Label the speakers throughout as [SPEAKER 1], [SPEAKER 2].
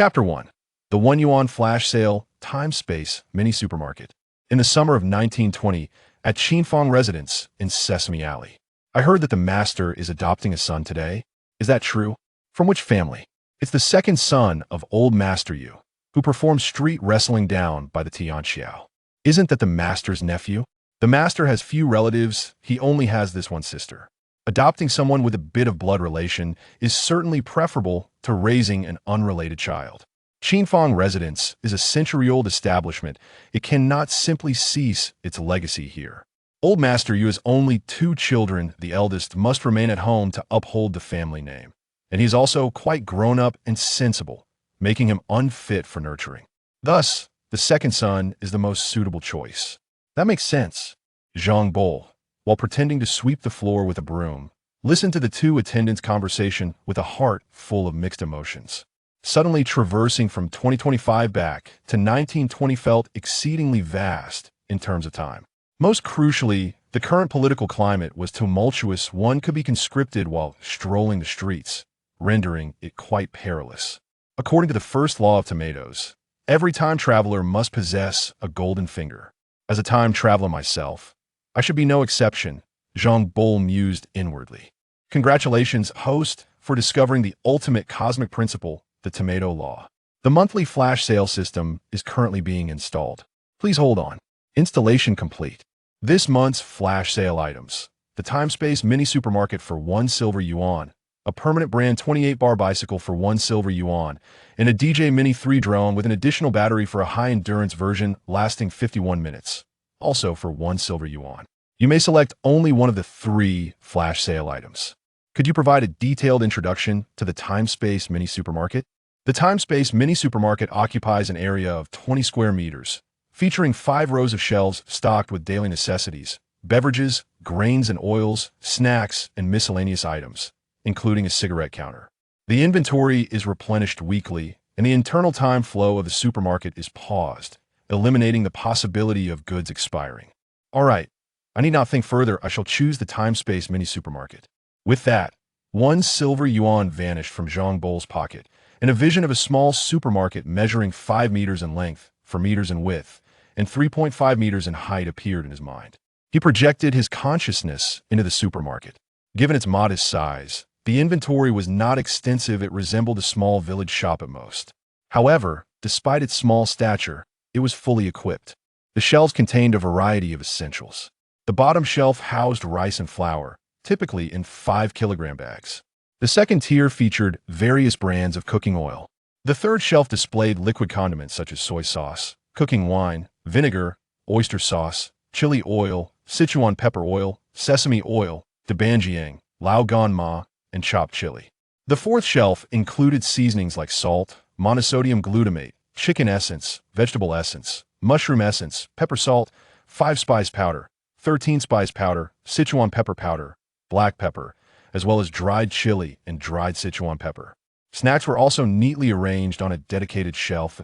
[SPEAKER 1] Chapter 1. The 1 Yuan Flash Sale, Time Space, Mini Supermarket. In the summer of 1920, at Qinfang residence in Sesame Alley. I heard that the master is adopting a son today. Is that true? From which family? It's the second son of old Master Yu, who performs street wrestling down by the Tianxiao. Isn't that the master's nephew? The master has few relatives, he only has this one sister. Adopting someone with a bit of blood relation is certainly preferable to raising an unrelated child. Qinfang residence is a century-old establishment. It cannot simply cease its legacy here. Old Master Yu has only 2 children. The eldest must remain at home to uphold the family name. And he's also quite grown-up and sensible, making him unfit for nurturing. Thus, the second son is the most suitable choice. That makes sense. Zhang Bo, while pretending to sweep the floor with a broom, listened to the 2 attendants' conversation with a heart full of mixed emotions. Suddenly traversing from 2025 back to 1920 felt exceedingly vast in terms of time. Most crucially, the current political climate was tumultuous. One could be conscripted while strolling the streets, rendering it quite perilous. According to the first law of tomatoes, every time traveler must possess a golden finger. As a time traveler myself, I should be no exception, Zhang Bo mused inwardly. Congratulations, host, for discovering the ultimate cosmic principle, the tomato law. The monthly flash sale system is currently being installed. Please hold on. Installation complete. This month's flash sale items. The Time Space Mini Supermarket for 1 silver yuan, a permanent brand 28-bar bicycle for 1 silver yuan, and a DJ Mini 3 drone with an additional battery for a high-endurance version lasting 51 minutes, also for 1 silver yuan. You may select only one of the 3 flash sale items. Could you provide a detailed introduction to the Time Space Mini Supermarket? The Time Space Mini Supermarket occupies an area of 20 square meters, featuring 5 rows of shelves stocked with daily necessities, beverages, grains and oils, snacks, and miscellaneous items, including a cigarette counter. The inventory is replenished weekly, and the internal time flow of the supermarket is paused, eliminating the possibility of goods expiring. All right, I need not think further. I shall choose the Time Space Mini Supermarket. With that, 1 silver yuan vanished from Zhang Bo's pocket, and a vision of a small supermarket measuring 5 meters in length, 4 meters in width, and 3.5 meters in height appeared in his mind. He projected his consciousness into the supermarket. Given its modest size, the inventory was not extensive. It resembled a small village shop at most. However, despite its small stature, it was fully equipped. The shelves contained a variety of essentials. The bottom shelf housed rice and flour, typically in 5-kilogram bags. The second tier featured various brands of cooking oil. The third shelf displayed liquid condiments such as soy sauce, cooking wine, vinegar, oyster sauce, chili oil, Sichuan pepper oil, sesame oil, Dongjiaominxiang, lao gan ma, and chopped chili. The fourth shelf included seasonings like salt, monosodium glutamate, chicken essence, vegetable essence, mushroom essence, pepper salt, 5-spice powder, 13-spice powder, Sichuan pepper powder, black pepper, as well as dried chili and dried Sichuan pepper. Snacks were also neatly arranged on a dedicated shelf.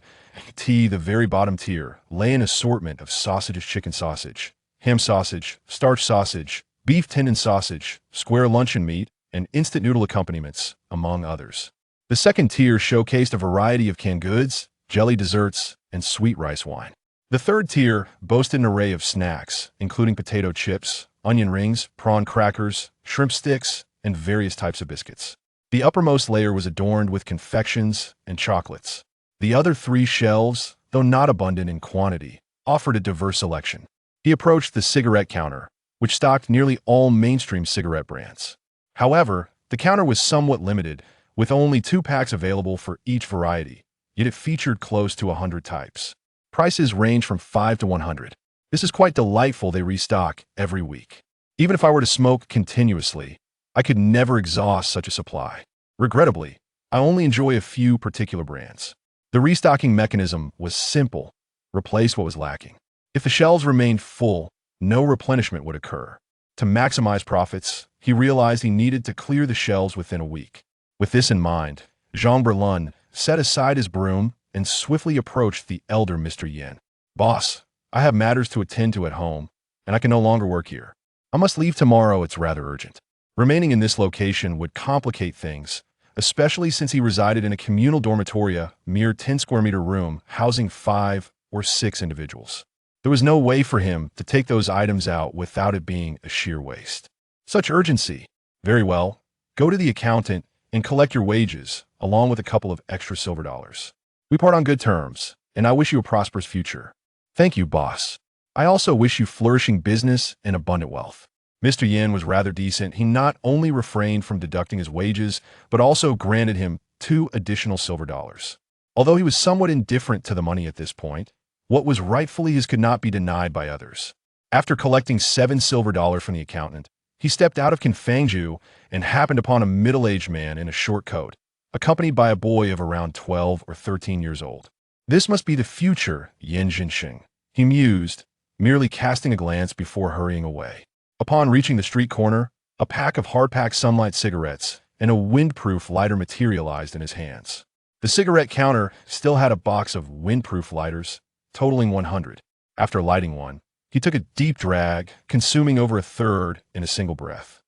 [SPEAKER 1] The very bottom tier lay an assortment of sausages, chicken sausage, ham sausage, starch sausage, beef tendon sausage, square luncheon meat, and instant noodle accompaniments, among others. The second tier showcased a variety of canned goods, jelly desserts, and sweet rice wine. The third tier boasted an array of snacks, including potato chips, onion rings, prawn crackers, shrimp sticks, and various types of biscuits. The uppermost layer was adorned with confections and chocolates. The other 3 shelves, though not abundant in quantity, offered a diverse selection. He approached the cigarette counter, which stocked nearly all mainstream cigarette brands. However, the counter was somewhat limited, with only 2 packs available for each variety, yet it featured close to 100 types. Prices range from 5 to 100. This is quite delightful. They restock every week. Even if I were to smoke continuously, I could never exhaust such a supply. Regrettably, I only enjoy a few particular brands. The restocking mechanism was simple, replace what was lacking. If the shelves remained full, no replenishment would occur. To maximize profits, he realized he needed to clear the shelves within a week. With this in mind, Zhang Berlun set aside his broom and swiftly approached the elder Mr. Yen. Boss, I have matters to attend to at home, and I can no longer work here. I must leave tomorrow. It's rather urgent. Remaining in this location would complicate things. especially since he resided in a communal dormitoria, mere 10 square meter room, housing 5 or 6 individuals. There was no way for him to take those items out without it being a sheer waste. Such urgency. Very well, go to the accountant and collect your wages, along with a couple of extra silver dollars. We part on good terms, and I wish you a prosperous future. Thank you, boss. I also wish you flourishing business and abundant wealth. Mr. Yin was rather decent. He not only refrained from deducting his wages, but also granted him 2 additional silver dollars. Although he was somewhat indifferent to the money at this point, what was rightfully his could not be denied by others. After collecting 7 silver dollars from the accountant, he stepped out of Confangju and happened upon a middle-aged man in a short coat, accompanied by a boy of around 12 or 13 years old. This must be the future Yin Jinxing, he mused, merely casting a glance before hurrying away. Upon reaching the street corner, a pack of hard-packed sunlight cigarettes and a windproof lighter materialized in his hands. The cigarette counter still had a box of windproof lighters, totaling 100. After lighting one, he took a deep drag, consuming over a third in a single breath.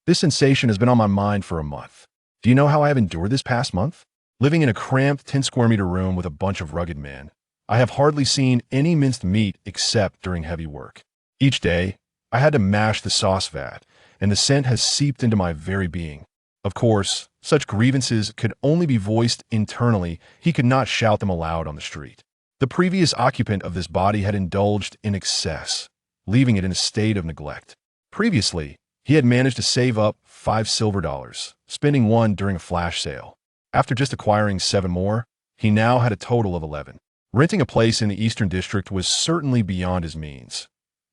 [SPEAKER 1] This sensation has been on my mind for a month. Do you know how I have endured this past month? Living in a cramped 10 square meter room with a bunch of rugged men, I have hardly seen any minced meat except during heavy work. Each day, I had to mash the sauce vat, and the scent has seeped into my very being. Of course, such grievances could only be voiced internally. He could not shout them aloud on the street. The previous occupant of this body had indulged in excess, leaving it in a state of neglect. Previously, he had managed to save up 5 silver dollars, spending 1 during a flash sale. After just acquiring 7 more, he now had a total of 11. Renting a place in the Eastern District was certainly beyond his means.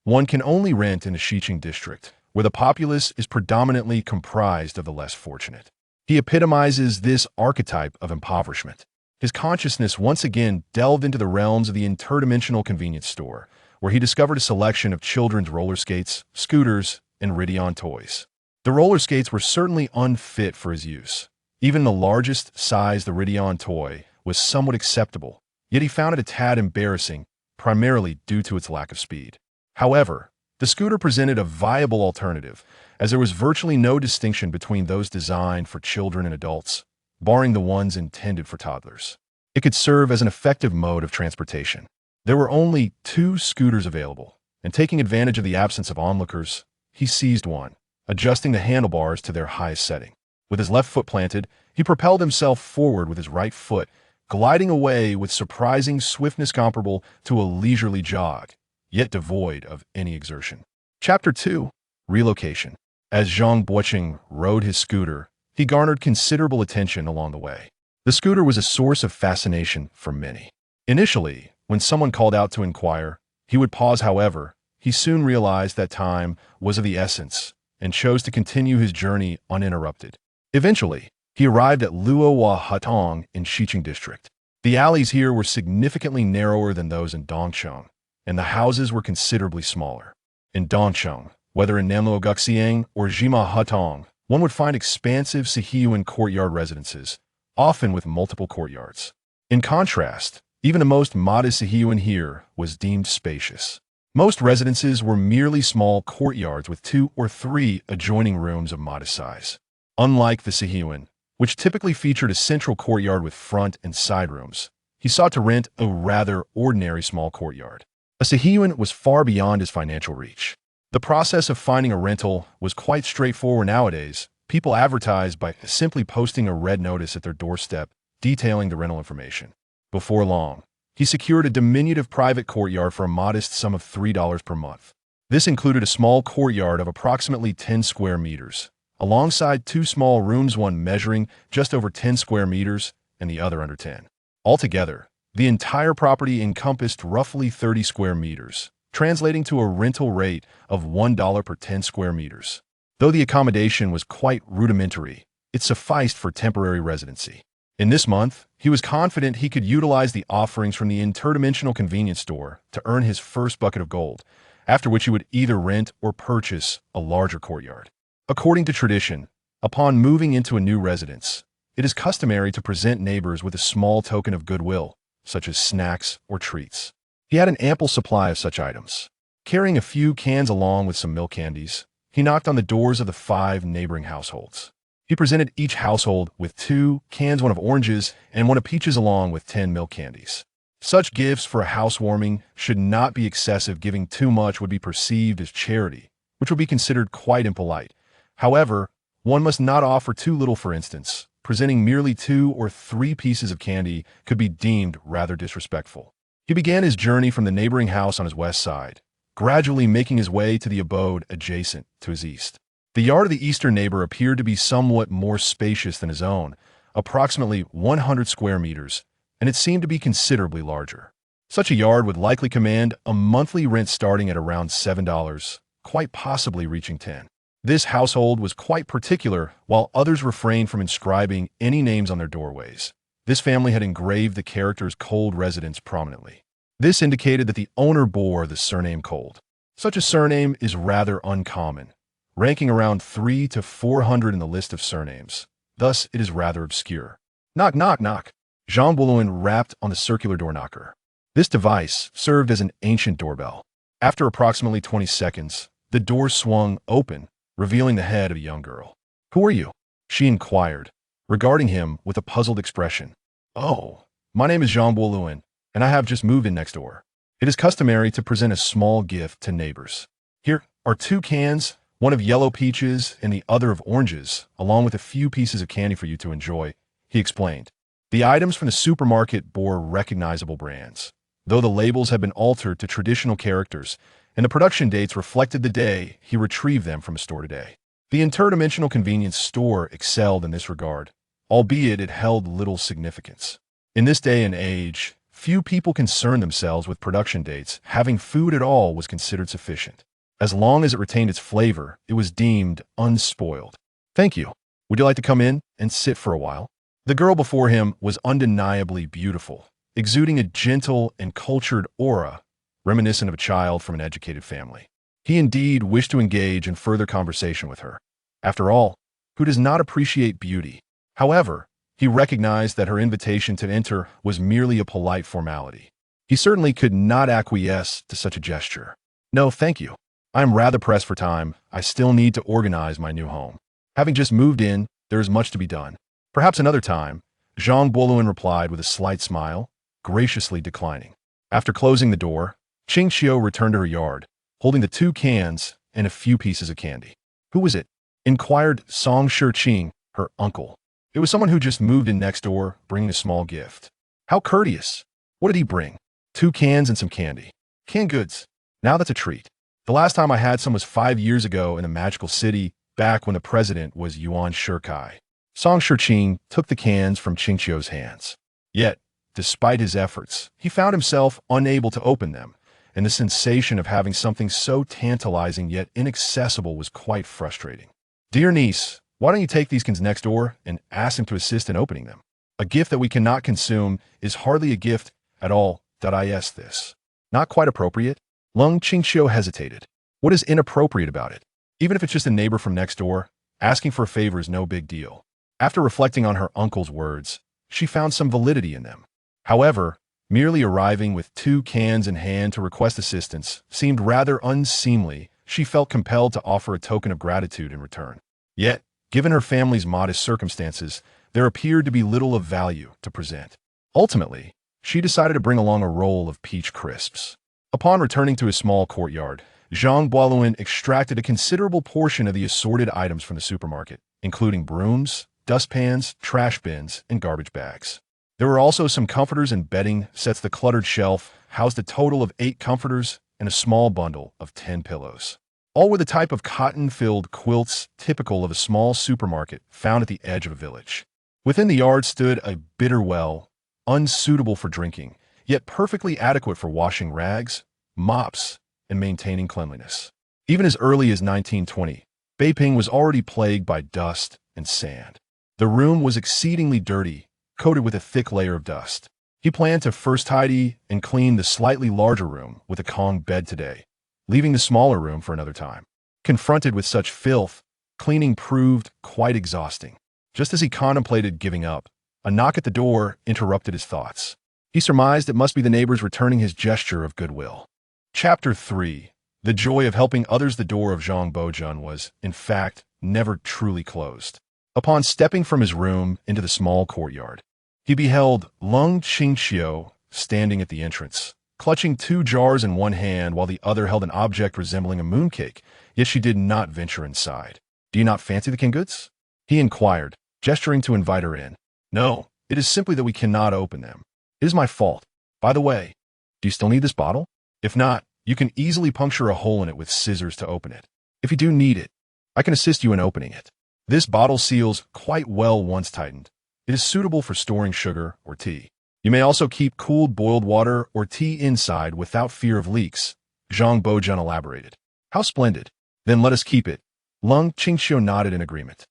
[SPEAKER 1] One can only rent in the Xiqing District, where the populace is predominantly comprised of the less fortunate. He epitomizes this archetype of impoverishment. His consciousness once again delved into the realms of the interdimensional convenience store, where he discovered a selection of children's roller skates, scooters, and Ridion toys. The roller skates were certainly unfit for his use. Even the largest size the Ridion toy was somewhat acceptable, yet he found it a tad embarrassing, primarily due to its lack of speed. However, the scooter presented a viable alternative, as there was virtually no distinction between those designed for children and adults, barring the ones intended for toddlers. It could serve as an effective mode of transportation. There were only 2 scooters available, and taking advantage of the absence of onlookers, he seized one, adjusting the handlebars to their highest setting. With his left foot planted, he propelled himself forward with his right foot, gliding away with surprising swiftness comparable to a leisurely jog, yet devoid of any exertion. Chapter 2. Relocation. As Zhang Boqing rode his scooter, he garnered considerable attention along the way. The scooter was a source of fascination for many. Initially, when someone called out to inquire, he would pause. However, he soon realized that time was of the essence and chose to continue his journey uninterrupted. Eventually, he arrived at Luohua Hutong in Xiqing District. The alleys here were significantly narrower than those in Dongjiaominxiang, and the houses were considerably smaller. In Dongjiaominxiang, whether in Dongjiaominxiang or Jima Hutong, one would find expansive Sihiyuan courtyard residences, often with multiple courtyards. In contrast, even the most modest Sihiyuan here was deemed spacious. Most residences were merely small courtyards with 2 or 3 adjoining rooms of modest size. Unlike the Sihiyuan, which typically featured a central courtyard with front and side rooms, he sought to rent a rather ordinary small courtyard. A Sihiyuan was far beyond his financial reach. The process of finding a rental was quite straightforward nowadays. People advertised by simply posting a red notice at their doorstep detailing the rental information. Before long, he secured a diminutive private courtyard for a modest sum of $3 per month. This included a small courtyard of approximately 10 square meters, alongside 2 small rooms, one measuring just over 10 square meters and the other under 10. Altogether, the entire property encompassed roughly 30 square meters, translating to a rental rate of $1 per 10 square meters. Though the accommodation was quite rudimentary, it sufficed for temporary residency. In this month, he was confident he could utilize the offerings from the interdimensional convenience store to earn his first bucket of gold, after which he would either rent or purchase a larger courtyard. According to tradition, upon moving into a new residence, it is customary to present neighbors with a small token of goodwill, such as snacks or treats. He had an ample supply of such items. Carrying a few cans along with some milk candies, he knocked on the doors of the 5 neighboring households. He presented each household with 2 cans, one of oranges and one of peaches, along with 10 milk candies. Such gifts for a housewarming should not be excessive. Giving too much would be perceived as charity, which would be considered quite impolite. However, one must not offer too little. For instance, presenting merely 2 or 3 pieces of candy could be deemed rather disrespectful. He began his journey from the neighboring house on his west side, gradually making his way to the abode adjacent to his east. The yard of the eastern neighbor appeared to be somewhat more spacious than his own, approximately 100 square meters, and it seemed to be considerably larger. Such a yard would likely command a monthly rent starting at around $7, quite possibly reaching 10. This household was quite particular, while others refrained from inscribing any names on their doorways. This family had engraved the characters Cold residence prominently. This indicated that the owner bore the surname Cold. Such a surname is rather uncommon, ranking around 300 to 400 in the list of surnames. Thus, it is rather obscure. Knock, knock, knock. Jean Boulogne rapped on the circular door knocker. This device served as an ancient doorbell. After approximately 20 seconds, the door swung open, revealing the head of a young girl. "Who are you?" she inquired, regarding him with a puzzled expression. "Oh, my name is Jean Boulogne, and I have just moved in next door. It is customary to present a small gift to neighbors. Here are 2 cans, one of yellow peaches and the other of oranges, along with a few pieces of candy for you to enjoy," he explained. The items from the supermarket bore recognizable brands, though the labels had been altered to traditional characters, and the production dates reflected the day he retrieved them from a store today. The interdimensional convenience store excelled in this regard, albeit it held little significance. In this day and age, few people concerned themselves with production dates. Having food at all was considered sufficient. As long as it retained its flavor, it was deemed unspoiled. "Thank you. Would you like to come in and sit for a while?" The girl before him was undeniably beautiful, exuding a gentle and cultured aura, reminiscent of a child from an educated family. He indeed wished to engage in further conversation with her. After all, who does not appreciate beauty? However, he recognized that her invitation to enter was merely a polite formality. He certainly could not acquiesce to such a gesture. "No, thank you. I am rather pressed for time. I still need to organize my new home. Having just moved in, there is much to be done. Perhaps another time," Jean Boulogne replied with a slight smile, graciously declining. After closing the door, Ching Xiu returned to her yard, holding the 2 cans and a few pieces of candy. "Who was it?" inquired Song Shi, her uncle. "It was someone who just moved in next door, bringing a small gift." "How courteous. What did he bring?" "2 cans and some candy." "Canned goods. Now that's a treat. The last time I had some was 5 years ago in the magical city, back when the president was Yuan Shirkai." Song Shi took the cans from Ching Xiu's hands. Yet, despite his efforts, he found himself unable to open them, and the sensation of having something so tantalizing yet inaccessible was quite frustrating. "Dear niece, why don't you take these cans next door and ask him to assist in opening them? A gift that we cannot consume is hardly a gift at all. Is this not quite appropriate?" Lung Qingxiu hesitated. What is inappropriate about it? Even if it's just a neighbor from next door, asking for a favor is no big deal. After reflecting on her uncle's words, she found some validity in them. However, merely arriving with 2 cans in hand to request assistance seemed rather unseemly. She felt compelled to offer a token of gratitude in return. Yet, given her family's modest circumstances, there appeared to be little of value to present. Ultimately, she decided to bring along a roll of peach crisps. Upon returning to his small courtyard, Jean Boulogne extracted a considerable portion of the assorted items from the supermarket, including brooms, dustpans, trash bins, and garbage bags. There were also some comforters and bedding sets. The cluttered shelf housed a total of 8 comforters and a small bundle of 10 pillows. All were the type of cotton-filled quilts typical of a small supermarket found at the edge of a village. Within the yard stood a bitter well, unsuitable for drinking, yet perfectly adequate for washing rags, mops, and maintaining cleanliness. Even as early as 1920, Beiping was already plagued by dust and sand. The room was exceedingly dirty, coated with a thick layer of dust. He planned to first tidy and clean the slightly larger room with a Kong bed today, leaving the smaller room for another time. Confronted with such filth, cleaning proved quite exhausting. Just as he contemplated giving up, a knock at the door interrupted his thoughts. He surmised it must be the neighbors returning his gesture of goodwill. Chapter 3. The joy of helping others. The door of Zhang Bojun was, in fact, never truly closed. Upon stepping from his room into the small courtyard, he beheld Lung Qingxiu standing at the entrance, clutching 2 jars in one hand while the other held an object resembling a mooncake, yet she did not venture inside. "Do you not fancy the goods?" he inquired, gesturing to invite her in. "No, it is simply that we cannot open them. It is my fault. By the way, do you still need this bottle? If not, you can easily puncture a hole in it with scissors to open it. If you do need it, I can assist you in opening it. This bottle seals quite well once tightened. It is suitable for storing sugar or tea. You may also keep cooled boiled water or tea inside without fear of leaks," Zhang Bojun elaborated. "How splendid. Then let us keep it." Lung Qingxiu nodded in agreement.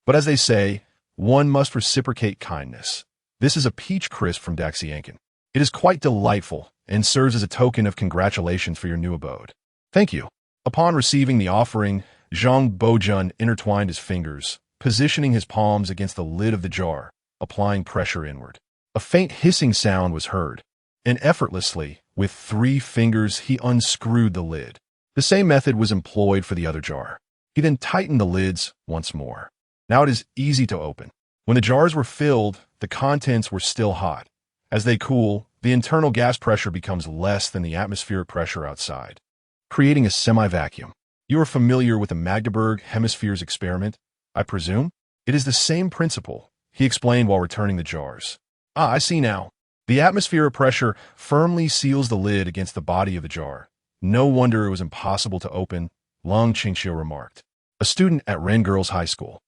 [SPEAKER 1] But as they say, one must reciprocate kindness. This is a peach crisp from Dongjiaominxiang. It is quite delightful and serves as a token of congratulations for your new abode. "Thank you." Upon receiving the offering, Zhang Bojun intertwined his fingers, positioning his palms against the lid of the jar, applying pressure inward. A faint hissing sound was heard, and effortlessly, with 3 fingers, he unscrewed the lid. The same method was employed for the other jar. He then tightened the lids once more. Now it is easy to open. When the jars were filled, the contents were still hot. As they cool, the internal gas pressure becomes less than the atmospheric pressure outside, creating a semi-vacuum. You are familiar with the Magdeburg hemispheres experiment, I presume? It is the same principle, he explained while returning the jars. I see now. The atmospheric pressure firmly seals the lid against the body of the jar. No wonder it was impossible to open, Lung Qingxiu remarked. A student at Ren Girls High School.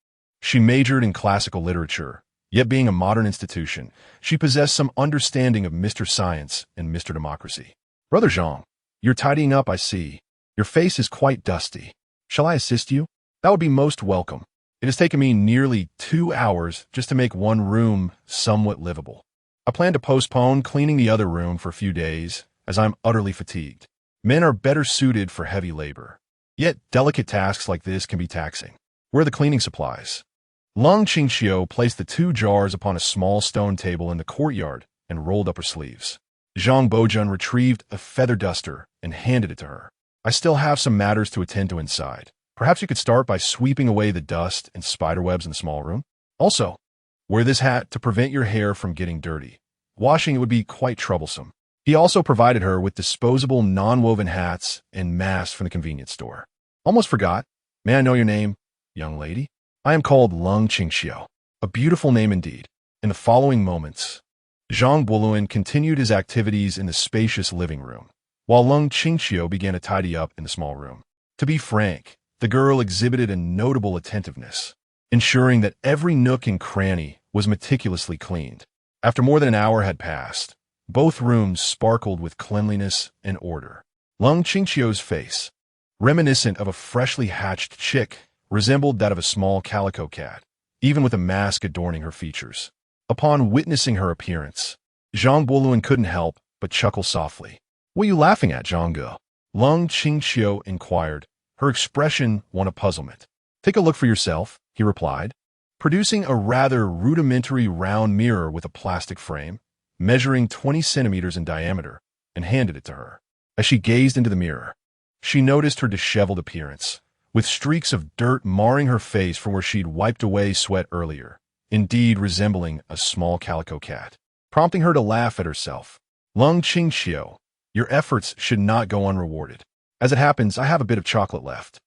[SPEAKER 1] She majored in classical literature, yet being a modern institution, she possessed some understanding of Mr. Science and Mr. Democracy. "Brother Zhang, you're tidying up, I see. Your face is quite dusty. Shall I assist you?" "That would be most welcome. It has taken me nearly 2 hours just to make one room somewhat livable. I plan to postpone cleaning the other room for a few days, as I'm utterly fatigued. Men are better suited for heavy labor. Yet delicate tasks like this can be taxing. Where are the cleaning supplies?" Lung Qingxiu placed the 2 jars upon a small stone table in the courtyard and rolled up her sleeves. Zhang Bojun retrieved a feather duster and handed it to her. "I still have some matters to attend to inside. Perhaps you could start by sweeping away the dust and spiderwebs in the small room. Also, wear this hat to prevent your hair from getting dirty. Washing it would be quite troublesome." He also provided her with disposable non-woven hats and masks from the convenience store. "Almost forgot. May I know your name, young lady?" "I am called Lung Qingxiu." A beautiful name indeed. In the following moments, Zhang Boluan continued his activities in the spacious living room, while Lung Qingxiu began to tidy up in the small room. To be frank, the girl exhibited a notable attentiveness, ensuring that every nook and cranny was meticulously cleaned. After more than an hour had passed, both rooms sparkled with cleanliness and order. Lung Qingxiu's face, reminiscent of a freshly hatched chick, resembled that of a small calico cat, even with a mask adorning her features. Upon witnessing her appearance, Zhang Boluan couldn't help but chuckle softly. "What are you laughing at, Zhang Ge?" Lung Qingxiu inquired, her expression one of puzzlement. "Take a look for yourself," he replied, producing a rather rudimentary round mirror with a plastic frame, measuring 20 centimeters in diameter, and handed it to her. As she gazed into the mirror, she noticed her disheveled appearance, with streaks of dirt marring her face from where she'd wiped away sweat earlier, indeed resembling a small calico cat, prompting her to laugh at herself. "Lung Qingxiu, your efforts should not go unrewarded. As it happens, I have a bit of chocolate left.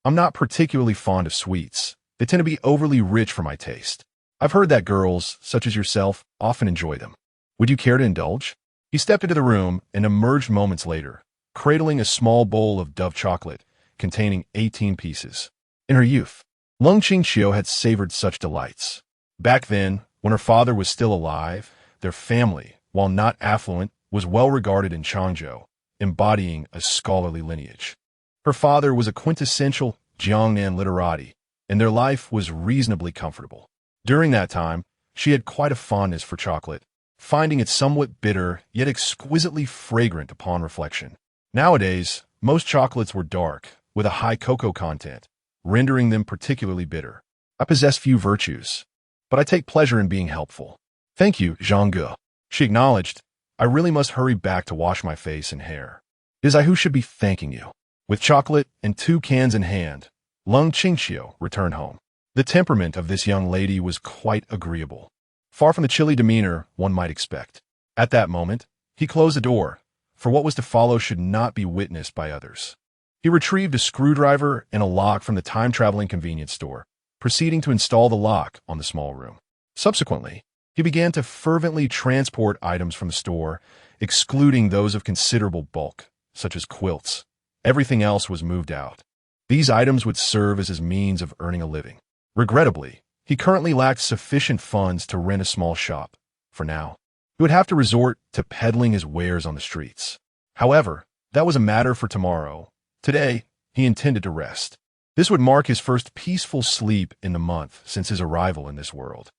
[SPEAKER 1] I'm not particularly fond of sweets. They tend to be overly rich for my taste. I've heard that girls, such as yourself, often enjoy them. Would you care to indulge?" He stepped into the room and emerged moments later, cradling a small bowl of Dove chocolate containing 18 pieces. In her youth, Lung Qingxiu had savored such delights. Back then, when her father was still alive, their family, while not affluent, was well regarded in Changzhou, embodying a scholarly lineage. Her father was a quintessential Jiangnan literati, and their life was reasonably comfortable. During that time, she had quite a fondness for chocolate, finding it somewhat bitter yet exquisitely fragrant upon reflection. Nowadays, most chocolates were dark, with a high cocoa content, rendering them particularly bitter. "I possess few virtues, but I take pleasure in being helpful." "Thank you, Zhang Ge," she acknowledged. "I really must hurry back to wash my face and hair. It is I who should be thanking you." With chocolate and 2 cans in hand, Lung Qingxiu returned home. The temperament of this young lady was quite agreeable, far from the chilly demeanor one might expect. At that moment, he closed the door, for what was to follow should not be witnessed by others. He retrieved a screwdriver and a lock from the time-traveling convenience store, proceeding to install the lock on the small room. Subsequently, he began to fervently transport items from the store, excluding those of considerable bulk, such as quilts. Everything else was moved out. These items would serve as his means of earning a living. Regrettably, he currently lacked sufficient funds to rent a small shop. For now, he would have to resort to peddling his wares on the streets. However, that was a matter for tomorrow. Today, he intended to rest. This would mark his first peaceful sleep in the month since his arrival in this world.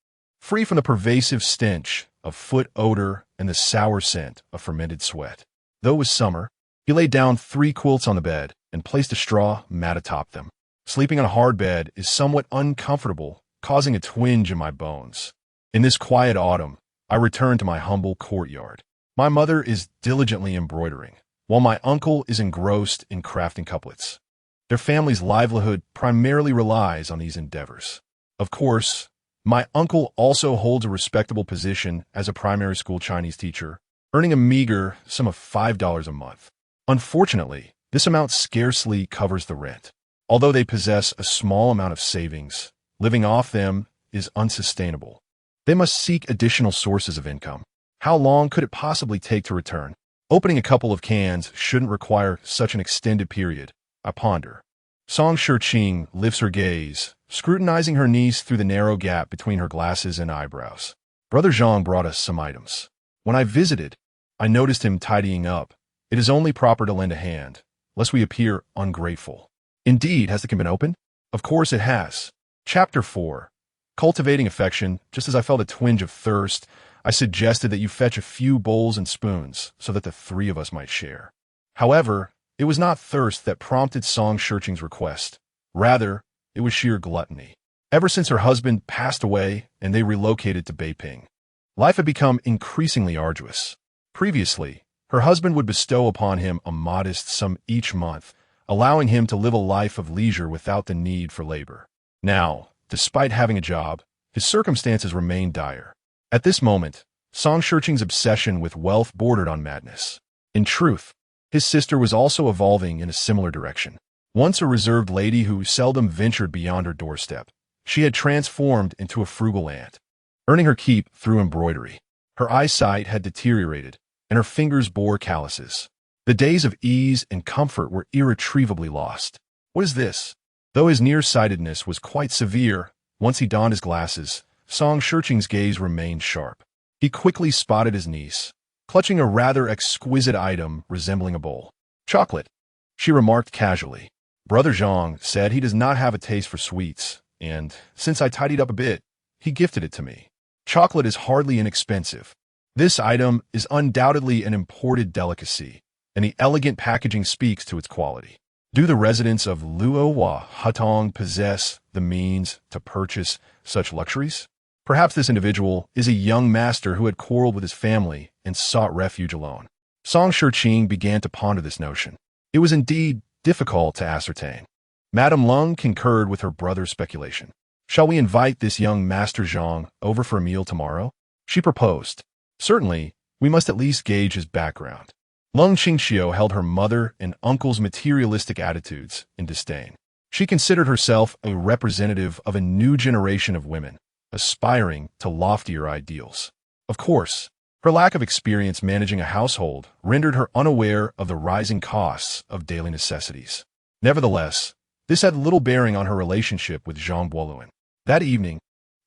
[SPEAKER 1] Free from the pervasive stench of foot odor and the sour scent of fermented sweat. Though it was summer, he laid down 3 quilts on the bed and placed a straw mat atop them. Sleeping on a hard bed is somewhat uncomfortable, causing a twinge in my bones. In this quiet autumn, I return to my humble courtyard. My mother is diligently embroidering, while my uncle is engrossed in crafting couplets. Their family's livelihood primarily relies on these endeavors. Of course, my uncle also holds a respectable position as a primary school Chinese teacher, earning a meager sum of $5 a month. Unfortunately, this amount scarcely covers the rent. Although they possess a small amount of savings, living off them is unsustainable. They must seek additional sources of income. How long could it possibly take to return? Opening a couple of cans shouldn't require such an extended period, I ponder. Song Shiqing lifts her gaze, scrutinizing her niece through the narrow gap between her glasses and eyebrows. Brother Zhang brought us some items. When I visited, I noticed him tidying up. It is only proper to lend a hand, lest we appear ungrateful. Indeed, has the can been opened? Of course it has. Chapter 4. Cultivating affection. Just as I felt a twinge of thirst, I suggested that you fetch a few bowls and spoons so that the 3 of us might share. However, it was not thirst that prompted Song Shiqing's request. Rather, it was sheer gluttony. Ever since her husband passed away and they relocated to Beiping, life had become increasingly arduous. Previously, her husband would bestow upon him a modest sum each month, allowing him to live a life of leisure without the need for labor. Now, despite having a job, his circumstances remained dire. At this moment, Song Shiqing's obsession with wealth bordered on madness. In truth, his sister was also evolving in a similar direction. Once a reserved lady who seldom ventured beyond her doorstep, she had transformed into a frugal aunt, earning her keep through embroidery. Her eyesight had deteriorated, and her fingers bore calluses. The days of ease and comfort were irretrievably lost. What is this? Though his nearsightedness was quite severe, once he donned his glasses, Song Shiqing's gaze remained sharp. He quickly spotted his niece, clutching a rather exquisite item resembling a bowl. Chocolate, she remarked casually. Brother Zhang said he does not have a taste for sweets, and, since I tidied up a bit, he gifted it to me. Chocolate is hardly inexpensive. This item is undoubtedly an imported delicacy, and the elegant packaging speaks to its quality. Do the residents of Luohua Hutong possess the means to purchase such luxuries? Perhaps this individual is a young master who had quarreled with his family and sought refuge alone. Song Shiqing began to ponder this notion. It was indeed difficult to ascertain. Madame Lung concurred with her brother's speculation. Shall we invite this young Master Zhang over for a meal tomorrow? She proposed. Certainly, we must at least gauge his background. Lung Qingxiu held her mother and uncle's materialistic attitudes in disdain. She considered herself a representative of a new generation of women, aspiring to loftier ideals. Of course, her lack of experience managing a household rendered her unaware of the rising costs of daily necessities. Nevertheless, this had little bearing on her relationship with Zhang Buoluan. That evening,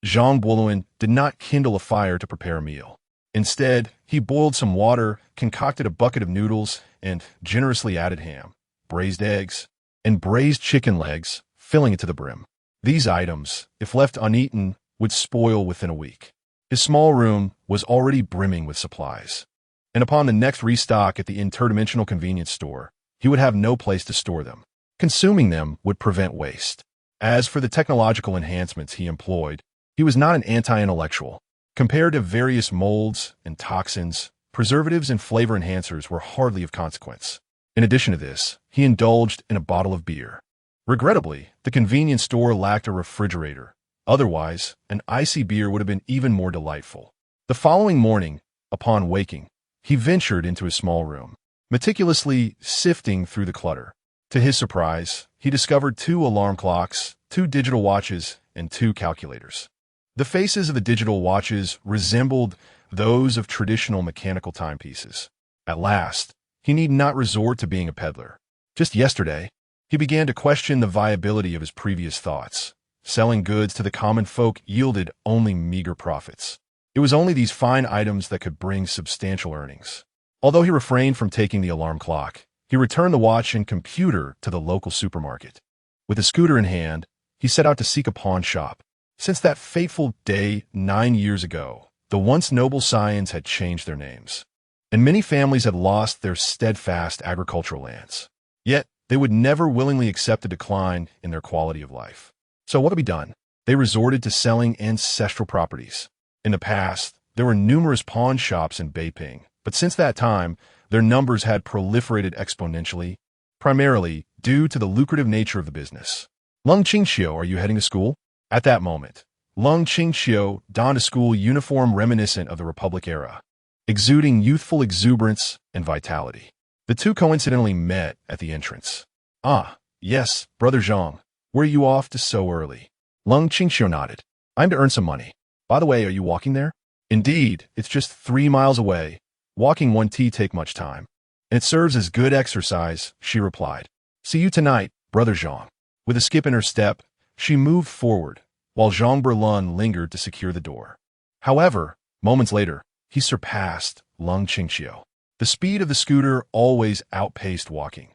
[SPEAKER 1] Zhang Buoluan did not kindle a fire to prepare a meal. Instead, he boiled some water, concocted a bucket of noodles, and generously added ham, braised eggs, and braised chicken legs, filling it to the brim. These items, if left uneaten, would spoil within a week. His small room was already brimming with supplies, and upon the next restock at the interdimensional convenience store, he would have no place to store them. Consuming them would prevent waste. As for the technological enhancements he employed, he was not an anti-intellectual. Compared to various molds and toxins, preservatives and flavor enhancers were hardly of consequence. In addition to this, he indulged in a bottle of beer. Regrettably, the convenience store lacked a refrigerator, Otherwise, an icy beer would have been even more delightful. The following morning, upon waking, he ventured into his small room, meticulously sifting through the clutter. To his surprise, he discovered 2 alarm clocks, 2 digital watches, and 2 calculators. The faces of the digital watches resembled those of traditional mechanical timepieces. At last, he need not resort to being a peddler. Just yesterday, he began to question the viability of his previous thoughts. Selling goods to the common folk yielded only meager profits. It was only these fine items that could bring substantial earnings. Although he refrained from taking the alarm clock, he returned the watch and computer to the local supermarket. With a scooter in hand, he set out to seek a pawn shop. Since that fateful day 9 years ago, the once noble scions had changed their names, and many families had lost their steadfast agricultural lands. Yet, they would never willingly accept a decline in their quality of life. So what could be done? They resorted to selling ancestral properties. In the past, there were numerous pawn shops in Beiping, but since that time, their numbers had proliferated exponentially, primarily due to the lucrative nature of the business. Lung Qingxiu, are you heading to school? At that moment, Lung Qingxiu donned a school uniform reminiscent of the Republic era, exuding youthful exuberance and vitality. The two coincidentally met at the entrance. Ah, yes, Brother Zhang. Where are you off to so early? Lung Qingxiu nodded. I'm to earn some money. By the way, are you walking there? Indeed, it's just 3 miles away. Walking won't take much time. And it serves as good exercise, she replied. See you tonight, Brother Zhang. With a skip in her step, she moved forward, while Zhang Berlun lingered to secure the door. However, moments later, he surpassed Lung Qingxiu. The speed of the scooter always outpaced walking.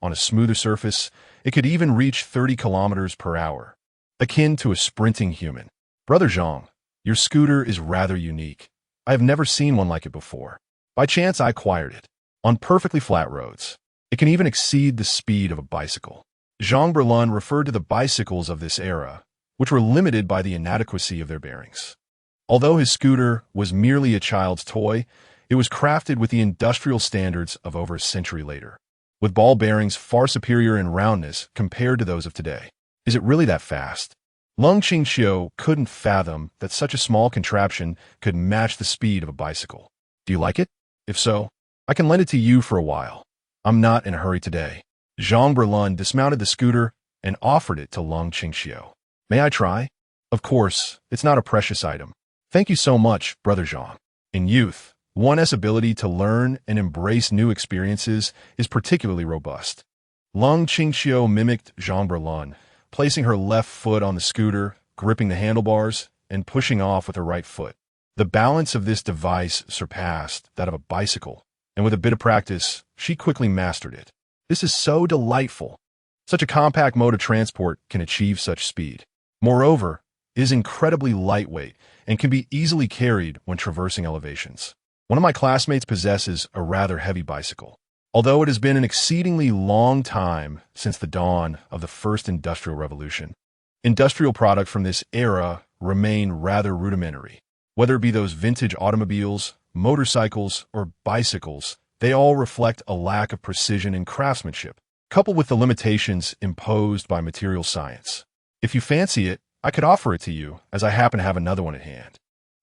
[SPEAKER 1] On a smoother surface, it could even reach 30 kilometers per hour, akin to a sprinting human. Brother Zhang, your scooter is rather unique. I have never seen one like it before. By chance, I acquired it. On perfectly flat roads, it can even exceed the speed of a bicycle. Zhang Berlun referred to the bicycles of this era, which were limited by the inadequacy of their bearings. Although his scooter was merely a child's toy, it was crafted with the industrial standards of over a century later, with ball bearings far superior in roundness compared to those of today. Is it really that fast? Lung Qingxiu couldn't fathom that such a small contraption could match the speed of a bicycle. Do you like it? If so, I can lend it to you for a while. I'm not in a hurry today. Zhang Berlun dismounted the scooter and offered it to Lung Qingxiu. May I try? Of course, it's not a precious item. Thank you so much, Brother Zhang. In youth, one's ability to learn and embrace new experiences is particularly robust. Lung Qingxiu mimicked Zhang Berlun, placing her left foot on the scooter, gripping the handlebars, and pushing off with her right foot. The balance of this device surpassed that of a bicycle, and with a bit of practice, she quickly mastered it. This is so delightful. Such a compact mode of transport can achieve such speed. Moreover, it is incredibly lightweight and can be easily carried when traversing elevations. One of my classmates possesses a rather heavy bicycle. Although it has been an exceedingly long time since the dawn of the first industrial revolution, industrial products from this era remain rather rudimentary. Whether it be those vintage automobiles, motorcycles, or bicycles, they all reflect a lack of precision and craftsmanship, coupled with the limitations imposed by material science. If you fancy it, I could offer it to you, as I happen to have another one at hand.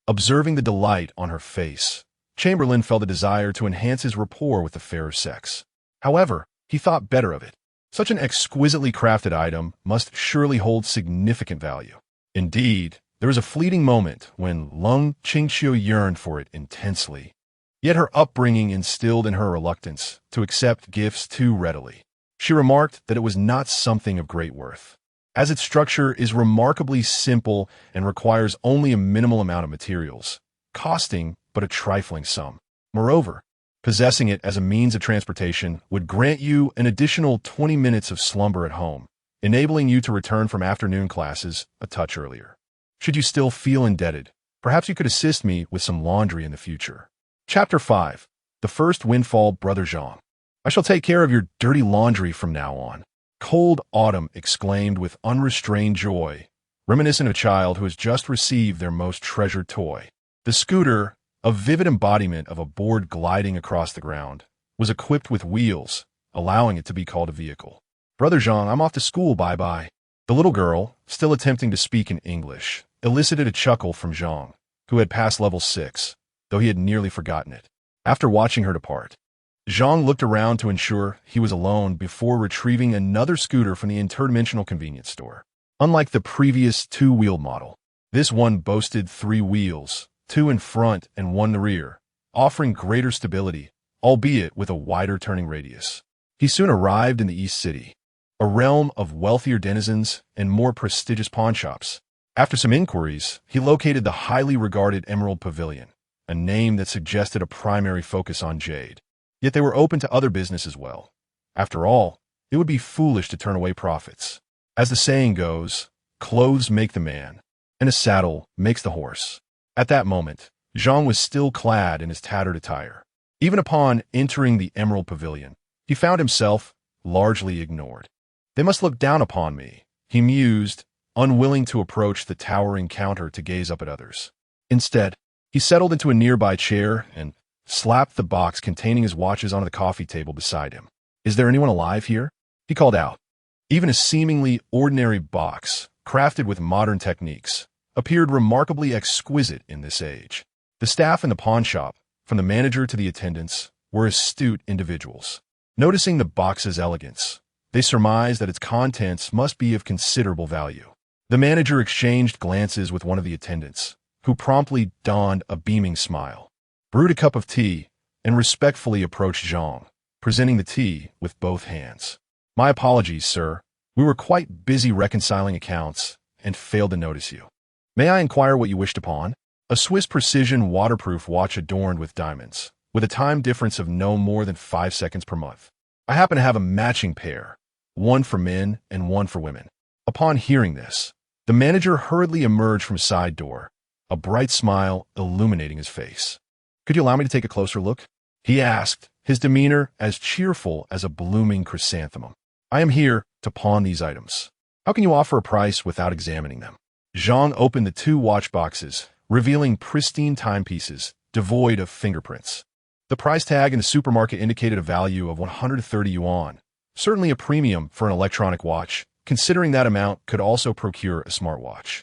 [SPEAKER 1] Observing the delight on her face, Chamberlain felt a desire to enhance his rapport with the fairer sex. However, he thought better of it. Such an exquisitely crafted item must surely hold significant value. Indeed, there was a fleeting moment when Lung Qingxiu yearned for it intensely. Yet her upbringing instilled in her reluctance to accept gifts too readily. She remarked that it was not something of great worth, as its structure is remarkably simple and requires only a minimal amount of materials, costing but a trifling sum. Moreover, possessing it as a means of transportation would grant you an additional 20 minutes of slumber at home, enabling you to return from afternoon classes a touch earlier. Should you still feel indebted, perhaps you could assist me with some laundry in the future. Chapter 5. The First Windfall, Brother Zhang. I shall take care of your dirty laundry from now on. Cold Autumn exclaimed with unrestrained joy, reminiscent of a child who has just received their most treasured toy. The scooter, a vivid embodiment of a board gliding across the ground, was equipped with wheels, allowing it to be called a vehicle. Brother Zhang, I'm off to school, bye-bye. The little girl, still attempting to speak in English, elicited a chuckle from Zhang, who had passed level 6, though he had nearly forgotten it. After watching her depart, Zhang looked around to ensure he was alone before retrieving another scooter from the interdimensional convenience store. Unlike the previous two-wheeled model, this one boasted 3 wheels, 2 in front and 1 in the rear, offering greater stability, albeit with a wider turning radius. He soon arrived in the East City, a realm of wealthier denizens and more prestigious pawnshops. After some inquiries, he located the highly regarded Emerald Pavilion, a name that suggested a primary focus on jade. Yet they were open to other business as well. After all, it would be foolish to turn away profits. As the saying goes, clothes make the man, and a saddle makes the horse. At that moment, Zhang was still clad in his tattered attire. Even upon entering the Emerald Pavilion, he found himself largely ignored. They must look down upon me, he mused, unwilling to approach the towering counter to gaze up at others. Instead, he settled into a nearby chair and slapped the box containing his watches onto the coffee table beside him. "Is there anyone alive here?" he called out. Even a seemingly ordinary box, crafted with modern techniques, appeared remarkably exquisite in this age. The staff in the pawn shop, from the manager to the attendants, were astute individuals. Noticing the box's elegance, they surmised that its contents must be of considerable value. The manager exchanged glances with one of the attendants, who promptly donned a beaming smile, brewed a cup of tea, and respectfully approached Zhang, presenting the tea with both hands. "My apologies, sir. We were quite busy reconciling accounts and failed to notice you. May I inquire what you wish to pawn?" A Swiss precision waterproof watch adorned with diamonds, with a time difference of no more than 5 seconds per month. "I happen to have a matching pair, one for men and one for women." Upon hearing this, the manager hurriedly emerged from a side door, a bright smile illuminating his face. "Could you allow me to take a closer look?" he asked, his demeanor as cheerful as a blooming chrysanthemum. "I am here to pawn these items. How can you offer a price without examining them?" Zhang opened the 2 watch boxes, revealing pristine timepieces, devoid of fingerprints. The price tag in the supermarket indicated a value of 130 yuan, certainly a premium for an electronic watch, considering that amount could also procure a smartwatch.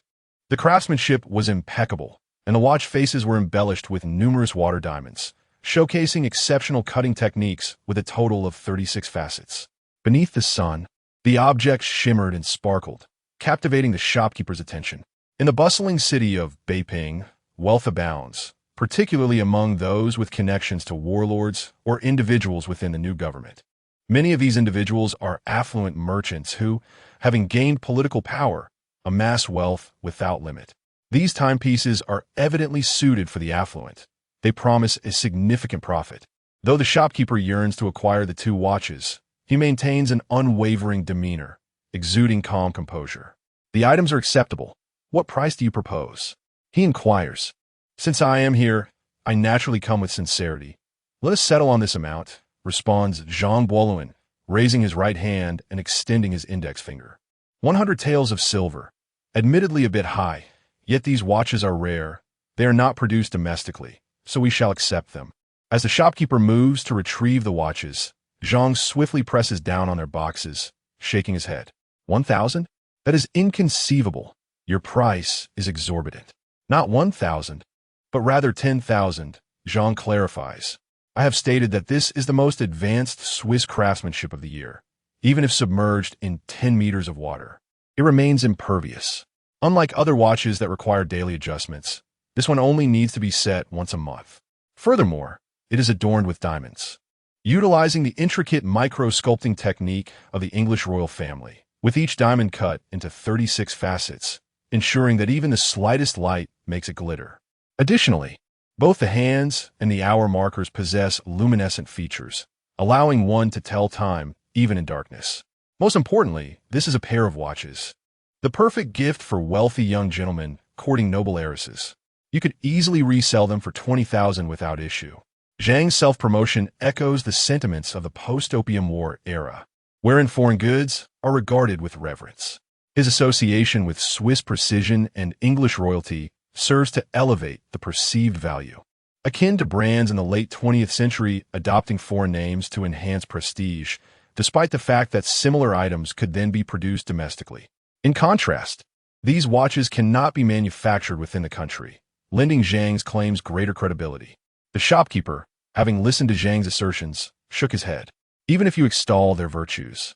[SPEAKER 1] The craftsmanship was impeccable, and the watch faces were embellished with numerous water diamonds, showcasing exceptional cutting techniques with a total of 36 facets. Beneath the sun, the objects shimmered and sparkled, captivating the shopkeeper's attention. In the bustling city of Beiping, wealth abounds, particularly among those with connections to warlords or individuals within the new government. Many of these individuals are affluent merchants who, having gained political power, amass wealth without limit. These timepieces are evidently suited for the affluent. They promise a significant profit. Though the shopkeeper yearns to acquire the 2 watches, he maintains an unwavering demeanor, exuding calm composure. "The items are acceptable. What price do you propose?" he inquires. "Since I am here, I naturally come with sincerity. Let us settle on this amount," responds Zhang Buoluan, raising his right hand and extending his index finger. 100 taels of silver, admittedly a bit high, yet these watches are rare. They are not produced domestically, so we shall accept them. As the shopkeeper moves to retrieve the watches, Zhang swiftly presses down on their boxes, shaking his head. 1,000? That is inconceivable. Your price is exorbitant. Not 1,000, but rather 10,000, Zhang clarifies. I have stated that this is the most advanced Swiss craftsmanship of the year. Even if submerged in 10 meters of water, it remains impervious. Unlike other watches that require daily adjustments, this one only needs to be set once a month. Furthermore, it is adorned with diamonds, utilizing the intricate micro-sculpting technique of the English royal family, with each diamond cut into 36 facets, ensuring that even the slightest light makes it glitter. Additionally, both the hands and the hour markers possess luminescent features, allowing one to tell time even in darkness. Most importantly, this is a pair of watches, the perfect gift for wealthy young gentlemen courting noble heiresses. You could easily resell them for 20,000 without issue. Zhang's self-promotion echoes the sentiments of the post-Opium War era, wherein foreign goods are regarded with reverence. His association with Swiss precision and English royalty serves to elevate the perceived value. Akin to brands in the late 20th century adopting foreign names to enhance prestige, despite the fact that similar items could then be produced domestically. In contrast, these watches cannot be manufactured within the country, lending Zhang's claims greater credibility. The shopkeeper, having listened to Zhang's assertions, shook his head. Even if you extol their virtues,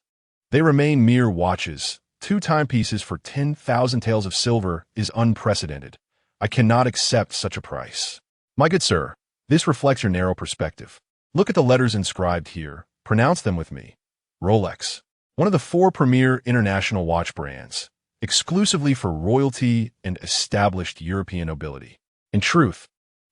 [SPEAKER 1] they remain mere watches. 2 timepieces for 10,000 taels of silver is unprecedented. I cannot accept such a price. My good sir, this reflects your narrow perspective. Look at the letters inscribed here. Pronounce them with me. Rolex, one of the 4 premier international watch brands, exclusively for royalty and established European nobility. In truth,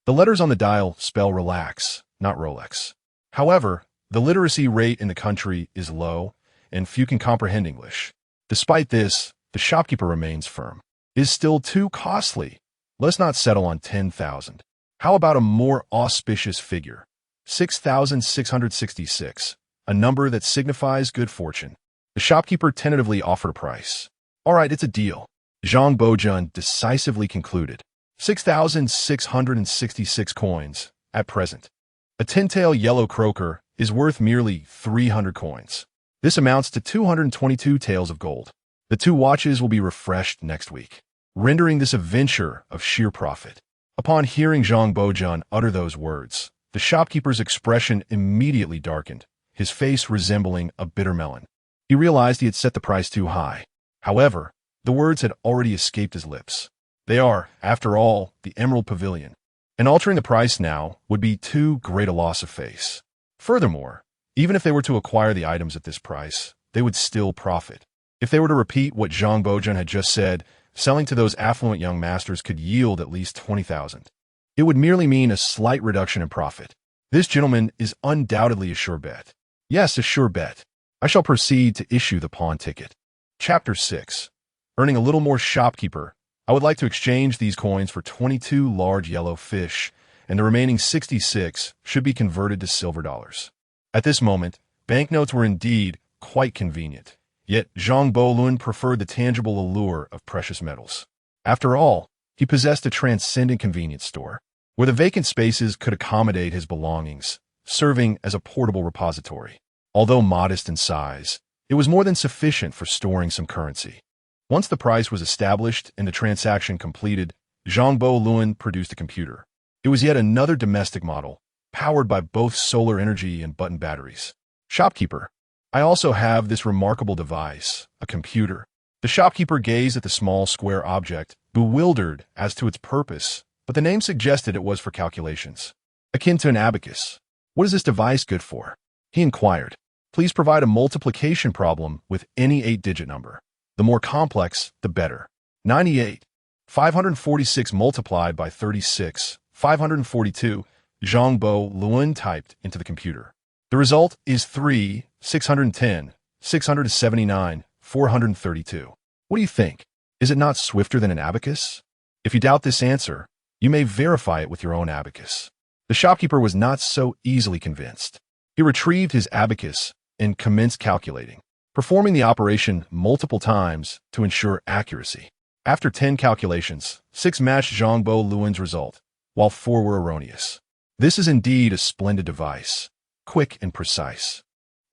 [SPEAKER 1] the letters on the dial spell relax, not Rolex. However, the literacy rate in the country is low, and few can comprehend English. Despite this, the shopkeeper remains firm. It is still too costly. Let's not settle on 10,000. How about a more auspicious figure? 6,666, a number that signifies good fortune. The shopkeeper tentatively offered a price. All right, it's a deal. Zhang Bojun decisively concluded. 6,666 coins, at present. A 10-tail yellow croaker is worth merely 300 coins. This amounts to 222 taels of gold. The 2 watches will be refreshed next week, rendering this a venture of sheer profit. Upon hearing Zhang Bojun utter those words, the shopkeeper's expression immediately darkened, his face resembling a bitter melon. He realized he had set the price too high. However, the words had already escaped his lips. They are, after all, the Emerald Pavilion, and altering the price now would be too great a loss of face. Furthermore, even if they were to acquire the items at this price, they would still profit. If they were to repeat what Zhang Bojun had just said, selling to those affluent young masters could yield at least 20,000. It would merely mean a slight reduction in profit. This gentleman is undoubtedly a sure bet. Yes, a sure bet. I shall proceed to issue the pawn ticket. Chapter 6. Earning a little more shopkeeper, I would like to exchange these coins for 22 large yellow fish, and the remaining 66 should be converted to silver dollars. At this moment, banknotes were indeed quite convenient, yet Zhang Bolun preferred the tangible allure of precious metals. After all, he possessed a transcendent convenience store, where the vacant spaces could accommodate his belongings, serving as a portable repository. Although modest in size, it was more than sufficient for storing some currency. Once the price was established and the transaction completed, Zhang Bolun produced a computer. It was yet another domestic model, powered by both solar energy and button batteries. Shopkeeper, I also have this remarkable device, a computer. The shopkeeper gazed at the small square object, bewildered as to its purpose, but the name suggested it was for calculations. Akin to an abacus. What is this device good for? He inquired. Please provide a multiplication problem with any 8-digit number. The more complex, the better. 98. 546 multiplied by 36. 542. Zhang Bolun typed into the computer. The result is 3, 610, 679, 432. What do you think? Is it not swifter than an abacus? If you doubt this answer, you may verify it with your own abacus. The shopkeeper was not so easily convinced. He retrieved his abacus and commenced calculating, performing the operation multiple times to ensure accuracy. After 10 calculations, 6 matched Zhang Bolun's result, while 4 were erroneous. This is indeed a splendid device, quick and precise.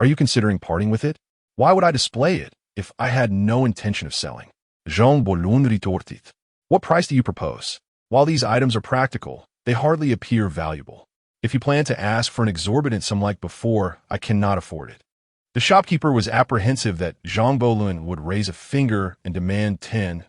[SPEAKER 1] Are you considering parting with it? Why would I display it if I had no intention of selling? Zhang Bolun retorted. What price do you propose? While these items are practical, they hardly appear valuable. If you plan to ask for an exorbitant sum like before, I cannot afford it. The shopkeeper was apprehensive that Zhang Bolun would raise a finger and demand 10,000.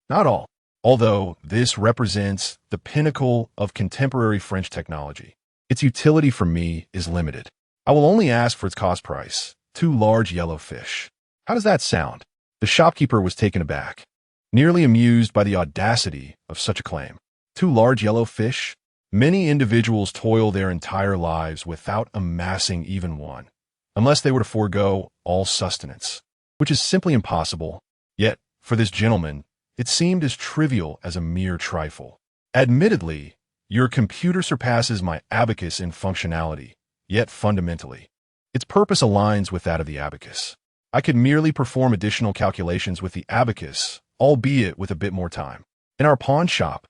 [SPEAKER 1] Not all, although this represents the pinnacle of contemporary French technology. Its utility for me is limited. I will only ask for its cost price, 2 large yellow fish. How does that sound? The shopkeeper was taken aback, nearly amused by the audacity of such a claim. 2 large yellow fish? Many individuals toil their entire lives without amassing even one, unless they were to forego all sustenance, which is simply impossible. Yet, for this gentleman, it seemed as trivial as a mere trifle. Admittedly, your computer surpasses my abacus in functionality, yet fundamentally, its purpose aligns with that of the abacus. I could merely perform additional calculations with the abacus, albeit with a bit more time. In our pawn shop,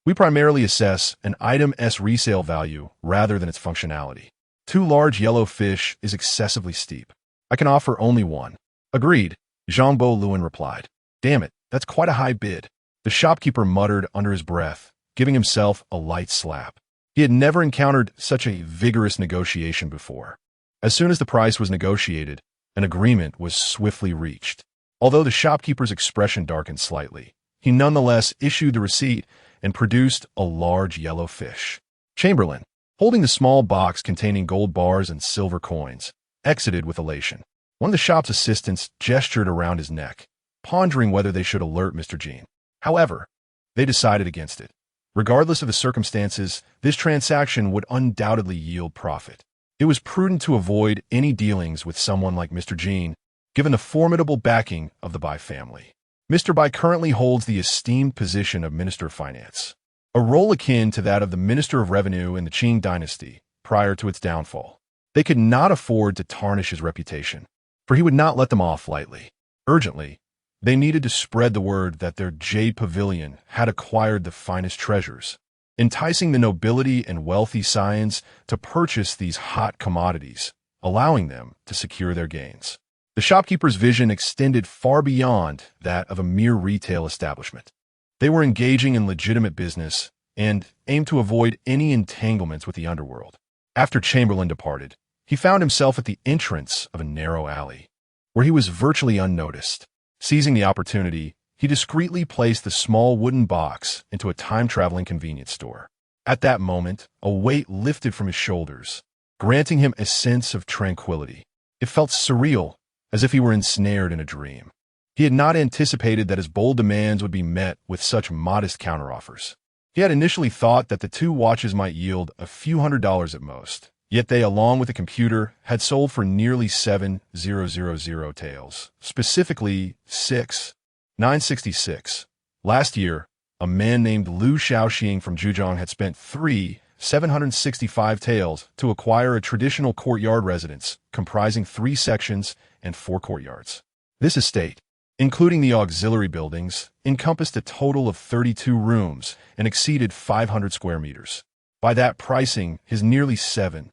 [SPEAKER 1] we primarily assess an item's resale value rather than its functionality. 2 large yellow fish is excessively steep. I can offer only 1. Agreed. Zhangbo Luan replied. Damn it, that's quite a high bid. The shopkeeper muttered under his breath, giving himself a light slap. He had never encountered such a vigorous negotiation before. As soon as the price was negotiated, an agreement was swiftly reached. Although the shopkeeper's expression darkened slightly, he nonetheless issued the receipt and produced a large yellow fish. Chamberlain, holding the small box containing gold bars and silver coins, exited with elation. One of the shop's assistants gestured around his neck, pondering whether they should alert Mr. Jean. However, they decided against it. Regardless of the circumstances, this transaction would undoubtedly yield profit. It was prudent to avoid any dealings with someone like Mr. Jean, given the formidable backing of the Bai family. Mr. Bai currently holds the esteemed position of Minister of Finance, a role akin to that of the Minister of Revenue in the Qing dynasty prior to its downfall. They could not afford to tarnish his reputation, for he would not let them off lightly. Urgently, they needed to spread the word that their Jade Pavilion had acquired the finest treasures, enticing the nobility and wealthy scions to purchase these hot commodities, allowing them to secure their gains. The shopkeeper's vision extended far beyond that of a mere retail establishment. They were engaging in legitimate business and aimed to avoid any entanglements with the underworld. After Chamberlain departed, he found himself at the entrance of a narrow alley, where he was virtually unnoticed. Seizing the opportunity, he discreetly placed the small wooden box into a time-traveling convenience store. At that moment, a weight lifted from his shoulders, granting him a sense of tranquility. It felt surreal, as if he were ensnared in a dream. He had not anticipated that his bold demands would be met with such modest counteroffers. He had initially thought that the two watches might yield a few $100s at most, yet they, along with the computer, had sold for nearly 7,000 taels, specifically 6,966. Last year, a man named Liu Shaoxing from Zhejiang had spent 3,765 taels to acquire a traditional courtyard residence comprising 3 sections and 4 courtyards. This estate, including the auxiliary buildings, encompassed a total of 32 rooms and exceeded 500 square meters. By that pricing, his nearly 7,000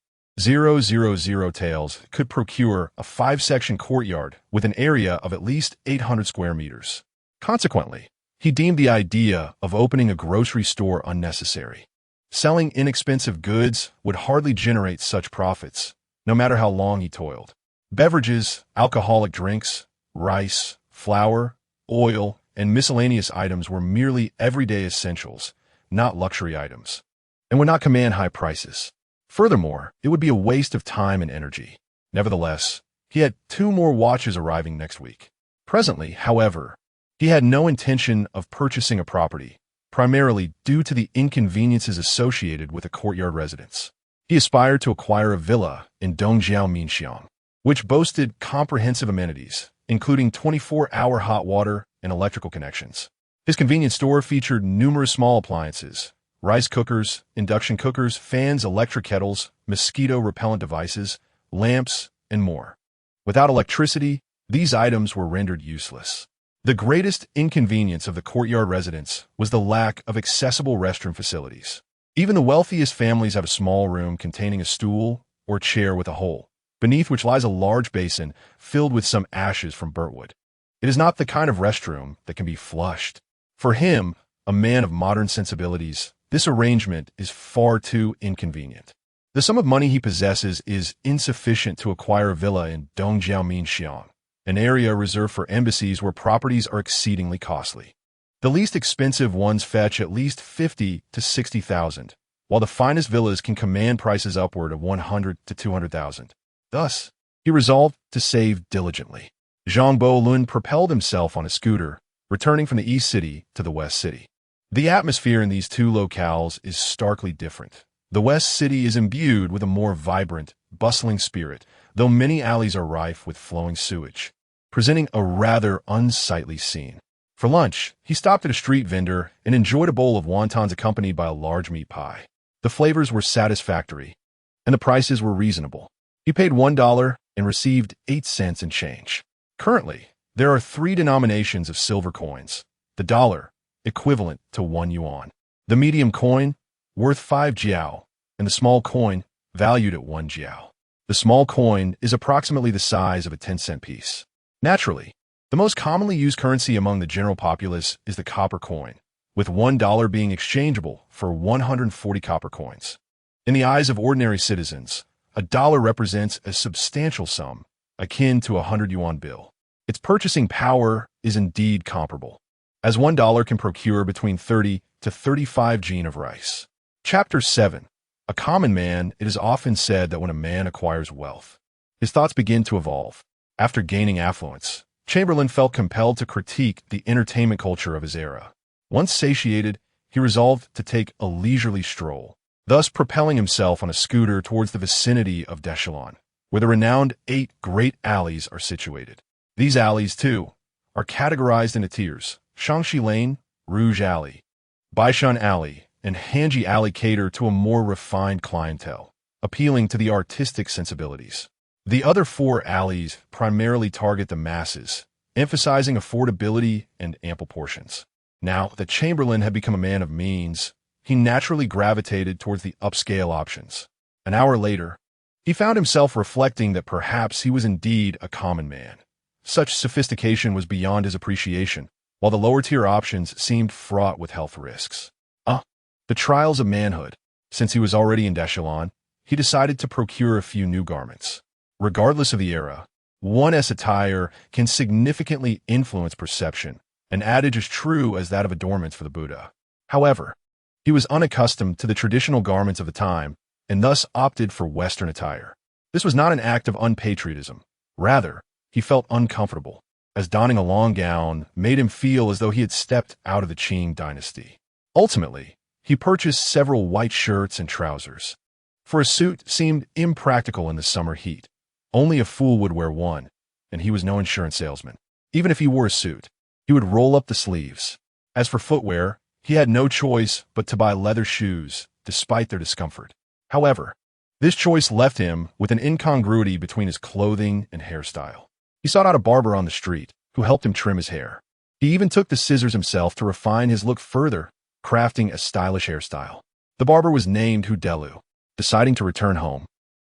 [SPEAKER 1] taels could procure a 5-section courtyard with an area of at least 800 square meters. Consequently, he deemed the idea of opening a grocery store unnecessary. Selling inexpensive goods would hardly generate such profits, no matter how long he toiled. Beverages, alcoholic drinks, rice, flour, oil, and miscellaneous items were merely everyday essentials, not luxury items, and would not command high prices. Furthermore, it would be a waste of time and energy. Nevertheless, he had 2 more watches arriving next week. Presently, however, he had no intention of purchasing a property, primarily due to the inconveniences associated with a courtyard residence. He aspired to acquire a villa in Dongjiaominxiang, which boasted comprehensive amenities, including 24-hour hot water and electrical connections. His convenience store featured numerous small appliances, rice cookers, induction cookers, fans, electric kettles, mosquito-repellent devices, lamps, and more. Without electricity, these items were rendered useless. The greatest inconvenience of the courtyard residence was the lack of accessible restroom facilities. Even the wealthiest families have a small room containing a stool or chair with a hole, beneath which lies a large basin filled with some ashes from burntwood. It is not the kind of restroom that can be flushed. For him, a man of modern sensibilities, this arrangement is far too inconvenient. The sum of money he possesses is insufficient to acquire a villa in Dongjiaominxiang, an area reserved for embassies where properties are exceedingly costly. The least expensive ones fetch at least 50 to 60,000, while the finest villas can command prices upward of 100 to 200,000. Thus, he resolved to save diligently. Zhangbo Lun propelled himself on a scooter, returning from the East City to the West City. The atmosphere in these two locales is starkly different. The West City is imbued with a more vibrant, bustling spirit, though many alleys are rife with flowing sewage, presenting a rather unsightly scene. For lunch, he stopped at a street vendor and enjoyed a bowl of wontons accompanied by a large meat pie. The flavors were satisfactory, and the prices were reasonable. He paid $1 and received 8 cents in change. Currently, there are 3 denominations of silver coins: the dollar, equivalent to 1 yuan, the medium coin, worth 5 jiao, and the small coin, valued at 1 jiao. The small coin is approximately the size of a 10-cent piece. Naturally, The most commonly used currency among the general populace is the copper coin, with $1 being exchangeable for 140 copper coins. In the eyes of ordinary citizens, a dollar represents a substantial sum, akin to a 100 yuan bill. Its purchasing power is indeed comparable, as $1 can procure between 30 to 35 jin of rice. Chapter 7. A common man. It is often said that when a man acquires wealth, his thoughts begin to evolve. After gaining affluence, Chamberlain felt compelled to critique the entertainment culture of his era. Once satiated, he resolved to take a leisurely stroll, thus propelling himself on a scooter towards the vicinity of Dongjiaominxiang, where the renowned 8 great alleys are situated. These alleys, too, are categorized into tiers. Shangxi Lane, Rouge Alley, Baishan Alley, and Hanji Alley cater to a more refined clientele, appealing to the artistic sensibilities. The other 4 alleys primarily target the masses, emphasizing affordability and ample portions. Now that Chamberlain had become a man of means, he naturally gravitated towards the upscale options. An hour later, he found himself reflecting that perhaps he was indeed a common man. Such sophistication was beyond his appreciation, while the lower-tier options seemed fraught with health risks. The trials of manhood. Since he was already in Dongjiaominxiang, he decided to procure a few new garments. Regardless of the era, one's attire can significantly influence perception, an adage as true as that of adornments for the Buddha. However, he was unaccustomed to the traditional garments of the time, and thus opted for Western attire. This was not an act of unpatriotism. Rather, he felt uncomfortable, as donning a long gown made him feel as though he had stepped out of the Qing dynasty. Ultimately, he purchased several white shirts and trousers, for a suit seemed impractical in the summer heat. Only a fool would wear one, and he was no insurance salesman. Even if he wore a suit, he would roll up the sleeves. As for footwear, he had no choice but to buy leather shoes, despite their discomfort. However, this choice left him with an incongruity between his clothing and hairstyle. He sought out a barber on the street, who helped him trim his hair. He even took the scissors himself to refine his look further, crafting a stylish hairstyle. The barber was named Hudelu. Deciding to return home,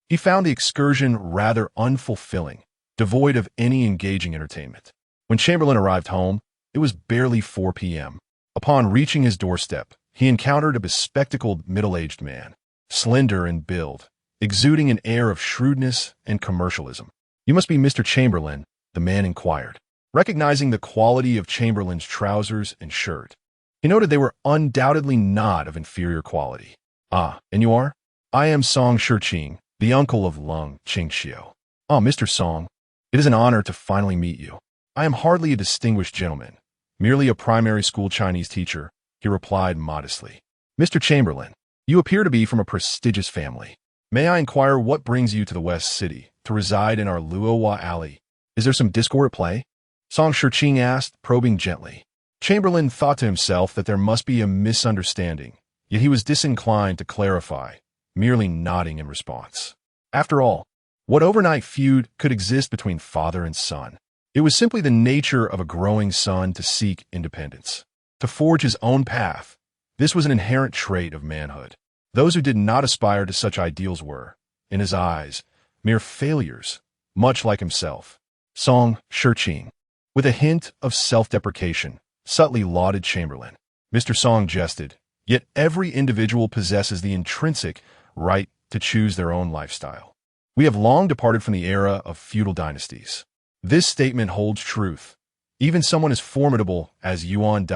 [SPEAKER 1] he found the excursion rather unfulfilling, devoid of any engaging entertainment. When Chamberlain arrived home, it was barely 4 p.m. Upon reaching his doorstep, he encountered a bespectacled middle-aged man, slender in build, exuding an air of shrewdness and commercialism. "You must be Mr. Chamberlain," the man inquired. Recognizing the quality of Chamberlain's trousers and shirt, he noted they were undoubtedly not of inferior quality. "Ah, and you are?" "I am Song Shiqing, the uncle of Lung Qingxiu." "Ah, Mr. Song, it is an honor to finally meet you." "I am hardly a distinguished gentleman, merely a primary school Chinese teacher," he replied modestly. "Mr. Chamberlain, you appear to be from a prestigious family. May I inquire what brings you to the West City to reside in our Luohua Alley? Is there some discord at play?" Song Shiqing asked, probing gently. Chamberlain thought to himself that there must be a misunderstanding, yet he was disinclined to clarify, merely nodding in response. After all, what overnight feud could exist between father and son? It was simply the nature of a growing son to seek independence, to forge his own path. This was an inherent trait of manhood. Those who did not aspire to such ideals were, in his eyes, mere failures, much like himself. Song Shiqing, with a hint of self-deprecation, subtly lauded Chamberlain. Mr. Song jested, "Yet every individual possesses the intrinsic right to choose their own lifestyle. We have long departed from the era of feudal dynasties." This statement holds truth. Even someone as formidable as Yuan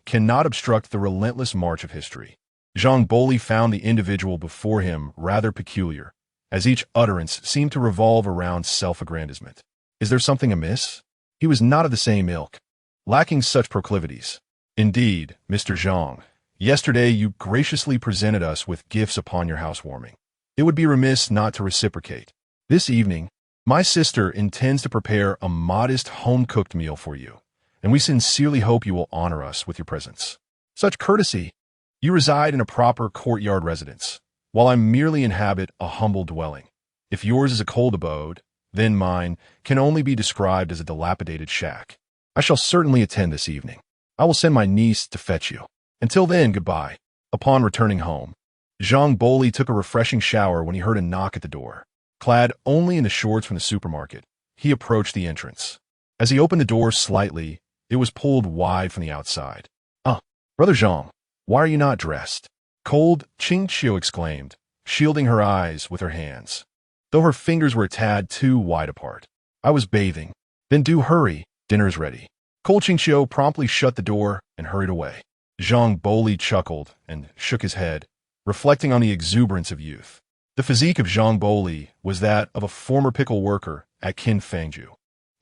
[SPEAKER 1] cannot obstruct the relentless march of history. Zhang Boli found the individual before him rather peculiar, as each utterance seemed to revolve around self-aggrandizement. Is there something amiss? He was not of the same ilk, lacking such proclivities. "Indeed, Mr. Zhang, yesterday you graciously presented us with gifts upon your housewarming. It would be remiss not to reciprocate. This evening, my sister intends to prepare a modest home-cooked meal for you, and we sincerely hope you will honor us with your presence." "Such courtesy! You reside in a proper courtyard residence, while I merely inhabit a humble dwelling. If yours is a cold abode, then mine can only be described as a dilapidated shack. I shall certainly attend this evening. I will send my niece to fetch you. Until then, goodbye." Upon returning home, Zhang Boli took a refreshing shower when he heard a knock at the door. Clad only in the shorts from the supermarket, he approached the entrance. As he opened the door slightly, it was pulled wide from the outside. Brother Zhang, why are you not dressed? Cold, Qingqiu exclaimed, shielding her eyes with her hands, though her fingers were a tad too wide apart. I was bathing. Then do hurry, dinner is ready. Cold Qingqiu promptly shut the door and hurried away. Zhang Boli chuckled and shook his head, reflecting on the exuberance of youth. The physique of Zhang Boli was that of a former pickle worker at Qinfangju,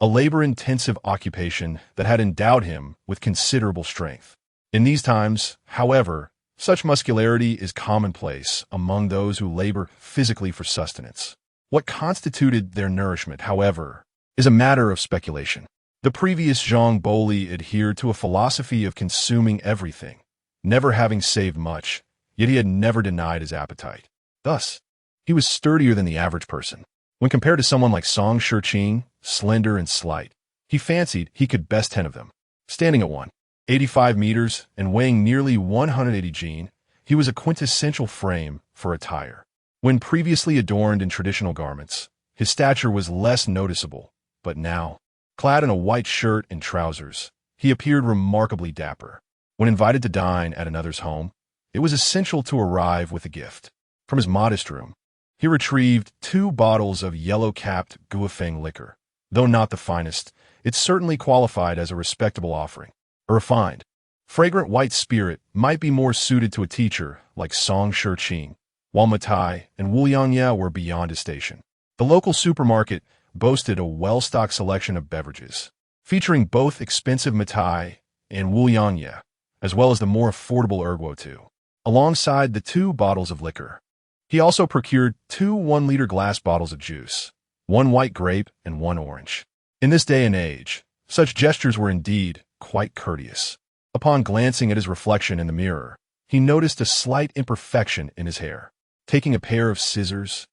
[SPEAKER 1] a labor-intensive occupation that had endowed him with considerable strength. In these times, however, such muscularity is commonplace among those who labor physically for sustenance. What constituted their nourishment, however, is a matter of speculation. The previous Zhang Boli adhered to a philosophy of consuming everything, never having saved much, yet he had never denied his appetite. Thus, he was sturdier than the average person. When compared to someone like Song Shiqing, slender and slight, he fancied he could best 10 of them. Standing at 185 meters and weighing nearly 180 jin, he was a quintessential frame for attire. When previously adorned in traditional garments, his stature was less noticeable, but now, clad in a white shirt and trousers, he appeared remarkably dapper. When invited to dine at another's home, it was essential to arrive with a gift. From his modest room, he retrieved 2 bottles of yellow-capped Guifeng liquor. Though not the finest, it certainly qualified as a respectable offering. A refined, fragrant white spirit might be more suited to a teacher like Song Shiqing, while Matai and Wu Yangya were beyond his station. The local supermarket boasted a well-stocked selection of beverages, featuring both expensive Matai and Wu Yangya, as well as the more affordable Erguo too. Alongside the 2 bottles of liquor, he also procured 2 one-liter glass bottles of juice, 1 white grape and 1 orange. In this day and age, such gestures were indeed quite courteous. Upon glancing at his reflection in the mirror, he noticed a slight imperfection in his hair. Taking a pair of scissors,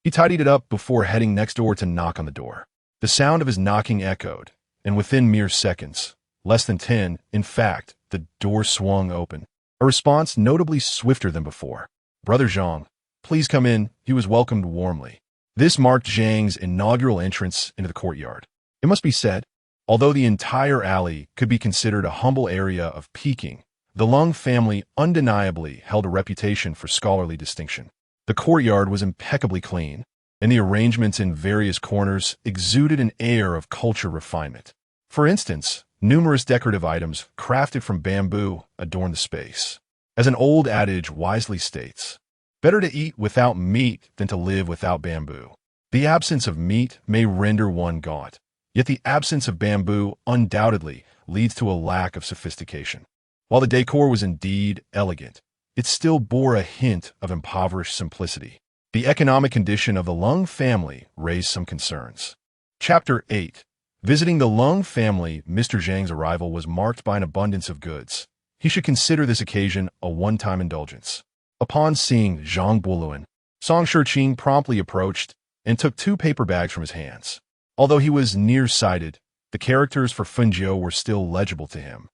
[SPEAKER 1] he tidied it up before heading next door to knock on the door. The sound of his knocking echoed, and within mere seconds, less than 10, in fact, the door swung open. A response notably swifter than before. Brother Zhang, please come in, he was welcomed warmly. This marked Zhang's inaugural entrance into the courtyard. It must be said, although the entire alley could be considered a humble area of Peking, the Lung family undeniably held a reputation for scholarly distinction. The courtyard was impeccably clean, and the arrangements in various corners exuded an air of culture refinement. For instance, numerous decorative items crafted from bamboo adorned the space. As an old adage wisely states, better to eat without meat than to live without bamboo. The absence of meat may render one gaunt, yet the absence of bamboo undoubtedly leads to a lack of sophistication. While the decor was indeed elegant, it still bore a hint of impoverished simplicity. The economic condition of the Lung family raised some concerns. Chapter 8. Visiting the Lung family, Mr. Zhang's arrival was marked by an abundance of goods. He should consider this occasion a one-time indulgence. Upon seeing Zhang Buluan, Song Shiqing promptly approached and took 2 paper bags from his hands. Although he was nearsighted, the characters for Funjiu were still legible to him,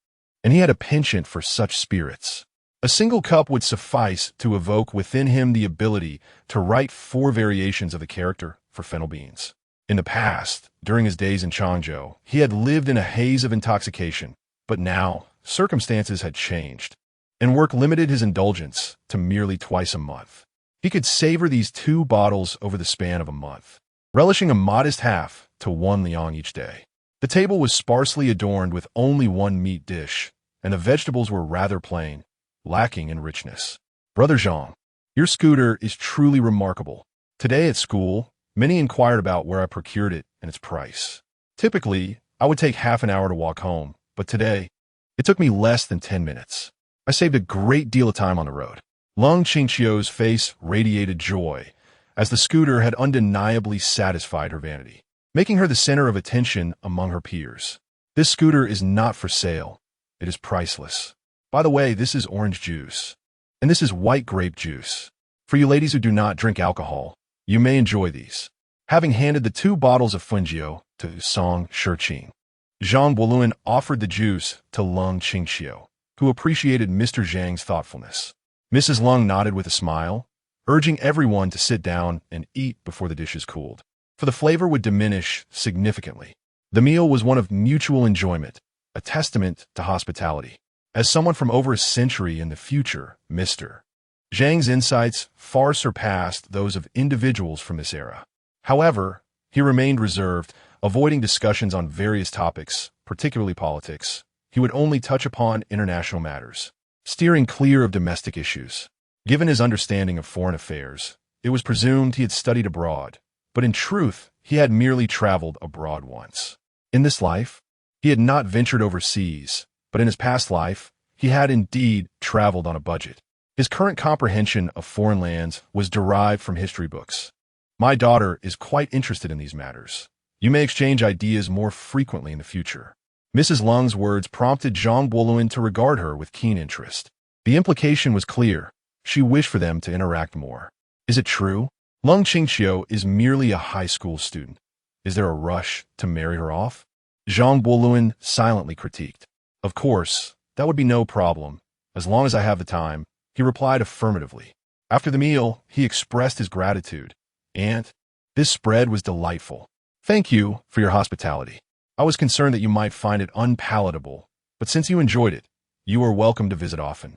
[SPEAKER 1] and he had a penchant for such spirits. A single cup would suffice to evoke within him the ability to write 4 variations of the character for fennel beans. In the past, during his days in Changzhou, he had lived in a haze of intoxication, but now circumstances had changed, and work limited his indulgence to merely twice a month. He could savor these 2 bottles over the span of a month, relishing a modest half to 1 liang each day. The table was sparsely adorned with only 1 meat dish, and the vegetables were rather plain, lacking in richness. Brother Zhang, your scooter is truly remarkable. Today at school, many inquired about where I procured it and its price. Typically, I would take half an hour to walk home, but today, it took me less than 10 minutes. I saved a great deal of time on the road. Lung Qingqiu's face radiated joy, as the scooter had undeniably satisfied her vanity, making her the center of attention among her peers. This scooter is not for sale. It is priceless. By the way, this is orange juice, and this is white grape juice. For you ladies who do not drink alcohol, you may enjoy these. Having handed the 2 bottles of Funjiu to Song Shiqing, Zhang Buluan offered the juice to Lung Qingqiu, who appreciated Mr. Zhang's thoughtfulness. Mrs. Lung nodded with a smile, urging everyone to sit down and eat before the dishes cooled, for the flavor would diminish significantly. The meal was one of mutual enjoyment, a testament to hospitality. As someone from over a century in the future, Mr. Zhang's insights far surpassed those of individuals from this era. However, he remained reserved, avoiding discussions on various topics, particularly politics. He would only touch upon international matters, steering clear of domestic issues. Given his understanding of foreign affairs, it was presumed he had studied abroad, but in truth, he had merely traveled abroad once. In this life, he had not ventured overseas, but in his past life, he had indeed traveled on a budget. His current comprehension of foreign lands was derived from history books. My daughter is quite interested in these matters. You may exchange ideas more frequently in the future. Mrs. Lung's words prompted Zhang Buoluan to regard her with keen interest. The implication was clear. She wished for them to interact more. Is it true? Lung Qingqiu is merely a high school student. Is there a rush to marry her off? Zhang Buoluan silently critiqued. Of course, that would be no problem, as long as I have the time, he replied affirmatively. After the meal, he expressed his gratitude. Aunt, this spread was delightful. Thank you for your hospitality. I was concerned that you might find it unpalatable, but since you enjoyed it, you are welcome to visit often.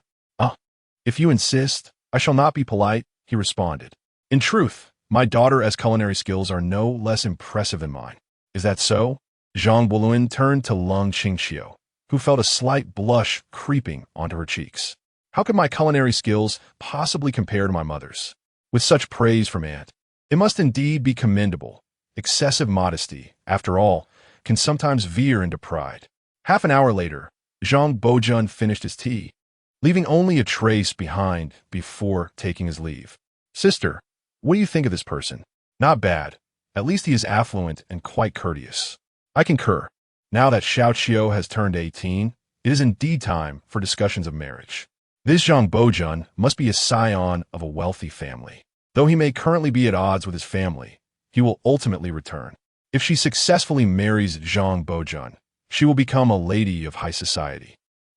[SPEAKER 1] If you insist, I shall not be polite, he responded. In truth, my daughter's culinary skills are no less impressive than mine. Is that so? Zhang Buoluan turned to Lung Qingqiu, who felt a slight blush creeping onto her cheeks. How could my culinary skills possibly compare to my mother's? With such praise from Aunt, it must indeed be commendable. Excessive modesty, after all, can sometimes veer into pride. Half an hour later, Zhang Bojun finished his tea, leaving only a trace behind before taking his leave. Sister, what do you think of this person? Not bad. At least he is affluent and quite courteous. I concur. Now that Xiao Qiu has turned 18, it is indeed time for discussions of marriage. This Zhang Bojun must be a scion of a wealthy family. Though he may currently be at odds with his family, he will ultimately return. If she successfully marries Zhang Bojun, she will become a lady of high society.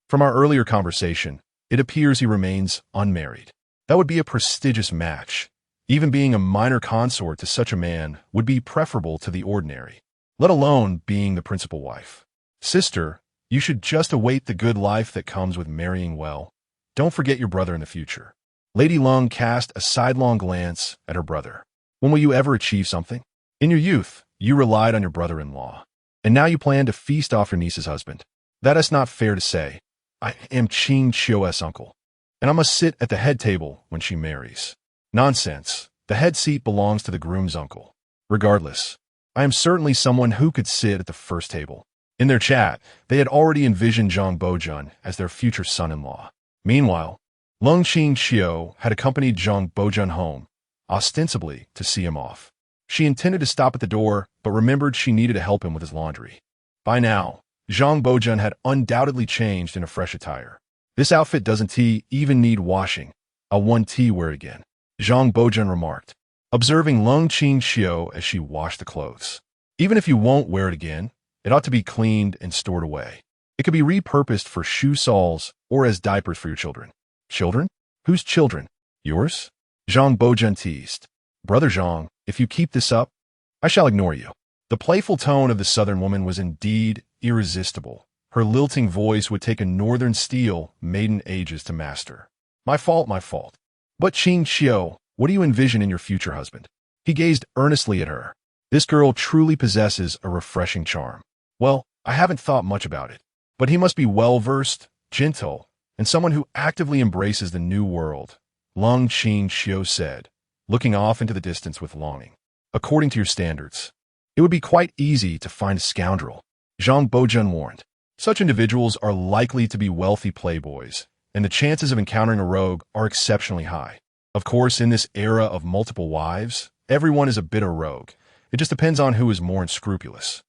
[SPEAKER 1] From our earlier conversation, it appears he remains unmarried. That would be a prestigious match. Even being a minor consort to such a man would be preferable to the ordinary, let alone being the principal wife. Sister, you should just await the good life that comes with marrying well. Don't forget your brother in the future. Lady Lung cast a sidelong glance at her brother. When will you ever achieve something? In your youth, you relied on your brother-in-law, and now you plan to feast off your niece's husband. That is not fair to say. I am Qing Qiu's uncle, and I must sit at the head table when she marries. Nonsense. The head seat belongs to the groom's uncle. Regardless, I am certainly someone who could sit at the first table. In their chat, they had already envisioned Zhang Bojun as their future son-in-law. Meanwhile, Lung Qingqiu had accompanied Zhang Bojun home, ostensibly to see him off. She intended to stop at the door, but remembered she needed to help him with his laundry. By now, Zhang Bojun had undoubtedly changed in a fresh attire. This outfit doesn't even need washing. I'll wear it again, Zhang Bojun remarked, observing Lung Qingqiu as she washed the clothes. Even if you won't wear it again, it ought to be cleaned and stored away. It could be repurposed for shoe soles or as diapers for your children. Children? Whose children? Yours? Zhang Bojun teased. Brother Zhang, if you keep this up, I shall ignore you. The playful tone of the southern woman was indeed irresistible. Her lilting voice would take a northern steel maiden ages to master. My fault. But Qingqiu, what do you envision in your future husband? He gazed earnestly at her. This girl truly possesses a refreshing charm. Well, I haven't thought much about it, but he must be well-versed, gentle, and someone who actively embraces the new world, Lung Qingqiu said, looking off into the distance with longing. According to your standards, it would be quite easy to find a scoundrel, Zhang Bojun warned. Such individuals are likely to be wealthy playboys, and the chances of encountering a rogue are exceptionally high. Of course, in this era of multiple wives, everyone is a bit of a rogue. It just depends on who is more unscrupulous.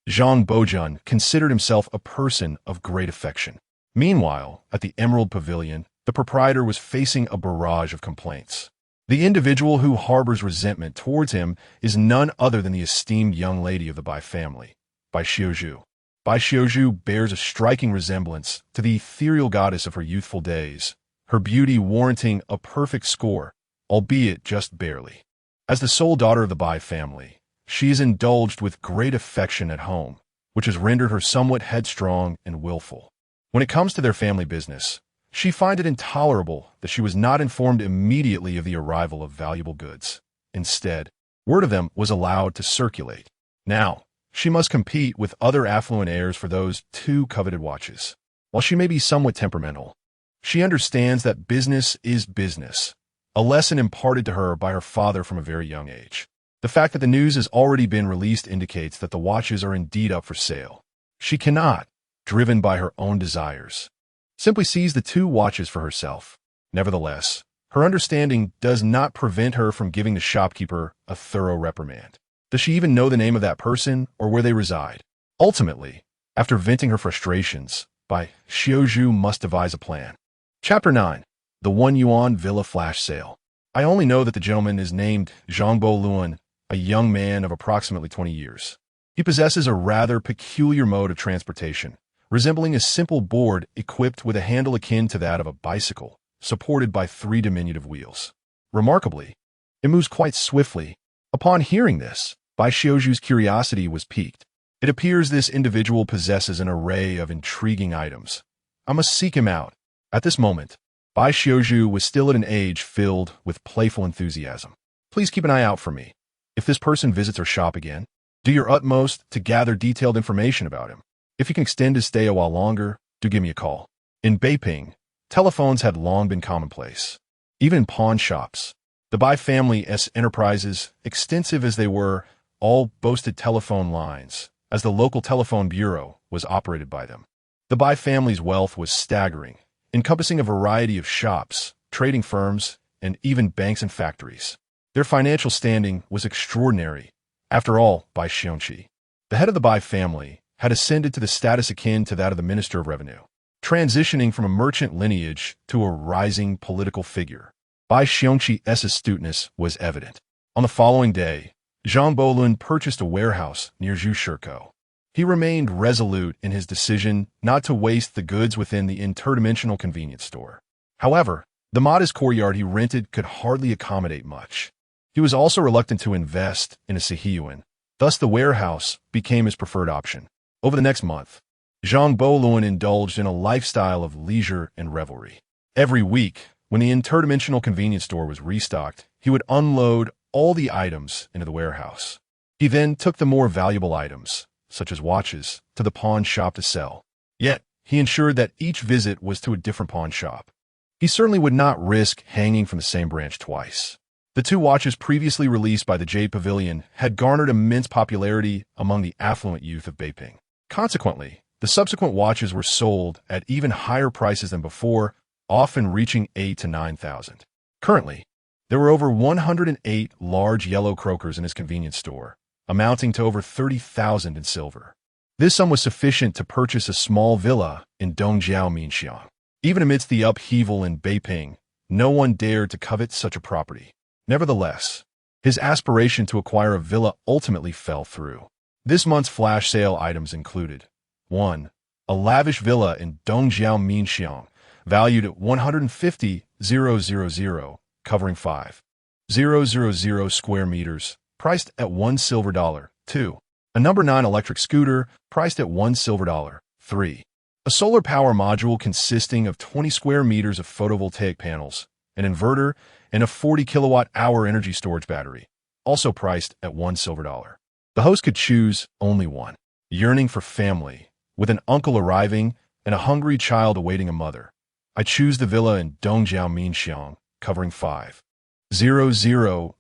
[SPEAKER 1] Zhang Bojun considered himself a person of great affection. Meanwhile, at the Emerald Pavilion, the proprietor was facing a barrage of complaints. The individual who harbors resentment towards him is none other than the esteemed young lady of the Bai family, Bai Xiuzhu. Bai Xiuzhu bears a striking resemblance to the ethereal goddess of her youthful days, her beauty warranting a perfect score, albeit just barely. As the sole daughter of the Bai family, she is indulged with great affection at home, which has rendered her somewhat headstrong and willful. When it comes to their family business, she finds it intolerable that she was not informed immediately of the arrival of valuable goods. Instead, word of them was allowed to circulate. Now, she must compete with other affluent heirs for those two coveted watches. While she may be somewhat temperamental, she understands that business is business, a lesson imparted to her by her father from a very young age. The fact that the news has already been released indicates that the watches are indeed up for sale. She cannot, driven by her own desires, simply seize the two watches for herself. Nevertheless, her understanding does not prevent her from giving the shopkeeper a thorough reprimand. Does she even know the name of that person or where they reside? Ultimately, after venting her frustrations, Xiaozhu must devise a plan. Chapter 9. The 1 Yuan Villa Flash Sale. I only know that the gentleman is named Zhangbo Luan, a young man of approximately 20 years. He possesses a rather peculiar mode of transportation, resembling a simple board equipped with a handle akin to that of a bicycle, supported by 3 diminutive wheels. Remarkably, it moves quite swiftly. Upon hearing this, Xiaozhu's curiosity was piqued. It appears this individual possesses an array of intriguing items. I must seek him out. At this moment, Xiaozhu was still at an age filled with playful enthusiasm. Please keep an eye out for me. If this person visits our shop again, do your utmost to gather detailed information about him. If you can extend his stay a while longer, do give me a call. In Beiping, telephones had long been commonplace. Even in pawn shops, the Bai family's enterprises, extensive as they were, all boasted telephone lines, as the local telephone bureau was operated by them. The Bai family's wealth was staggering, encompassing a variety of shops, trading firms, and even banks and factories. Their financial standing was extraordinary. After all, Bai Xiongqi, the head of the Bai family, had ascended to the status akin to that of the Minister of Revenue, transitioning from a merchant lineage to a rising political figure. Bai Xiongqi's astuteness was evident. On the following day, Zhang Bolun purchased a warehouse near Zhushiko. He remained resolute in his decision not to waste the goods within the interdimensional convenience store. However, the modest courtyard he rented could hardly accommodate much. He was also reluctant to invest in a Sihiyuan. Thus, the warehouse became his preferred option. Over the next month, Zhang Bolun indulged in a lifestyle of leisure and revelry. Every week, when the interdimensional convenience store was restocked, he would unload all the items into the warehouse. He then took the more valuable items, such as watches, to the pawn shop to sell. Yet, he ensured that each visit was to a different pawn shop. He certainly would not risk hanging from the same branch twice. The 2 watches previously released by the Jade Pavilion had garnered immense popularity among the affluent youth of Beiping. Consequently, the subsequent watches were sold at even higher prices than before, often reaching 8,000 to 9,000. Currently, there were over 108 large yellow croakers in his convenience store, amounting to over 30,000 in silver. This sum was sufficient to purchase a small villa in Dongjiaominxiang. Even amidst the upheaval in Beiping, no one dared to covet such a property. Nevertheless, his aspiration to acquire a villa ultimately fell through. This month's flash sale items included 1. A lavish villa in Dongjiaominxiang, valued at 150,000, covering 5,000 square meters, priced at $1 silver. 2. A number 9 electric scooter, priced at $1 silver. 3. A solar power module consisting of 20 square meters of photovoltaic panels, an inverter, and a 40 kilowatt-hour energy storage battery, also priced at $1 silver. The host could choose only one. Yearning for family, with an uncle arriving and a hungry child awaiting a mother. I choose the villa in Dongjiaominxiang, covering 5,000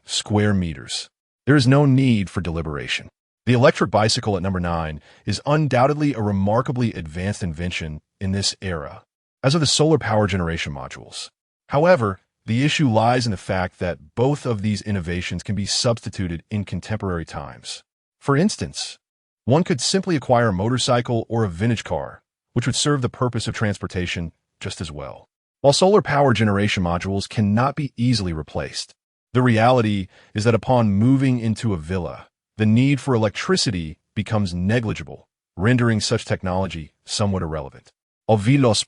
[SPEAKER 1] square meters. There is no need for deliberation. The electric bicycle at number 9 is undoubtedly a remarkably advanced invention in this era, as are the solar power generation modules. However, the issue lies in the fact that both of these innovations can be substituted in contemporary times. For instance, one could simply acquire a motorcycle or a vintage car, which would serve the purpose of transportation just as well. While solar power generation modules cannot be easily replaced, the reality is that upon moving into a villa, the need for electricity becomes negligible, rendering such technology somewhat irrelevant. Spinach.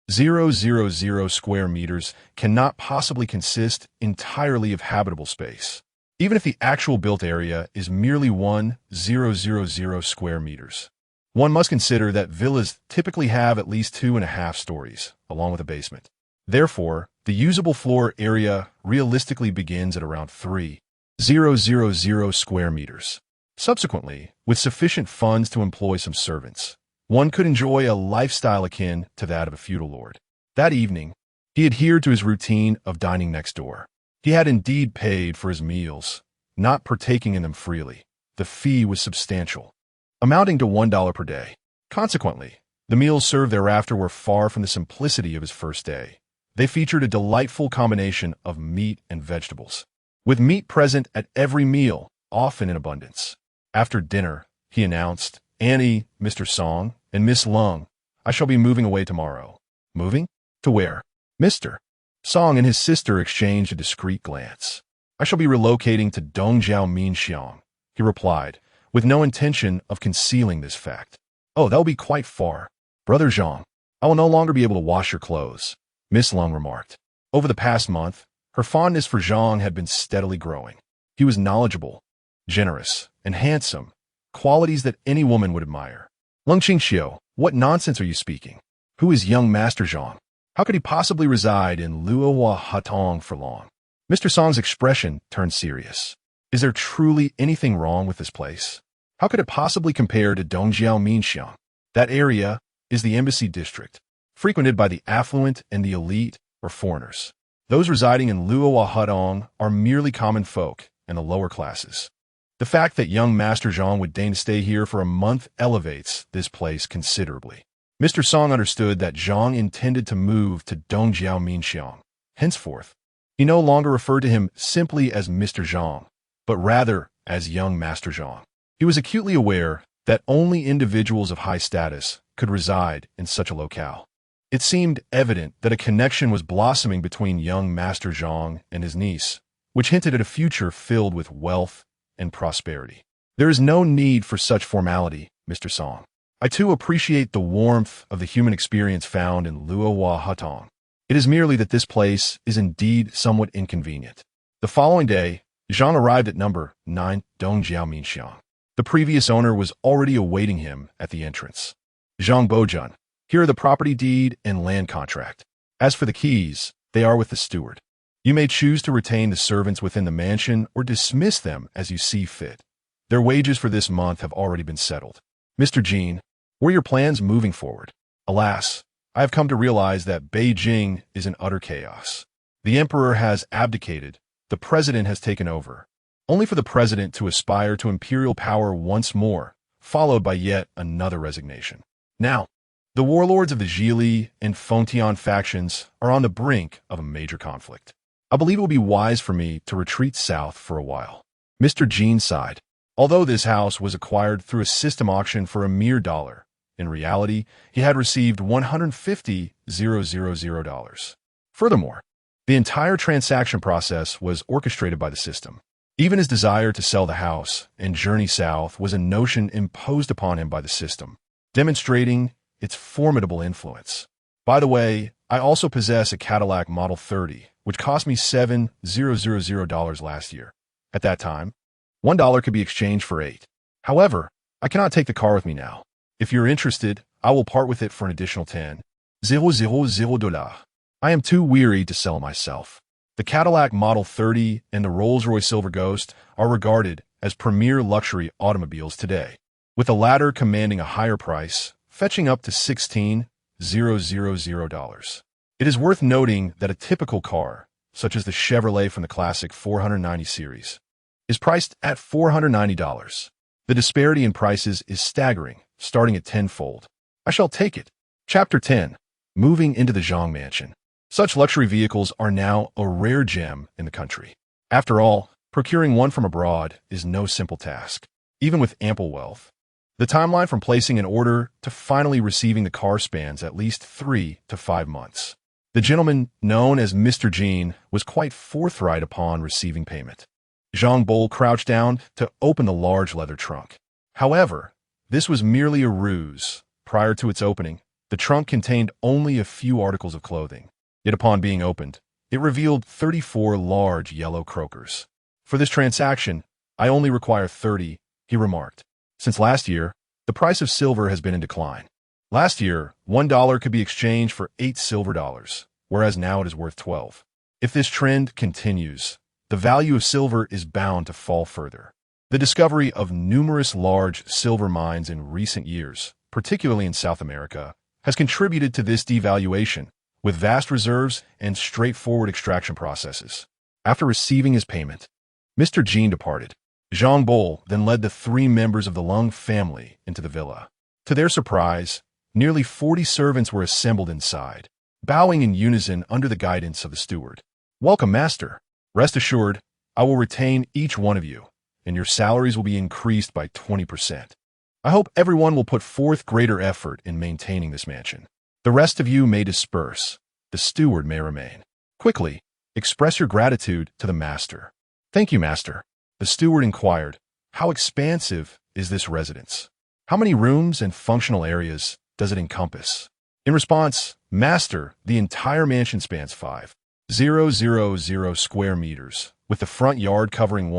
[SPEAKER 1] 000 square meters cannot possibly consist entirely of habitable space. even if the actual built area is merely 1,000 square meters. One must consider that villas typically have at least 2.5 stories, along with a basement. Therefore, the usable floor area realistically begins at around 3,000 square meters. Subsequently, with sufficient funds to employ some servants, one could enjoy a lifestyle akin to that of a feudal lord. That evening, he adhered to his routine of dining next door. He had indeed paid for his meals, not partaking in them freely. The fee was substantial, amounting to $1 per day. Consequently, the meals served thereafter were far from the simplicity of his first day. They featured a delightful combination of meat and vegetables, with meat present at every meal, often in abundance. After dinner, he announced, "Annie, Mr. Song, and Miss Lung, I shall be moving away tomorrow." "Moving? To where?" Mr. Song and his sister exchanged a discreet glance. "I shall be relocating to Dongjiaominxiang," he replied, with no intention of concealing this fact. "Oh, that'll be quite far. Brother Zhang, I will no longer be able to wash your clothes," Miss Lung remarked. Over the past month, her fondness for Zhang had been steadily growing. He was knowledgeable, generous, and handsome, qualities that any woman would admire. "Lung Qingxiu, what nonsense are you speaking? Who is young Master Zhang? How could he possibly reside in Luohua Hatong for long?" Mr. Song's expression turned serious. "Is there truly anything wrong with this place? How could it possibly compare to Dongjiaominxiang? That area is the embassy district, frequented by the affluent and the elite or foreigners. Those residing in Luohua Hatong are merely common folk and the lower classes. The fact that young Master Zhang would deign to stay here for a month elevates this place considerably." Mr. Song understood that Zhang intended to move to Dongjiaominxiang. Henceforth, he no longer referred to him simply as Mr. Zhang, but rather as young Master Zhang. He was acutely aware that only individuals of high status could reside in such a locale. It seemed evident that a connection was blossoming between young Master Zhang and his niece, which hinted at a future filled with wealth and prosperity. "There is no need for such formality, Mr. Song. I too appreciate the warmth of the human experience found in Luohua Hatong. It is merely that this place is indeed somewhat inconvenient." The following day, Zhang arrived at number 9 Dongjiaominxiang. The previous owner was already awaiting him at the entrance. "Zhang Bojun, here are the property deed and land contract. As for the keys, they are with the steward. You may choose to retain the servants within the mansion or dismiss them as you see fit. Their wages for this month have already been settled. Mr. Jean, what are your plans moving forward?" "Alas, I have come to realize that Beijing is in utter chaos. The emperor has abdicated, the president has taken over, only for the president to aspire to imperial power once more, followed by yet another resignation. Now, the warlords of the Zhili and Fengtian factions are on the brink of a major conflict. I believe it will be wise for me to retreat south for a while." Mr. Jean sighed. Although this house was acquired through a system auction for a mere $1, in reality, he had received $150,000. Furthermore, the entire transaction process was orchestrated by the system. Even his desire to sell the house and journey south was a notion imposed upon him by the system, demonstrating its formidable influence. "By the way, I also possess a Cadillac Model 30, which cost me $7,000 last year. At that time, $1 could be exchanged for 8. However, I cannot take the car with me now. If you're interested, I will part with it for an additional $10,000. I am too weary to sell myself." The Cadillac Model 30 and the Rolls-Royce Silver Ghost are regarded as premier luxury automobiles today, with the latter commanding a higher price, fetching up to $16,000. It is worth noting that a typical car, such as the Chevrolet from the classic 490 series, is priced at $490. The disparity in prices is staggering, starting at tenfold. I shall take it. Chapter 10. Moving into the Zhang Mansion. Such luxury vehicles are now a rare gem in the country. After all, procuring one from abroad is no simple task, even with ample wealth. The timeline from placing an order to finally receiving the car spans at least 3 to 5 months. The gentleman, known as Mr. Jean, was quite forthright upon receiving payment. Zhang Bol crouched down to open the large leather trunk. However, this was merely a ruse. Prior to its opening, the trunk contained only a few articles of clothing. Yet upon being opened, it revealed 34 large yellow croakers. For this transaction, I only require 30, he remarked. Since last year, the price of silver has been in decline. Last year, $1 could be exchanged for 8 silver dollars, whereas now it is worth 12. If this trend continues, the value of silver is bound to fall further. The discovery of numerous large silver mines in recent years, particularly in South America, has contributed to this devaluation, with vast reserves and straightforward extraction processes. After receiving his payment, Mr. Jean departed. Zhang Bol then led the 3 members of the Lung family into the villa. To their surprise, nearly 40 servants were assembled inside, bowing in unison under the guidance of the steward. "Welcome, master. Rest assured, I will retain each one of you, and your salaries will be increased by 20%. I hope everyone will put forth greater effort in maintaining this mansion. The rest of you may disperse. The steward may remain. Quickly, express your gratitude to the master." "Thank you, master." The steward inquired, "How expansive is this residence? How many rooms and functional areas does it encompass?" In response, "Master, the entire mansion spans 5,000 square meters, with the front yard covering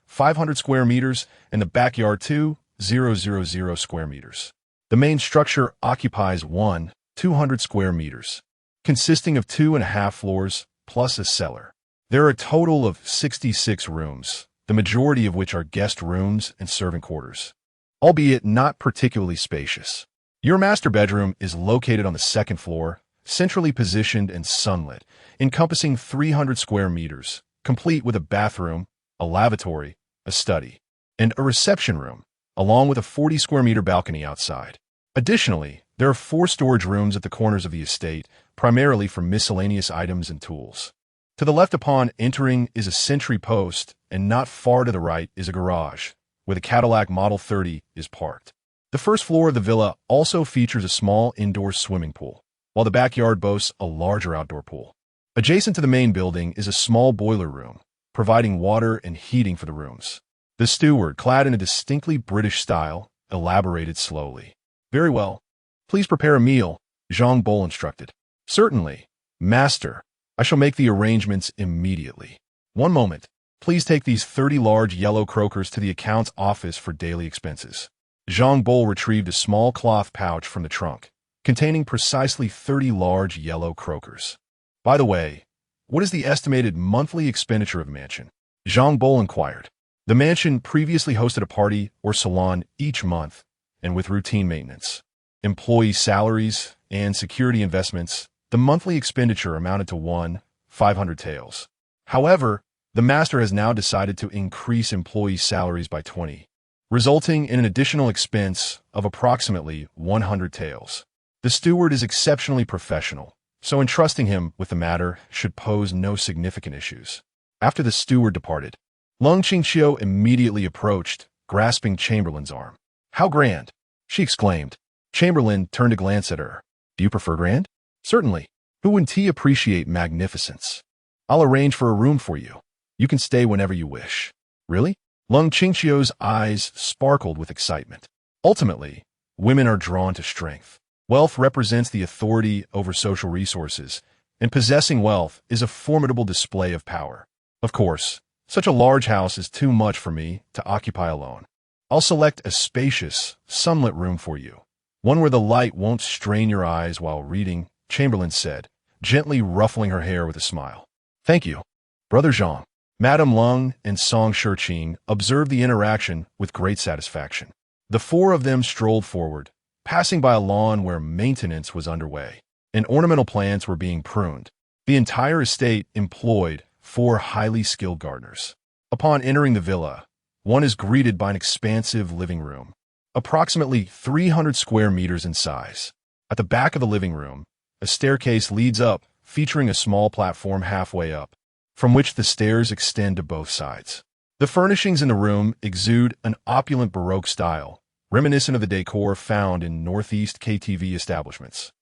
[SPEAKER 1] 500 square meters and the backyard 2,000 square meters. The main structure occupies 200 square meters, consisting of 2.5 floors plus a cellar. There are a total of 66 rooms, the majority of which are guest rooms and servant quarters, albeit not particularly spacious. Your master bedroom is located on the 2nd floor, centrally positioned and sunlit, encompassing 300 square meters, complete with a bathroom, a lavatory, a study, and a reception room, along with a 40 square meter balcony outside. Additionally, there are 4 storage rooms at the corners of the estate, primarily for miscellaneous items and tools. To the left upon entering is a sentry post, and not far to the right is a garage, where the Cadillac Model 30 is parked. The first floor of the villa also features a small indoor swimming pool, while the backyard boasts a larger outdoor pool. Adjacent to the main building is a small boiler room, providing water and heating for the rooms. The steward, clad in a distinctly British style, elaborated slowly. "Very well. Please prepare a meal," Zhang Bol instructed. "Certainly, master. I shall make the arrangements immediately. One moment. Please take these 30 large yellow croakers to the accounts office for daily expenses." Zhang Bol retrieved a small cloth pouch from the trunk, containing precisely 30 large yellow croakers. "By the way, what is the estimated monthly expenditure of a mansion?" Zhang Bol inquired. The mansion previously hosted a party or salon each month, and with routine maintenance, employee salaries, and security investments, the monthly expenditure amounted to 500 taels. However, the master has now decided to increase employee salaries by 20, resulting in an additional expense of approximately 100 taels. The steward is exceptionally professional, so entrusting him with the matter should pose no significant issues. After the steward departed, Lung Qingqiu immediately approached, grasping Chamberlain's arm. "How grand!" she exclaimed. Chamberlain turned to glance at her. "Do you prefer grand?" "Certainly. Who wouldn't appreciate magnificence? I'll arrange for a room for you. You can stay whenever you wish." "Really?" Lung Qingqiu's eyes sparkled with excitement. Ultimately, women are drawn to strength. Wealth represents the authority over social resources, and possessing wealth is a formidable display of power. Of course, such a large house is too much for me to occupy alone. I'll select a spacious, sunlit room for you, one where the light won't strain your eyes while reading," Chamberlain said, gently ruffling her hair with a smile. "Thank you, Brother Zhang." Madame Lung and Song Shiqing observed the interaction with great satisfaction. The 4 of them strolled forward, passing by a lawn where maintenance was underway, and ornamental plants were being pruned. The entire estate employed 4 highly skilled gardeners. Upon entering the villa, one is greeted by an expansive living room, approximately 300 square meters in size. At the back of the living room, a staircase leads up, featuring a small platform halfway up, from which the stairs extend to both sides. The furnishings in the room exude an opulent Baroque style, reminiscent of the decor found in Northeast KTV establishments.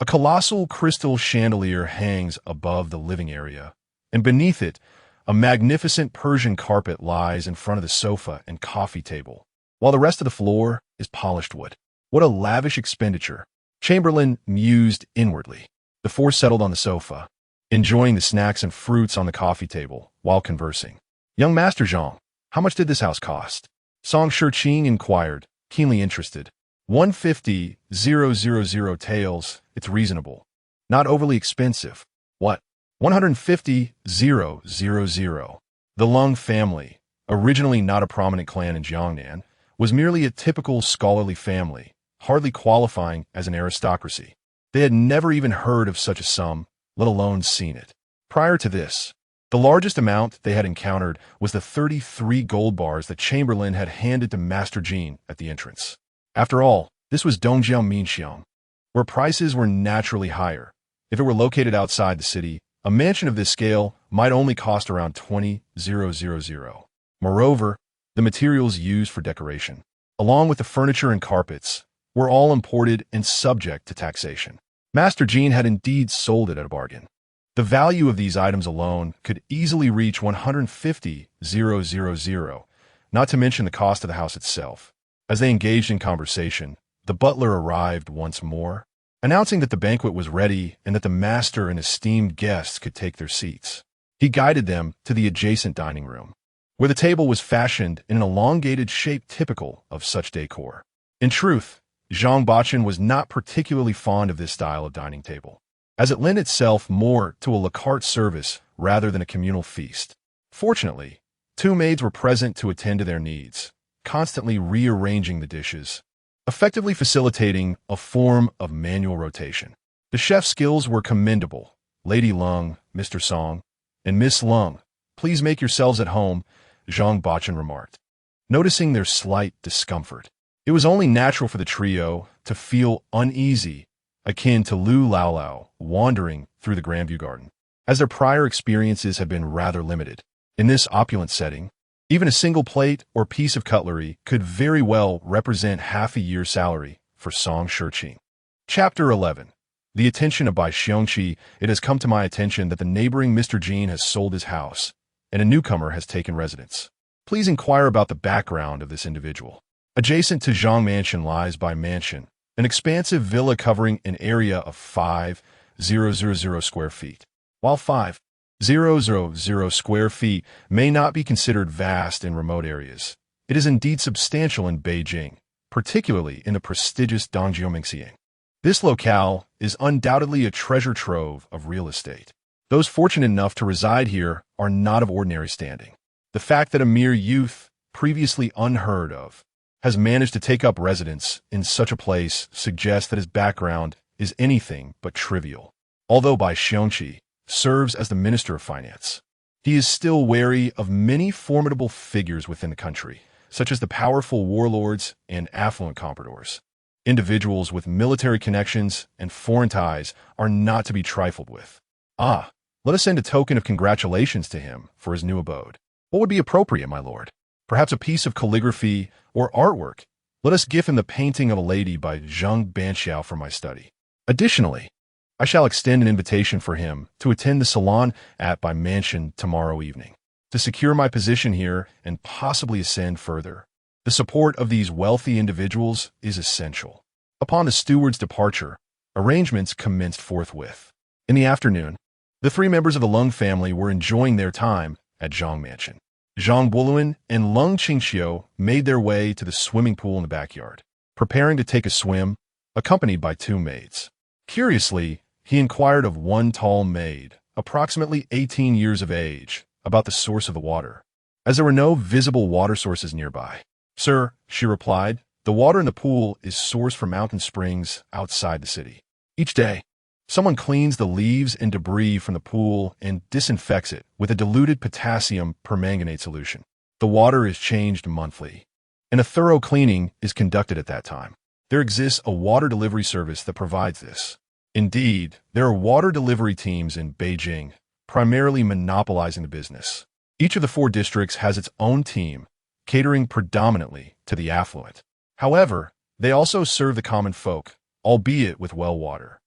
[SPEAKER 1] A colossal crystal chandelier hangs above the living area, and beneath it, a magnificent Persian carpet lies in front of the sofa and coffee table, while the rest of the floor is polished wood. "What a lavish expenditure," Chamberlain mused inwardly. The 4 settled on the sofa, enjoying the snacks and fruits on the coffee table while conversing. Young Master Zhang, how much did this house cost? Song Shiqing inquired, keenly interested. 150,000 taels, it's reasonable. Not overly expensive. What? 150,000. The Lung family, originally not a prominent clan in Jiangnan, was merely a typical scholarly family, hardly qualifying as an aristocracy. They had never even heard of such a sum, let alone seen it. Prior to this, the largest amount they had encountered was the 33 gold bars that Chamberlain had handed to Master Jean at the entrance. After all, this was Dongjiaominxiang, where prices were naturally higher. If it were located outside the city, a mansion of this scale might only cost around 20,000. Moreover, the materials used for decoration, along with the furniture and carpets, were all imported and subject to taxation. Master Jean had indeed sold it at a bargain. The value of these items alone could easily reach 150,000, not to mention the cost of the house itself. As they engaged in conversation, the butler arrived once more, announcing that the banquet was ready and that the master and esteemed guests could take their seats. He guided them to the adjacent dining room, where the table was fashioned in an elongated shape typical of such decor. In truth, Zhang Bachan was not particularly fond of this style of dining table, as it lent itself more to a la carte service rather than a communal feast. Fortunately, 2 maids were present to attend to their needs, constantly rearranging the dishes, effectively facilitating a form of manual rotation. The chef's skills were commendable. Lady Lung, Mr. Song, and Miss Lung, please make yourselves at home, Zhang Bachan remarked, noticing their slight discomfort. It was only natural for the trio to feel uneasy, akin to Lu Lao wandering through the Grandview Garden, as their prior experiences had been rather limited. In this opulent setting, even a single plate or piece of cutlery could very well represent half a year's salary for Song Shiqing. Chapter 11. The attention of Bai Xiongqi. It has come to my attention that the neighboring Mr. Jean has sold his house, and a newcomer has taken residence. Please inquire about the background of this individual. Adjacent to Zhang Mansion lies Bai Mansion, an expansive villa covering an area of 5,000 square feet. While 5,000 square feet may not be considered vast in remote areas, it is indeed substantial in Beijing, particularly in the prestigious Dongjiaominxiang. This locale is undoubtedly a treasure trove of real estate. Those fortunate enough to reside here are not of ordinary standing. The fact that a mere youth, previously unheard of, has managed to take up residence in such a place suggests that his background is anything but trivial. Although Bai Xiongqi serves as the Minister of Finance, he is still wary of many formidable figures within the country, such as the powerful warlords and affluent compradors. Individuals with military connections and foreign ties are not to be trifled with. Let us send a token of congratulations to him for his new abode. What would be appropriate, my lord? Perhaps a piece of calligraphy or artwork. Let us give him the painting of a lady by Zheng Banxiao for my study. Additionally, I shall extend an invitation for him to attend the salon at my mansion tomorrow evening, to secure my position here and possibly ascend further. The support of these wealthy individuals is essential. Upon the steward's departure, arrangements commenced forthwith. In the afternoon, the 3 members of the Lung family were enjoying their time at Zhang Mansion. Zhang Buluan and Lung Qingxiu made their way to the swimming pool in the backyard, preparing to take a swim, accompanied by 2 maids. Curiously, he inquired of one tall maid, approximately 18 years of age, about the source of the water, as there were no visible water sources nearby. Sir, she replied, the water in the pool is sourced from mountain springs outside the city. Each day, someone cleans the leaves and debris from the pool and disinfects it with a diluted potassium permanganate solution. The water is changed monthly, and a thorough cleaning is conducted at that time. There exists a water delivery service that provides this. Indeed, there are water delivery teams in Beijing, primarily monopolizing the business. Each of the 4 districts has its own team, catering predominantly to the affluent. However, they also serve the common folk, albeit with well water.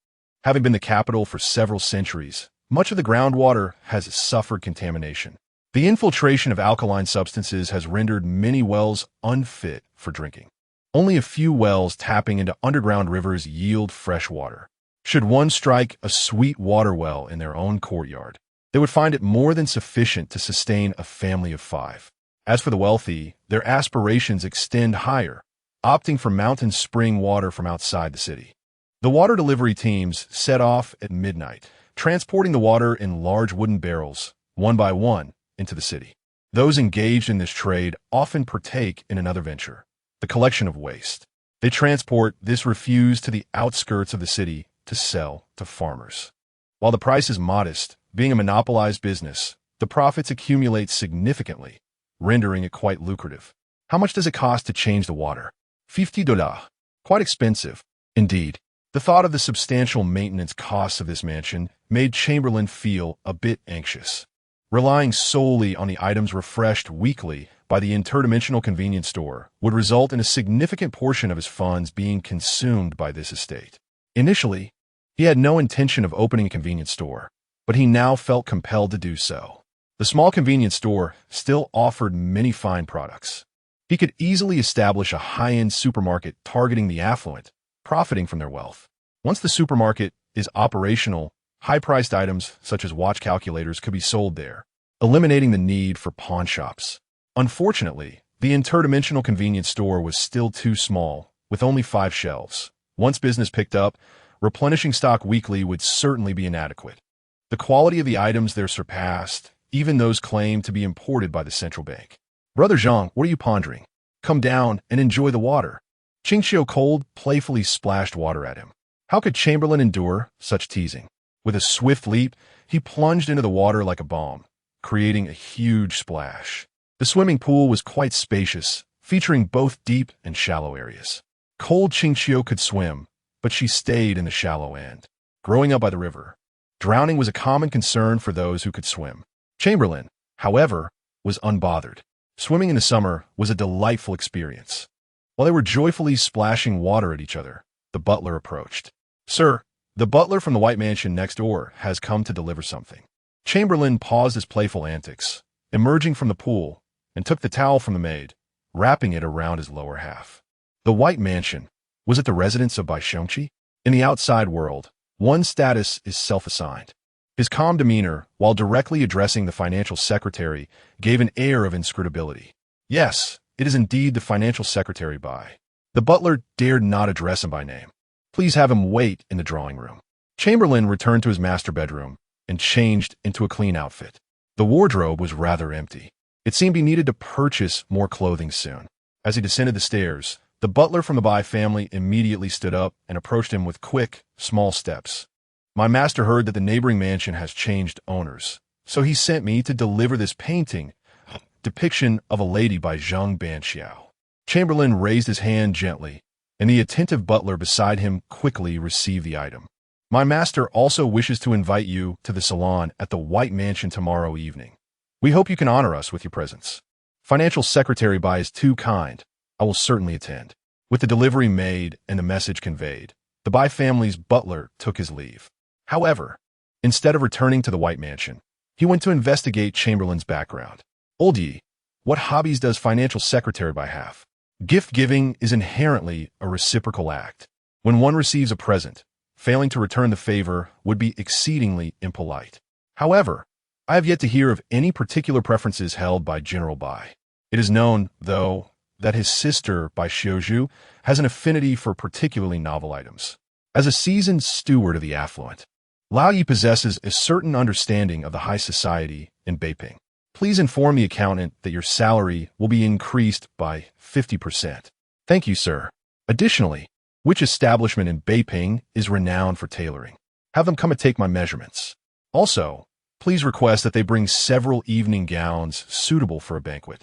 [SPEAKER 1] Having been the capital for several centuries, much of the groundwater has suffered contamination. The infiltration of alkaline substances has rendered many wells unfit for drinking. Only a few wells tapping into underground rivers yield fresh water. Should one strike a sweet water well in their own courtyard, They would find it more than sufficient to sustain a family of 5. As for the wealthy, their aspirations extend higher, opting for mountain spring water from outside the city. The water delivery teams set off at midnight, transporting the water in large wooden barrels, one by one, into the city. Those engaged in this trade often partake in another venture, the collection of waste. They transport this refuse to the outskirts of the city to sell to farmers. While the price is modest, being a monopolized business, the profits accumulate significantly, rendering it quite lucrative. How much does it cost to change the water? $50. Quite expensive. Indeed. The thought of the substantial maintenance costs of this mansion made Chamberlain feel a bit anxious. Relying solely on the items refreshed weekly by the interdimensional convenience store would result in a significant portion of his funds being consumed by this estate. Initially, he had no intention of opening a convenience store, but he now felt compelled to do so. The small convenience store still offered many fine products. He could easily establish a high-end supermarket targeting the affluent, profiting from their wealth. Once the supermarket is operational, high-priced items such as watch calculators could be sold there, eliminating the need for pawn shops. Unfortunately, the interdimensional convenience store was still too small, with only 5 shelves. Once business picked up, replenishing stock weekly would certainly be inadequate. The quality of the items there surpassed even those claimed to be imported by the central bank. "Brother Zhang, what are you pondering? Come down and enjoy the water." Qingxiu cold, playfully splashed water at him. How could Chamberlain endure such teasing? With a swift leap, he plunged into the water like a bomb, creating a huge splash. The swimming pool was quite spacious, featuring both deep and shallow areas. Cold Qingxiu could swim, but she stayed in the shallow end. Growing up by the river, drowning was a common concern for those who could swim. Chamberlain, however, was unbothered. Swimming in the summer was a delightful experience. While they were joyfully splashing water at each other, the butler approached. "Sir, the butler from the White Mansion next door has come to deliver something." Chamberlain paused his playful antics, emerging from the pool, and took the towel from the maid, wrapping it around his lower half. The White Mansion. Was it the residence of Bai Xiongqi? In the outside world, one's status is self-assigned. His calm demeanor, while directly addressing the financial secretary, gave an air of inscrutability. "Yes, it is indeed the financial secretary Bai." The butler dared not address him by name. "Please have him wait in the drawing room." Chamberlain returned to his master bedroom and changed into a clean outfit. The wardrobe was rather empty. It seemed he needed to purchase more clothing soon. As he descended the stairs, the butler from the Bai family immediately stood up and approached him with quick, small steps. "My master heard that the neighboring mansion has changed owners, so he sent me to deliver this painting, depiction of a lady by Zhang Banxiao." Chamberlain raised his hand gently, and the attentive butler beside him quickly received the item. "My master also wishes to invite you to the salon at the White Mansion tomorrow evening. We hope you can honor us with your presence." Financial Secretary Bai is too kind. I will certainly attend. With the delivery made and the message conveyed, the Bai family's butler took his leave. However, instead of returning to the White Mansion, he went to investigate Chamberlain's background. "Old Yi, what hobbies does Financial Secretary Bai have?" Gift-giving is inherently a reciprocal act. When one receives a present, failing to return the favor would be exceedingly impolite. However, I have yet to hear of any particular preferences held by General Bai. It is known, though, that his sister, Bai Xiuzhu, has an affinity for particularly novel items. As a seasoned steward of the affluent, Lao Yi possesses a certain understanding of the high society in Beiping. Please inform the accountant that your salary will be increased by 50%. Thank you, sir. Additionally, which establishment in Beiping is renowned for tailoring? Have them come and take my measurements. Also, please request that they bring several evening gowns suitable for a banquet.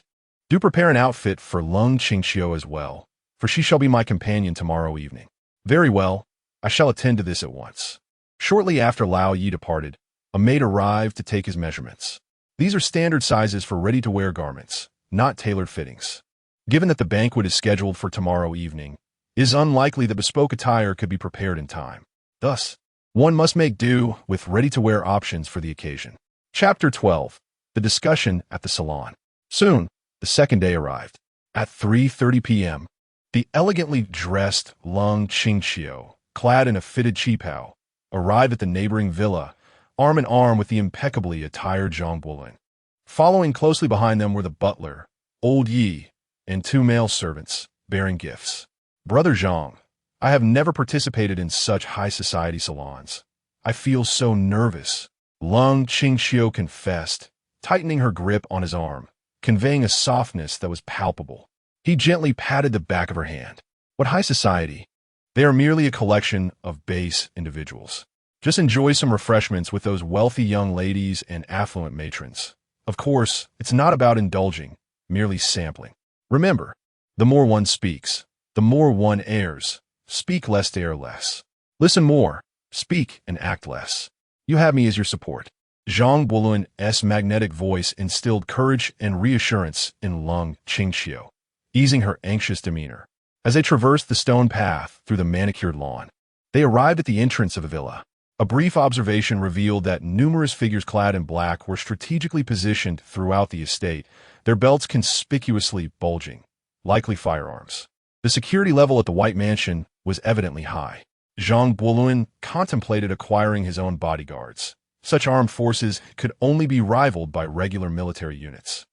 [SPEAKER 1] Do prepare an outfit for Lung Qingxiu as well, for she shall be my companion tomorrow evening. Very well, I shall attend to this at once. Shortly after Lao Yi departed, a maid arrived to take his measurements. These are standard sizes for ready-to-wear garments, not tailored fittings. Given that the banquet is scheduled for tomorrow evening, it is unlikely that bespoke attire could be prepared in time. Thus, one must make do with ready-to-wear options for the occasion. Chapter 12. The Discussion at the Salon. Soon, the second day arrived. At 3:30 p.m., the elegantly dressed Lung Qingxiu, clad in a fitted qipao, arrived at the neighboring villa arm in arm with the impeccably attired Zhang Bulun. Following closely behind them were the butler, old Yi, and two male servants, bearing gifts. Brother Zhang, I have never participated in such high society salons. I feel so nervous, Lung Qingxiu confessed, tightening her grip on his arm, conveying a softness that was palpable. He gently patted the back of her hand. What high society? They are merely a collection of base individuals. Just enjoy some refreshments with those wealthy young ladies and affluent matrons. Of course, it's not about indulging, merely sampling. Remember, the more one speaks, the more one errs. Speak less to err less. Listen more, speak and act less. You have me as your support. Zhang Bulun's magnetic voice instilled courage and reassurance in Lung Qingxiu, easing her anxious demeanor. As they traversed the stone path through the manicured lawn, they arrived at the entrance of the villa. A brief observation revealed that numerous figures clad in black were strategically positioned throughout the estate, their belts conspicuously bulging, likely firearms. The security level at the White Mansion was evidently high. Zhang Bulun contemplated acquiring his own bodyguards. Such armed forces could only be rivaled by regular military units,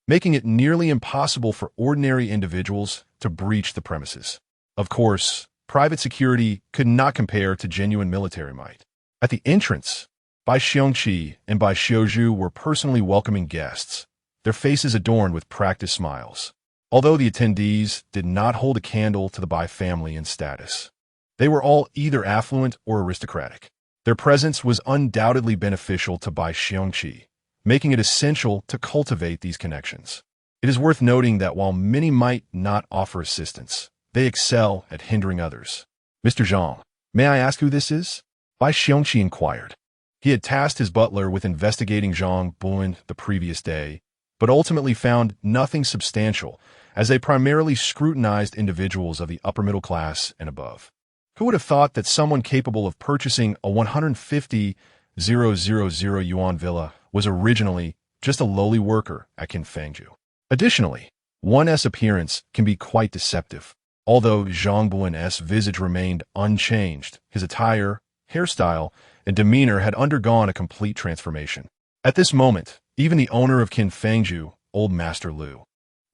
[SPEAKER 1] making it nearly impossible for ordinary individuals to breach the premises. Of course, private security could not compare to genuine military might. At the entrance, Bai Xiongqi and Bai Xiuzhu were personally welcoming guests, their faces adorned with practiced smiles. Although the attendees did not hold a candle to the Bai family in status, they were all either affluent or aristocratic. Their presence was undoubtedly beneficial to Bai Xiongqi, making it essential to cultivate these connections. It is worth noting that while many might not offer assistance, they excel at hindering others. Mr. Zhang, may I ask who this is? Bai Xiongqi inquired. He had tasked his butler with investigating Zhang Bulun the previous day, but ultimately found nothing substantial, as they primarily scrutinized individuals of the upper middle class and above. Who would have thought that someone capable of purchasing a 150,000 yuan villa was originally just a lowly worker at Qinfangju? Additionally, one's appearance can be quite deceptive. Although Zhang Bulun's visage remained unchanged, his attire, hairstyle, and demeanor had undergone a complete transformation. At this moment, even the owner of Qinfangju, Old Master Lu,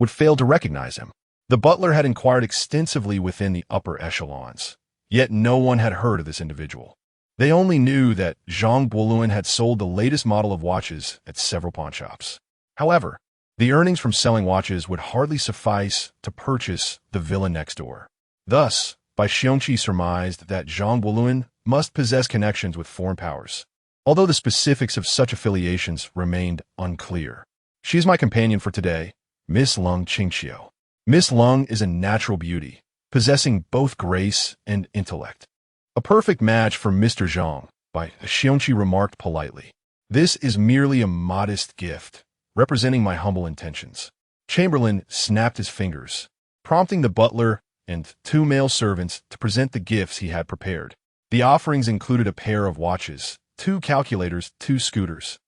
[SPEAKER 1] would fail to recognize him. The butler had inquired extensively within the upper echelons, yet no one had heard of this individual. They only knew that Zhang Bulun had sold the latest model of watches at several pawnshops. However, the earnings from selling watches would hardly suffice to purchase the villa next door. Thus, Bai Xiongqi surmised that Zhang Bulun must possess connections with foreign powers, although the specifics of such affiliations remained unclear. She is my companion for today, Miss Lung Qingxiu. Miss Lung is a natural beauty, possessing both grace and intellect. A perfect match for Mr. Zhang, Bai Xiongqi remarked politely. This is merely a modest gift, representing my humble intentions. Chamberlain snapped his fingers, prompting the butler and two male servants to present the gifts he had prepared. The offerings included a pair of watches, 2 calculators, 2 scooters,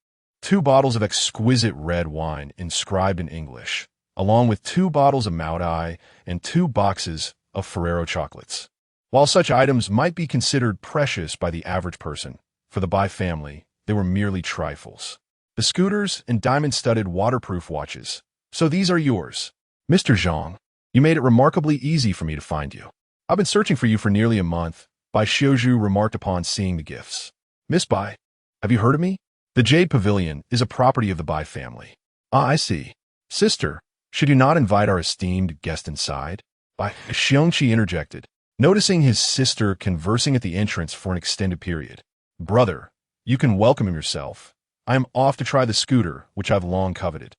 [SPEAKER 1] 2 bottles of exquisite red wine inscribed in English, along with 2 bottles of Maodai and 2 boxes of Ferrero chocolates. While such items might be considered precious by the average person, for the Bai family, they were merely trifles. The scooters and diamond-studded waterproof watches. So these are yours. Mr. Zhang, you made it remarkably easy for me to find you. I've been searching for you for nearly a month, Bai Xiuzhu remarked upon seeing the gifts. Miss Bai, have you heard of me? The Jade Pavilion is a property of the Bai family. Ah, I see. Sister, should you not invite our esteemed guest inside? Bai Xiongqi interjected, noticing his sister conversing at the entrance for an extended period. Brother, you can welcome him yourself. I am off to try the scooter, which I've long coveted.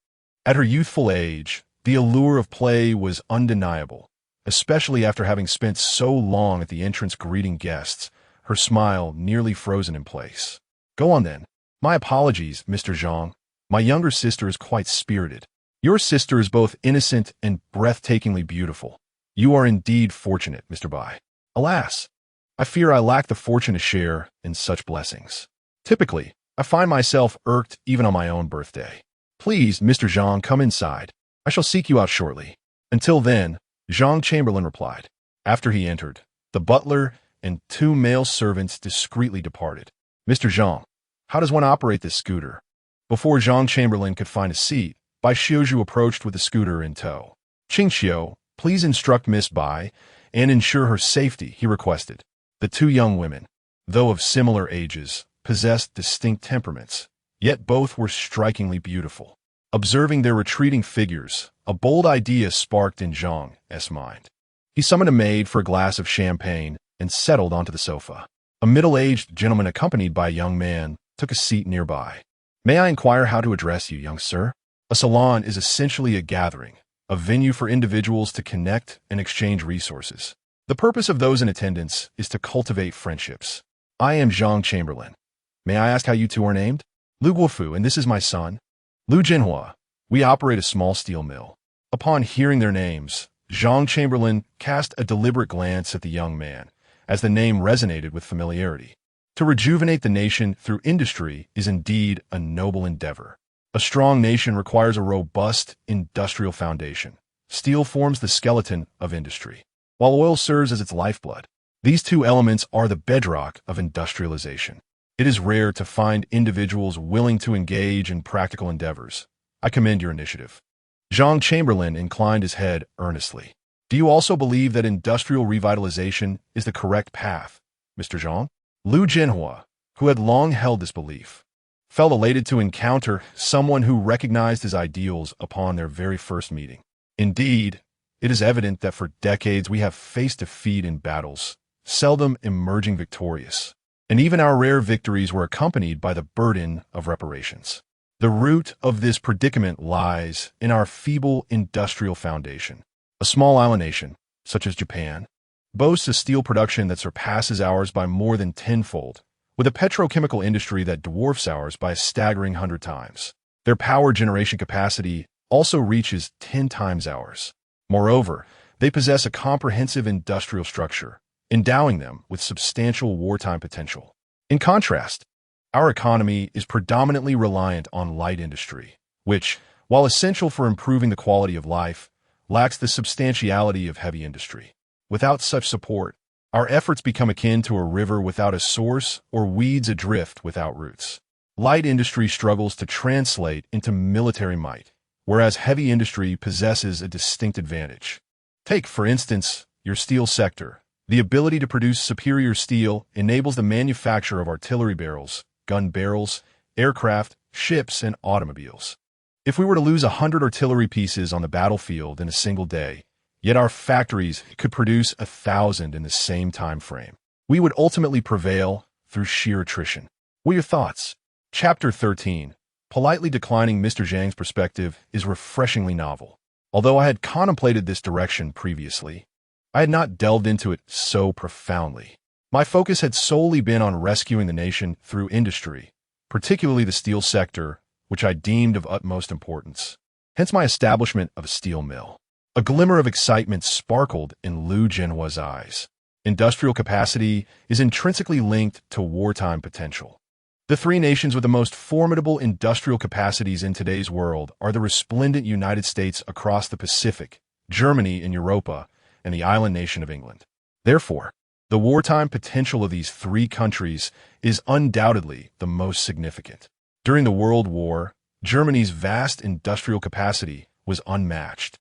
[SPEAKER 1] At her youthful age, the allure of play was undeniable, especially after having spent so long at the entrance greeting guests, her smile nearly frozen in place. Go on then. My apologies, Mr. Zhang. My younger sister is quite spirited. Your sister is both innocent and breathtakingly beautiful. You are indeed fortunate, Mr. Bai. Alas, I fear I lack the fortune to share in such blessings. Typically, I find myself irked even on my own birthday. Please, Mr. Zhang, come inside. I shall seek you out shortly. Until then, Zhang Chamberlain replied. After he entered, the butler and 2 male servants discreetly departed. Mr. Zhang, How does one operate this scooter? Before Zhang Chamberlain could find a seat, Bai Xiuzhu approached with the scooter in tow. Qingxiu, please instruct Miss Bai and ensure her safety, he requested. The two young women, though of similar ages, possessed distinct temperaments, yet both were strikingly beautiful. Observing their retreating figures, a bold idea sparked in Zhang's mind. He summoned a maid for a glass of champagne and settled onto the sofa. A middle-aged gentleman accompanied by a young man took a seat nearby. May I inquire how to address you, young sir? A salon is essentially a gathering, a venue for individuals to connect and exchange resources. The purpose of those in attendance is to cultivate friendships. I am Zhang Chamberlain. May I ask how you two are named? Lu Guofu, and this is my son, Lu Jinhua. We operate a small steel mill. Upon hearing their names, Zhang Chamberlain cast a deliberate glance at the young man, as the name resonated with familiarity. To rejuvenate the nation through industry is indeed a noble endeavor. A strong nation requires a robust industrial foundation. Steel forms the skeleton of industry, while oil serves as its lifeblood. These two elements are the bedrock of industrialization. It is rare to find individuals willing to engage in practical endeavors. I commend your initiative. Zhang Chamberlain inclined his head earnestly. Do you also believe that industrial revitalization is the correct path, Mr. Zhang? Lu Jinhua, who had long held this belief, felt elated to encounter someone who recognized his ideals upon their very first meeting. Indeed, it is evident that for decades we have faced defeat in battles, seldom emerging victorious. And even our rare victories were accompanied by the burden of reparations. The root of this predicament lies in our feeble industrial foundation. A small island nation, such as Japan, boasts a steel production that surpasses ours by more than tenfold, with a petrochemical industry that dwarfs ours by a staggering 100 times. Their power generation capacity also reaches 10 times ours. Moreover, they possess a comprehensive industrial structure, endowing them with substantial wartime potential. In contrast, our economy is predominantly reliant on light industry, which, while essential for improving the quality of life, lacks the substantiality of heavy industry. Without such support, our efforts become akin to a river without a source or weeds adrift without roots. Light industry struggles to translate into military might, whereas heavy industry possesses a distinct advantage. Take, for instance, your steel sector. The ability to produce superior steel enables the manufacture of artillery barrels, gun barrels, aircraft, ships, and automobiles. If we were to lose 100 artillery pieces on the battlefield in a single day, yet our factories could produce 1,000 in the same time frame, we would ultimately prevail through sheer attrition. What are your thoughts? Chapter 13. Politely declining Mr. Zhang's perspective is refreshingly novel. Although I had contemplated this direction previously, I had not delved into it so profoundly. My focus had solely been on rescuing the nation through industry, particularly the steel sector, which I deemed of utmost importance. Hence my establishment of a steel mill. A glimmer of excitement sparkled in Lu Jinhua's eyes. Industrial capacity is intrinsically linked to wartime potential. The three nations with the most formidable industrial capacities in today's world are the resplendent United States across the Pacific, Germany in Europa, and the island nation of England. Therefore, the wartime potential of these three countries is undoubtedly the most significant. During the World War, Germany's vast industrial capacity was unmatched,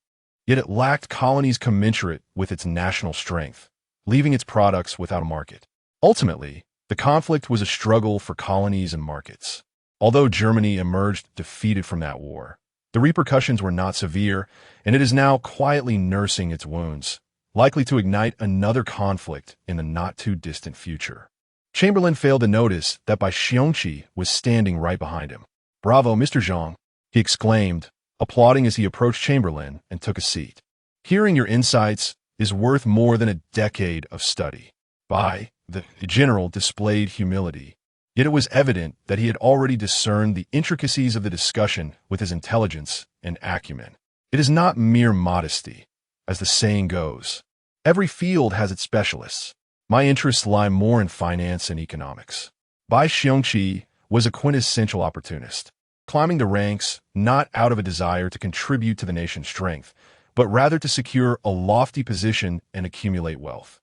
[SPEAKER 1] yet it lacked colonies commensurate with its national strength, leaving its products without a market. Ultimately, the conflict was a struggle for colonies and markets. Although Germany emerged defeated from that war, the repercussions were not severe, and it is now quietly nursing its wounds, likely to ignite another conflict in the not-too-distant future. Chamberlain failed to notice that Bai Xiongqi was standing right behind him. "Bravo, Mr. Zhang," he exclaimed, applauding as he approached Chamberlain and took a seat. "Hearing your insights is worth more than a decade of study." Bai, the general, displayed humility, yet it was evident that he had already discerned the intricacies of the discussion with his intelligence and acumen. It is not mere modesty, as the saying goes. Every field has its specialists. My interests lie more in finance and economics. Bai Xiongqi was a quintessential opportunist, climbing the ranks not out of a desire to contribute to the nation's strength, but rather to secure a lofty position and accumulate wealth.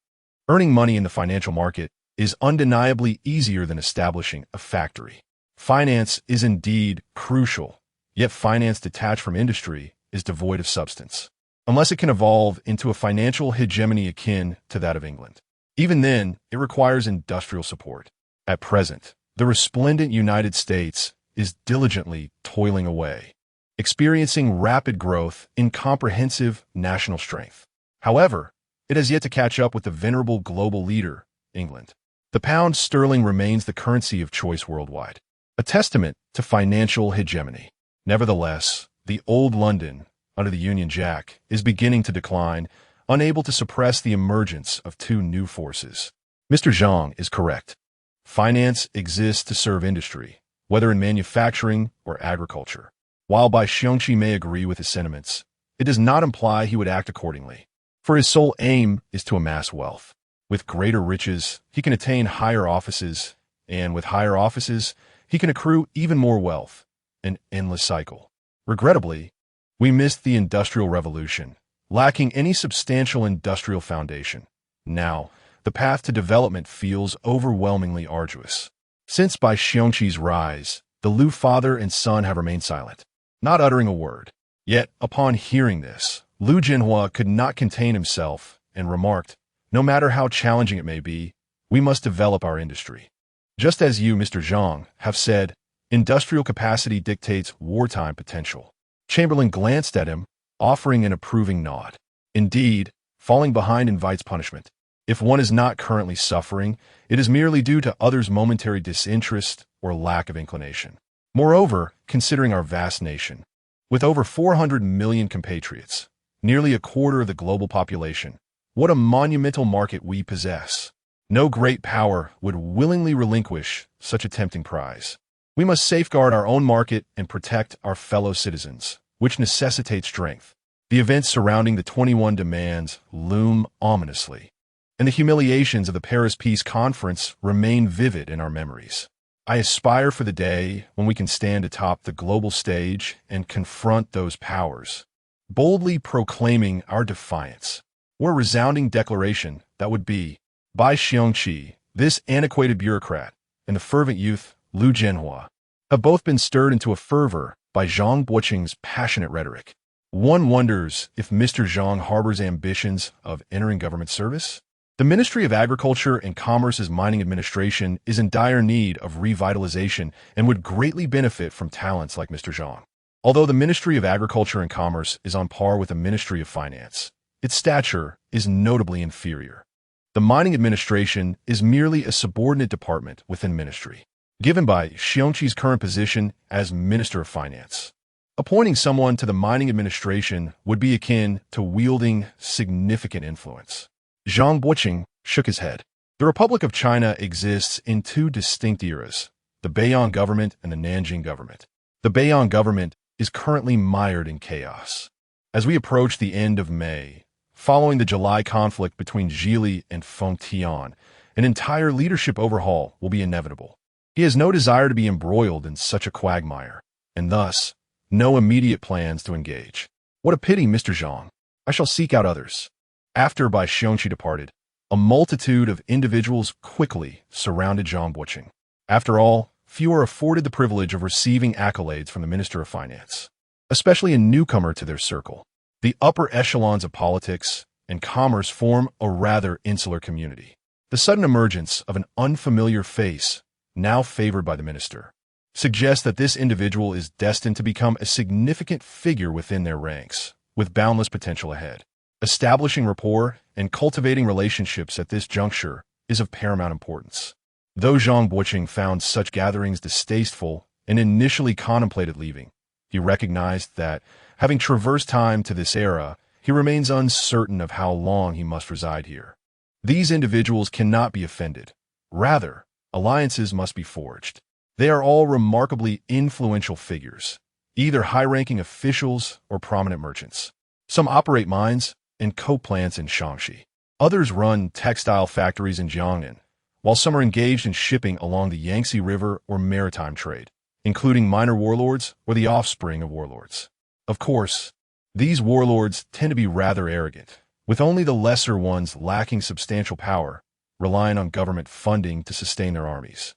[SPEAKER 1] Earning money in the financial market is undeniably easier than establishing a factory. Finance is indeed crucial, yet finance detached from industry is devoid of substance, unless it can evolve into a financial hegemony akin to that of England. Even then, it requires industrial support. At present, the resplendent United States is diligently toiling away, experiencing rapid growth in comprehensive national strength. However, it has yet to catch up with the venerable global leader, England. The pound sterling remains the currency of choice worldwide, a testament to financial hegemony. Nevertheless, the old London, under the Union Jack, is beginning to decline, unable to suppress the emergence of two new forces. Mr. Zhang is correct. Finance exists to serve industry, whether in manufacturing or agriculture. While Bai Xiongqi may agree with his sentiments, it does not imply he would act accordingly, for his sole aim is to amass wealth. With greater riches, he can attain higher offices, and with higher offices, he can accrue even more wealth, an endless cycle. Regrettably, we missed the Industrial Revolution, lacking any substantial industrial foundation. Now, the path to development feels overwhelmingly arduous. Since Bai Xiongqi's rise, the Liu father and son have remained silent, not uttering a word. Yet, upon hearing this, Liu Jinhua could not contain himself and remarked, "No matter how challenging it may be, we must develop our industry. Just as you, Mr. Zhang, have said, industrial capacity dictates wartime potential." Chamberlain glanced at him, offering an approving nod. Indeed, falling behind invites punishment. If one is not currently suffering, it is merely due to others' momentary disinterest or lack of inclination. Moreover, considering our vast nation, with over 400 million compatriots, nearly a quarter of the global population, what a monumental market we possess. No great power would willingly relinquish such a tempting prize. We must safeguard our own market and protect our fellow citizens, which necessitates strength. The events surrounding the 21 demands loom ominously, and the humiliations of the Paris Peace Conference remain vivid in our memories. I aspire for the day when we can stand atop the global stage and confront those powers, boldly proclaiming our defiance. What a resounding declaration that would be. Bai Xiongqi, this antiquated bureaucrat, and the fervent youth, Liu Jinhua, have both been stirred into a fervor by Zhang Boqing's passionate rhetoric. One wonders if Mr. Zhang harbors ambitions of entering government service. The Ministry of Agriculture and Commerce's mining administration is in dire need of revitalization and would greatly benefit from talents like Mr. Zhang. Although the Ministry of Agriculture and Commerce is on par with the Ministry of Finance, its stature is notably inferior. The mining administration is merely a subordinate department within ministry, given by Xiongqi's current position as Minister of Finance. Appointing someone to the mining administration would be akin to wielding significant influence. Zhang Boqing shook his head. The Republic of China exists in two distinct eras, the Beiyang government and the Nanjing government. The Beiyang government is currently mired in chaos. As we approach the end of May, following the July conflict between Zhili and Feng Tian, an entire leadership overhaul will be inevitable. He has no desire to be embroiled in such a quagmire, and thus, no immediate plans to engage. What a pity, Mr. Zhang. I shall seek out others. After Bai Xiongqi departed, a multitude of individuals quickly surrounded Zhang Boqing. After all, few are afforded the privilege of receiving accolades from the Minister of Finance, especially a newcomer to their circle. The upper echelons of politics and commerce form a rather insular community. The sudden emergence of an unfamiliar face, now favored by the minister, suggests that this individual is destined to become a significant figure within their ranks, with boundless potential ahead. Establishing rapport and cultivating relationships at this juncture is of paramount importance. Though Zhang Boqing found such gatherings distasteful and initially contemplated leaving, he recognized that, having traversed time to this era, he remains uncertain of how long he must reside here. These individuals cannot be offended. Rather, alliances must be forged. They are all remarkably influential figures, either high-ranking officials or prominent merchants. Some operate mines and coke plants in Shaanxi. Others run textile factories in Jiangnan, while some are engaged in shipping along the Yangtze River or maritime trade, including minor warlords or the offspring of warlords. Of course, these warlords tend to be rather arrogant, with only the lesser ones lacking substantial power, relying on government funding to sustain their armies.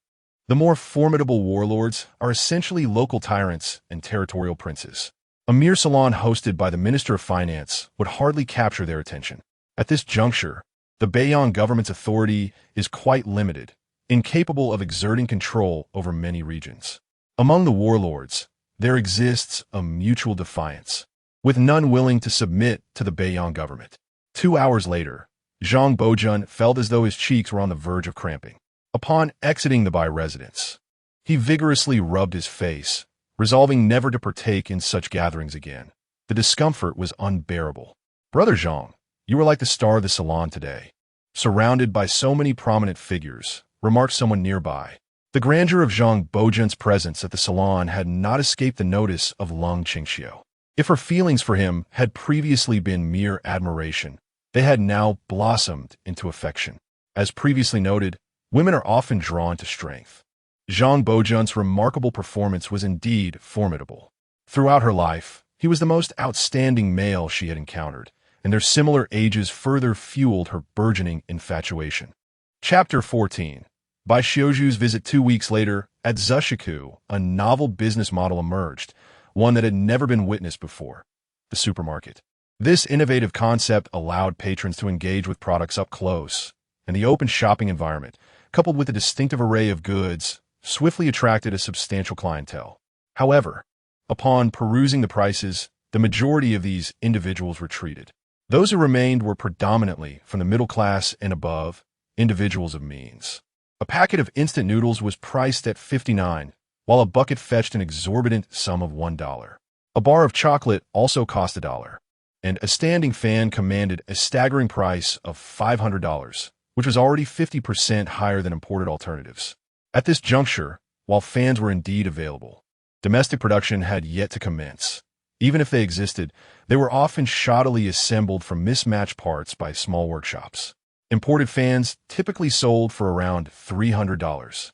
[SPEAKER 1] The more formidable warlords are essentially local tyrants and territorial princes. A mere salon hosted by the Minister of Finance would hardly capture their attention. At this juncture, the Beiyang government's authority is quite limited, incapable of exerting control over many regions. Among the warlords, there exists a mutual defiance, with none willing to submit to the Beiyang government. 2 hours later, Zhang Bojun felt as though his cheeks were on the verge of cramping. Upon exiting the Bai residence, he vigorously rubbed his face, resolving never to partake in such gatherings again. The discomfort was unbearable. "Brother Zhang, you were like the star of the salon today, surrounded by so many prominent figures," remarked someone nearby. The grandeur of Zhang Bojun's presence at the salon had not escaped the notice of Lung Qingxiu. If her feelings for him had previously been mere admiration, they had now blossomed into affection. As previously noted, women are often drawn to strength. Zhang Bojun's remarkable performance was indeed formidable. Throughout her life, he was the most outstanding male she had encountered, and their similar ages further fueled her burgeoning infatuation. Chapter 14. By Xiuju's visit 2 weeks later, at Zushiku, a novel business model emerged, one that had never been witnessed before: the supermarket. This innovative concept allowed patrons to engage with products up close, and the open shopping environment, coupled with a distinctive array of goods, swiftly attracted a substantial clientele. However, upon perusing the prices, the majority of these individuals retreated. Those who remained were predominantly from the middle class and above, individuals of means. A packet of instant noodles was priced at 59, while a bucket fetched an exorbitant sum of $1. A bar of chocolate also cost $1, and a standing fan commanded a staggering price of $500, which was already 50% higher than imported alternatives. At this juncture, while fans were indeed available, domestic production had yet to commence. Even if they existed, they were often shoddily assembled from mismatched parts by small workshops. Imported fans typically sold for around $300,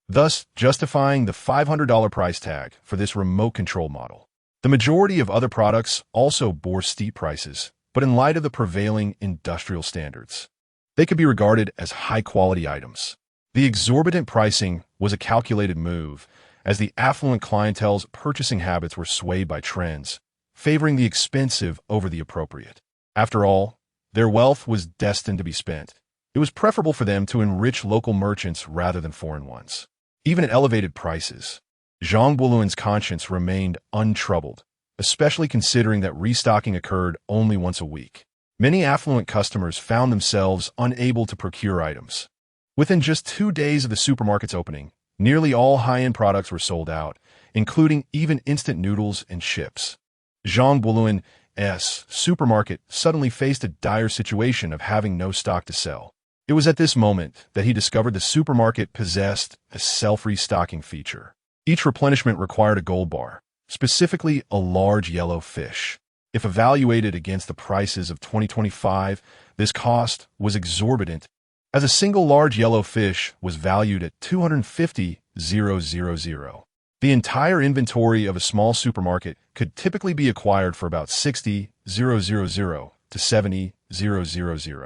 [SPEAKER 1] thus justifying the $500 price tag for this remote control model. The majority of other products also bore steep prices, but in light of the prevailing industrial standards, they could be regarded as high-quality items. The exorbitant pricing was a calculated move, as the affluent clientele's purchasing habits were swayed by trends, favoring the expensive over the appropriate. After all, their wealth was destined to be spent. It was preferable for them to enrich local merchants rather than foreign ones. Even at elevated prices, Zhang Boluan's conscience remained untroubled, especially considering that restocking occurred only once a week. Many affluent customers found themselves unable to procure items. Within just 2 days of the supermarket's opening, nearly all high-end products were sold out, including even instant noodles and chips. Zhang Boluan's supermarket suddenly faced a dire situation of having no stock to sell. It was at this moment that he discovered the supermarket possessed a self-restocking feature. Each replenishment required a gold bar, specifically a large yellow fish. If evaluated against the prices of 2025, this cost was exorbitant, as a single large yellow fish was valued at 250,000. The entire inventory of a small supermarket could typically be acquired for about 60,000 to 70,000.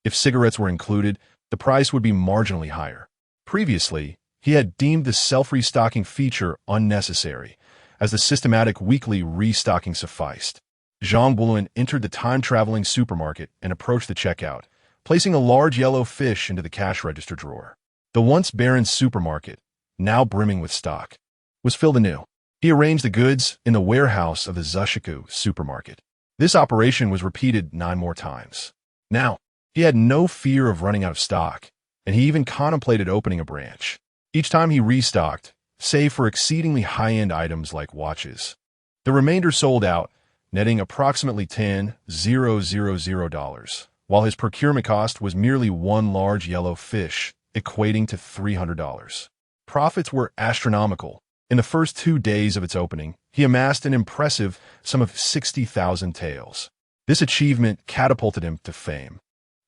[SPEAKER 1] If cigarettes were included, the price would be marginally higher. Previously, he had deemed the self-restocking feature unnecessary, as the systematic weekly restocking sufficed. Zhang Boluan entered the time-traveling supermarket and approached the checkout, placing a large yellow fish into the cash register drawer. The once barren supermarket, now brimming with stock, was filled anew. He arranged the goods in the warehouse of the Zushiku supermarket. This operation was repeated 9 more times. Now, he had no fear of running out of stock, and he even contemplated opening a branch. Each time he restocked, save for exceedingly high-end items like watches, the remainder sold out, netting approximately $10,000, while his procurement cost was merely one large yellow fish, equating to $300. Profits were astronomical. In the first 2 days of its opening, he amassed an impressive sum of 60,000 taels. This achievement catapulted him to fame,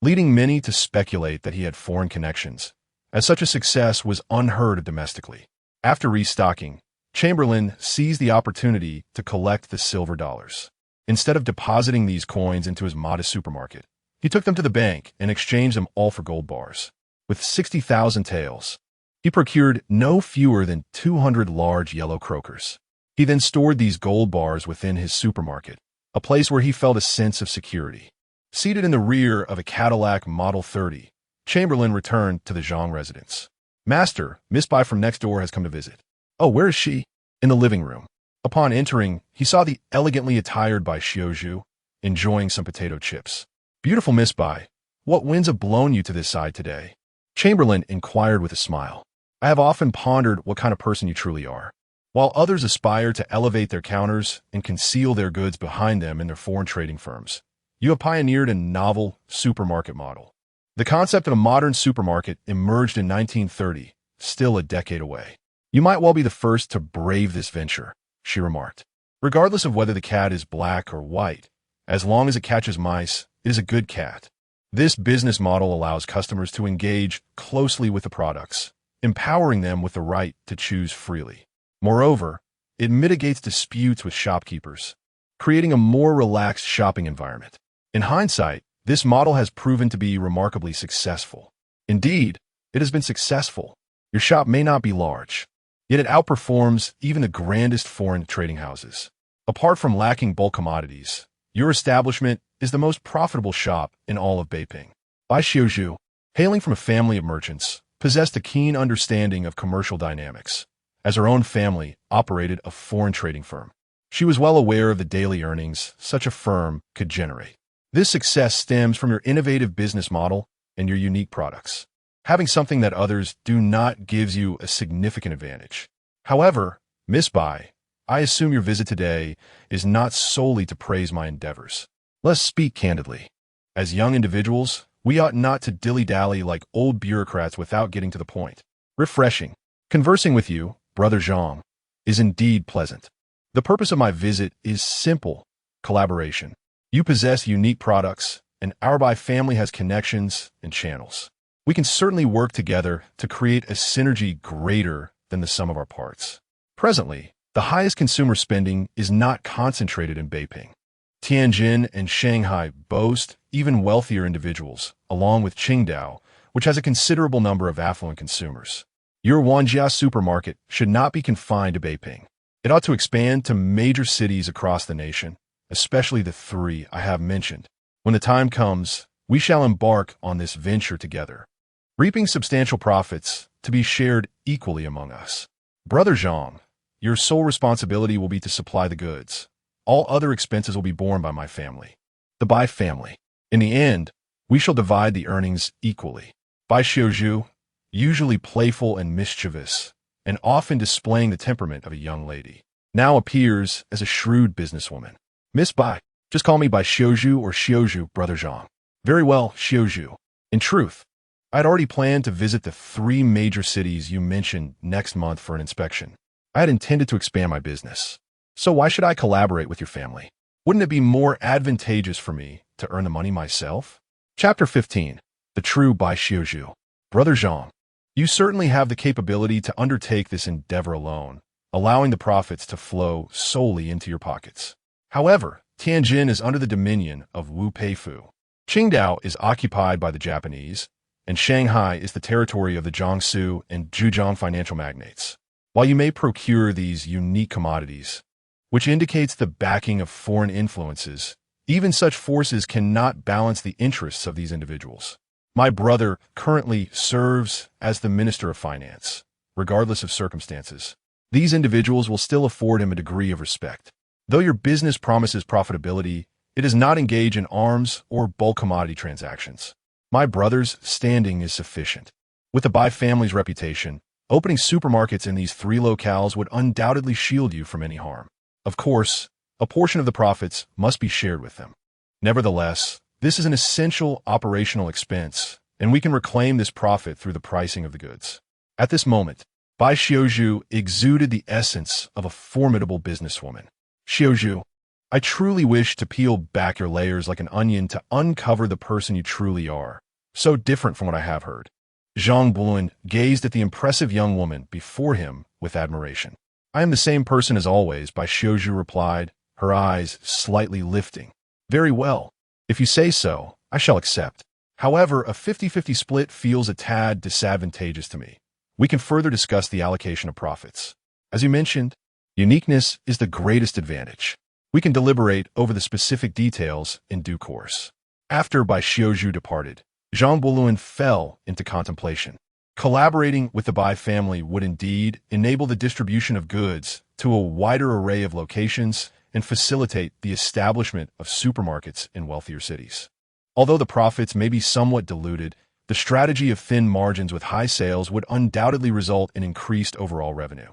[SPEAKER 1] leading many to speculate that he had foreign connections, as such a success was unheard of domestically. After restocking, Chamberlain seized the opportunity to collect the silver dollars. Instead of depositing these coins into his modest supermarket, he took them to the bank and exchanged them all for gold bars. With 60,000 taels, He procured no fewer than 200 large yellow croakers. He then stored these gold bars within his supermarket, a place where he felt a sense of security. Seated in the rear of a Cadillac Model 30, Chamberlain returned to the Zhang residence. "Master, Miss Bai from next door has come to visit." "Oh, where is she?" "In the living room." Upon entering, he saw the elegantly attired Bai Xiuzhu, enjoying some potato chips. "Beautiful Miss Bai, what winds have blown you to this side today?" Chamberlain inquired with a smile. "I have often pondered what kind of person you truly are. While others aspire to elevate their counters and conceal their goods behind them in their foreign trading firms, you have pioneered a novel supermarket model. The concept of a modern supermarket emerged in 1930, still a decade away. You might well be the first to brave this venture," she remarked. "Regardless of whether the cat is black or white, as long as it catches mice, it is a good cat." This business model allows customers to engage closely with the products, empowering them with the right to choose freely. Moreover, it mitigates disputes with shopkeepers, creating a more relaxed shopping environment. In hindsight, this model has proven to be remarkably successful. Indeed, it has been successful. Your shop may not be large, yet it outperforms even the grandest foreign trading houses. Apart from lacking bulk commodities, your establishment is the most profitable shop in all of Beiping. Bai Xiuzhu, hailing from a family of merchants, possessed a keen understanding of commercial dynamics, as her own family operated a foreign trading firm. She was well aware of the daily earnings such a firm could generate. This success stems from your innovative business model and your unique products. Having something that others do not gives you a significant advantage. However, Miss Bai, I assume your visit today is not solely to praise my endeavors. Let's speak candidly. As young individuals, we ought not to dilly-dally like old bureaucrats without getting to the point. Refreshing. Conversing with you, Brother Zhang, is indeed pleasant. The purpose of my visit is simple: collaboration. You possess unique products, and our Bai family has connections and channels. We can certainly work together to create a synergy greater than the sum of our parts. Presently, the highest consumer spending is not concentrated in Beiping. Tianjin and Shanghai boast even wealthier individuals, along with Qingdao, which has a considerable number of affluent consumers. Your Wanjia supermarket should not be confined to Beiping. It ought to expand to major cities across the nation, especially the three I have mentioned. When the time comes, we shall embark on this venture together, reaping substantial profits to be shared equally among us. Brother Zhang, your sole responsibility will be to supply the goods. All other expenses will be borne by my family, the Bai family. In the end, we shall divide the earnings equally. Bai Xiuzhu, usually playful and mischievous, and often displaying the temperament of a young lady, now appears as a shrewd businesswoman. Miss Bai, just call me Bai Xiuzhu or Xiuzhu, Brother Zhang. Very well, Xiuzhu. In truth, I had already planned to visit the three major cities you mentioned next month for an inspection. I had intended to expand my business. So why should I collaborate with your family? Wouldn't it be more advantageous for me to earn the money myself? Chapter 15. The True Bai Xiuzhu. Brother Zhang, you certainly have the capability to undertake this endeavor alone, allowing the profits to flow solely into your pockets. However, Tianjin is under the dominion of Wu Peifu. Qingdao is occupied by the Japanese, and Shanghai is the territory of the Jiangsu and Zhejiang financial magnates. While you may procure these unique commodities, which indicates the backing of foreign influences, even such forces cannot balance the interests of these individuals. My brother currently serves as the Minister of Finance. Regardless of circumstances, these individuals will still afford him a degree of respect. Though your business promises profitability, it does not engage in arms or bulk commodity transactions. My brother's standing is sufficient. With the Bai family's reputation, opening supermarkets in these three locales would undoubtedly shield you from any harm. Of course, a portion of the profits must be shared with them. Nevertheless, this is an essential operational expense, and we can reclaim this profit through the pricing of the goods. At this moment, Bai Xiuzhu exuded the essence of a formidable businesswoman. Xiuzhu, I truly wish to peel back your layers like an onion to uncover the person you truly are, so different from what I have heard. Zhang Bulan gazed at the impressive young woman before him with admiration. I am the same person as always, Bai Xiuzhu replied, her eyes slightly lifting. Very well. If you say so, I shall accept. However, a 50-50 split feels a tad disadvantageous to me. we can further discuss the allocation of profits. As you mentioned, uniqueness is the greatest advantage. We can deliberate over the specific details in due course. After Bai Xiaozhu departed, Zhang Boluan fell into contemplation. Collaborating with the Bai family would indeed enable the distribution of goods to a wider array of locations and facilitate the establishment of supermarkets in wealthier cities. Although the profits may be somewhat diluted, the strategy of thin margins with high sales would undoubtedly result in increased overall revenue.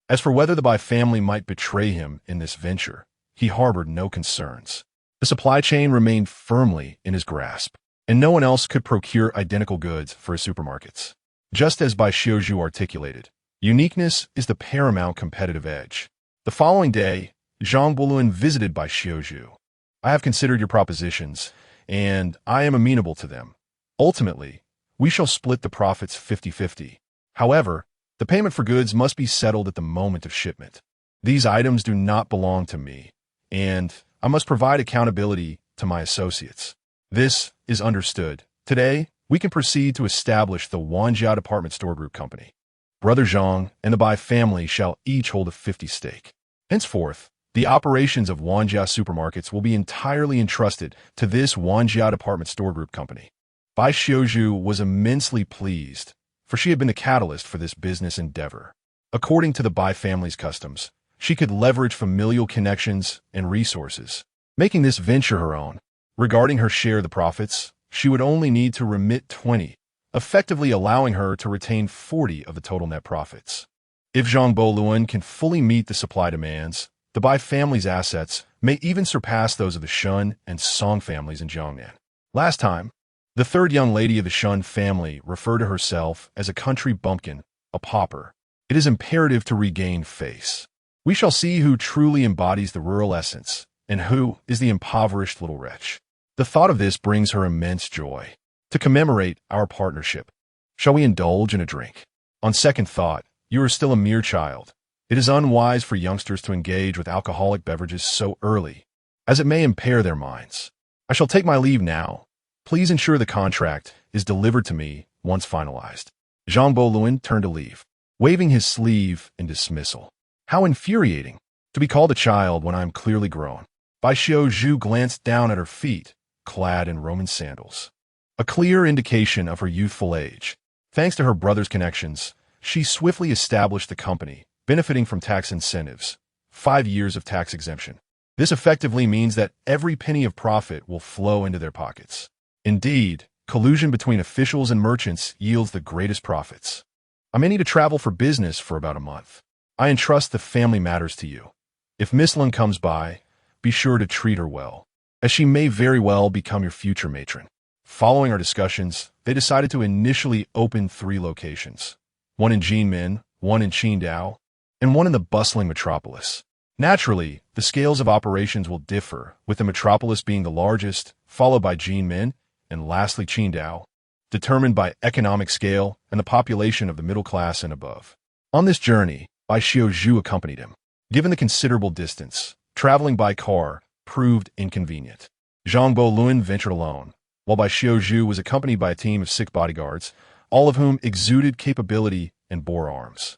[SPEAKER 1] As for whether the Bai family might betray him in this venture, he harbored no concerns. The supply chain remained firmly in his grasp, and no one else could procure identical goods for his supermarkets. Just as Bai Xiaozhu articulated, uniqueness is the paramount competitive edge. The following day, Zhang Boluan visited Bai Xiaozhu. I have considered your propositions, and I am amenable to them. Ultimately, we shall split the profits 50-50. However, the payment for goods must be settled at the moment of shipment. These items do not belong to me, and I must provide accountability to my associates. This is understood. Today, we can proceed to establish the Wanjia Department Store Group Company. Brother Zhang and the Bai family shall each hold a 50 stake. Henceforth, the operations of Wanjia supermarkets will be entirely entrusted to this Wanjia Department Store Group Company. Bai Xiaozhu was immensely pleased, for she had been the catalyst for this business endeavor. According to the Bai family's customs, she could leverage familial connections and resources, making this venture her own. Regarding her share of the profits, she would only need to remit 20, effectively allowing her to retain 40 of the total net profits. If Zhang Boluan can fully meet the supply demands, the Bai family's assets may even surpass those of the Shun and Song families in Jiangnan. Last time, the third young lady of the Shun family referred to herself as a country bumpkin, a pauper. It is imperative to regain face. We shall see who truly embodies the rural essence and who is the impoverished little wretch. The thought of this brings her immense joy. To commemorate our partnership, shall we indulge in a drink? On second thought, you are still a mere child. It is unwise for youngsters to engage with alcoholic beverages so early, as it may impair their minds. I shall take my leave now. Please ensure the contract is delivered to me once finalized. Zhang Boluan turned to leave, waving his sleeve in dismissal. How infuriating, to be called a child when I am clearly grown. Bai Xiaozhu glanced down at her feet, clad in Roman sandals. A clear indication of her youthful age. Thanks to her brother's connections, she swiftly established the company, benefiting from tax incentives, 5 years of tax exemption. This effectively means that every penny of profit will flow into their pockets. Indeed, collusion between officials and merchants yields the greatest profits. I may need to travel for business for about a month. I entrust the family matters to you. If Miss Lung comes by, be sure to treat her well, as she may very well become your future matron. Following our discussions, they decided to initially open 3 locations, one in Jinmen, one in Qingdao, and one in the bustling metropolis. Naturally, the scales of operations will differ, with the metropolis being the largest, followed by Jinmen, and lastly Qingdao, determined by economic scale and the population of the middle class and above. On this journey, Bai Xiaozhu accompanied him. Given the considerable distance, traveling by car proved inconvenient. Zhang Boluan ventured alone, while Bai Xiaozhu was accompanied by a team of 6 bodyguards, all of whom exuded capability and bore arms.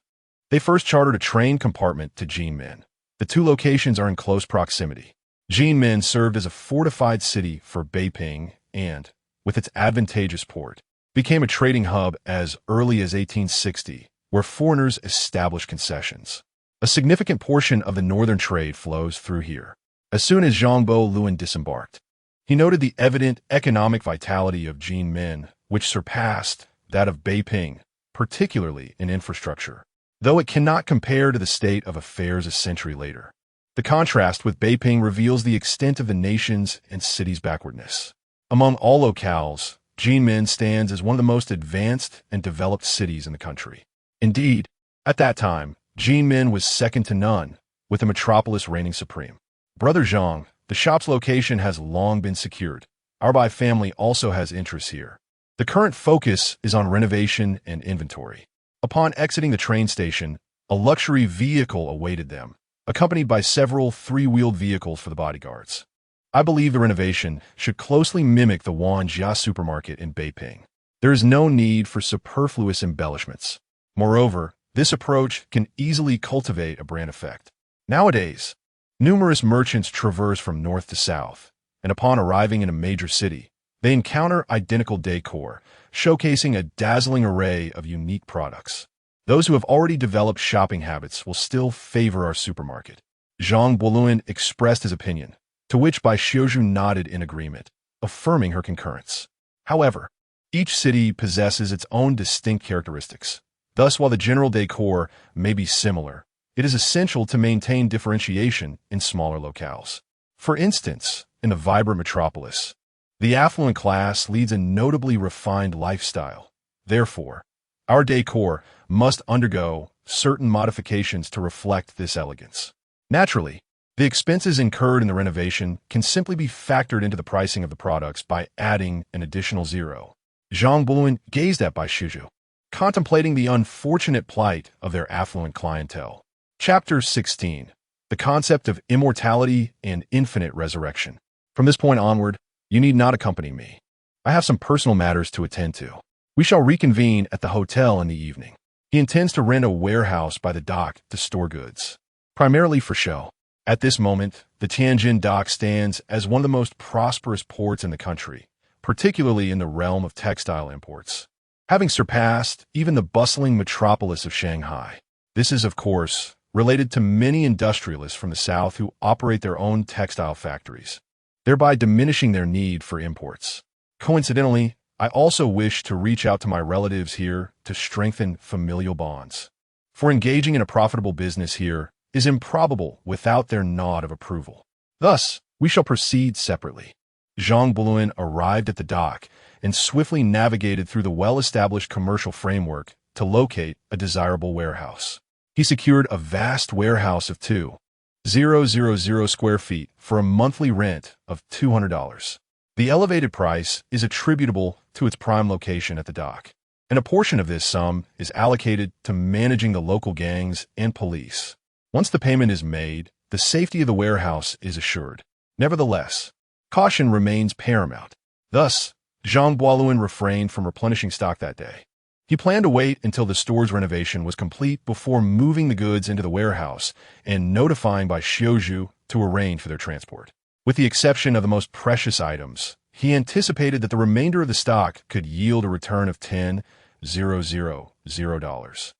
[SPEAKER 1] They first chartered a train compartment to Jinmen. The 2 locations are in close proximity. Jinmen served as a fortified city for Beiping and, with its advantageous port, became a trading hub as early as 1860, where foreigners established concessions. A significant portion of the northern trade flows through here. As soon as Zhang Boluan disembarked, he noted the evident economic vitality of Jinmen, which surpassed that of Beiping, particularly in infrastructure, though it cannot compare to the state of affairs a century later. The contrast with Beiping reveals the extent of the nation's and city's backwardness. Among all locales, Jinmen stands as one of the most advanced and developed cities in the country. Indeed, at that time, Jinmen was second to none, with the metropolis reigning supreme. Brother Zhang, the shop's location has long been secured. Our Bai family also has interests here. The current focus is on renovation and inventory. Upon exiting the train station, a luxury vehicle awaited them, accompanied by several 3-wheeled vehicles for the bodyguards. I believe the renovation should closely mimic the Wanjia supermarket in Beiping. There is no need for superfluous embellishments. Moreover, this approach can easily cultivate a brand effect. Nowadays, numerous merchants traverse from north to south, and upon arriving in a major city, they encounter identical decor, showcasing a dazzling array of unique products. Those who have already developed shopping habits will still favor our supermarket. Zhang Buoluan expressed his opinion, to which Bai Xiuzhu nodded in agreement, affirming her concurrence. However, each city possesses its own distinct characteristics. Thus, while the general decor may be similar, it is essential to maintain differentiation in smaller locales. For instance, in the vibrant metropolis, the affluent class leads a notably refined lifestyle. Therefore, our decor must undergo certain modifications to reflect this elegance. Naturally, the expenses incurred in the renovation can simply be factored into the pricing of the products by adding an additional zero. Zhang Buoluan gazed at Bai Xiuzhu, contemplating the unfortunate plight of their affluent clientele. Chapter 16. The concept of immortality and infinite resurrection. From this point onward, you need not accompany me. I have some personal matters to attend to. We shall reconvene at the hotel in the evening. He intends to rent a warehouse by the dock to store goods, primarily for show. At this moment, the Tianjin dock stands as one of the most prosperous ports in the country, particularly in the realm of textile imports, having surpassed even the bustling metropolis of Shanghai. This is, of course, related to many industrialists from the south who operate their own textile factories, thereby diminishing their need for imports. Coincidentally, I also wish to reach out to my relatives here to strengthen familial bonds, for engaging in a profitable business here is improbable without their nod of approval. Thus, we shall proceed separately. Zhang Buoluan arrived at the dock and swiftly navigated through the well-established commercial framework to locate a desirable warehouse. He secured a vast warehouse of 2,000 square feet for a monthly rent of $200. The elevated price is attributable to its prime location at the dock, and a portion of this sum is allocated to managing the local gangs and police. Once the payment is made, the safety of the warehouse is assured. Nevertheless, caution remains paramount. Thus, Zhang Buoluan refrained from replenishing stock that day. He planned to wait until the store's renovation was complete before moving the goods into the warehouse and notifying Bai Xiuzhu to arrange for their transport. With the exception of the most precious items, he anticipated that the remainder of the stock could yield a return of $10,000,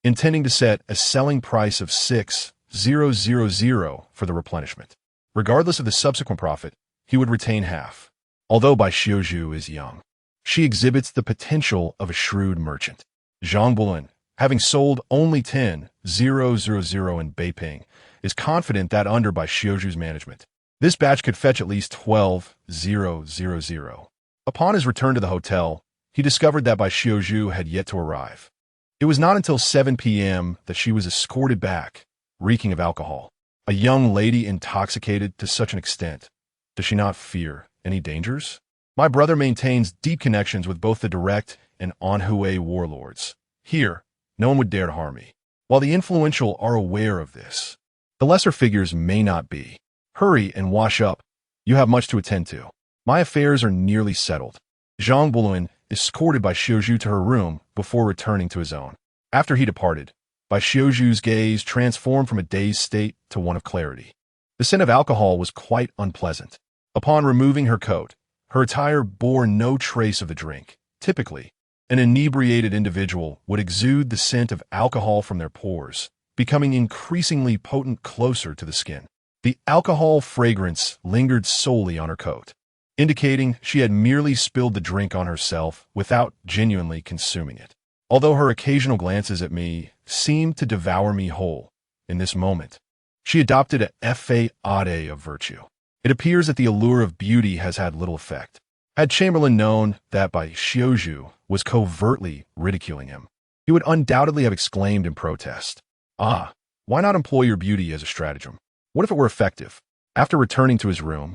[SPEAKER 1] intending to set a selling price of $6,000 for the replenishment. Regardless of the subsequent profit, he would retain half. Although Bai Xiuzhu is young, she exhibits the potential of a shrewd merchant. Zhang Buoluan, having sold only 10,000 in Beiping, is confident that under Bai Xiuzhu's management, this batch could fetch at least 12,000. Upon his return to the hotel, he discovered that Bai Xiuzhu had yet to arrive. It was not until 7 p.m. that she was escorted back, reeking of alcohol. A young lady intoxicated to such an extent, does she not fear any dangers? My brother maintains deep connections with both the direct and Anhui warlords. Here, no one would dare to harm me. While the influential are aware of this, the lesser figures may not be. Hurry and wash up. You have much to attend to. My affairs are nearly settled. Zhang Buoluan escorted Bai Xiuzhu to her room before returning to his own. After he departed, Bai Xiuzhu's gaze transformed from a dazed state to one of clarity. The scent of alcohol was quite unpleasant. Upon removing her coat, her attire bore no trace of the drink. Typically, an inebriated individual would exude the scent of alcohol from their pores, becoming increasingly potent closer to the skin. The alcohol fragrance lingered solely on her coat, indicating she had merely spilled the drink on herself without genuinely consuming it. Although her occasional glances at me seemed to devour me whole, in this moment, she adopted a fade of virtue. It appears that the allure of beauty has had little effect. Had Chamberlain known that Bai Xiuzhu was covertly ridiculing him, he would undoubtedly have exclaimed in protest, "Ah, why not employ your beauty as a stratagem? What if it were effective?" After returning to his room,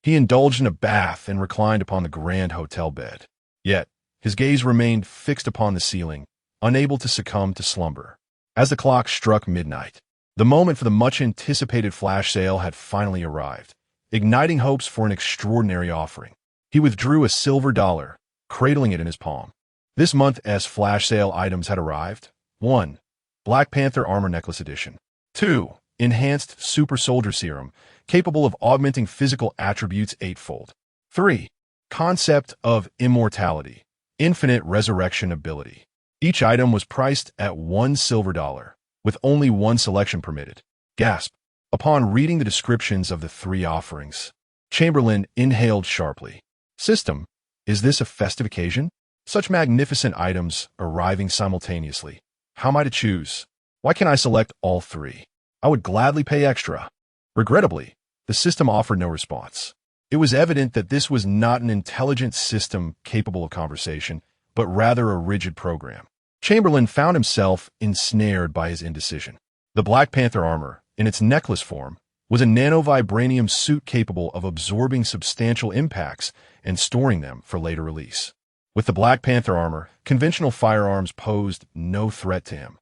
[SPEAKER 1] he indulged in a bath and reclined upon the grand hotel bed. Yet, his gaze remained fixed upon the ceiling, unable to succumb to slumber. As the clock struck midnight, the moment for the much-anticipated flash sale had finally arrived, igniting hopes for an extraordinary offering. He withdrew a silver dollar, cradling it in his palm. This month's flash sale items had arrived, 1. Black Panther Armor Necklace Edition. 2. Enhanced Super Soldier Serum, capable of augmenting physical attributes eightfold. 3. Concept of Immortality, Infinite Resurrection Ability. Each item was priced at $1 silver, with only one selection permitted. Gasp! Upon reading the descriptions of the three offerings, Chamberlain inhaled sharply. System, is this a festive occasion? Such magnificent items arriving simultaneously. How am I to choose? Why can't I select all three? I would gladly pay extra. Regrettably, the system offered no response. It was evident that this was not an intelligent system capable of conversation, but rather a rigid program. Chamberlain found himself ensnared by his indecision. The Black Panther armor, in its necklace form, was a nanovibranium suit capable of absorbing substantial impacts and storing them for later release. With the Black Panther armor, conventional firearms posed no threat to him.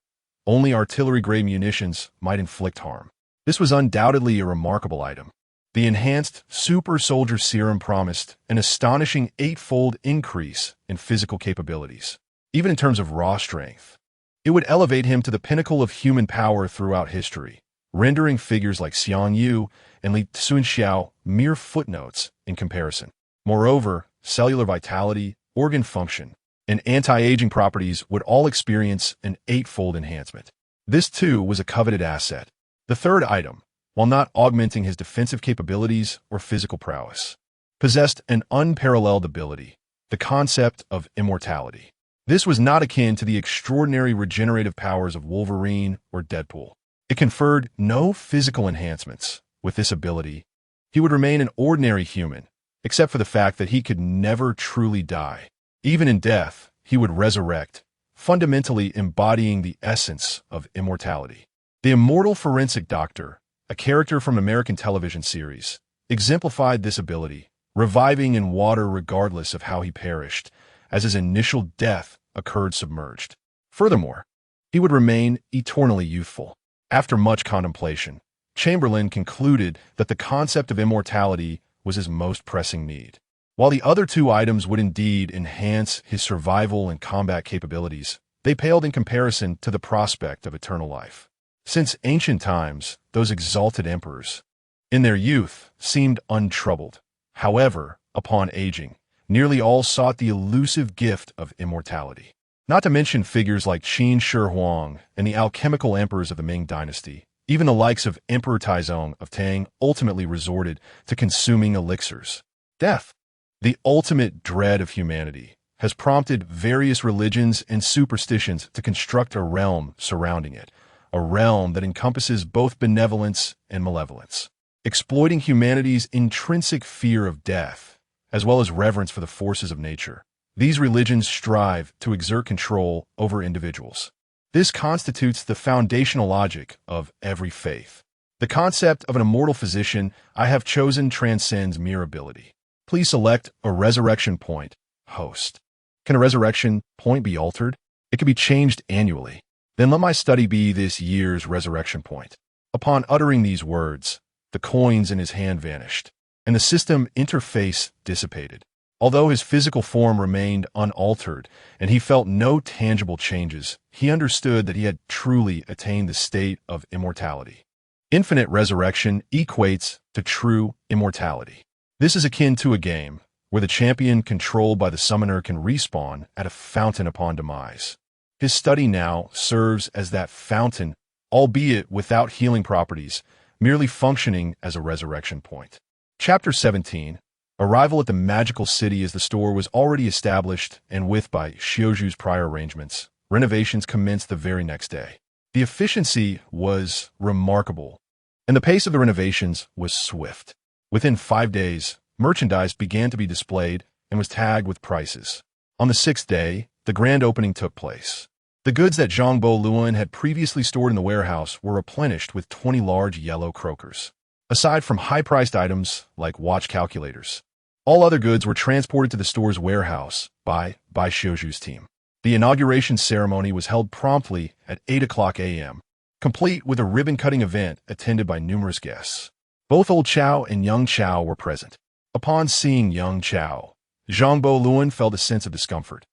[SPEAKER 1] Only artillery-grade munitions might inflict harm. This was undoubtedly a remarkable item. The enhanced Super Soldier Serum promised an astonishing eightfold increase in physical capabilities, even in terms of raw strength. It would elevate him to the pinnacle of human power throughout history, rendering figures like Xiang Yu and Li Tsunxiao mere footnotes in comparison. Moreover, cellular vitality, organ function, and anti-aging properties would all experience an eightfold enhancement. This, too, was a coveted asset. The third item, while not augmenting his defensive capabilities or physical prowess, possessed an unparalleled ability, the concept of immortality. This was not akin to the extraordinary regenerative powers of Wolverine or Deadpool. It conferred no physical enhancements. With this ability, he would remain an ordinary human, except for the fact that he could never truly die. Even in death, he would resurrect, fundamentally embodying the essence of immortality. The immortal forensic doctor, a character from an American television series, exemplified this ability, reviving in water regardless of how he perished, as his initial death occurred submerged. Furthermore, he would remain eternally youthful. After much contemplation, Chamberlain concluded that the concept of immortality was his most pressing need. While the other two items would indeed enhance his survival and combat capabilities, they paled in comparison to the prospect of eternal life. Since ancient times, those exalted emperors, in their youth, seemed untroubled. However, upon aging, nearly all sought the elusive gift of immortality. Not to mention figures like Qin Shi Huang and the alchemical emperors of the Ming dynasty. Even the likes of Emperor Taizong of Tang ultimately resorted to consuming elixirs. Death, the ultimate dread of humanity, has prompted various religions and superstitions to construct a realm surrounding it, a realm that encompasses both benevolence and malevolence, exploiting humanity's intrinsic fear of death, as well as reverence for the forces of nature. These religions strive to exert control over individuals. This constitutes the foundational logic of every faith. The concept of an immortal physician I have chosen transcends mere ability. Please select a resurrection point, host. Can a resurrection point be altered? It can be changed annually. Then let my study be this year's resurrection point. Upon uttering these words, the coins in his hand vanished, and the system interface dissipated. Although his physical form remained unaltered and he felt no tangible changes, he understood that he had truly attained the state of immortality. Infinite resurrection equates to true immortality. This is akin to a game where the champion controlled by the summoner can respawn at a fountain upon demise. His study now serves as that fountain, albeit without healing properties, merely functioning as a resurrection point. Chapter 17. Arrival at the magical city. As the store was already established and with by Xiaozhu's prior arrangements, renovations commenced the very next day. The efficiency was remarkable, and the pace of the renovations was swift. Within 5 days, merchandise began to be displayed and was tagged with prices. On the 6th day, the grand opening took place. The goods that Zhangbo Luan had previously stored in the warehouse were replenished with 20 large yellow croakers. Aside from high-priced items like watch calculators, all other goods were transported to the store's warehouse by Xiaozhu's team. The inauguration ceremony was held promptly at 8 o'clock a.m., complete with a ribbon-cutting event attended by numerous guests. Both Old Chao and Young Chao were present. Upon seeing Young Chao, Zhangbo Luan felt a sense of discomfort,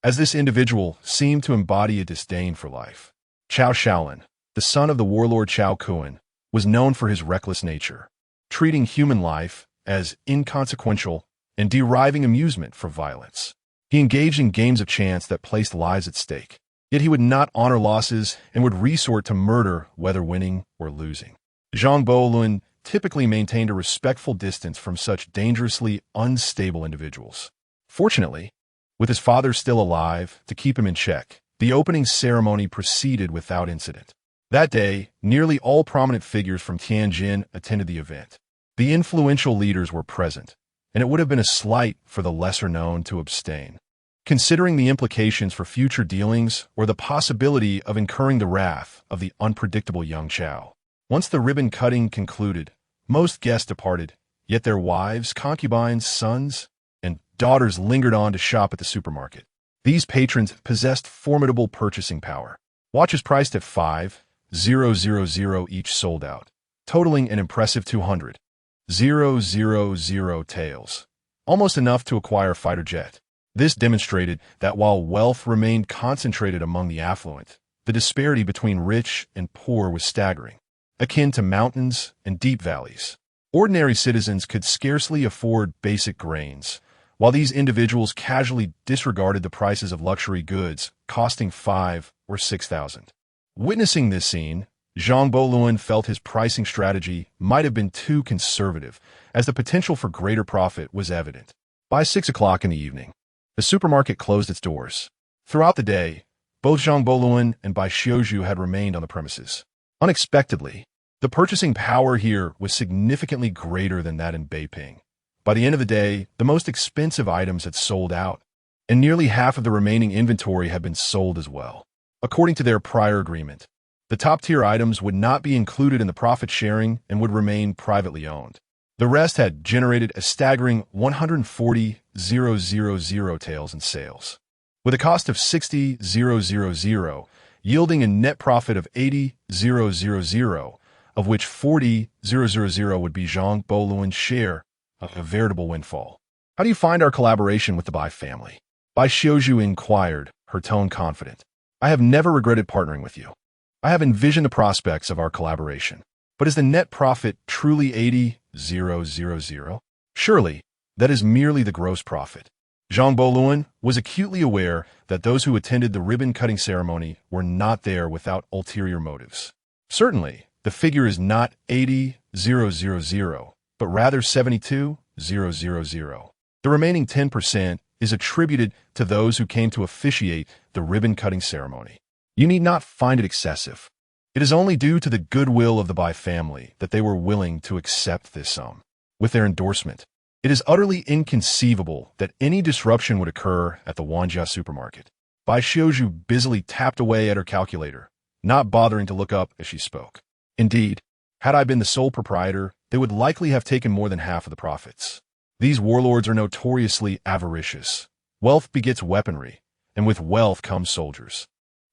[SPEAKER 1] as this individual seemed to embody a disdain for life. Chao Shaolin, the son of the warlord Chao Kuan, was known for his reckless nature, treating human life as inconsequential and deriving amusement from violence. He engaged in games of chance that placed lives at stake. Yet he would not honor losses and would resort to murder whether winning or losing. Zhang Bolun typically maintained a respectful distance from such dangerously unstable individuals. Fortunately, with his father still alive to keep him in check, the opening ceremony proceeded without incident. That day, nearly all prominent figures from Tianjin attended the event. The influential leaders were present, and it would have been a slight for the lesser-known to abstain, considering the implications for future dealings or the possibility of incurring the wrath of the unpredictable young Chao. Once the ribbon-cutting concluded, most guests departed, yet their wives, concubines, sons, and daughters lingered on to shop at the supermarket. These patrons possessed formidable purchasing power. Watches priced at 5,000 each sold out, totaling an impressive 200,000 taels, almost enough to acquire a fighter jet. This demonstrated that while wealth remained concentrated among the affluent, the disparity between rich and poor was staggering, akin to mountains and deep valleys. Ordinary citizens could scarcely afford basic grains, while these individuals casually disregarded the prices of luxury goods costing 5,000 or 6,000. Witnessing this scene, Zhang Bolun felt his pricing strategy might have been too conservative, as the potential for greater profit was evident. By 6 o'clock in the evening, the supermarket closed its doors. Throughout the day, both Zhang Bolun and Bai Xiuzhu had remained on the premises. Unexpectedly, the purchasing power here was significantly greater than that in Beiping. By the end of the day, the most expensive items had sold out, and nearly half of the remaining inventory had been sold as well. According to their prior agreement, the top-tier items would not be included in the profit sharing and would remain privately owned. The rest had generated a staggering 140,000 taels in sales, with a cost of 60,000, yielding a net profit of 80,000, of which 40,000 would be Zhang Bolun's share, a veritable windfall. How do you find our collaboration with the Bai family? Bai Xiuzhu inquired, her tone confident. I have never regretted partnering with you. I have envisioned the prospects of our collaboration. But is the net profit truly 80,000? Surely, that is merely the gross profit. Zhang Bolun was acutely aware that those who attended the ribbon-cutting ceremony were not there without ulterior motives. Certainly, the figure is not 80,000, but rather 72,000. The remaining 10% is attributed to those who came to officiate the ribbon-cutting ceremony. You need not find it excessive. It is only due to the goodwill of the Bai family that they were willing to accept this sum. With their endorsement, it is utterly inconceivable that any disruption would occur at the Wanjia supermarket. Bai Xiuzhu busily tapped away at her calculator, not bothering to look up as she spoke. Indeed, had I been the sole proprietor, they would likely have taken more than half of the profits. These warlords are notoriously avaricious. Wealth begets weaponry, and with wealth comes soldiers.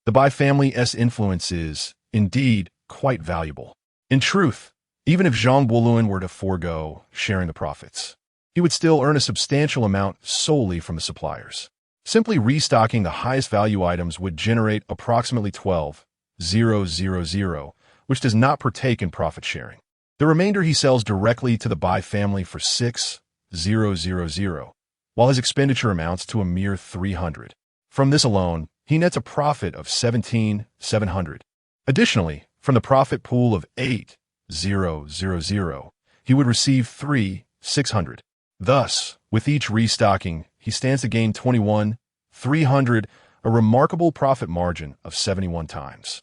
[SPEAKER 1] The Bai family's influence is, indeed, quite valuable. In truth, even if Zhang Bolun were to forego sharing the profits, he would still earn a substantial amount solely from the suppliers. Simply restocking the highest value items would generate approximately 12,000, which does not partake in profit sharing. The remainder he sells directly to the Bai family for 6,000, while his expenditure amounts to a mere 300. From this alone, he nets a profit of 17,700. Additionally, from the profit pool of 8,000, he would receive 3,600. Thus, with each restocking, he stands to gain 21,300, a remarkable profit margin of 71 times.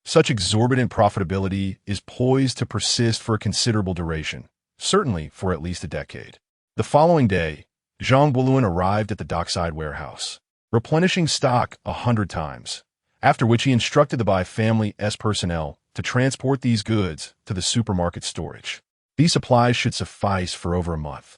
[SPEAKER 1] Such exorbitant profitability is poised to persist for a considerable duration, certainly for at least a decade. The following day, Zhang Bolun arrived at the dockside warehouse, replenishing stock 100 times, after which he instructed the Bai family's personnel to transport these goods to the supermarket storage. These supplies should suffice for over a month.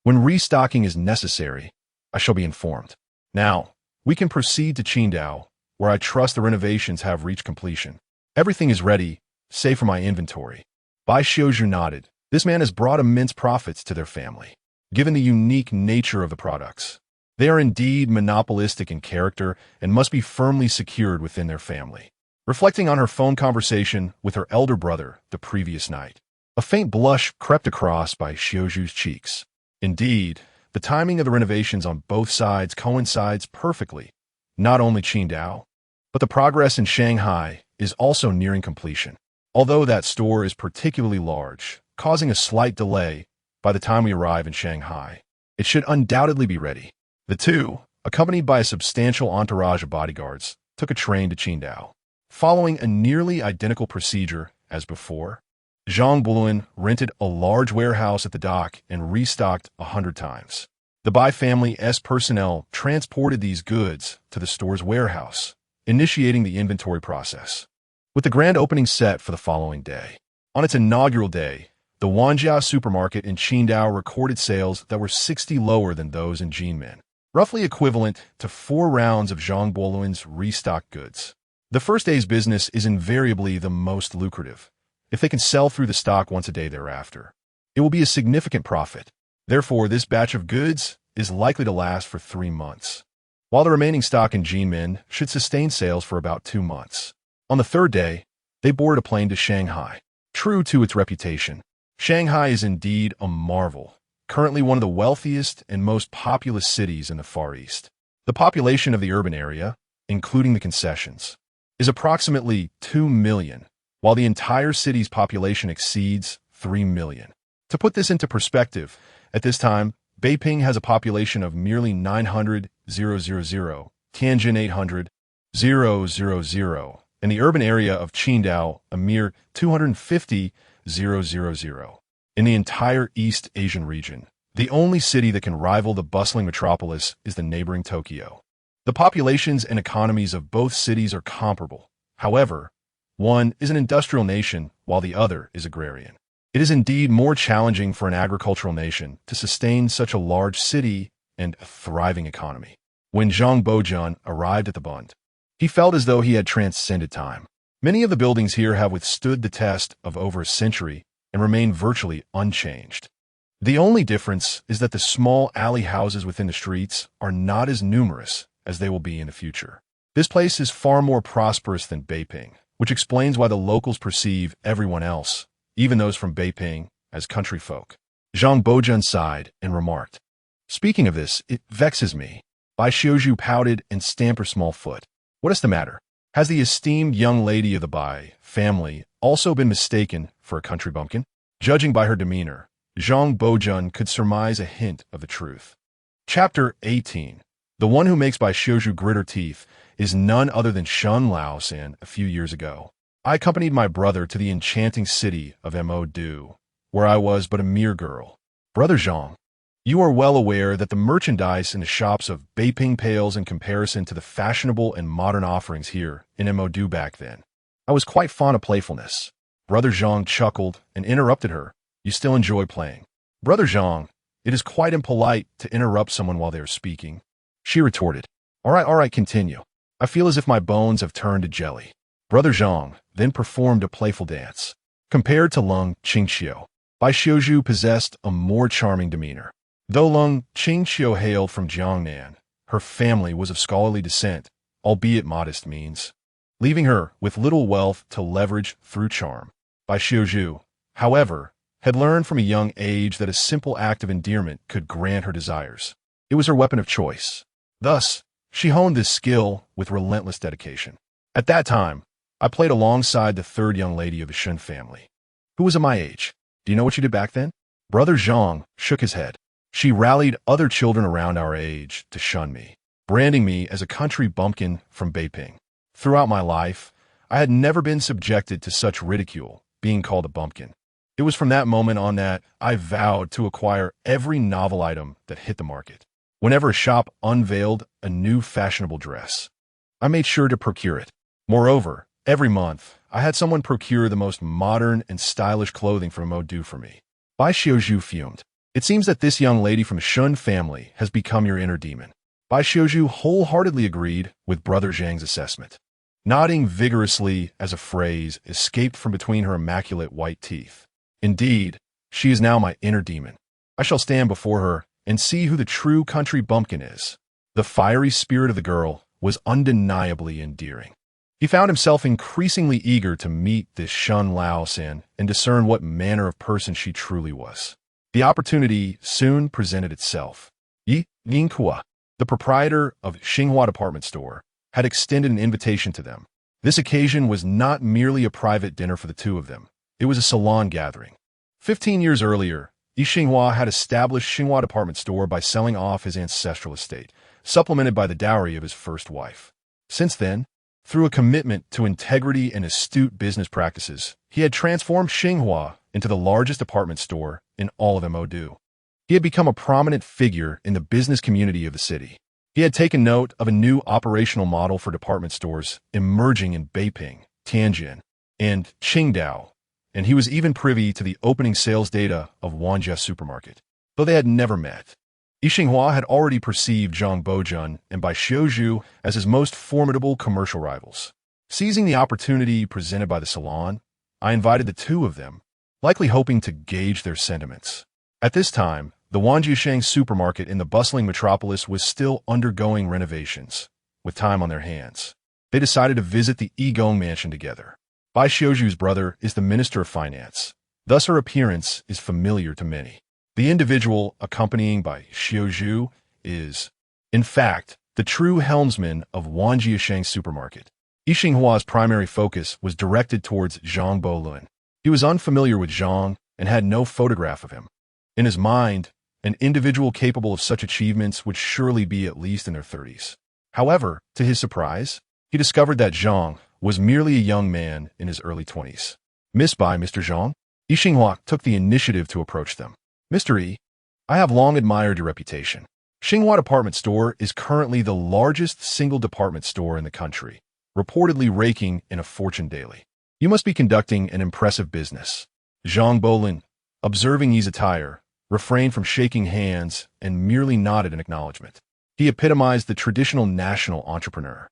[SPEAKER 1] When restocking is necessary, I shall be informed. Now, we can proceed to Qingdao, where I trust the renovations have reached completion. Everything is ready, save for my inventory. Bai Xiuzhu nodded. This man has brought immense profits to their family, given the unique nature of the products. They are indeed monopolistic in character and must be firmly secured within their family. reflecting on her phone conversation with her elder brother the previous night. A faint blush crept across Bai Xiuju's cheeks. Indeed, the timing of the renovations on both sides coincides perfectly. Not only Qingdao, but the progress in Shanghai is also nearing completion. Although that store is particularly large, causing a slight delay by the time we arrive in Shanghai, it should undoubtedly be ready. The two, accompanied by a substantial entourage of bodyguards, took a train to Qingdao. Following a nearly identical procedure as before, Zhang Buluan rented a large warehouse at the dock and restocked 100 times. The Bai family's personnel transported these goods to the store's warehouse, initiating the inventory process. With the grand opening set for the following day. On its inaugural day, the Wanjiao supermarket in Qingdao recorded sales that were 60 lower than those in Jinmen, roughly equivalent to 4 rounds of Zhang Buluan's restocked goods. The first day's business is invariably the most lucrative. If they can sell through the stock once a day thereafter, it will be a significant profit. Therefore, this batch of goods is likely to last for 3 months, while the remaining stock in Jinmen should sustain sales for about 2 months. On the third day, they boarded a plane to Shanghai. True to its reputation, Shanghai is indeed a marvel, currently one of the wealthiest and most populous cities in the Far East. The population of the urban area, including the concessions, is approximately 2 million, while the entire city's population exceeds 3 million. To put this into perspective, at this time, Beiping has a population of merely 900,000, Tianjin 800,000, and the urban area of Qingdao a mere 250,000. In the entire East Asian region, the only city that can rival the bustling metropolis is the neighboring Tokyo. The populations and economies of both cities are comparable. However, one is an industrial nation while the other is agrarian. It is indeed more challenging for an agricultural nation to sustain such a large city and a thriving economy. When Zhang Bojun arrived at the Bund, he felt as though he had transcended time. Many of the buildings here have withstood the test of over a century and remain virtually unchanged. The only difference is that the small alley houses within the streets are not as numerous as they will be in the future. This place is far more prosperous than Beiping, which explains why the locals perceive everyone else, even those from Beiping, as country folk. Zhang Bojun sighed and remarked, "Speaking of this, it vexes me." Bai Xiuju pouted and stamped her small foot. "What is the matter? Has the esteemed young lady of the Bai family also been mistaken for a country bumpkin?" Judging by her demeanor, Zhang Bojun could surmise a hint of the truth. Chapter 18. The one who makes Bai Xiuju grit her teeth is none other than Shun Laosan. A few years ago, I accompanied my brother to the enchanting city of Mo, where I was but a mere girl. Brother Zhang, you are well aware that the merchandise in the shops of Beiping pales in comparison to the fashionable and modern offerings here in Mo back then. I was quite fond of playfulness. Brother Zhang chuckled and interrupted her. "You still enjoy playing?" "Brother Zhang, it is quite impolite to interrupt someone while they are speaking," she retorted. All right, continue. I feel as if my bones have turned to jelly." Brother Zhang then performed a playful dance. Compared to Lung Qingxiu, Bai Xiuju possessed a more charming demeanor. Though Lung Qingxiu hailed from Jiangnan, her family was of scholarly descent, albeit modest means, leaving her with little wealth to leverage through charm. Bai Xiuju, however, had learned from a young age that a simple act of endearment could grant her desires. It was her weapon of choice. Thus, she honed this skill with relentless dedication. At that time, I played alongside the third young lady of the Shun family, who was of my age. Do you know what you did back then? Brother Zhang shook his head. She rallied other children around our age to shun me, branding me as a country bumpkin from Beiping. Throughout my life, I had never been subjected to such ridicule, being called a bumpkin. It was from that moment on that I vowed to acquire every novel item that hit the market. Whenever a shop unveiled a new fashionable dress, I made sure to procure it. Moreover, every month, I had someone procure the most modern and stylish clothing from Mo for me. Bai Xiuju fumed. It seems that this young lady from the Shun family has become your inner demon. Bai Xiuju wholeheartedly agreed with Brother Zhang's assessment, nodding vigorously as a phrase escaped from between her immaculate white teeth. Indeed, she is now my inner demon. I shall stand before her and see who the true country bumpkin is. The fiery spirit of the girl was undeniably endearing. He found himself increasingly eager to meet this Shun Lao-san and discern what manner of person she truly was. The opportunity soon presented itself. Yi Yingkua, the proprietor of Xinhua department store, had extended an invitation to them. This occasion was not merely a private dinner for the two of them. It was a salon gathering. 15 years earlier, Yi Xinhua had established Xinhua department store by selling off his ancestral estate, supplemented by the dowry of his first wife. Since then, through a commitment to integrity and astute business practices, he had transformed Xinhua into the largest department store in all of Modu. He had become a prominent figure in the business community of the city. He had taken note of a new operational model for department stores emerging in Beiping, Tianjin, and Qingdao, and he was even privy to the opening sales data of Wanjia supermarket. Though they had never met, Yi Xinhua had already perceived Zhang Bojun and Bai Xiuzhu as his most formidable commercial rivals. Seizing the opportunity presented by the salon, I invited the two of them, likely hoping to gauge their sentiments. At this time, the Dongjiaominxiang supermarket in the bustling metropolis was still undergoing renovations. With time on their hands, they decided to visit the Yigong mansion together. Bai Xiuzhu's brother is the Minister of Finance, thus her appearance is familiar to many. The individual accompanying Bai Xiuzhu is, in fact, the true helmsman of Dongjiaominxiang supermarket. Yi Xinghua's primary focus was directed towards Zhang Bolun. He was unfamiliar with Zhang and had no photograph of him. In his mind, an individual capable of such achievements would surely be at least in their 30s. However, to his surprise, he discovered that Zhang was merely a young man in his early 20s. Miss Bai, Mr. Zhang? Yi Xinghua took the initiative to approach them. Mr. Yi, I have long admired your reputation. Xinhua Department Store is currently the largest single department store in the country, reportedly raking in a fortune daily. You must be conducting an impressive business. Zhang Bolin, observing Yi's attire, refrained from shaking hands and merely nodded in acknowledgement. He epitomized the traditional national entrepreneur.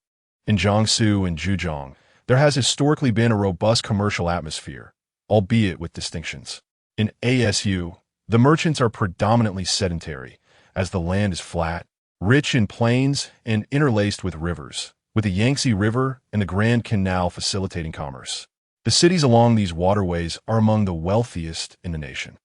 [SPEAKER 1] In Jiangsu and Zhejiang, there has historically been a robust commercial atmosphere, albeit with distinctions. In ASU, the merchants are predominantly sedentary, as the land is flat, rich in plains, and interlaced with rivers, with the Yangtze River and the Grand Canal facilitating commerce. The cities along these waterways are among the wealthiest in the nation.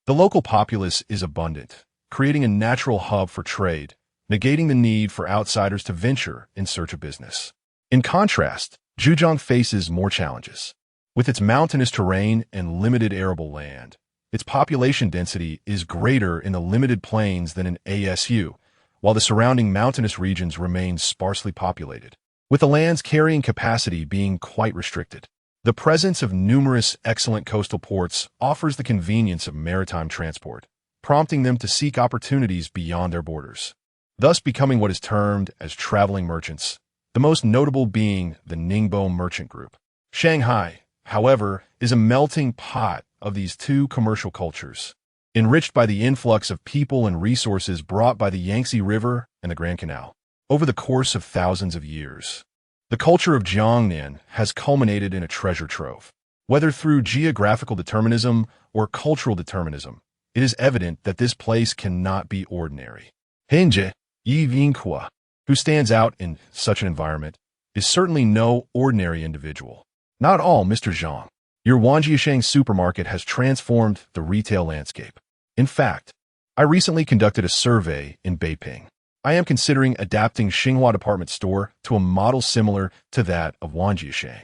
[SPEAKER 1] The local populace is abundant, creating a natural hub for trade, negating the need for outsiders to venture in search of business. In contrast, Zhejiang faces more challenges. With its mountainous terrain and limited arable land, its population density is greater in the limited plains than in ASU, while the surrounding mountainous regions remain sparsely populated, with the land's carrying capacity being quite restricted. The presence of numerous excellent coastal ports offers the convenience of maritime transport, prompting them to seek opportunities beyond their borders, thus becoming what is termed as traveling merchants, the most notable being the Ningbo Merchant Group. Shanghai, however, is a melting pot of these two commercial cultures, enriched by the influx of people and resources brought by the Yangtze River and the Grand Canal. Over the course of thousands of years, the culture of Jiangnan has culminated in a treasure trove. Whether through geographical determinism or cultural determinism, it is evident that this place cannot be ordinary. Henje Yi Yingkua, who stands out in such an environment, is certainly no ordinary individual. Not all, Mr. Zhang. Your Dongjiaominxiang supermarket has transformed the retail landscape. In fact, I recently conducted a survey in Beiping. I am considering adapting Xinhua department store to a model similar to that of Dongjiaominxiang.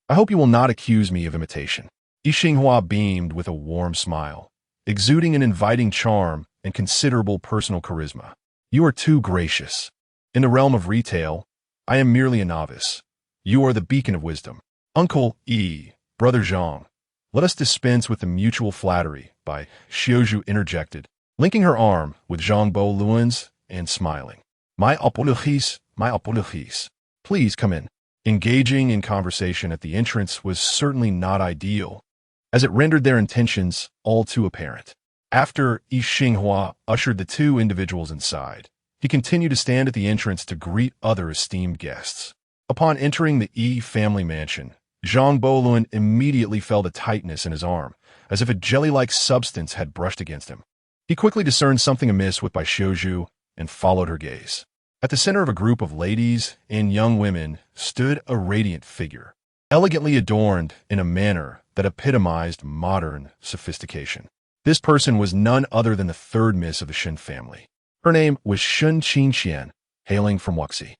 [SPEAKER 1] I hope you will not accuse me of imitation. Yi Xinhua beamed with a warm smile, exuding an inviting charm and considerable personal charisma. You are too gracious. In the realm of retail, I am merely a novice. You are the beacon of wisdom. Uncle Yi, Brother Zhang, let us dispense with the mutual flattery, Bai Xiuzhu interjected, linking her arm with Zhang Bolun's and smiling. My apologies. Please come in. Engaging in conversation at the entrance was certainly not ideal, as it rendered their intentions all too apparent. After Yi Xinghua ushered the two individuals inside, he continued to stand at the entrance to greet other esteemed guests. Upon entering the Yi family mansion, Zhang Bolun immediately felt a tightness in his arm, as if a jelly-like substance had brushed against him. He quickly discerned something amiss with Bai Xiuzhu and followed her gaze. At the center of a group of ladies and young women stood a radiant figure, elegantly adorned in a manner that epitomized modern sophistication. This person was none other than the third miss of the Shen family. Her name was Shun Qingxian, hailing from Wuxi.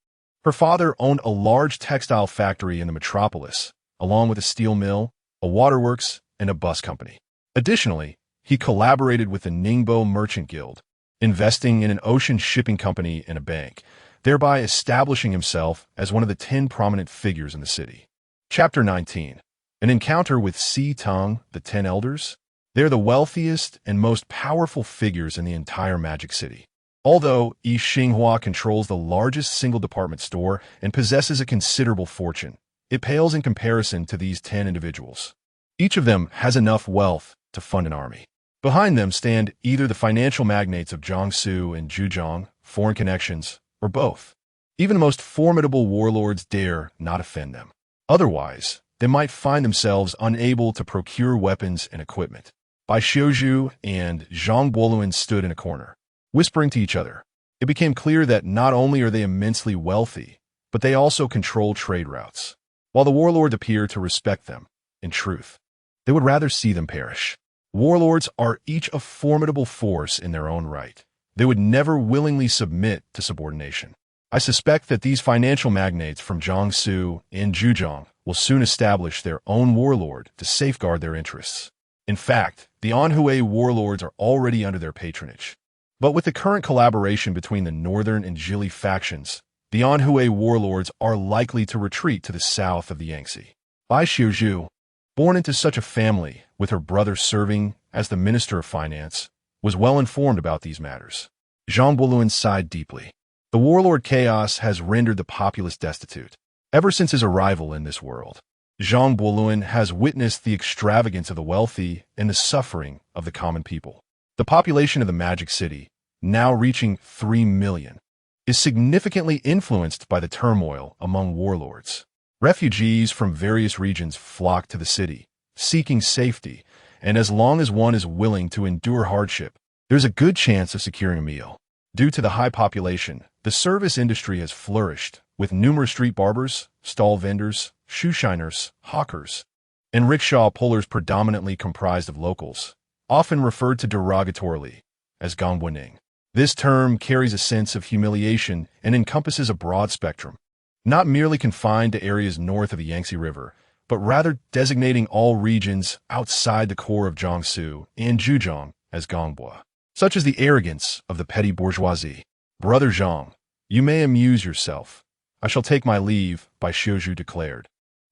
[SPEAKER 1] Her father owned a large textile factory in the metropolis, along with a steel mill, a waterworks, and a bus company. Additionally, he collaborated with the Ningbo Merchant Guild, investing in an ocean shipping company and a bank, thereby establishing himself as one of the 10 prominent figures in the city. Chapter 19. An encounter with Si Teng, the 10 elders. They're the wealthiest and most powerful figures in the entire Magic City. Although Yi Xinghua controls the largest single department store and possesses a considerable fortune, it pales in comparison to these 10 individuals. Each of them has enough wealth to fund an army. Behind them stand either the financial magnates of Jiangsu and Zhejiang, foreign connections, or both. Even the most formidable warlords dare not offend them. Otherwise, they might find themselves unable to procure weapons and equipment. Bai Xiuzhu and Zhang Boluan stood in a corner, whispering to each other. It became clear that not only are they immensely wealthy, but they also control trade routes. While the warlords appear to respect them, in truth, they would rather see them perish. Warlords are each a formidable force in their own right. They would never willingly submit to subordination. I suspect that these financial magnates from Jiangsu and Zhejiang will soon establish their own warlord to safeguard their interests. In fact, the Anhui warlords are already under their patronage. But with the current collaboration between the Northern and Jili factions, the Anhui warlords are likely to retreat to the south of the Yangtze. Bai Xiuzhu, born into such a family, with her brother serving as the Minister of Finance, was well informed about these matters. Zhang Boluan sighed deeply. The warlord chaos has rendered the populace destitute. Ever since his arrival in this world, Zhang Boluan has witnessed the extravagance of the wealthy and the suffering of the common people. The population of the Magic City, now reaching 3 million, is significantly influenced by the turmoil among warlords. Refugees from various regions flock to the city, seeking safety, and as long as one is willing to endure hardship, there's a good chance of securing a meal. Due to the high population, the service industry has flourished, with numerous street barbers, stall vendors, shoe shiners, hawkers, and rickshaw pullers predominantly comprised of locals, often referred to derogatorily as gongbuning. This term carries a sense of humiliation and encompasses a broad spectrum, not merely confined to areas north of the Yangtze River, but rather designating all regions outside the core of Jiangsu and Zhejiang as gongbua, such as the arrogance of the petty bourgeoisie. Brother Zhang, you may amuse yourself. I shall take my leave, Bai Xiuzhu declared,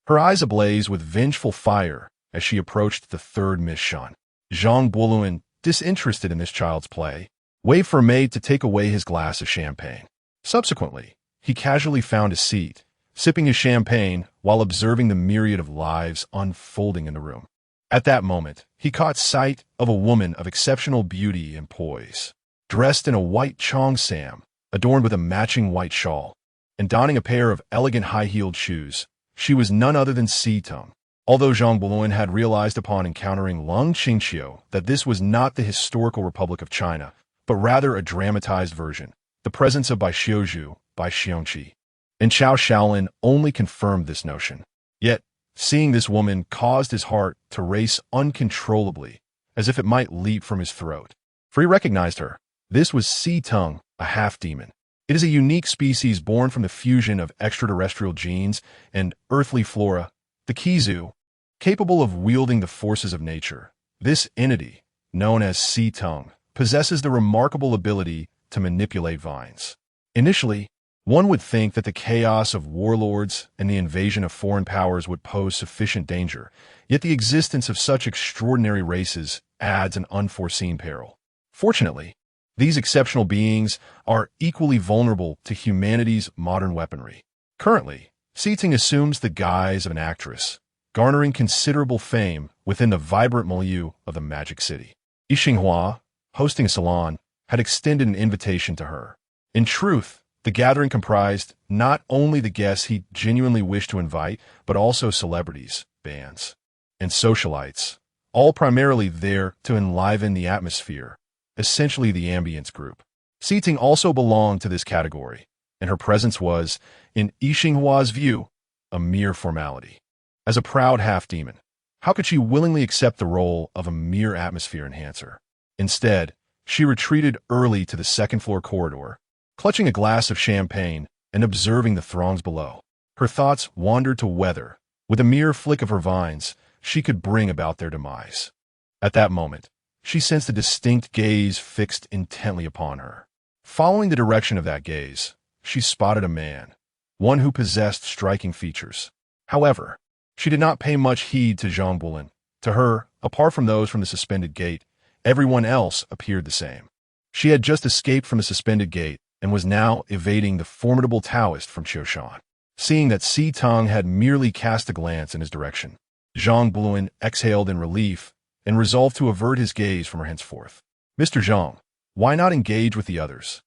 [SPEAKER 1] her eyes ablaze with vengeful fire as she approached the third Miss Shan. Zhang Boluan, disinterested in this child's play, waved for a maid to take away his glass of champagne. Subsequently, he casually found a seat, sipping his champagne while observing the myriad of lives unfolding in the room. At that moment, he caught sight of a woman of exceptional beauty and poise, dressed in a white cheongsam, adorned with a matching white shawl, and donning a pair of elegant high-heeled shoes. She was none other than Si Teng. Although Zhang Boluan had realized upon encountering Lung Qingqiu that this was not the historical Republic of China, but rather a dramatized version, the presence of Bai Xiuzhu, Bai Xiongqi, and Chao Shaolin only confirmed this notion. Yet, seeing this woman caused his heart to race uncontrollably, as if it might leap from his throat. For he recognized her. This was Si Teng, a half-demon. It is a unique species born from the fusion of extraterrestrial genes and earthly flora, the Kizu, capable of wielding the forces of nature. This entity, known as Si Teng, possesses the remarkable ability to manipulate vines. Initially, one would think that the chaos of warlords and the invasion of foreign powers would pose sufficient danger, yet the existence of such extraordinary races adds an unforeseen peril. Fortunately, these exceptional beings are equally vulnerable to humanity's modern weaponry. Currently, Si Teng assumes the guise of an actress, garnering considerable fame within the vibrant milieu of the Magic City. Yi Xinghua, hosting a salon, had extended an invitation to her. In truth, the gathering comprised not only the guests he genuinely wished to invite, but also celebrities, bands, and socialites, all primarily there to enliven the atmosphere, essentially the ambience group. Si Teng also belonged to this category, and her presence was, in Yixinghua's view, a mere formality. As a proud half-demon, how could she willingly accept the role of a mere atmosphere enhancer? Instead, she retreated early to the second-floor corridor, clutching a glass of champagne and observing the throngs below. Her thoughts wandered to whether, with a mere flick of her vines, she could bring about their demise. At that moment, she sensed a distinct gaze fixed intently upon her. Following the direction of that gaze, she spotted a man, one who possessed striking features. However, she did not pay much heed to Zhang Bulin. To her, apart from those from the suspended gate, everyone else appeared the same. She had just escaped from the suspended gate and was now evading the formidable Taoist from Qiushan. Seeing that Si Tong had merely cast a glance in his direction, Zhang Bulin exhaled in relief and resolved to avert his gaze from her henceforth. "Mr. Zhang, why not engage with the others?"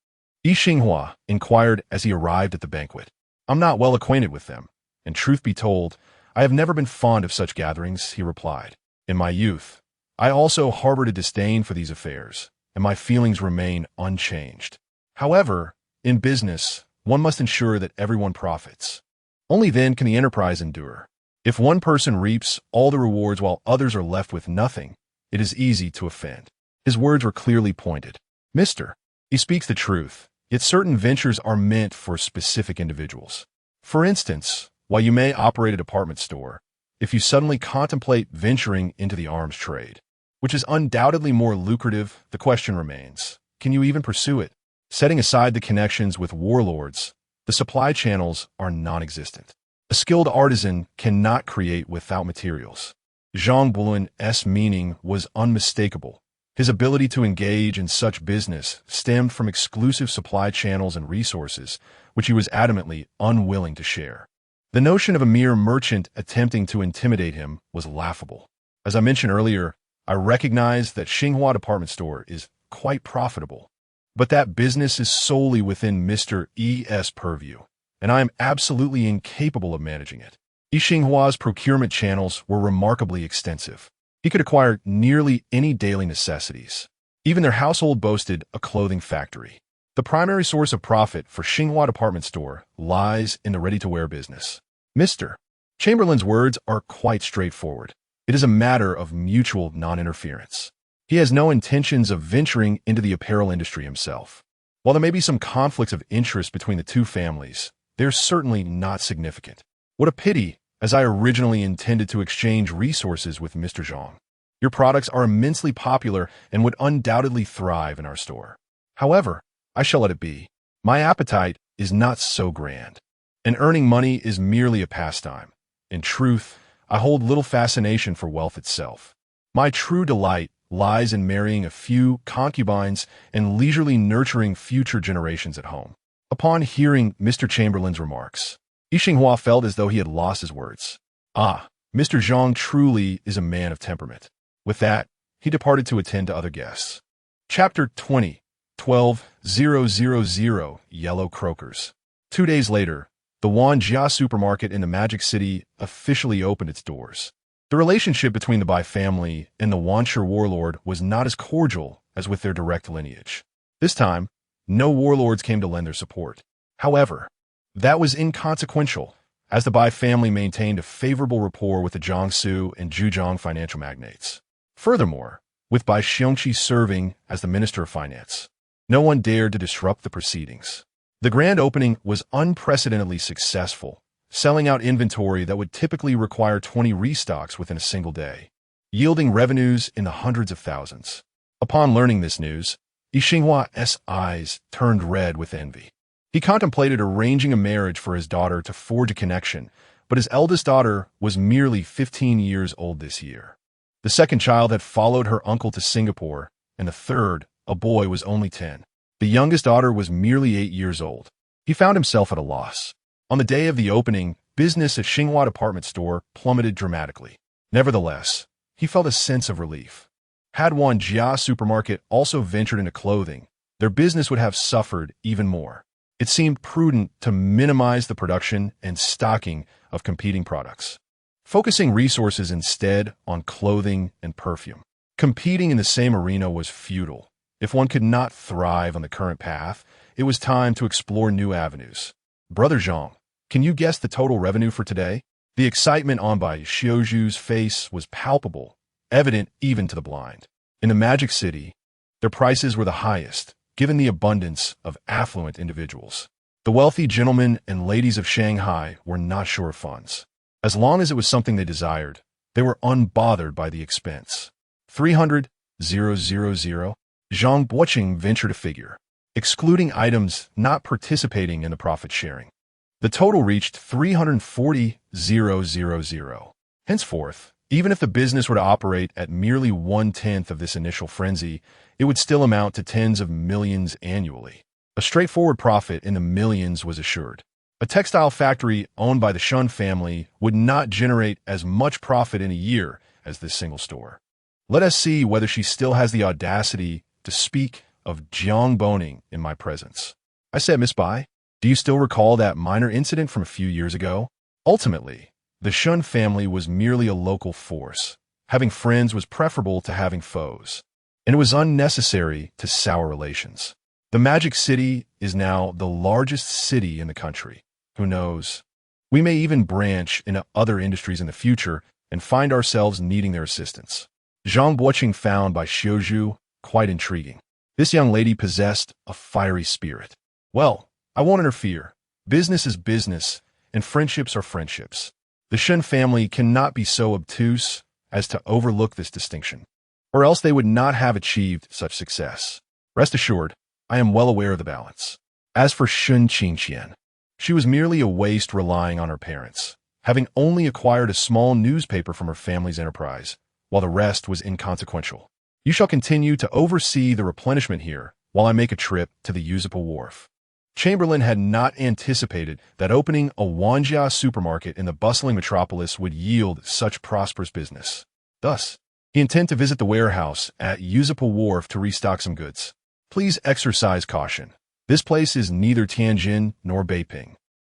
[SPEAKER 1] Yixinghua inquired as he arrived at the banquet. "I'm not well acquainted with them, and truth be told, I have never been fond of such gatherings," he replied. "In my youth, I also harbored a disdain for these affairs, and my feelings remain unchanged. However, in business, one must ensure that everyone profits. Only then can the enterprise endure. If one person reaps all the rewards while others are left with nothing, it is easy to offend." His words were clearly pointed. "Mister, he speaks the truth, yet certain ventures are meant for specific individuals. For instance, while you may operate a department store, if you suddenly contemplate venturing into the arms trade, which is undoubtedly more lucrative, the question remains, can you even pursue it? Setting aside the connections with warlords, the supply channels are non-existent. A skilled artisan cannot create without materials." Zhang Bulin's meaning was unmistakable. His ability to engage in such business stemmed from exclusive supply channels and resources, which he was adamantly unwilling to share. The notion of a mere merchant attempting to intimidate him was laughable. As I mentioned earlier, I recognize that Xinhua department store is quite profitable, but that business is solely within Mr. E.'s purview, and I am absolutely incapable of managing it. Yixinghua's procurement channels were remarkably extensive. He could acquire nearly any daily necessities. Even their household boasted a clothing factory. The primary source of profit for Xinhua department store lies in the ready-to-wear business. Mr. Chamberlain's words are quite straightforward. It is a matter of mutual non-interference. He has no intentions of venturing into the apparel industry himself. While there may be some conflicts of interest between the two families, they're certainly not significant. What a pity, as I originally intended to exchange resources with Mr. Zhang. Your products are immensely popular and would undoubtedly thrive in our store. However, I shall let it be. My appetite is not so grand, and earning money is merely a pastime. In truth, I hold little fascination for wealth itself. My true delight lies in marrying a few concubines and leisurely nurturing future generations at home. Upon hearing Mr. Chamberlain's remarks, Yixinghua felt as though he had lost his words. Ah, Mr. Zhang truly is a man of temperament. With that, he departed to attend to other guests. Chapter 20, 12,000 Yellow Croakers. 2 days later, the Wanjia supermarket in the Magic City officially opened its doors. The relationship between the Bai family and the Wanshi warlord was not as cordial as with their direct lineage. This time, no warlords came to lend their support. However, that was inconsequential, as the Bai family maintained a favorable rapport with the Jiangsu and Zhejiang financial magnates. Furthermore, with Bai Xiongqi serving as the Minister of Finance, no one dared to disrupt the proceedings. The grand opening was unprecedentedly successful, selling out inventory that would typically require 20 restocks within a single day, yielding revenues in the hundreds of thousands. Upon learning this news, Yixinghua's eyes turned red with envy. He contemplated arranging a marriage for his daughter to forge a connection, but his eldest daughter was merely 15 years old this year. The second child had followed her uncle to Singapore, and the third, a boy, was only 10. The youngest daughter was merely 8 years old. He found himself at a loss. On the day of the opening, business at Xinhua department store plummeted dramatically. Nevertheless, he felt a sense of relief. Had Wanjia supermarket also ventured into clothing, their business would have suffered even more. It seemed prudent to minimize the production and stocking of competing products, focusing resources instead on clothing and perfume. Competing in the same arena was futile. If one could not thrive on the current path, it was time to explore new avenues. Brother Zhang, can you guess the total revenue for today? The excitement on by Xiaozhu's face was palpable, evident even to the blind. In the Magic City, their prices were the highest, given the abundance of affluent individuals. The wealthy gentlemen and ladies of Shanghai were not short of funds. As long as it was something they desired, they were unbothered by the expense. 300,000. Zhang Buoqing ventured a figure, excluding items not participating in the profit sharing. The total reached 340,000. Henceforth, even if the business were to operate at merely 1/10 of this initial frenzy, it would still amount to tens of millions annually. A straightforward profit in the millions was assured. A textile factory owned by the Shun family would not generate as much profit in a year as this single store. Let us see whether she still has the audacity to speak of Jiang Boning in my presence. I said, Miss Bai, do you still recall that minor incident from a few years ago? Ultimately, the Shun family was merely a local force. Having friends was preferable to having foes, and it was unnecessary to sour relations. The Magic City is now the largest city in the country. Who knows? We may even branch into other industries in the future and find ourselves needing their assistance. Zhang Buoqing found by Xiaozhu quite intriguing. This young lady possessed a fiery spirit. Well, I won't interfere. Business is business, and friendships are friendships. The Shun family cannot be so obtuse as to overlook this distinction, or else they would not have achieved such success. Rest assured, I am well aware of the balance. As for Shun Qingqian, she was merely a waste relying on her parents, having only acquired a small newspaper from her family's enterprise, while the rest was inconsequential. You shall continue to oversee the replenishment here while I make a trip to the Yuan wharf. Chamberlain had not anticipated that opening a Wanjia supermarket in the bustling metropolis would yield such prosperous business. Thus, he intended to visit the warehouse at Yuan wharf to restock some goods. Please exercise caution. This place is neither Tianjin nor Beiping,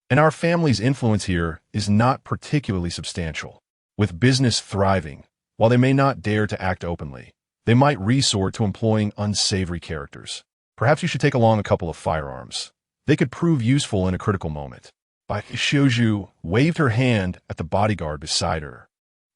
[SPEAKER 1] and our family's influence here is not particularly substantial. With business thriving, while they may not dare to act openly, they might resort to employing unsavory characters. Perhaps you should take along a couple of firearms. They could prove useful in a critical moment. Bai Xiaozhu waved her hand at the bodyguard beside her,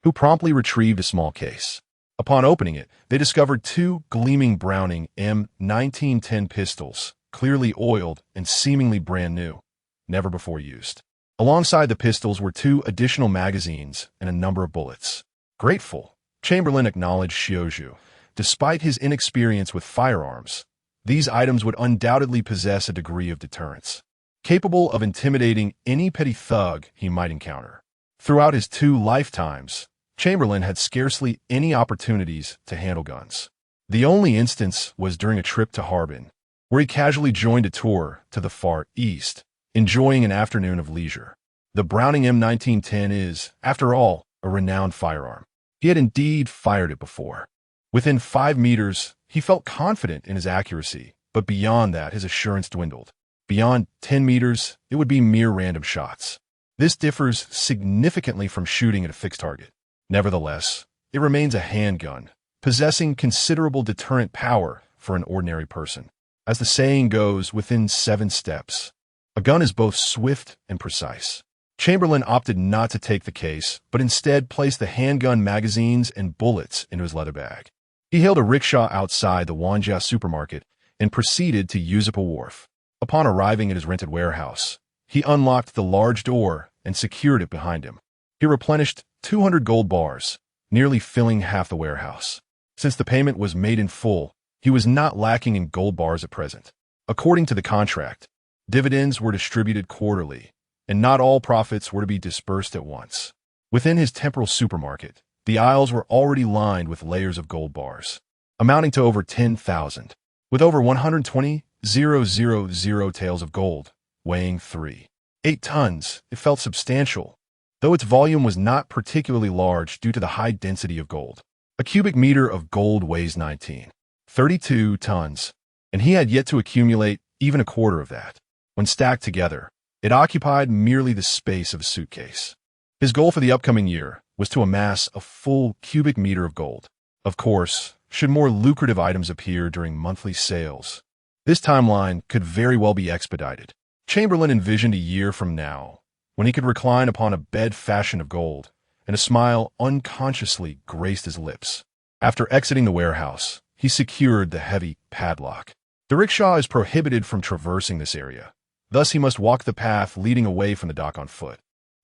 [SPEAKER 1] who promptly retrieved a small case. Upon opening it, they discovered two gleaming Browning M1910 pistols, clearly oiled and seemingly brand new, never before used. Alongside the pistols were two additional magazines and a number of bullets. Grateful, Chamberlain acknowledged Xiaozhu. Despite his inexperience with firearms, these items would undoubtedly possess a degree of deterrence, capable of intimidating any petty thug he might encounter. Throughout his 2 lifetimes, Chamberlain had scarcely any opportunities to handle guns. The only instance was during a trip to Harbin, where he casually joined a tour to the Far East, enjoying an afternoon of leisure. The Browning M1910 is, after all, a renowned firearm. He had indeed fired it before. Within 5 meters, he felt confident in his accuracy, but beyond that, his assurance dwindled. Beyond 10 meters, it would be mere random shots. This differs significantly from shooting at a fixed target. Nevertheless, it remains a handgun, possessing considerable deterrent power for an ordinary person. As the saying goes, within 7 steps, a gun is both swift and precise. Chamberlain opted not to take the case, but instead placed the handgun magazines and bullets into his leather bag. He hailed a rickshaw outside the Wanjia supermarket and proceeded to Yuan wharf. Upon arriving at his rented warehouse, he unlocked the large door and secured it behind him. He replenished 200 gold bars, nearly filling half the warehouse. Since the payment was made in full, he was not lacking in gold bars at present. According to the contract, dividends were distributed quarterly, and not all profits were to be dispersed at once. Within his temporal supermarket, the aisles were already lined with layers of gold bars, amounting to over 10,000, with over 120,000 taels of gold, weighing 3.8 tons. It felt substantial, though its volume was not particularly large due to the high density of gold. A cubic meter of gold weighs 19.32 tons, and he had yet to accumulate even a quarter of that. When stacked together, it occupied merely the space of a suitcase. His goal for the upcoming year was to amass a full cubic meter of gold. Of course, should more lucrative items appear during monthly sales, This timeline could very well be expedited. Chamberlain envisioned a year from now, when he could recline upon a bed fashioned of gold, and a smile unconsciously graced his lips. After exiting the warehouse, he secured the heavy padlock. The rickshaw is prohibited from traversing this area. Thus, he must walk the path leading away from the dock on foot.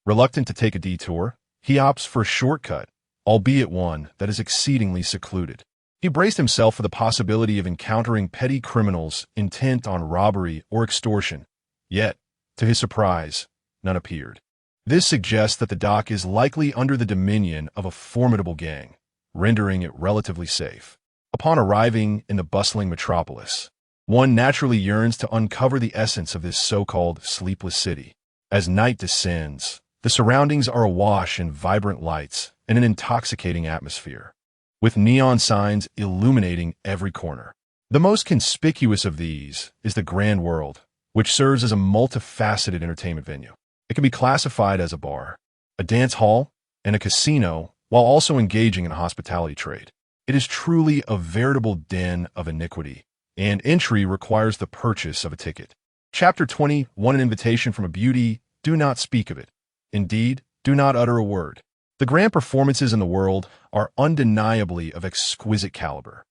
[SPEAKER 1] Reluctant to take a detour, he opts for a shortcut, albeit one that is exceedingly secluded. He braced himself for the possibility of encountering petty criminals intent on robbery or extortion. Yet, to his surprise, none appeared. This suggests that the dock is likely under the dominion of a formidable gang, rendering it relatively safe. Upon arriving in the bustling metropolis, one naturally yearns to uncover the essence of this so-called sleepless city. As night descends, the surroundings are awash in vibrant lights and an intoxicating atmosphere, with neon signs illuminating every corner. The most conspicuous of these is the Grand World, which serves as a multifaceted entertainment venue. It can be classified as a bar, a dance hall, and a casino, while also engaging in a hospitality trade. It is truly a veritable den of iniquity, and entry requires the purchase of a ticket. Chapter 20, An invitation from a beauty, do not speak of it. Indeed, do not utter a word. The grand performances in the world are undeniably of exquisite caliber.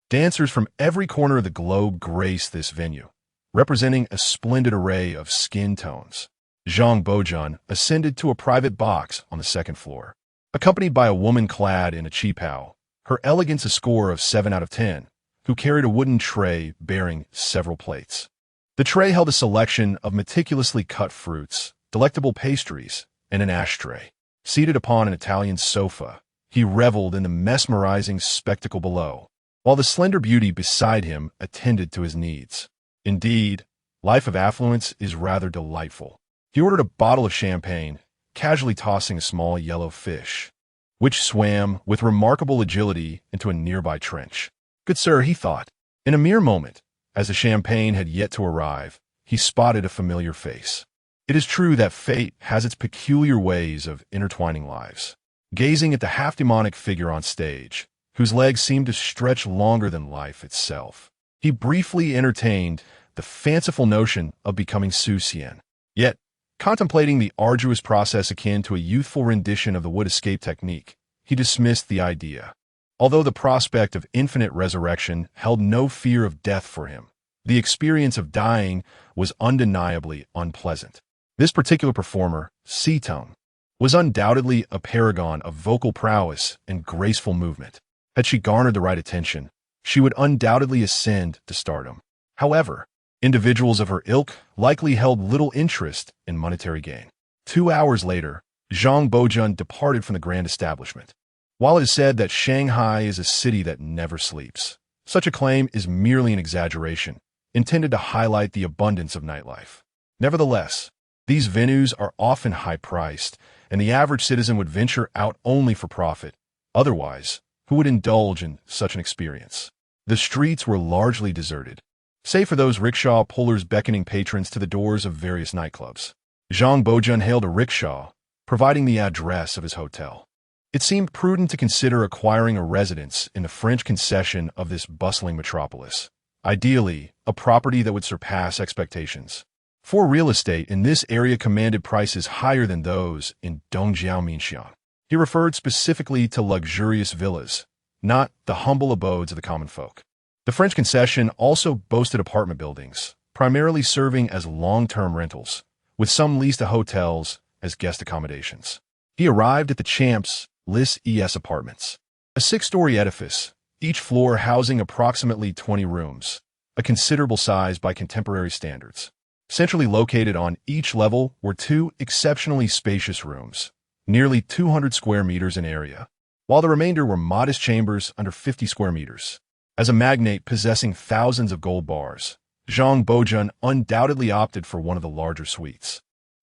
[SPEAKER 1] Dancers from every corner of the globe grace this venue, representing a splendid array of skin tones. Zhang Bojun ascended to a private box on the second floor. Accompanied by a woman clad in a qipao, her elegance a score of 7 out of 10, who carried a wooden tray bearing several plates. The tray held a selection of meticulously cut fruits, delectable pastries, and an ashtray. Seated upon an Italian sofa, he reveled in the mesmerizing spectacle below, while the slender beauty beside him attended to his needs. Indeed, life of affluence is rather delightful. He ordered a bottle of champagne, casually tossing a small yellow fish, which swam with remarkable agility into a nearby trench. Good sir, he thought. In a mere moment, as the champagne had yet to arrive, he spotted a familiar face. It is true that fate has its peculiar ways of intertwining lives. Gazing at the half-demonic figure on stage, whose legs seemed to stretch longer than life itself, he briefly entertained the fanciful notion of becoming Su Xian. Yet, contemplating the arduous process akin to a youthful rendition of the wood escape technique, he dismissed the idea. Although the prospect of infinite resurrection held no fear of death for him, the experience of dying was undeniably unpleasant. This particular performer, Cetone, was undoubtedly a paragon of vocal prowess and graceful movement. Had she garnered the right attention, she would undoubtedly ascend to stardom. However, individuals of her ilk likely held little interest in monetary gain. 2 hours later, Zhang Bojun departed from the grand establishment. While it is said that Shanghai is a city that never sleeps, such a claim is merely an exaggeration, intended to highlight the abundance of nightlife. Nevertheless, these venues are often high-priced, and the average citizen would venture out only for profit. Otherwise, who would indulge in such an experience? The streets were largely deserted, save for those rickshaw pullers beckoning patrons to the doors of various nightclubs. Zhang Bojun hailed a rickshaw, providing the address of his hotel. It seemed prudent to consider acquiring a residence in the French concession of this bustling metropolis, ideally a property that would surpass expectations. For real estate in this area commanded prices higher than those in Dongjiaominxiang. He referred specifically to luxurious villas, not the humble abodes of the common folk. The French concession also boasted apartment buildings, primarily serving as long-term rentals, with some leased to hotels as guest accommodations. He arrived at the Champs Lis apartments, a 6-story edifice, each floor housing approximately 20 rooms, a considerable size by contemporary standards. Centrally located on each level were 2 exceptionally spacious rooms, nearly 200 square meters in area, while the remainder were modest chambers under 50 square meters. As a magnate possessing thousands of gold bars, Zhang Bojun undoubtedly opted for one of the larger suites.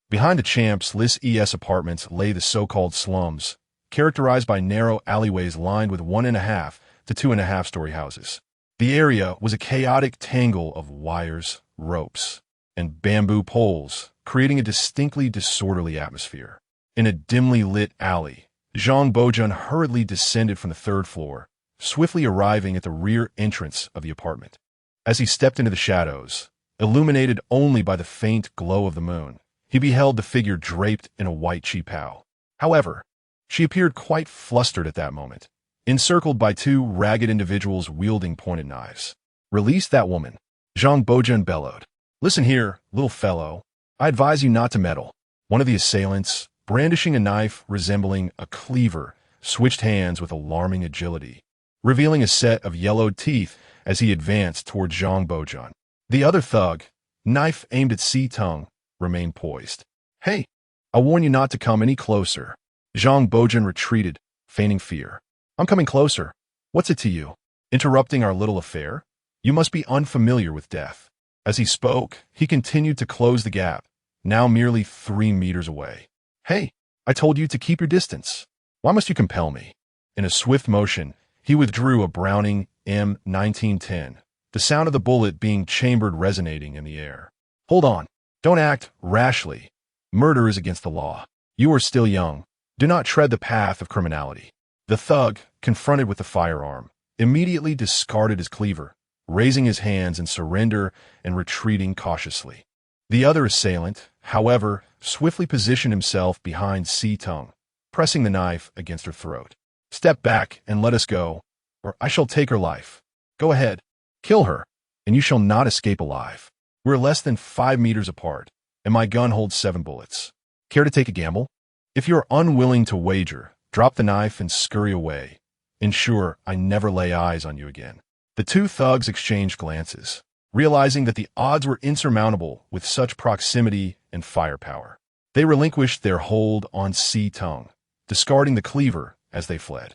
[SPEAKER 1] Behind the Champs Lis apartments lay the so-called slums, characterized by narrow alleyways lined with 1.5 to 2.5-story houses. The area was a chaotic tangle of wires, ropes, and bamboo poles, creating a distinctly disorderly atmosphere. In a dimly lit alley, Zhang Bojun hurriedly descended from the 3rd floor, swiftly arriving at the rear entrance of the apartment. As he stepped into the shadows, illuminated only by the faint glow of the moon, he beheld the figure draped in a white qipao. However, she appeared quite flustered at that moment, encircled by two ragged individuals wielding pointed knives. "Release that woman," Zhang Bojan bellowed. "Listen here, little fellow. I advise you not to meddle." One of the assailants, brandishing a knife resembling a cleaver, switched hands with alarming agility, revealing a set of yellowed teeth as he advanced toward Zhang Bojan. The other thug, knife aimed at Si-Tung, remained poised. "Hey, I warn you not to come any closer." Zhang Bojan retreated, feigning fear. "I'm coming closer. What's it to you? Interrupting our little affair? You must be unfamiliar with death." As he spoke, he continued to close the gap, now merely 3 meters away. "Hey, I told you to keep your distance. Why must you compel me?" In a swift motion, he withdrew a Browning M1910, the sound of the bullet being chambered resonating in the air. "Hold on. Don't act rashly. Murder is against the law. You are still young. Do not tread the path of criminality." The thug, confronted with the firearm, immediately discarded his cleaver, raising his hands in surrender and retreating cautiously. The other assailant, however, swiftly positioned himself behind Si-Tung, pressing the knife against her throat. "Step back and let us go, or I shall take her life. Go ahead, kill her, and you shall not escape alive. We're less than 5 meters apart, and my gun holds 7 bullets. Care to take a gamble? If you're unwilling to wager, drop the knife and scurry away. Ensure I never lay eyes on you again." The two thugs exchanged glances, realizing that the odds were insurmountable with such proximity and firepower. They relinquished their hold on Si-Tung, discarding the cleaver as they fled.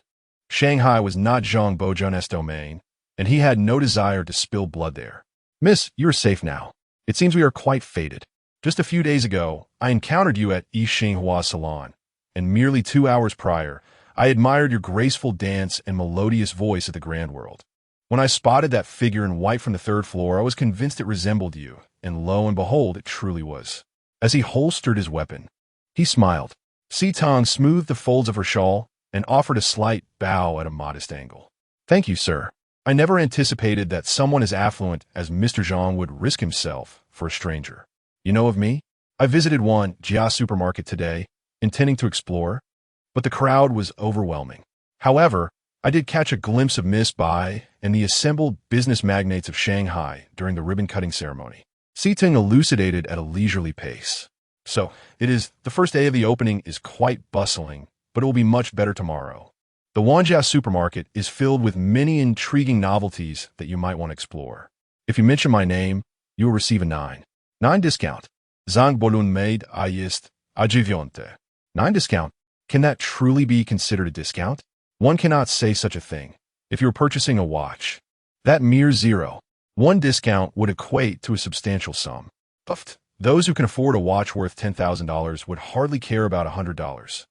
[SPEAKER 1] Shanghai was not Zhang Bojan's domain, and he had no desire to spill blood there. "Miss, you are safe now. It seems we are quite fated. Just a few days ago, I encountered you at Yi Xinghua's salon, and merely 2 hours prior, I admired your graceful dance and melodious voice at the Grand World. When I spotted that figure in white from the 3rd floor, I was convinced it resembled you, and lo and behold, it truly was." As he holstered his weapon, he smiled. Si-Tung smoothed the folds of her shawl and offered a slight bow at a modest angle. "Thank you, sir. I never anticipated that someone as affluent as Mr. Zhang would risk himself for a stranger. You know of me? I visited Dongjiaominxiang supermarket today, intending to explore, but the crowd was overwhelming. However, I did catch a glimpse of Miss Bai and the assembled business magnates of Shanghai during the ribbon-cutting ceremony." Si-Tung elucidated at a leisurely pace. "So, the first day of the opening is quite bustling, but it will be much better tomorrow. The Dongjiaominxiang supermarket is filled with many intriguing novelties that you might want to explore. If you mention my name, you will receive a 9 discount. Zhang Bolun made ayist ajivionte. 9 discount. Can that truly be considered a discount? One cannot say such a thing. If you're purchasing a watch, that mere 0.1 discount would equate to a substantial sum. Puffed. Those who can afford a watch worth $10,000 would hardly care about $100.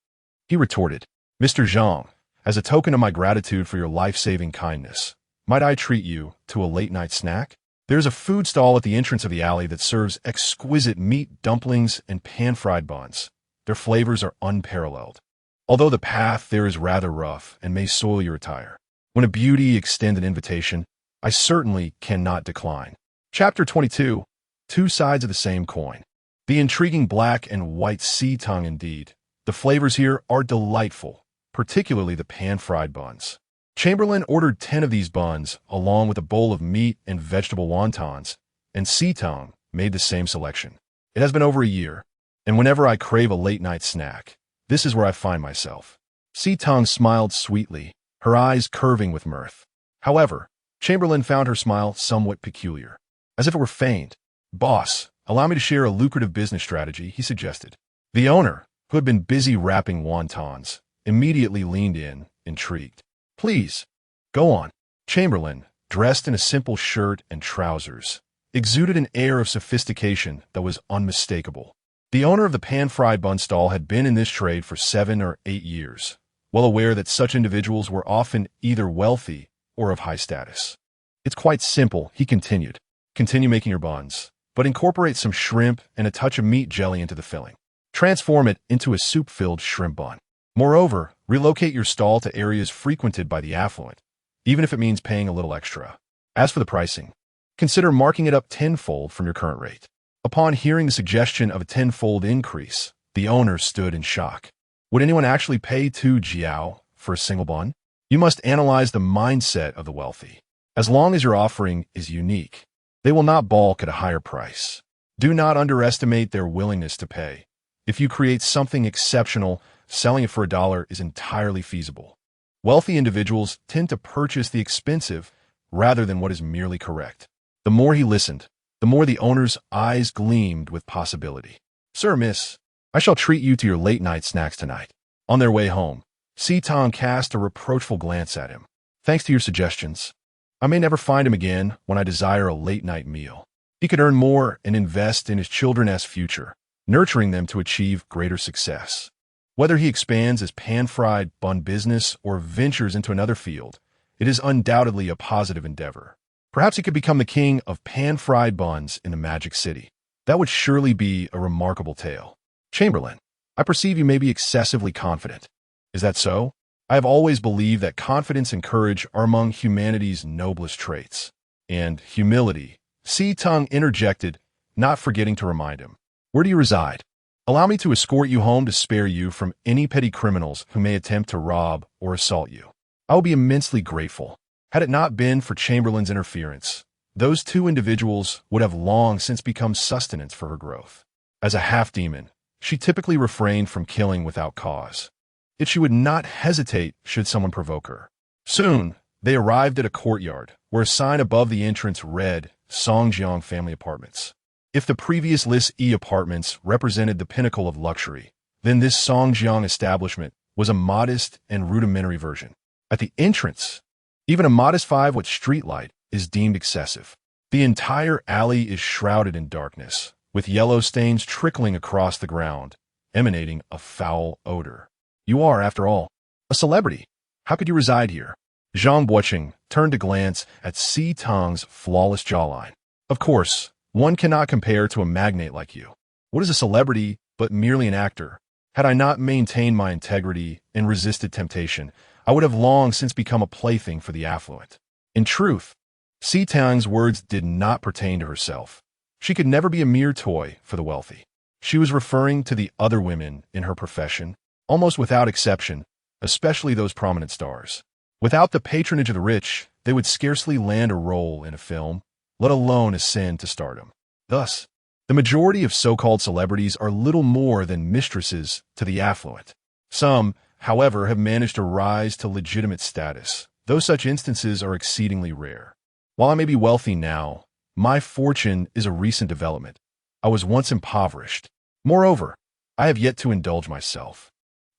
[SPEAKER 1] He retorted, "Mr. Zhang, as a token of my gratitude for your life-saving kindness, might I treat you to a late-night snack? There's a food stall at the entrance of the alley that serves exquisite meat dumplings and pan-fried buns. Their flavors are unparalleled. Although the path there is rather rough and may soil your attire. When a beauty extends an invitation, I certainly cannot decline." Chapter 22. Two sides of the same coin. The intriguing black and white Si-Tung indeed. The flavors here are delightful, particularly the pan-fried buns. Chamberlain ordered 10 of these buns, along with a bowl of meat and vegetable wontons, and Si-Tung made the same selection. It has been over a year, and whenever I crave a late-night snack, this is where I find myself. Si-Tung smiled sweetly, her eyes curving with mirth. However, Chamberlain found her smile somewhat peculiar, as if it were feigned. "Boss, allow me to share a lucrative business strategy," he suggested. The owner, who had been busy wrapping wontons, immediately leaned in, intrigued. "Please, go on." Chamberlain, dressed in a simple shirt and trousers, exuded an air of sophistication that was unmistakable. The owner of the pan-fried bun stall had been in this trade for 7 or 8 years, well aware that such individuals were often either wealthy or of high status. "It's quite simple," he continued. "Continue making your buns, but incorporate some shrimp and a touch of meat jelly into the filling. Transform it into a soup-filled shrimp bun. Moreover, relocate your stall to areas frequented by the affluent, even if it means paying a little extra. As for the pricing, Consider marking it up tenfold from your current rate. Upon hearing the suggestion of a tenfold increase, the owner stood in shock. Would anyone actually pay 2 jiao for a single bun? You must analyze the mindset of the wealthy. As long as your offering is unique, they will not balk at a higher price. Do not underestimate their willingness to pay. If you create something exceptional, selling it for $1 is entirely feasible. Wealthy individuals tend to purchase the expensive rather than what is merely correct. The more he listened, the more the owner's eyes gleamed with possibility. Sir, miss, I shall treat you to your late-night snacks tonight. On their way home, Si-Tang cast a reproachful glance at him. Thanks to your suggestions, I may never find him again when I desire a late-night meal. He could earn more and invest in his children's future, nurturing them to achieve greater success. Whether he expands his pan-fried bun business or ventures into another field, it is undoubtedly a positive endeavor. Perhaps he could become the king of pan-fried buns in the Magic City. That would surely be a remarkable tale. Chamberlain, I perceive you may be excessively confident. Is that so? I have always believed that confidence and courage are among humanity's noblest traits. And humility, Si-Tang interjected, not forgetting to remind him. Where do you reside? Allow me to escort you home to spare you from any petty criminals who may attempt to rob or assault you. I will be immensely grateful. Had it not been for Chamberlain's interference, those two individuals would have long since become sustenance for her growth. As a half-demon, she typically refrained from killing without cause. Yet she would not hesitate should someone provoke her. Soon, they arrived at a courtyard where a sign above the entrance read, Dongjiaominxiang Family Apartments. If the previous list E apartments represented the pinnacle of luxury, then this Dongjiaominxiang establishment was a modest and rudimentary version. At the entrance, even a modest 5-watt streetlight is deemed excessive. The entire alley is shrouded in darkness, with yellow stains trickling across the ground, emanating a foul odor. You are, after all, a celebrity. How could you reside here? Zhang Buoqing turned to glance at Si-Tang's flawless jawline. Of course, one cannot compare to a magnate like you. What is a celebrity but merely an actor? Had I not maintained my integrity and resisted temptation, I would have long since become a plaything for the affluent. In truth, Si-Tang's words did not pertain to herself. She could never be a mere toy for the wealthy. She was referring to the other women in her profession, almost without exception, especially those prominent stars. Without the patronage of the rich, they would scarcely land a role in a film, let alone ascend to stardom. Thus, the majority of so-called celebrities are little more than mistresses to the affluent. Some, however, have managed to rise to legitimate status, though such instances are exceedingly rare. While I may be wealthy now, my fortune is a recent development. I was once impoverished. Moreover, I have yet to indulge myself.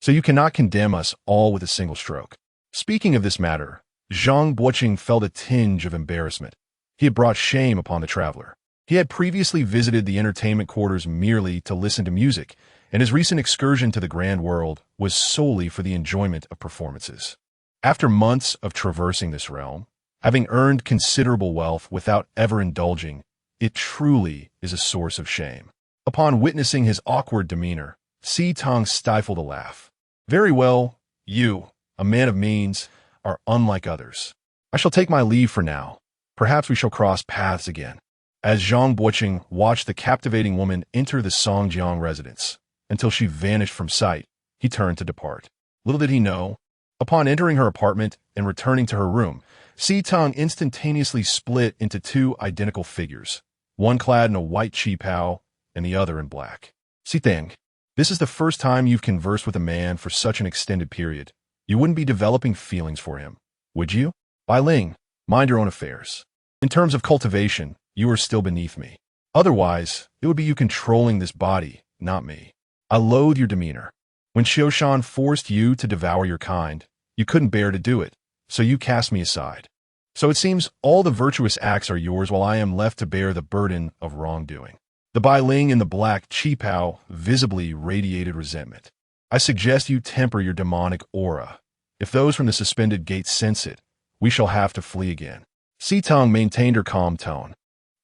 [SPEAKER 1] So you cannot condemn us all with a single stroke. Speaking of this matter, Zhang Buoqing felt a tinge of embarrassment. He had brought shame upon the traveler. He had previously visited the entertainment quarters merely to listen to music, and his recent excursion to the grand world was solely for the enjoyment of performances. After months of traversing this realm, having earned considerable wealth without ever indulging, it truly is a source of shame. Upon witnessing his awkward demeanor, Si-Tang stifled a laugh. Very well, you, a man of means, are unlike others. I shall take my leave for now. Perhaps we shall cross paths again. As Zhang Buoqing watched the captivating woman enter the Dongjiaominxiang residence, until she vanished from sight, he turned to depart. Little did he know, upon entering her apartment and returning to her room, Si-Tang instantaneously split into two identical figures, one clad in a white qipao and the other in black. Si-Tang, this is the first time you've conversed with a man for such an extended period. You wouldn't be developing feelings for him, would you? Bai Ling, mind your own affairs. In terms of cultivation, you are still beneath me. Otherwise, it would be you controlling this body, not me. I loathe your demeanor. When Xioshan forced you to devour your kind, you couldn't bear to do it, so you cast me aside. So it seems all the virtuous acts are yours while I am left to bear the burden of wrongdoing. The Bai Ling in the black qipao visibly radiated resentment. I suggest you temper your demonic aura. If those from the suspended gate sense it, we shall have to flee again. Si-Tang maintained her calm tone,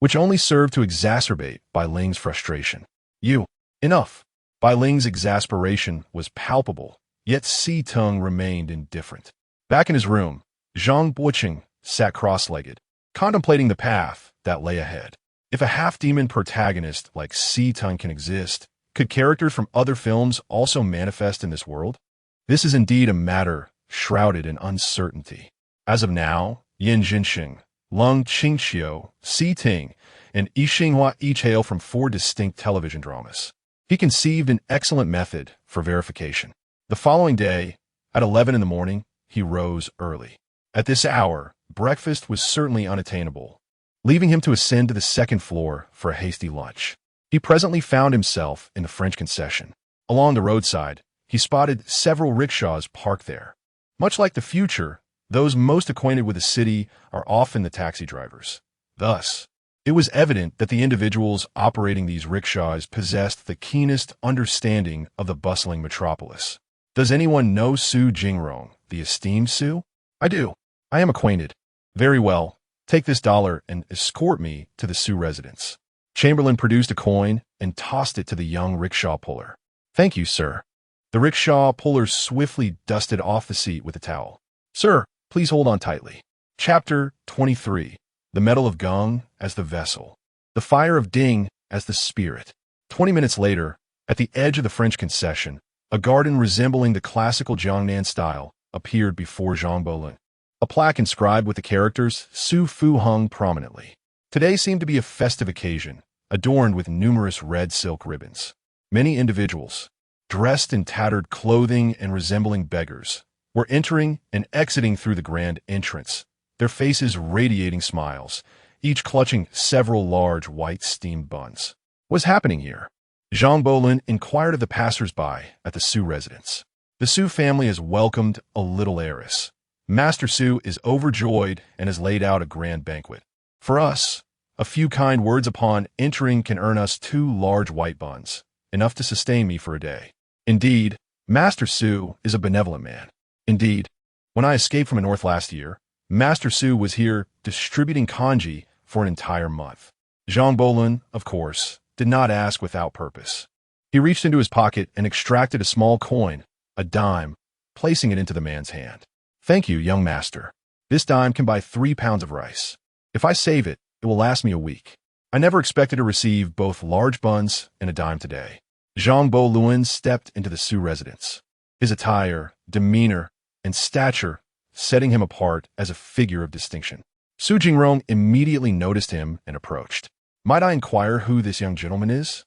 [SPEAKER 1] which only served to exacerbate Bai Ling's frustration. Enough. Bai Ling's exasperation was palpable, yet Si-Tang remained indifferent. Back in his room, Zhang Buoqing sat cross-legged, contemplating the path that lay ahead. If a half-demon protagonist like Si-Tun can exist, could characters from other films also manifest in this world? This is indeed a matter shrouded in uncertainty. As of now, Yin Jinxing, Lung Qingxiu, Si Ting, and Yi Xinghua each hail from 4 distinct television dramas. He conceived an excellent method for verification. The following day, at 11 in the morning, he rose early. At this hour, breakfast was certainly unattainable, leaving him to ascend to the 2nd floor for a hasty lunch. He presently found himself in the French concession. Along the roadside, he spotted several rickshaws parked there. Much like the future, those most acquainted with the city are often the taxi drivers. Thus, it was evident that the individuals operating these rickshaws possessed the keenest understanding of the bustling metropolis. Does anyone know Su Jingrong, the esteemed Su? I do. I am acquainted. Very well. Take this dollar and escort me to the Su residence. Chamberlain produced a coin and tossed it to the young rickshaw puller. Thank you, sir. The rickshaw puller swiftly dusted off the seat with a towel. Sir, please hold on tightly. Chapter 23. The Metal of Gung as the vessel. The Fire of Ding as the spirit. 20 minutes later, at the edge of the French concession, a garden resembling the classical Jiangnan style appeared before Zhang Bolun. A plaque inscribed with the characters Su Fu hung prominently. Today seemed to be a festive occasion, adorned with numerous red silk ribbons. Many individuals, dressed in tattered clothing and resembling beggars, were entering and exiting through the grand entrance, their faces radiating smiles, each clutching several large white steamed buns. What's happening here? Zhang Bolun inquired of the passers-by at the Su residence. The Su family has welcomed a little heiress. Master Su is overjoyed and has laid out a grand banquet. For us, a few kind words upon entering can earn us 2 large white buns, enough to sustain me for a day. Indeed, Master Su is a benevolent man. Indeed, when I escaped from the north last year, Master Su was here distributing kanji for an entire month. Zhang Bolun, of course, did not ask without purpose. He reached into his pocket and extracted a small coin, a dime, placing it into the man's hand. Thank you, young master. This dime can buy 3 pounds of rice. If I save it, it will last me a week. I never expected to receive both large buns and a dime today. Zhang Bolun stepped into the Su residence. His attire, demeanor, and stature setting him apart as a figure of distinction. Su Jingrong immediately noticed him and approached. Might I inquire who this young gentleman is?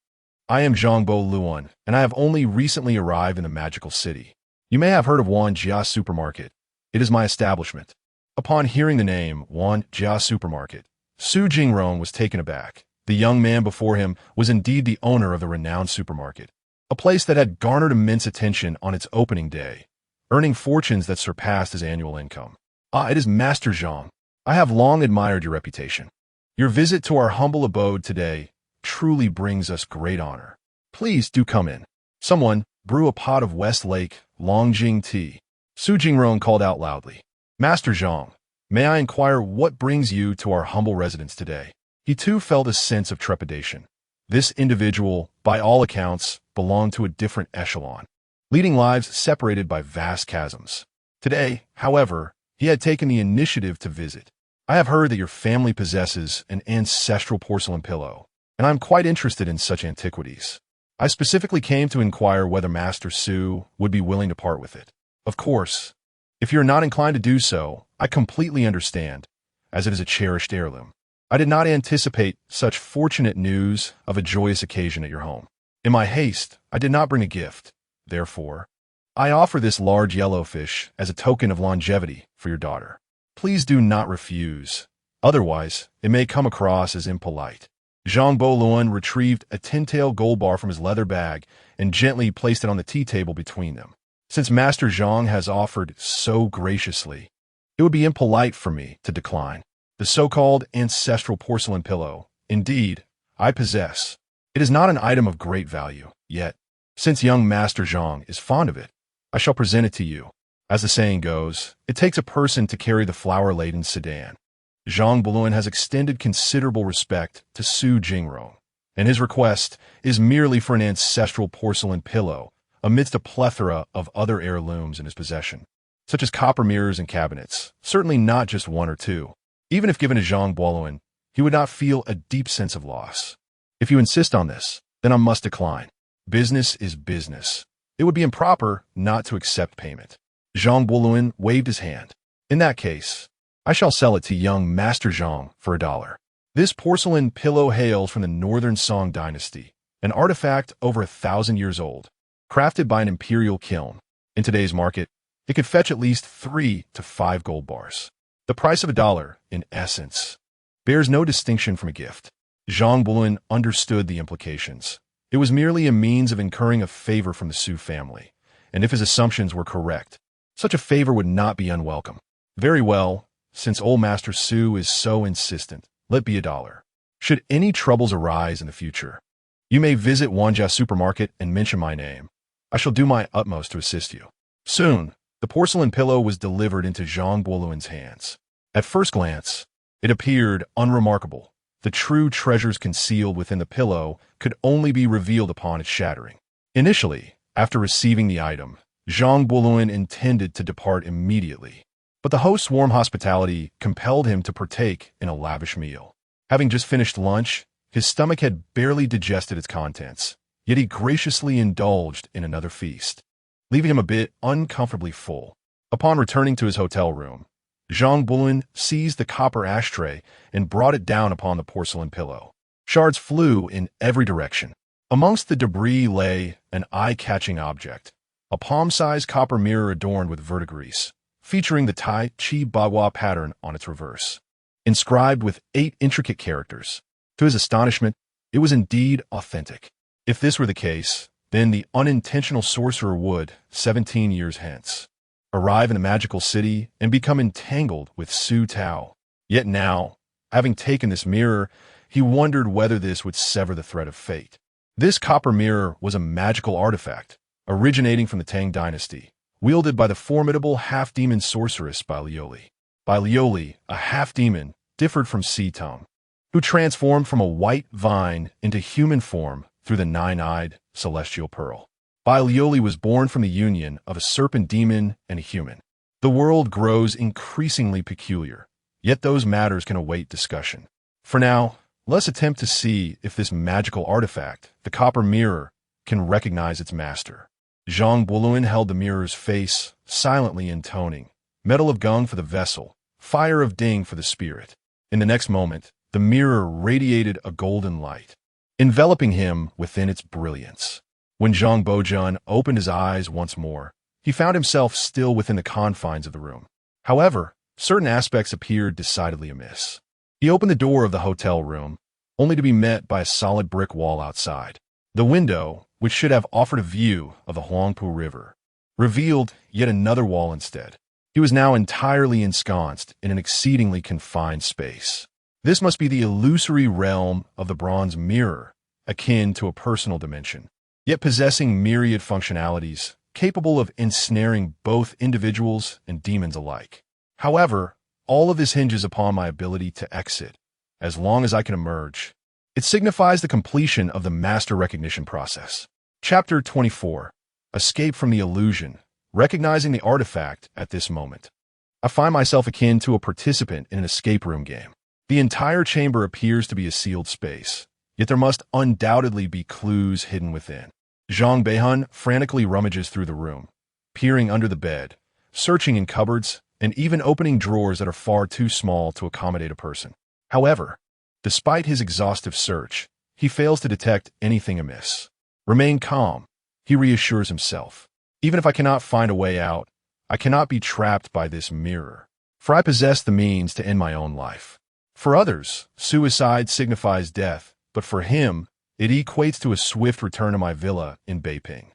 [SPEAKER 1] I am Zhang Bolun, and I have only recently arrived in the magical city. You may have heard of Yuan Jia Supermarket. It is my establishment. Upon hearing the name Yuan Jia Supermarket, Su Jingrong was taken aback. The young man before him was indeed the owner of the renowned supermarket, a place that had garnered immense attention on its opening day, earning fortunes that surpassed his annual income. Ah, it is Master Zhang. I have long admired your reputation. Your visit to our humble abode today truly brings us great honor. Please do come in. Someone, brew a pot of Westlake Longjing tea. Su Jingrong called out loudly. Master Zhang, may I inquire what brings you to our humble residence today? He too felt a sense of trepidation. This individual, by all accounts, belonged to a different echelon, leading lives separated by vast chasms. Today, however, he had taken the initiative to visit. I have heard that your family possesses an ancestral porcelain pillow, and I'm quite interested in such antiquities. I specifically came to inquire whether Master Su would be willing to part with it. Of course, if you're not inclined to do so, I completely understand, as it is a cherished heirloom. I did not anticipate such fortunate news of a joyous occasion at your home. In my haste, I did not bring a gift. Therefore, I offer this large yellowfish as a token of longevity for your daughter. Please do not refuse. Otherwise, it may come across as impolite. Zhang Bolun retrieved a tin-tail gold bar from his leather bag and gently placed it on the tea table between them. Since Master Zhang has offered so graciously, it would be impolite for me to decline. The so-called ancestral porcelain pillow, indeed, I possess. It is not an item of great value, yet, since young Master Zhang is fond of it, I shall present it to you. As the saying goes, it takes a person to carry the flower-laden sedan. Zhang Bolun has extended considerable respect to Su Jingrong, and his request is merely for an ancestral porcelain pillow amidst a plethora of other heirlooms in his possession, such as copper mirrors and cabinets, certainly not just 1 or 2. Even if given to Zhang Bolun, he would not feel a deep sense of loss. If you insist on this, then I must decline. Business is business. It would be improper not to accept payment. Zhang Buluan waved his hand. In that case, I shall sell it to young Master Zhang for $1. This porcelain pillow hails from the Northern Song dynasty, an artifact over 1,000 years old, crafted by an imperial kiln. In today's market, it could fetch at least 3 to 5 gold bars. The price of $1, in essence, bears no distinction from a gift. Zhang Buluan understood the implications. It was merely a means of incurring a favor from the Su family, and if his assumptions were correct, such a favor would not be unwelcome. Very well, since old Master Su is so insistent, let be $1. Should any troubles arise in the future, you may visit Wanjia Supermarket and mention my name. I shall do my utmost to assist you. Soon, the porcelain pillow was delivered into Zhang Buluan's hands. At first glance, it appeared unremarkable. The true treasures concealed within the pillow could only be revealed upon its shattering. Initially, after receiving the item, Zhang Buluan intended to depart immediately, but the host's warm hospitality compelled him to partake in a lavish meal. Having just finished lunch, his stomach had barely digested its contents, yet he graciously indulged in another feast, leaving him a bit uncomfortably full. Upon returning to his hotel room, Zhang Buluan seized the copper ashtray and brought it down upon the porcelain pillow. Shards flew in every direction. Amongst the debris lay an eye-catching object, a palm-sized copper mirror adorned with verdigris, featuring the Tai Chi Bagua pattern on its reverse, inscribed with 8 intricate characters. To his astonishment, it was indeed authentic. If this were the case, then the unintentional sorcerer would, 17 years hence, arrive in the magical city and become entangled with Su Tao. Yet now, having taken this mirror, he wondered whether this would sever the thread of fate. This copper mirror was a magical artifact, originating from the Tang dynasty, wielded by the formidable half-demon sorceress Bailioli. Bailioli, a half-demon, differed from Sitong, who transformed from a white vine into human form through the nine-eyed celestial pearl. Bailioli was born from the union of a serpent demon and a human. The world grows increasingly peculiar, yet those matters can await discussion. For now, let's attempt to see if this magical artifact, the copper mirror, can recognize its master. Zhang Buluan held the mirror's face, silently intoning, metal of Gung for the vessel, fire of Ding for the spirit. In the next moment, the mirror radiated a golden light, enveloping him within its brilliance. When Zhang Bojian opened his eyes once more, he found himself still within the confines of the room. However, certain aspects appeared decidedly amiss. He opened the door of the hotel room, only to be met by a solid brick wall outside. The window, which should have offered a view of the Huangpu River, revealed yet another wall instead. He was now entirely ensconced in an exceedingly confined space. This must be the illusory realm of the bronze mirror, akin to a personal dimension, yet possessing myriad functionalities, capable of ensnaring both individuals and demons alike. However, all of this hinges upon my ability to exit, as long as I can emerge. It signifies the completion of the master recognition process. Chapter 24. Escape from the illusion, recognizing the artifact at this moment. I find myself akin to a participant in an escape room game. The entire chamber appears to be a sealed space, yet there must undoubtedly be clues hidden within. Zhang Beihun frantically rummages through the room, peering under the bed, searching in cupboards, and even opening drawers that are far too small to accommodate a person. However, despite his exhaustive search, he fails to detect anything amiss. Remain calm, he reassures himself. Even if I cannot find a way out, I cannot be trapped by this mirror, for I possess the means to end my own life. For others, suicide signifies death, but for him, it equates to a swift return to my villa in Beiping.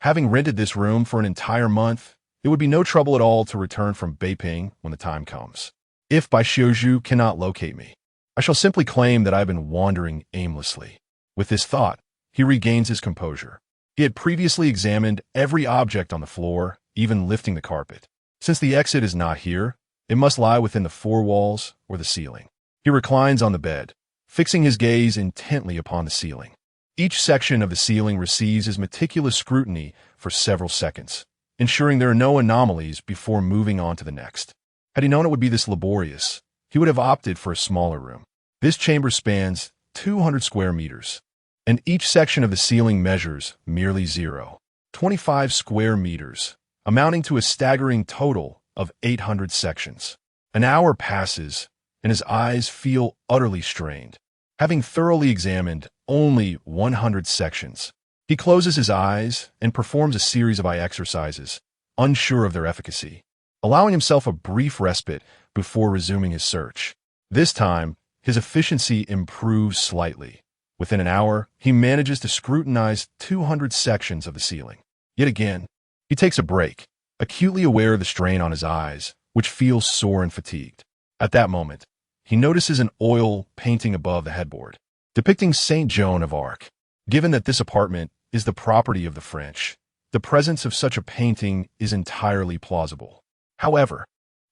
[SPEAKER 1] Having rented this room for an entire month, it would be no trouble at all to return from Beiping when the time comes. If Bai Xiuzhu cannot locate me, I shall simply claim that I have been wandering aimlessly. With this thought, he regains his composure. He had previously examined every object on the floor, even lifting the carpet. Since the exit is not here, it must lie within the four walls or the ceiling. He reclines on the bed, fixing his gaze intently upon the ceiling. Each section of the ceiling receives his meticulous scrutiny for several seconds, ensuring there are no anomalies before moving on to the next. Had he known it would be this laborious, he would have opted for a smaller room. This chamber spans 200 square meters, and each section of the ceiling measures merely 0.25 square meters, amounting to a staggering total of 800 sections. An hour passes, and his eyes feel utterly strained. Having thoroughly examined only 100 sections, he closes his eyes and performs a series of eye exercises, unsure of their efficacy, allowing himself a brief respite before resuming his search. This time, his efficiency improves slightly. Within an hour, he manages to scrutinize 200 sections of the ceiling. Yet again, he takes a break, acutely aware of the strain on his eyes, which feels sore and fatigued. At that moment, he notices an oil painting above the headboard, depicting Saint Joan of Arc. Given that this apartment is the property of the French, the presence of such a painting is entirely plausible. However,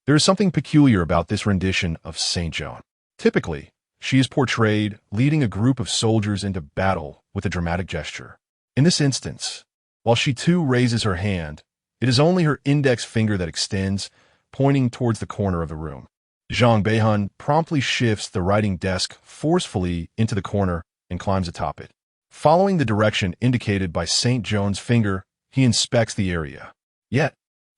[SPEAKER 1] there is something peculiar about this rendition of Saint Joan. Typically, she is portrayed leading a group of soldiers into battle with a dramatic gesture. In this instance, while she too raises her hand, it is only her index finger that extends, pointing towards the corner of the room. Zhang Beihun promptly shifts the writing desk forcefully into the corner and climbs atop it. Following the direction indicated by Saint Joan's finger, he inspects the area. Yet,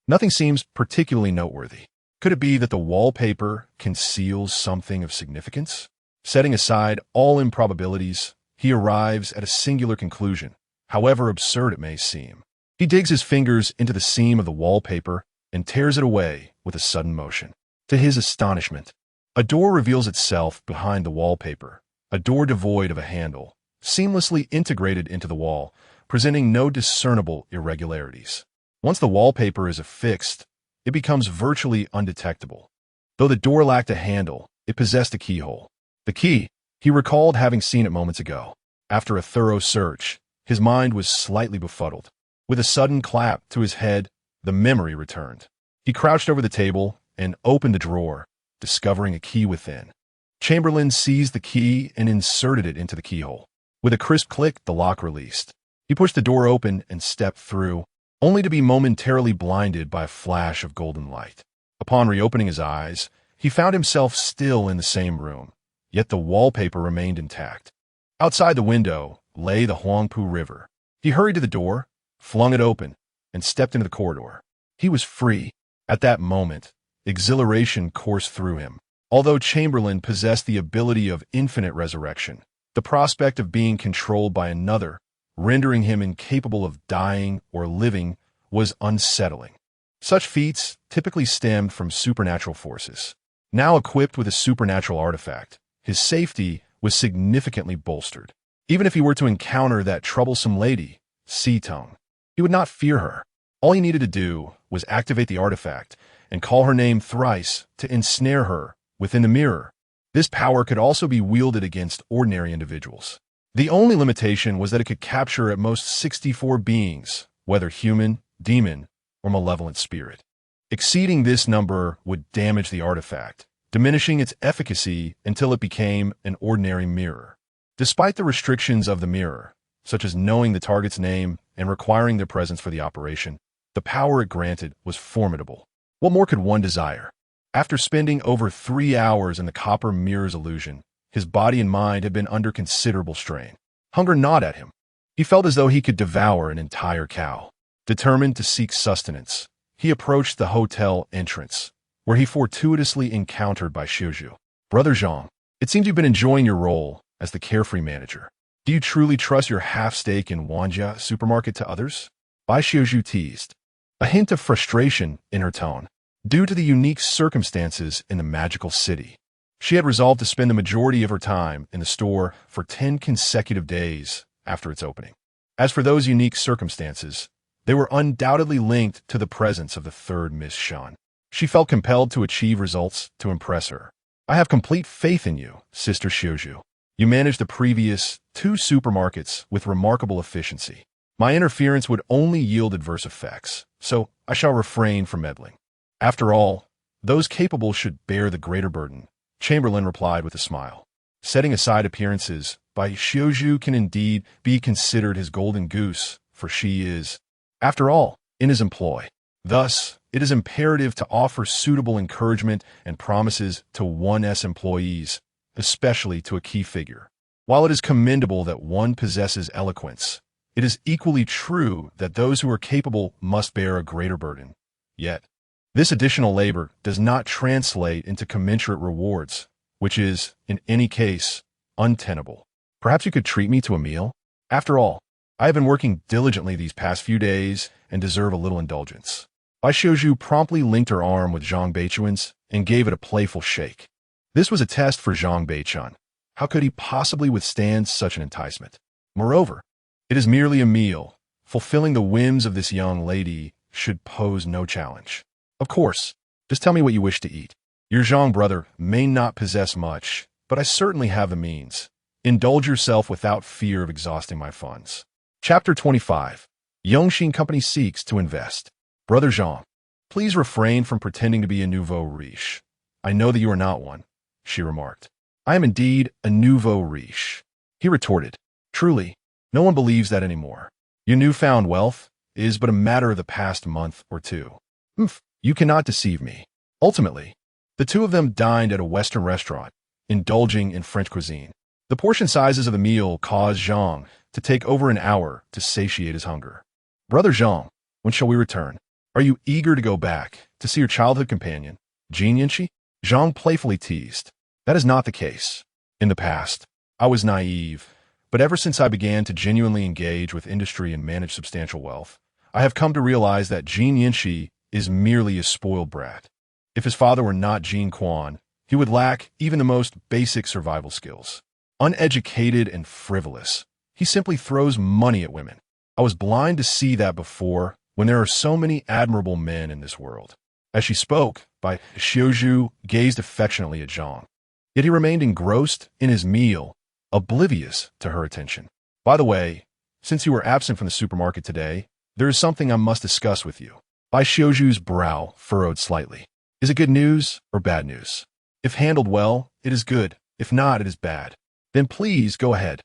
[SPEAKER 1] nothing seems particularly noteworthy. Could it be that the wallpaper conceals something of significance? Setting aside all improbabilities, he arrives at a singular conclusion, however absurd it may seem. He digs his fingers into the seam of the wallpaper and tears it away with a sudden motion. To his astonishment, a door reveals itself behind the wallpaper, a door devoid of a handle, seamlessly integrated into the wall, presenting no discernible irregularities. Once the wallpaper is affixed, it becomes virtually undetectable. Though the door lacked a handle, it possessed a keyhole. The key, he recalled having seen it moments ago. After a thorough search, his mind was slightly befuddled. With a sudden clap to his head, the memory returned. He crouched over the table and opened the drawer, discovering a key within. Chamberlain seized the key and inserted it into the keyhole. With a crisp click, the lock released. He pushed the door open and stepped through, only to be momentarily blinded by a flash of golden light. Upon reopening his eyes, he found himself still in the same room, yet the wallpaper remained intact. Outside the window lay the Huangpu River. He hurried to the door, flung it open, and stepped into the corridor. He was free. At that moment, exhilaration coursed through him. Although Chamberlain possessed the ability of infinite resurrection, the prospect of being controlled by another, rendering him incapable of dying or living, was unsettling. Such feats typically stemmed from supernatural forces. Now equipped with a supernatural artifact, his safety was significantly bolstered. Even if he were to encounter that troublesome lady, Sitong, he would not fear her. All he needed to do was activate the artifact and call her name thrice to ensnare her within the mirror. This power could also be wielded against ordinary individuals. The only limitation was that it could capture at most 64 beings, whether human, demon, or malevolent spirit. Exceeding this number would damage the artifact, diminishing its efficacy until it became an ordinary mirror. Despite the restrictions of the mirror, such as knowing the target's name and requiring their presence for the operation, the power it granted was formidable. What more could one desire? After spending over 3 hours in the copper mirror's illusion, his body and mind had been under considerable strain. Hunger gnawed at him. He felt as though he could devour an entire cow. Determined to seek sustenance, he approached the hotel entrance, where he fortuitously encountered Bai Xiuzhu. Brother Zhang, it seems you've been enjoying your role as the carefree manager. Do you truly trust your half-stake in Wanja supermarket to others? Bai Xiuzhu teased, a hint of frustration in her tone, due to the unique circumstances in the magical city. She had resolved to spend the majority of her time in the store for 10 consecutive days after its opening. As for those unique circumstances, they were undoubtedly linked to the presence of the third Miss Shan. She felt compelled to achieve results to impress her. I have complete faith in you, Sister Xiuzhu. You managed the previous 2 supermarkets with remarkable efficiency. My interference would only yield adverse effects, so I shall refrain from meddling. After all, those capable should bear the greater burden, Chamberlain replied with a smile. Setting aside appearances, Bai Xiuzhu can indeed be considered his golden goose, for she is, after all, in his employ. Thus, it is imperative to offer suitable encouragement and promises to 1's employees, especially to a key figure. While it is commendable that one possesses eloquence, it is equally true that those who are capable must bear a greater burden. Yet, this additional labor does not translate into commensurate rewards, which is, in any case, untenable. Perhaps you could treat me to a meal? After all, I have been working diligently these past few days and deserve a little indulgence. Bai Xiuzhu promptly linked her arm with Zhang Beichuan's and gave it a playful shake. This was a test for Zhang Beichuan. How could he possibly withstand such an enticement? Moreover, it is merely a meal. Fulfilling the whims of this young lady should pose no challenge. Of course, just tell me what you wish to eat. Your Zhang brother may not possess much, but I certainly have the means. Indulge yourself without fear of exhausting my funds. Chapter 25. Yongxin Company seeks to invest. Brother Zhang, please refrain from pretending to be a nouveau riche. I know that you are not one, she remarked. I am indeed a nouveau riche. He retorted. Truly, no one believes that anymore. Your newfound wealth is but a matter of the past month or two. You cannot deceive me. Ultimately, the two of them dined at a Western restaurant, indulging in French cuisine. The portion sizes of the meal caused Zhang to take over an hour to satiate his hunger. Brother Zhang, when shall we return? Are you eager to go back to see your childhood companion, Jin Yinshi? Zhang playfully teased. That is not the case. In the past, I was naive, but ever since I began to genuinely engage with industry and manage substantial wealth, I have come to realize that Jin Yinshi is merely a spoiled brat. If his father were not Jin Quan, he would lack even the most basic survival skills. Uneducated and frivolous, he simply throws money at women. I was blind to see that before, when there are so many admirable men in this world. As she spoke, Bai Xiuzhu gazed affectionately at Zhang. Yet he remained engrossed in his meal, oblivious to her attention. By the way, since you were absent from the supermarket today, there is something I must discuss with you. Bai Xiuzhu's brow furrowed slightly. Is it good news or bad news? If handled well, it is good. If not, it is bad. Then please go ahead.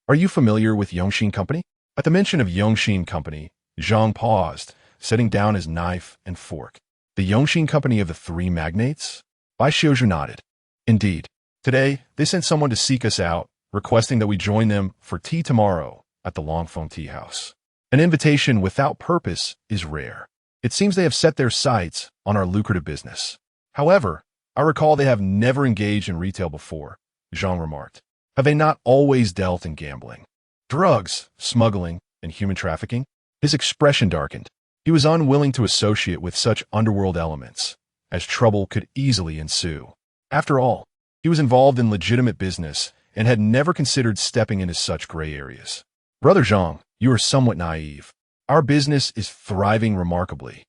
[SPEAKER 1] Are you familiar with Yongxin Company? At the mention of Yongxin Company, Zhang paused, setting down his knife and fork. The Yongxin Company of the three magnates? Bai Xiuzhu nodded. Indeed. Today, they sent someone to seek us out, requesting that we join them for tea tomorrow at the Longfeng Tea House. An invitation without purpose is rare. It seems they have set their sights on our lucrative business. However, I recall they have never engaged in retail before, Zhang remarked. Have they not always dealt in gambling, drugs, smuggling, and human trafficking? His expression darkened. He was unwilling to associate with such underworld elements, as trouble could easily ensue. After all, he was involved in legitimate business and had never considered stepping into such gray areas. Brother Zhang, you are somewhat naive. Our business is thriving remarkably.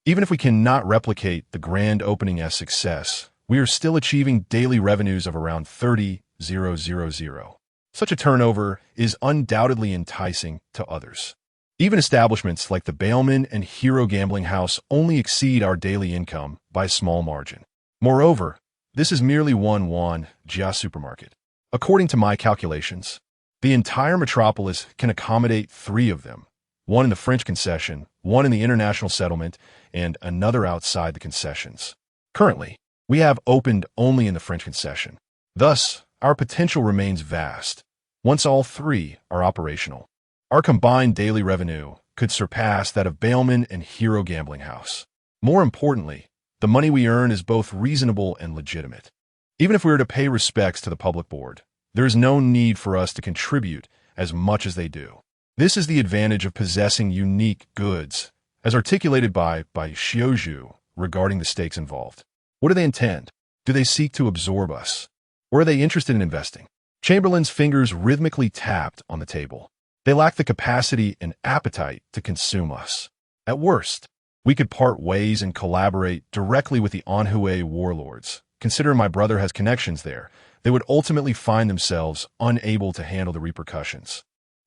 [SPEAKER 1] Even if we cannot replicate the grand opening as success, we are still achieving daily revenues of around 30,000. Such a turnover is undoubtedly enticing to others. Even establishments like the Bailman and Hero Gambling House only exceed our daily income by a small margin. Moreover, this is merely one Yuan Jia supermarket. According to my calculations, the entire metropolis can accommodate 3 of them, one in the French concession, one in the international settlement, and another outside the concessions. Currently, we have opened only in the French concession. Thus, our potential remains vast. Once all 3 are operational, our combined daily revenue could surpass that of Bailman and Hero Gambling House. More importantly, the money we earn is both reasonable and legitimate. Even if we were to pay respects to the public board, there is no need for us to contribute as much as they do. This is the advantage of possessing unique goods, as articulated by Xiuzhu regarding the stakes involved. What do they intend? Do they seek to absorb us? Or are they interested in investing? Chamberlain's fingers rhythmically tapped on the table. They lack the capacity and appetite to consume us. At worst, we could part ways and collaborate directly with the Anhui warlords. Considering my brother has connections there, they would ultimately find themselves unable to handle the repercussions.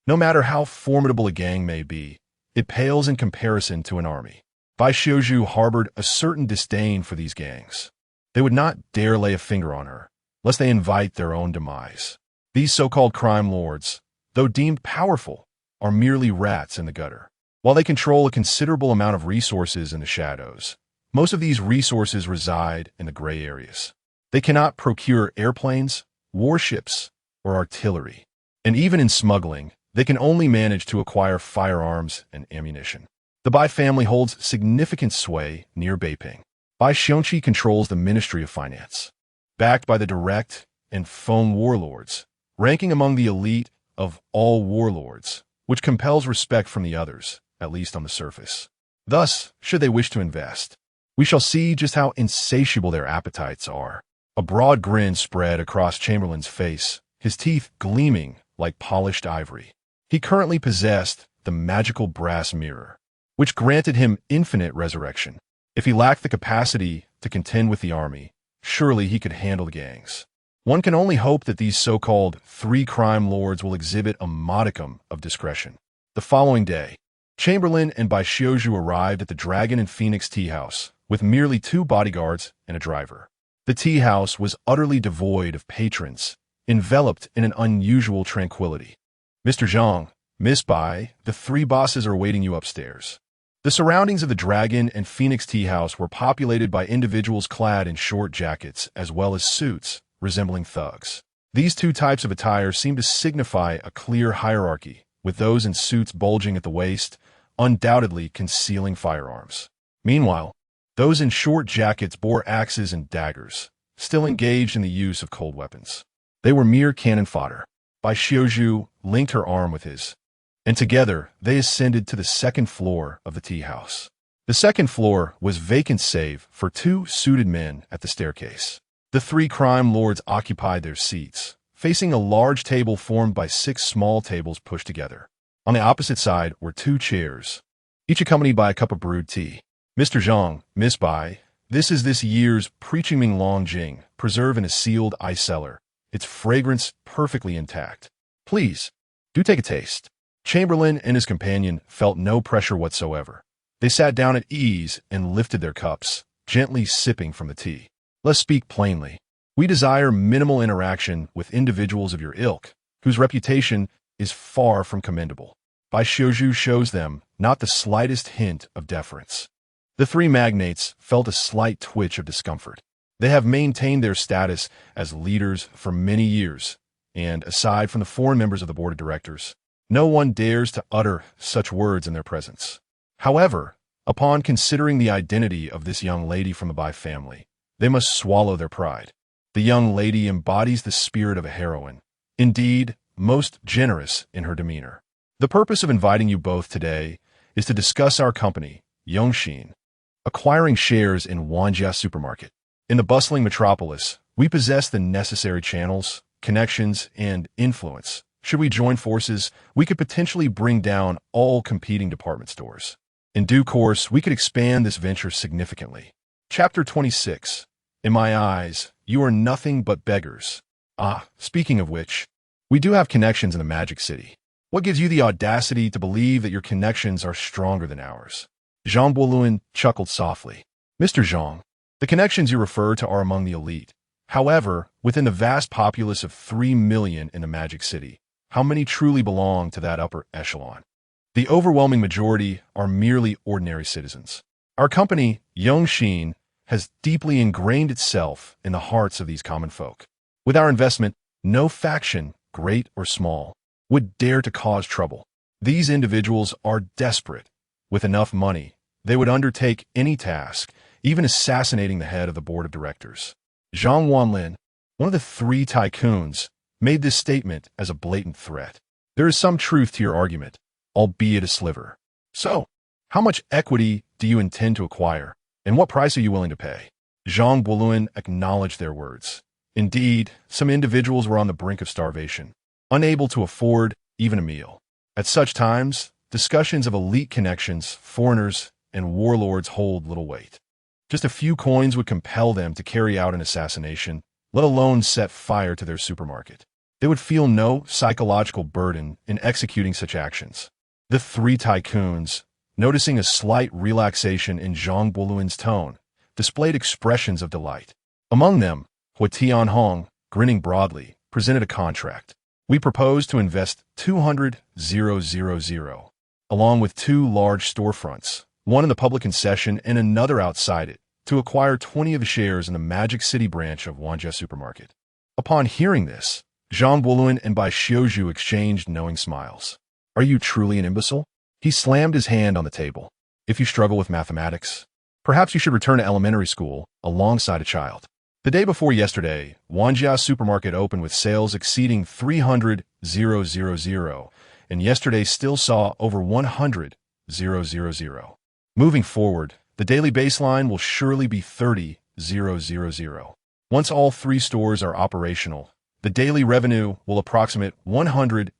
[SPEAKER 1] No matter how formidable a gang may be, it pales in comparison to an army. Bai Xiuzhu harbored a certain disdain for these gangs. They would not dare lay a finger on her, lest they invite their own demise. These so-called crime lords, though deemed powerful, are merely rats in the gutter. While they control a considerable amount of resources in the shadows, most of these resources reside in the gray areas. They cannot procure airplanes, warships, or artillery. And even in smuggling, they can only manage to acquire firearms and ammunition. The Bai family holds significant sway near Beiping. Bai Xiongqi controls the Ministry of Finance, backed by the direct and phone warlords, ranking among the elite of all warlords, which compels respect from the others, at least on the surface. Thus, should they wish to invest, we shall see just how insatiable their appetites are. A broad grin spread across Chamberlain's face, his teeth gleaming like polished ivory. He currently possessed the magical brass mirror, which granted him infinite resurrection. If he lacked the capacity to contend with the army, surely he could handle the gangs. One can only hope that these so-called three crime lords will exhibit a modicum of discretion. The following day, Chamberlain and Bai Xiuzhu arrived at the Dragon and Phoenix tea house with merely 2 bodyguards and a driver. The tea house was utterly devoid of patrons, enveloped in an unusual tranquility. Mr. Zhang, Miss Bai, the 3 bosses are awaiting you upstairs. The surroundings of the Dragon and Phoenix tea house were populated by individuals clad in short jackets as well as suits resembling thugs. These 2 types of attire seem to signify a clear hierarchy, with those in suits bulging at the waist, undoubtedly concealing firearms. Meanwhile, those in short jackets bore axes and daggers, still engaged in the use of cold weapons. They were mere cannon fodder. Bai Xiuzhu linked her arm with his, and together they ascended to the 2nd floor of the tea house. The 2nd floor was vacant save for 2 suited men at the staircase. The 3 crime lords occupied their seats, facing a large table formed by 6 small tables pushed together. On the opposite side were 2 chairs, each accompanied by a cup of brewed tea. Mr. Zhang, Miss Bai, this is this year's Preaching Ming Longjing, preserved in a sealed ice cellar, its fragrance perfectly intact. Please, do take a taste. Chamberlain and his companion felt no pressure whatsoever. They sat down at ease and lifted their cups, gently sipping from the tea. Let's speak plainly. We desire minimal interaction with individuals of your ilk, whose reputation is far from commendable. Bai Xiuzhu shows them not the slightest hint of deference. The 3 magnates felt a slight twitch of discomfort. They have maintained their status as leaders for many years, and aside from the foreign members of the board of directors, no one dares to utter such words in their presence. However, upon considering the identity of this young lady from the Bai family, they must swallow their pride. The young lady embodies the spirit of a heroine, indeed, most generous in her demeanor. The purpose of inviting you both today is to discuss our company, Yongxin, acquiring shares in Wanjia Supermarket. In the bustling metropolis, we possess the necessary channels, connections, and influence. Should we join forces, we could potentially bring down all competing department stores. In due course, we could expand this venture significantly. Chapter 26. In my eyes, you are nothing but beggars. Speaking of which, we do have connections in the Magic City. What gives you the audacity to believe that your connections are stronger than ours? Zhang Buoluan chuckled softly. Mr. Zhang, the connections you refer to are among the elite. However, within the vast populace of 3 million in the Magic City, how many truly belong to that upper echelon? The overwhelming majority are merely ordinary citizens. Our company, Yongxin, has deeply ingrained itself in the hearts of these common folk. With our investment, no faction, great or small, would dare to cause trouble. These individuals are desperate. With enough money, they would undertake any task, even assassinating the head of the board of directors. Zhang Wanlin, one of the 3 tycoons, made this statement as a blatant threat. There is some truth to your argument, albeit a sliver. So, how much equity do you intend to acquire, and what price are you willing to pay? Zhang Buoluan acknowledged their words. Indeed, some individuals were on the brink of starvation, unable to afford even a meal. At such times, discussions of elite connections, foreigners, and warlords hold little weight. Just a few coins would compel them to carry out an assassination, let alone set fire to their supermarket. They would feel no psychological burden in executing such actions. The 3 tycoons, noticing a slight relaxation in Zhang Buoluan's tone, displayed expressions of delight. Among them, Hua Tianhong, grinning broadly, presented a contract. We propose to invest 200,000, along with 2 large storefronts, one in the public concession and another outside it, to acquire 20 of the shares in the Magic City branch of Wanjia Supermarket. Upon hearing this, Zhang Buluan and Bai Xiuzhu exchanged knowing smiles. Are you truly an imbecile? He slammed his hand on the table. If you struggle with mathematics, perhaps you should return to elementary school alongside a child. The day before yesterday, Wanjia supermarket opened with sales exceeding 300,000, and yesterday still saw over 100,000. Moving forward, the daily baseline will surely be 30,000. Once all 3 stores are operational, the daily revenue will approximate 100,000.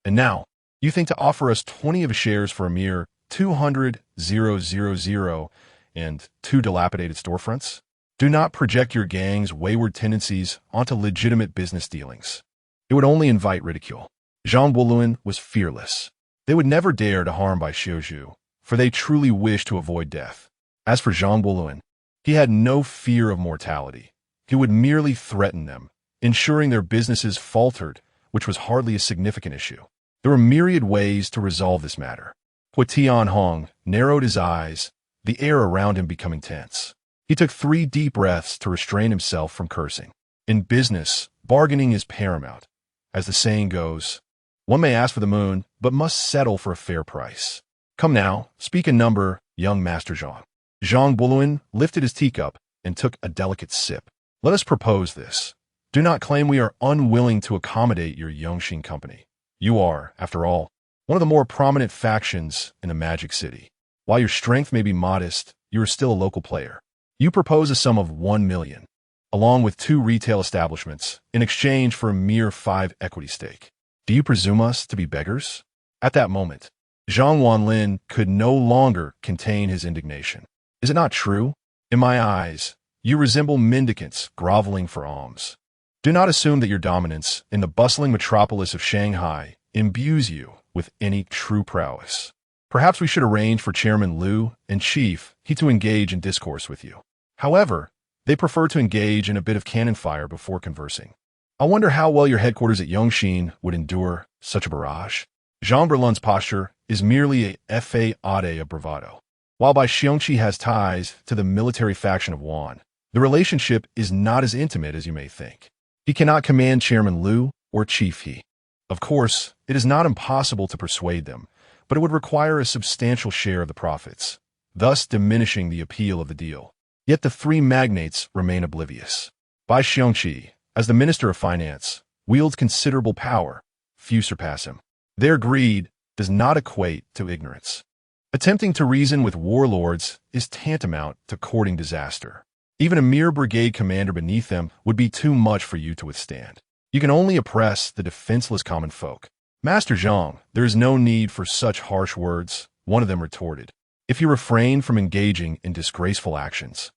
[SPEAKER 1] And now, you think to offer us 20 of shares for a mere 200,000 and 2 dilapidated storefronts? Do not project your gang's wayward tendencies onto legitimate business dealings. It would only invite ridicule. Zhang Buluan was fearless. They would never dare to harm Bai Xiuzhu, for they truly wished to avoid death. As for Zhang Buluan, he had no fear of mortality. He would merely threaten them, ensuring their businesses faltered, which was hardly a significant issue. There were myriad ways to resolve this matter. Hua Tianhong narrowed his eyes, the air around him becoming tense. He took 3 deep breaths to restrain himself from cursing. In business, bargaining is paramount. As the saying goes, one may ask for the moon, but must settle for a fair price. Come now, speak a number, young Master Zhang. Zhang Buluan lifted his teacup and took a delicate sip. Let us propose this. Do not claim we are unwilling to accommodate your Yongxing company. You are, after all, one of the more prominent factions in the Magic City. While your strength may be modest, you are still a local player. You propose a sum of 1 million, along with 2 retail establishments, in exchange for a mere 5 equity stake. Do you presume us to be beggars? At that moment, Zhang Wanlin could no longer contain his indignation. Is it not true? In my eyes, you resemble mendicants groveling for alms. Do not assume that your dominance in the bustling metropolis of Shanghai imbues you with any true prowess. Perhaps we should arrange for Chairman Liu and Chief He to engage in discourse with you. However, they prefer to engage in a bit of cannon fire before conversing. I wonder how well your headquarters at Yongxing would endure such a barrage. Zhang Berlun's posture is merely a fade of bravado. While Bai Xiongqi has ties to the military faction of Yuan, the relationship is not as intimate as you may think. He cannot command Chairman Liu or Chief He. Of course, it is not impossible to persuade them, but it would require a substantial share of the profits, thus diminishing the appeal of the deal. Yet the 3 magnates remain oblivious. Bai Xiongqi, as the Minister of Finance, wields considerable power. Few surpass him. Their greed does not equate to ignorance. Attempting to reason with warlords is tantamount to courting disaster. Even a mere brigade commander beneath them would be too much for you to withstand. You can only oppress the defenseless common folk. Master Zhang, there is no need for such harsh words, one of them retorted. If you refrain from engaging in disgraceful actions,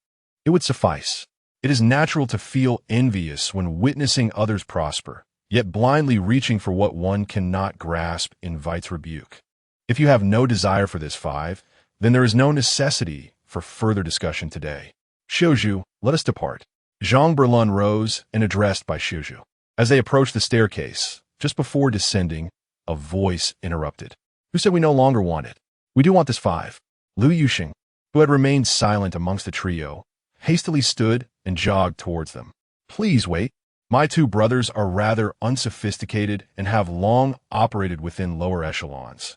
[SPEAKER 1] it would suffice. It is natural to feel envious when witnessing others prosper, yet blindly reaching for what one cannot grasp invites rebuke. If you have no desire for this 5, then there is no necessity for further discussion today. Xiuzhu, let us depart. Zhang Berlun rose and addressed Bai Xiuzhu. As they approached the staircase, just before descending, a voice interrupted. Who said we no longer want it? We do want this 5. Liu Yuxing, who had remained silent amongst the trio, hastily stood and jogged towards them. Please wait. My 2 brothers are rather unsophisticated and have long operated within lower echelons.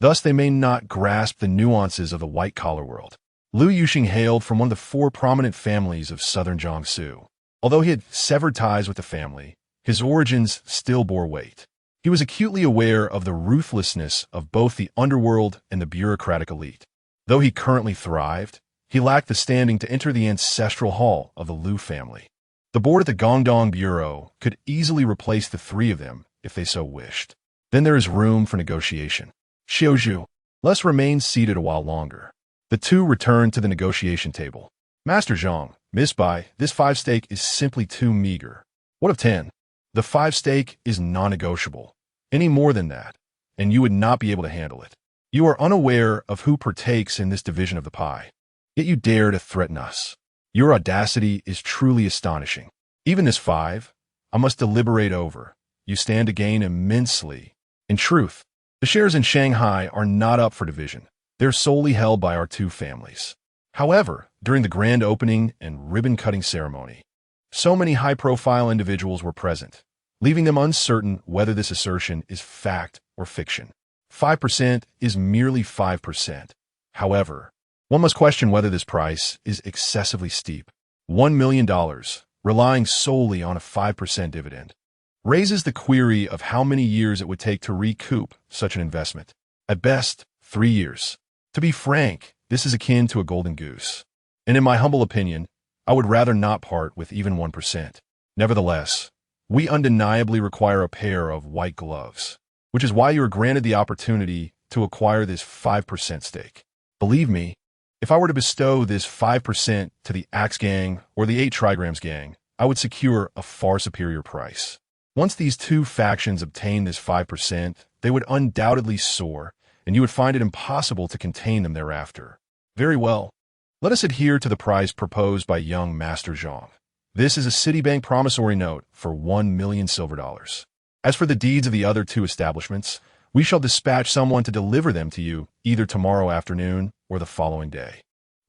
[SPEAKER 1] Thus they may not grasp the nuances of the white-collar world. Liu Yuxing hailed from one of the 4 prominent families of southern Jiangsu. Although he had severed ties with the family, his origins still bore weight. He was acutely aware of the ruthlessness of both the underworld and the bureaucratic elite. Though he currently thrived, he lacked the standing to enter the ancestral hall of the Liu family. The board at the Guangdong Bureau could easily replace the 3 of them if they so wished. Then there is room for negotiation. Xiuzhu, let us remain seated a while longer. The 2 returned to the negotiation table. Master Zhang, Miss Bai, this 5 stake is simply too meager. What of 10? The 5 stake is non-negotiable. Any more than that, and you would not be able to handle it. You are unaware of who partakes in this division of the pie. Yet you dare to threaten us. Your audacity is truly astonishing. Even this 5, I must deliberate over. You stand to gain immensely. In truth, the shares in Shanghai are not up for division. They're solely held by our 2 families. However, during the grand opening and ribbon-cutting ceremony, So many high-profile individuals were present, leaving them uncertain whether this assertion is fact or fiction. 5% is merely 5%. However, one must question whether this price is excessively steep. $1 million, relying solely on a 5% dividend, raises the query of how many years it would take to recoup such an investment. At best, 3 years. To be frank, this is akin to a golden goose. And in my humble opinion, I would rather not part with even 1%. Nevertheless, we undeniably require a pair of white gloves, which is why you are granted the opportunity to acquire this 5% stake. Believe me, if I were to bestow this 5% to the Axe Gang or the 8 Trigrams Gang, I would secure a far superior price. Once these two factions obtain this 5%, they would undoubtedly soar, and you would find it impossible to contain them thereafter. Very well. Let us adhere to the price proposed by young Master Zhang. This is a Citibank promissory note for 1 million silver dollars. As for the deeds of the other 2 establishments, we shall dispatch someone to deliver them to you either tomorrow afternoon or the following day.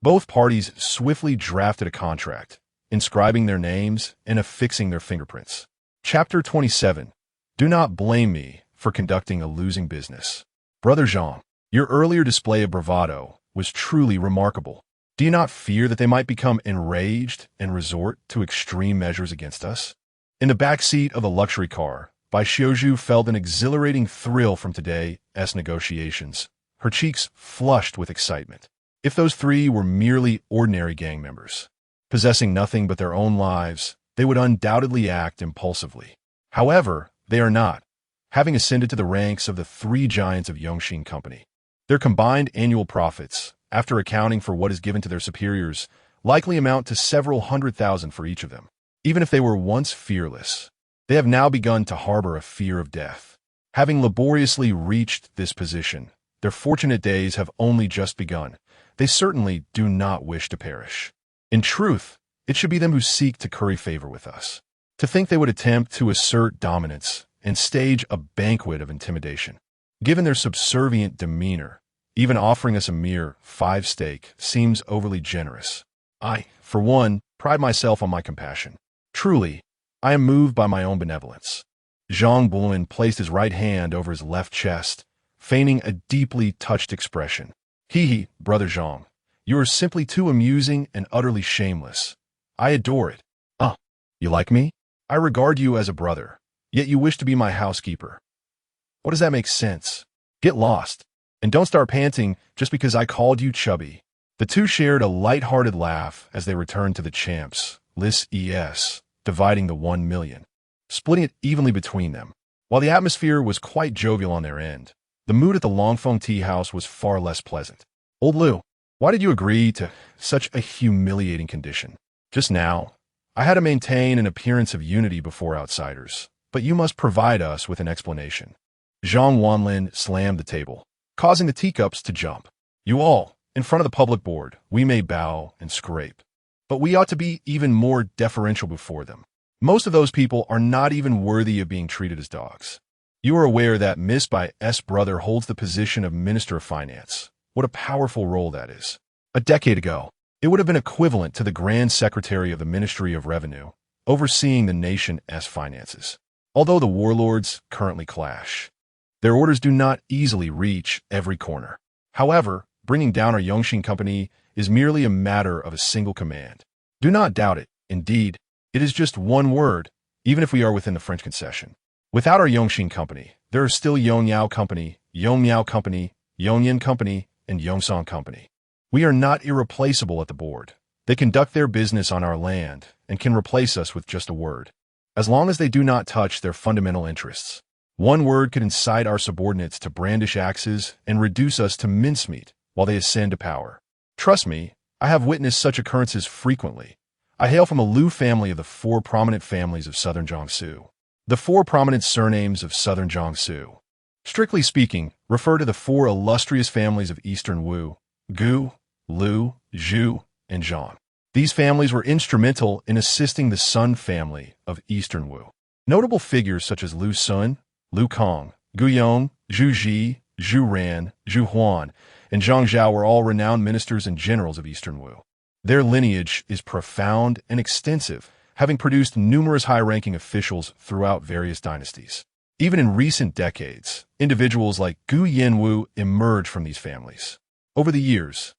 [SPEAKER 1] Both parties swiftly drafted a contract, inscribing their names and affixing their fingerprints. Chapter 27. Do not blame me for conducting a losing business. Brother Zhang, your earlier display of bravado was truly remarkable. Do you not fear that they might become enraged and resort to extreme measures against us? In the back seat of a luxury car, Bai Xiaozhu felt an exhilarating thrill from today's negotiations, her cheeks flushed with excitement. If those 3 were merely ordinary gang members, possessing nothing but their own lives, they would undoubtedly act impulsively. However, they are not, having ascended to the ranks of the 3 giants of Yongxing Company. Their combined annual profits, after accounting for what is given to their superiors, likely amount to several 100,000 for each of them. Even if they were once fearless, they have now begun to harbor a fear of death. Having laboriously reached this position, their fortunate days have only just begun. They certainly do not wish to perish. In truth, it should be them who seek to curry favor with us. To think they would attempt to assert dominance and stage a banquet of intimidation. Given their subservient demeanor, even offering us a mere 5 stake seems overly generous. I, for one, pride myself on my compassion. Truly, I am moved by my own benevolence. Zhang Bulan placed his right hand over his left chest, feigning a deeply touched expression. Hee, Brother Zhang, you are simply too amusing and utterly shameless. I adore it. You like me? I regard you as a brother, yet you wish to be my housekeeper. What does that make sense? Get lost. And don't start panting just because I called you chubby. The 2 shared a light-hearted laugh as they returned to the champs, Lis Es, dividing the 1 million, splitting it evenly between them. While the atmosphere was quite jovial on their end, the mood at the Longfeng tea house was far less pleasant. Old Liu, why did you agree to such a humiliating condition? Just now, I had to maintain an appearance of unity before outsiders, but you must provide us with an explanation. Zhang Wanlin slammed the table, causing the teacups to jump. You all, in front of the public board, we may bow and scrape, but we ought to be even more deferential before them. Most of those people are not even worthy of being treated as dogs. You are aware that Miss Bai S. brother holds the position of Minister of Finance. What a powerful role that is. A decade ago, it would have been equivalent to the Grand Secretary of the Ministry of Revenue, overseeing the nation's finances. Although the warlords currently clash, their orders do not easily reach every corner. However, bringing down our Yongxing Company is merely a matter of a single command. Do not doubt it. Indeed, it is just one word, even if we are within the French concession. Without our Yongxing Company, there are still Yongyao Company, Yongmiao Company, Yongyan Company, and Yongsong Company. We are not irreplaceable at the board. They conduct their business on our land and can replace us with just a word, as long as they do not touch their fundamental interests. One word could incite our subordinates to brandish axes and reduce us to mincemeat while they ascend to power. Trust me, I have witnessed such occurrences frequently. I hail from a Liu family of the 4 prominent families of southern Jiangsu. The 4 prominent surnames of southern Jiangsu, strictly speaking, refer to the 4 illustrious families of eastern Wu, Gu, Liu, Zhu, and Zhang. These families were instrumental in assisting the Sun family of eastern Wu. Notable figures such as Liu Sun, Liu Kong, Gu Yong, Zhu Ji, Zhu Ran, Zhu Huan, and Zhang Zhao were all renowned ministers and generals of eastern Wu. Their lineage is profound and extensive, having produced numerous high-ranking officials throughout various dynasties. Even in recent decades, individuals like Gu Yanwu emerged from these families. Over the years,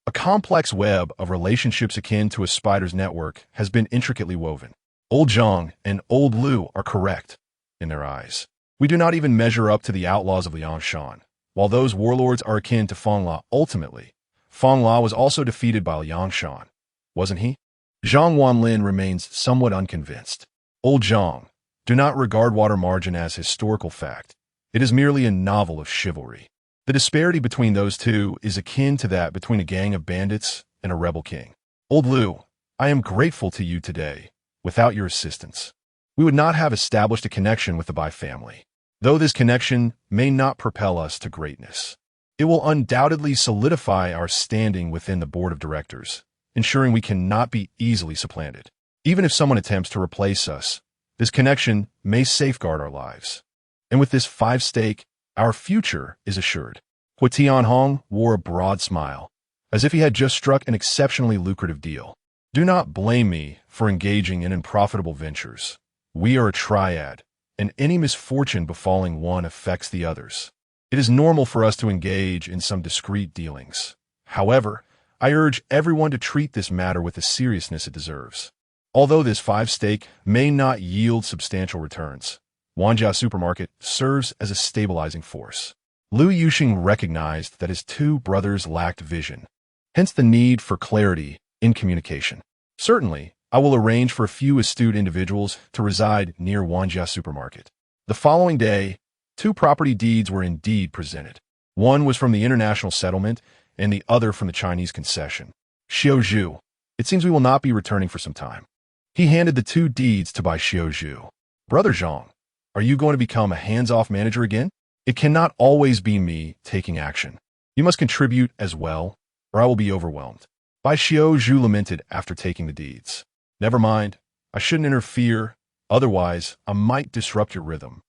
[SPEAKER 1] a complex web of relationships akin to a spider's network has been intricately woven. Old Zhang and Old Liu are correct in their eyes. We do not even measure up to the outlaws of Liangshan. While those warlords are akin to Fangla ultimately, Fangla was also defeated by Liangshan, wasn't he? Zhang Wanlin remains somewhat unconvinced. Old Zhang, do not regard Water Margin as historical fact. It is merely a novel of chivalry. The disparity between those two is akin to that between a gang of bandits and a rebel king. Old Liu, I am grateful to you today. Without your assistance, we would not have established a connection with the Bai family. Though this connection may not propel us to greatness, it will undoubtedly solidify our standing within the board of directors, ensuring we cannot be easily supplanted. Even if someone attempts to replace us, this connection may safeguard our lives. And with this 5 stake, our future is assured. Hu Tianhong wore a broad smile, as if he had just struck an exceptionally lucrative deal. Do not blame me for engaging in unprofitable ventures. We are a triad, and any misfortune befalling one affects the others. It is normal for us to engage in some discreet dealings. However, I urge everyone to treat this matter with the seriousness it deserves. Although this 5 stake may not yield substantial returns, Wanjia Supermarket serves as a stabilizing force. Liu Yuxing recognized that his 2 brothers lacked vision, hence the need for clarity in communication. Certainly, I will arrange for a few astute individuals to reside near Wanjia Supermarket. The following day, 2 property deeds were indeed presented. One was from the international settlement, and the other from the Chinese concession. Xiaozhu, it seems we will not be returning for some time. He handed the 2 deeds to Bai Xiaozhu. Brother Zhang, are you going to become a hands-off manager again? It cannot always be me taking action. You must contribute as well, or I will be overwhelmed. Bai Xiaozhu lamented after taking the deeds. Never mind, I shouldn't interfere, otherwise I might disrupt your rhythm.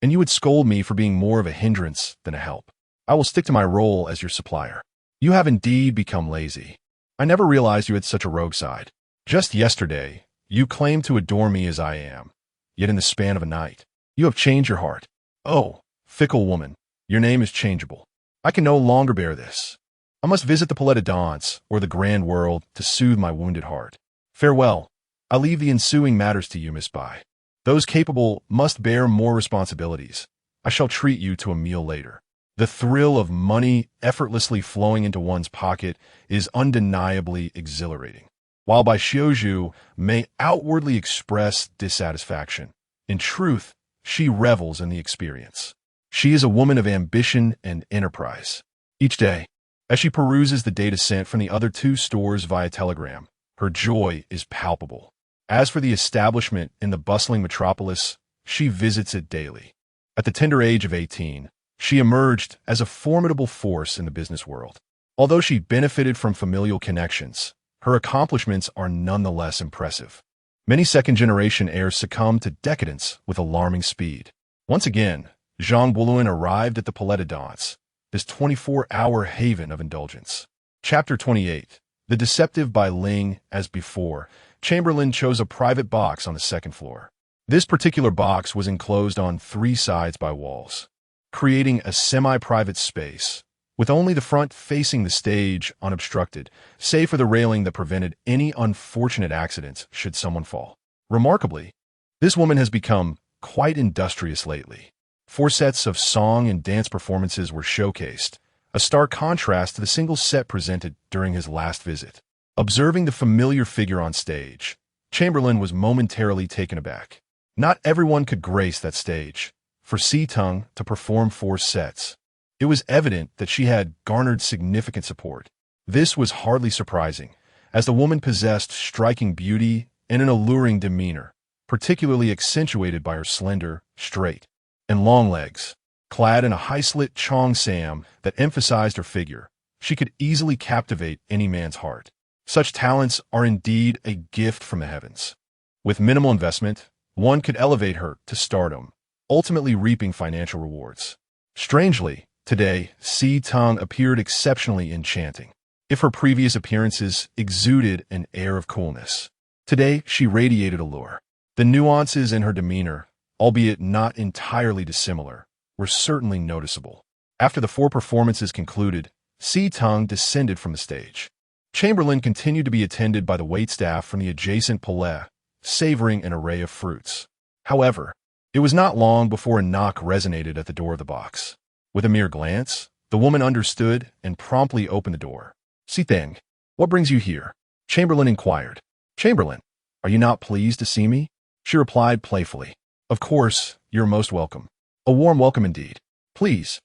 [SPEAKER 1] And you would scold me for being more of a hindrance than a help. I will stick to my role as your supplier. You have indeed become lazy. I never realized you had such a rogue side. Just yesterday, you claimed to adore me as I am. Yet in the span of a night, you have changed your heart. Oh, fickle woman, your name is changeable. I can no longer bear this. I must visit the Palais de Danse or the Grand World to soothe my wounded heart. Farewell. I leave the ensuing matters to you, Miss Bai. Those capable must bear more responsibilities. I shall treat you to a meal later. The thrill of money effortlessly flowing into one's pocket is undeniably exhilarating. While Bai Xiaozhu may outwardly express dissatisfaction, in truth, she revels in the experience. She is a woman of ambition and enterprise. Each day, as she peruses the data sent from the other 2 stores via telegram, her joy is palpable. As for the establishment in the bustling metropolis, she visits it daily. At the tender age of 18, she emerged as a formidable force in the business world. Although she benefited from familial connections, her accomplishments are nonetheless impressive. Many second-generation heirs succumb to decadence with alarming speed. Once again, Zhang Buluan arrived at the Palais de Danse, this 24-hour haven of indulgence. Chapter 28. The Deceptive by Ling. As before, Chamberlain chose a private box on the 2nd floor. This particular box was enclosed on 3 sides by walls, creating a semi-private space, with only the front facing the stage unobstructed, save for the railing that prevented any unfortunate accidents should someone fall. Remarkably, this woman has become quite industrious lately. 4 sets of song and dance performances were showcased, a stark contrast to the single set presented during his last visit. Observing the familiar figure on stage, Chamberlain was momentarily taken aback. Not everyone could grace that stage. For Si-Tung to perform 4 sets, it was evident that she had garnered significant support. This was hardly surprising, as the woman possessed striking beauty and an alluring demeanor, particularly accentuated by her slender, straight, and long legs. Clad in a high-slit cheongsam that emphasized her figure, she could easily captivate any man's heart. Such talents are indeed a gift from the heavens. With minimal investment, one could elevate her to stardom, ultimately reaping financial rewards. Strangely, today, Si-Tung appeared exceptionally enchanting. If her previous appearances exuded an air of coolness, Today, she radiated allure. The nuances in her demeanor, albeit not entirely dissimilar, were certainly noticeable. After the 4 performances concluded, Si Tung descended from the stage. Chamberlain continued to be attended by the waitstaff from the adjacent palais, savoring an array of fruits. However, it was not long before a knock resonated at the door of the box. With a mere glance, the woman understood and promptly opened the door. Si Tung, what brings you here? Chamberlain inquired. Chamberlain, are you not pleased to see me? She replied playfully. Of course, you're most welcome. A warm welcome indeed. Please,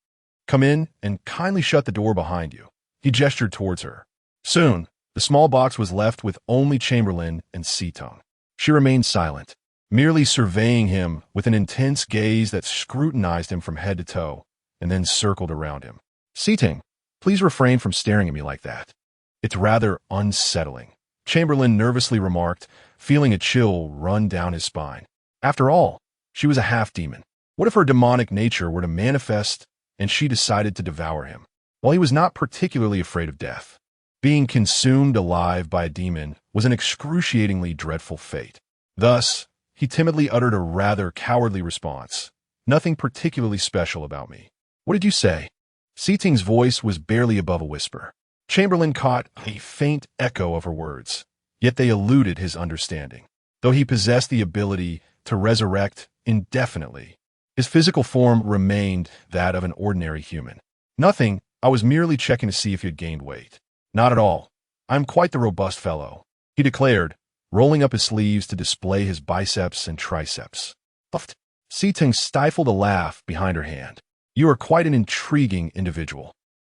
[SPEAKER 1] come in and kindly shut the door behind you. He gestured towards her. Soon, the small box was left with only Chamberlain and Si Tung. She remained silent, merely surveying him with an intense gaze that scrutinized him from head to toe, and then circled around him. Si Tung, please refrain from staring at me like that. It's rather unsettling, Chamberlain nervously remarked, feeling a chill run down his spine. After all, she was a half-demon. What if her demonic nature were to manifest and she decided to devour him? While he was not particularly afraid of death, being consumed alive by a demon was an excruciatingly dreadful fate. Thus, he timidly uttered a rather cowardly response. Nothing particularly special about me. What did you say? Si Tung's voice was barely above a whisper. Chamberlain caught a faint echo of her words, yet they eluded his understanding. Though he possessed the ability to resurrect indefinitely, his physical form remained that of an ordinary human. Nothing, I was merely checking to see if you had gained weight. Not at all. I'm quite the robust fellow, he declared, rolling up his sleeves to display his biceps and triceps. Puffed. Si Tung stifled a laugh behind her hand. You are quite an intriguing individual.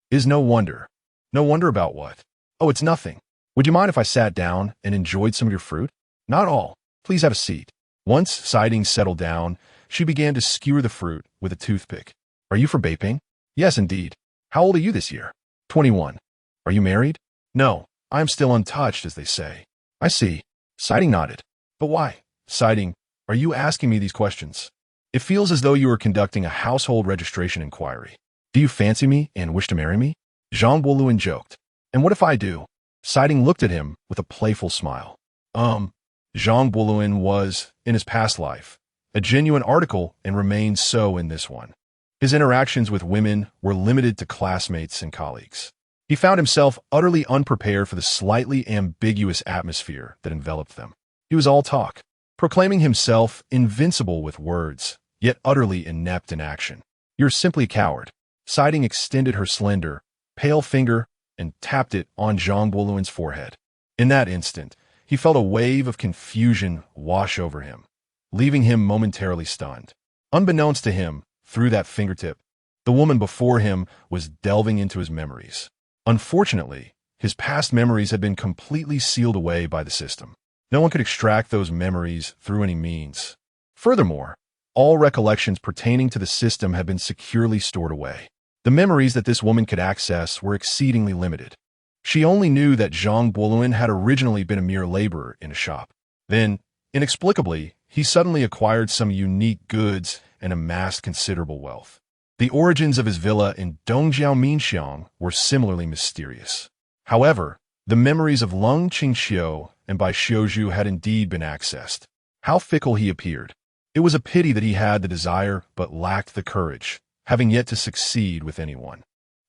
[SPEAKER 1] Is no wonder. No wonder about what? Oh, it's nothing. Would you mind if I sat down and enjoyed some of your fruit? Not all. Please have a seat. Once Siding settled down, she began to skewer the fruit with a toothpick. Are you for vaping? Yes, indeed. How old are you this year? 21. Are you married? No, I am still untouched, as they say. I see. Siding nodded. But why? Siding, are you asking me these questions? It feels as though you are conducting a household registration inquiry. Do you fancy me and wish to marry me? Zhang Boluan joked. And what if I do? Siding looked at him with a playful smile. Zhang Boluan was, in his past life, a genuine article and remained so in this one. His interactions with women were limited to classmates and colleagues. He found himself utterly unprepared for the slightly ambiguous atmosphere that enveloped them. He was all talk, proclaiming himself invincible with words, yet utterly inept in action. You're simply a coward. Siding extended her slender, pale finger and tapped it on Zhang Boluan's forehead. In that instant, he felt a wave of confusion wash over him, leaving him momentarily stunned. Unbeknownst to him, through that fingertip, the woman before him was delving into his memories. Unfortunately, his past memories had been completely sealed away by the system. No one could extract those memories through any means. Furthermore, all recollections pertaining to the system had been securely stored away. The memories that this woman could access were exceedingly limited. She only knew that Zhang Boluan had originally been a mere laborer in a shop. Then, inexplicably, he suddenly acquired some unique goods and amassed considerable wealth. The origins of his villa in Dongjiaominxiang were similarly mysterious. However, the memories of Lung Qingxiu and Bai Xiuzhu had indeed been accessed. How fickle he appeared. It was a pity that he had the desire but lacked the courage, having yet to succeed with anyone.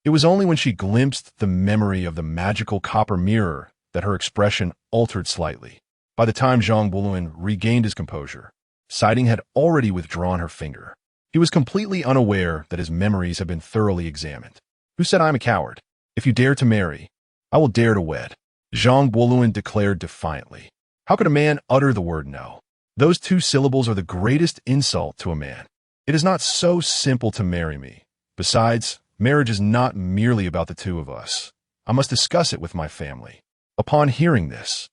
[SPEAKER 1] It was only when she glimpsed the memory of the magical copper mirror that her expression altered slightly. By the time Zhang Boluan regained his composure, Siding had already withdrawn her finger. He was completely unaware that his memories had been thoroughly examined. Who said I am a coward? If you dare to marry, I will dare to wed, Zhang Boluan declared defiantly. How could a man utter the word no? Those 2 syllables are the greatest insult to a man. It is not so simple to marry me. Besides, marriage is not merely about the 2 of us. I must discuss it with my family. Upon hearing this,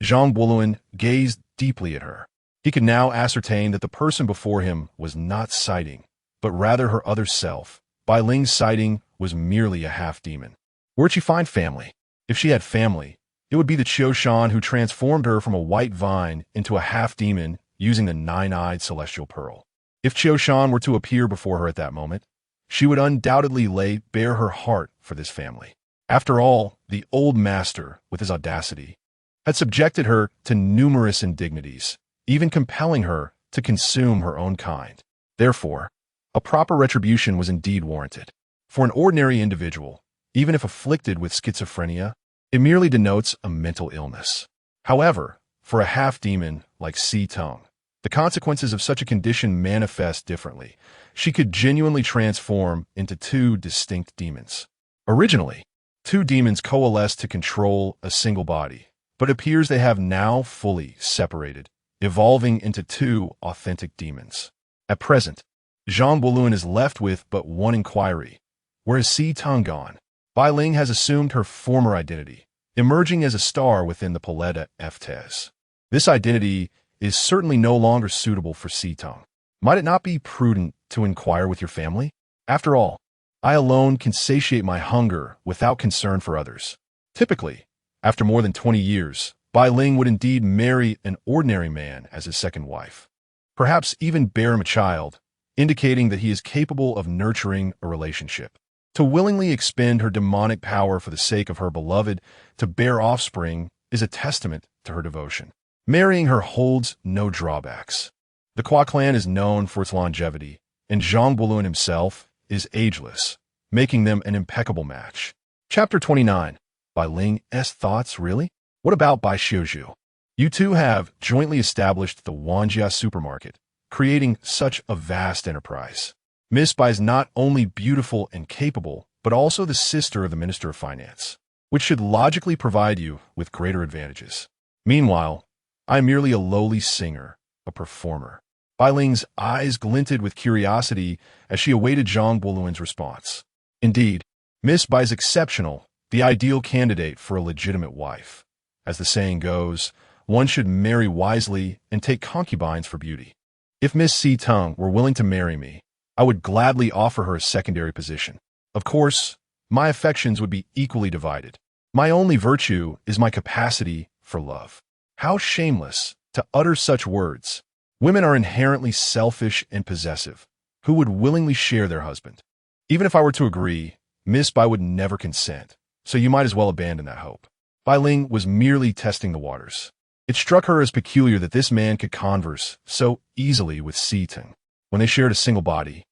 [SPEAKER 1] Zhang Boluan gazed deeply at her. He could now ascertain that the person before him was not Siding, but rather her other self. Bai Ling's Siding was merely a half-demon. Where'd she find family? If she had family, it would be the Qiushan who transformed her from a white vine into a half-demon using the 9-eyed celestial pearl. If Qiushan were to appear before her at that moment, she would undoubtedly lay bare her heart for this family. After all, the old master, with his audacity, had subjected her to numerous indignities, even compelling her to consume her own kind. Therefore, a proper retribution was indeed warranted. For an ordinary individual, even if afflicted with schizophrenia, it merely denotes a mental illness. However, for a half-demon like Si-Tung, the consequences of such a condition manifest differently. She could genuinely transform into two distinct demons. Originally, two demons coalesced to control a single body, but it appears they have now fully separated, evolving into two authentic demons. At present, Zhang Boluan is left with but one inquiry. Where is Si-Tung gone? Bai Ling has assumed her former identity, emerging as a star within the Paleta FTES. This identity is certainly no longer suitable for Si-Tung. Might it not be prudent to inquire with your family? After all, I alone can satiate my hunger without concern for others. Typically, after more than 20 years, Bai Ling would indeed marry an ordinary man as his second wife. Perhaps even bear him a child, indicating that he is capable of nurturing a relationship. To willingly expend her demonic power for the sake of her beloved to bear offspring is a testament to her devotion. Marrying her holds no drawbacks. The Kwa clan is known for its longevity, and Zhang Boluan himself is ageless, making them an impeccable match. Chapter 29. Bai Ling's thoughts, really? What about Bai Xiuzhu? You two have jointly established the Wanjia supermarket, creating such a vast enterprise. Miss Bai is not only beautiful and capable, but also the sister of the Minister of Finance, which should logically provide you with greater advantages. Meanwhile, I am merely a lowly singer, a performer. Bai Ling's eyes glinted with curiosity as she awaited Zhang Boluan's response. Indeed, Miss Bai is exceptional, the ideal candidate for a legitimate wife. As the saying goes, one should marry wisely and take concubines for beauty. If Miss Si-Tung were willing to marry me, I would gladly offer her a secondary position. Of course, my affections would be equally divided. My only virtue is my capacity for love. How shameless to utter such words. Women are inherently selfish and possessive. Who would willingly share their husband? Even if I were to agree, Miss Bai would never consent, so you might as well abandon that hope. Bai Ling was merely testing the waters. It struck her as peculiar that this man could converse so easily with Si-Tung. When they shared a single body,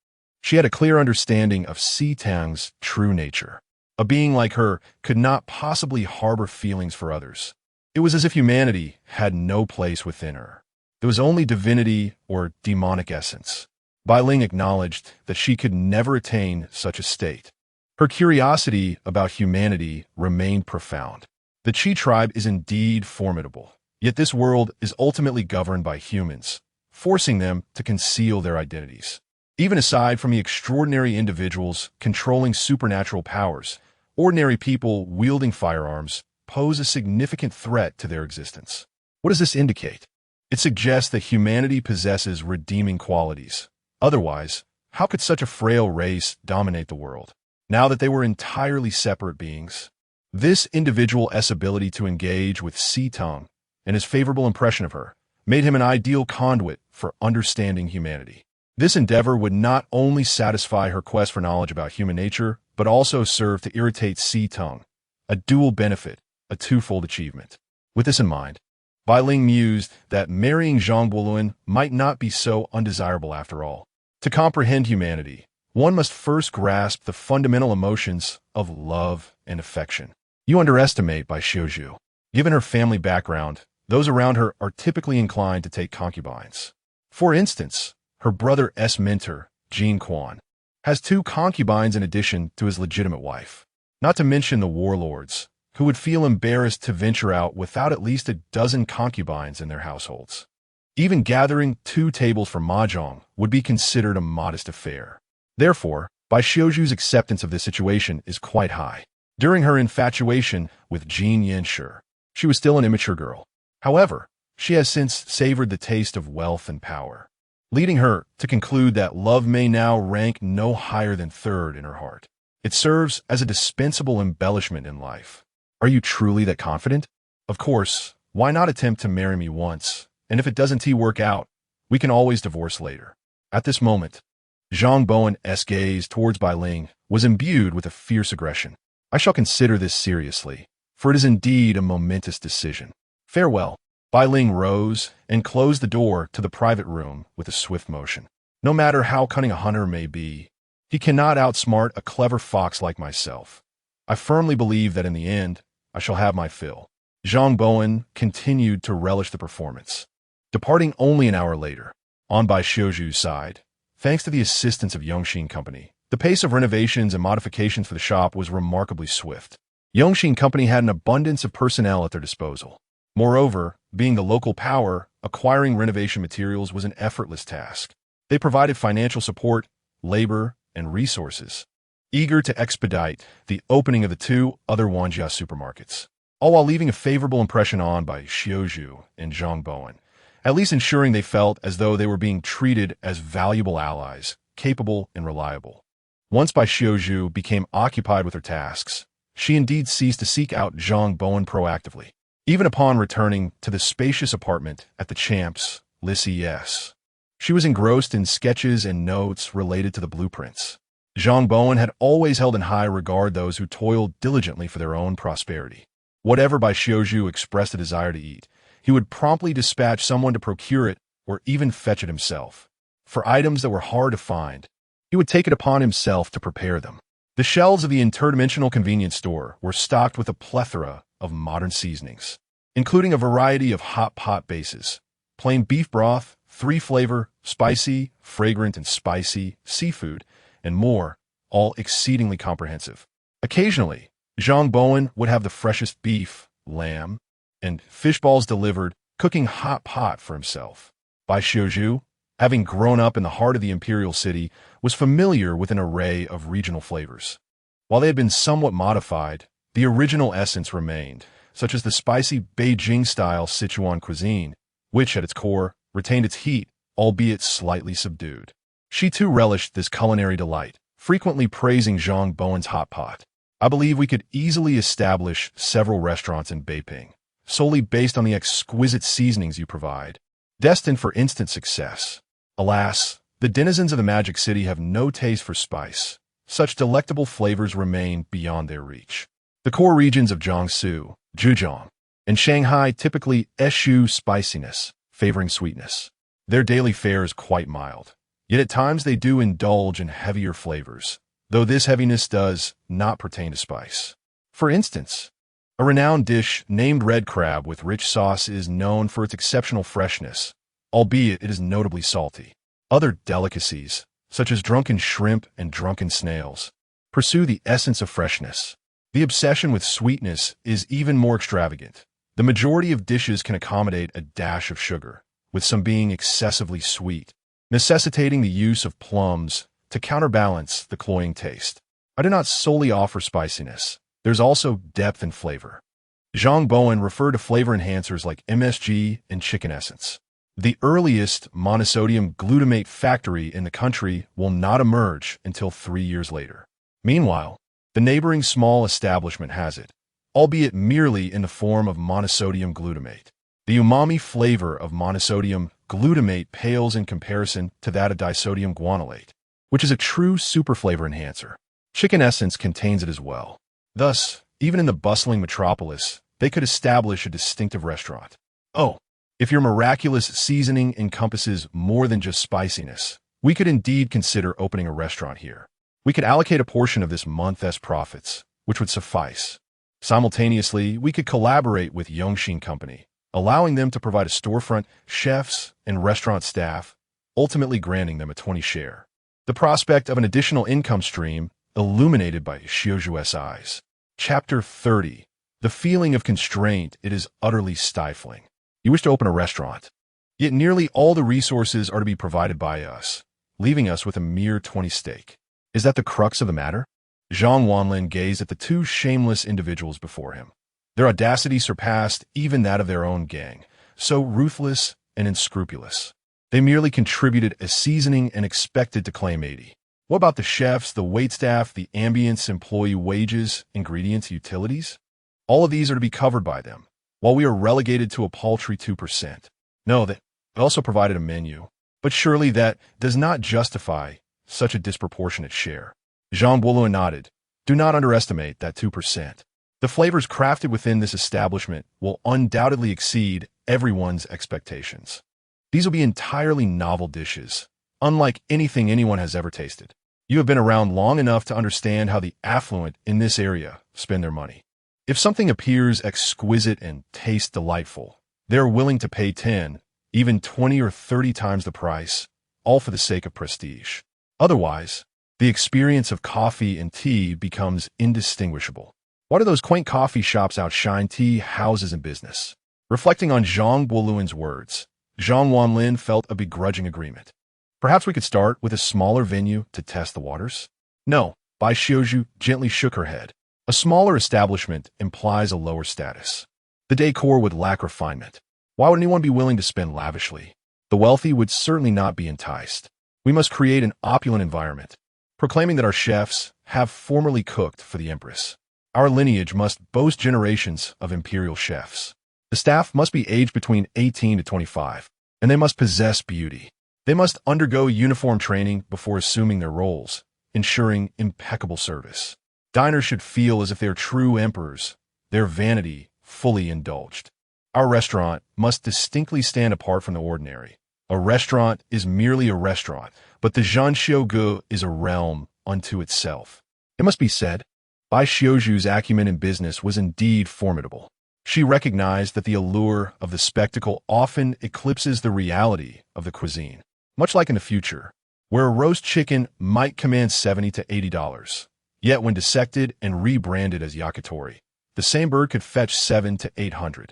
[SPEAKER 1] she had a clear understanding of Si-Tung's true nature. A being like her could not possibly harbor feelings for others. It was as if humanity had no place within her. There was only divinity or demonic essence. Bai Ling acknowledged that she could never attain such a state. Her curiosity about humanity remained profound. The Qi tribe is indeed formidable, yet this world is ultimately governed by humans, forcing them to conceal their identities. Even aside from the extraordinary individuals controlling supernatural powers, ordinary people wielding firearms pose a significant threat to their existence. What does this indicate? It suggests that humanity possesses redeeming qualities. Otherwise, how could such a frail race dominate the world? Now that they were entirely separate beings, this individual's ability to engage with Si-Tung and his favorable impression of her made him an ideal conduit for understanding humanity. This endeavor would not only satisfy her quest for knowledge about human nature, but also serve to irritate Si-Tung, a dual benefit, a twofold achievement. With this in mind, Bai Ling mused that marrying Zhang Boluan might not be so undesirable after all. To comprehend humanity, one must first grasp the fundamental emotions of love and affection. You underestimate Bai Xiuzhu. Given her family background, those around her are typically inclined to take concubines. For instance, her brother's mentor, Jin Quan, has 2 concubines in addition to his legitimate wife. Not to mention the warlords, who would feel embarrassed to venture out without at least a dozen concubines in their households. Even gathering 2 tables for mahjong would be considered a modest affair. Therefore, Bai Xiuzhu's acceptance of this situation is quite high. During her infatuation with Jin Yanshi, she was still an immature girl. However, she has since savored the taste of wealth and power, leading her to conclude that love may now rank no higher than 3rd in her heart. It serves as a dispensable embellishment in life. Are you truly that confident? Of course, why not attempt to marry me once, and if it doesn't work out, we can always divorce later. At this moment, Zhang Boluan's gaze towards Bai Ling was imbued with a fierce aggression. I shall consider this seriously, for it is indeed a momentous decision. Farewell. Bai Ling rose and closed the door to the private room with a swift motion. No matter how cunning a hunter may be, he cannot outsmart a clever fox like myself. I firmly believe that in the end, I shall have my fill. Zhang Bowen continued to relish the performance. Departing only an hour later, on Bai Xiuju's side, thanks to the assistance of Yongxin Company, the pace of renovations and modifications for the shop was remarkably swift. Yongxin Company had an abundance of personnel at their disposal. Moreover, being the local power, acquiring renovation materials was an effortless task. They provided financial support, labor, and resources, eager to expedite the opening of the two other Wanjia supermarkets, all while leaving a favorable impression on Bai Xiuju and Zhang Bowen, at least ensuring they felt as though they were being treated as valuable allies, capable and reliable. Once Bai Xiuju became occupied with her tasks, she indeed ceased to seek out Zhang Bowen proactively. Even upon returning to the spacious apartment at the Champs Lycées, she was engrossed in sketches and notes related to the blueprints. Zhang Bowen had always held in high regard those who toiled diligently for their own prosperity. Whatever Bai Xiuju expressed a desire to eat, he would promptly dispatch someone to procure it or even fetch it himself. For items that were hard to find, he would take it upon himself to prepare them. The shelves of the interdimensional convenience store were stocked with a plethora of modern seasonings, including a variety of hot pot bases, plain beef broth, 3-flavor, spicy, fragrant, and spicy, seafood, and more, all exceedingly comprehensive. Occasionally, Zhang Bowen would have the freshest beef, lamb, and fish balls delivered, cooking hot pot for himself. Bai Xiuju, having grown up in the heart of the imperial city, was familiar with an array of regional flavors. While they had been somewhat modified, the original essence remained, such as the spicy Beijing-style Sichuan cuisine, which, at its core, retained its heat, albeit slightly subdued. She too relished this culinary delight, frequently praising Zhang Bowen's hot pot. I believe we could easily establish several restaurants in Beiping, solely based on the exquisite seasonings you provide, destined for instant success. Alas, the denizens of the Magic City have no taste for spice. Such delectable flavors remain beyond their reach. The core regions of Jiangsu, Zhejiang, and Shanghai typically eschew spiciness, favoring sweetness. Their daily fare is quite mild, yet at times they do indulge in heavier flavors, though this heaviness does not pertain to spice. For instance, a renowned dish named red crab with rich sauce is known for its exceptional freshness, albeit it is notably salty. Other delicacies, such as drunken shrimp and drunken snails, pursue the essence of freshness. The obsession with sweetness is even more extravagant. The majority of dishes can accommodate a dash of sugar, with some being excessively sweet, necessitating the use of plums to counterbalance the cloying taste. I do not solely offer spiciness. There's also depth and flavor. Zhang Bowen referred to flavor enhancers like MSG and chicken essence. The earliest monosodium glutamate factory in the country will not emerge until 3 years later. Meanwhile, the neighboring small establishment has it, albeit merely in the form of monosodium glutamate. The umami flavor of monosodium glutamate pales in comparison to that of disodium guanylate, which is a true super flavor enhancer. Chicken essence contains it as well. Thus, even in the bustling metropolis, they could establish a distinctive restaurant. Oh, if your miraculous seasoning encompasses more than just spiciness, we could indeed consider opening a restaurant here. We could allocate a portion of this month's profits, which would suffice. Simultaneously, we could collaborate with Yongxin Company, allowing them to provide a storefront, chefs, and restaurant staff, ultimately granting them a 20 share. The prospect of an additional income stream illuminated by Xiuju's eyes. Chapter 30. The feeling of constraint, it is utterly stifling. You wish to open a restaurant, yet nearly all the resources are to be provided by us, leaving us with a mere 20 stake. Is that the crux of the matter? Zhang Wanlin gazed at the two shameless individuals before him. Their audacity surpassed even that of their own gang, so ruthless and unscrupulous. They merely contributed a seasoning and expected to claim 80. What about the chefs, the waitstaff, the ambience, employee wages, ingredients, utilities? All of these are to be covered by them, while we are relegated to a paltry 2%. No, they also provided a menu, but surely that does not justify such a disproportionate share. Zhang Bowen nodded. Do not underestimate that 2%. The flavors crafted within this establishment will undoubtedly exceed everyone's expectations. These will be entirely novel dishes, unlike anything anyone has ever tasted. You have been around long enough to understand how the affluent in this area spend their money. If something appears exquisite and tastes delightful, they are willing to pay 10, even 20 or 30 times the price, all for the sake of prestige. Otherwise, the experience of coffee and tea becomes indistinguishable. Why do those quaint coffee shops outshine tea houses in business? Reflecting on Zhang Guoluan's words, Zhang Wanlin felt a begrudging agreement. Perhaps we could start with a smaller venue to test the waters? No, Bai Xiuzhu gently shook her head. A smaller establishment implies a lower status. The decor would lack refinement. Why would anyone be willing to spend lavishly? The wealthy would certainly not be enticed. We must create an opulent environment, proclaiming that our chefs have formerly cooked for the empress. Our lineage must boast generations of imperial chefs. The staff must be aged between 18 to 25, and they must possess beauty. They must undergo uniform training before assuming their roles, ensuring impeccable service. Diners should feel as if they are true emperors, their vanity fully indulged. Our restaurant must distinctly stand apart from the ordinary. A restaurant is merely a restaurant, but the Zhanxiugu is a realm unto itself. It must be said, Bai Xiuzhu's acumen in business was indeed formidable. She recognized that the allure of the spectacle often eclipses the reality of the cuisine. Much like in the future, where a roast chicken might command $70 to $80, yet when dissected and rebranded as yakitori, the same bird could fetch $700 to $800.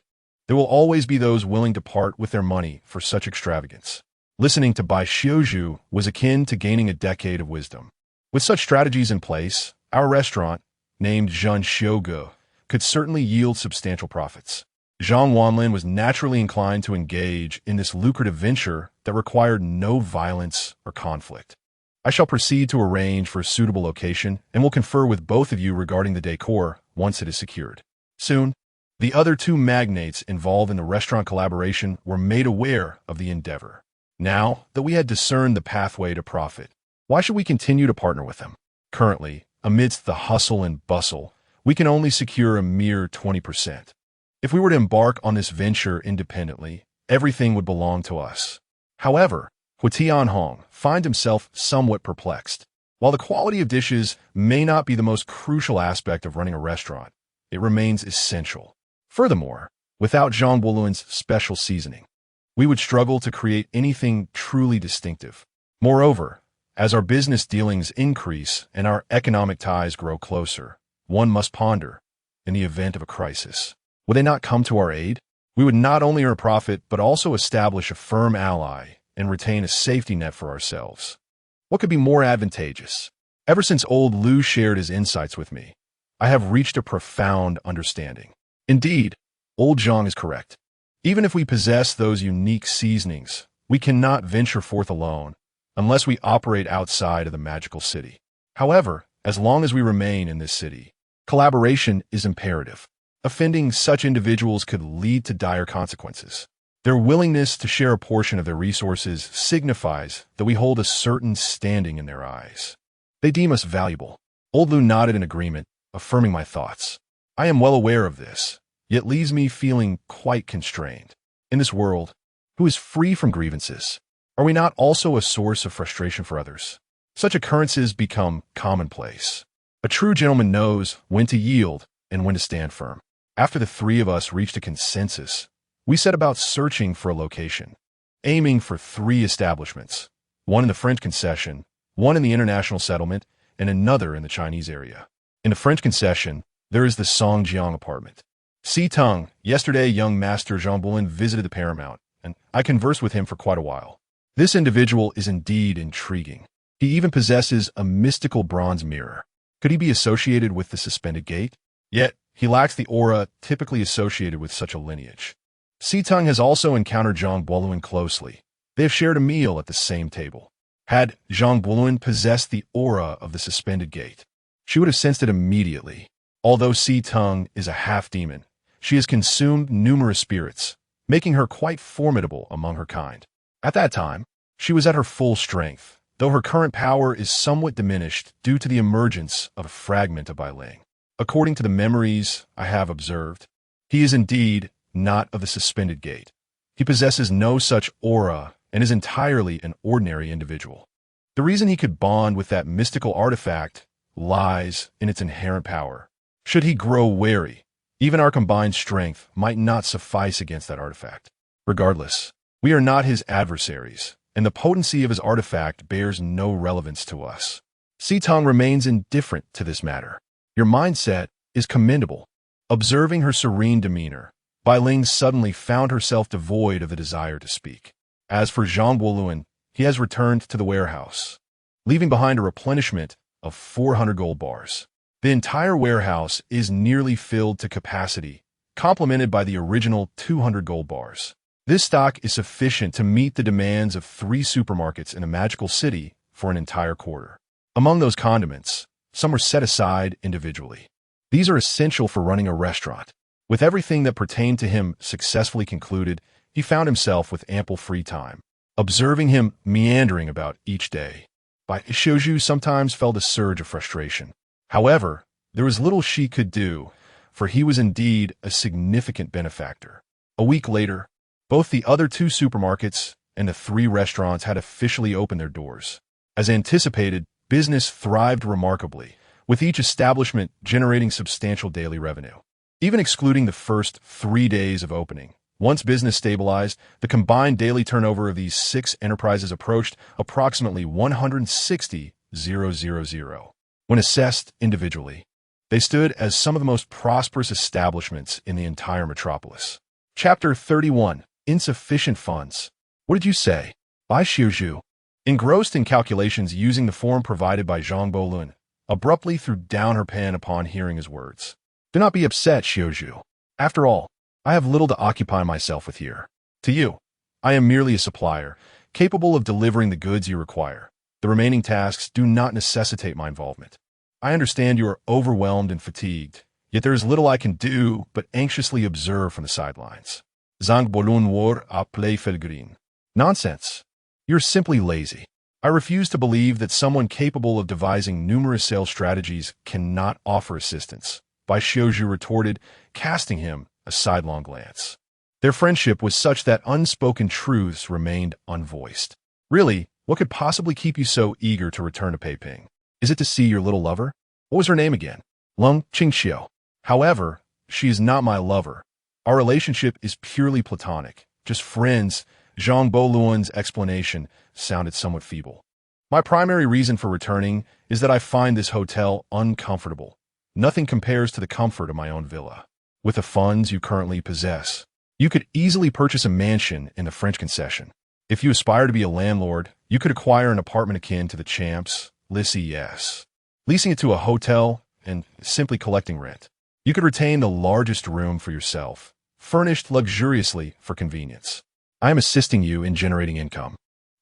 [SPEAKER 1] There will always be those willing to part with their money for such extravagance. Listening to Bai Xiuzhu was akin to gaining a decade of wisdom. With such strategies in place, our restaurant, named Zhanxiugu, could certainly yield substantial profits. Zhang Wanlin was naturally inclined to engage in this lucrative venture that required no violence or conflict. I shall proceed to arrange for a suitable location and will confer with both of you regarding the decor once it is secured. Soon, the other two magnates involved in the restaurant collaboration were made aware of the endeavor. Now that we had discerned the pathway to profit, why should we continue to partner with them? Currently, amidst the hustle and bustle, we can only secure a mere 20%. If we were to embark on this venture independently, everything would belong to us. However, Hu Tianhong finds himself somewhat perplexed. While the quality of dishes may not be the most crucial aspect of running a restaurant, it remains essential. Furthermore, without Zhang Guoluan's special seasoning, we would struggle to create anything truly distinctive. Moreover, as our business dealings increase and our economic ties grow closer, one must ponder, in the event of a crisis, would they not come to our aid? We would not only earn a profit, but also establish a firm ally and retain a safety net for ourselves. What could be more advantageous? Ever since old Lu shared his insights with me, I have reached a profound understanding. Indeed, old Zhang is correct. Even if we possess those unique seasonings, we cannot venture forth alone unless we operate outside of the magical city. However, as long as we remain in this city, collaboration is imperative. Offending such individuals could lead to dire consequences. Their willingness to share a portion of their resources signifies that we hold a certain standing in their eyes. They deem us valuable. Old Lu nodded in agreement, affirming my thoughts. I am well aware of this, yet leaves me feeling quite constrained. In this world, who is free from grievances? Are we not also a source of frustration for others? Such occurrences become commonplace. A true gentleman knows when to yield and when to stand firm. After the three of us reached a consensus, we set about searching for a location, aiming for 3 establishments, one in the French concession, one in the international settlement, and another in the Chinese area. In the French concession, there is the Songjiang apartment. Si Tung, yesterday young master Zhang Bulin visited the Paramount, and I conversed with him for quite a while. This individual is indeed intriguing. He even possesses a mystical bronze mirror. Could he be associated with the suspended gate? Yet, he lacks the aura typically associated with such a lineage. Si Tung has also encountered Zhang Guoluan closely. They have shared a meal at the same table. Had Zhang Guoluan possessed the aura of the suspended gate, she would have sensed it immediately. Although Si Tung is a half-demon, she has consumed numerous spirits, making her quite formidable among her kind. At that time, she was at her full strength, though her current power is somewhat diminished due to the emergence of a fragment of Bai Ling. According to the memories I have observed, he is indeed not of the suspended gate. He possesses no such aura and is entirely an ordinary individual. The reason he could bond with that mystical artifact lies in its inherent power. Should he grow wary, even our combined strength might not suffice against that artifact. Regardless, we are not his adversaries, and the potency of his artifact bears no relevance to us. Sitong remains indifferent to this matter. Your mindset is commendable. Observing her serene demeanor, Bai Ling suddenly found herself devoid of the desire to speak. As for Zhang Luan, he has returned to the warehouse, leaving behind a replenishment of 400 gold bars. The entire warehouse is nearly filled to capacity, complemented by the original 200 gold bars. This stock is sufficient to meet the demands of 3 supermarkets in a magical city for an entire quarter. Among those condiments, some are set aside individually. These are essential for running a restaurant. With everything that pertained to him successfully concluded, he found himself with ample free time. Observing him meandering about each day, Bai Xiaozhu sometimes felt a surge of frustration. However, there was little she could do, for he was indeed a significant benefactor. A week later, both the other 2 supermarkets and the 3 restaurants had officially opened their doors. As anticipated, business thrived remarkably, with each establishment generating substantial daily revenue. Even excluding the first 3 days of opening, once business stabilized, the combined daily turnover of these 6 enterprises approached approximately 160,000. When assessed individually, they stood as some of the most prosperous establishments in the entire metropolis. Chapter 31. Insufficient funds. What did you say? Bai Xiaozhu, engrossed in calculations using the form provided by Zhang Luan, abruptly threw down her pen upon hearing his words. Do not be upset, Xiaozhu. After all, I have little to occupy myself with here. To you, I am merely a supplier, capable of delivering the goods you require. The remaining tasks do not necessitate my involvement. I understand you are overwhelmed and fatigued, yet there is little I can do but anxiously observe from the sidelines. Zhang Bolun war a play felgreen. Nonsense. You're simply lazy. I refuse to believe that someone capable of devising numerous sales strategies cannot offer assistance, Bai Xiaozhu retorted, casting him a sidelong glance. Their friendship was such that unspoken truths remained unvoiced. Really, what could possibly keep you so eager to return to Peiping? Is it to see your little lover? What was her name again? Lung Qingxiu. However, she is not my lover. Our relationship is purely platonic, just friends. Zhang Luan's explanation sounded somewhat feeble. My primary reason for returning is that I find this hotel uncomfortable. Nothing compares to the comfort of my own villa. With the funds you currently possess, you could easily purchase a mansion in the French concession. If you aspire to be a landlord, you could acquire an apartment akin to the Champs, Lycée, leasing it to a hotel and simply collecting rent. You could retain the largest room for yourself, furnished luxuriously for convenience. I am assisting you in generating income,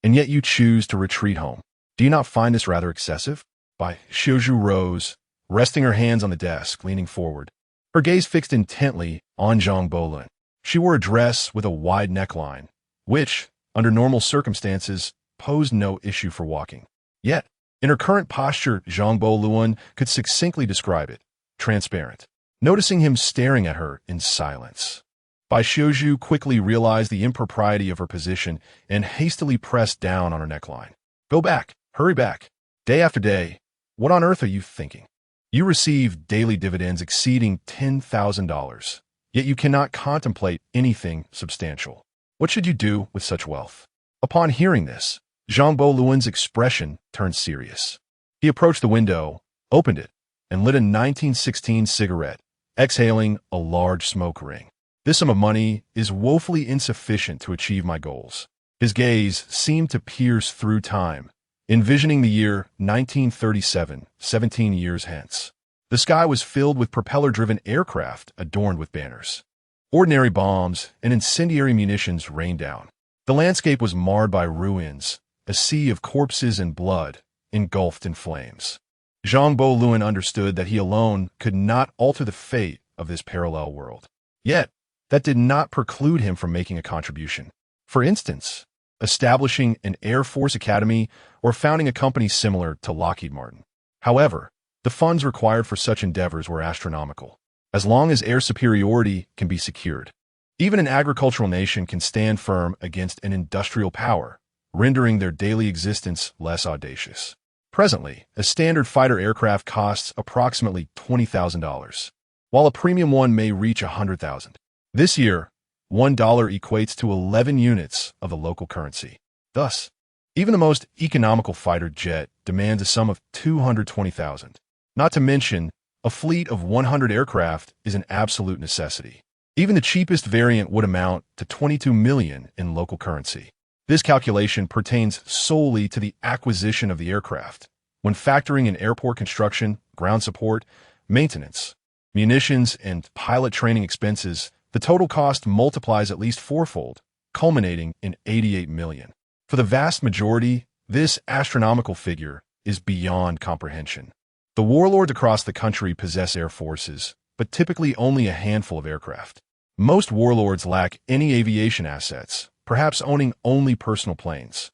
[SPEAKER 1] and yet you choose to retreat home. Do you not find this rather excessive? Bai Xiaozhu rose, resting her hands on the desk, leaning forward, her gaze fixed intently on Zhang Luan. She wore a dress with a wide neckline, which, under normal circumstances, posed no issue for walking. Yet, in her current posture, Zhang Luan could succinctly describe it, transparent. Noticing him staring at her in silence, Bai Xiaozhu quickly realized the impropriety of her position and hastily pressed down on her neckline. Go back, hurry back. Day after day, what on earth are you thinking? You receive daily dividends exceeding $10,000, yet you cannot contemplate anything substantial. What should you do with such wealth? Upon hearing this, Zhang Luan's expression turned serious. He approached the window, opened it, and lit a 1916 cigarette, exhaling a large smoke ring. This sum of money is woefully insufficient to achieve my goals. His gaze seemed to pierce through time, envisioning the year 1937, 17 years hence. The sky was filled with propeller-driven aircraft adorned with banners. Ordinary bombs and incendiary munitions rained down. The landscape was marred by ruins, a sea of corpses and blood, engulfed in flames. Zhang Luan understood that he alone could not alter the fate of this parallel world. Yet, that did not preclude him from making a contribution. For instance, establishing an Air Force Academy or founding a company similar to Lockheed Martin. However, The funds required for such endeavors were astronomical, as long as air superiority can be secured. Even an agricultural nation can stand firm against an industrial power, rendering their daily existence less audacious. Presently, a standard fighter aircraft costs approximately $20,000, while a premium one may reach $100,000. This year, $1 equates to 11 units of the local currency. Thus, even the most economical fighter jet demands a sum of $220,000. Not to mention, a fleet of 100 aircraft is an absolute necessity. Even the cheapest variant would amount to $22 million in local currency. This calculation pertains solely to the acquisition of the aircraft. When factoring in airport construction, ground support, maintenance, munitions, and pilot training expenses, the total cost multiplies at least fourfold, culminating in $88 million. For the vast majority, this astronomical figure is beyond comprehension. The warlords across the country possess air forces, but typically only a handful of aircraft. Most warlords lack any aviation assets, perhaps owning only personal planes.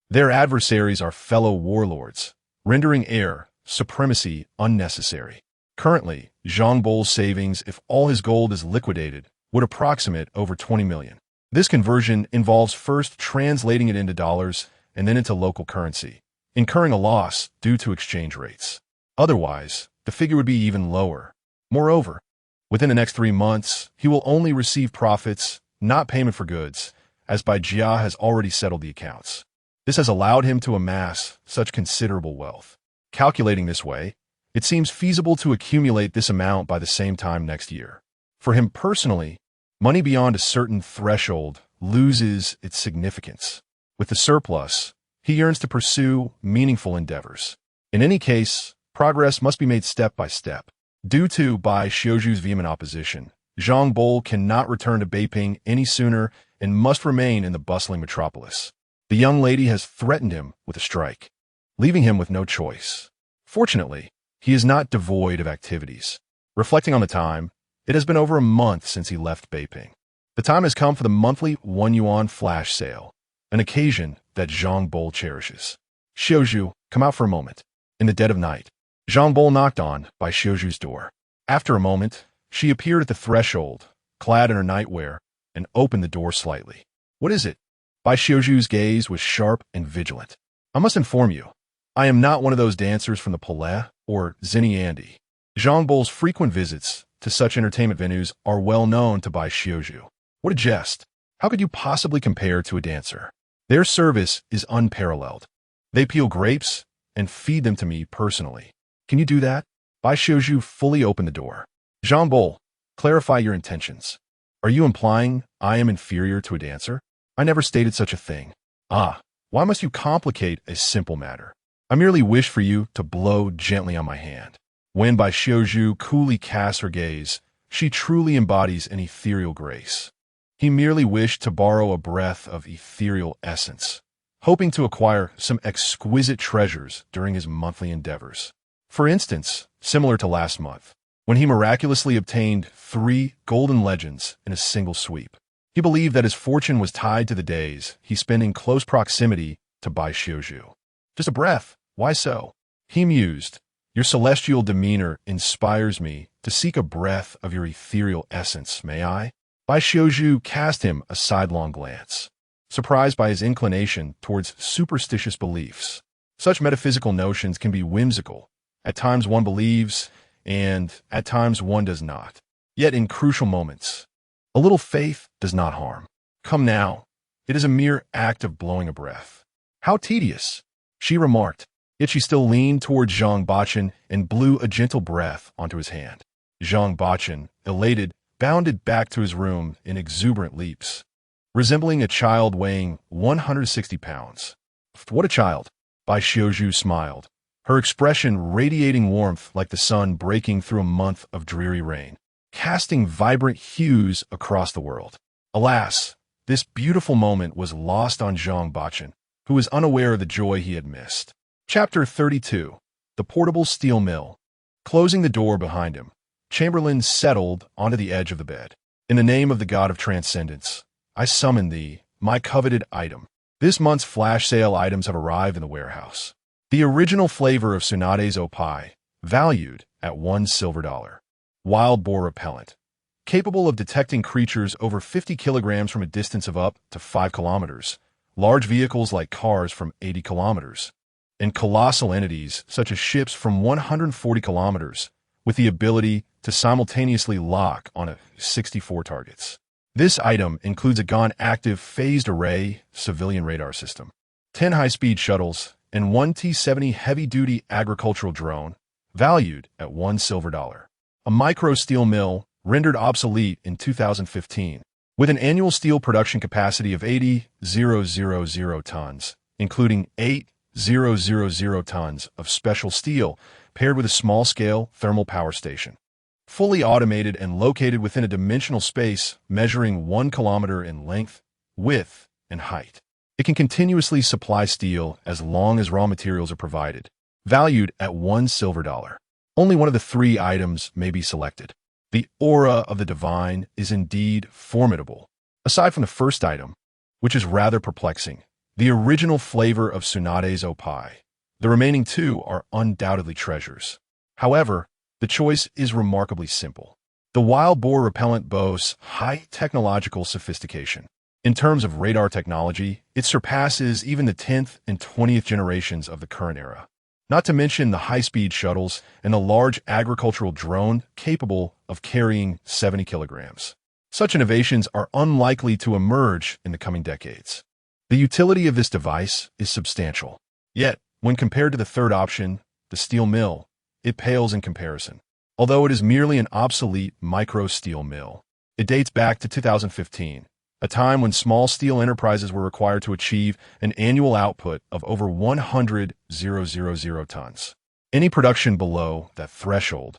[SPEAKER 1] Their adversaries are fellow warlords, rendering air supremacy unnecessary. Currently, Zhang Bol's savings, if all his gold is liquidated, would approximate over $20 million. This conversion involves first translating it into dollars and then into local currency, incurring a loss due to exchange rates. Otherwise, the figure would be even lower. Moreover, within the next 3 months, he will only receive profits, not payment for goods, as Bai Jia has already settled the accounts. This has allowed him to amass such considerable wealth. Calculating this way, it seems feasible to accumulate this amount by the same time next year. For him personally, money beyond a certain threshold loses its significance. With the surplus, he yearns to pursue meaningful endeavors. In any case, progress must be made step by step. Due to Bai Xiuju's vehement opposition, Zhang Bol cannot return to Beiping any sooner and must remain in the bustling metropolis. The young lady has threatened him with a strike, leaving him with no choice. Fortunately, he is not devoid of activities. Reflecting on the time, it has been over a month since he left Beiping. The time has come for the monthly 1 yuan flash sale, an occasion that Zhang Bol cherishes. Xiuju, come out for a moment. In the dead of night, Zhang Bol knocked on Bai Xiuju's door. After a moment, she appeared at the threshold, clad in her nightwear, and opened the door slightly. What is it? Bai Xiuju's gaze was sharp and vigilant. I must inform you, I am not one of those dancers from the Palais or Xinyiandi. Zhang Bol's frequent visits to such entertainment venues are well known to Bai Xiuju. What a jest! How could you possibly compare to a dancer? Their service is unparalleled. They peel grapes and feed them to me personally. Can you do that? Bai Xiuju fully opened the door. Zhang Bol, clarify your intentions. Are you implying I am inferior to a dancer? I never stated such a thing. Ah, why must you complicate a simple matter? I merely wish for you to blow gently on my hand. When Bai Xiuju coolly casts her gaze, she truly embodies an ethereal grace. He merely wished to borrow a breath of ethereal essence, hoping to acquire some exquisite treasures during his monthly endeavors. For instance, similar to last month, when he miraculously obtained 3 golden legends in a single sweep. He believed that his fortune was tied to the days he spent in close proximity to Bai Xiuju. Just a breath, why so? He mused. Your celestial demeanor inspires me to seek a breath of your ethereal essence, may I? Bai Xiuju cast him a sidelong glance, surprised by his inclination towards superstitious beliefs. Such metaphysical notions can be whimsical. At times one believes, and at times one does not. Yet in crucial moments, a little faith does not harm. Come now, it is a mere act of blowing a breath. How tedious, she remarked. Yet she still leaned toward Zhang Bachan and blew a gentle breath onto his hand. Zhang Bachan, elated, bounded back to his room in exuberant leaps, resembling a child weighing 160 pounds. What a child! Bai Xiuju smiled, her expression radiating warmth like the sun breaking through a month of dreary rain, casting vibrant hues across the world. Alas, this beautiful moment was lost on Zhang Bachan, who was unaware of the joy he had missed. Chapter 32. The Portable Steel Mill. Closing the door behind him, Chamberlain settled onto the edge of the bed. In the name of the god of transcendence, I summon thee, my coveted item. This month's flash sale items have arrived in the warehouse. The original flavor of Tsunade's Popeye, valued at $1 silver. Wild boar repellent, capable of detecting creatures over 50 kilograms from a distance of up to 5 kilometers, large vehicles like cars from 80 kilometers, and colossal entities such as ships from 140 kilometers, with the ability to simultaneously lock on 64 targets. This item includes a GON-active phased array civilian radar system, 10 high-speed shuttles, and 1 T-70 heavy-duty agricultural drone, valued at $1 silver. A micro-steel mill rendered obsolete in 2015, with an annual steel production capacity of 80,000 tons, including 8,000 tons of special steel paired with a small-scale thermal power station. Fully automated and located within a dimensional space measuring 1 kilometer in length, width, and height. It can continuously supply steel as long as raw materials are provided, valued at $1 silver. Only one of the 3 items may be selected. The aura of the divine is indeed formidable. Aside from the first item, which is rather perplexing, the original flavor of Tsunade's Popeye, the remaining 2 are undoubtedly treasures. However, the choice is remarkably simple. The wild boar repellent boasts high technological sophistication. In terms of radar technology, it surpasses even the 10th and 20th generations of the current era. Not to mention the high-speed shuttles and the large agricultural drone capable of carrying 70 kilograms. Such innovations are unlikely to emerge in the coming decades. The utility of this device is substantial. Yet, when compared to the third option, the steel mill, it pales in comparison. Although it is merely an obsolete micro-steel mill, it dates back to 2015, a time when small steel enterprises were required to achieve an annual output of over 100,000 tons. Any production below that threshold,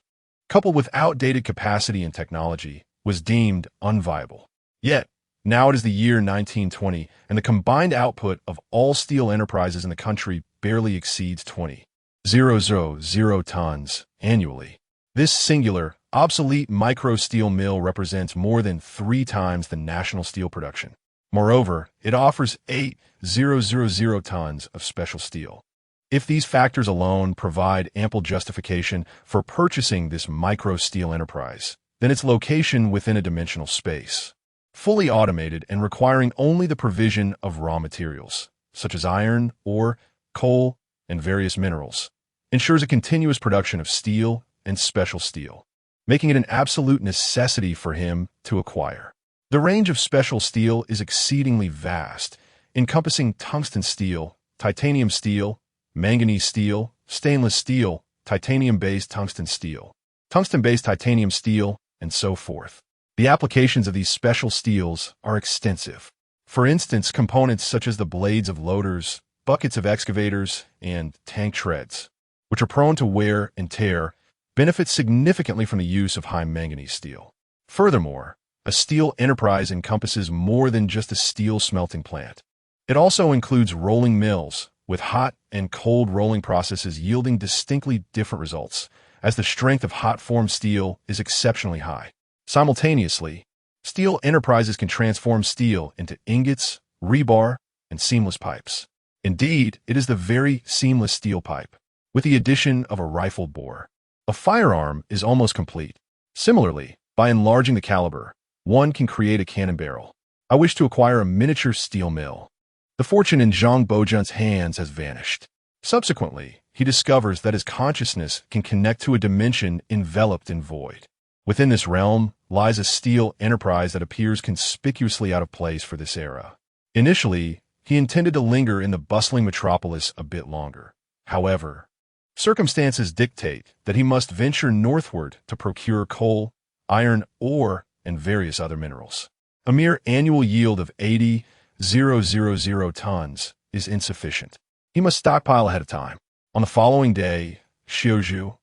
[SPEAKER 1] coupled with outdated capacity and technology, was deemed unviable. Yet, now it is the year 1920, and the combined output of all steel enterprises in the country barely exceeds 20,000 tons annually. This singular, obsolete micro-steel mill represents more than 3 times the national steel production. Moreover, it offers 8,000 tons of special steel. If these factors alone provide ample justification for purchasing this micro-steel enterprise, then its location within a dimensional space, fully automated and requiring only the provision of raw materials, such as iron, ore, coal, and various minerals, ensures a continuous production of steel and special steel, making it an absolute necessity for him to acquire. The range of special steel is exceedingly vast, encompassing tungsten steel, titanium steel, manganese steel, stainless steel, titanium-based tungsten steel, tungsten-based titanium steel, and so forth. The applications of these special steels are extensive. For instance, components such as the blades of loaders, buckets of excavators, and tank treads, which are prone to wear and tear, benefit significantly from the use of high manganese steel. Furthermore, a steel enterprise encompasses more than just a steel smelting plant. It also includes rolling mills, with hot and cold rolling processes yielding distinctly different results, as the strength of hot-formed steel is exceptionally high. Simultaneously, steel enterprises can transform steel into ingots, rebar, and seamless pipes. Indeed, it is the very seamless steel pipe, with the addition of a rifle bore. A firearm is almost complete. Similarly, by enlarging the caliber, one can create a cannon barrel. I wish to acquire a miniature steel mill. The fortune in Zhang Bojun's hands has vanished. Subsequently, he discovers that his consciousness can connect to a dimension enveloped in void. Within this realm lies a steel enterprise that appears conspicuously out of place for this era. Initially, he intended to linger in the bustling metropolis a bit longer. However, circumstances dictate that he must venture northward to procure coal, iron, ore, and various other minerals. A mere annual yield of 80,000 tons is insufficient. He must stockpile ahead of time. On the following day, Xiuzhu,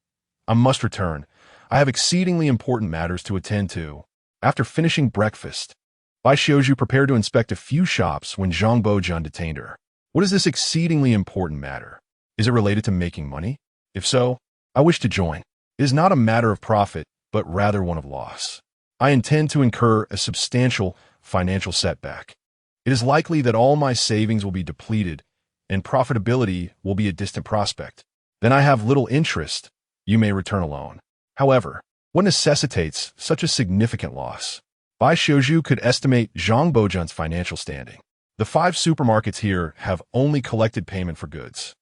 [SPEAKER 1] I must return. I have exceedingly important matters to attend to. After finishing breakfast, Bai Xiuzhu prepared to inspect a few shops when Zhang Bojun detained her. What is this exceedingly important matter? Is it related to making money? If so, I wish to join. It is not a matter of profit, but rather one of loss. I intend to incur a substantial financial setback. It is likely that all my savings will be depleted, and profitability will be a distant prospect. Then I have little interest. you may return alone. However, what necessitates such a significant loss? Bai Xiuzhu could estimate Zhang Bozhen's financial standing. The 5 supermarkets here have only collected payment for goods.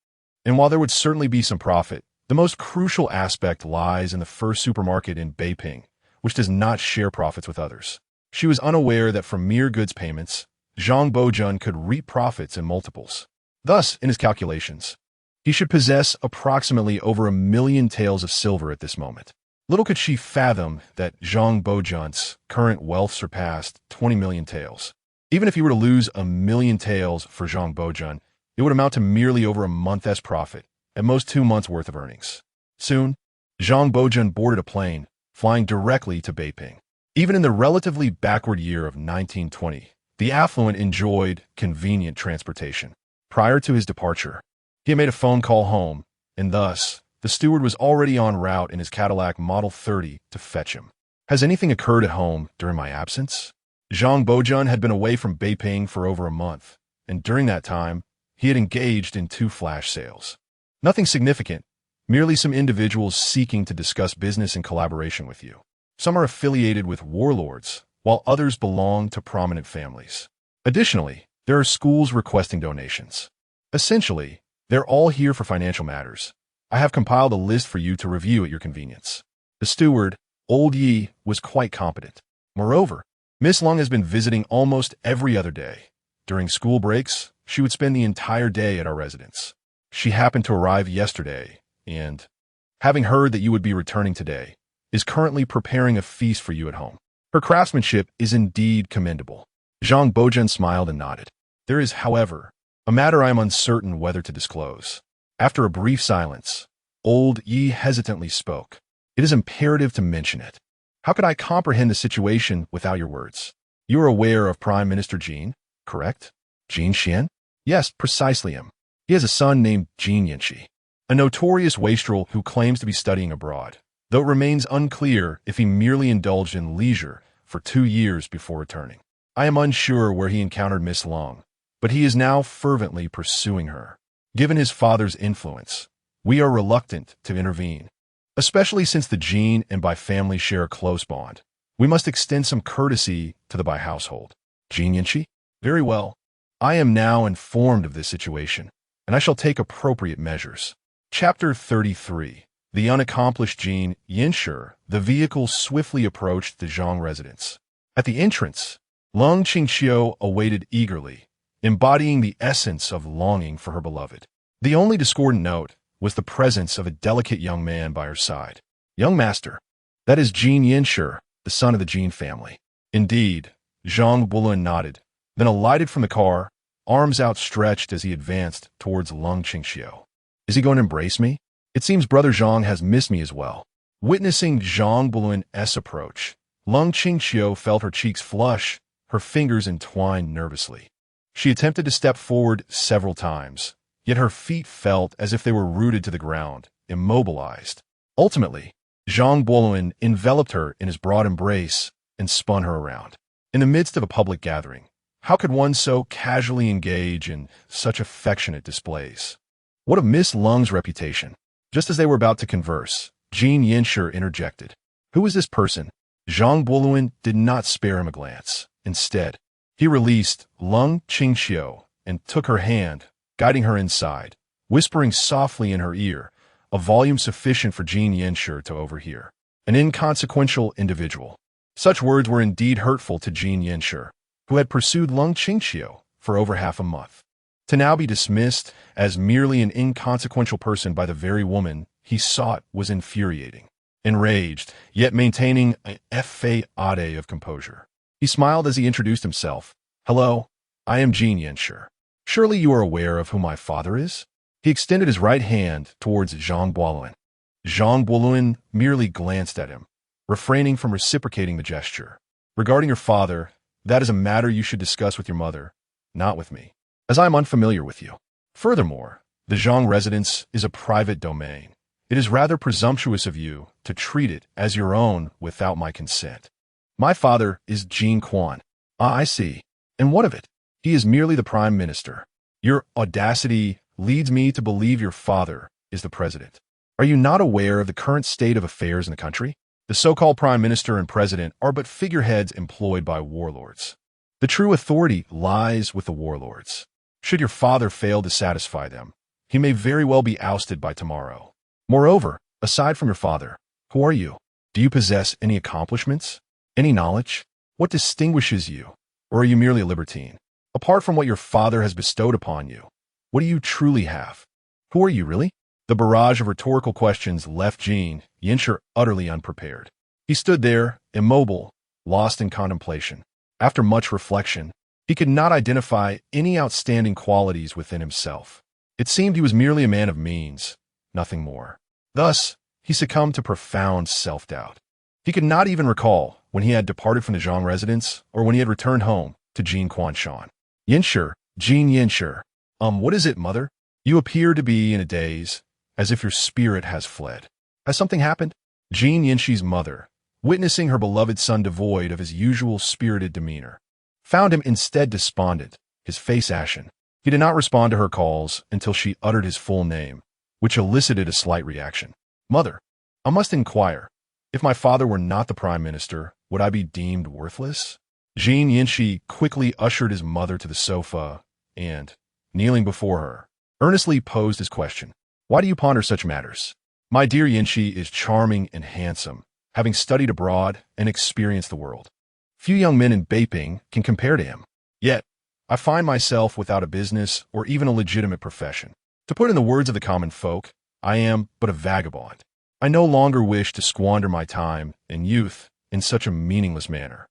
[SPEAKER 1] And while there would certainly be some profit, the most crucial aspect lies in the first supermarket in Beiping, which does not share profits with others. She was unaware that from mere goods payments, Zhang Bozhen could reap profits in multiples. Thus, in his calculations, he should possess approximately over 1 million taels of silver at this moment. Little could she fathom that Zhang Bozhen's current wealth surpassed 20 million taels. Even if he were to lose 1 million taels for Zhang Bozhen, it would amount to merely over a month's profit, at most 2 months' worth of earnings. Soon, Zhang Bozhen boarded a plane, flying directly to Beiping. Even in the relatively backward year of 1920, the affluent enjoyed convenient transportation. Prior to his departure, he had made a phone call home, and thus, the steward was already en route in his Cadillac Model 30 to fetch him. Has anything occurred at home during my absence? Zhang Bozhen had been away from Beiping for over a month, and during that time, he had engaged in 2 flash sales. Nothing significant, merely some individuals seeking to discuss business in collaboration with you. Some are affiliated with warlords, while others belong to prominent families. Additionally, there are schools requesting donations. Essentially, they're all here for financial matters. I have compiled a list for you to review at your convenience. The steward, Old Yi, was quite competent. Moreover, Miss Lung has been visiting almost every other day. During school breaks, she would spend the entire day at our residence. She happened to arrive yesterday, and, having heard that you would be returning today, is currently preparing a feast for you at home. Her craftsmanship is indeed commendable. Zhang Bozhen smiled and nodded. There is, however, a matter I am uncertain whether to disclose. After a brief silence, Old Yi hesitantly spoke. It is imperative to mention it. How could I comprehend the situation without your words? You are aware of Prime Minister Jin, correct? Jin Xian? Yes, precisely him. He has a son named Jin Yanxi, a notorious wastrel who claims to be studying abroad, though it remains unclear if he merely indulged in leisure for 2 years before returning. I am unsure where he encountered Miss Long, but he is now fervently pursuing her. Given his father's influence, we are reluctant to intervene, especially since the Jin and Bai family share a close bond. We must extend some courtesy to the Bai household. Jin Yanxi? Very well. I am now informed of this situation, and I shall take appropriate measures. Chapter 33. The unaccomplished Jin Yanxi. The vehicle swiftly approached the Zhang residence. At the entrance, Lung Qingxiu awaited eagerly, embodying the essence of longing for her beloved. The only discordant note was the presence of a delicate young man by her side. Young master, that is Jin Yanxi, the son of the Jin family. Indeed, Zhang Bozhen nodded, then alighted from the car, arms outstretched as he advanced towards Lung Qingxiu. Is he going to embrace me? It seems brother Zhang has missed me as well. Witnessing Zhang Bozhen's approach, Lung Qingxiu felt her cheeks flush, her fingers entwined nervously. She attempted to step forward several times, yet her feet felt as if they were rooted to the ground, immobilized. Ultimately, Zhang Bozhen enveloped her in his broad embrace and spun her around. In the midst of a public gathering, how could one so casually engage in such affectionate displays? What of Miss Lung's reputation? Just as they were about to converse, Jin Yanxi interjected. Who is this person? Zhang Bozhen did not spare him a glance. Instead, he released Lung Qingxiu and took her hand, guiding her inside, whispering softly in her ear, a volume sufficient for Jin Yanxi to overhear. An inconsequential individual. Such words were indeed hurtful to Jin Yanxi, who had pursued Lung Qingxiu for over half a month. To now be dismissed as merely an inconsequential person by the very woman he sought was infuriating. Enraged, yet maintaining an effete of composure, he smiled as he introduced himself. Hello, I am Jin Yanxi. Surely you are aware of who my father is? He extended his right hand towards Zhang Bozhen. Zhang Bozhen merely glanced at him, refraining from reciprocating the gesture. Regarding your father, that is a matter you should discuss with your mother, not with me, as I am unfamiliar with you. Furthermore, the Zhang residence is a private domain. It is rather presumptuous of you to treat it as your own without my consent. My father is Jin Quan. Ah, I see. And what of it? He is merely the prime minister. Your audacity leads me to believe your father is the president. Are you not aware of the current state of affairs in the country? The so-called prime minister and president are but figureheads employed by warlords. The true authority lies with the warlords. Should your father fail to satisfy them, he may very well be ousted by tomorrow. Moreover, aside from your father, who are you? Do you possess any accomplishments? Any knowledge? What distinguishes you? Or are you merely a libertine? Apart from what your father has bestowed upon you, what do you truly have? Who are you really? The barrage of rhetorical questions left Jean Yinshi utterly unprepared. He stood there, immobile, lost in contemplation. After much reflection, he could not identify any outstanding qualities within himself. It seemed he was merely a man of means, nothing more. Thus, he succumbed to profound self-doubt. He could not even recall when he had departed from the Zhang residence or when he had returned home to Jinquanshan. Yinshi, Jean Yinshi. What is it, mother? You appear to be in a daze, as if your spirit has fled. Has something happened? Jean Yinshi's mother, witnessing her beloved son devoid of his usual spirited demeanor, found him instead despondent, his face ashen. He did not respond to her calls until she uttered his full name, which elicited a slight reaction. Mother, I must inquire, if my father were not the prime minister, would I be deemed worthless? Jean Yinshi quickly ushered his mother to the sofa and, kneeling before her, earnestly posed his question. Why do you ponder such matters? My dear Yinshi is charming and handsome, having studied abroad and experienced the world. Few young men in Beiping can compare to him. Yet, I find myself without a business or even a legitimate profession. To put in the words of the common folk, I am but a vagabond. I no longer wish to squander my time and youth in such a meaningless manner.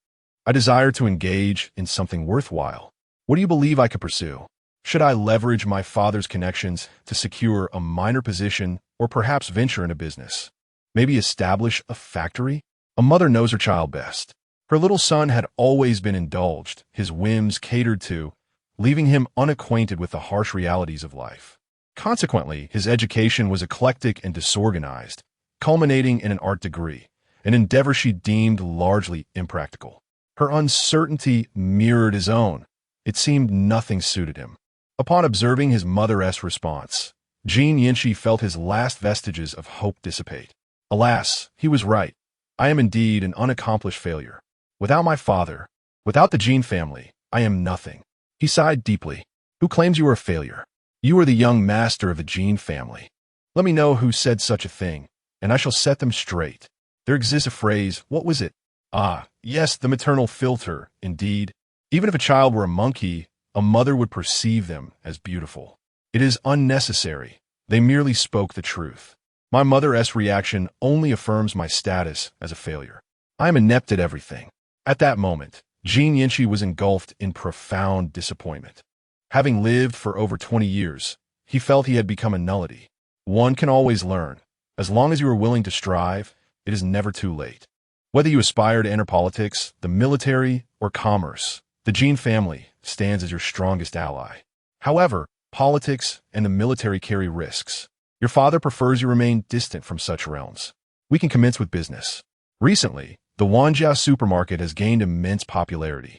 [SPEAKER 1] I desire to engage in something worthwhile. What do you believe I could pursue? Should I leverage my father's connections to secure a minor position or perhaps venture into business? Maybe establish a factory? A mother knows her child best. Her little son had always been indulged, his whims catered to, leaving him unacquainted with the harsh realities of life. Consequently, his education was eclectic and disorganized, culminating in an art degree, an endeavor she deemed largely impractical. Her uncertainty mirrored his own. It seemed nothing suited him. Upon observing his mother's response, Jean Yinshi felt his last vestiges of hope dissipate. Alas, he was right. I am indeed an unaccomplished failure. Without my father, without the Jean family, I am nothing. He sighed deeply. Who claims you are a failure? You are the young master of the Jean family. Let me know who said such a thing, and I shall set them straight. There exists a phrase, what was it? Ah, yes, the maternal filter, indeed. Even if a child were a monkey, a mother would perceive them as beautiful. It is unnecessary. They merely spoke the truth. My mother's reaction only affirms my status as a failure. I am inept at everything. At that moment, Jean Yinshi was engulfed in profound disappointment. Having lived for over 20 years, he felt he had become a nullity. One can always learn. As long as you are willing to strive, it is never too late. Whether you aspire to enter politics, the military, or commerce, the Jean family stands as your strongest ally. However, politics and the military carry risks. Your father prefers you remain distant from such realms. We can commence with business. Recently, the Wanjiao supermarket has gained immense popularity,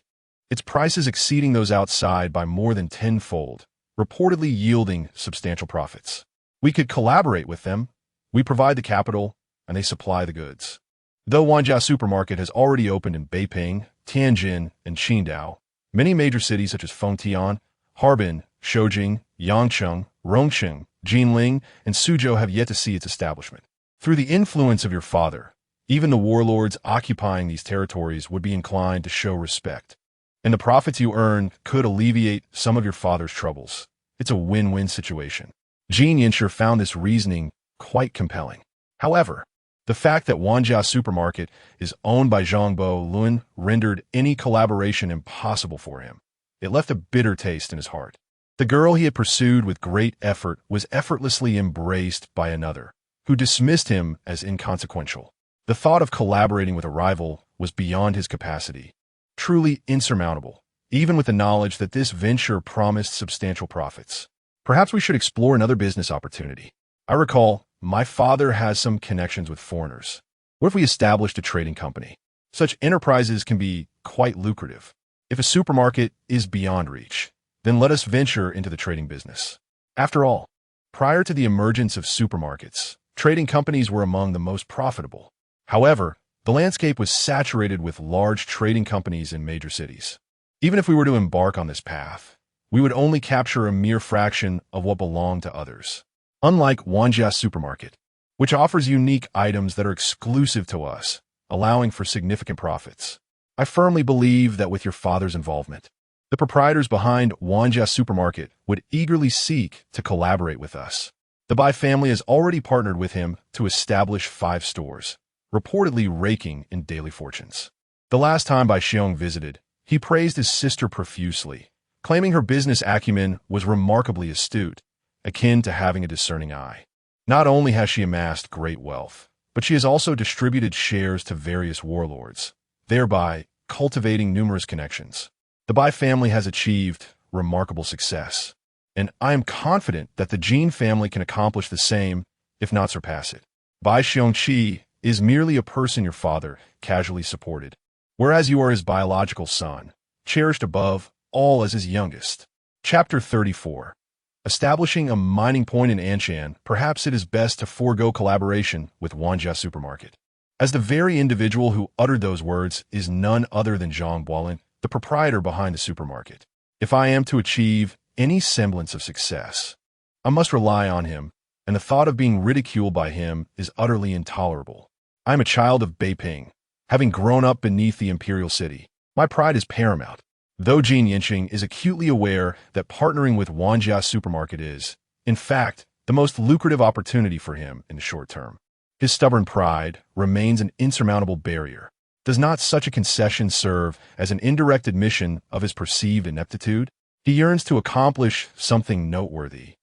[SPEAKER 1] its prices exceeding those outside by more than tenfold, reportedly yielding substantial profits. We could collaborate with them. We provide the capital, and they supply the goods. Though Wanjiao supermarket has already opened in Beiping, Tianjin, and Qingdao, many major cities such as Fengtian, Harbin, Shoujing, Yangcheng, Rongqing, Jinling, and Suzhou have yet to see its establishment. Through the influence of your father, even the warlords occupying these territories would be inclined to show respect, and the profits you earn could alleviate some of your father's troubles. It's a win-win situation. Jean Yinshi found this reasoning quite compelling. However, the fact that Wanjiao supermarket is owned by Zhangbo Lun rendered any collaboration impossible for him. It left a bitter taste in his heart. The girl he had pursued with great effort was effortlessly embraced by another, who dismissed him as inconsequential. The thought of collaborating with a rival was beyond his capacity, truly insurmountable, even with the knowledge that this venture promised substantial profits. Perhaps we should explore another business opportunity. I recall, my father has some connections with foreigners. What if we established a trading company? Such enterprises can be quite lucrative. If a supermarket is beyond reach, then let us venture into the trading business. After all, prior to the emergence of supermarkets, Trading companies were among the most profitable. However, the landscape was saturated with large trading companies in major cities. Even if we were to embark on this path, we would only capture a mere fraction of what belonged to others. Unlike Wanjia Supermarket, which offers unique items that are exclusive to us, allowing for significant profits. I firmly believe that with your father's involvement, the proprietors behind Wanjia Supermarket would eagerly seek to collaborate with us. The Bai family has already partnered with him to establish 5 stores, reportedly raking in daily fortunes. The last time Bai Xiong visited, he praised his sister profusely, claiming her business acumen was remarkably astute, akin to having a discerning eye. Not only has she amassed great wealth, but she has also distributed shares to various warlords, thereby cultivating numerous connections. The Bai family has achieved remarkable success, and I am confident that the Jin family can accomplish the same, if not surpass it. Bai Xiongqi is merely a person your father casually supported, whereas you are his biological son, cherished above all as his youngest. Chapter 34. Establishing a mining point in Anshan, perhaps it is best to forego collaboration with Wanjia Supermarket. As the very individual who uttered those words is none other than Zhang Buolin, the proprietor behind the supermarket. If I am to achieve any semblance of success, I must rely on him, and the thought of being ridiculed by him is utterly intolerable. I am a child of Beiping, having grown up beneath the imperial city. My pride is paramount. Though Jin Yinxing is acutely aware that partnering with Wanjia Supermarket is, in fact, the most lucrative opportunity for him in the short term, his stubborn pride remains an insurmountable barrier. Does not such a concession serve as an indirect admission of his perceived ineptitude? He yearns to accomplish something noteworthy,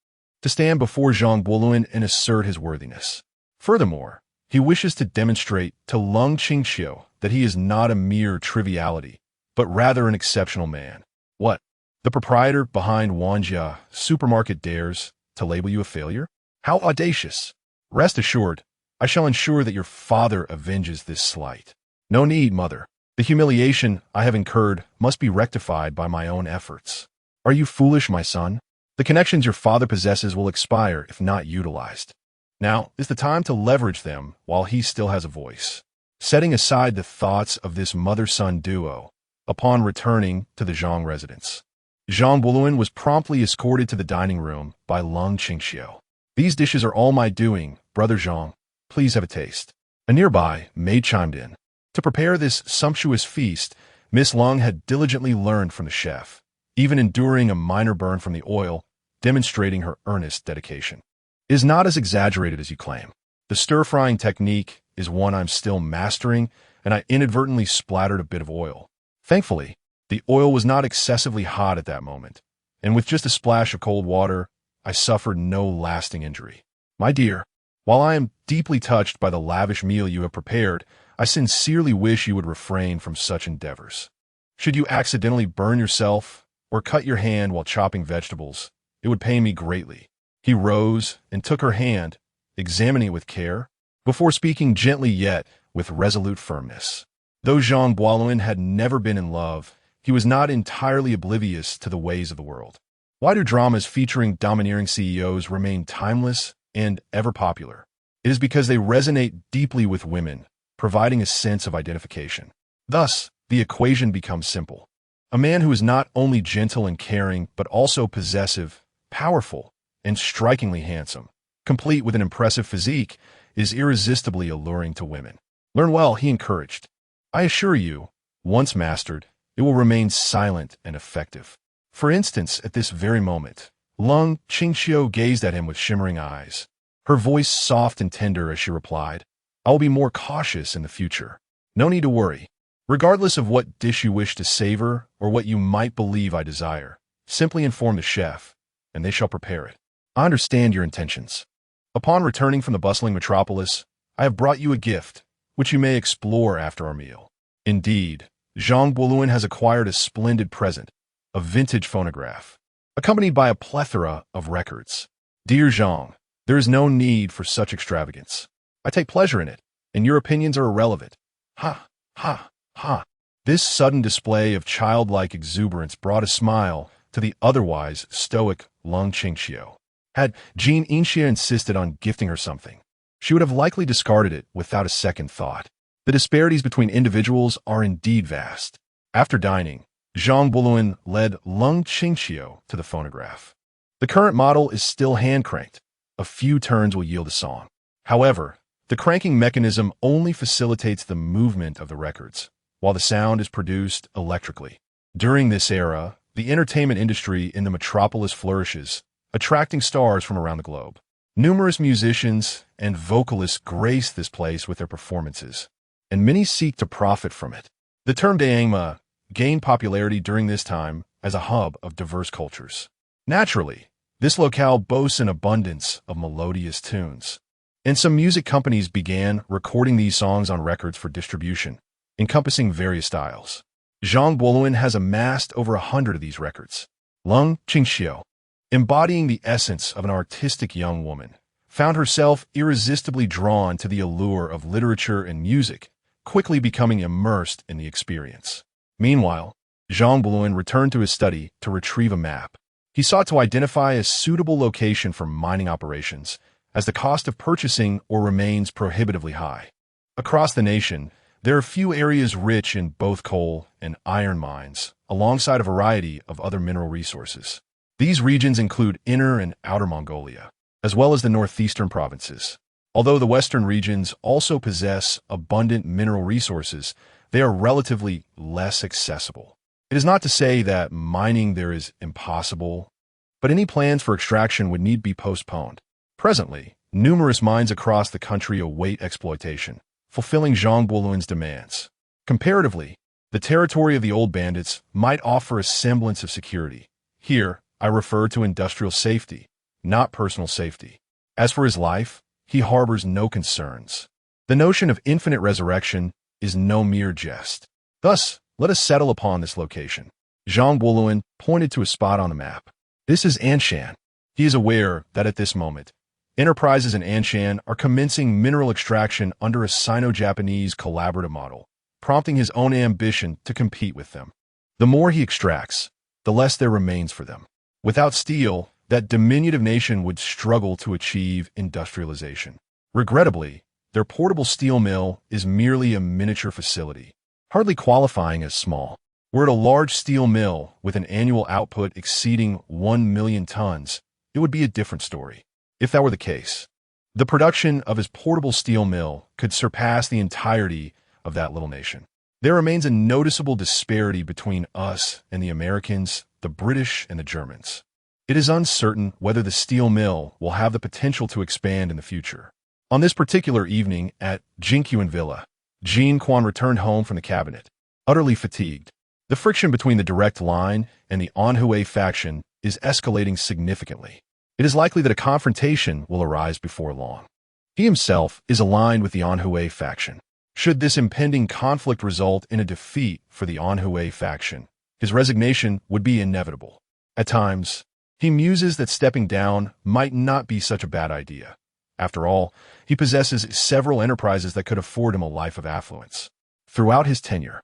[SPEAKER 1] to stand before Zhang Buolin and assert his worthiness. Furthermore, he wishes to demonstrate to Lung Qingxiu that he is not a mere triviality, but rather an exceptional man. What? The proprietor behind Wanjia Supermarket dares to label you a failure? How audacious! Rest assured, I shall ensure that your father avenges this slight. No need, mother. The humiliation I have incurred must be rectified by my own efforts. Are you foolish, my son? The connections your father possesses will expire if not utilized. Now is the time to leverage them while he still has a voice. Setting aside the thoughts of this mother-son duo, upon returning to the Zhang residence, Zhang Buolin was promptly escorted to the dining room by Lung Qingxiu. These dishes are all my doing, brother Zhang. Please have a taste. A nearby maid chimed in. To prepare this sumptuous feast, Miss Lung had diligently learned from the chef, even enduring a minor burn from the oil, demonstrating her earnest dedication. It is not as exaggerated as you claim. The stir-frying technique is one I'm still mastering, and I inadvertently splattered a bit of oil. Thankfully, the oil was not excessively hot at that moment, and with just a splash of cold water, I suffered no lasting injury. My dear, while I am deeply touched by the lavish meal you have prepared, I sincerely wish you would refrain from such endeavors. Should you accidentally burn yourself or cut your hand while chopping vegetables, it would pain me greatly. He rose and took her hand, examining it with care, before speaking gently yet with resolute firmness. Though Zhang Buolin had never been in love, he was not entirely oblivious to the ways of the world. Why do dramas featuring domineering CEOs remain timeless and ever popular? It is because they resonate deeply with women, providing a sense of identification. Thus, the equation becomes simple. A man who is not only gentle and caring, but also possessive, powerful, and strikingly handsome, complete with an impressive physique, is irresistibly alluring to women. Learn well, he encouraged. I assure you, once mastered, it will remain silent and effective. For instance, at this very moment, Lung Qingxiu gazed at him with shimmering eyes, her voice soft and tender as she replied, I will be more cautious in the future. No need to worry. Regardless of what dish you wish to savor or what you might believe I desire, simply inform the chef, and they shall prepare it. I understand your intentions. Upon returning from the bustling metropolis, I have brought you a gift, which you may explore after our meal. Indeed, Zhang Buolin has acquired a splendid present, a vintage phonograph, accompanied by a plethora of records. Dear Zhang, there is no need for such extravagance. I take pleasure in it, and your opinions are irrelevant. Ha, ha, ha. This sudden display of childlike exuberance brought a smile to the otherwise stoic Lung Qingxiu. Had Jin Yinxia insisted on gifting her something, she would have likely discarded it without a second thought. The disparities between individuals are indeed vast. After dining, Zhang Buluan led Lung Qingxiu to the phonograph. The current model is still hand-cranked. A few turns will yield a song. However, the cranking mechanism only facilitates the movement of the records, while the sound is produced electrically. During this era, the entertainment industry in the metropolis flourishes, attracting stars from around the globe. Numerous musicians and vocalists grace this place with their performances, and many seek to profit from it. The term Dongjiaominxiang gained popularity during this time as a hub of diverse cultures. Naturally, this locale boasts an abundance of melodious tunes, and some music companies began recording these songs on records for distribution, encompassing various styles. Zhang Buluan has amassed over 100 of these records. Lung Qingxiu, embodying the essence of an artistic young woman, found herself irresistibly drawn to the allure of literature and music, quickly becoming immersed in the experience. Meanwhile, Zhang Buluan returned to his study to retrieve a map. He sought to identify a suitable location for mining operations, as the cost of purchasing ore remains prohibitively high. Across the nation, there are few areas rich in both coal and iron mines, alongside a variety of other mineral resources. These regions include Inner and Outer Mongolia, as well as the northeastern provinces. Although the western regions also possess abundant mineral resources, they are relatively less accessible. It is not to say that mining there is impossible, but any plans for extraction would need be postponed. Presently, numerous mines across the country await exploitation, fulfilling Zhang Buluan's demands. Comparatively, the territory of the old bandits might offer a semblance of security. Here, I refer to industrial safety, not personal safety. As for his life, he harbors no concerns. The notion of infinite resurrection is no mere jest. Thus, let us settle upon this location. Zhang Buluan pointed to a spot on the map. This is Anshan. He is aware that at this moment, enterprises in Anshan are commencing mineral extraction under a Sino-Japanese collaborative model, prompting his own ambition to compete with them. The more he extracts, the less there remains for them. Without steel, that diminutive nation would struggle to achieve industrialization. Regrettably, their portable steel mill is merely a miniature facility, hardly qualifying as small. Were it a large steel mill with an annual output exceeding 1 million tons, it would be a different story. If that were the case, the production of his portable steel mill could surpass the entirety of that little nation. There remains a noticeable disparity between us and the Americans, the British, and the Germans. It is uncertain whether the steel mill will have the potential to expand in the future. On this particular evening at Jingqian Villa, Jean Quan returned home from the cabinet, utterly fatigued. The friction between the direct line and the Anhui faction is escalating significantly. It is likely that a confrontation will arise before long. He himself is aligned with the Anhui faction. Should this impending conflict result in a defeat for the Anhui faction, his resignation would be inevitable. At times, he muses that stepping down might not be such a bad idea. After all, he possesses several enterprises that could afford him a life of affluence. Throughout his tenure,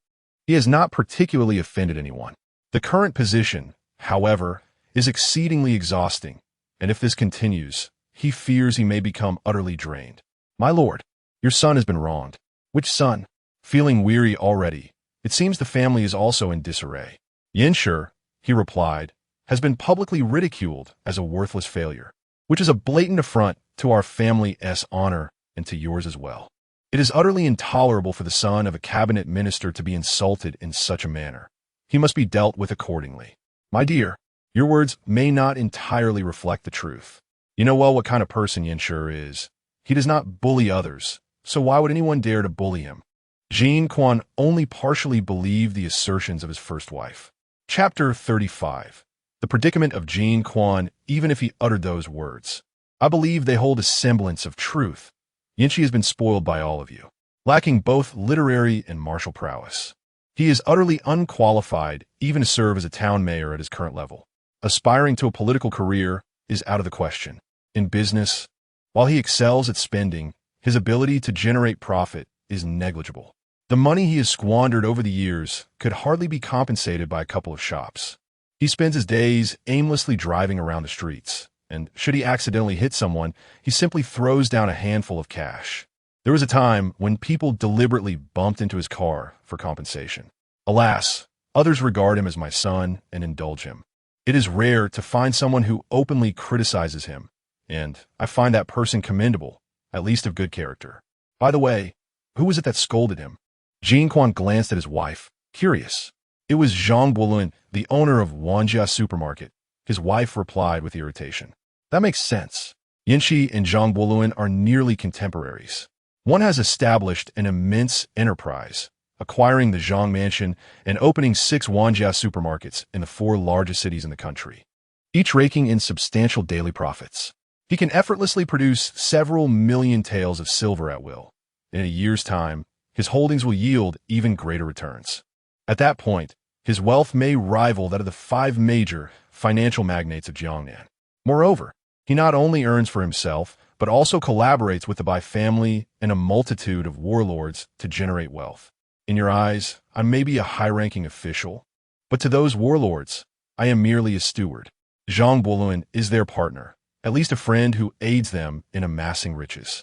[SPEAKER 1] he has not particularly offended anyone. The current position, however, is exceedingly exhausting, and if this continues, he fears he may become utterly drained. My lord, your son has been wronged. Which son? Feeling weary already, it seems the family is also in disarray. Yinshi, he replied, has been publicly ridiculed as a worthless failure, which is a blatant affront to our family's honor and to yours as well. It is utterly intolerable for the son of a cabinet minister to be insulted in such a manner. He must be dealt with accordingly. My dear, your words may not entirely reflect the truth. You know well what kind of person Yinshi is. He does not bully others, so why would anyone dare to bully him? Jean Quan only partially believed the assertions of his first wife. Chapter 35. The predicament of Jean Quan, even if he uttered those words. I believe they hold a semblance of truth. Yinshi has been spoiled by all of you, lacking both literary and martial prowess. He is utterly unqualified even to serve as a town mayor at his current level. Aspiring to a political career is out of the question. In business, while he excels at spending, his ability to generate profit is negligible. The money he has squandered over the years could hardly be compensated by a couple of shops. He spends his days aimlessly driving around the streets, and should he accidentally hit someone, he simply throws down a handful of cash. There was a time when people deliberately bumped into his car for compensation. Alas, others regard him as my son and indulge him. It is rare to find someone who openly criticizes him, and I find that person commendable, at least of good character. By the way, who was it that scolded him? Jin Quan glanced at his wife, curious. It was Zhang Buoluan, the owner of Wanjia supermarket. His wife replied with irritation. That makes sense. Yanxi and Zhang Buoluan are nearly contemporaries. One has established an immense enterprise, acquiring the Zhang mansion and opening 6 Wanjia supermarkets in the 4 largest cities in the country, each raking in substantial daily profits. He can effortlessly produce several million taels of silver at will. In a year's time, his holdings will yield even greater returns. At that point, his wealth may rival that of the 5 major financial magnates of Jiangnan. Moreover, he not only earns for himself, but also collaborates with the Bai family and a multitude of warlords to generate wealth. In your eyes, I may be a high-ranking official, but to those warlords, I am merely a steward. Zhang Buoluan is their partner, at least a friend who aids them in amassing riches.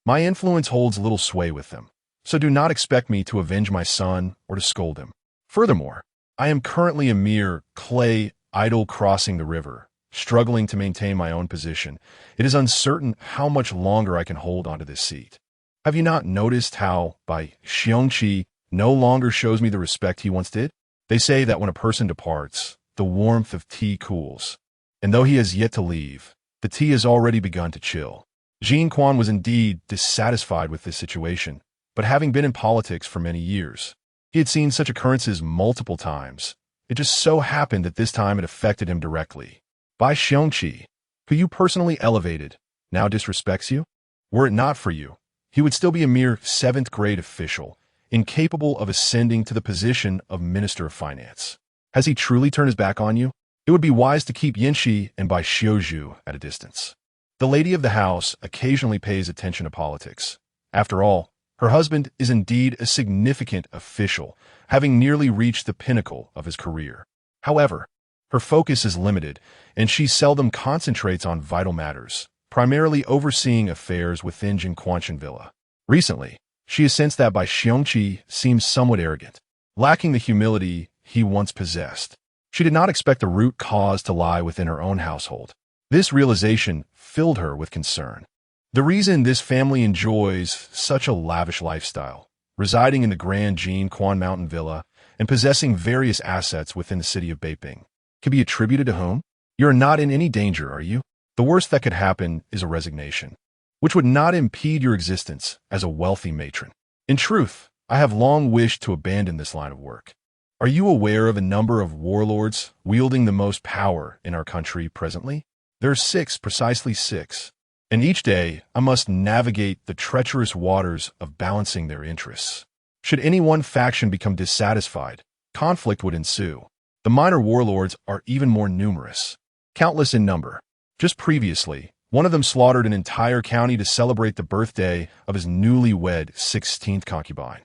[SPEAKER 1] My influence holds little sway with them, so do not expect me to avenge my son or to scold him. Furthermore, I am currently a mere clay idol crossing the river, struggling to maintain my own position. It is uncertain how much longer I can hold onto this seat. Have you not noticed how, Bai Xiongqi no longer shows me the respect he once did? They say that when a person departs, the warmth of tea cools. And though he has yet to leave, the tea has already begun to chill. Jin Quan was indeed dissatisfied with this situation, but having been in politics for many years, he had seen such occurrences multiple times. It just so happened that this time it affected him directly. Bai Xiongqi, who you personally elevated, now disrespects you? Were it not for you, he would still be a mere 7th-grade official, incapable of ascending to the position of Minister of Finance. Has he truly turned his back on you? It would be wise to keep Yanxi and Bai Xiuzhu at a distance. The lady of the house occasionally pays attention to politics. After all, her husband is indeed a significant official, having nearly reached the pinnacle of his career. However, her focus is limited, and she seldom concentrates on vital matters, primarily overseeing affairs within Jinquanshan Villa. Recently, she has sensed that Bai Xiongqi seems somewhat arrogant, lacking the humility he once possessed. She did not expect the root cause to lie within her own household. This realization filled her with concern. The reason this family enjoys such a lavish lifestyle, residing in the grand Jin Quan Mountain Villa and possessing various assets within the city of Beiping, can be attributed to whom? You are not in any danger, are you? The worst that could happen is a resignation, which would not impede your existence as a wealthy matron. In truth, I have long wished to abandon this line of work. Are you aware of a number of warlords wielding the most power in our country presently? There are 6, precisely 6. And each day, I must navigate the treacherous waters of balancing their interests. Should any one faction become dissatisfied, conflict would ensue. The minor warlords are even more numerous, countless in number. Just previously, one of them slaughtered an entire county to celebrate the birthday of his newly-wed 16th concubine.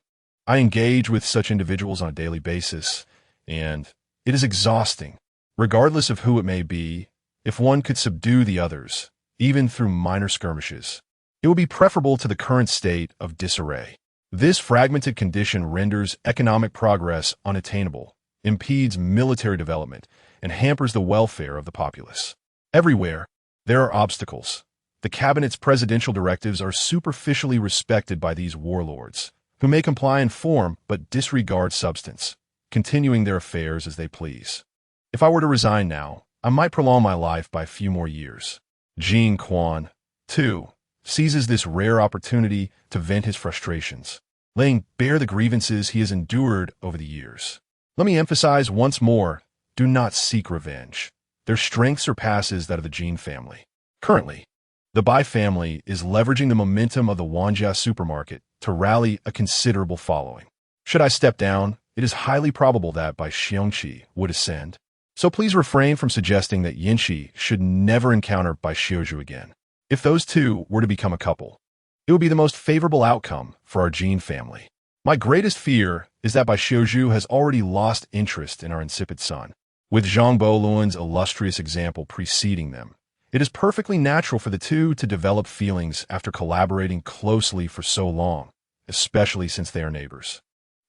[SPEAKER 1] I engage with such individuals on a daily basis, and it is exhausting. Regardless of who it may be, if one could subdue the others, even through minor skirmishes, it would be preferable to the current state of disarray. This fragmented condition renders economic progress unattainable, impedes military development, and hampers the welfare of the populace. Everywhere, there are obstacles. The cabinet's presidential directives are superficially respected by these warlords, who may comply in form but disregard substance, continuing their affairs as they please. If I were to resign now, I might prolong my life by a few more years. Jin Quan, too, seizes this rare opportunity to vent his frustrations, laying bare the grievances he has endured over the years. Let me emphasize once more, do not seek revenge. Their strength surpasses that of the Jin family. Currently, the Bai family is leveraging the momentum of the Wanjia supermarket to rally a considerable following. Should I step down, it is highly probable that Bai Xiongqi would ascend. So please refrain from suggesting that Yanxi should never encounter Bai Xiuzhu again. If those two were to become a couple, it would be the most favorable outcome for our Jin family. My greatest fear is that Bai Xiuzhu has already lost interest in our insipid son, with Zhang Buoluan's illustrious example preceding them, It is perfectly natural for the two to develop feelings after collaborating closely for so long, especially since they are neighbors.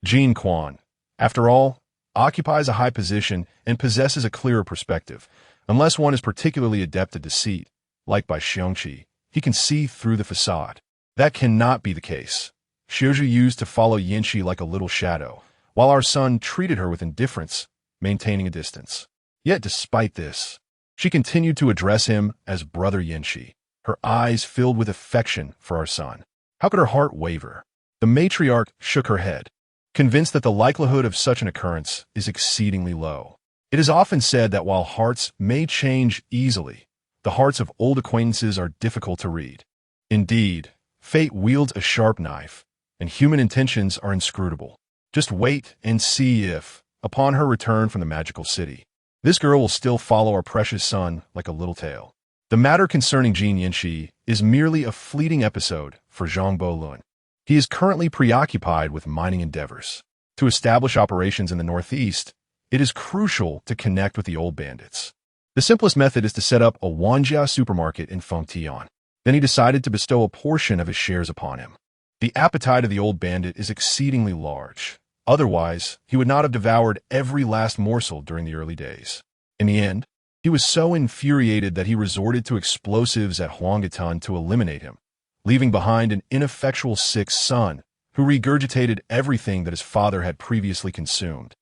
[SPEAKER 1] Jin Quan, after all, occupies a high position and possesses a clearer perspective. Unless one is particularly adept at deceit, like by Xiongqi, he can see through the facade. That cannot be the case. Xiuzhi used to follow Yinshi like a little shadow, while our son treated her with indifference, maintaining a distance. Yet despite this, she continued to address him as Brother Yinshi, her eyes filled with affection for our son. How could her heart waver? The matriarch shook her head, convinced that the likelihood of such an occurrence is exceedingly low. It is often said that while hearts may change easily, the hearts of old acquaintances are difficult to read. Indeed, fate wields a sharp knife, and human intentions are inscrutable. Just wait and see if, upon her return from the magical city, this girl will still follow our precious son like a little tail. The matter concerning Jin Yinshi is merely a fleeting episode for Zhang Bolun. He is currently preoccupied with mining endeavors. To establish operations in the northeast, it is crucial to connect with the old bandits. The simplest method is to set up a Wanjia supermarket in Fengtian. Then he decided to bestow a portion of his shares upon him. The appetite of the old bandit is exceedingly large. Otherwise, he would not have devoured every last morsel during the early days. In the end, he was so infuriated that he resorted to explosives at Huangatan to eliminate him, leaving behind an ineffectual sixth son who regurgitated everything that his father had previously consumed,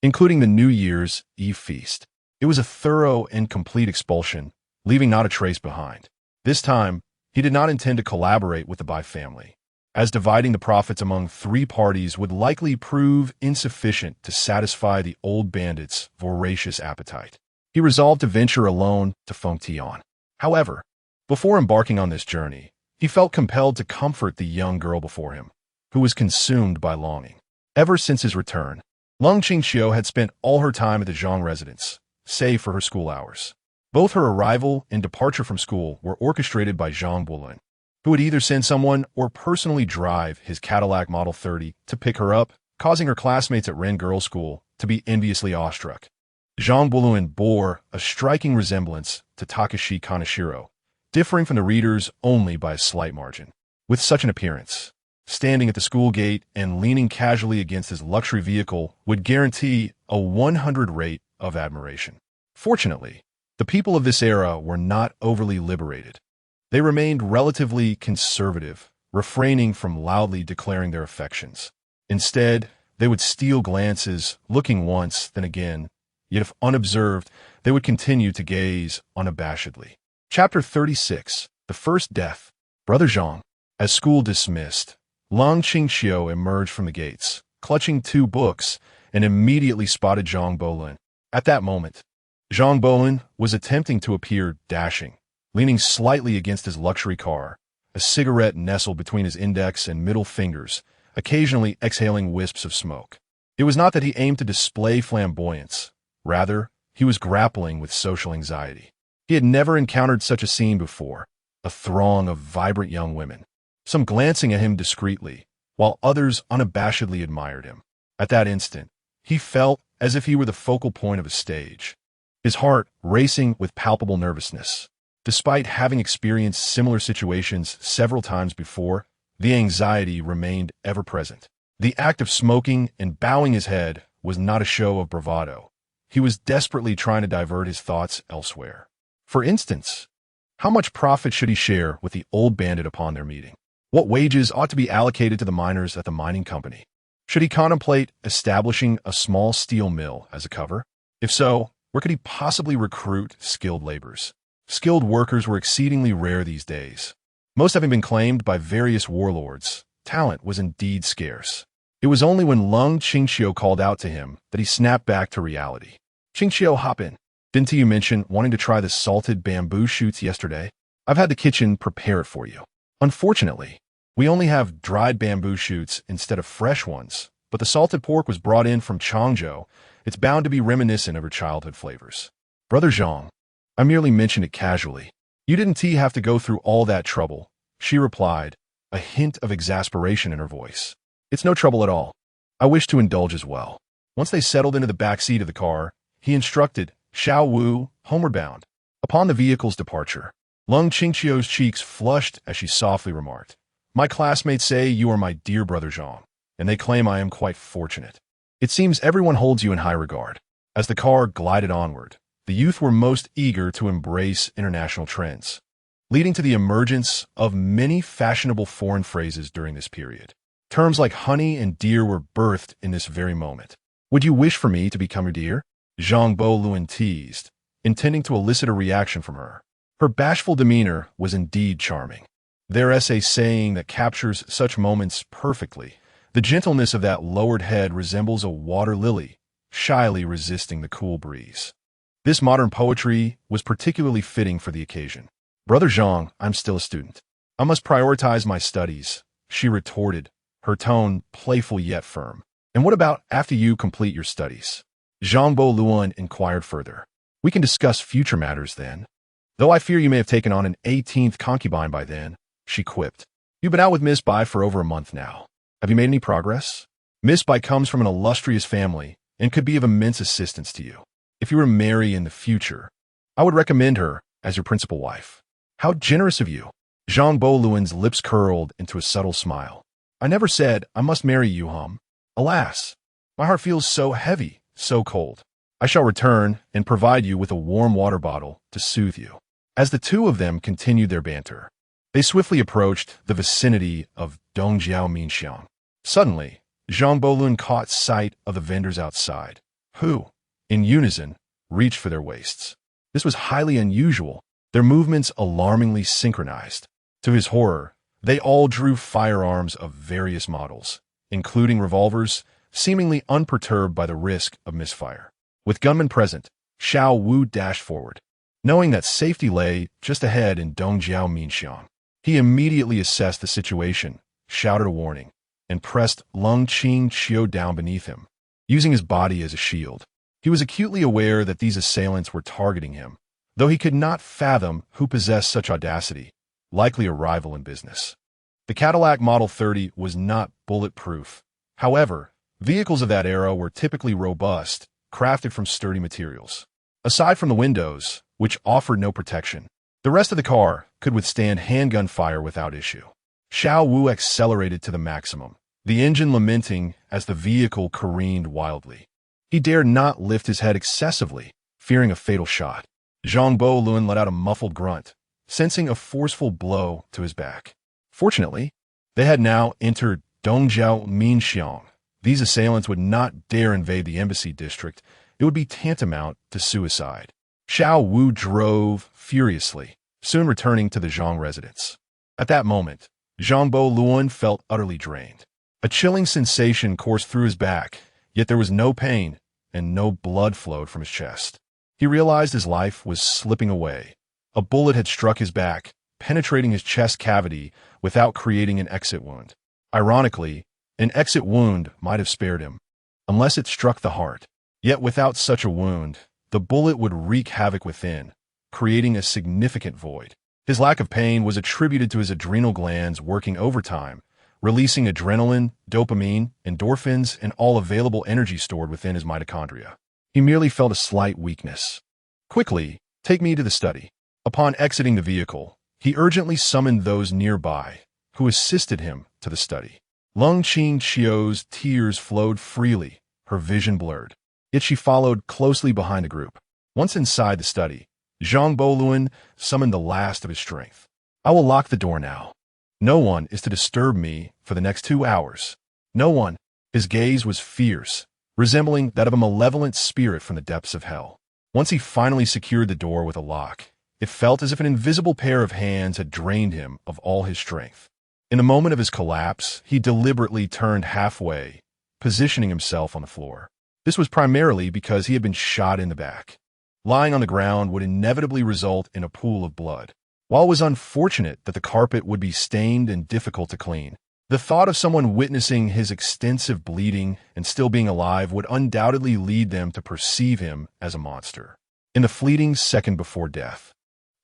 [SPEAKER 1] including the New Year's Eve feast. It was a thorough and complete expulsion, leaving not a trace behind. This time, he did not intend to collaborate with the Bai family, as dividing the profits among three parties would likely prove insufficient to satisfy the old bandit's voracious appetite. He resolved to venture alone to Fengtian. However, before embarking on this journey, he felt compelled to comfort the young girl before him, who was consumed by longing. Ever since his return, Lung Qingxiu had spent all her time at the Zhang residence, save for her school hours. Both her arrival and departure from school were orchestrated by Zhang Bolun, who would either send someone or personally drive his Cadillac Model 30 to pick her up, causing her classmates at Ren Girls' School to be enviously awestruck. Zhang Bolun bore a striking resemblance to Takashi Kaneshiro, differing from the readers only by a slight margin. With such an appearance, standing at the school gate and leaning casually against his luxury vehicle would guarantee a 100 rate of admiration. Fortunately, the people of this era were not overly liberated. They remained relatively conservative, refraining from loudly declaring their affections. Instead, they would steal glances, looking once, then again, yet if unobserved, they would continue to gaze unabashedly. Chapter 36. The First Death. Brother Zhang. As school dismissed, Lung Qingxiu emerged from the gates, clutching two books, and immediately spotted Zhang Bolun. At that moment, Zhang Bolun was attempting to appear dashing, leaning slightly against his luxury car, a cigarette nestled between his index and middle fingers, occasionally exhaling wisps of smoke. It was not that he aimed to display flamboyance. Rather, he was grappling with social anxiety. He had never encountered such a scene before, a throng of vibrant young women, some glancing at him discreetly, while others unabashedly admired him. At that instant, he felt as if he were the focal point of a stage, his heart racing with palpable nervousness. Despite having experienced similar situations several times before, the anxiety remained ever present. The act of smoking and bowing his head was not a show of bravado. He was desperately trying to divert his thoughts elsewhere. For instance, how much profit should he share with the old bandit upon their meeting? What wages ought to be allocated to the miners at the mining company? Should he contemplate establishing a small steel mill as a cover? If so, where could he possibly recruit skilled laborers? Skilled workers were exceedingly rare these days. Most having been claimed by various warlords, talent was indeed scarce. It was only when Lung Qingxiu called out to him that he snapped back to reality. Qingxiu, hop in. Didn't you mention wanting to try the salted bamboo shoots yesterday? I've had the kitchen prepare it for you. Unfortunately, we only have dried bamboo shoots instead of fresh ones, but the salted pork was brought in from Changzhou. It's bound to be reminiscent of her childhood flavors. Brother Zhang, I merely mentioned it casually. You didn't have to go through all that trouble, she replied, a hint of exasperation in her voice. It's no trouble at all. I wish to indulge as well. Once they settled into the back seat of the car, he instructed, Xiao Wu, homeward bound. Upon the vehicle's departure, Lung Qingqiu's cheeks flushed as she softly remarked, "My classmates say you are my dear brother Zhang, and they claim I am quite fortunate. It seems everyone holds you in high regard." As the car glided onward, the youth were most eager to embrace international trends, leading to the emergence of many fashionable foreign phrases during this period. Terms like honey and dear were birthed in this very moment. "Would you wish for me to become your dear?" Zhang Luan teased, intending to elicit a reaction from her. Her bashful demeanor was indeed charming. Their essay saying that captures such moments perfectly. The gentleness of that lowered head resembles a water lily, shyly resisting the cool breeze. This modern poetry was particularly fitting for the occasion. "Brother Zhang, I'm still a student. I must prioritize my studies," she retorted, her tone playful yet firm. "And what about after you complete your studies?" Zhang Luan inquired further. "We can discuss future matters then. Though I fear you may have taken on an 18th concubine by then," she quipped. "You've been out with Miss Bai for over a month now. Have you made any progress? Miss Bai comes from an illustrious family and could be of immense assistance to you. If you were to marry in the future, I would recommend her as your principal wife." "How generous of you." Zhang Luan's lips curled into a subtle smile. "I never said I must marry you, hum. Alas, my heart feels so heavy, so cold. I shall return and provide you with a warm water bottle to soothe you." As the two of them continued their banter, they swiftly approached the vicinity of Dongjiaominxiang. Suddenly, Zhang Luan caught sight of the vendors outside, who, in unison, reached for their waists. This was highly unusual, their movements alarmingly synchronized. To his horror, they all drew firearms of various models, including revolvers, seemingly unperturbed by the risk of misfire. With gunmen present, Xiao Wu dashed forward. Knowing that safety lay just ahead in Dongjiaominxiang, he immediately assessed the situation, shouted a warning, and pressed Lung Qingqiu down beneath him, using his body as a shield. He was acutely aware that these assailants were targeting him, though he could not fathom who possessed such audacity, likely a rival in business. The Cadillac Model 30 was not bulletproof. However, vehicles of that era were typically robust, crafted from sturdy materials. Aside from the windows, which offered no protection, the rest of the car could withstand handgun fire without issue. Xiao Wu accelerated to the maximum, the engine lamenting as the vehicle careened wildly. He dared not lift his head excessively, fearing a fatal shot. Zhang Luan let out a muffled grunt, sensing a forceful blow to his back. Fortunately, they had now entered Dongjiaominxiang. These assailants would not dare invade the embassy district. It would be tantamount to suicide. Xiao Wu drove furiously, soon returning to the Zhang residence. At that moment, Zhang Luan felt utterly drained. A chilling sensation coursed through his back, yet there was no pain, and no blood flowed from his chest. He realized his life was slipping away. A bullet had struck his back, penetrating his chest cavity without creating an exit wound. Ironically, an exit wound might have spared him, unless it struck the heart. Yet without such a wound, the bullet would wreak havoc within, creating a significant void. His lack of pain was attributed to his adrenal glands working overtime, releasing adrenaline, dopamine, endorphins, and all available energy stored within his mitochondria. He merely felt a slight weakness. "Quickly, take me to the study." Upon exiting the vehicle, he urgently summoned those nearby, who assisted him to the study. Lung Qingqiu's tears flowed freely, her vision blurred. Yet she followed closely behind the group. Once inside the study, Zhang Luan summoned the last of his strength. "I will lock the door now. No one is to disturb me for the next 2 hours. No one." His gaze was fierce, resembling that of a malevolent spirit from the depths of hell. Once he finally secured the door with a lock, it felt as if an invisible pair of hands had drained him of all his strength. In the moment of his collapse, he deliberately turned halfway, positioning himself on the floor. This was primarily because he had been shot in the back. Lying on the ground would inevitably result in a pool of blood. While it was unfortunate that the carpet would be stained and difficult to clean, the thought of someone witnessing his extensive bleeding and still being alive would undoubtedly lead them to perceive him as a monster. In the fleeting second before death,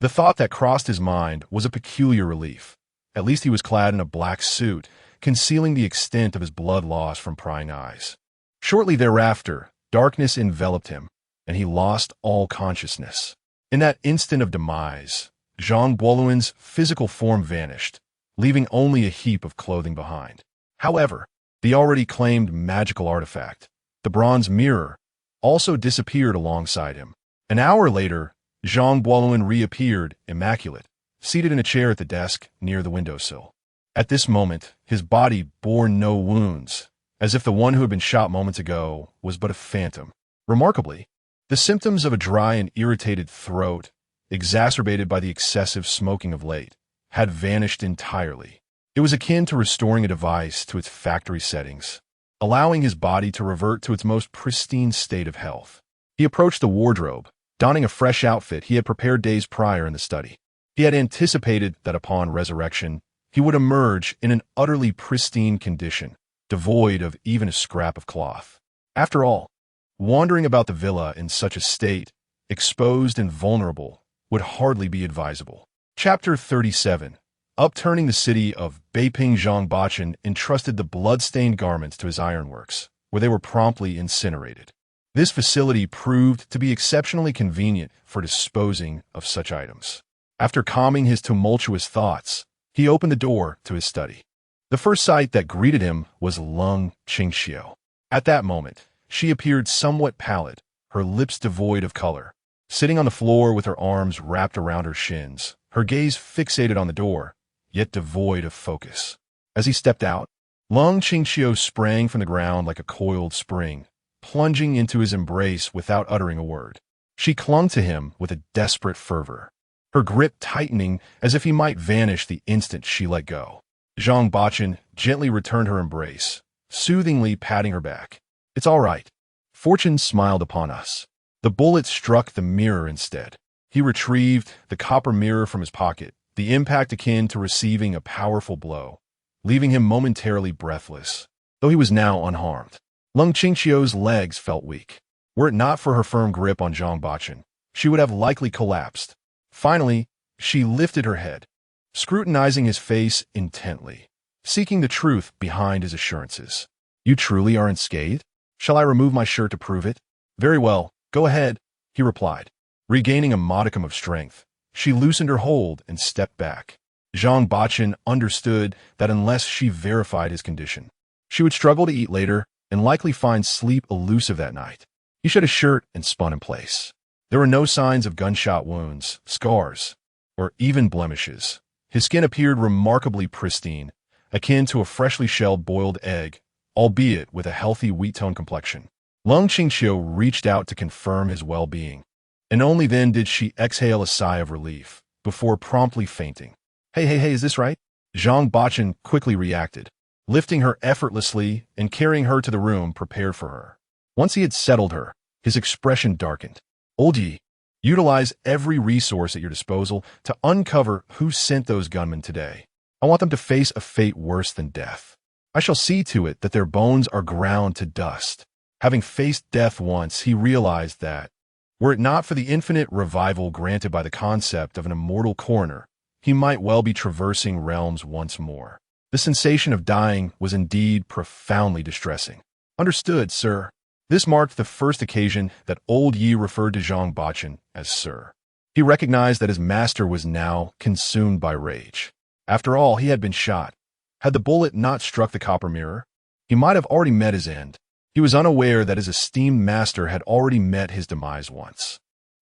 [SPEAKER 1] the thought that crossed his mind was a peculiar relief. At least he was clad in a black suit, concealing the extent of his blood loss from prying eyes. Shortly thereafter, darkness enveloped him, and he lost all consciousness. In that instant of demise, Zhang Guoluan's physical form vanished, leaving only a heap of clothing behind. However, the already claimed magical artifact, the bronze mirror, also disappeared alongside him. An hour later, Zhang Guoluan reappeared, immaculate, seated in a chair at the desk near the windowsill. At this moment, his body bore no wounds, as if the one who had been shot moments ago was but a phantom. Remarkably, the symptoms of a dry and irritated throat, exacerbated by the excessive smoking of late, had vanished entirely. It was akin to restoring a device to its factory settings, allowing his body to revert to its most pristine state of health. He approached the wardrobe, donning a fresh outfit he had prepared days prior in the study. He had anticipated that upon resurrection, he would emerge in an utterly pristine condition, devoid of even a scrap of cloth. After all, wandering about the villa in such a state, exposed and vulnerable, would hardly be advisable. Chapter 37. Upturning the city of Beiping. Zhang Bachan entrusted the blood-stained garments to his ironworks, where they were promptly incinerated. This facility proved to be exceptionally convenient for disposing of such items. After calming his tumultuous thoughts, he opened the door to his study. The first sight that greeted him was Dongjiaominxiang. At that moment, she appeared somewhat pallid, her lips devoid of color. Sitting on the floor with her arms wrapped around her shins, her gaze fixated on the door, yet devoid of focus. As he stepped out, Dongjiaominxiang sprang from the ground like a coiled spring, plunging into his embrace without uttering a word. She clung to him with a desperate fervor, her grip tightening as if he might vanish the instant she let go. Zhang Bachan gently returned her embrace, soothingly patting her back. "It's all right. Fortune smiled upon us." The bullet struck the mirror instead. He retrieved the copper mirror from his pocket, the impact akin to receiving a powerful blow, leaving him momentarily breathless, though he was now unharmed. Dongjiaominxiang's legs felt weak. Were it not for her firm grip on Zhang Bachan, she would have likely collapsed. Finally, she lifted her head, scrutinizing his face intently, seeking the truth behind his assurances. "You truly are unscathed? Shall I remove my shirt to prove it?" "Very well, go ahead," he replied. Regaining a modicum of strength, she loosened her hold and stepped back. Zhang Bachan understood that unless she verified his condition, she would struggle to eat later and likely find sleep elusive that night. He shed his shirt and spun in place. There were no signs of gunshot wounds, scars, or even blemishes. His skin appeared remarkably pristine, akin to a freshly shelled boiled egg, albeit with a healthy wheat-tone complexion. Dongjiaominxiang reached out to confirm his well-being, and only then did she exhale a sigh of relief, before promptly fainting. Hey, is this right?" Zhang Bachan quickly reacted, lifting her effortlessly and carrying her to the room prepared for her. Once he had settled her, his expression darkened. "Old Yi, utilize every resource at your disposal to uncover who sent those gunmen today. I want them to face a fate worse than death. I shall see to it that their bones are ground to dust." Having faced death once, he realized that, were it not for the infinite revival granted by the concept of an immortal coroner, he might well be traversing realms once more. The sensation of dying was indeed profoundly distressing. "Understood, sir." This marked the first occasion that Old Yi referred to Zhang Bachan as sir. He recognized that his master was now consumed by rage. After all, he had been shot. Had the bullet not struck the copper mirror, he might have already met his end. He was unaware that his esteemed master had already met his demise once.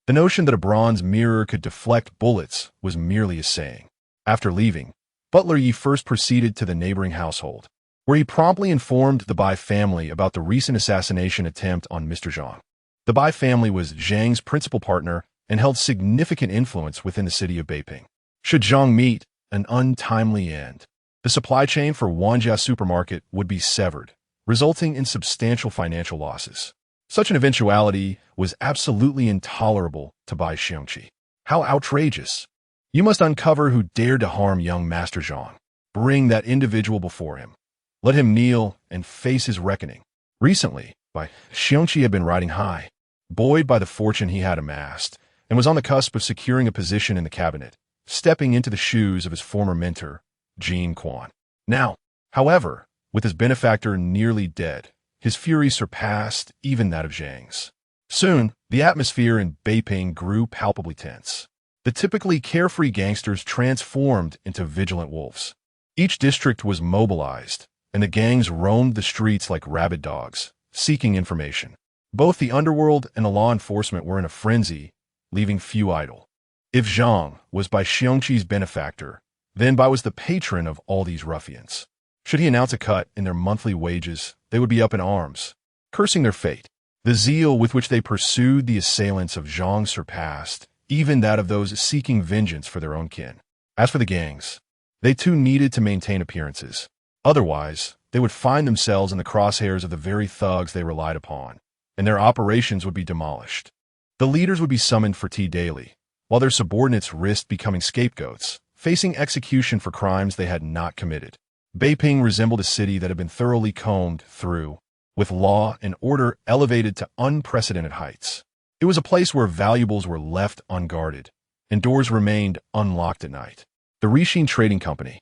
[SPEAKER 1] The notion that a bronze mirror could deflect bullets was merely a saying. After leaving, Butler Yi first proceeded to the neighboring household, where he promptly informed the Bai family about the recent assassination attempt on Mr. Zhang. The Bai family was Zhang's principal partner and held significant influence within the city of Beiping. Should Zhang meet an untimely end, the supply chain for Wanjia supermarket would be severed, resulting in substantial financial losses. Such an eventuality was absolutely intolerable to Bai Xiongqi. How outrageous! You must uncover who dared to harm young Master Zhang. Bring that individual before him. Let him kneel and face his reckoning. Recently, Bai Xiongqi had been riding high, buoyed by the fortune he had amassed, and was on the cusp of securing a position in the cabinet, stepping into the shoes of his former mentor, Jin Quan. Now, however, with his benefactor nearly dead, his fury surpassed even that of Zhang's. Soon, the atmosphere in Beiping grew palpably tense. The typically carefree gangsters transformed into vigilant wolves. Each district was mobilized, and the gangs roamed the streets like rabid dogs, seeking information. Both the underworld and the law enforcement were in a frenzy, leaving few idle. If Zhang was Bai Xiongqi's benefactor, then Bai was the patron of all these ruffians. Should he announce a cut in their monthly wages, they would be up in arms, cursing their fate. The zeal with which they pursued the assailants of Zhang surpassed even that of those seeking vengeance for their own kin. As for the gangs, they too needed to maintain appearances. Otherwise, they would find themselves in the crosshairs of the very thugs they relied upon, and their operations would be demolished. The leaders would be summoned for tea daily, while their subordinates risked becoming scapegoats, facing execution for crimes they had not committed. Beiping resembled a city that had been thoroughly combed through, with law and order elevated to unprecedented heights. It was a place where valuables were left unguarded, and doors remained unlocked at night. The Rixin Trading Company,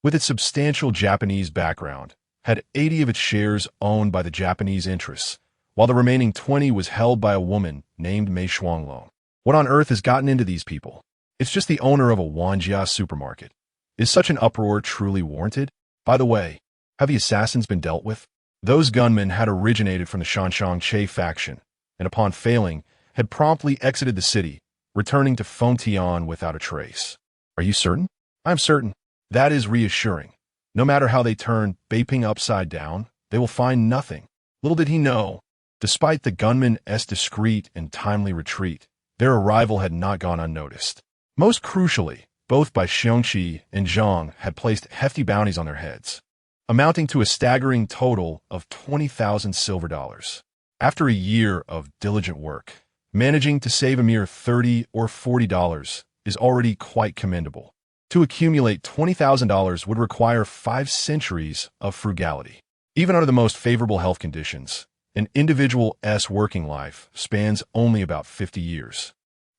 [SPEAKER 1] with its substantial Japanese background, had 80 of its shares owned by the Japanese interests, while the remaining 20 was held by a woman named Mei Shuanglong. What on earth has gotten into these people? It's just the owner of a Wanjia supermarket. Is such an uproar truly warranted? By the way, have the assassins been dealt with? Those gunmen had originated from the Shanshang Che faction, and upon failing, had promptly exited the city, returning to Fengtian without a trace. Are you certain? I'm certain. That is reassuring. No matter how they turn Beiping upside down, they will find nothing. Little did he know, despite the gunmen's discreet and timely retreat, their arrival had not gone unnoticed. Most crucially, both Bai Xiongqi and Zhang had placed hefty bounties on their heads, amounting to a staggering total of 20,000 silver dollars. After a year of diligent work, managing to save a mere $30 or $40 is already quite commendable. To accumulate $20,000 would require 5 centuries of frugality. Even under the most favorable health conditions, an individual's working life spans only about 50 years.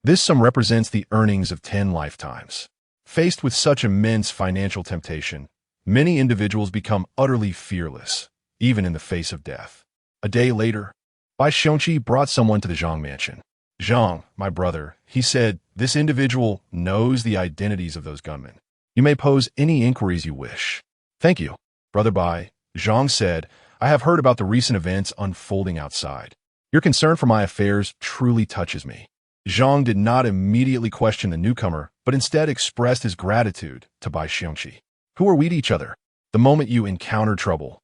[SPEAKER 1] This sum represents the earnings of 10 lifetimes. Faced with such immense financial temptation, many individuals become utterly fearless, even in the face of death. A day later, Bai Xiongqi brought someone to the Zhang mansion. Zhang, my brother, he said, this individual knows the identities of those gunmen. You may pose any inquiries you wish. Thank you, Brother Bai, Zhang said. I have heard about the recent events unfolding outside. Your concern for my affairs truly touches me. Zhang did not immediately question the newcomer, but instead expressed his gratitude to Bai Xiongqi. Who are we to each other? The moment you encountered trouble,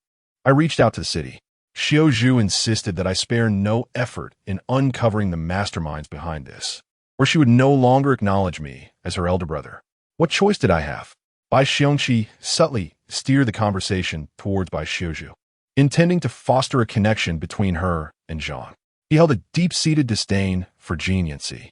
[SPEAKER 1] I reached out to the city. Xiao Zhu insisted that I spare no effort in uncovering the masterminds behind this, or she would no longer acknowledge me as her elder brother. What choice did I have? Bai Xiongqi subtly steered the conversation towards Bai Xiaozhu, intending to foster a connection between her and Zhang. He held a deep-seated disdain for geniency,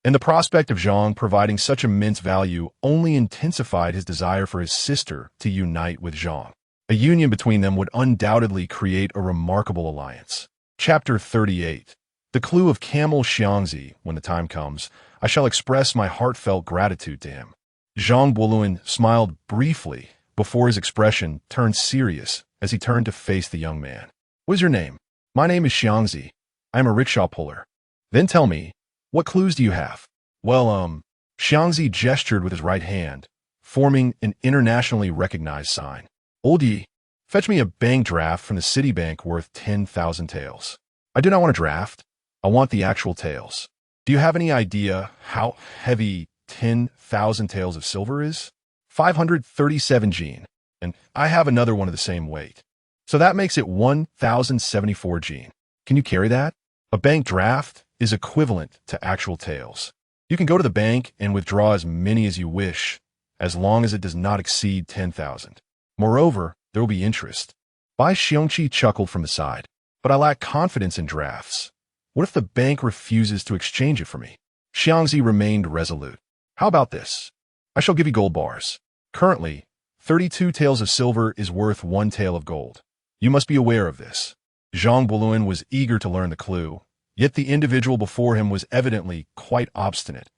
[SPEAKER 1] and the prospect of Zhang providing such immense value only intensified his desire for his sister to unite with Zhang. A union between them would undoubtedly create a remarkable alliance. Chapter 38. The clue of Camel Xiangzi. When the time comes, I shall express my heartfelt gratitude to him. Zhang Boluan smiled briefly before his expression turned serious as he turned to face the young man. What is your name? My name is Xiangzi. I am a rickshaw puller. Then tell me, what clues do you have? Well, Xiangzi gestured with his right hand, forming an internationally recognized sign. Oldie, fetch me a bank draft from the Citibank worth 10,000 taels. I do not want a draft. I want the actual taels. Do you have any idea how heavy 10,000 taels of silver is? 537 jin, and I have another one of the same weight. So that makes it 1,074 jin. Can you carry that? A bank draft is equivalent to actual taels. You can go to the bank and withdraw as many as you wish, as long as it does not exceed 10,000. Moreover, there will be interest. Bai Xiongqi chuckled from the side. But I lack confidence in drafts. What if the bank refuses to exchange it for me? Xiangzi remained resolute. How about this? I shall give you gold bars. Currently, 32 taels of silver is worth 1 tael of gold. You must be aware of this. Zhang Boluan was eager to learn the clue, yet the individual before him was evidently quite obstinate.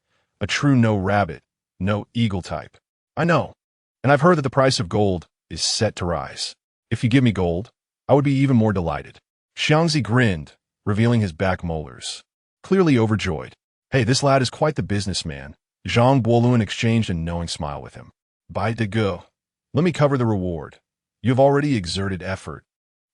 [SPEAKER 1] A true no-rabbit, no-eagle type. I know, and I've heard that the price of gold is set to rise. If you give me gold, I would be even more delighted. Xiangzi grinned, revealing his back molars. clearly overjoyed. Hey, this lad is quite the businessman. Zhang Buoluan exchanged a knowing smile with him. By de go. Let me cover the reward. You have already exerted effort,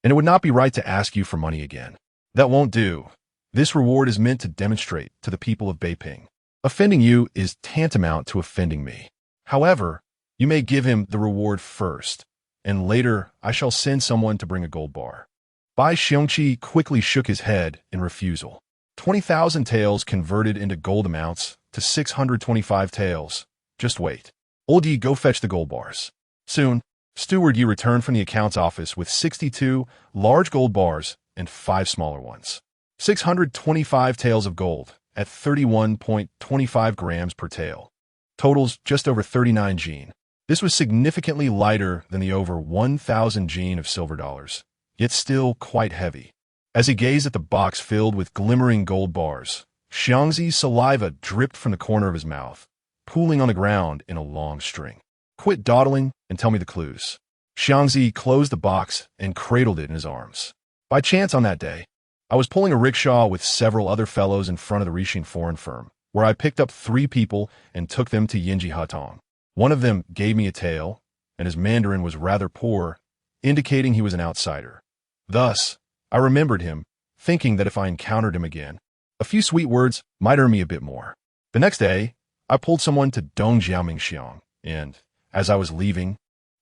[SPEAKER 1] and it would not be right to ask you for money again. That won't do. This reward is meant to demonstrate to the people of Beiping. Offending you is tantamount to offending me. However, you may give him the reward first, and later I shall send someone to bring a gold bar. Bai Xiongqi quickly shook his head in refusal. 20,000 taels converted into gold amounts to 625 taels. Just wait. Old Yi, go fetch the gold bars. Soon, Steward Yi returned from the accounts office with 62 large gold bars and 5 smaller ones. 625 taels of gold at 31.25 grams per tael. Totals just over 39 jin. This was significantly lighter than the over 1,000 jin of silver dollars, yet still quite heavy. As he gazed at the box filled with glimmering gold bars, Xiangzi's saliva dripped from the corner of his mouth, pooling on the ground in a long string. Quit dawdling and tell me the clues. Xiangzi closed the box and cradled it in his arms. By chance on that day, I was pulling a rickshaw with several other fellows in front of the Rixing foreign firm, where I picked up 3 people and took them to Yinji Hatong. One of them gave me a tael, and his Mandarin was rather poor, indicating he was an outsider. Thus, I remembered him, thinking that if I encountered him again, a few sweet words might earn me a bit more. The next day, I pulled someone to Dongjiaominxiang, and, as I was leaving,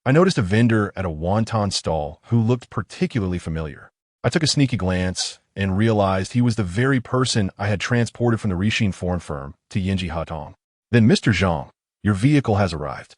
[SPEAKER 1] I noticed a vendor at a wonton stall who looked particularly familiar. I took a sneaky glance and realized he was the very person I had transported from the Rixing foreign firm to Yinji Hatong. Then, Mr. Zhang, your vehicle has arrived.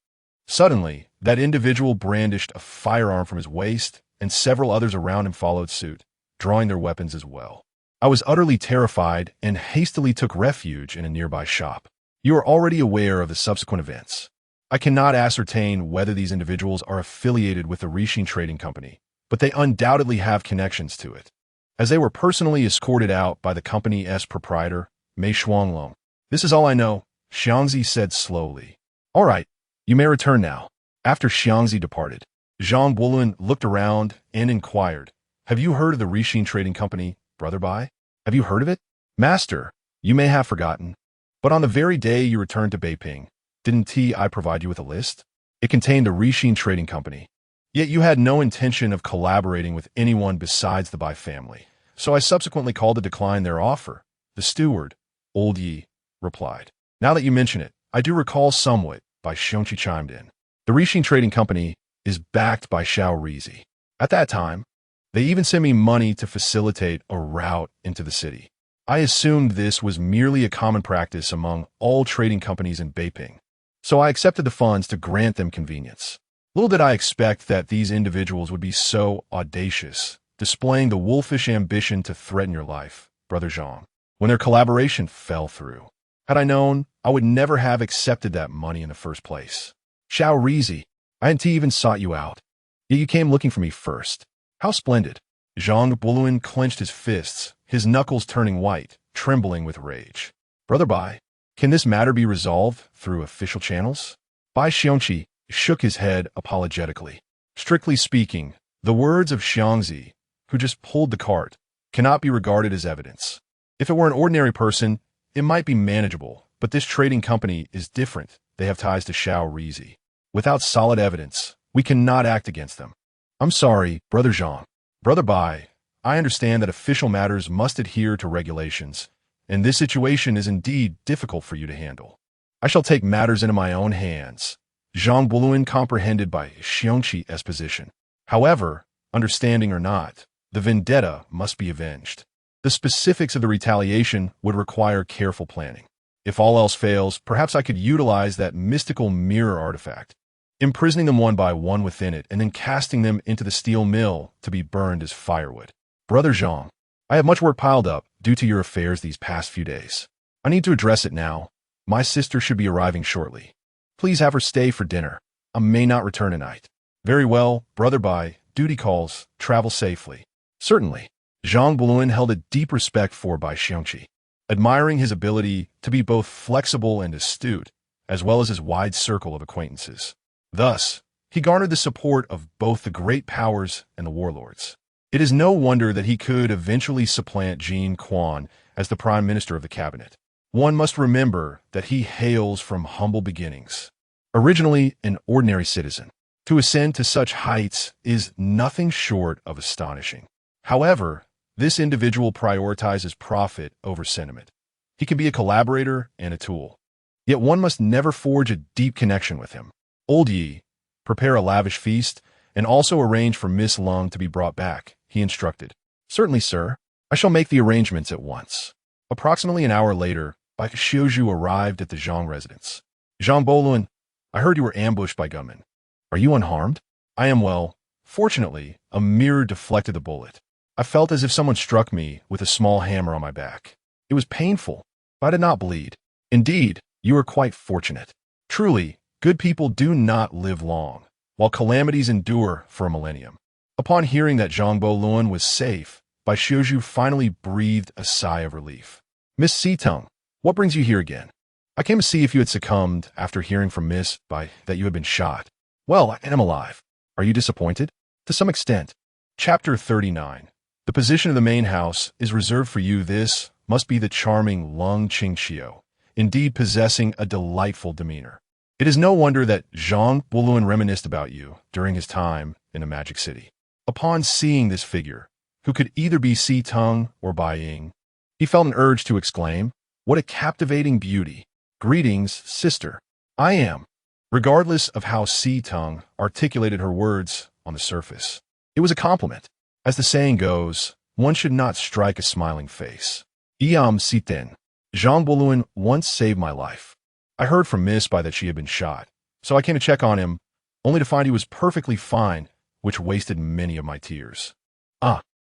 [SPEAKER 1] Suddenly, that individual brandished a firearm from his waist, and several others around him followed suit, drawing their weapons as well. I was utterly terrified and hastily took refuge in a nearby shop. You are already aware of the subsequent events. I cannot ascertain whether these individuals are affiliated with the Rixing Trading Company, but they undoubtedly have connections to it, as they were personally escorted out by the company's proprietor, Mei Shuanglong. This is all I know, Xiangzi said slowly. All right, you may return now. After Xiangzi departed, Zhang Buoluan looked around and inquired, Have you heard of the Rixing Trading Company, Brother Bai? Have you heard of it? Master, you may have forgotten, but on the very day you returned to Beiping, didn't I provide you with a list? It contained a Rixing Trading Company. Yet you had no intention of collaborating with anyone besides the Bai family, so I subsequently called to decline their offer. The steward, Old Yi, replied. Now that you mention it, I do recall somewhat, Bai Xiongqi chimed in. The Rixing Trading Company is backed by Xiao Rizi. At that time, they even sent me money to facilitate a route into the city. I assumed this was merely a common practice among all trading companies in Beiping, so I accepted the funds to grant them convenience. Little did I expect that these individuals would be so audacious, displaying the wolfish ambition to threaten your life, Brother Zhang, when their collaboration fell through. Had I known, I would never have accepted that money in the first place. Xiao Rizi, I hadn't even sought you out, yet you came looking for me first. How splendid. Zhang Buoluan clenched his fists, his knuckles turning white, trembling with rage. Brother Bai, can this matter be resolved through official channels? Bai Xiongqi shook his head apologetically. Strictly speaking, the words of Xiangzi, who just pulled the cart, cannot be regarded as evidence. If it were an ordinary person, it might be manageable, but this trading company is different. They have ties to Xiao Rizi. Without solid evidence, we cannot act against them. I'm sorry, Brother Zhang. Brother Bai, I understand that official matters must adhere to regulations, and this situation is indeed difficult for you to handle. I shall take matters into my own hands. Zhang Buoluan comprehended Bai Xiongqi's position. However, understanding or not, the vendetta must be avenged. The specifics of the retaliation would require careful planning. If all else fails, perhaps I could utilize that mystical mirror artifact, imprisoning them one by one within it and then casting them into the steel mill to be burned as firewood. Brother Zhang, I have much work piled up due to your affairs these past few days. I need to address it now. My sister should be arriving shortly. Please have her stay for dinner. I may not return tonight. Very well, Brother Bai, duty calls, travel safely. Certainly. Zhang Buoluan held a deep respect for Bai Xiongqi, admiring his ability to be both flexible and astute, as well as his wide circle of acquaintances. Thus, he garnered the support of both the great powers and the warlords. It is no wonder that he could eventually supplant Jin Quan as the prime minister of the cabinet. One must remember that he hails from humble beginnings. Originally an ordinary citizen, to ascend to such heights is nothing short of astonishing. However, this individual prioritizes profit over sentiment. He can be a collaborator and a tool. Yet one must never forge a deep connection with him. Old Yi, prepare a lavish feast, and also arrange for Miss Lung to be brought back, he instructed. Certainly, sir. I shall make the arrangements at once. Approximately an hour later, Bai Xiuzhu arrived at the Zhang residence. Zhang Boluan, I heard you were ambushed by gunmen. Are you unharmed? I am well. Fortunately, a mirror deflected the bullet. I felt as if someone struck me with a small hammer on my back. It was painful, but I did not bleed. Indeed, you are quite fortunate. Truly, good people do not live long, while calamities endure for a millennium. Upon hearing that Zhang Boluan was safe, Bai Xiuzhu finally breathed a sigh of relief. Miss Situng, what brings you here again? I came to see if you had succumbed after hearing from Miss Bai that you had been shot. Well, I am alive. Are you disappointed? To some extent. Chapter 39. The position of the main house is reserved for you. This must be the charming Lung Qingxiu, indeed possessing a delightful demeanor. It is no wonder that Zhang Boluan reminisced about you during his time in the Magic City. Upon seeing this figure, who could either be Si Tung or Bai Ying, he felt an urge to exclaim, "What a captivating beauty! Greetings, sister. I am." Regardless of how Si Tung articulated her words on the surface, it was a compliment. As the saying goes, one should not strike a smiling face. Iam Siten. Zhang Boluan once saved my life. I heard from Miss Bai that she had been shot, so I came to check on him, only to find he was perfectly fine, which wasted many of my tears.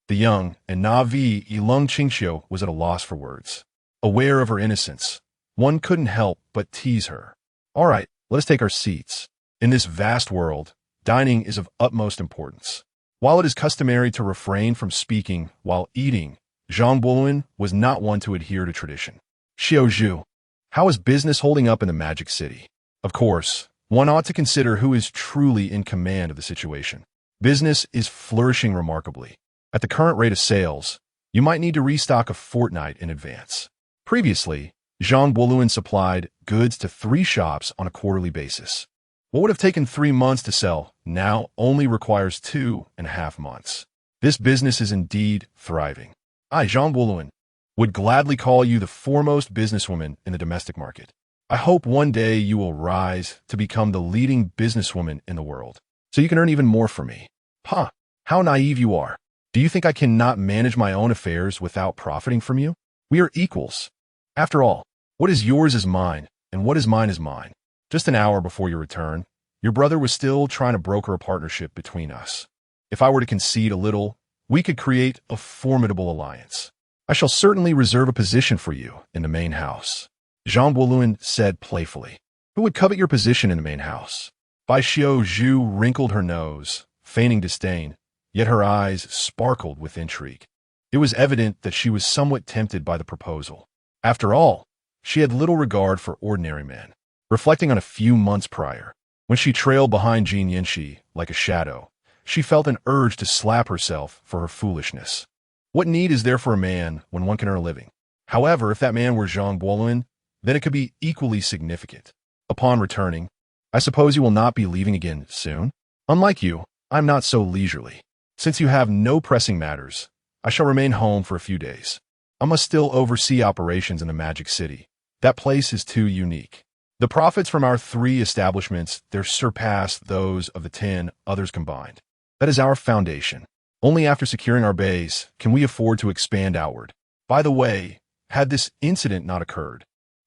[SPEAKER 1] The young and naive Lung Qingxiu was at a loss for words. Aware of her innocence, one couldn't help but tease her. All right, let us take our seats. In this vast world, dining is of utmost importance. While it is customary to refrain from speaking while eating, Zhang Boluan was not one to adhere to tradition. Xiuzhu, how is business holding up in the Magic City? Of course, one ought to consider who is truly in command of the situation. Business is flourishing remarkably. At the current rate of sales, you might need to restock a fortnight in advance. Previously, Zhang Boluan supplied goods to 3 shops on a quarterly basis. What would have taken 3 months to sell now only requires 2.5 months. This business is indeed thriving. I, Zhang Boluan, would gladly call you the foremost businesswoman in the domestic market. I hope one day you will rise to become the leading businesswoman in the world, so you can earn even more from me. How naive you are. Do you think I cannot manage my own affairs without profiting from you? We are equals. After all, what is yours is mine, and what is mine is mine. Just an hour before your return, your brother was still trying to broker a partnership between us. If I were to concede a little, we could create a formidable alliance. I shall certainly reserve a position for you in the main house. Zhang Boluan said playfully. Who would covet your position in the main house? Bai Xiuzhu wrinkled her nose, feigning disdain, yet her eyes sparkled with intrigue. It was evident that she was somewhat tempted by the proposal. After all, she had little regard for ordinary men. Reflecting on a few months prior, when she trailed behind Jin Yanxi like a shadow, she felt an urge to slap herself for her foolishness. What need is there for a man when one can earn a living? However, if that man were Zhang Boluan, then it could be equally significant. Upon returning, I suppose you will not be leaving again soon? Unlike you, I'm not so leisurely. Since you have no pressing matters, I shall remain home for a few days. I must still oversee operations in the Magic City. That place is too unique. The profits from our 3 establishments there surpass those of the 10 others combined. That is our foundation. Only after securing our base can we afford to expand outward. By the way, had this incident not occurred,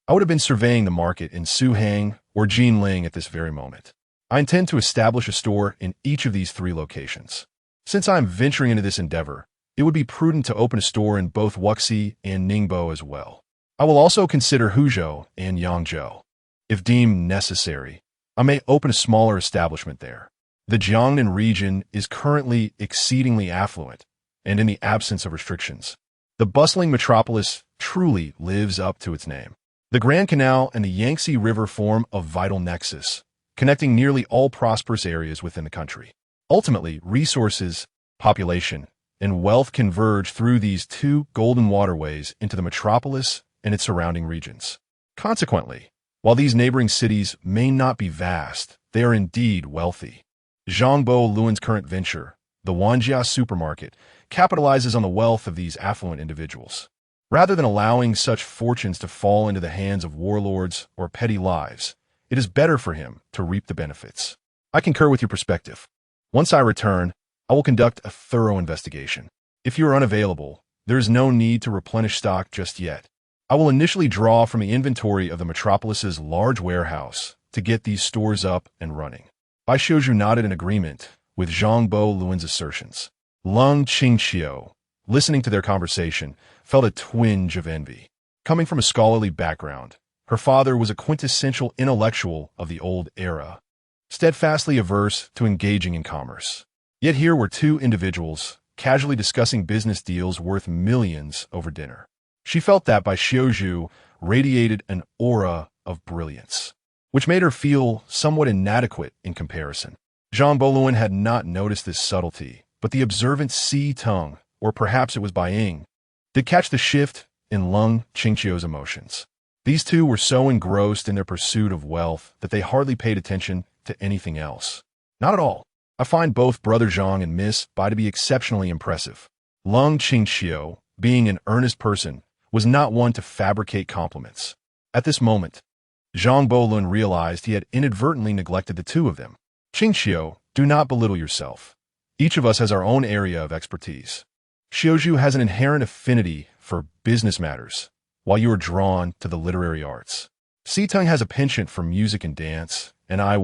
[SPEAKER 1] I would have been surveying the market in Suhang or Jinling at this very moment. I intend to establish a store in each of these 3 locations. Since I am venturing into this endeavor, it would be prudent to open a store in both Wuxi and Ningbo as well. I will also consider Huzhou and Yangzhou. If deemed necessary, I may open a smaller establishment there. The Jiangnan region is currently exceedingly affluent, and in the absence of restrictions, the bustling metropolis truly lives up to its name. The Grand Canal and the Yangtze River form a vital nexus, connecting nearly all prosperous areas within the country. Ultimately, resources, population, and wealth converge through these two golden waterways into the metropolis and its surrounding regions. Consequently, while these neighboring cities may not be vast, they are indeed wealthy. Zhangbo Luan's current venture, the Wanjia supermarket, capitalizes on the wealth of these affluent individuals. Rather than allowing such fortunes to fall into the hands of warlords or petty lives, it is better for him to reap the benefits. I concur with your perspective. Once I return, I will conduct a thorough investigation. If you are unavailable, there is no need to replenish stock just yet. I will initially draw from the inventory of the metropolis's large warehouse to get these stores up and running. Bai Xiuzhu nodded in agreement with Zhangbo Luan's assertions. Lung Qingxiu, listening to their conversation, felt a twinge of envy. Coming from a scholarly background, her father was a quintessential intellectual of the old era, steadfastly averse to engaging in commerce. Yet here were two individuals casually discussing business deals worth millions over dinner. She felt that Bai Xiuzhu radiated an aura of brilliance, which made her feel somewhat inadequate in comparison. Zhangbo Luan had not noticed this subtlety, but the observant Si Tung, or perhaps it was Bai Ying, did catch the shift in Lung Qingxiu's emotions. These two were so engrossed in their pursuit of wealth that they hardly paid attention to anything else. Not at all. I find both Brother Zhang and Miss Bai to be exceptionally impressive. Lung Qingxiu, being an earnest person, was not one to fabricate compliments. At this moment, Zhangbo Luan realized he had inadvertently neglected the two of them. Qingxiu, do not belittle yourself. Each of us has our own area of expertise. Xiuzhu has an inherent affinity for business matters, while you are drawn to the literary arts. Situng has a penchant for music and dance, and I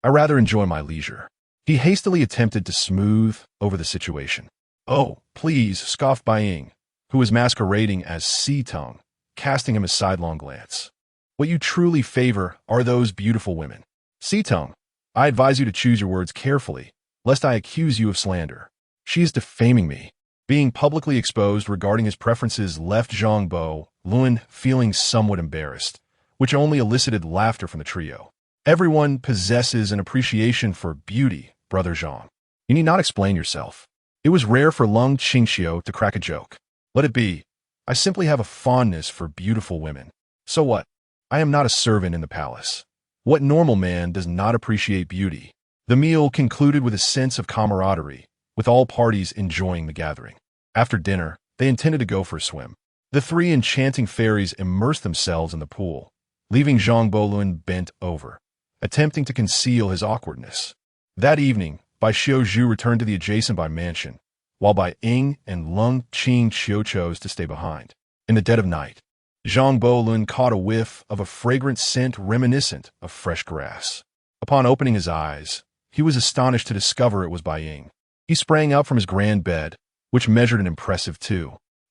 [SPEAKER 1] rather enjoy my leisure. He hastily attempted to smooth over the situation. Oh, please, scoffed Bai Ying, who was masquerading as Situng, casting him a sidelong glance. What you truly favor are those beautiful women. Situng, I advise you to choose your words carefully, lest I accuse you of slander. She is defaming me. Being publicly exposed regarding his preferences left Zhangbo Luan feeling somewhat embarrassed, which only elicited laughter from the trio. Everyone possesses an appreciation for beauty, Brother Zhang. You need not explain yourself. It was rare for Lung Qingxiu to crack a joke. Let it be. I simply have a fondness for beautiful women. So what? I am not a servant in the palace. What normal man does not appreciate beauty? The meal concluded with a sense of camaraderie, with all parties enjoying the gathering. After dinner, they intended to go for a swim. The three enchanting fairies immersed themselves in the pool, leaving Zhangbo Luan bent over, attempting to conceal his awkwardness. That evening, Bai Xiuzhu returned to the adjacent Bai mansion, while Bai Ying and Lung Qingxiu chose to stay behind. In the dead of night, Zhangbo Luan caught a whiff of a fragrant scent reminiscent of fresh grass. Upon opening his eyes, he was astonished to discover it was Bai Ying. He sprang up from his grand bed, which measured an impressive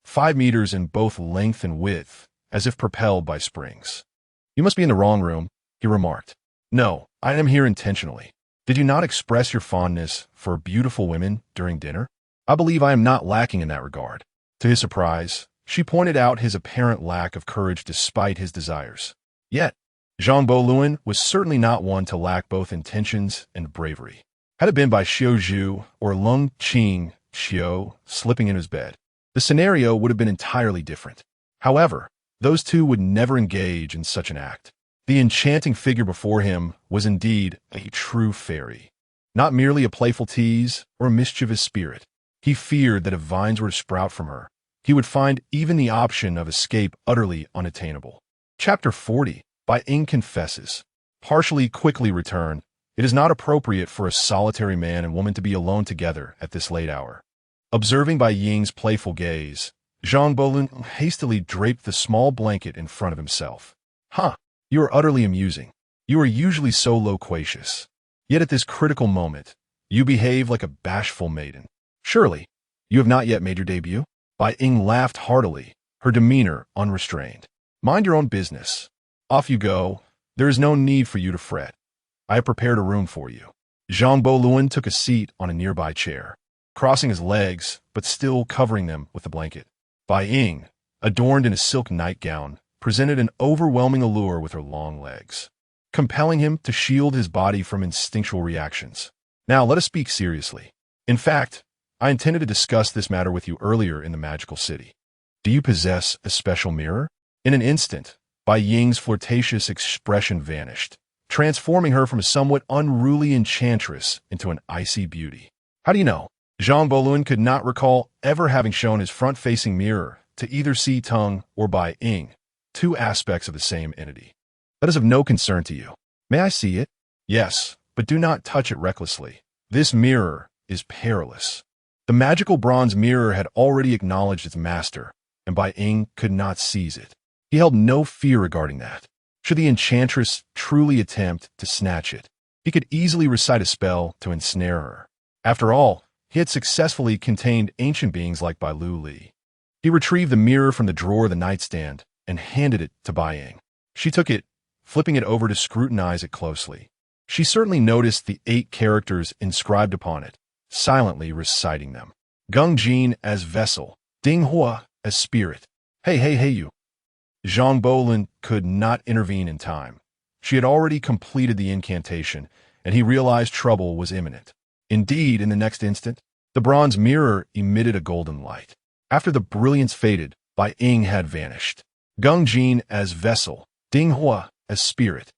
[SPEAKER 1] 5 meters in both length and width, as if propelled by springs. You must be in the wrong room, he remarked. No, I am here intentionally. Did you not express your fondness for beautiful women during dinner? I believe I am not lacking in that regard. To his surprise, she pointed out his apparent lack of courage despite his desires. Yet, Zhangbo Luan was certainly not one to lack both intentions and bravery. Had it been Bai Xiuzhu or Lung Qingxiu slipping in his bed, the scenario would have been entirely different. However, those two would never engage in such an act. The enchanting figure before him was indeed a true fairy, not merely a playful tease or a mischievous spirit. He feared that if vines were to sprout from her, he would find even the option of escape utterly unattainable. Chapter 40. Bai Ying confesses. Partially quickly returned. It is not appropriate for a solitary man and woman to be alone together at this late hour. Observing Bai Ying's playful gaze, Zhangbo Luan hastily draped the small blanket in front of himself. You are utterly amusing. You are usually so loquacious. Yet at this critical moment, you behave like a bashful maiden. Surely, you have not yet made your debut? Bai Ying laughed heartily, her demeanor unrestrained. Mind your own business. Off you go. There is no need for you to fret. I have prepared a room for you. Zhangbo Luan took a seat on a nearby chair, crossing his legs, but still covering them with the blanket. Bai Ying, adorned in a silk nightgown, presented an overwhelming allure with her long legs, compelling him to shield his body from instinctual reactions. Now let us speak seriously. In fact, I intended to discuss this matter with you earlier in the magical city. Do you possess a special mirror? In an instant, Bai Ying's flirtatious expression vanished, transforming her from a somewhat unruly enchantress into an icy beauty. How do you know? Zhang Boluan could not recall ever having shown his front-facing mirror to either Si Teng or Bai Ying, two aspects of the same entity. That is of no concern to you. May I see it? Yes, but do not touch it recklessly. This mirror is perilous. The magical bronze mirror had already acknowledged its master, and Bai Ying could not seize it. He held no fear regarding that. Should the enchantress truly attempt to snatch it, he could easily recite a spell to ensnare her. After all, he had successfully contained ancient beings like Bai Lu Li. He retrieved the mirror from the drawer of the nightstand and handed it to Bai Ying. She took it, flipping it over to scrutinize it closely. She certainly noticed the 8 characters inscribed upon it, silently reciting them. Gung Jin as vessel, Ding Hua as spirit. Hey you. Zhang Bolin could not intervene in time. She had already completed the incantation, and he realized trouble was imminent. Indeed, in the next instant, the bronze mirror emitted a golden light. After the brilliance faded, Bai Ying had vanished. Gung Jin as vessel, Ding Hua as spirit.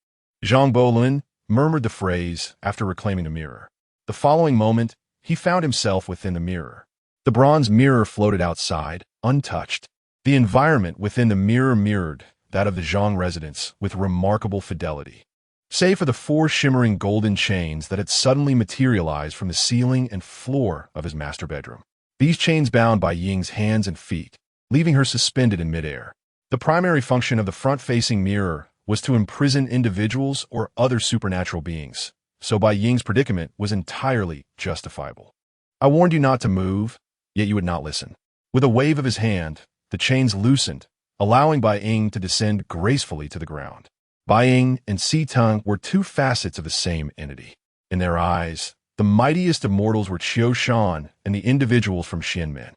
[SPEAKER 1] Zhang Bolin murmured the phrase after reclaiming the mirror. The following moment, he found himself within the mirror. The bronze mirror floated outside, untouched. The environment within the mirror mirrored that of the Zhang residence with remarkable fidelity. Save for the 4 shimmering golden chains that had suddenly materialized from the ceiling and floor of his master bedroom. These chains bound Bai Ying's hands and feet, leaving her suspended in midair. The primary function of the front-facing mirror was to imprison individuals or other supernatural beings, so Bai Ying's predicament was entirely justifiable. I warned you not to move, yet you would not listen. With a wave of his hand, the chains loosened, allowing Bai Ying to descend gracefully to the ground. Bai Ying and Si Teng were 2 facets of the same entity. In their eyes, the mightiest of mortals were Qiu Shan and the individuals from Xianmen.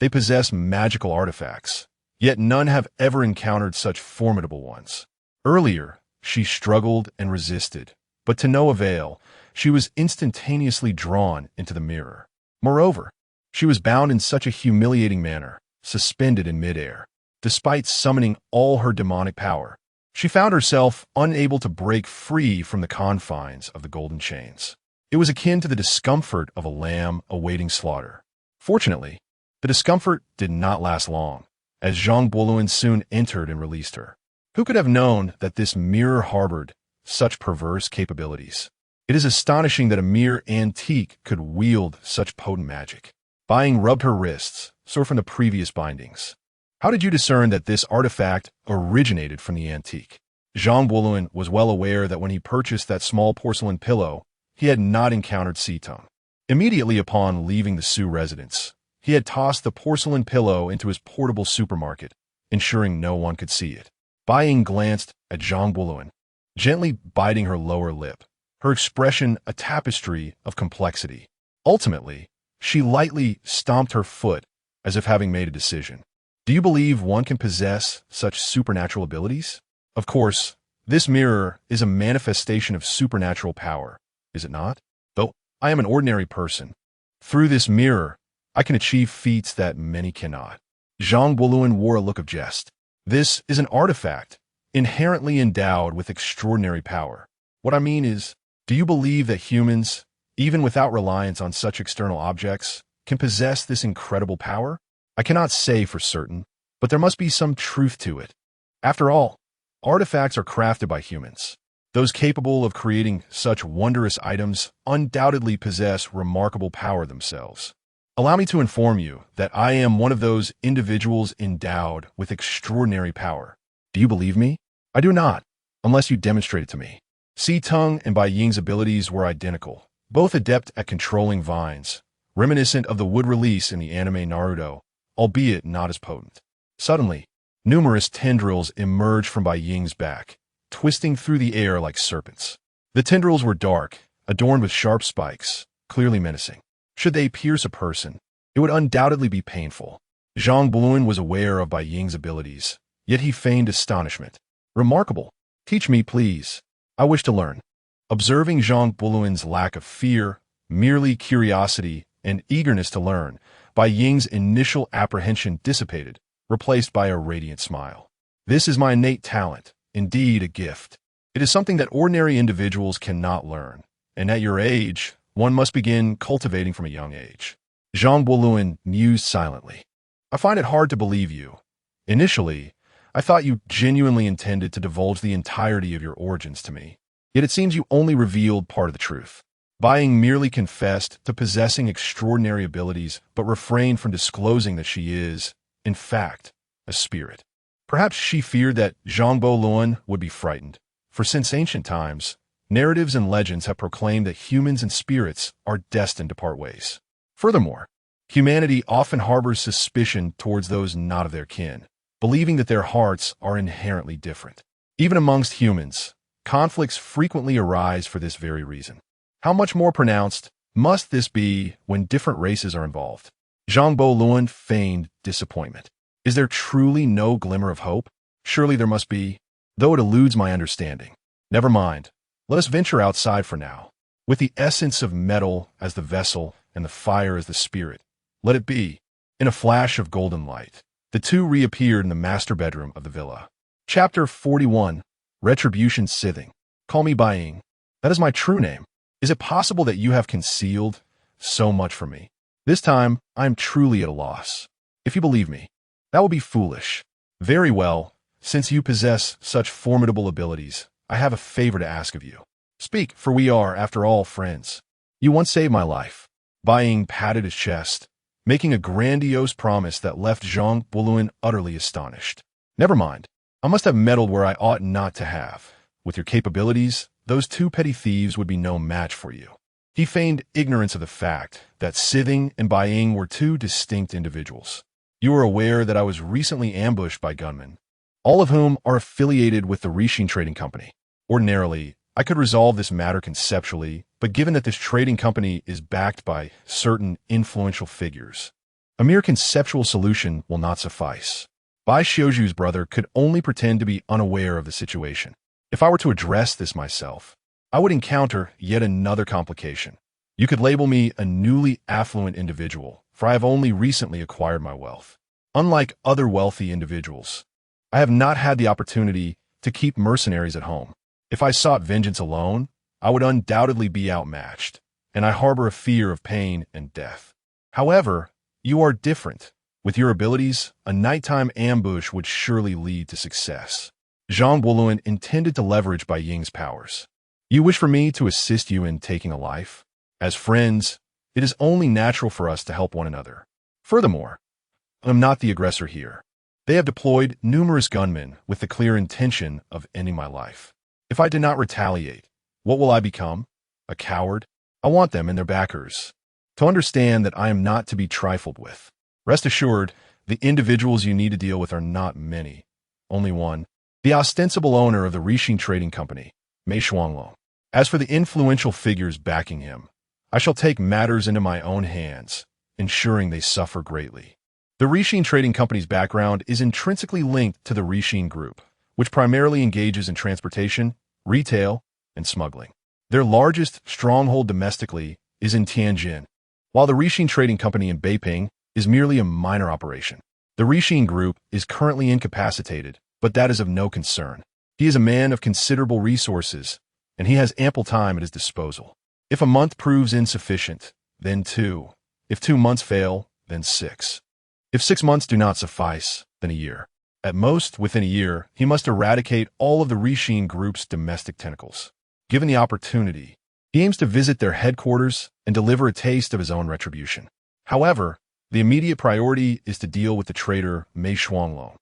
[SPEAKER 1] They possess magical artifacts, yet none have ever encountered such formidable ones. Earlier, she struggled and resisted, but to no avail. She was instantaneously drawn into the mirror. Moreover, she was bound in such a humiliating manner, suspended in midair. Despite summoning all her demonic power, she found herself unable to break free from the confines of the golden chains. It was akin to the discomfort of a lamb awaiting slaughter. Fortunately, the discomfort did not last long, as Zhang Boluan soon entered and released her. Who could have known that this mirror harbored such perverse capabilities? It is astonishing that a mere antique could wield such potent magic. Bai Ying rubbed her wrists, sore from the previous bindings. How did you discern that this artifact originated from the antique? Zhang Boluan was well aware that when he purchased that small porcelain pillow, he had not encountered Si Teng. Immediately upon leaving the Su residence, he had tossed the porcelain pillow into his portable supermarket, ensuring no one could see it. Bai Ying glanced at Zhang Boluan, gently biting her lower lip, her expression a tapestry of complexity. Ultimately, she lightly stomped her foot as if having made a decision. Do you believe one can possess such supernatural abilities? Of course, this mirror is a manifestation of supernatural power, is it not? Though I am an ordinary person, through this mirror, I can achieve feats that many cannot. Zhang Boluan wore a look of jest. This is an artifact, inherently endowed with extraordinary power. What I mean is, do you believe that humans, even without reliance on such external objects, can possess this incredible power? I cannot say for certain, but there must be some truth to it. After all, artifacts are crafted by humans. Those capable of creating such wondrous items undoubtedly possess remarkable power themselves. Allow me to inform you that I am one of those individuals endowed with extraordinary power. Do you believe me? I do not, unless you demonstrate it to me. Si Teng and Bai Ying's abilities were identical, both adept at controlling vines, reminiscent of the wood release in the anime Naruto, albeit not as potent. Suddenly, numerous tendrils emerged from Bai Ying's back, twisting through the air like serpents. The tendrils were dark, adorned with sharp spikes, clearly menacing. Should they pierce a person, it would undoubtedly be painful. Zhang Boluan was aware of Bai Ying's abilities, yet he feigned astonishment. Remarkable. Teach me, please. I wish to learn. Observing Zhang Boluan's lack of fear, merely curiosity and eagerness to learn, Bai Ying's initial apprehension dissipated, replaced by a radiant smile. This is my innate talent, indeed a gift. It is something that ordinary individuals cannot learn, and at your age, one must begin cultivating from a young age. Zhang Buoluan mused silently. I find it hard to believe you. Initially, I thought you genuinely intended to divulge the entirety of your origins to me. Yet it seems you only revealed part of the truth. Bai Ying merely confessed to possessing extraordinary abilities, but refrained from disclosing that she is, in fact, a spirit. Perhaps she feared that Zhang Buoluan would be frightened, for since ancient times, narratives and legends have proclaimed that humans and spirits are destined to part ways. Furthermore, humanity often harbors suspicion towards those not of their kin, believing that their hearts are inherently different. Even amongst humans, conflicts frequently arise for this very reason. How much more pronounced must this be when different races are involved? Zhang Buoluan feigned disappointment. Is there truly no glimmer of hope? Surely there must be, though it eludes my understanding. Never mind. Let us venture outside for now. With the essence of metal as the vessel and the fire as the spirit, let it be. In a flash of golden light, the two reappeared in the master bedroom of the villa. Chapter 41. Retribution Scything. Call me Bai Ying. That is my true name. Is it possible that you have concealed so much from me? This time, I am truly at a loss. If you believe me, that will be foolish. Very well, since you possess such formidable abilities, I have a favor to ask of you. Speak, for we are, after all, friends. You once saved my life. Bai Ying patted his chest, making a grandiose promise that left Zhang Buoluan utterly astonished. Never mind. I must have meddled where I ought not to have. With your capabilities, those two petty thieves would be no match for you. He feigned ignorance of the fact that Scything and Bai Ying were two distinct individuals. You are aware that I was recently ambushed by gunmen, all of whom are affiliated with the Rixing Trading Company. Ordinarily, I could resolve this matter conceptually, but given that this trading company is backed by certain influential figures, a mere conceptual solution will not suffice. Bai Xiaoju's brother could only pretend to be unaware of the situation. If I were to address this myself, I would encounter yet another complication. You could label me a newly affluent individual, for I have only recently acquired my wealth. Unlike other wealthy individuals, I have not had the opportunity to keep mercenaries at home. If I sought vengeance alone, I would undoubtedly be outmatched, and I harbor a fear of pain and death. However, you are different. With your abilities, a nighttime ambush would surely lead to success. Zhang Buoluan intended to leverage Bai Ying's powers. You wish for me to assist you in taking a life? As friends, it is only natural for us to help one another. Furthermore, I am not the aggressor here. They have deployed numerous gunmen with the clear intention of ending my life. If I did not retaliate, what will I become? A coward? I want them and their backers to understand that I am not to be trifled with. Rest assured, the individuals you need to deal with are not many. Only one. The ostensible owner of the Rixing Trading Company, Mei Shuanglong. As for the influential figures backing him, I shall take matters into my own hands, ensuring they suffer greatly. The Rixing Trading Company's background is intrinsically linked to the Rixing Group, which primarily engages in transportation, retail, and smuggling. Their largest stronghold domestically is in Tianjin, while the Rixing Trading Company in Beiping is merely a minor operation. The Rixing Group is currently incapacitated, but that is of no concern. He is a man of considerable resources, and he has ample time at his disposal. If a month proves insufficient, then 2. If 2 months fail, then 6. If 6 months do not suffice, then a year. At most, within a year, he must eradicate all of the Rixing Group's domestic tentacles. Given the opportunity, he aims to visit their headquarters and deliver a taste of his own retribution. However, the immediate priority is to deal with the traitor Mei Shuanglong.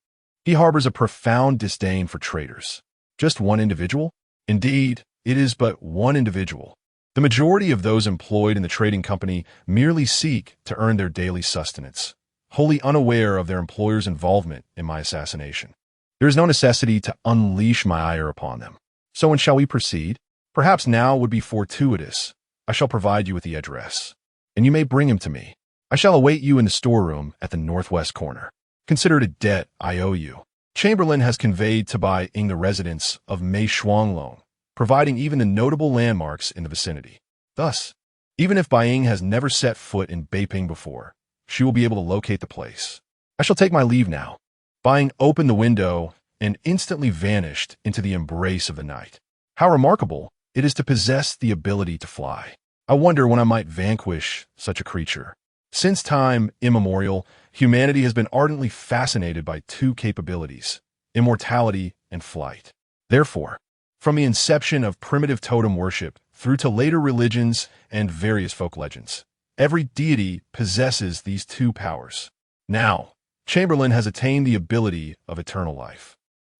[SPEAKER 1] He harbors a profound disdain for traitors. Just one individual? Indeed, it is but one individual. The majority of those employed in the trading company merely seek to earn their daily sustenance, wholly unaware of their employer's involvement in my assassination. There is no necessity to unleash my ire upon them. So when shall we proceed? Perhaps now would be fortuitous. I shall provide you with the address, and you may bring him to me. I shall await you in the storeroom at the northwest corner. Consider it a debt I owe you. Chamberlain has conveyed to Bai Ying the residence of Mei Shuanglong, providing even the notable landmarks in the vicinity. Thus, Even if Baiying has never set foot in Beiping before, she will be able to locate the place. I shall take my leave now. Baiying opened the window and instantly vanished into the embrace of the night. How remarkable it is to possess the ability to fly. I wonder when I might vanquish such a creature. Since time immemorial, humanity has been ardently fascinated by two capabilities, immortality and flight. Therefore, from the inception of primitive totem worship through to later religions and various folk legends, every deity possesses these two powers. Now, Chamberlain has attained the ability of eternal life.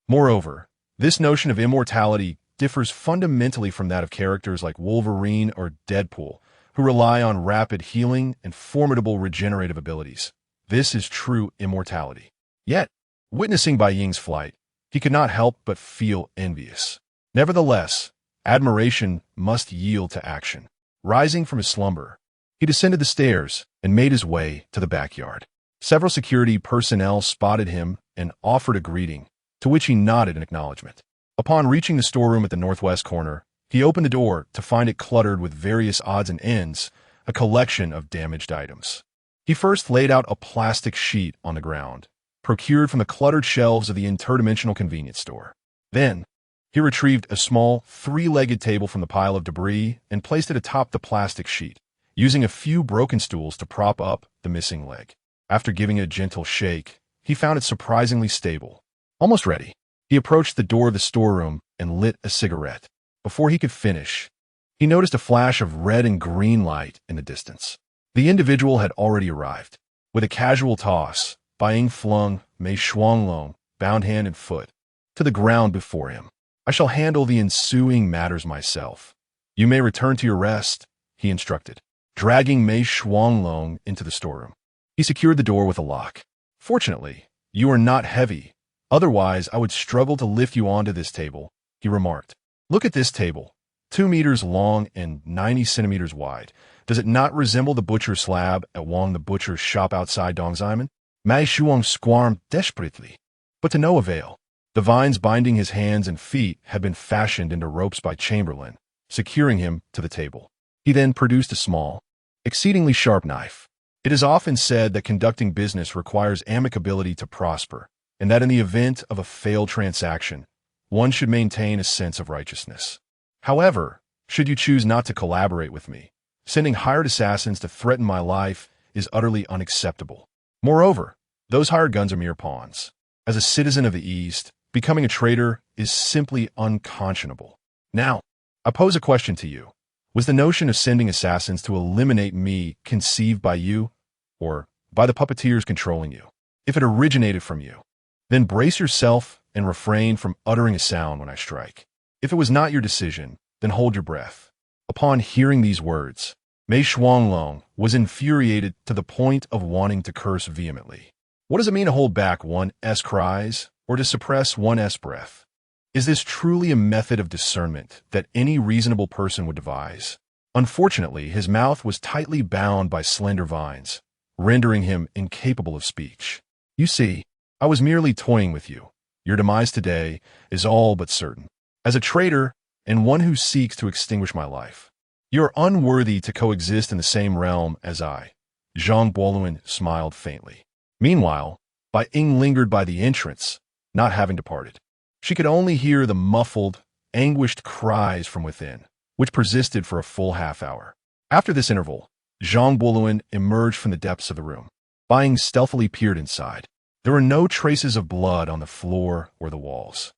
[SPEAKER 1] Moreover, this notion of immortality differs fundamentally from that of characters like Wolverine or Deadpool, who rely on rapid healing and formidable regenerative abilities. This is true immortality. Yet, witnessing Baiying's flight, he could not help but feel envious. Nevertheless, admiration must yield to action. Rising from his slumber, he descended the stairs and made his way to the backyard. Several security personnel spotted him and offered a greeting, to which he nodded in acknowledgement. Upon reaching the storeroom at the northwest corner, he opened the door to find it cluttered with various odds and ends, a collection of damaged items. He first laid out a plastic sheet on the ground, procured from the cluttered shelves of the interdimensional convenience store. Then, he retrieved a small, three-legged table from the pile of debris and placed it atop the plastic sheet, using a few broken stools to prop up the missing leg. After giving it a gentle shake, he found it surprisingly stable. Almost ready, he approached the door of the storeroom and lit a cigarette. Before he could finish, he noticed a flash of red and green light in the distance. The individual had already arrived. With a casual toss, Baiying flung Mei Shuanglong, bound hand and foot, to the ground before him. I shall handle the ensuing matters myself. You may return to your rest, he instructed, dragging Mei Shuanglong into the storeroom. He secured the door with a lock. Fortunately, you are not heavy. Otherwise, I would struggle to lift you onto this table, he remarked. Look at this table, 2 meters long and 90 centimeters wide. Does it not resemble the butcher's slab at Wang the butcher's shop outside Dongjiaominxiang? Mei Shuang squirmed desperately, but to no avail. The vines binding his hands and feet had been fashioned into ropes by Chamberlain, securing him to the table. He then produced a small, exceedingly sharp knife. It is often said that conducting business requires amicability to prosper, and that in the event of a failed transaction, one should maintain a sense of righteousness. However, should you choose not to collaborate with me, sending hired assassins to threaten my life is utterly unacceptable. Moreover, those hired guns are mere pawns. As a citizen of the East, becoming a traitor is simply unconscionable. Now, I pose a question to you. Was the notion of sending assassins to eliminate me conceived by you, or by the puppeteers controlling you? If it originated from you, then brace yourself and refrain from uttering a sound when I strike. If it was not your decision, then hold your breath. Upon hearing these words, Mei Shuanglong was infuriated to the point of wanting to curse vehemently. What does it mean to hold back one's cries or to suppress one's breath? Is this truly a method of discernment that any reasonable person would devise? Unfortunately, his mouth was tightly bound by slender vines, rendering him incapable of speech. You see, I was merely toying with you. Your demise today is all but certain. As a traitor and one who seeks to extinguish my life, you are unworthy to coexist in the same realm as I. Zhang Boluan smiled faintly. Meanwhile, Baiying lingered by the entrance, not having departed. She could only hear the muffled, anguished cries from within, which persisted for a full half-hour. After this interval, Zhang Boluan emerged from the depths of the room. Baiying stealthily peered inside. There were no traces of blood on the floor or the walls,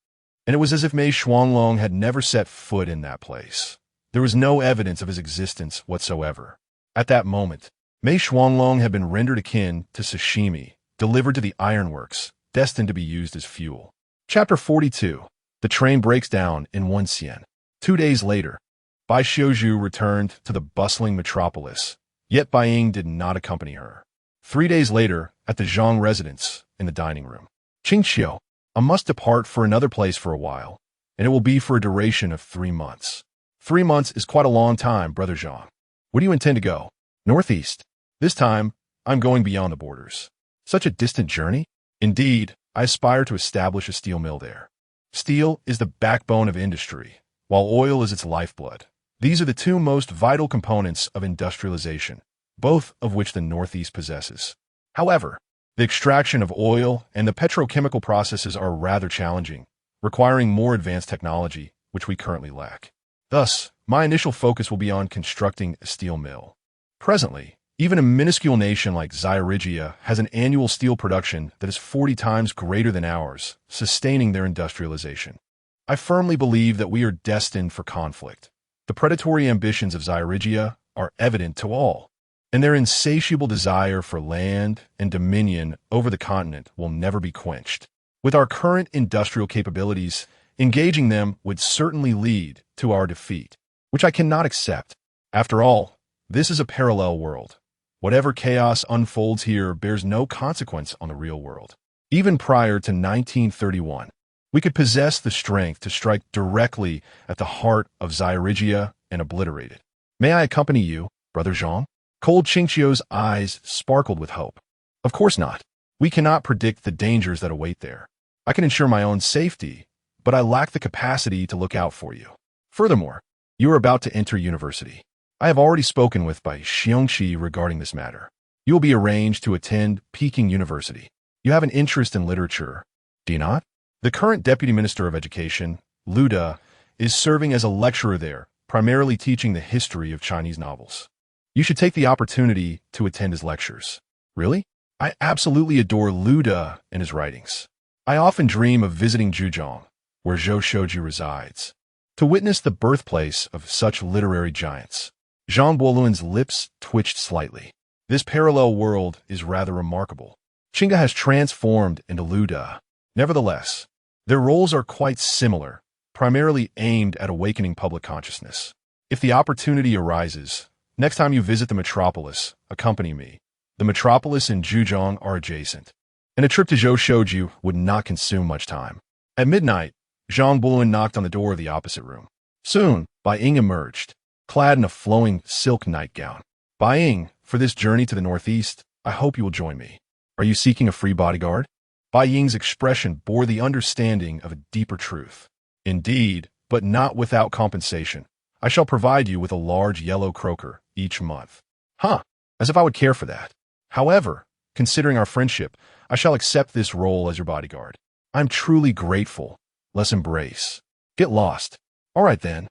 [SPEAKER 1] and it was as if Mei Shuanglong had never set foot in that place. There was no evidence of his existence whatsoever. At that moment, Mei Shuanglong had been rendered akin to sashimi, delivered to the ironworks, destined to be used as fuel. Chapter 42. The train breaks down in Wuxian. 2 days later, Bai Xiuzhu returned to the bustling metropolis, yet Baiying did not accompany her. 3 days later, at the Zhang residence, in the dining room. Qingqiu, I must depart for another place for a while, and it will be for a duration of 3 months. 3 months is quite a long time, Brother Zhang. Where do you intend to go? Northeast. This time, I'm going beyond the borders. Such a distant journey? Indeed, I aspire to establish a steel mill there. Steel is the backbone of industry, while oil is its lifeblood. These are the two most vital components of industrialization, both of which the Northeast possesses. However, the extraction of oil and the petrochemical processes are rather challenging, requiring more advanced technology, which we currently lack. Thus, my initial focus will be on constructing a steel mill. Presently, even a minuscule nation like Zairigia has an annual steel production that is 40 times greater than ours, sustaining their industrialization. I firmly believe that we are destined for conflict. The predatory ambitions of Zairigia are evident to all, and their insatiable desire for land and dominion over the continent will never be quenched. With our current industrial capabilities, engaging them would certainly lead to our defeat, which I cannot accept. After all, this is a parallel world. Whatever chaos unfolds here bears no consequence on the real world. Even prior to 1931, we could possess the strength to strike directly at the heart of Zairigia and obliterate it. May I accompany you, Brother Zhang? Cold Qingqiu's eyes sparkled with hope. Of course not. We cannot predict the dangers that await there. I can ensure my own safety, but I lack the capacity to look out for you. Furthermore, you are about to enter university. I have already spoken with Bai Xiongqi regarding this matter. You will be arranged to attend Peking University. You have an interest in literature, do you not? The current Deputy Minister of Education, Liu De, is serving as a lecturer there, primarily teaching the history of Chinese novels. You should take the opportunity to attend his lectures. Really? I absolutely adore Liu De and his writings. I often dream of visiting Zhejiang, where Zhou Shouji resides, to witness the birthplace of such literary giants. Zhang Boluan's lips twitched slightly. This parallel world is rather remarkable. Qingge has transformed into Liu De. Nevertheless, their roles are quite similar, primarily aimed at awakening public consciousness. If the opportunity arises, next time you visit the metropolis, accompany me. The metropolis and Zhejiang are adjacent, and a trip to Zhou Shouji would not consume much time. At midnight, Zhang Boluan knocked on the door of the opposite room. Soon, Bai Ying emerged, clad in a flowing silk nightgown. Bai Ying, for this journey to the northeast, I hope you will join me. Are you seeking a free bodyguard? Bai Ying's expression bore the understanding of a deeper truth. Indeed, but not without compensation. I shall provide you with a large yellow croaker each month. Huh, as if I would care for that. However, considering our friendship, I shall accept this role as your bodyguard. I'm truly grateful. Let's embrace. Get lost. All right then.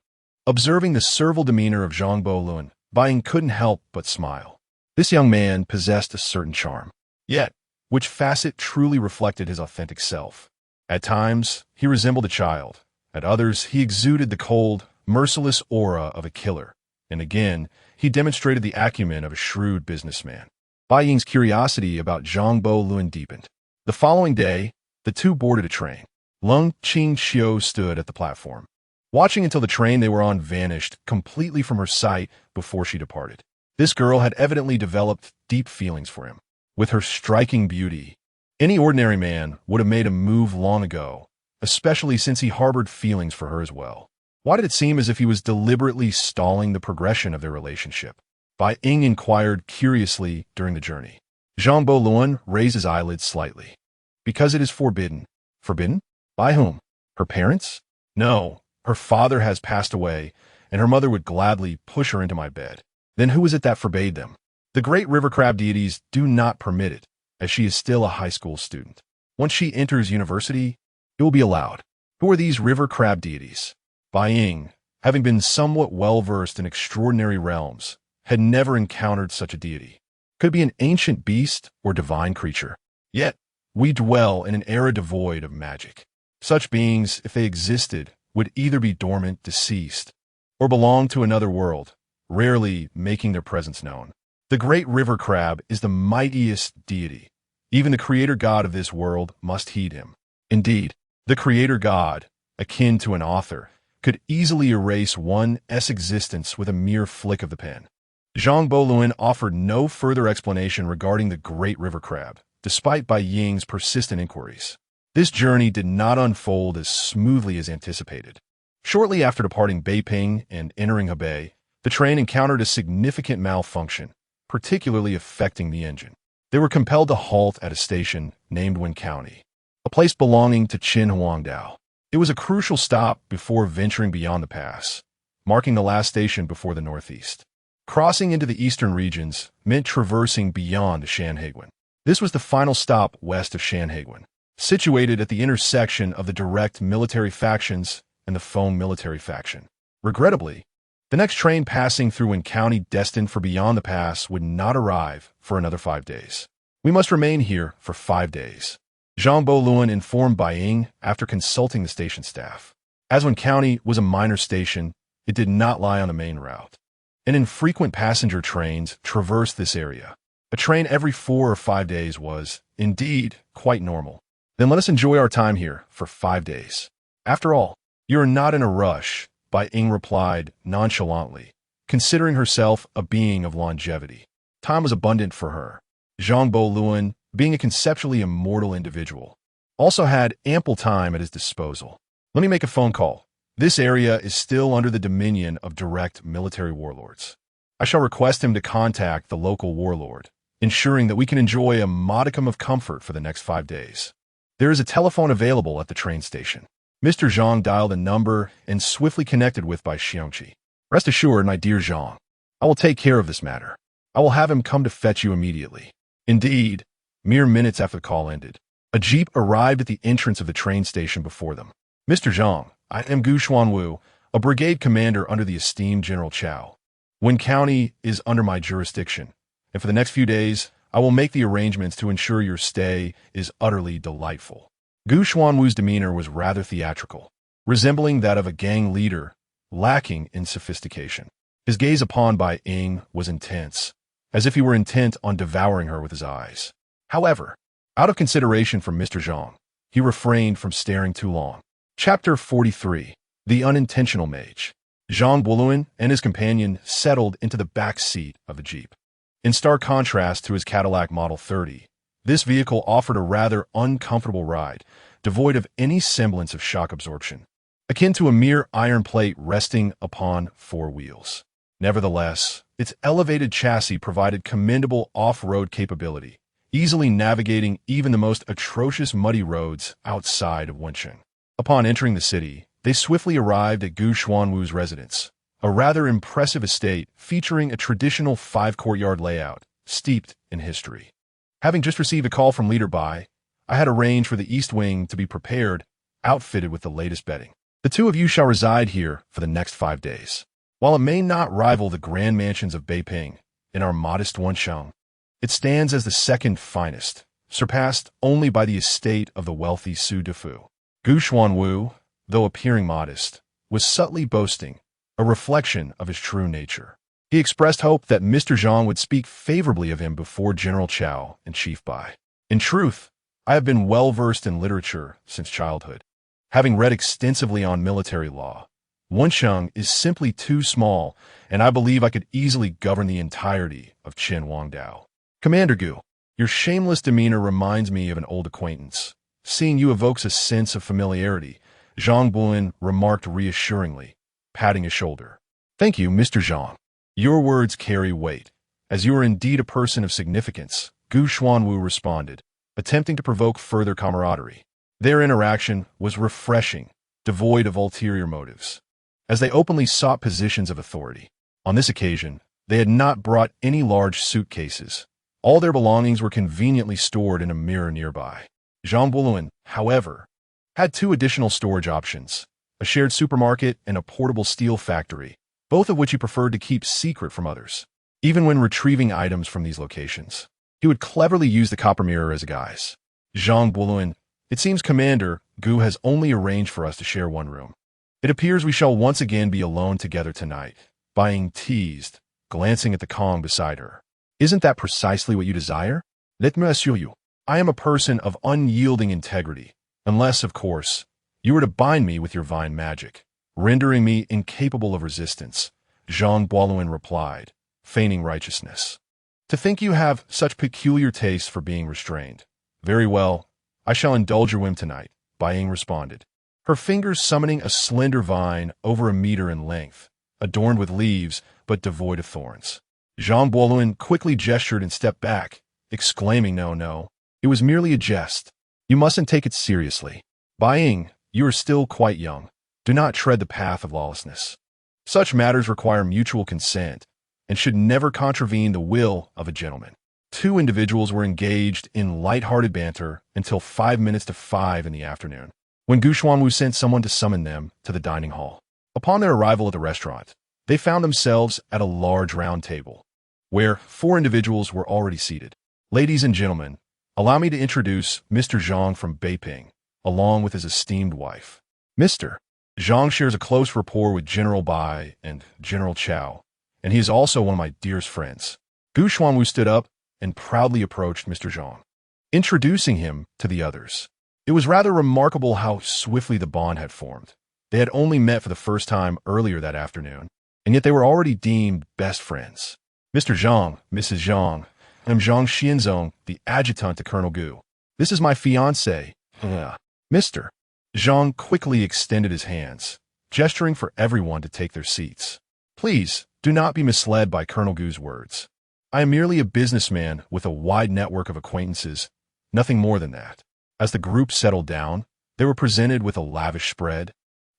[SPEAKER 1] Observing the servile demeanor of Zhang Boluan, Bai Ying couldn't help but smile. This young man possessed a certain charm, yet which facet truly reflected his authentic self. At times, he resembled a child. At others, he exuded the cold, merciless aura of a killer. And again, he demonstrated the acumen of a shrewd businessman. Bai Ying's curiosity about Zhang Boluan deepened. The following day, the two boarded a train. Lung Qingqiu stood at the platform, watching until the train they were on vanished completely from her sight before she departed. This girl had evidently developed deep feelings for him. With her striking beauty, any ordinary man would have made a move long ago, especially since he harbored feelings for her as well. Why did it seem as if he was deliberately stalling the progression of their relationship? Bai Ying inquired curiously during the journey. Zhang Boluan raised his eyelids slightly. Because it is forbidden. Forbidden? By whom? Her parents? No, her father has passed away, and her mother would gladly push her into my bed. Then who is it that forbade them? The great river crab deities do not permit it, as she is still a high school student. Once she enters university, it will be allowed. Who are these river crab deities? Bai Ying, having been somewhat well-versed in extraordinary realms, had never encountered such a deity. Could it be an ancient beast or divine creature? Yet, we dwell in an era devoid of magic. Such beings, if they existed, would either be dormant, deceased, or belong to another world, rarely making their presence known. The great river crab is the mightiest deity. Even the creator god of this world must heed him. Indeed, the creator god, akin to an author, could easily erase one's existence with a mere flick of the pen. Zhang Boluan offered no further explanation regarding the great river crab, despite Bai Ying's persistent inquiries. This journey did not unfold as smoothly as anticipated. Shortly after departing Beiping and entering Hebei, the train encountered a significant malfunction, particularly affecting the engine. They were compelled to halt at a station named Wen County, a place belonging to Qin Huangdao. It was a crucial stop before venturing beyond the pass. marking the last station before the northeast. Crossing into the eastern regions meant traversing beyond the Shanhaiguan. This was the final stop west of Shanhaiguan, situated at the intersection of the direct military factions and the Feng military faction. Regrettably, the next train passing through Yuan County destined for beyond the pass would not arrive for another 5 days. We must remain here for 5 days, Zhang Luan informed Bai Ying after consulting the station staff. As Yuan County was a minor station, it did not lie on the main route, and infrequent passenger trains traversed this area. A train every 4 or 5 days was, indeed, quite normal. Then let us enjoy our time here for 5 days. After all, you are not in a rush, Bai Ying replied nonchalantly, considering herself a being of longevity. Time was abundant for her. Zhang Luan, being a conceptually immortal individual, also had ample time at his disposal. Let me make a phone call. This area is still under the dominion of direct military warlords. I shall request him to contact the local warlord, ensuring that we can enjoy a modicum of comfort for the next 5 days. There is a telephone available at the train station. Mr. Zhang dialed a number and swiftly connected with Bai Xiangqi. Rest assured, my dear Zhang, I will take care of this matter. I will have him come to fetch you immediately. Indeed, mere minutes after the call ended, a jeep arrived at the entrance of the train station before them. Mr. Zhang, I am Gu Xuanwu, a brigade commander under the esteemed General Chao. Yuan County is under my jurisdiction, and for the next few days, I will make the arrangements to ensure your stay is utterly delightful. Gu Xuanwu's demeanor was rather theatrical, resembling that of a gang leader, lacking in sophistication. His gaze upon Bai Ying was intense, as if he were intent on devouring her with his eyes. However, out of consideration for Mr. Zhang, he refrained from staring too long. Chapter 43. The Unintentional Mage. Zhang Luan and his companion settled into the back seat of the Jeep. In stark contrast to his Cadillac Model 30, this vehicle offered a rather uncomfortable ride, devoid of any semblance of shock absorption, akin to a mere iron plate resting upon 4 wheels. Nevertheless, its elevated chassis provided commendable off-road capability, easily navigating even the most atrocious muddy roads outside of Wencheng. Upon entering the city, they swiftly arrived at Gu Xuanwu's residence, a rather impressive estate featuring a traditional 5-courtyard layout, steeped in history. Having just received a call from Leader Bai, I had arranged for the East Wing to be prepared, outfitted with the latest bedding. The 2 of you shall reside here for the next 5 days. While it may not rival the grand mansions of Beiping in our modest Wencheng, it stands as the second finest, surpassed only by the estate of the wealthy Su Defu. Gu Xuanwu, though appearing modest, was subtly boasting, a reflection of his true nature. He expressed hope that Mr. Zhang would speak favorably of him before General Chao and Chief Bai. In truth, I have been well versed in literature since childhood. Having read extensively on military law, Wencheng is simply too small, and I believe I could easily govern the entirety of Qin Wangdao. Commander Gu, your shameless demeanor reminds me of an old acquaintance. Seeing you evokes a sense of familiarity, Zhang Luan remarked reassuringly, patting his shoulder. Thank you, Mr. Zhang. Your words carry weight, as you are indeed a person of significance, Gu Xuanwu responded, attempting to provoke further camaraderie. Their interaction was refreshing, devoid of ulterior motives, as they openly sought positions of authority. On this occasion, they had not brought any large suitcases. All their belongings were conveniently stored in a mirror nearby. Zhang Luan, however, had 2 additional storage options, a shared supermarket and a portable steel factory, both of which he preferred to keep secret from others. Even when retrieving items from these locations, he would cleverly use the copper mirror as a guise. Zhang Luan, it seems Commander Gu has only arranged for us to share 1 room. It appears we shall once again be alone together tonight, Bai Ying teased, glancing at the Kong beside her. Isn't that precisely what you desire? Let me assure you, I am a person of unyielding integrity, unless, of course, you were to bind me with your vine magic, rendering me incapable of resistance, Zhang Luan replied, feigning righteousness. To think you have such peculiar taste for being restrained. Very well, I shall indulge your whim tonight, Bai Ying responded, her fingers summoning a slender vine over a meter in length, adorned with leaves but devoid of thorns. Zhang Luan quickly gestured and stepped back, exclaiming, No, it was merely a jest. You mustn't take it seriously. Bai Ying, you are still quite young. Do not tread the path of lawlessness. Such matters require mutual consent and should never contravene the will of a gentleman. Two individuals were engaged in light-hearted banter until 5 minutes to 5 in the afternoon, when Gu Xuanwu sent someone to summon them to the dining hall. Upon their arrival at the restaurant, they found themselves at a large round table, where 4 individuals were already seated. Ladies and gentlemen, allow me to introduce Mr. Zhang from Beiping, along with his esteemed wife. Mr. Zhang shares a close rapport with General Bai and General Chao, and he is also one of my dearest friends. Gu Xuanwu stood up and proudly approached Mr. Zhang, introducing him to the others. It was rather remarkable how swiftly the bond had formed. They had only met for the first time earlier that afternoon, and yet they were already deemed best friends. Mr. Zhang, Mrs. Zhang, I'm Zhang Xianzong, the adjutant to Colonel Gu. This is my fiancé. Mr. Zhang quickly extended his hands, gesturing for everyone to take their seats. Please, do not be misled by Colonel Gu's words. I am merely a businessman with a wide network of acquaintances, nothing more than that. As the group settled down, they were presented with a lavish spread,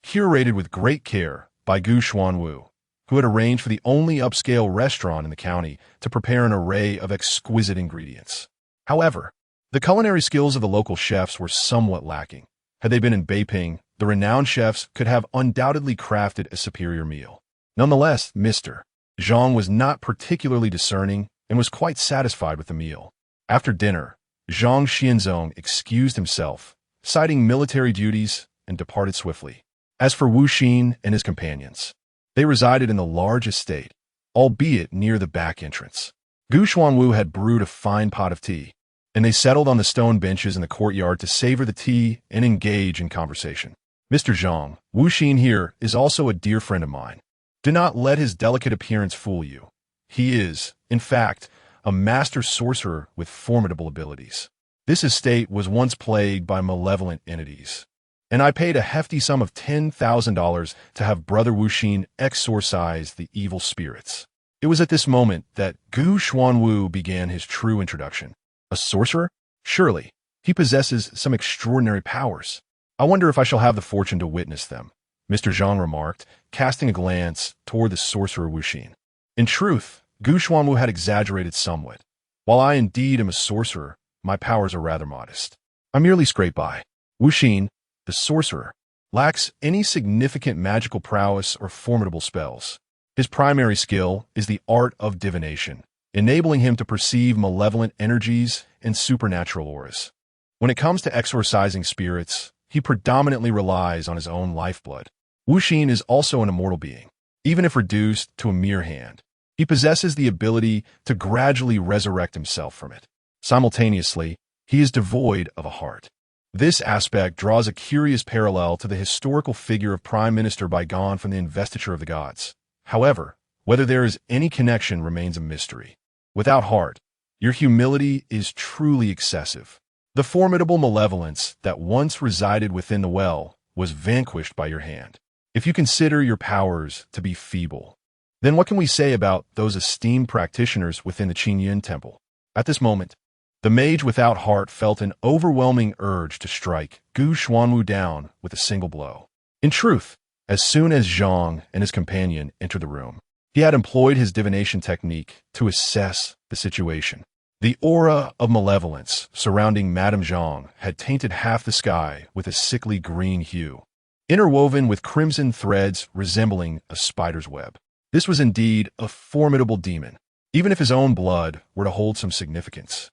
[SPEAKER 1] curated with great care by Gu Xuanwu, who had arranged for the only upscale restaurant in the county to prepare an array of exquisite ingredients. However, the culinary skills of the local chefs were somewhat lacking. Had they been in Beiping, the renowned chefs could have undoubtedly crafted a superior meal. Nonetheless, Mr. Zhang was not particularly discerning and was quite satisfied with the meal. After dinner, Zhang Xianzong excused himself, citing military duties, and departed swiftly. As for Wu Xin and his companions, they resided in the large estate, albeit near the back entrance. Gu Xuanwu had brewed a fine pot of tea, and they settled on the stone benches in the courtyard to savor the tea and engage in conversation. Mr. Zhang, Wu Xin here is also a dear friend of mine. Do not let his delicate appearance fool you. He is, in fact, a master sorcerer with formidable abilities. This estate was once plagued by malevolent entities, and I paid a hefty sum of $10,000 to have Brother Wu Xin exorcise the evil spirits. It was at this moment that Gu Xuanwu began his true introduction. A sorcerer? Surely. He possesses some extraordinary powers. I wonder if I shall have the fortune to witness them, Mr. Zhang remarked, casting a glance toward the sorcerer Wu Xin. In truth, Gu Xuanwu had exaggerated somewhat. While I indeed am a sorcerer, my powers are rather modest. I merely scrape by. Wu Xin, the sorcerer, lacks any significant magical prowess or formidable spells. His primary skill is the art of divination, enabling him to perceive malevolent energies and supernatural auras. When it comes to exorcising spirits, he predominantly relies on his own lifeblood. Wu Xin is also an immortal being, even if reduced to a mere hand. He possesses the ability to gradually resurrect himself from it. Simultaneously, he is devoid of a heart. This aspect draws a curious parallel to the historical figure of Prime Minister Bygone from the Investiture of the Gods. However, whether there is any connection remains a mystery. Without heart, your humility is truly excessive. The formidable malevolence that once resided within the well was vanquished by your hand. If you consider your powers to be feeble, then what can we say about those esteemed practitioners within the Qingyun Temple? At this moment, the mage without heart felt an overwhelming urge to strike Gu Xuanwu down with a single blow. In truth, as soon as Zhang and his companion entered the room, he had employed his divination technique to assess the situation. The aura of malevolence surrounding Madame Zhang had tainted half the sky with a sickly green hue, interwoven with crimson threads resembling a spider's web. This was indeed a formidable demon, even if his own blood were to hold some significance.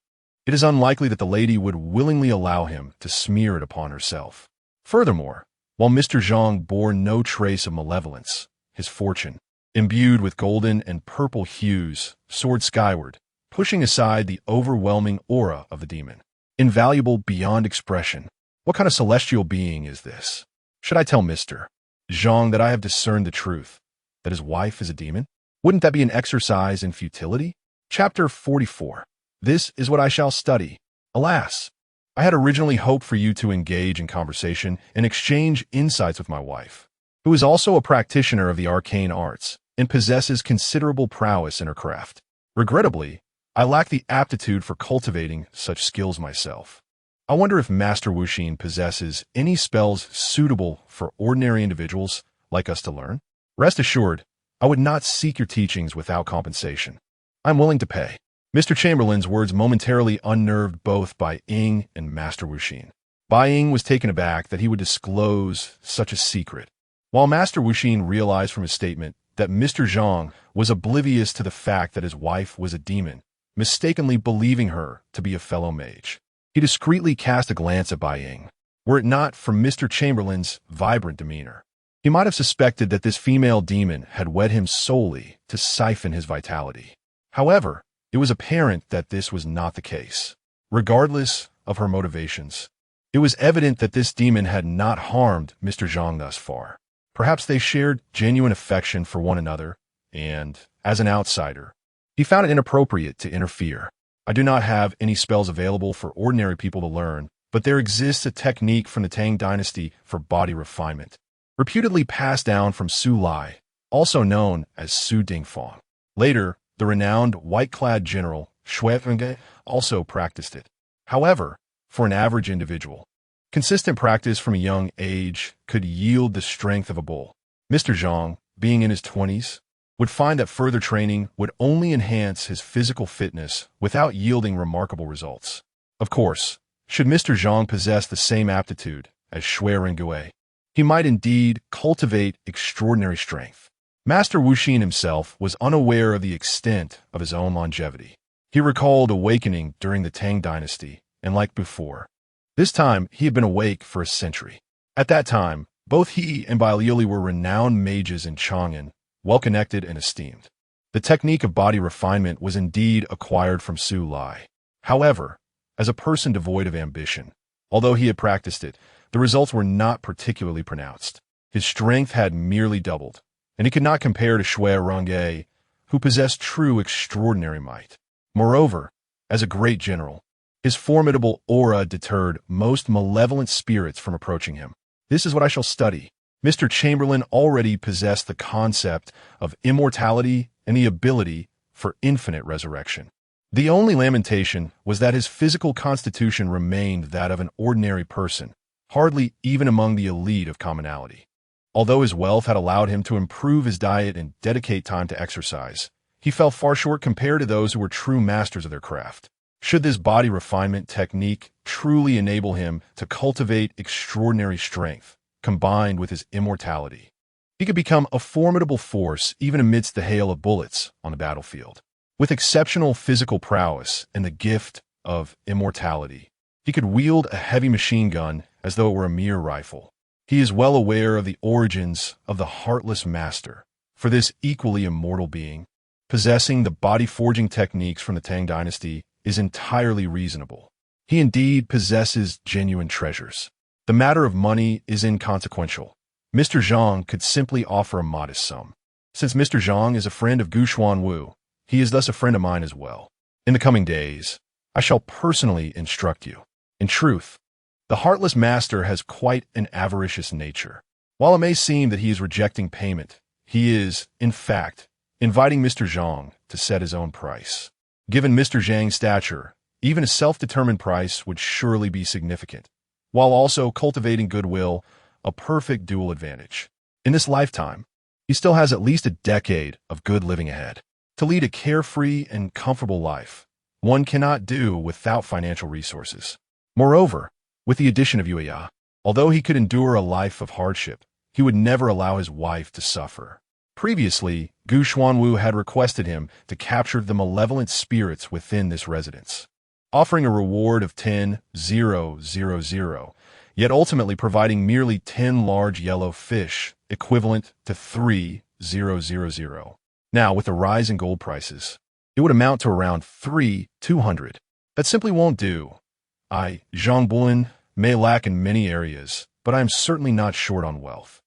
[SPEAKER 1] It is unlikely that the lady would willingly allow him to smear it upon herself. Furthermore, while Mr. Zhang bore no trace of malevolence, his fortune, imbued with golden and purple hues, soared skyward, pushing aside the overwhelming aura of the demon. Invaluable beyond expression. What kind of celestial being is this? Should I tell Mr. Zhang that I have discerned the truth, that his wife is a demon? Wouldn't that be an exercise in futility? Chapter 44. This is what I shall study. Alas, I had originally hoped for you to engage in conversation and exchange insights with my wife, who is also a practitioner of the arcane arts and possesses considerable prowess in her craft. Regrettably, I lack the aptitude for cultivating such skills myself. I wonder if Master Wu Xin possesses any spells suitable for ordinary individuals like us to learn? Rest assured, I would not seek your teachings without compensation. I'm willing to pay. Mr. Chamberlain's words momentarily unnerved both Bai Ying and Master Wuxin. Bai Ying was taken aback that he would disclose such a secret, while Master Wuxin realized from his statement that Mr. Zhang was oblivious to the fact that his wife was a demon, mistakenly believing her to be a fellow mage. He discreetly cast a glance at Bai Ying. Were it not for Mr. Chamberlain's vibrant demeanor, he might have suspected that this female demon had wed him solely to siphon his vitality. However, it was apparent that this was not the case. Regardless of her motivations, it was evident that this demon had not harmed Mr. Zhang thus far. Perhaps they shared genuine affection for one another, and, as an outsider, he found it inappropriate to interfere. I do not have any spells available for ordinary people to learn, but there exists a technique from the Tang dynasty for body refinement, reputedly passed down from Su Lai, also known as Su Dingfang. Later, the renowned white-clad general, Shui Fengge, also practiced it. However, for an average individual, consistent practice from a young age could yield the strength of a bull. Mr. Zhang, being in his 20s, would find that further training would only enhance his physical fitness without yielding remarkable results. Of course, should Mr. Zhang possess the same aptitude as Shui Rengue, he might indeed cultivate extraordinary strength. Master Wuxin himself was unaware of the extent of his own longevity. He recalled awakening during the Tang dynasty, and like before, this time he had been awake for a century. At that time, both he and Bai Liuli were renowned mages in Chang'an, well-connected and esteemed. The technique of body refinement was indeed acquired from Su Lai. However, as a person devoid of ambition, although he had practiced it, the results were not particularly pronounced. His strength had merely doubled, and he could not compare to Shui Rengue, who possessed true extraordinary might. Moreover, as a great general, his formidable aura deterred most malevolent spirits from approaching him. This is what I shall study. Mr. Chamberlain already possessed the concept of immortality and the ability for infinite resurrection. The only lamentation was that his physical constitution remained that of an ordinary person, hardly even among the elite of commonality. Although his wealth had allowed him to improve his diet and dedicate time to exercise, he fell far short compared to those who were true masters of their craft. Should this body refinement technique truly enable him to cultivate extraordinary strength, combined with his immortality, he could become a formidable force even amidst the hail of bullets on the battlefield. With exceptional physical prowess and the gift of immortality, he could wield a heavy machine gun as though it were a mere rifle. He is well aware of the origins of the Heartless Master, for this equally immortal being, possessing the body-forging techniques from the Tang dynasty, is entirely reasonable. He indeed possesses genuine treasures. The matter of money is inconsequential. Mr. Zhang could simply offer a modest sum. Since Mr. Zhang is a friend of Gu Xuanwu, he is thus a friend of mine as well. In the coming days, I shall personally instruct you. In truth, the Heartless Master has quite an avaricious nature. While it may seem that he is rejecting payment, he is, in fact, inviting Mr. Zhang to set his own price. Given Mr. Zhang's stature, even a self-determined price would surely be significant, while also cultivating goodwill, a perfect dual advantage. In this lifetime, he still has at least a decade of good living ahead. To lead a carefree and comfortable life, one cannot do without financial resources. Moreover, with the addition of Yuya, although he could endure a life of hardship, he would never allow his wife to suffer. Previously, Gu Xuanwu had requested him to capture the malevolent spirits within this residence, offering a reward of 10,000, yet ultimately providing merely 10 large yellow fish, equivalent to 3,000. Now, with the rise in gold prices, it would amount to around 3,200. That simply won't do. Zhang Bulin, may lack in many areas, but I am certainly not short on wealth.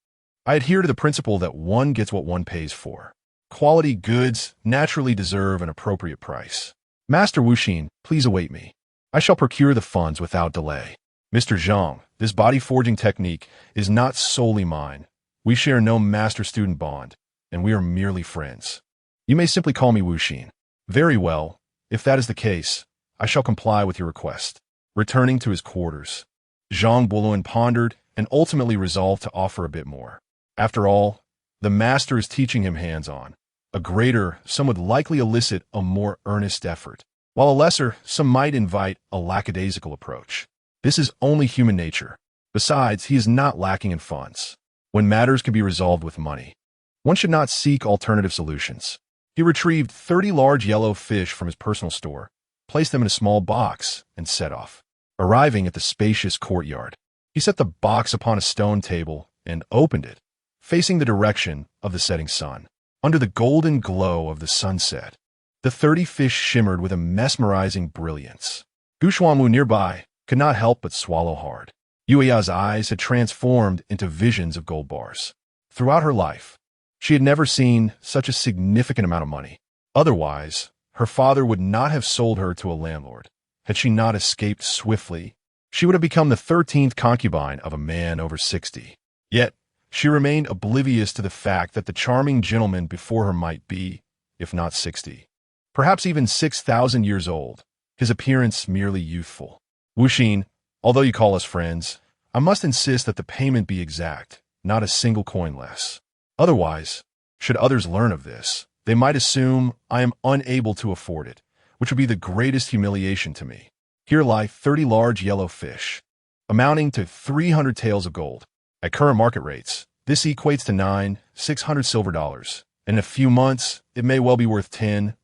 [SPEAKER 1] I adhere to the principle that one gets what one pays for. Quality goods naturally deserve an appropriate price. Master Wuxin, please await me. I shall procure the funds without delay. Mr. Zhang, this body-forging technique is not solely mine. We share no master-student bond, and we are merely friends. You may simply call me Wuxin. Very well. If that is the case, I shall comply with your request. Returning to his quarters, Zhang Buluan pondered and ultimately resolved to offer a bit more. After all, The master is teaching him hands-on. A greater, some would likely elicit a more earnest effort, while a lesser, some might invite a lackadaisical approach. This is only human nature. Besides, he is not lacking in funds. When matters can be resolved with money, one should not seek alternative solutions. He retrieved 30 large yellow fish from his personal store, placed them in a small box, and set off. Arriving at the spacious courtyard, he set the box upon a stone table and opened it, facing the direction of the setting sun. Under the golden glow of the sunset, the 30 fish shimmered with a mesmerizing brilliance. Gu Xuanwu nearby could not help but swallow hard. Yuya's eyes had transformed into visions of gold bars. Throughout her life, she had never seen such a significant amount of money. Otherwise, her father would not have sold her to a landlord. Had she not escaped swiftly, she would have become the 13th concubine of a man over 60. Yet, she remained oblivious to the fact that the charming gentleman before her might be, if not 60, perhaps even 6,000 years old, his appearance merely youthful. Wuxin, although you call us friends, I must insist that the payment be exact, not a single coin less. Otherwise, should others learn of this, they might assume I am unable to afford it, which would be the greatest humiliation to me. Here lie 30 large yellow fish, amounting to 300 taels of gold. At current market rates, this equates to 9,600 silver dollars. In a few months, it may well be worth 10,000.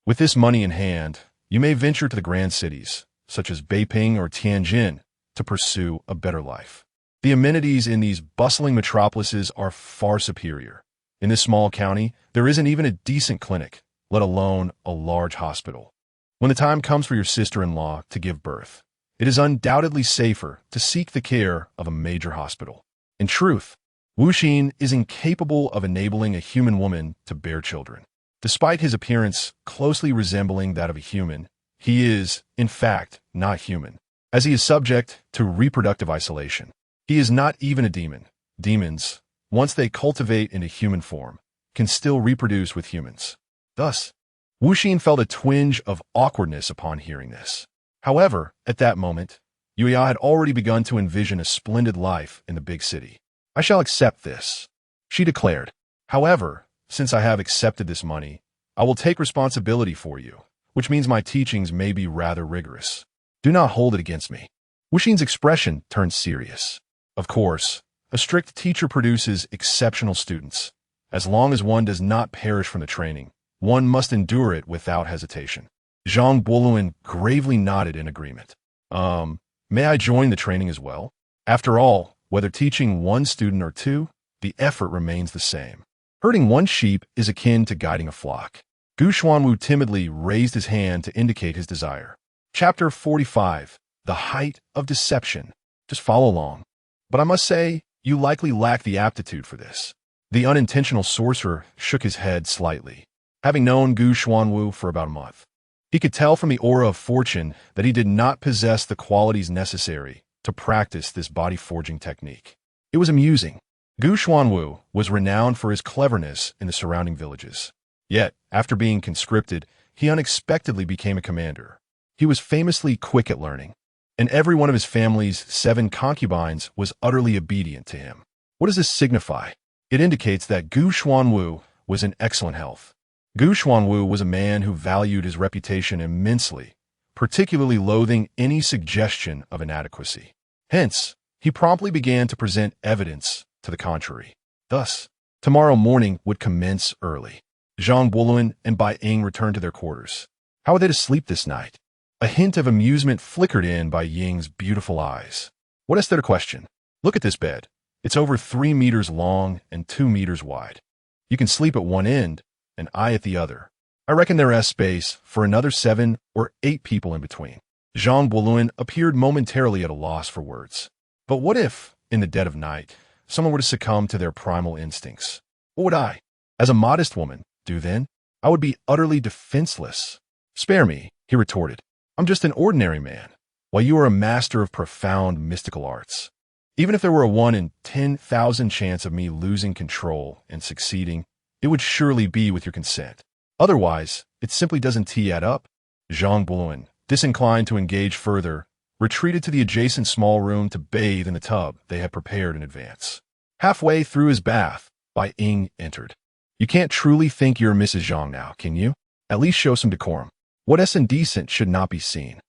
[SPEAKER 1] With this money in hand, you may venture to the grand cities, such as Beiping or Tianjin, to pursue a better life. The amenities in these bustling metropolises are far superior. In this small county, there isn't even a decent clinic, let alone a large hospital. When the time comes for your sister-in-law to give birth, it is undoubtedly safer to seek the care of a major hospital. In truth, Wuxin is incapable of enabling a human woman to bear children. Despite his appearance closely resembling that of a human, he is, in fact, not human, as he is subject to reproductive isolation. He is not even a demon. Demons, once they cultivate into human form, can still reproduce with humans. Thus, Wuxin felt a twinge of awkwardness upon hearing this. However, at that moment, Yuya had already begun to envision a splendid life in the big city. I shall accept this, she declared. However, since I have accepted this money, I will take responsibility for you, which means my teachings may be rather rigorous. Do not hold it against me. Wuxin's expression turned serious. Of course, a strict teacher produces exceptional students. As long as one does not perish from the training, one must endure it without hesitation. Zhang Boluan gravely nodded in agreement. May I join the training as well? After all, whether teaching one student or two, the effort remains the same. Herding one sheep is akin to guiding a flock. Gu Xuanwu timidly raised his hand to indicate his desire. Chapter 45. The Height of Deception. Just follow along. But I must say, you likely lack the aptitude for this. The unintentional sorcerer shook his head slightly. Having known Gu Xuanwu for about a month, he could tell from the aura of fortune that he did not possess the qualities necessary to practice this body-forging technique. It was amusing. Gu Xuanwu was renowned for his cleverness in the surrounding villages. Yet, after being conscripted, he unexpectedly became a commander. He was famously quick at learning, and every one of his family's 7 concubines was utterly obedient to him. What does this signify? It indicates that Gu Xuanwu was in excellent health. Gu Xuanwu was a man who valued his reputation immensely, particularly loathing any suggestion of inadequacy. Hence, he promptly began to present evidence to the contrary. Thus, tomorrow morning would commence early. Zhang Boluan and Bai Ying returned to their quarters. How were they to sleep this night? A hint of amusement flickered in by Ying's beautiful eyes. What is there to question? Look at this bed. It's over 3 meters long and 2 meters wide. You can sleep at one end, and I at the other. I reckon there is space for another 7 or 8 people in between. Zhang Boluan appeared momentarily at a loss for words. But what if, in the dead of night, someone were to succumb to their primal instincts? What would I, as a modest woman, do then? I would be utterly defenseless. Spare me, he retorted. I'm just an ordinary man, while you are a master of profound mystical arts. Even if there were a 1 in 10,000 chance of me losing control and succeeding, it would surely be with your consent. Otherwise, it simply doesn't add up. Zhang Boluan, disinclined to engage further, retreated to the adjacent small room to bathe in the tub they had prepared in advance. Halfway through his bath, Bai Ying entered. You can't truly think you're Mrs. Zhang now, can you? At least show some decorum. What's indecent should not be seen.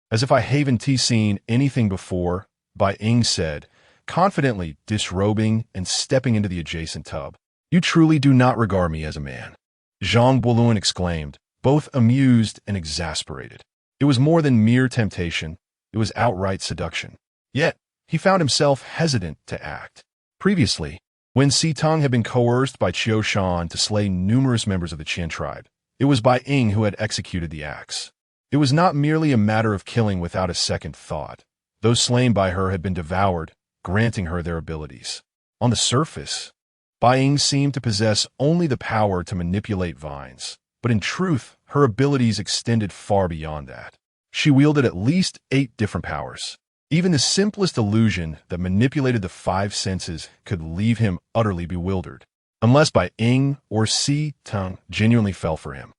[SPEAKER 1] As if I haven't seen anything before, Bai Ying said, confidently disrobing and stepping into the adjacent tub. You truly do not regard me as a man. Zhang Buoluan exclaimed, both amused and exasperated. It was more than mere temptation, it was outright seduction. Yet, he found himself hesitant to act. Previously, when Si Teng had been coerced by Qiu Shan to slay numerous members of the Qian tribe, it was Bai Ying who had executed the acts. It was not merely a matter of killing without a second thought. Those slain by her had been devoured, granting her their abilities. On the surface, Bai Ying seemed to possess only the power to manipulate vines, but in truth, her abilities extended far beyond that. She wielded at least 8 different powers. Even the simplest illusion that manipulated the 5 senses could leave him utterly bewildered. Unless Bai Ying or Si Teng genuinely fell for him,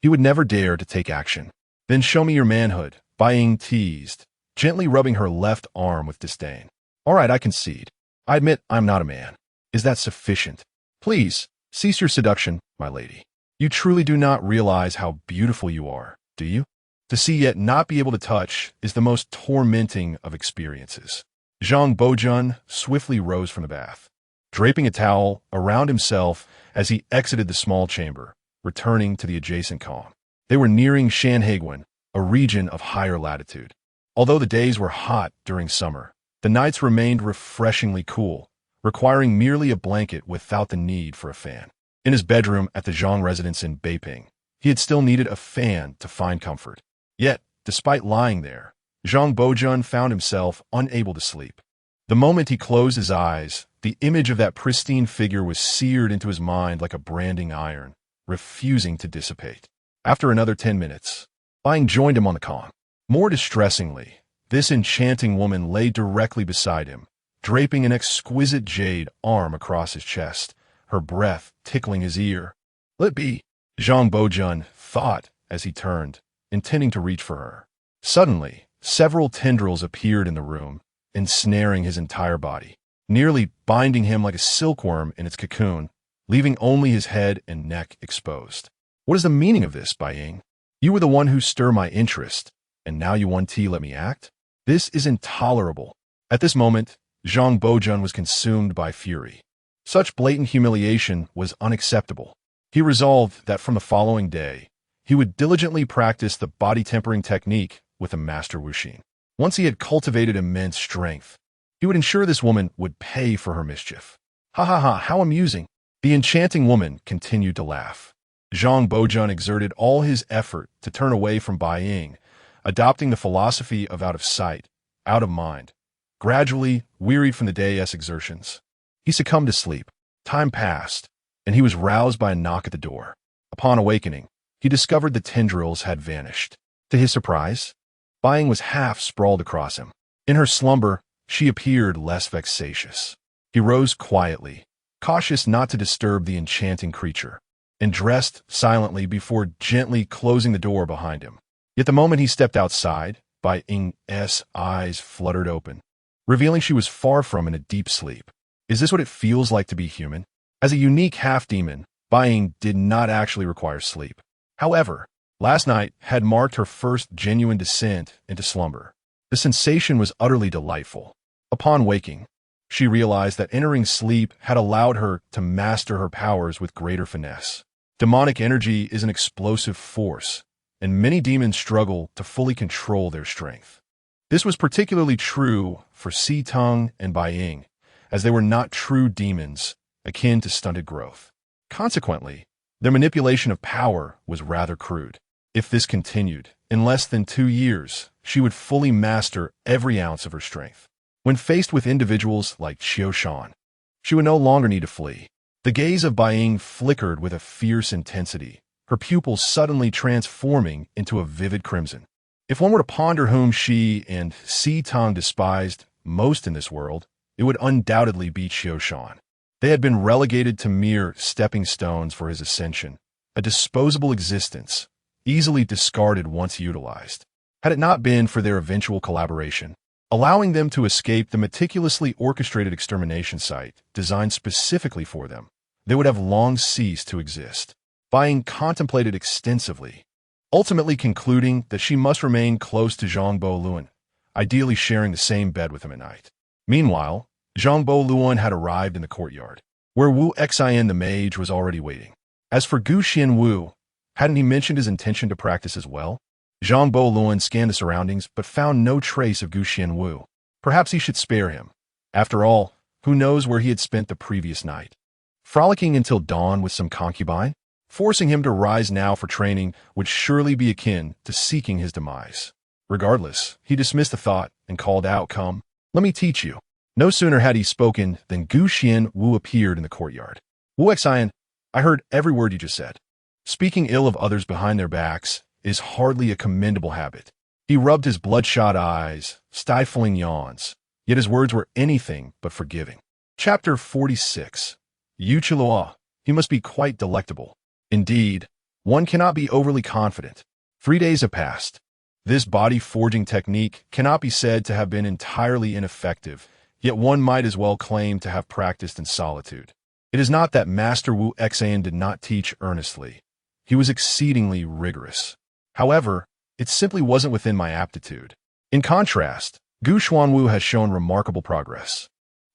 [SPEAKER 1] he would never dare to take action. Then show me your manhood, Bai Ying teased, gently rubbing her left arm with disdain. All right, I concede. I admit I'm not a man. Is that sufficient? Please, cease your seduction, my lady. You truly do not realize how beautiful you are, do you? To see yet not be able to touch is the most tormenting of experiences. Zhang Bojun swiftly rose from the bath, draping a towel around himself as he exited the small chamber, returning to the adjacent calm. They were nearing Shanhaiguan, a region of higher latitude. Although the days were hot during summer, the nights remained refreshingly cool, requiring merely a blanket without the need for a fan. In his bedroom at the Zhang residence in Beiping, he had still needed a fan to find comfort. Yet, despite lying there, Zhang Bojun found himself unable to sleep. The moment he closed his eyes, the image of that pristine figure was seared into his mind like a branding iron, refusing to dissipate. After another 10 minutes, Bai Ying joined him on the calm. More distressingly, this enchanting woman lay directly beside him, draping an exquisite jade arm across his chest, her breath tickling his ear. Let be, Zhang Bojun thought as he turned, intending to reach for her. Suddenly, several tendrils appeared in the room, ensnaring his entire body, nearly binding him like a silkworm in its cocoon, leaving only his head and neck exposed. What is the meaning of this, Bai Ying? You were the one who stirred my interest, and now you want to let me act? This is intolerable. At this moment, Zhang Bojun was consumed by fury. Such blatant humiliation was unacceptable. He resolved that from the following day, he would diligently practice the body-tempering technique with a master wuxin. Once he had cultivated immense strength, he would ensure this woman would pay for her mischief. Ha ha ha, how amusing. The enchanting woman continued to laugh. Zhang Bojun exerted all his effort to turn away from Bai Ying, adopting the philosophy of out of sight, out of mind. Gradually, wearied from the day's exertions, he succumbed to sleep. Time passed, and he was roused by a knock at the door. Upon awakening, he discovered the tendrils had vanished. To his surprise, Bai Ying was half sprawled across him. In her slumber, she appeared less vexatious. He rose quietly, cautious not to disturb the enchanting creature, and dressed silently before gently closing the door behind him. Yet the moment he stepped outside, Bai Ying's eyes fluttered open, revealing she was far from in a deep sleep. Is this what it feels like to be human? As a unique half-demon, Bai Ying did not actually require sleep. However, last night had marked her first genuine descent into slumber. The sensation was utterly delightful. Upon waking, she realized that entering sleep had allowed her to master her powers with greater finesse. Demonic energy is an explosive force, and many demons struggle to fully control their strength. This was particularly true for Si Teng and Bai Ying, as they were not true demons, akin to stunted growth. Consequently, their manipulation of power was rather crude. If this continued, in less than 2 years, she would fully master every ounce of her strength. When faced with individuals like Qiu Shan, she would no longer need to flee. The gaze of Bai Ying flickered with a fierce intensity, her pupils suddenly transforming into a vivid crimson. If one were to ponder whom she and Si Teng despised most in this world, it would undoubtedly be Qiu Shan. They had been relegated to mere stepping stones for his ascension, a disposable existence, easily discarded once utilized. Had it not been for their eventual collaboration, allowing them to escape the meticulously orchestrated extermination site designed specifically for them. They would have long ceased to exist. Bai Ying contemplated extensively, ultimately concluding that she must remain close to Zhang Luan, ideally sharing the same bed with him at night. Meanwhile, Zhang Luan had arrived in the courtyard, where Wu Xian the mage was already waiting. As for Gu Xianwu, hadn't he mentioned his intention to practice as well? Zhang Luan scanned the surroundings but found no trace of Gu Xianwu. Perhaps he should spare him. After all, who knows where he had spent the previous night? Frolicking until dawn with some concubine? Forcing him to rise now for training would surely be akin to seeking his demise. Regardless, he dismissed the thought and called out, "Come, let me teach you." No sooner had he spoken than Gu Xianwu appeared in the courtyard. "Wu Xian, I heard every word you just said. Speaking ill of others behind their backs is hardly a commendable habit." He rubbed his bloodshot eyes, stifling yawns, yet his words were anything but forgiving. Chapter 46. Yu Qiluo. He must be quite delectable. Indeed, one cannot be overly confident. 3 days have passed. This body-forging technique cannot be said to have been entirely ineffective, yet one might as well claim to have practiced in solitude. It is not that Master Wu Xian did not teach earnestly. He was exceedingly rigorous. However, it simply wasn't within my aptitude. In contrast, Gu Xuanwu has shown remarkable progress.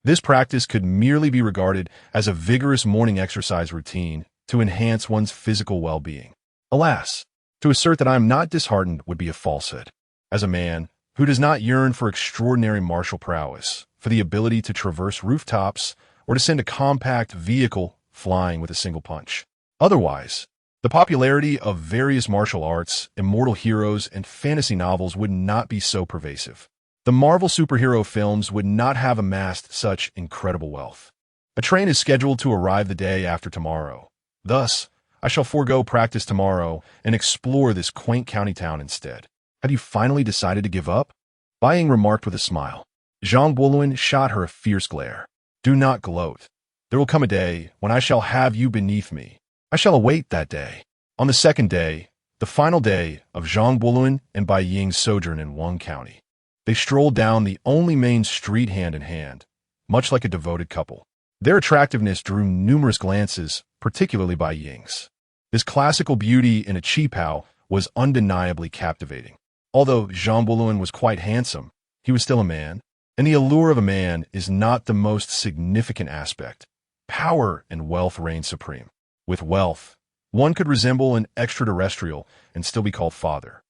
[SPEAKER 1] This practice could merely be regarded as a vigorous morning exercise routine to enhance one's physical well-being. Alas, to assert that I am not disheartened would be a falsehood. As a man who does not yearn for extraordinary martial prowess, for the ability to traverse rooftops, or to send a compact vehicle flying with a single punch. Otherwise, the popularity of various martial arts, immortal heroes, and fantasy novels would not be so pervasive. The Marvel superhero films would not have amassed such incredible wealth. A train is scheduled to arrive the day after tomorrow. Thus, I shall forego practice tomorrow and explore this quaint county town instead. Have you finally decided to give up? Bai Ying remarked with a smile. Zhang Luan shot her a fierce glare. Do not gloat. There will come a day when I shall have you beneath me. I shall await that day. On the second day, the final day of Zhang Luan and Bai Ying's sojourn in Wang County, they strolled down the only main street hand in hand, much like a devoted couple. Their attractiveness drew numerous glances, particularly Bai Ying's. This classical beauty in a qipao was undeniably captivating. Although Zhang Luan was quite handsome, he was still a man, and the allure of a man is not the most significant aspect. Power and wealth reign supreme. With wealth, one could resemble an extraterrestrial and still be called father.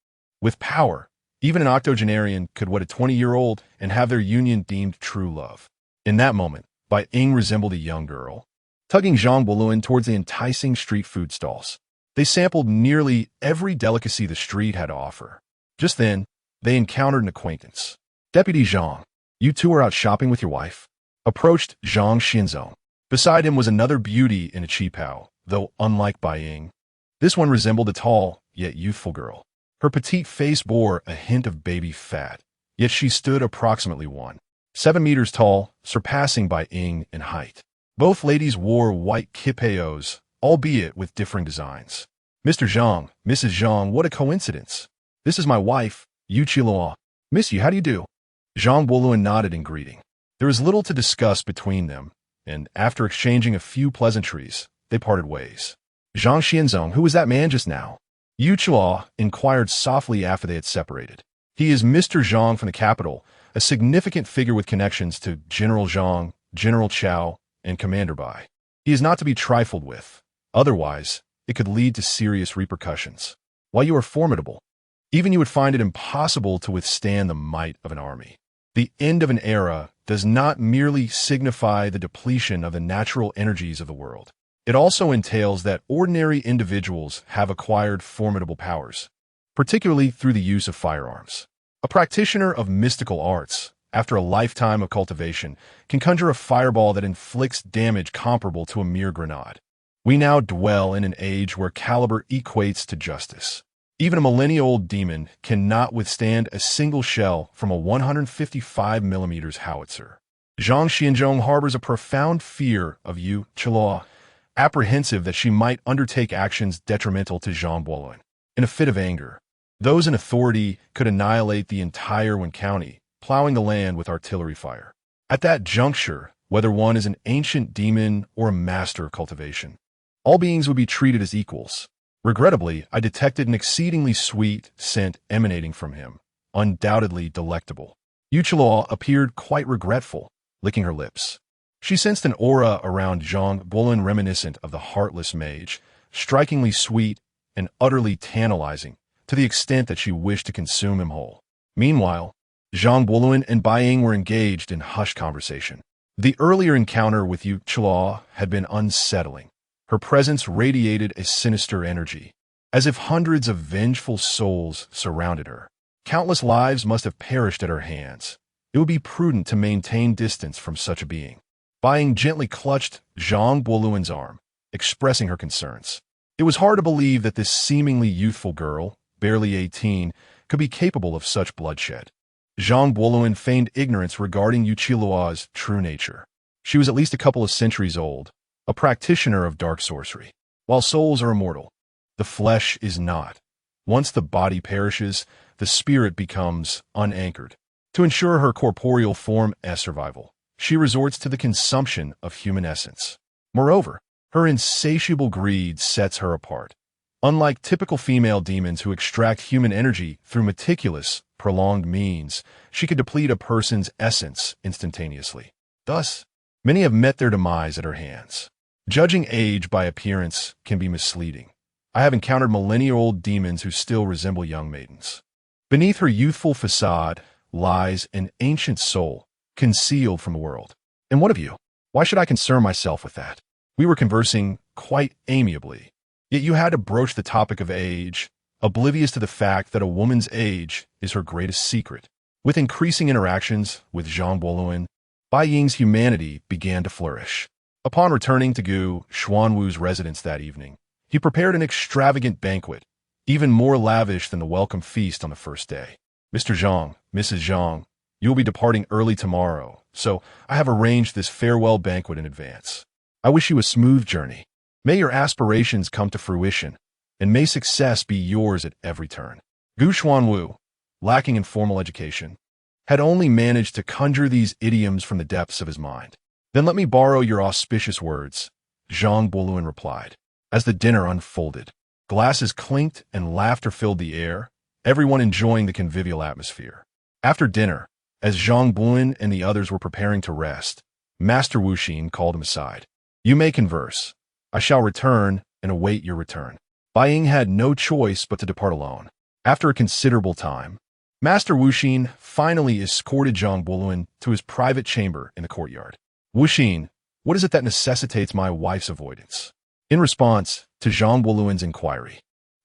[SPEAKER 1] With power, even an octogenarian could wed a 20-year-old and have their union deemed true love. In that moment, Bai Ying resembled a young girl, tugging Zhang Luan towards the enticing street food stalls. They sampled nearly every delicacy the street had to offer. Just then, they encountered an acquaintance. Deputy Zhang, you two are out shopping with your wife? Approached Zhang Xianzong. Beside him was another beauty in a qipao, though unlike Bai Ying. This one resembled a tall, yet youthful girl. Her petite face bore a hint of baby fat, yet she stood approximately 1.7 meters tall, surpassing Bai Ying in height. Both ladies wore white qipaos, albeit with differing designs. Mr. Zhang, Mrs. Zhang, what a coincidence. This is my wife, Yu Qiluo. Miss you, how do you do? Zhang Luan nodded in greeting. There was little to discuss between them, and after exchanging a few pleasantries, they parted ways. Zhang Xianzong, who was that man just now? Yu Qiluo inquired softly after they had separated. He is Mr. Zhang from the capital, a significant figure with connections to General Zhang, General Chao, and Commander Bai. He is not to be trifled with. Otherwise, it could lead to serious repercussions. While you are formidable, even you would find it impossible to withstand the might of an army. The end of an era does not merely signify the depletion of the natural energies of the world. It also entails that ordinary individuals have acquired formidable powers, particularly through the use of firearms. A practitioner of mystical arts, after a lifetime of cultivation, can conjure a fireball that inflicts damage comparable to a mere grenade. We now dwell in an age where caliber equates to justice. Even a millennia-old demon cannot withstand a single shell from a 155 mm howitzer. Zhang Xianzong harbors a profound fear of Yu Qiluo, apprehensive that she might undertake actions detrimental to Zhang Luan. In a fit of anger, those in authority could annihilate the entire Yuan County, plowing the land with artillery fire. At that juncture, whether one is an ancient demon or a master of cultivation, all beings would be treated as equals. Regrettably, I detected an exceedingly sweet scent emanating from him, undoubtedly delectable. Yuchilo appeared quite regretful, licking her lips. She sensed an aura around Zhang Buolin reminiscent of the heartless mage, strikingly sweet and utterly tantalizing, to the extent that she wished to consume him whole. Meanwhile, Zhang Buolin and Bai Ying were engaged in hushed conversation. The earlier encounter with Yuchilo had been unsettling. Her presence radiated a sinister energy, as if hundreds of vengeful souls surrounded her. Countless lives must have perished at her hands. It would be prudent to maintain distance from such a being. Bai Ying gently clutched Zhang Buolin's arm, expressing her concerns. It was hard to believe that this seemingly youthful girl, barely 18, could be capable of such bloodshed. Zhang Buolin feigned ignorance regarding Yuchilo's true nature. She was at least a couple of centuries old, a practitioner of dark sorcery. While souls are immortal, the flesh is not. Once the body perishes, the spirit becomes unanchored. To ensure her corporeal form as survival, she resorts to the consumption of human essence. Moreover, her insatiable greed sets her apart. Unlike typical female demons who extract human energy through meticulous, prolonged means, she could deplete a person's essence instantaneously. Thus, many have met their demise at her hands. Judging age by appearance can be misleading. I have encountered millennia-old demons who still resemble young maidens. Beneath her youthful facade lies an ancient soul, concealed from the world. And what of you? Why should I concern myself with that? We were conversing quite amiably, yet you had to broach the topic of age, oblivious to the fact that a woman's age is her greatest secret. With increasing interactions with Zhang Buolin, Bai Ying's humanity began to flourish. Upon returning to Gu Xuanwu's residence that evening, he prepared an extravagant banquet, even more lavish than the welcome feast on the first day. Mr. Zhang, Mrs. Zhang, you will be departing early tomorrow, so I have arranged this farewell banquet in advance. I wish you a smooth journey. May your aspirations come to fruition, and may success be yours at every turn. Gu Xuanwu, lacking in formal education, had only managed to conjure these idioms from the depths of his mind. Then let me borrow your auspicious words, Zhang Buolin replied. As the dinner unfolded, glasses clinked and laughter filled the air, everyone enjoying the convivial atmosphere. After dinner, as Zhang Buolin and the others were preparing to rest, Master Wuxin called him aside. You may converse. I shall return and await your return. Bai Ying had no choice but to depart alone. After a considerable time, Master Wuxin finally escorted Zhang Buolin to his private chamber in the courtyard. Wuxin, what is it that necessitates my wife's avoidance? In response to Zhang Buolin's inquiry,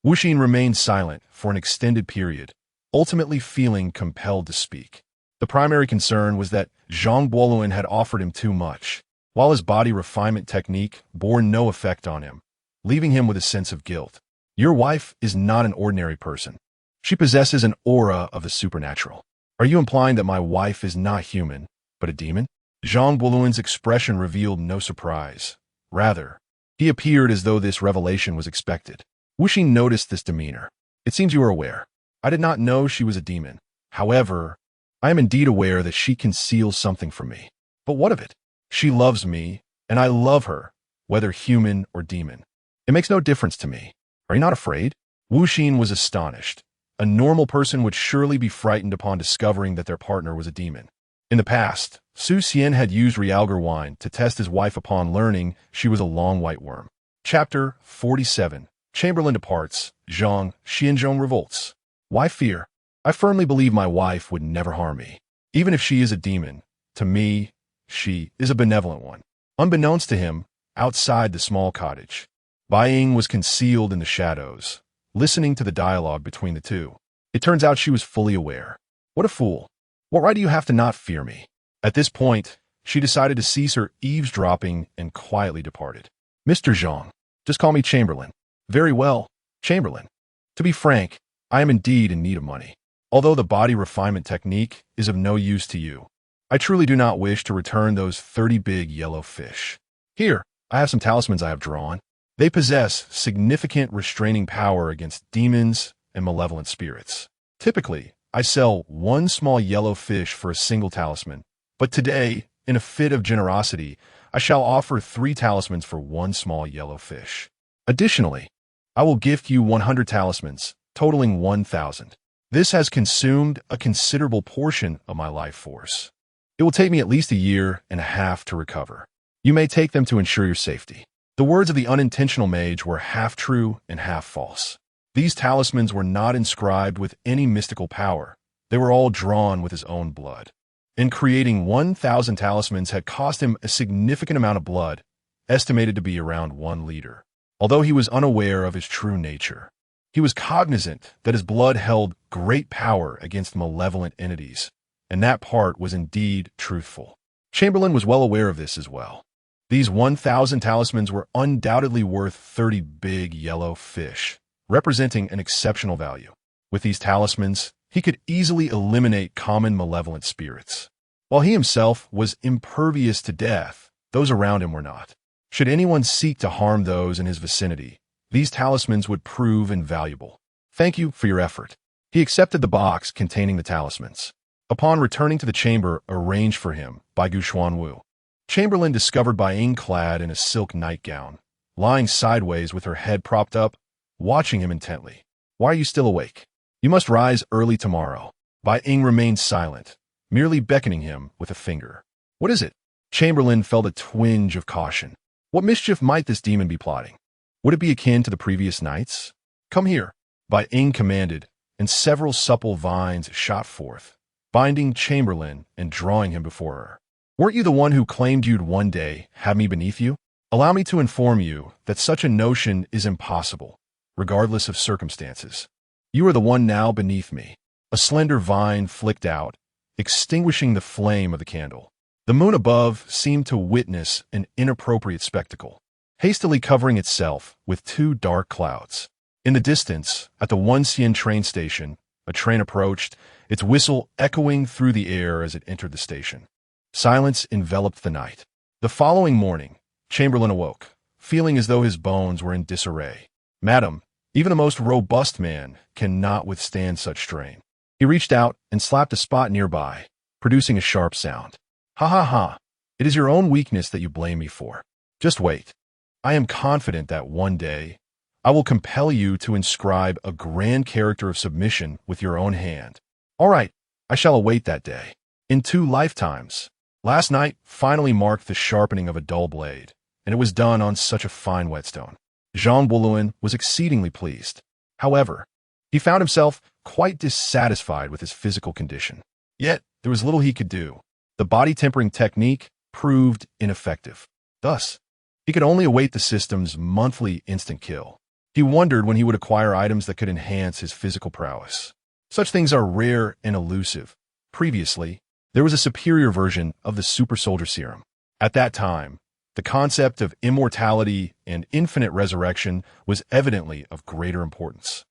[SPEAKER 1] Wuxin remained silent for an extended period, ultimately feeling compelled to speak. The primary concern was that Zhang Buolin had offered him too much, while his body refinement technique bore no effect on him, leaving him with a sense of guilt. Your wife is not an ordinary person. She possesses an aura of the supernatural. Are you implying that my wife is not human, but a demon? Zhang Buolin's expression revealed no surprise. Rather, he appeared as though this revelation was expected. Wuxin noticed this demeanor. It seems you are aware. I did not know she was a demon. However, I am indeed aware that she conceals something from me. But what of it? She loves me, and I love her, whether human or demon. It makes no difference to me. Are you not afraid? Wuxin was astonished. A normal person would surely be frightened upon discovering that their partner was a demon. In the past, Su Xian had used Realgar wine to test his wife upon learning she was a long white worm. Chapter 47. Chamberlain departs. Zhang Xianzhong revolts. Why fear? I firmly believe my wife would never harm me. Even if she is a demon, to me, she is a benevolent one. Unbeknownst to him, outside the small cottage, Bai Ying was concealed in the shadows, listening to the dialogue between the two. It turns out she was fully aware. What a fool. What right do you have to not fear me? At this point, she decided to cease her eavesdropping and quietly departed. Mr. Zhang, just call me Chamberlain. Very well, Chamberlain. To be frank, I am indeed in need of money. Although the body refinement technique is of no use to you, I truly do not wish to return those 30 big yellow fish. Here, I have some talismans I have drawn. They possess significant restraining power against demons and malevolent spirits. Typically, I sell one small yellow fish for a single talisman, but today, in a fit of generosity, I shall offer 3 talismans for one small yellow fish. Additionally, I will gift you 100 talismans, totaling 1,000. This has consumed a considerable portion of my life force. It will take me at least a year and a half to recover. You may take them to ensure your safety. The words of the unintentional mage were half true and half false. These talismans were not inscribed with any mystical power. They were all drawn with his own blood. And creating 1,000 talismans had cost him a significant amount of blood, estimated to be around 1 liter. Although he was unaware of his true nature, he was cognizant that his blood held great power against malevolent entities, and that part was indeed truthful. Chamberlain was well aware of this as well. These 1,000 talismans were undoubtedly worth 30 big yellow fish, representing an exceptional value. With these talismans, he could easily eliminate common malevolent spirits. While he himself was impervious to death, those around him were not. Should anyone seek to harm those in his vicinity, these talismans would prove invaluable. Thank you for your effort. He accepted the box containing the talismans. Upon returning to the chamber arranged for him by Guxuanwu, Chamberlain discovered Bai Ying clad in a silk nightgown, lying sideways with her head propped up, watching him intently. Why are you still awake? You must rise early tomorrow. Bai Ying remained silent, merely beckoning him with a finger. What is it? Chamberlain felt a twinge of caution. What mischief might this demon be plotting? Would it be akin to the previous nights? Come here, Bai Ying commanded, and several supple vines shot forth, binding Chamberlain and drawing him before her. Weren't you the one who claimed you'd one day have me beneath you? Allow me to inform you that such a notion is impossible, regardless of circumstances. You are the one now beneath me. A slender vine flicked out, extinguishing the flame of the candle. The moon above seemed to witness an inappropriate spectacle, hastily covering itself with 2 dark clouds. In the distance, at the Wuxian train station, a train approached, its whistle echoing through the air as it entered the station. Silence enveloped the night. The following morning, Chamberlain awoke, feeling as though his bones were in disarray. Madam, even the most robust man cannot withstand such strain. He reached out and slapped a spot nearby, producing a sharp sound. Ha ha ha, it is your own weakness that you blame me for. Just wait. I am confident that one day, I will compel you to inscribe a grand character of submission with your own hand. All right, I shall await that day. In 2 lifetimes. Last night finally marked the sharpening of a dull blade, and it was done on such a fine whetstone. Jean Boulouin was exceedingly pleased. However, he found himself quite dissatisfied with his physical condition. Yet, there was little he could do. The body-tempering technique proved ineffective. Thus, he could only await the system's monthly instant kill. He wondered when he would acquire items that could enhance his physical prowess. Such things are rare and elusive. Previously, there was a superior version of the super soldier serum. At that time, the concept of immortality and infinite resurrection was evidently of greater importance.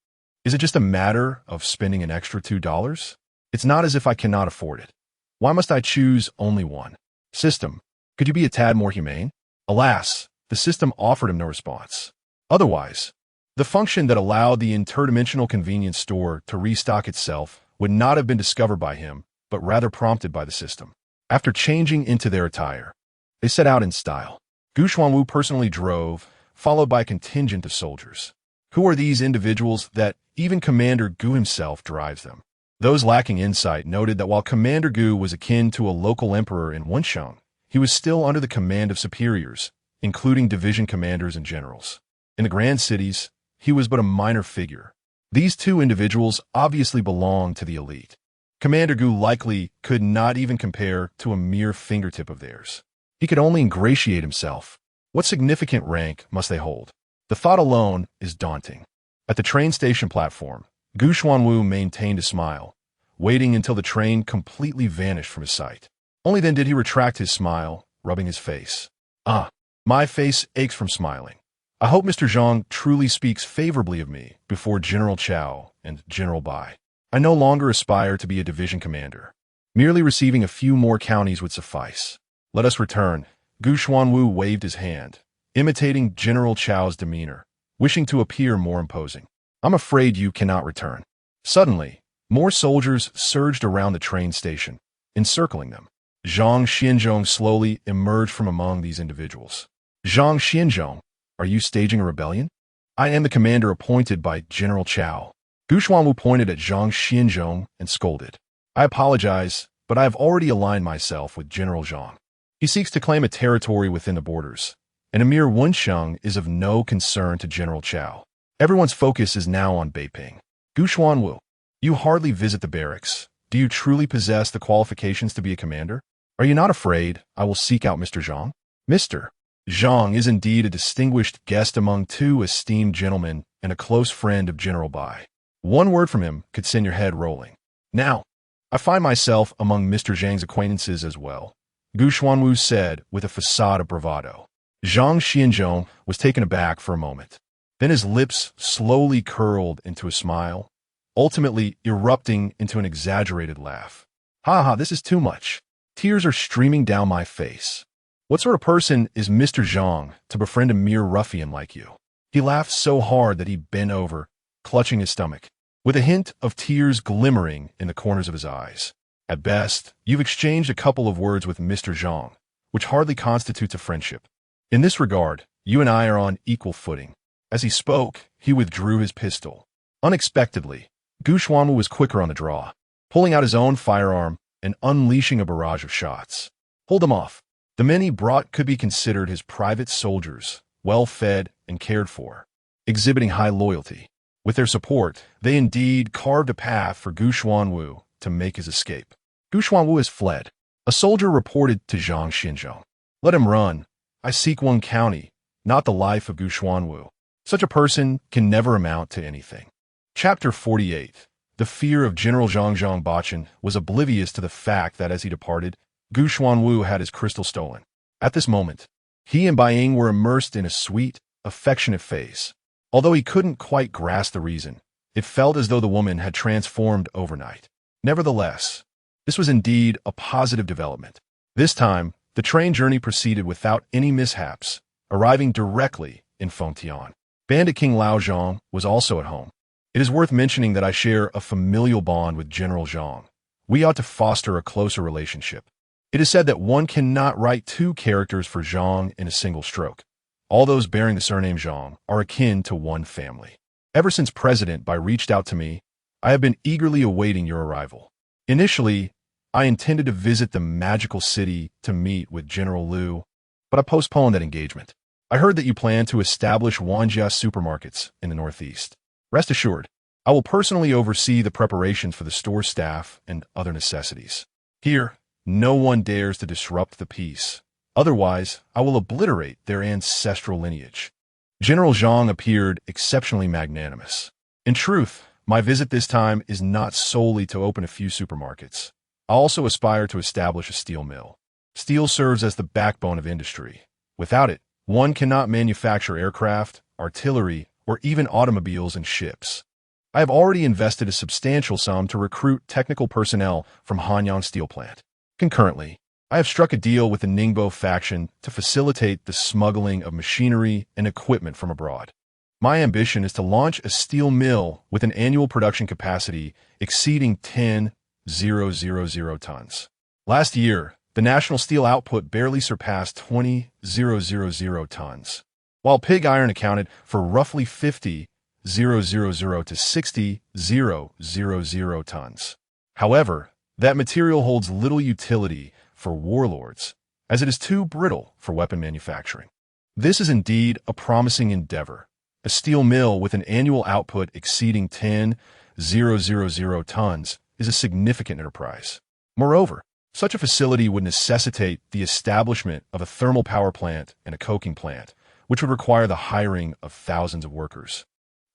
[SPEAKER 1] Is it just a matter of spending an extra $2? It's not as if I cannot afford it. Why must I choose only one? System, could you be a tad more humane? Alas, the system offered him no response. Otherwise, the function that allowed the interdimensional convenience store to restock itself would not have been discovered by him, but rather prompted by the system. After changing into their attire, they set out in style. Guxuanwu personally drove, followed by a contingent of soldiers. Who are these individuals that even Commander Gu himself drives them? Those lacking insight noted that while Commander Gu was akin to a local emperor in Wuxian, he was still under the command of superiors, including division commanders and generals. In the grand cities, he was but a minor figure. These 2 individuals obviously belonged to the elite. Commander Gu likely could not even compare to a mere fingertip of theirs. He could only ingratiate himself. What significant rank must they hold? The thought alone is daunting. At the train station platform, Guxuanwu maintained a smile, waiting until the train completely vanished from his sight. Only then did he retract his smile, rubbing his face. Ah, my face aches from smiling. I hope Mr. Zhang truly speaks favorably of me before General Chao and General Bai. I no longer aspire to be a division commander. Merely receiving a few more counties would suffice. Let us return. Guxuanwu waved his hand, imitating General Chao's demeanor, wishing to appear more imposing. I'm afraid you cannot return. Suddenly, More soldiers surged around the train station, encircling them. Zhang Xianzhong slowly emerged from among these individuals. Zhang Xianzhong, are you staging a rebellion? I am the commander appointed by General Chao. Gu Xuanwu pointed at Zhang Xianzhong and scolded. I apologize, but I have already aligned myself with General Zhang. He seeks to claim a territory within the borders, and Emir Wensheng is of no concern to General Chao. Everyone's focus is now on Beiping. Gu Xuanwu, you hardly visit the barracks. Do you truly possess the qualifications to be a commander? Are you not afraid I will seek out Mr. Zhang? Mr. Zhang is indeed a distinguished guest among two esteemed gentlemen and a close friend of General Bai. One word from him could send your head rolling. Now, I find myself among Mr. Zhang's acquaintances as well, Gu Xuanwu said with a facade of bravado. Zhang Xianzhong was taken aback for a moment. Then his lips slowly curled into a smile, ultimately erupting into an exaggerated laugh. Ha ha, this is too much. Tears are streaming down my face. What sort of person is Mr. Zhang to befriend a mere ruffian like you? He laughed so hard that he bent over, clutching his stomach, with a hint of tears glimmering in the corners of his eyes. At best, you've exchanged a couple of words with Mr. Zhang, which hardly constitutes a friendship. In this regard, you and I are on equal footing. As he spoke, he withdrew his pistol. Unexpectedly, Gu Xuanwu was quicker on the draw, pulling out his own firearm and unleashing a barrage of shots. Hold them off. The men he brought could be considered his private soldiers, well-fed and cared for, exhibiting high loyalty. With their support, they indeed carved a path for Gu Xuanwu to make his escape. Gu Xuanwu has fled. A soldier reported to Zhang Xianzhong. Let him run. I seek one county, not the life of Gu Xuanwu. Such a person can never amount to anything. Chapter 48. The fear of General Zhang Bachan was oblivious to the fact that as he departed, Gu Xuanwu had his crystal stolen. At this moment, he and Bai Ying were immersed in a sweet, affectionate phase. Although he couldn't quite grasp the reason, it felt as though the woman had transformed overnight. Nevertheless, this was indeed a positive development. This time, the train journey proceeded without any mishaps, arriving directly in Fengtian. Bandit King Lao Zhang was also at home. It is worth mentioning that I share a familial bond with General Zhang. We ought to foster a closer relationship. It is said that one cannot write two characters for Zhang in a single stroke. All those bearing the surname Zhang are akin to one family. Ever since President Bai reached out to me, I have been eagerly awaiting your arrival. Initially, I intended to visit the magical city to meet with General Liu, but I postponed that engagement. I heard that you plan to establish Wanjia supermarkets in the Northeast. Rest assured, I will personally oversee the preparations for the store staff and other necessities. Here, no one dares to disrupt the peace. Otherwise, I will obliterate their ancestral lineage. General Zhang appeared exceptionally magnanimous. In truth, my visit this time is not solely to open a few supermarkets. I also aspire to establish a steel mill. Steel serves as the backbone of industry. Without it, one cannot manufacture aircraft, artillery, or even automobiles and ships. I have already invested a substantial sum to recruit technical personnel from Hanyang Steel Plant. Concurrently, I have struck a deal with the Ningbo faction to facilitate the smuggling of machinery and equipment from abroad. My ambition is to launch a steel mill with an annual production capacity exceeding 10,000 tons. Last year, the national steel output barely surpassed 20,000 tons, while pig iron accounted for roughly 50,000 to 60,000 tons. However, that material holds little utility for warlords, as it is too brittle for weapon manufacturing. This is indeed a promising endeavor. A steel mill with an annual output exceeding 10,000 tons is a significant enterprise. Moreover, such a facility would necessitate the establishment of a thermal power plant and a coking plant, which would require the hiring of thousands of workers,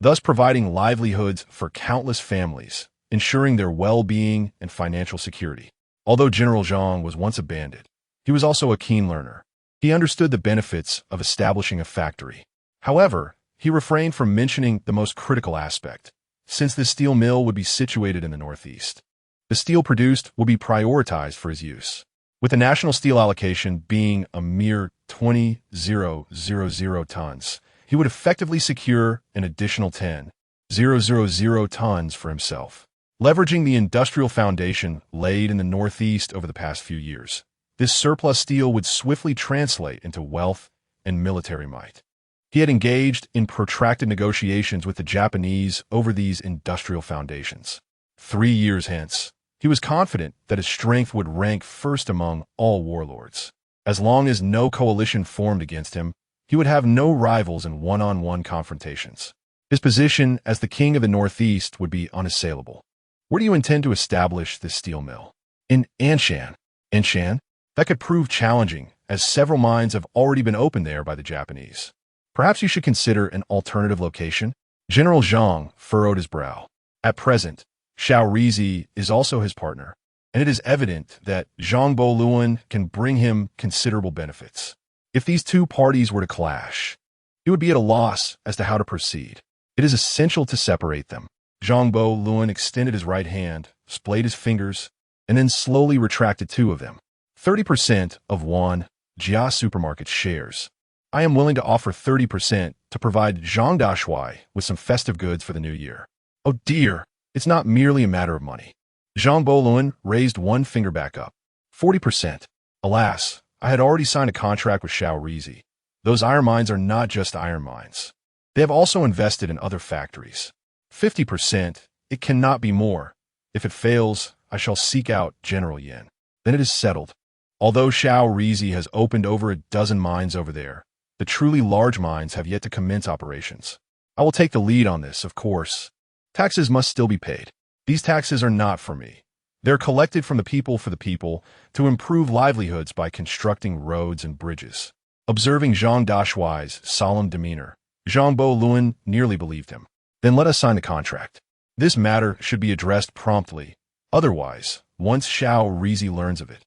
[SPEAKER 1] thus providing livelihoods for countless families, ensuring their well-being and financial security. Although General Zhang was once a bandit, he was also a keen learner. He understood the benefits of establishing a factory. However, he refrained from mentioning the most critical aspect, since the steel mill would be situated in the Northeast. The steel produced will be prioritized for his use, with the national steel allocation being a mere 20,000 tons. He would effectively secure an additional 10,000 tons for himself. Leveraging the industrial foundation laid in the Northeast over the past few years, this surplus steel would swiftly translate into wealth and military might. He had engaged in protracted negotiations with the Japanese over these industrial foundations. 3 years hence, he was confident that his strength would rank first among all warlords. As long as no coalition formed against him, he would have no rivals in one-on-one confrontations. His position as the king of the Northeast would be unassailable. Where do you intend to establish this steel mill? In Anshan. Anshan? That could prove challenging, as several mines have already been opened there by the Japanese. Perhaps you should consider an alternative location? General Zhang furrowed his brow. At present, Xiao Rizi is also his partner, and it is evident that Zhang Luan can bring him considerable benefits. If these two parties were to clash, he would be at a loss as to how to proceed. It is essential to separate them. Zhang Luan extended his right hand, splayed his fingers, and then slowly retracted 2 of them. 30% of Yuan Jia supermarket shares. I am willing to offer 30% to provide Zhang Dashui with some festive goods for the new year. Oh dear, it's not merely a matter of money. Zhang Luan raised 1 finger back up. 40%. Alas, I had already signed a contract with Xiao Rizi. Those iron mines are not just iron mines. They have also invested in other factories. 50%, it cannot be more. If it fails, I shall seek out General Yin. Then it is settled. Although Xiao Rizi has opened over a dozen mines over there, the truly large mines have yet to commence operations. I will take the lead on this, of course. Taxes must still be paid. These taxes are not for me. They're collected from the people for the people to improve livelihoods by constructing roads and bridges. Observing Zhang Dashui's solemn demeanor, Zhang Luan nearly believed him. Then let us sign the contract. This matter should be addressed promptly. Otherwise, once Xiao Rizi learns of it,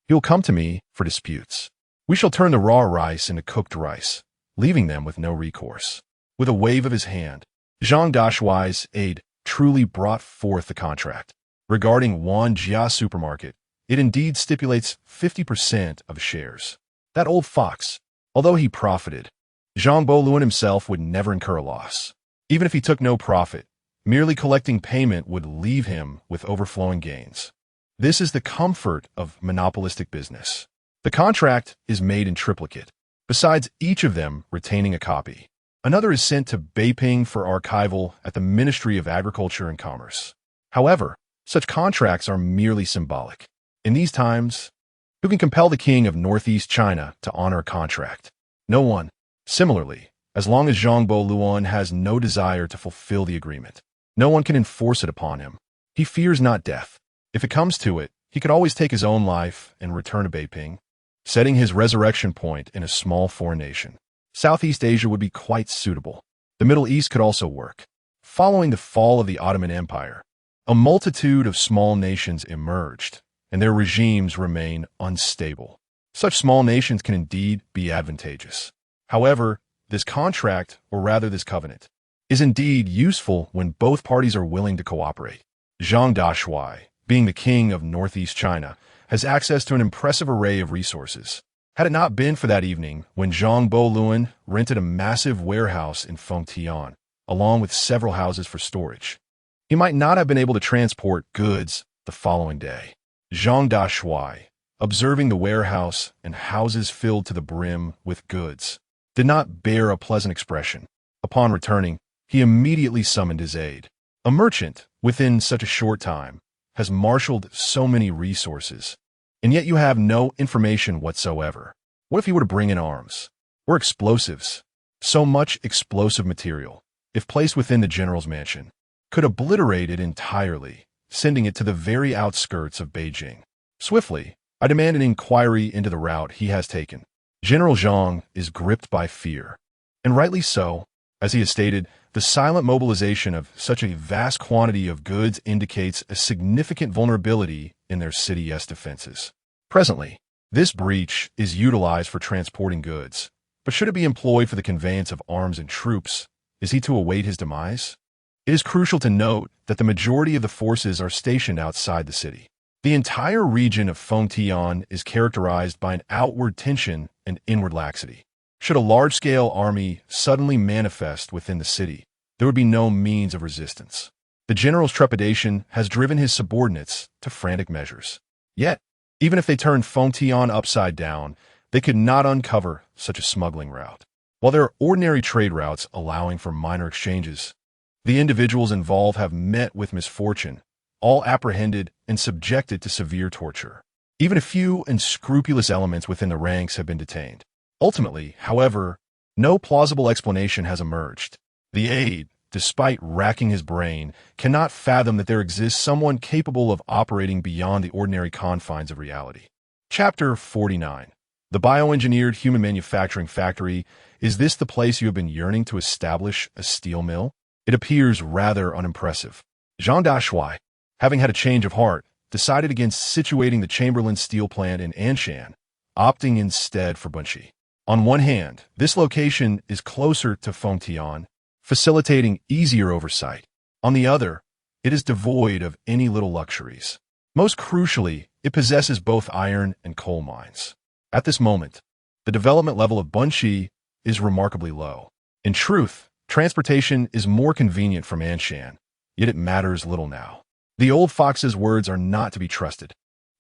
[SPEAKER 1] he will come to me for disputes. We shall turn the raw rice into cooked rice, leaving them with no recourse. With a wave of his hand, Zhang Dashui's aide truly brought forth the contract. Regarding Yuan Jia supermarket, it indeed stipulates 50% of shares. That old fox, although he profited, Zhang Luan himself would never incur a loss. Even if he took no profit, merely collecting payment would leave him with overflowing gains. This is the comfort of monopolistic business. The contract is made in triplicate, besides each of them retaining a copy. Another is sent to Beiping for archival at the Ministry of Agriculture and Commerce. However, such contracts are merely symbolic. In these times, who can compel the king of Northeast China to honor a contract? No one. Similarly, as long as Zhang Luan has no desire to fulfill the agreement, no one can enforce it upon him. He fears not death. If it comes to it, he could always take his own life and return to Beiping, setting his resurrection point in a small foreign nation. Southeast Asia would be quite suitable. The Middle East could also work. Following the fall of the Ottoman Empire, a multitude of small nations emerged, and their regimes remain unstable. Such small nations can indeed be advantageous. However, this contract, or rather this covenant, is indeed useful when both parties are willing to cooperate. Zhang Dashui, being the king of Northeast China, has access to an impressive array of resources. Had it not been for that evening when Zhang Luan rented a massive warehouse in Fengtian, along with several houses for storage, he might not have been able to transport goods the following day. Zhang Dashui, observing the warehouse and houses filled to the brim with goods, did not bear a pleasant expression. Upon returning, he immediately summoned his aide. A merchant, within such a short time, has marshaled so many resources, and yet you have no information whatsoever. What if he were to bring in arms? Or explosives? So much explosive material, if placed within the general's mansion, could obliterate it entirely, sending it to the very outskirts of Beijing. Swiftly, I demand an inquiry into the route he has taken. General Zhang is gripped by fear, and rightly so. As he has stated, the silent mobilization of such a vast quantity of goods indicates a significant vulnerability in their city's defenses. Presently, this breach is utilized for transporting goods, but should it be employed for the conveyance of arms and troops, is he to await his demise? It is crucial to note that the majority of the forces are stationed outside the city. The entire region of Fengtian is characterized by an outward tension and inward laxity. Should a large-scale army suddenly manifest within the city, there would be no means of resistance. The general's trepidation has driven his subordinates to frantic measures. Yet, even if they turned Fengtian upside down, they could not uncover such a smuggling route. While there are ordinary trade routes allowing for minor exchanges, the individuals involved have met with misfortune, all apprehended and subjected to severe torture. Even a few unscrupulous elements within the ranks have been detained. Ultimately, however, no plausible explanation has emerged. The aide, despite racking his brain, cannot fathom that there exists someone capable of operating beyond the ordinary confines of reality. Chapter 49. The Bioengineered Human Manufacturing Factory. Is this the place you have been yearning to establish a steel mill? It appears rather unimpressive. Zhang Dashui, having had a change of heart, decided against situating the Chamberlain steel plant in Anshan, opting instead for Bunchi. On one hand, this location is closer to Fengtian, facilitating easier oversight. On the other, it is devoid of any little luxuries. Most crucially, it possesses both iron and coal mines. At this moment, the development level of Bunchi is remarkably low. In truth, transportation is more convenient from Anshan, yet it matters little now. The old fox's words are not to be trusted,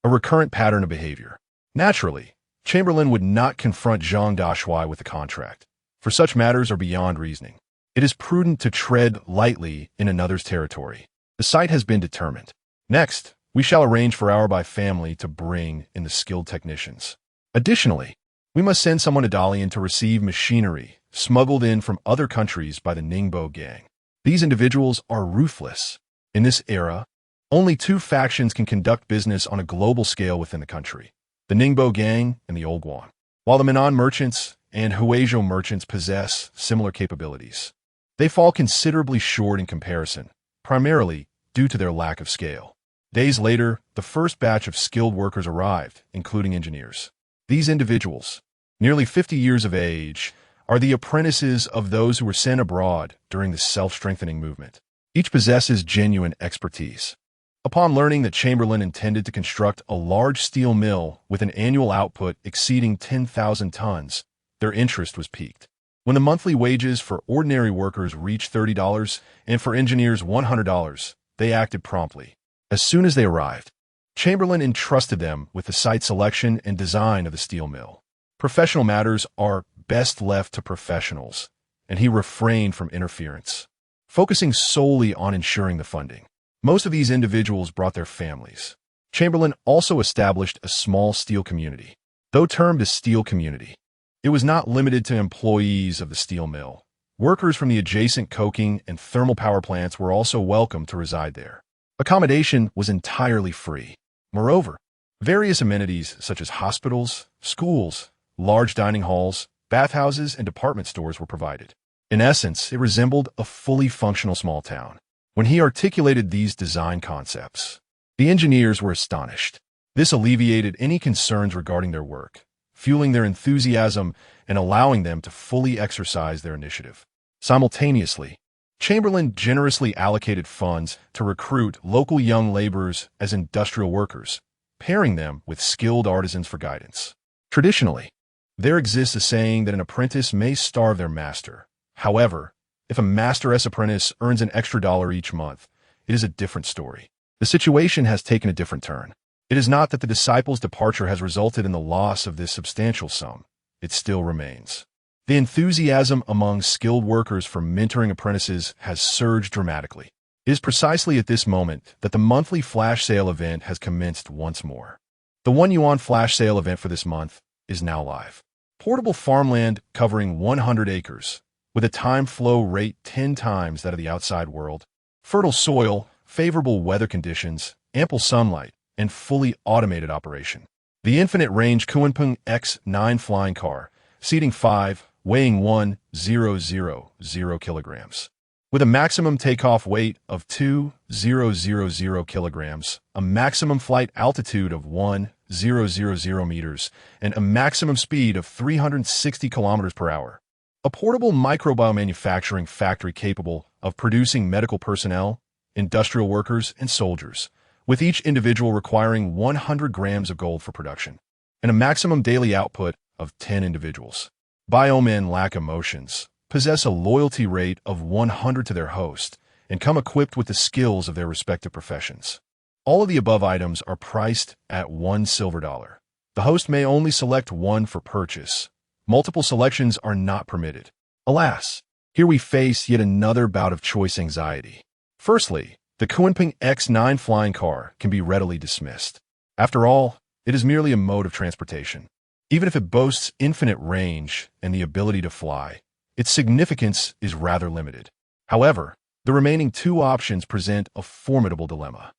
[SPEAKER 1] a recurrent pattern of behavior. Naturally, Chamberlain would not confront Zhang Dashui with the contract, for such matters are beyond reasoning. It is prudent to tread lightly in another's territory. The site has been determined. Next, we shall arrange for our family to bring in the skilled technicians. Additionally, we must send someone to Dalian to receive machinery smuggled in from other countries by the Ningbo gang. These individuals are ruthless. In this era, only two factions can conduct business on a global scale within the country: the Ningbo gang and the Old Yuan. While the Minnan merchants and Huizhou merchants possess similar capabilities, they fall considerably short in comparison, primarily due to their lack of scale. Days later, the first batch of skilled workers arrived, including engineers. These individuals, nearly 50 years of age, are the apprentices of those who were sent abroad during the self-strengthening movement. Each possesses genuine expertise. Upon learning that Chamberlain intended to construct a large steel mill with an annual output exceeding 10,000 tons, their interest was piqued. When the monthly wages for ordinary workers reached $30 and for engineers $100, they acted promptly. As soon as they arrived, Chamberlain entrusted them with the site selection and design of the steel mill. Professional matters are best left to professionals, and he refrained from interference, focusing solely on ensuring the funding. Most of these individuals brought their families. Chamberlain also established a small steel community. Though termed a steel community, it was not limited to employees of the steel mill. Workers from the adjacent coking and thermal power plants were also welcome to reside there. Accommodation was entirely free. Moreover, various amenities such as hospitals, schools, large dining halls, bathhouses, and department stores were provided. In essence, it resembled a fully functional small town. When he articulated these design concepts, the engineers were astonished. This alleviated any concerns regarding their work, fueling their enthusiasm and allowing them to fully exercise their initiative. Simultaneously, Chamberlain generously allocated funds to recruit local young laborers as industrial workers, pairing them with skilled artisans for guidance. Traditionally, there exists a saying that an apprentice may starve their master. However, if a master-s apprentice earns an extra dollar each month, it is a different story. The situation has taken a different turn. It is not that the disciple's departure has resulted in the loss of this substantial sum. It still remains. The enthusiasm among skilled workers for mentoring apprentices has surged dramatically. It is precisely at this moment that the monthly flash sale event has commenced once more. The Yuan flash sale event for this month is now live. Portable farmland covering 100 acres, with a time flow rate 10 times that of the outside world, fertile soil, favorable weather conditions, ample sunlight, and fully automated operation. The infinite range Kunpeng X9 flying car, seating 5, weighing 1,000 kilograms. With a maximum takeoff weight of 2,000 kilograms, a maximum flight altitude of 1,000 meters, and a maximum speed of 360 kilometers per hour. A portable microbiomanufacturing factory capable of producing medical personnel, industrial workers, and soldiers, with each individual requiring 100 grams of gold for production, and a maximum daily output of 10 individuals. Biomen lack emotions, possess a loyalty rate of 100 to their host, and come equipped with the skills of their respective professions. All of the above items are priced at $1 silver. The host may only select one for purchase. Multiple selections are not permitted. Alas, here we face yet another bout of choice anxiety. Firstly, the Kuanping X9 flying car can be readily dismissed. After all, it is merely a mode of transportation. Even if it boasts infinite range and the ability to fly, its significance is rather limited. However, the remaining two options present a formidable dilemma.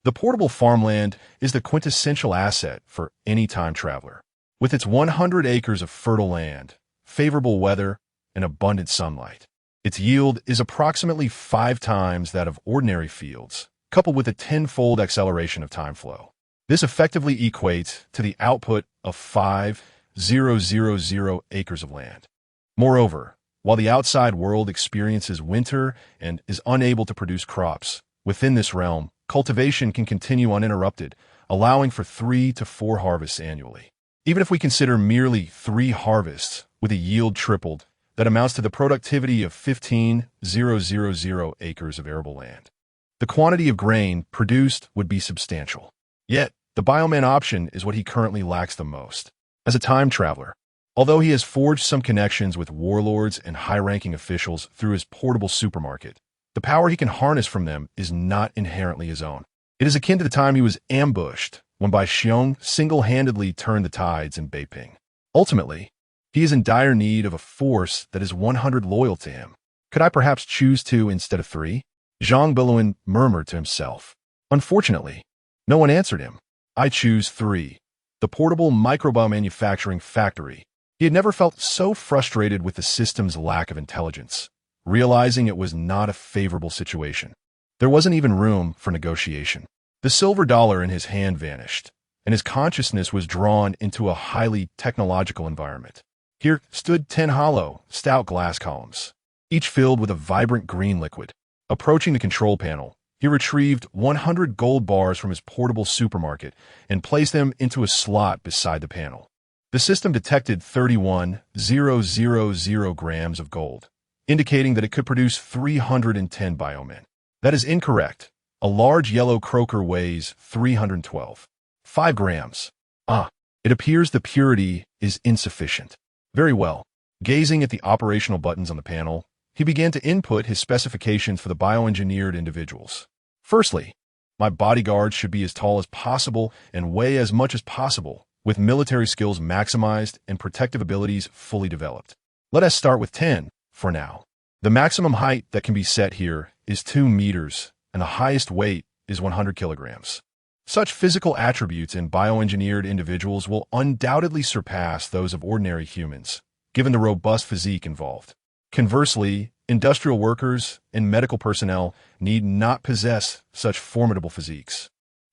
[SPEAKER 1] The portable farmland is the quintessential asset for any time traveler. With its 100 acres of fertile land, favorable weather, and abundant sunlight, its yield is approximately 5 times that of ordinary fields, coupled with a tenfold acceleration of time flow. This effectively equates to the output of 5,000 acres of land. Moreover, while the outside world experiences winter and is unable to produce crops, within this realm, cultivation can continue uninterrupted, allowing for 3 to 4 harvests annually. Even if we consider merely 3 harvests with a yield tripled, that amounts to the productivity of 15,000 acres of arable land. The quantity of grain produced would be substantial. Yet, the bioman option is what he currently lacks the most. As a time traveler, although he has forged some connections with warlords and high-ranking officials through his portable supermarket, the power he can harness from them is not inherently his own. It is akin to the time he was ambushed when Bai Xiong single-handedly turned the tides in Beiping. Ultimately, he is in dire need of a force that is 100 loyal to him. Could I perhaps choose 2 instead of 3? Zhang Biluan murmured to himself. Unfortunately, no one answered him. I choose 3. The portable micromanufacturing factory. He had never felt so frustrated with the system's lack of intelligence, realizing it was not a favorable situation. There wasn't even room for negotiation. The silver dollar in his hand vanished, and his consciousness was drawn into a highly technological environment. Here stood 10 hollow, stout glass columns, each filled with a vibrant green liquid. Approaching the control panel, he retrieved 100 gold bars from his portable supermarket and placed them into a slot beside the panel. The system detected 31,000 grams of gold, indicating that it could produce 310 biomen. That is incorrect. A large yellow croaker weighs 312. 5 grams. It appears the purity is insufficient. Very well. Gazing at the operational buttons on the panel, he began to input his specifications for the bioengineered individuals. Firstly, my bodyguards should be as tall as possible and weigh as much as possible, with military skills maximized and protective abilities fully developed. Let us start with 10, for now. The maximum height that can be set here is 2 meters, and the highest weight is 100 kilograms. Such physical attributes in bioengineered individuals will undoubtedly surpass those of ordinary humans, given the robust physique involved. Conversely, industrial workers and medical personnel need not possess such formidable physiques,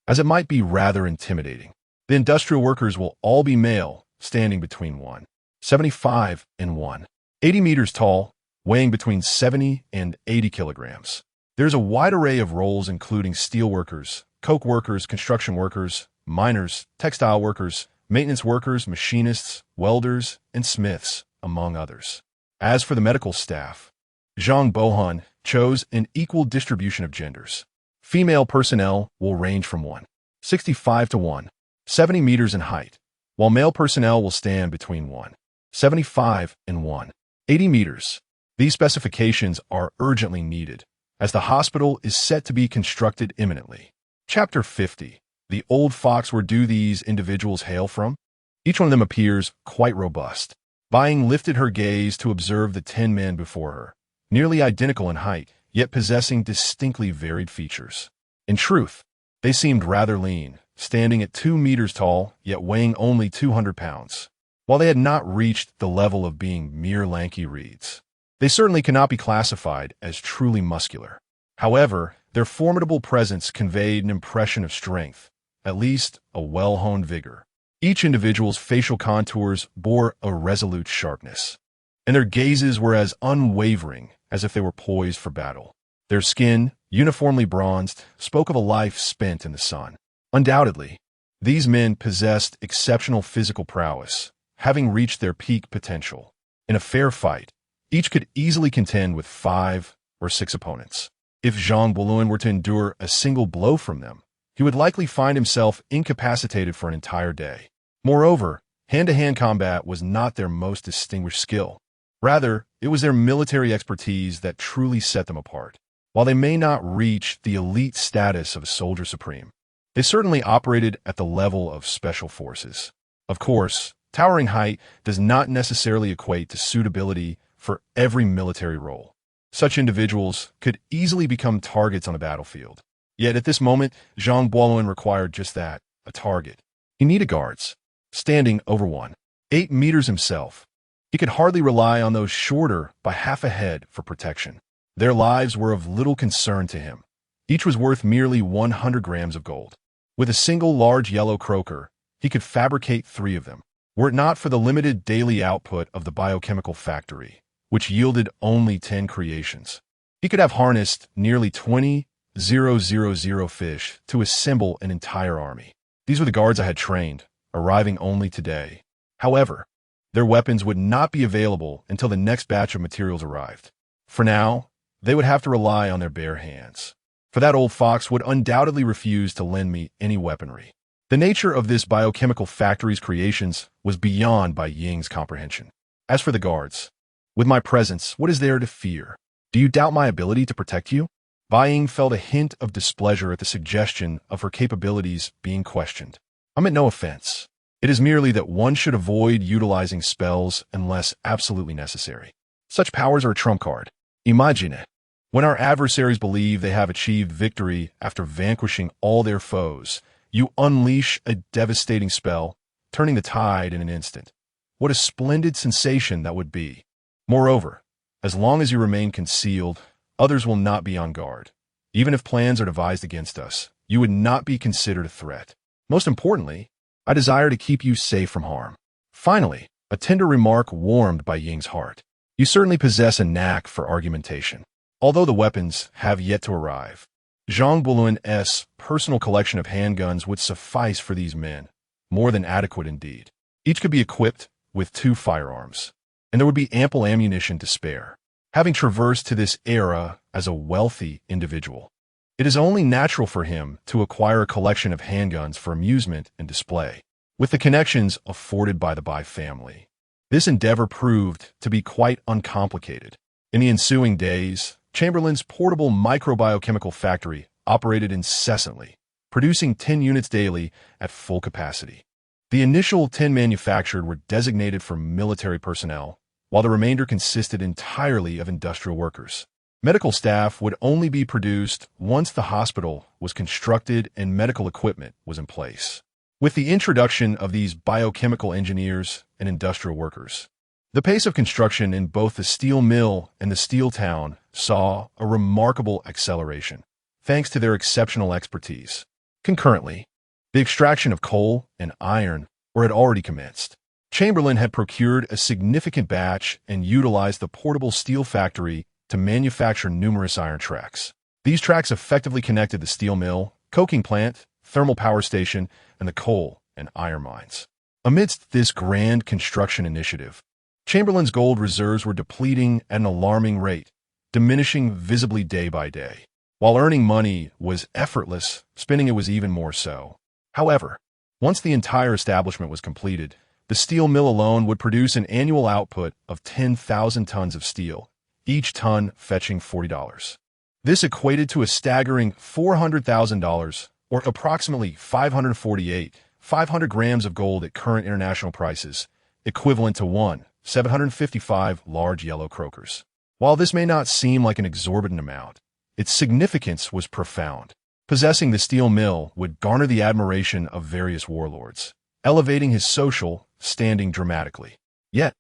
[SPEAKER 1] as it might be rather intimidating. The industrial workers will all be male, standing between 175 and 180 meters tall, weighing between 70 and 80 kilograms. There's a wide array of roles including steel workers, coke workers, construction workers, miners, textile workers, maintenance workers, machinists, welders, and smiths, among others. As for the medical staff, Zhang Bohan chose an equal distribution of genders. Female personnel will range from 165 to 170 meters in height, while male personnel will stand between 175 and 180 meters. These specifications are urgently needed, as the hospital is set to be constructed imminently. Chapter 50. The old fox. Where do these individuals hail from? Each one of them appears quite robust. Buying lifted her gaze to observe the 10 men before her, nearly identical in height, yet possessing distinctly varied features. In truth, they seemed rather lean, standing at 2 meters tall, yet weighing only 200 pounds. While they had not reached the level of being mere lanky reeds, they certainly cannot be classified as truly muscular. However, their formidable presence conveyed an impression of strength, at least a well-honed vigor. Each individual's facial contours bore a resolute sharpness, and their gazes were as unwavering as if they were poised for battle. Their skin, uniformly bronzed, spoke of a life spent in the sun. Undoubtedly, these men possessed exceptional physical prowess, having reached their peak potential. In a fair fight, each could easily contend with 5 or 6 opponents. If Zhang Buluan were to endure a single blow from them, he would likely find himself incapacitated for an entire day. Moreover, hand-to-hand combat was not their most distinguished skill. Rather, it was their military expertise that truly set them apart. While they may not reach the elite status of a soldier supreme, they certainly operated at the level of special forces. Of course, towering height does not necessarily equate to suitability for every military role. Such individuals could easily become targets on a battlefield. Yet at this moment, Zhang Buluan required just that, a target. He needed guards, standing over 1.8 meters himself. He could hardly rely on those shorter by half a head for protection. Their lives were of little concern to him. Each was worth merely 100 grams of gold. With a single large yellow croaker, he could fabricate 3 of them. Were it not for the limited daily output of the biochemical factory, which yielded only 10 creations, he could have harnessed nearly 20,000 fish to assemble an entire army. These were the guards I had trained, arriving only today. However, their weapons would not be available until the next batch of materials arrived. For now, they would have to rely on their bare hands. For that old fox would undoubtedly refuse to lend me any weaponry. The nature of this biochemical factory's creations was beyond Bai Ying's comprehension. As for the guards, with my presence, what is there to fear? Do you doubt my ability to protect you? Bai Ying felt a hint of displeasure at the suggestion of her capabilities being questioned. I meant no offense. It is merely that one should avoid utilizing spells unless absolutely necessary. Such powers are a trump card. Imagine it. When our adversaries believe they have achieved victory after vanquishing all their foes, you unleash a devastating spell, turning the tide in an instant. What a splendid sensation that would be. Moreover, as long as you remain concealed, others will not be on guard. Even if plans are devised against us, you would not be considered a threat. Most importantly, I desire to keep you safe from harm. Finally, a tender remark warmed Bai Ying's heart. You certainly possess a knack for argumentation. Although the weapons have yet to arrive, Zhang Buluan's personal collection of handguns would suffice for these men, more than adequate indeed. Each could be equipped with 2 firearms, and there would be ample ammunition to spare. Having traversed to this era as a wealthy individual, it is only natural for him to acquire a collection of handguns for amusement and display. With the connections afforded by the Bai family, this endeavor proved to be quite uncomplicated. In the ensuing days, Chamberlain's portable microbiochemical factory operated incessantly, producing 10 units daily at full capacity. The initial 10 manufactured were designated for military personnel, while the remainder consisted entirely of industrial workers. Medical staff would only be produced once the hospital was constructed and medical equipment was in place. With the introduction of these biochemical engineers and industrial workers, the pace of construction in both the steel mill and the steel town saw a remarkable acceleration, thanks to their exceptional expertise. Concurrently, the extraction of coal and iron had already commenced. Chamberlain had procured a significant batch and utilized the portable steel factory to manufacture numerous iron tracks. These tracks effectively connected the steel mill, coking plant, thermal power station, and the coal and iron mines. Amidst this grand construction initiative, Chamberlain's gold reserves were depleting at an alarming rate, diminishing visibly day by day. While earning money was effortless, spending it was even more so. However, once the entire establishment was completed, the steel mill alone would produce an annual output of 10,000 tons of steel, each ton fetching $40. This equated to a staggering $400,000, or approximately 500 grams of gold at current international prices, equivalent to 755 large yellow croakers. While this may not seem like an exorbitant amount, its significance was profound. Possessing the steel mill would garner the admiration of various warlords, elevating his social standing dramatically. Yet,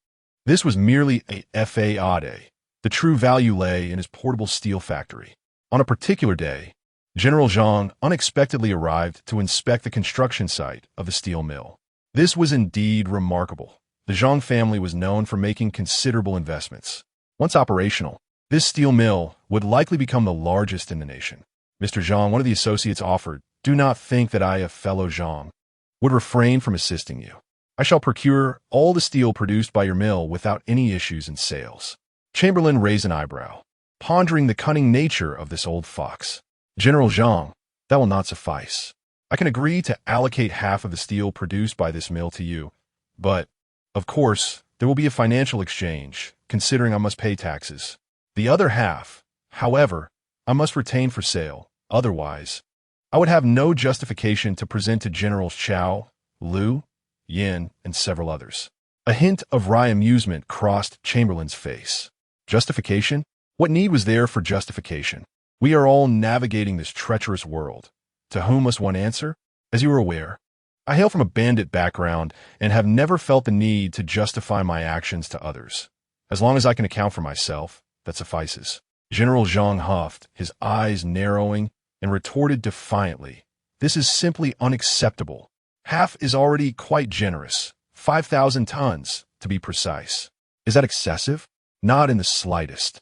[SPEAKER 1] this was merely a fade. The true value lay in his portable steel factory. On a particular day, General Zhang unexpectedly arrived to inspect the construction site of the steel mill. This was indeed remarkable. The Zhang family was known for making considerable investments. Once operational, this steel mill would likely become the largest in the nation. Mr. Zhang, one of the associates offered, do not think that I, a fellow Zhang, would refrain from assisting you. I shall procure all the steel produced by your mill without any issues in sales. Chamberlain raised an eyebrow. pondering the cunning nature of this old fox. General Zhang, that will not suffice. I can agree to allocate half of the steel produced by this mill to you, but, of course, there will be a financial exchange, considering I must pay taxes. The other half, however, I must retain for sale, otherwise, I would have no justification to present to Generals Chao, Liu, Yin, and several others. A hint of wry amusement crossed Chamberlain's face. Justification? What need was there for justification? We are all navigating this treacherous world. To whom must one answer? As you are aware, I hail from a bandit background and have never felt the need to justify my actions to others. As long as I can account for myself, that suffices. General Zhang huffed, his eyes narrowing, and retorted defiantly, "This is simply unacceptable. Half is already quite generous. 5,000 tons, to be precise. Is that excessive? Not in the slightest.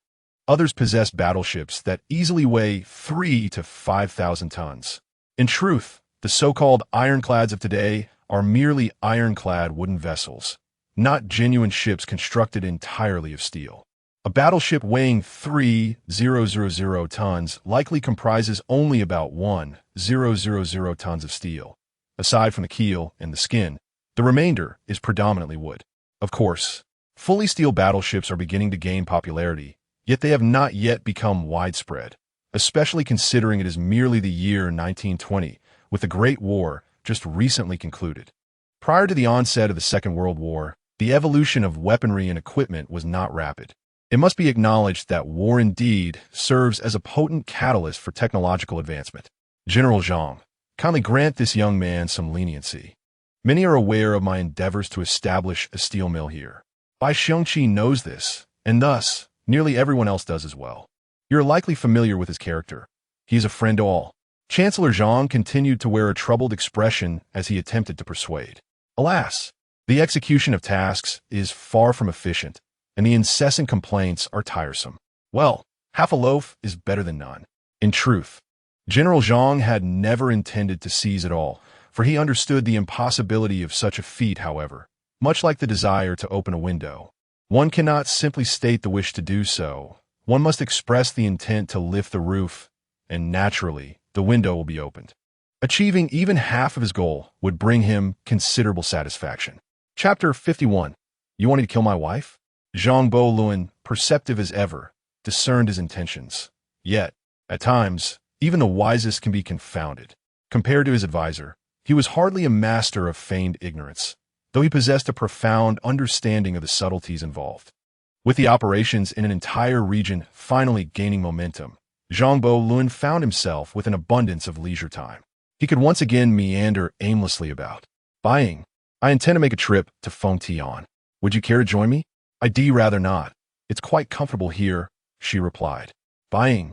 [SPEAKER 1] Others possess battleships that easily weigh 3 to 5,000 tons. In truth, the so-called ironclads of today are merely ironclad wooden vessels, not genuine ships constructed entirely of steel. A battleship weighing 3,000 tons likely comprises only about 1,000 tons of steel. Aside from the keel and the skin, the remainder is predominantly wood. Of course, fully steel battleships are beginning to gain popularity, yet they have not yet become widespread, especially considering it is merely the year 1920, with the Great War just recently concluded. Prior to the onset of the Second World War, the evolution of weaponry and equipment was not rapid. It must be acknowledged that war indeed serves as a potent catalyst for technological advancement. General Zhang, kindly grant this young man some leniency. Many are aware of my endeavors to establish a steel mill here. Bai Xiongqi knows this, and thus, nearly everyone else does as well. You're likely familiar with his character. He is a friend to all. Chancellor Zhang continued to wear a troubled expression as he attempted to persuade. Alas, the execution of tasks is far from efficient, and the incessant complaints are tiresome. Well, half a loaf is better than none. In truth, General Zhang had never intended to seize it all, for he understood the impossibility of such a feat, however. Much like the desire to open a window, one cannot simply state the wish to do so. One must express the intent to lift the roof, and naturally, the window will be opened. Achieving even half of his goal would bring him considerable satisfaction. Chapter 51. You wanted to kill my wife? Zhang Luan, perceptive as ever, discerned his intentions. Yet, at times, even the wisest can be confounded. Compared to his advisor, he was hardly a master of feigned ignorance, though he possessed a profound understanding of the subtleties involved. With the operations in an entire region finally gaining momentum, Zhang Luan found himself with an abundance of leisure time. He could once again meander aimlessly about. Buying. I intend to make a trip to Fengtian. Would you care to join me? I'd rather not. It's quite comfortable here, she replied. Buying,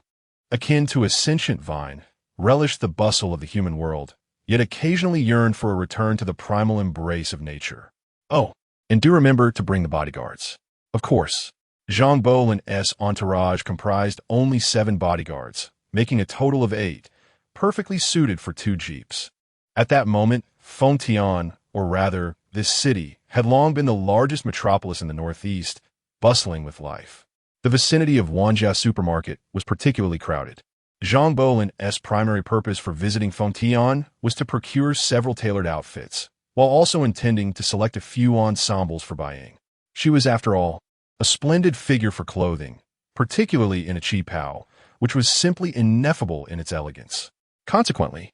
[SPEAKER 1] akin to a sentient vine, relished the bustle of the human world, yet occasionally yearned for a return to the primal embrace of nature. Oh, and do remember to bring the bodyguards. Of course, Zhang Luan's entourage comprised only 7 bodyguards, making a total of 8, perfectly suited for 2 jeeps. At that moment, Fengtian, or rather, this city, had long been the largest metropolis in the northeast, bustling with life. The vicinity of Wanjia supermarket was particularly crowded. Zhang Luan's primary purpose for visiting Fengtian was to procure several tailored outfits, while also intending to select a few ensembles for buying. She was, after all, a splendid figure for clothing, particularly in a qipao, which was simply ineffable in its elegance. Consequently,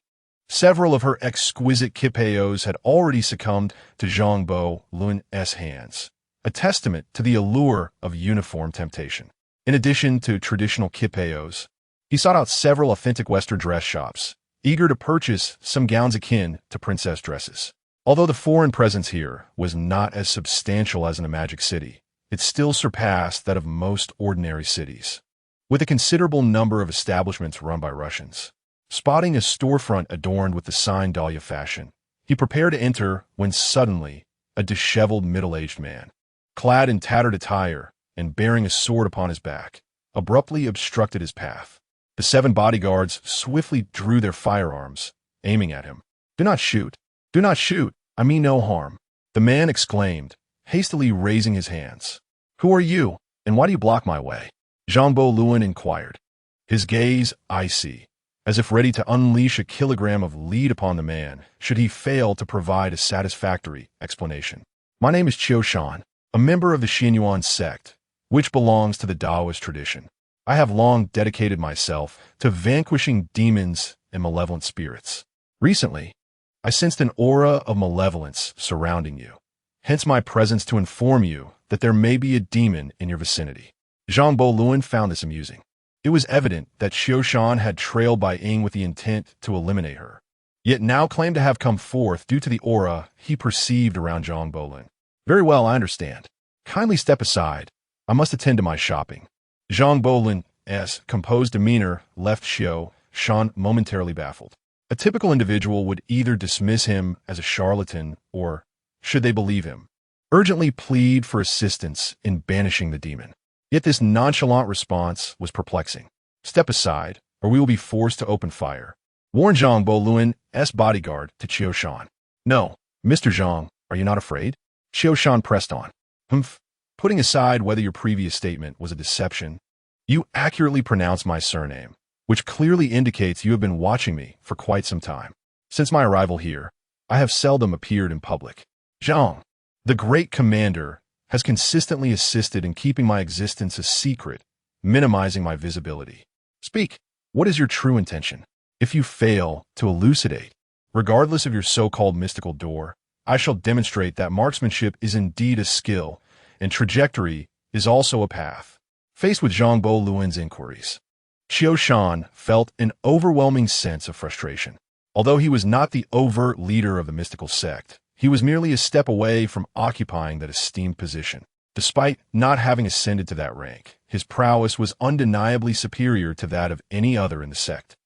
[SPEAKER 1] several of her exquisite qipaos had already succumbed to Zhang Luan's hands, a testament to the allure of uniform temptation. In addition to traditional qipaos, he sought out several authentic Western dress shops, eager to purchase some gowns akin to princess dresses. Although the foreign presence here was not as substantial as in a magic city, it still surpassed that of most ordinary cities. With a considerable number of establishments run by Russians, spotting a storefront adorned with the sign Dahlia fashion, he prepared to enter when suddenly a disheveled middle-aged man, clad in tattered attire and bearing a sword upon his back, abruptly obstructed his path. The 7 bodyguards swiftly drew their firearms, aiming at him. Do not shoot! Do not shoot! I mean no harm, the man exclaimed, hastily raising his hands. Who are you, and why do you block my way? Zhang Luan inquired, his gaze icy, as if ready to unleash a kilogram of lead upon the man should he fail to provide a satisfactory explanation. My name is Qiu Shan, a member of the Yuan sect, which belongs to the Taoist tradition. I have long dedicated myself to vanquishing demons and malevolent spirits. Recently, I sensed an aura of malevolence surrounding you, hence my presence to inform you that there may be a demon in your vicinity. Zhang Luan found this amusing. It was evident that Qiu Shan had trailed Bai Ying with the intent to eliminate her, yet now claimed to have come forth due to the aura he perceived around Zhang Luan. Very well, I understand. Kindly step aside. I must attend to my shopping. Zhang Luan's composed demeanor left Qiu Shan momentarily baffled. A typical individual would either dismiss him as a charlatan or, should they believe him, urgently plead for assistance in banishing the demon. Yet this nonchalant response was perplexing. Step aside, or we will be forced to open fire, warned Zhang Luan's bodyguard to Qiu Shan. No, Mr. Zhang, are you not afraid? Qiu Shan pressed on. Putting aside whether your previous statement was a deception, you accurately pronounced my surname, which clearly indicates you have been watching me for quite some time. Since my arrival here, I have seldom appeared in public. Zhang, the great commander, has consistently assisted in keeping my existence a secret, minimizing my visibility. Speak, what is your true intention? If you fail to elucidate, regardless of your so-called mystical door, I shall demonstrate that marksmanship is indeed a skill, and trajectory is also a path. Faced with Zhang Luan's inquiries, Qiu Shan felt an overwhelming sense of frustration. Although he was not the overt leader of the mystical sect, he was merely a step away from occupying that esteemed position. Despite not having ascended to that rank, his prowess was undeniably superior to that of any other in the sect.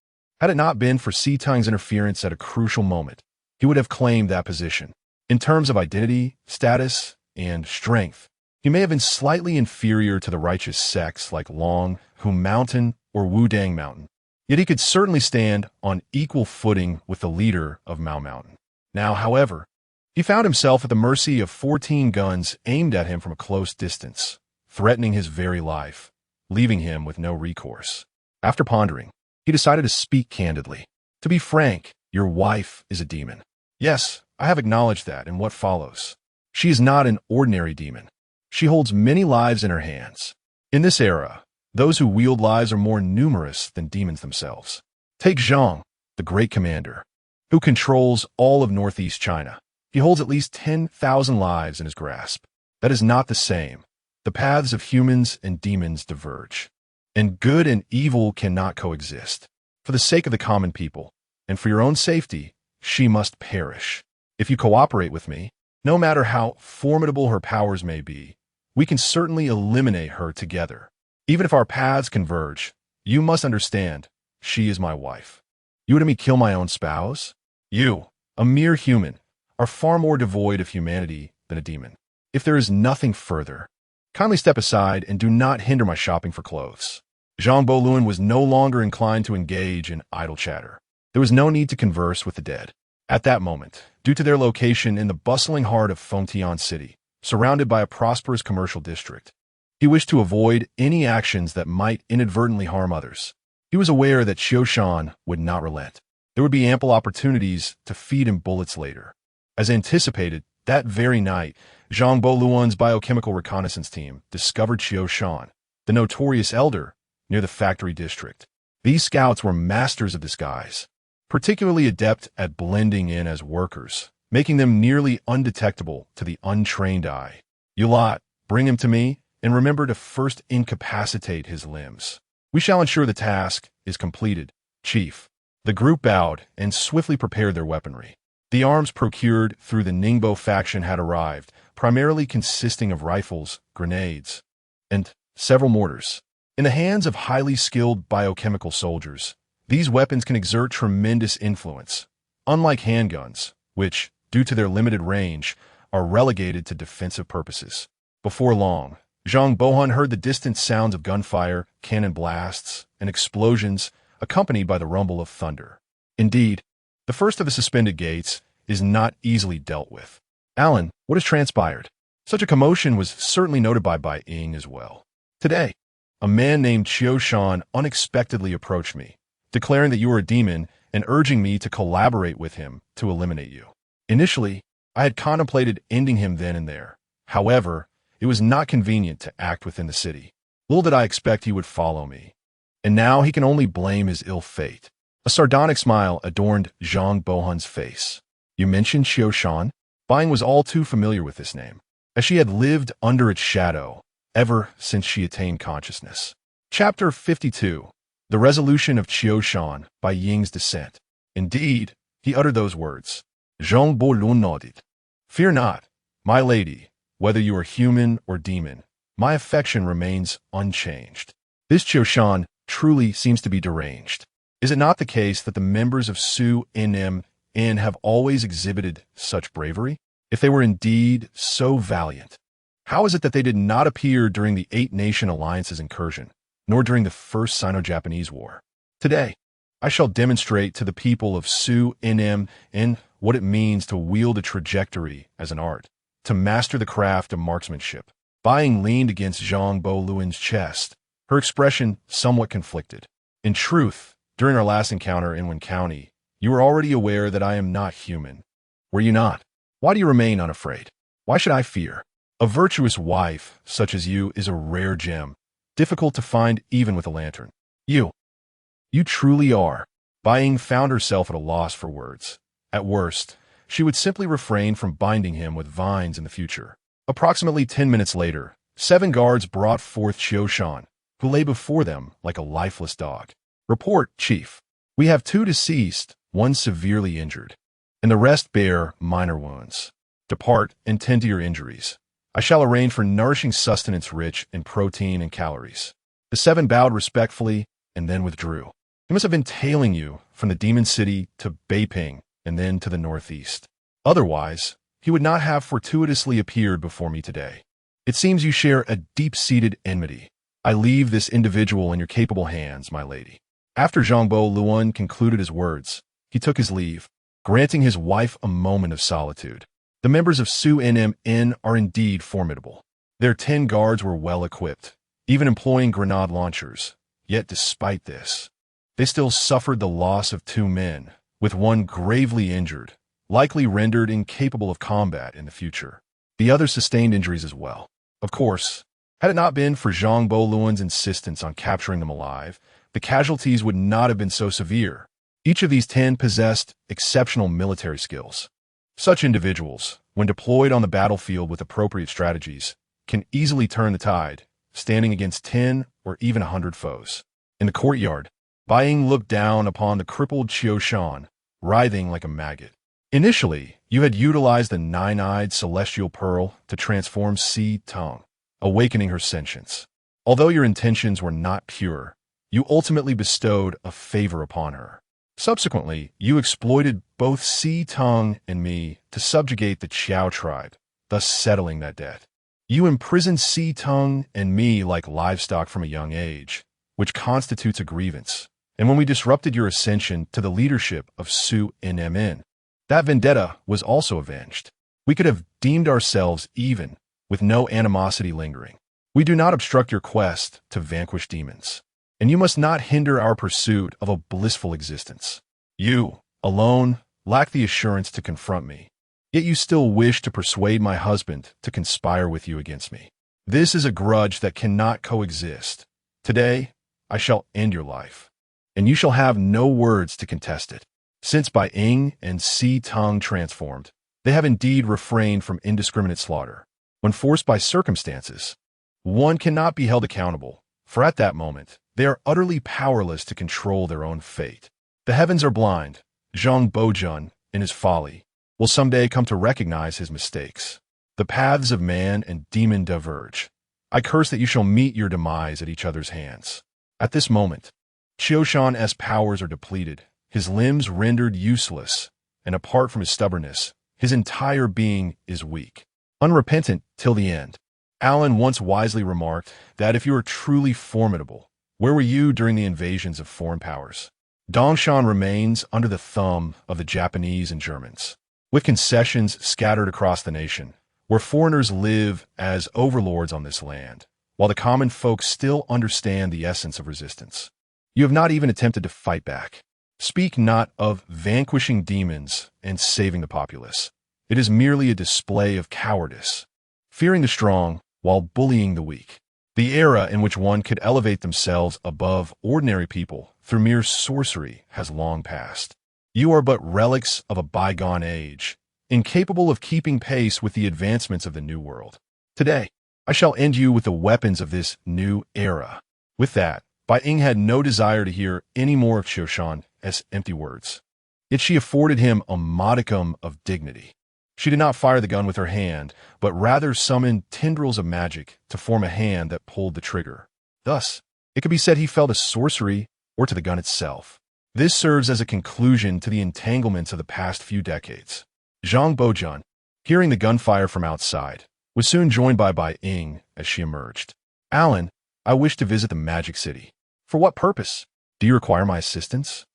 [SPEAKER 1] Had it not been for Sitang's interference at a crucial moment, he would have claimed that position. In terms of identity, status, and strength, he may have been slightly inferior to the righteous sects like Long, Hu Mountain, or Wudang Mountain. Yet he could certainly stand on equal footing with the leader of Mao Mountain. Now, however, he found himself at the mercy of 14 guns aimed at him from a close distance, threatening his very life, leaving him with no recourse. After pondering, he decided to speak candidly. To be frank, your wife is a demon. Yes, I have acknowledged that in what follows. She is not an ordinary demon. She holds many lives in her hands. In this era, those who wield lives are more numerous than demons themselves. Take Zhang, the great commander, who controls all of northeast China. He holds at least 10,000 lives in his grasp. That is not the same. The paths of humans and demons diverge, and good and evil cannot coexist. For the sake of the common people, and for your own safety, she must perish. If you cooperate with me, no matter how formidable her powers may be, we can certainly eliminate her together. Even if our paths converge, you must understand, she is my wife. You would have me kill my own spouse? You, a mere human, are far more devoid of humanity than a demon. If there is nothing further, kindly step aside and do not hinder my shopping for clothes. Zhang Luan was no longer inclined to engage in idle chatter. There was no need to converse with the dead. At that moment, due to their location in the bustling heart of Fengtian City, surrounded by a prosperous commercial district, he wished to avoid any actions that might inadvertently harm others. He was aware that Qiu Shan would not relent. There would be ample opportunities to feed him bullets later. As anticipated, that very night, Zhang Luan's biochemical reconnaissance team discovered Qiu Shan, the notorious elder, near the factory district. These scouts were masters of disguise, particularly adept at blending in as workers, making them nearly undetectable to the untrained eye. You lot, bring him to me, and remember to first incapacitate his limbs. We shall ensure the task is completed, Chief. The group bowed and swiftly prepared their weaponry. The arms procured through the Ningbo faction had arrived, primarily consisting of rifles, grenades, and several mortars. In the hands of highly skilled biochemical soldiers, these weapons can exert tremendous influence, unlike handguns, which, due to their limited range, are relegated to defensive purposes. Before long, Zhang Bohan heard the distant sounds of gunfire, cannon blasts, and explosions, accompanied by the rumble of thunder. Indeed, the first of the suspended gates is not easily dealt with. Alan, what has transpired? Such a commotion was certainly noted by Bai Ying as well. Today, a man named Qiu unexpectedly approached me, declaring that you were a demon and urging me to collaborate with him to eliminate you. Initially, I had contemplated ending him then and there. However, it was not convenient to act within the city. Little did I expect he would follow me. And now he can only blame his ill fate. A sardonic smile adorned Zhang Bohun's face. You mentioned Qiu? Buying was all too familiar with this name, as she had lived under its shadow ever since she attained consciousness. Chapter 52. The Resolution of Qiu by Ying's Descent. Indeed, he uttered those words. Zhang Bolun nodded. Fear not, my lady, whether you are human or demon, my affection remains unchanged. This Qiu truly seems to be deranged. Is it not the case that the members of Su Nim have always exhibited such bravery? If they were indeed so valiant, how is it that they did not appear during the Eight-Nation Alliance's incursion, nor during the First Sino-Japanese War? Today, I shall demonstrate to the people of Su Nim what it means to wield a trajectory as an art, to master the craft of marksmanship. Buying leaned against Zhang Boluan's chest, her expression somewhat conflicted. In truth, during our last encounter in Yuan County, you were already aware that I am not human. Were you not? Why do you remain unafraid? Why should I fear? A virtuous wife, such as you, is a rare gem, difficult to find even with a lantern. You truly are. Buying found herself at a loss for words. At worst, she would simply refrain from binding him with vines in the future. Approximately 10 minutes later, 7 guards brought forth Qiu, who lay before them like a lifeless dog. Report, Chief. We have 2 deceased, 1 severely injured, and the rest bear minor wounds. Depart and tend to your injuries. I shall arrange for nourishing sustenance rich in protein and calories. The 7 bowed respectfully and then withdrew. He must have been tailing you from the demon city to Beiping and then to the northeast. Otherwise, he would not have fortuitously appeared before me today. It seems you share a deep-seated enmity. I leave this individual in your capable hands, my lady. After Zhang Luan concluded his words, he took his leave, granting his wife a moment of solitude. The members of Su Nim are indeed formidable. Their 10 guards were well equipped, even employing grenade launchers. Yet despite this, they still suffered the loss of 2 men, with 1 gravely injured, likely rendered incapable of combat in the future. The others sustained injuries as well. Of course, had it not been for Zhang Boluan's insistence on capturing them alive, the casualties would not have been so severe. Each of these 10 possessed exceptional military skills. Such individuals, when deployed on the battlefield with appropriate strategies, can easily turn the tide, standing against 10 or even 100 foes. In the courtyard, Bai Ying looked down upon the crippled Qiu, writhing like a maggot. Initially, you had utilized the 9-eyed celestial pearl to transform Si Tong, awakening her sentience. Although your intentions were not pure, you ultimately bestowed a favor upon her. Subsequently, you exploited both Si Tong and me to subjugate the Qiao tribe, thus settling that debt. You imprisoned Si Tong and me like livestock from a young age, which constitutes a grievance. And when we disrupted your ascension to the leadership of Su Nmin, that vendetta was also avenged. We could have deemed ourselves even, with no animosity lingering. We do not obstruct your quest to vanquish demons, and you must not hinder our pursuit of a blissful existence. You, alone, lack the assurance to confront me, yet you still wish to persuade my husband to conspire with you against me. This is a grudge that cannot coexist. Today, I shall end your life, and you shall have no words to contest it. Since Bai Ying and Si Tong transformed, they have indeed refrained from indiscriminate slaughter. When forced by circumstances, one cannot be held accountable, for at that moment, they are utterly powerless to control their own fate. The heavens are blind. Zhang Bojun, in his folly, will someday come to recognize his mistakes. The paths of man and demon diverge. I curse that you shall meet your demise at each other's hands. At this moment, Qiu-shan's powers are depleted, his limbs rendered useless, and apart from his stubbornness, his entire being is weak. Unrepentant till the end. Alan once wisely remarked that if you are truly formidable, where were you during the invasions of foreign powers? Dongjiaominxiang remains under the thumb of the Japanese and Germans, with concessions scattered across the nation, where foreigners live as overlords on this land, while the common folk still understand the essence of resistance. You have not even attempted to fight back. Speak not of vanquishing demons and saving the populace. It is merely a display of cowardice, fearing the strong while bullying the weak. The era in which one could elevate themselves above ordinary people through mere sorcery has long passed. You are but relics of a bygone age, incapable of keeping pace with the advancements of the new world. Today, I shall end you with the weapons of this new era. With that, Bai Ying had no desire to hear any more of Qiushan's empty words. Yet she afforded him a modicum of dignity. She did not fire the gun with her hand, but rather summoned tendrils of magic to form a hand that pulled the trigger. Thus, it could be said he fell to sorcery or to the gun itself. This serves as a conclusion to the entanglements of the past few decades. Zhang Bojan, hearing the gunfire from outside, was soon joined by Bai Ying as she emerged. "Alan, I wish to visit the Magic City." "For what purpose? Do you require my assistance?"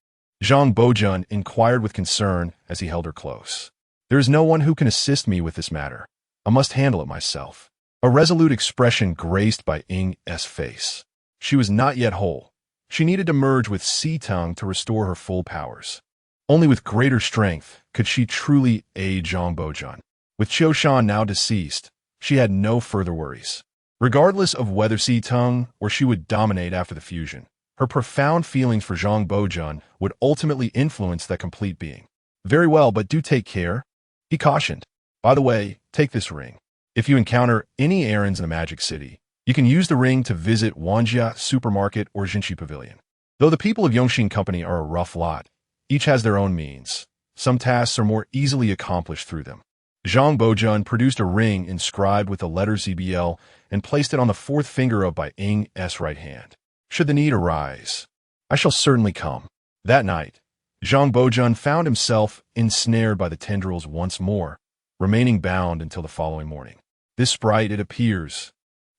[SPEAKER 1] Zhang Bojan inquired with concern as he held her close. "There is no one who can assist me with this matter. I must handle it myself." A resolute expression graced Bai Ying's face. She was not yet whole. She needed to merge with Sitang to restore her full powers. Only with greater strength could she truly aid Zhang Bojan. With Qiushan now deceased, she had no further worries. Regardless of whether Sitang or she would dominate after the fusion, her profound feelings for Zhang Bojan would ultimately influence that complete being. "Very well, but do take care," he cautioned. "By the way, take this ring. If you encounter any errands in the Magic City, you can use the ring to visit Wanjia Supermarket or Jinshi Pavilion. Though the people of Yongxing Company are a rough lot, each has their own means. Some tasks are more easily accomplished through them." Zhang Bojan produced a ring inscribed with the letter ZBL and placed it on the fourth finger of Bai Ying's right hand. "Should the need arise, I shall certainly come." That night, Zhang Bojan found himself ensnared by the tendrils once more, remaining bound until the following morning. This sprite, it appears,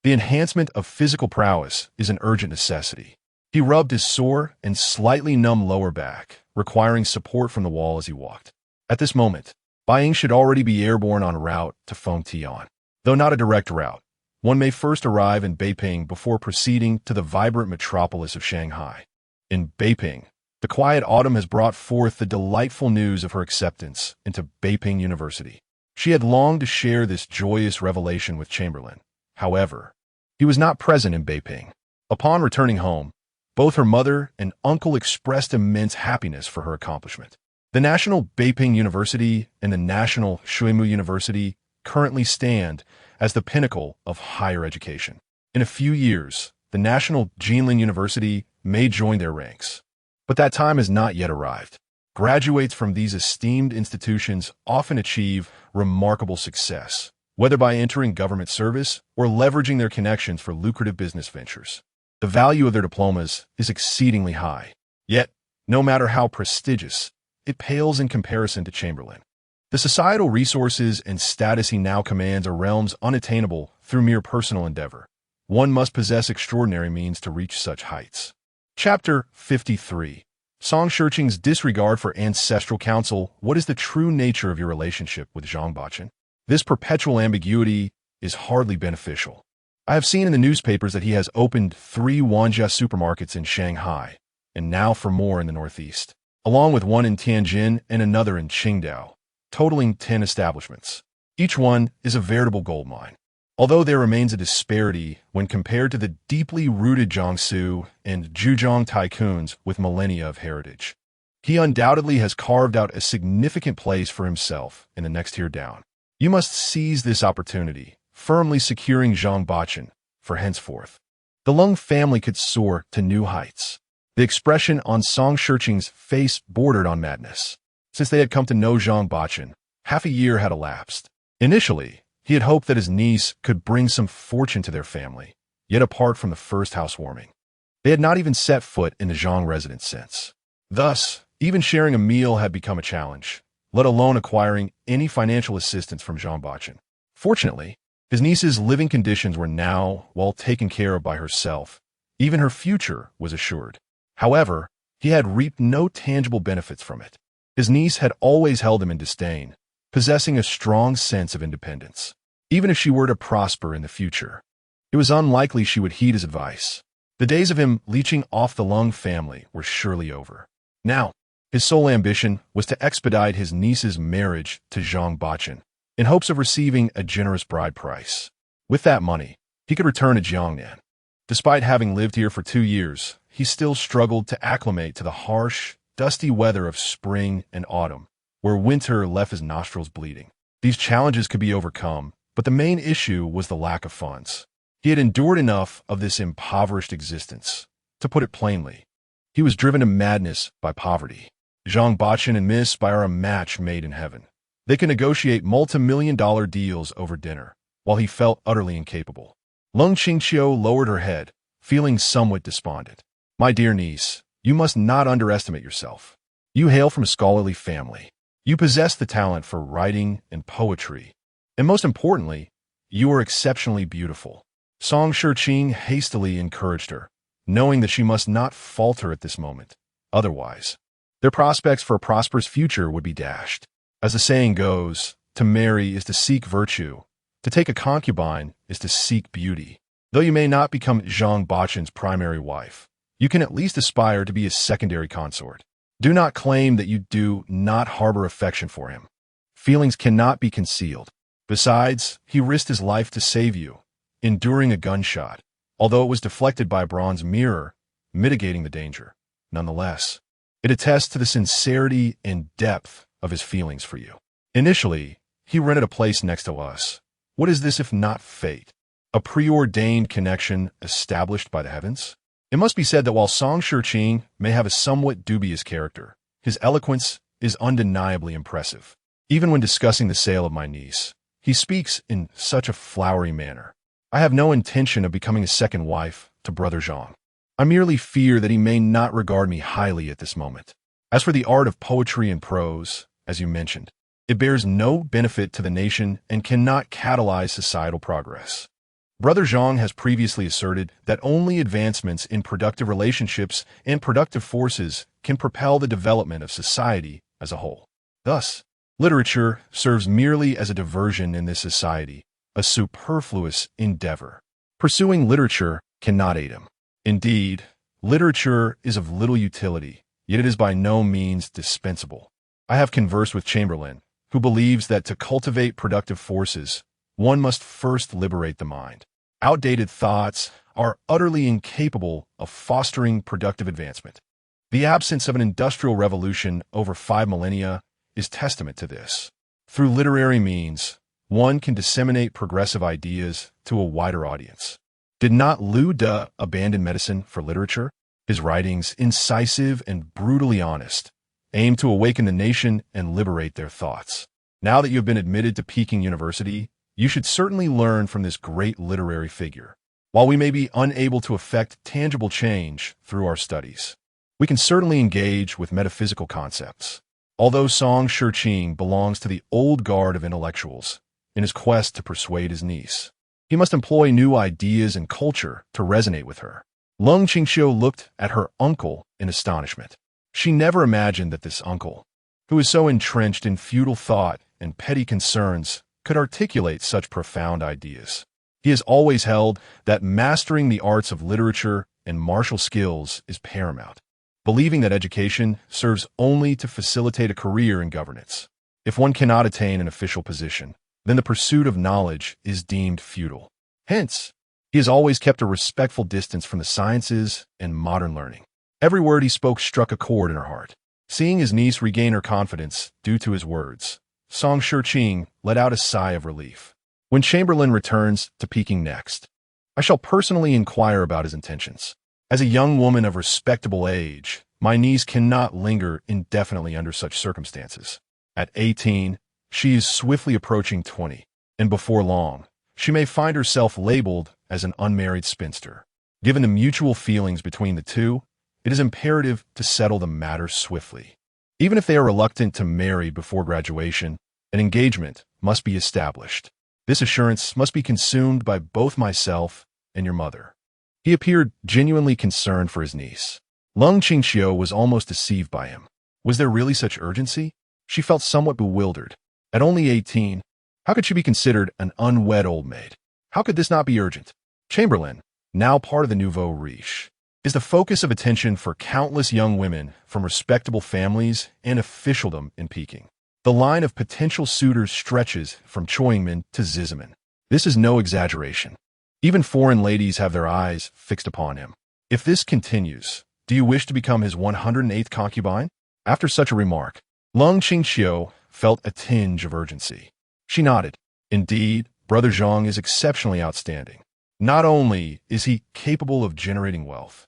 [SPEAKER 1] the enhancement of physical prowess is an urgent necessity. He rubbed his sore and slightly numb lower back, requiring support from the wall as he walked. At this moment, Bai Ying should already be airborne en route to Fengtian. Though not a direct route, one may first arrive in Beiping before proceeding to the vibrant metropolis of Shanghai. In Beiping, the quiet autumn has brought forth the delightful news of her acceptance into Beiping University. She had longed to share this joyous revelation with Chamberlain. However, he was not present in Beiping. Upon returning home, both her mother and uncle expressed immense happiness for her accomplishment. The National Beiping University and the National Shuimu University currently stand as the pinnacle of higher education. In a few years, the National Jinlin University may join their ranks. But that time has not yet arrived. Graduates from these esteemed institutions often achieve remarkable success, whether by entering government service or leveraging their connections for lucrative business ventures. The value of their diplomas is exceedingly high. Yet, no matter how prestigious, it pales in comparison to Chamberlain. The societal resources and status he now commands are realms unattainable through mere personal endeavor. One must possess extraordinary means to reach such heights. Chapter 53. Song Shurqing's disregard for ancestral counsel. What is the true nature of your relationship with Zhang Bojan? This perpetual ambiguity is hardly beneficial. I have seen in the newspapers that he has opened 3 Wanjia supermarkets in Shanghai, and now for more in the northeast, along with one in Tianjin and another in Qingdao, totaling 10 establishments. Each one is a veritable goldmine. Although there remains a disparity when compared to the deeply rooted Jiangsu and Zhejiang tycoons with millennia of heritage, he undoubtedly has carved out a significant place for himself in the next tier down. You must seize this opportunity, firmly securing Zhang Bojan for henceforth. The Lung family could soar to new heights. The expression on Song Shurqing's face bordered on madness. Since they had come to know Zhang Bojan, half a year had elapsed. Initially, he had hoped that his niece could bring some fortune to their family, yet apart from the first housewarming, they had not even set foot in the Zhang residence since. Thus, even sharing a meal had become a challenge, let alone acquiring any financial assistance from Zhang Bojan. Fortunately, his niece's living conditions were now well taken care of by herself. Even her future was assured. However, he had reaped no tangible benefits from it. His niece had always held him in disdain, possessing a strong sense of independence. Even if she were to prosper in the future, It was unlikely she would heed his advice. The days of him leeching off the Lung family were surely over. Now, his sole ambition was to expedite his niece's marriage to Zhang Bachan, in hopes of receiving a generous bride price. With that money, he could return to Jiangnan. Despite having lived here for 2 years, he still struggled to acclimate to the harsh, dusty weather of spring and autumn, where winter left his nostrils bleeding. These challenges could be overcome, but the main issue was the lack of funds. He had endured enough of this impoverished existence. To put it plainly, he was driven to madness by poverty. Zhang Bachan and Miss Bai are a match made in heaven. They could negotiate multi-million-dollar deals over dinner, while he felt utterly incapable. Lung Qingqiu lowered her head, feeling somewhat despondent. My dear niece, you must not underestimate yourself. You hail from a scholarly family. You possess the talent for writing and poetry. And most importantly, you are exceptionally beautiful. Song Shiqing hastily encouraged her, knowing that she must not falter at this moment. Otherwise, their prospects for a prosperous future would be dashed. As the saying goes, to marry is to seek virtue. To take a concubine is to seek beauty. Though you may not become Zhang Bachan's primary wife, you can at least aspire to be his secondary consort. Do not claim that you do not harbor affection for him. Feelings cannot be concealed. Besides, he risked his life to save you, enduring a gunshot, although it was deflected by a bronze mirror, mitigating the danger. Nonetheless, it attests to the sincerity and depth of his feelings for you. Initially, he rented a place next to us. What is this if not fate? A preordained connection established by the heavens? It must be said that while Song Shiqing may have a somewhat dubious character, his eloquence is undeniably impressive. Even when discussing the sale of my niece, he speaks in such a flowery manner. I have no intention of becoming a second wife to Brother Zhang. I merely fear that he may not regard me highly at this moment. As for the art of poetry and prose, as you mentioned, it bears no benefit to the nation and cannot catalyze societal progress. Brother Zhang has previously asserted that only advancements in productive relationships and productive forces can propel the development of society as a whole. Thus, literature serves merely as a diversion in this society, a superfluous endeavor. Pursuing literature cannot aid him. Indeed, literature is of little utility, yet it is by no means dispensable. I have conversed with Chamberlain, who believes that to cultivate productive forces, one must first liberate the mind. Outdated thoughts are utterly incapable of fostering productive advancement. The absence of an industrial revolution over 5 millennia is testament to this. Through literary means, one can disseminate progressive ideas to a wider audience. Did not Liu De abandon medicine for literature? His writings, incisive and brutally honest, aim to awaken the nation and liberate their thoughts. Now that you have been admitted to Peking University, you should certainly learn from this great literary figure. While we may be unable to effect tangible change through our studies, we can certainly engage with metaphysical concepts. Although Song Shiqing belongs to the old guard of intellectuals, in his quest to persuade his niece, he must employ new ideas and culture to resonate with her. Lung Qingqiu looked at her uncle in astonishment. She never imagined that this uncle, who is so entrenched in futile thought and petty concerns, could articulate such profound ideas. He has always held that mastering the arts of literature and martial skills is paramount, believing that education serves only to facilitate a career in governance. If one cannot attain an official position, then the pursuit of knowledge is deemed futile. Hence, he has always kept a respectful distance from the sciences and modern learning. Every word he spoke struck a chord in her heart. Seeing his niece regain her confidence due to his words, Song Shiqing let out a sigh of relief. When Chamberlain returns to Peking next, I shall personally inquire about his intentions. As a young woman of respectable age, my niece cannot linger indefinitely under such circumstances. At 18, she is swiftly approaching 20, and before long, she may find herself labeled as an unmarried spinster. Given the mutual feelings between the two, it is imperative to settle the matter swiftly. Even if they are reluctant to marry before graduation, an engagement must be established. This assurance must be consumed by both myself and your mother. He appeared genuinely concerned for his niece. Lung Qingqiu was almost deceived by him. Was there really such urgency? She felt somewhat bewildered. At only 18, how could she be considered an unwed old maid? How could this not be urgent? Chamberlain, now part of the nouveau riche, is the focus of attention for countless young women from respectable families and officialdom in Peking. The line of potential suitors stretches from Choyingmen to Zizimen. This is no exaggeration. Even foreign ladies have their eyes fixed upon him. If this continues, do you wish to become his 108th concubine? After such a remark, Lung Qingqiu felt a tinge of urgency. She nodded. Indeed, Brother Zhang is exceptionally outstanding. Not only is he capable of generating wealth,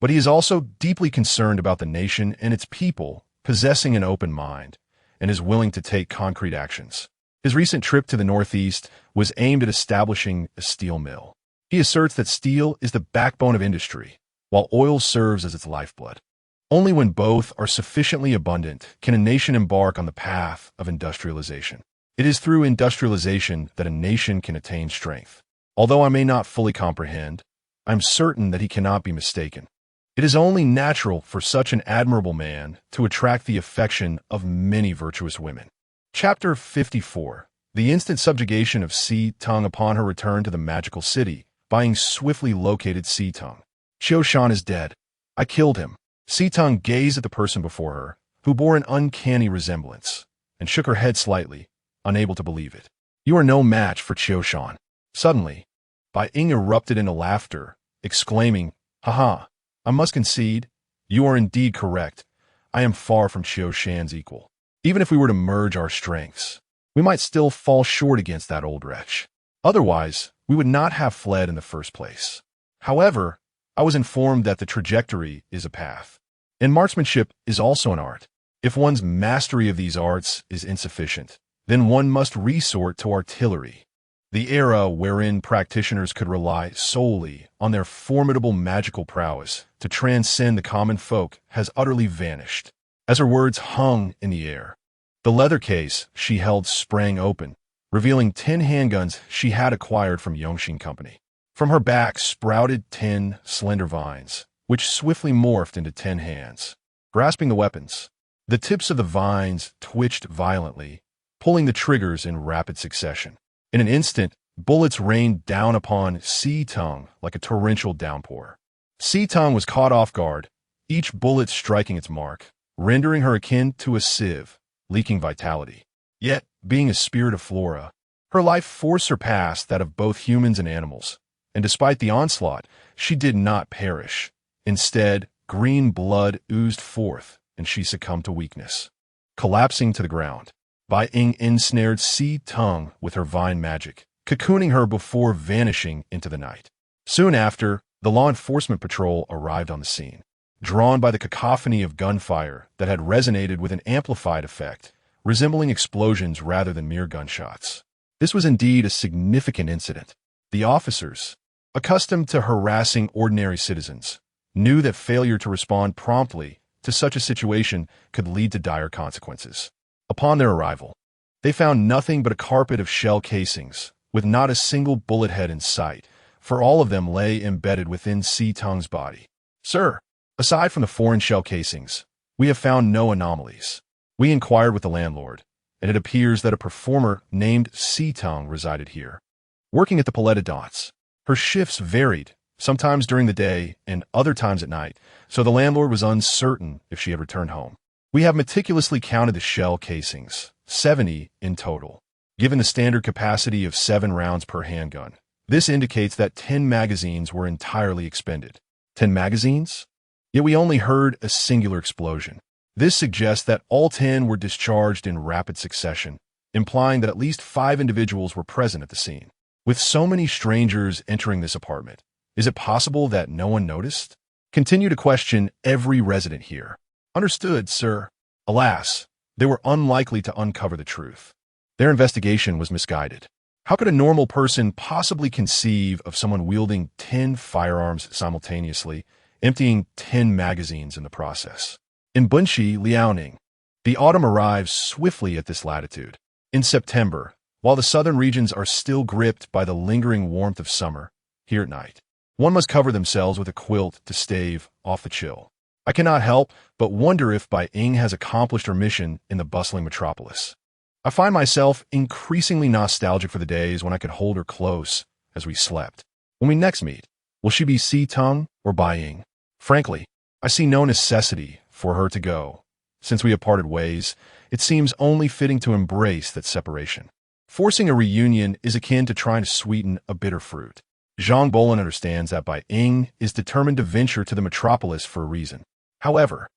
[SPEAKER 1] but he is also deeply concerned about the nation and its people, possessing an open mind, and is willing to take concrete actions. His recent trip to the Northeast was aimed at establishing a steel mill. He asserts that steel is the backbone of industry, while oil serves as its lifeblood. Only when both are sufficiently abundant can a nation embark on the path of industrialization. It is through industrialization that a nation can attain strength. Although I may not fully comprehend, I am certain that he cannot be mistaken. It is only natural for such an admirable man to attract the affection of many virtuous women. Chapter 54. The instant subjugation of Si Tung upon her return to the magical city, buying swiftly located Si Tung. Qiu Shan is dead. I killed him. Si Tung gazed at the person before her, who bore an uncanny resemblance, and shook her head slightly, unable to believe it. You are no match for Qiu Shan. Suddenly, Bai Ying erupted into laughter, exclaiming, "Haha, I must concede, you are indeed correct. I am far from Qiu Shan's equal. Even if we were to merge our strengths, we might still fall short against that old wretch. Otherwise, we would not have fled in the first place. However, I was informed that the trajectory is a path, and marksmanship is also an art. If one's mastery of these arts is insufficient, then one must resort to artillery. The era wherein practitioners could rely solely on their formidable magical prowess to transcend the common folk has utterly vanished." As her words hung in the air, the leather case she held sprang open, revealing 10 handguns she had acquired from Yongxing Company. From her back sprouted 10 slender vines, which swiftly morphed into 10 hands. Grasping the weapons, the tips of the vines twitched violently, pulling the triggers in rapid succession. In an instant, bullets rained down upon Si Tung like a torrential downpour. Si Tung was caught off guard, each bullet striking its mark, rendering her akin to a sieve, leaking vitality. Yet, being a spirit of flora, her life force surpassed that of both humans and animals, and despite the onslaught, she did not perish. Instead, green blood oozed forth, and she succumbed to weakness. Collapsing to the ground, Bai Ying ensnared Si Tung with her vine magic, cocooning her before vanishing into the night. Soon after, the law enforcement patrol arrived on the scene, drawn by the cacophony of gunfire that had resonated with an amplified effect, resembling explosions rather than mere gunshots. This was indeed a significant incident. The officers, accustomed to harassing ordinary citizens, knew that failure to respond promptly to such a situation could lead to dire consequences. Upon their arrival, they found nothing but a carpet of shell casings, with not a single bullet head in sight, for all of them lay embedded within Si Tung's body. "Sir, aside from the foreign shell casings, we have found no anomalies. We inquired with the landlord, and it appears that a performer named Si Tung resided here, working at the Paletta Dots. Her shifts varied, sometimes during the day and other times at night, so the landlord was uncertain if she had returned home. We have meticulously counted the shell casings, 70 in total. Given the standard capacity of 7 rounds per handgun, this indicates that 10 magazines were entirely expended." 10 magazines? Yet we only heard a singular explosion. This suggests that all 10 were discharged in rapid succession, implying that at least 5 individuals were present at the scene. With so many strangers entering this apartment, is it possible that no one noticed? Continue to question every resident here. "Understood, sir." Alas, they were unlikely to uncover the truth. Their investigation was misguided. How could a normal person possibly conceive of someone wielding 10 firearms simultaneously, emptying 10 magazines in the process? In Bunxi, Liaoning, the autumn arrives swiftly at this latitude. In September, while the southern regions are still gripped by the lingering warmth of summer, here at night, one must cover themselves with a quilt to stave off the chill. I cannot help but wonder if Bai Ying has accomplished her mission in the bustling metropolis. I find myself increasingly nostalgic for the days when I could hold her close as we slept. When we next meet, will she be Tongue or Buying? Frankly, I see no necessity for her to go. Since we have parted ways, it seems only fitting to embrace that separation. Forcing a reunion is akin to trying to sweeten a bitter fruit. Zhang Bolin understands that Bai Ying is determined to venture to the metropolis for a reason. However,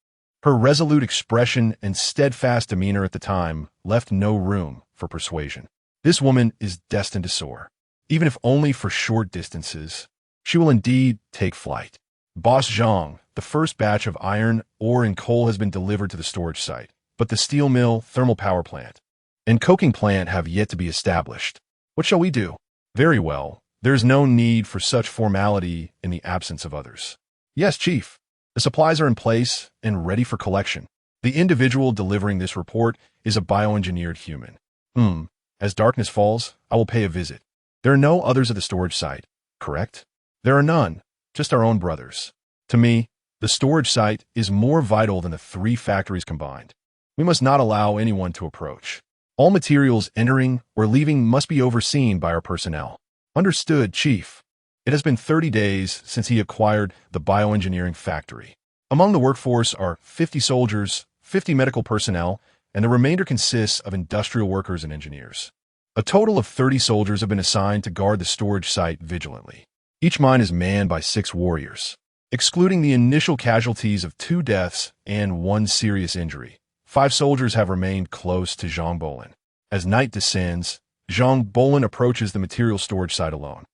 [SPEAKER 1] her resolute expression and steadfast demeanor at the time left no room for persuasion. This woman is destined to soar. Even if only for short distances, she will indeed take flight. Boss Zhang, the first batch of iron, ore, and coal has been delivered to the storage site, but the steel mill, thermal power plant, and coking plant have yet to be established. What shall we do? Very well. There is no need for such formality in the absence of others. Yes, Chief. The supplies are in place and ready for collection. The individual delivering this report is a bioengineered human. As darkness falls, I will pay a visit. There are no others at the storage site, correct? There are none, just our own brothers. To me, the storage site is more vital than the 3 factories combined. We must not allow anyone to approach. All materials entering or leaving must be overseen by our personnel. Understood, Chief. It has been 30 days since he acquired the bioengineering factory. Among the workforce are 50 soldiers, 50 medical personnel, and the remainder consists of industrial workers and engineers. A total of 30 soldiers have been assigned to guard the storage site vigilantly. Each mine is manned by 6 warriors. Excluding the initial casualties of 2 deaths and 1 serious injury, 5 soldiers have remained close to Zhang Bolin. As night descends, Zhang Bolin approaches the material storage site alone.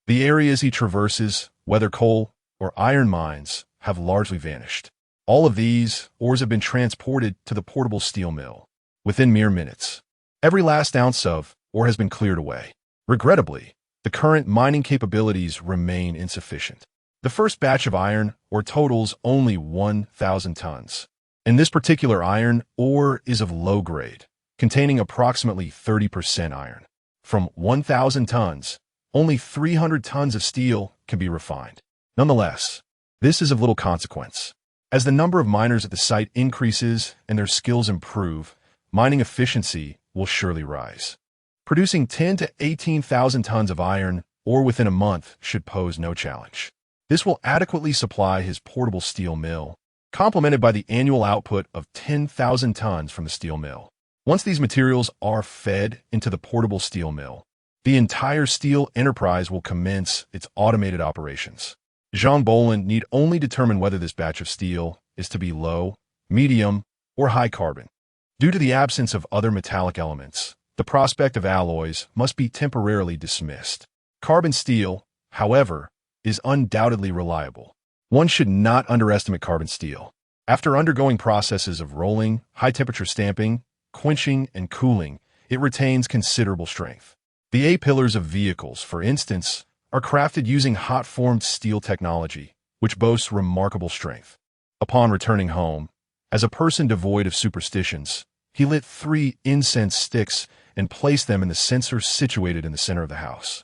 [SPEAKER 1] The areas he traverses, whether coal or iron mines, have largely vanished. All of these ores have been transported to the portable steel mill within mere minutes. Every last ounce of ore has been cleared away. Regrettably, the current mining capabilities remain insufficient. The first batch of iron ore totals only 1,000 tons. And this particular iron ore is of low grade, containing approximately 30% iron. From 1,000 tons, only 300 tons of steel can be refined. Nonetheless, this is of little consequence. As the number of miners at the site increases and their skills improve, mining efficiency will surely rise. Producing 10 to 18,000 tons of iron ore within a month should pose no challenge. This will adequately supply his portable steel mill, complemented by the annual output of 10,000 tons from the steel mill. Once these materials are fed into the portable steel mill, the entire steel enterprise will commence its automated operations. Zhang Bolin need only determine whether this batch of steel is to be low, medium, or high carbon. Due to the absence of other metallic elements, the prospect of alloys must be temporarily dismissed. Carbon steel, however, is undoubtedly reliable. One should not underestimate carbon steel. After undergoing processes of rolling, high-temperature stamping, quenching, and cooling, it retains considerable strength. The A-pillars of vehicles, for instance, are crafted using hot-formed steel technology, which boasts remarkable strength. Upon returning home, as a person devoid of superstitions, he lit 3 incense sticks and placed them in the censer situated in the center of the house.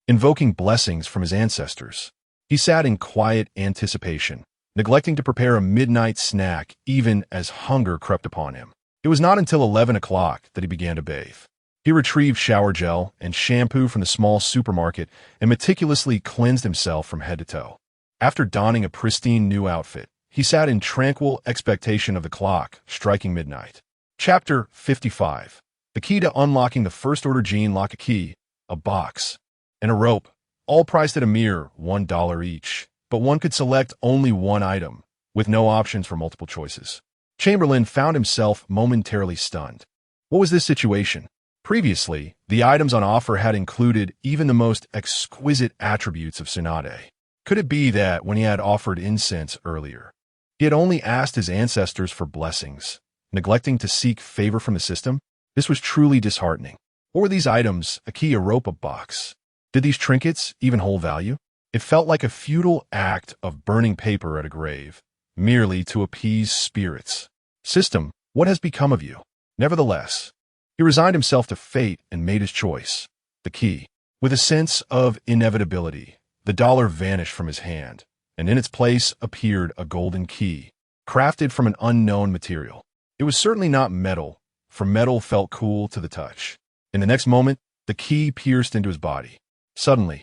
[SPEAKER 1] Invoking blessings from his ancestors, he sat in quiet anticipation, neglecting to prepare a midnight snack even as hunger crept upon him. It was not until 11 o'clock that he began to bathe. He retrieved shower gel and shampoo from the small supermarket and meticulously cleansed himself from head to toe. After donning a pristine new outfit, he sat in tranquil expectation of the clock striking midnight. Chapter 55. The key to unlocking the first-order gene lock: a key, a box, and a rope, all priced at a mere $1 each, but one could select only one item, with no options for multiple choices. Chamberlain found himself momentarily stunned. What was this situation? Previously, the items on offer had included even the most exquisite attributes of Sonade. Could it be that when he had offered incense earlier, he had only asked his ancestors for blessings, neglecting to seek favor from the system? This was truly disheartening. What were these items? A key, a rope, a box. Did these trinkets even hold value? It felt like a futile act of burning paper at a grave, merely to appease spirits. System, what has become of you? Nevertheless, he resigned himself to fate and made his choice. The key. With a sense of inevitability, the dollar vanished from his hand, and in its place appeared a golden key, crafted from an unknown material. It was certainly not metal, for metal felt cool to the touch. In the next moment, the key pierced into his body. Suddenly,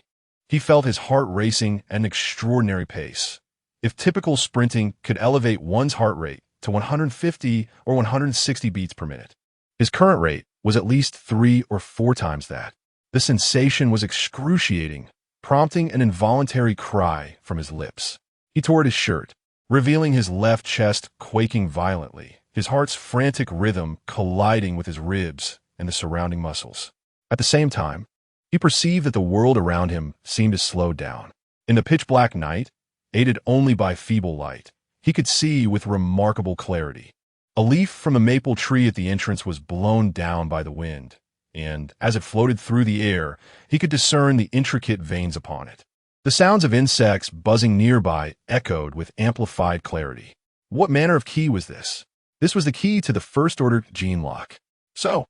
[SPEAKER 1] He felt his heart racing at an extraordinary pace. If typical sprinting could elevate one's heart rate to 150 or 160 beats per minute, his current rate was at least 3 or 4 times that. The sensation was excruciating, prompting an involuntary cry from his lips. He tore at his shirt, revealing his left chest quaking violently, his heart's frantic rhythm colliding with his ribs and the surrounding muscles. At the same time, he perceived that the world around him seemed to slow down. In the pitch-black night, aided only by feeble light, he could see with remarkable clarity. A leaf from a maple tree at the entrance was blown down by the wind, and as it floated through the air, he could discern the intricate veins upon it. The sounds of insects buzzing nearby echoed with amplified clarity. What manner of key was this? This was the key to the first-order gene lock. So,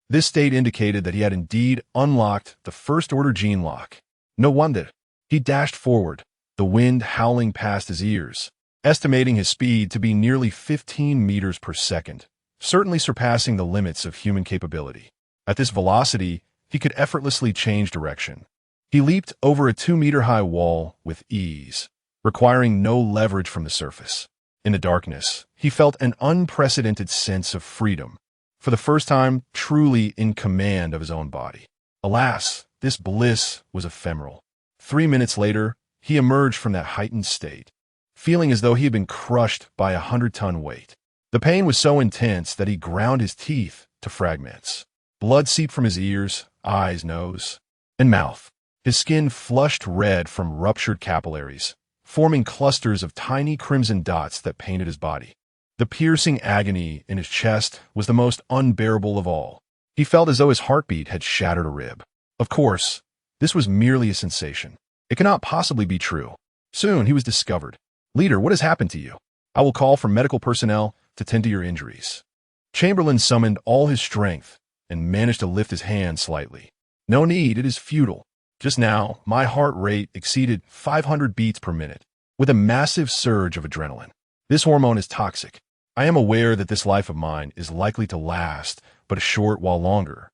[SPEAKER 1] this state indicated that he had indeed unlocked the first-order gene lock. No wonder. He dashed forward, the wind howling past his ears, estimating his speed to be nearly 15 meters per second, certainly surpassing the limits of human capability. At this velocity, he could effortlessly change direction. He leaped over a 2-meter-high wall with ease, requiring no leverage from the surface. In the darkness, he felt an unprecedented sense of freedom, for the first time truly in command of his own body. Alas, this bliss was ephemeral. 3 minutes later, he emerged from that heightened state, feeling as though he had been crushed by a 100-ton weight. The pain was so intense that he ground his teeth to fragments. Blood seeped from his ears, eyes, nose, and mouth. His skin flushed red from ruptured capillaries, forming clusters of tiny crimson dots that painted his body. The piercing agony in his chest was the most unbearable of all. He felt as though his heartbeat had shattered a rib. Of course, this was merely a sensation. It cannot possibly be true. Soon he was discovered. "Leader, what has happened to you? I will call for medical personnel to tend to your injuries." Chamberlain summoned all his strength and managed to lift his hand slightly. "No need, it is futile. Just now, my heart rate exceeded 500 beats per minute, with a massive surge of adrenaline. This hormone is toxic. I am aware that this life of mine is likely to last but a short while longer,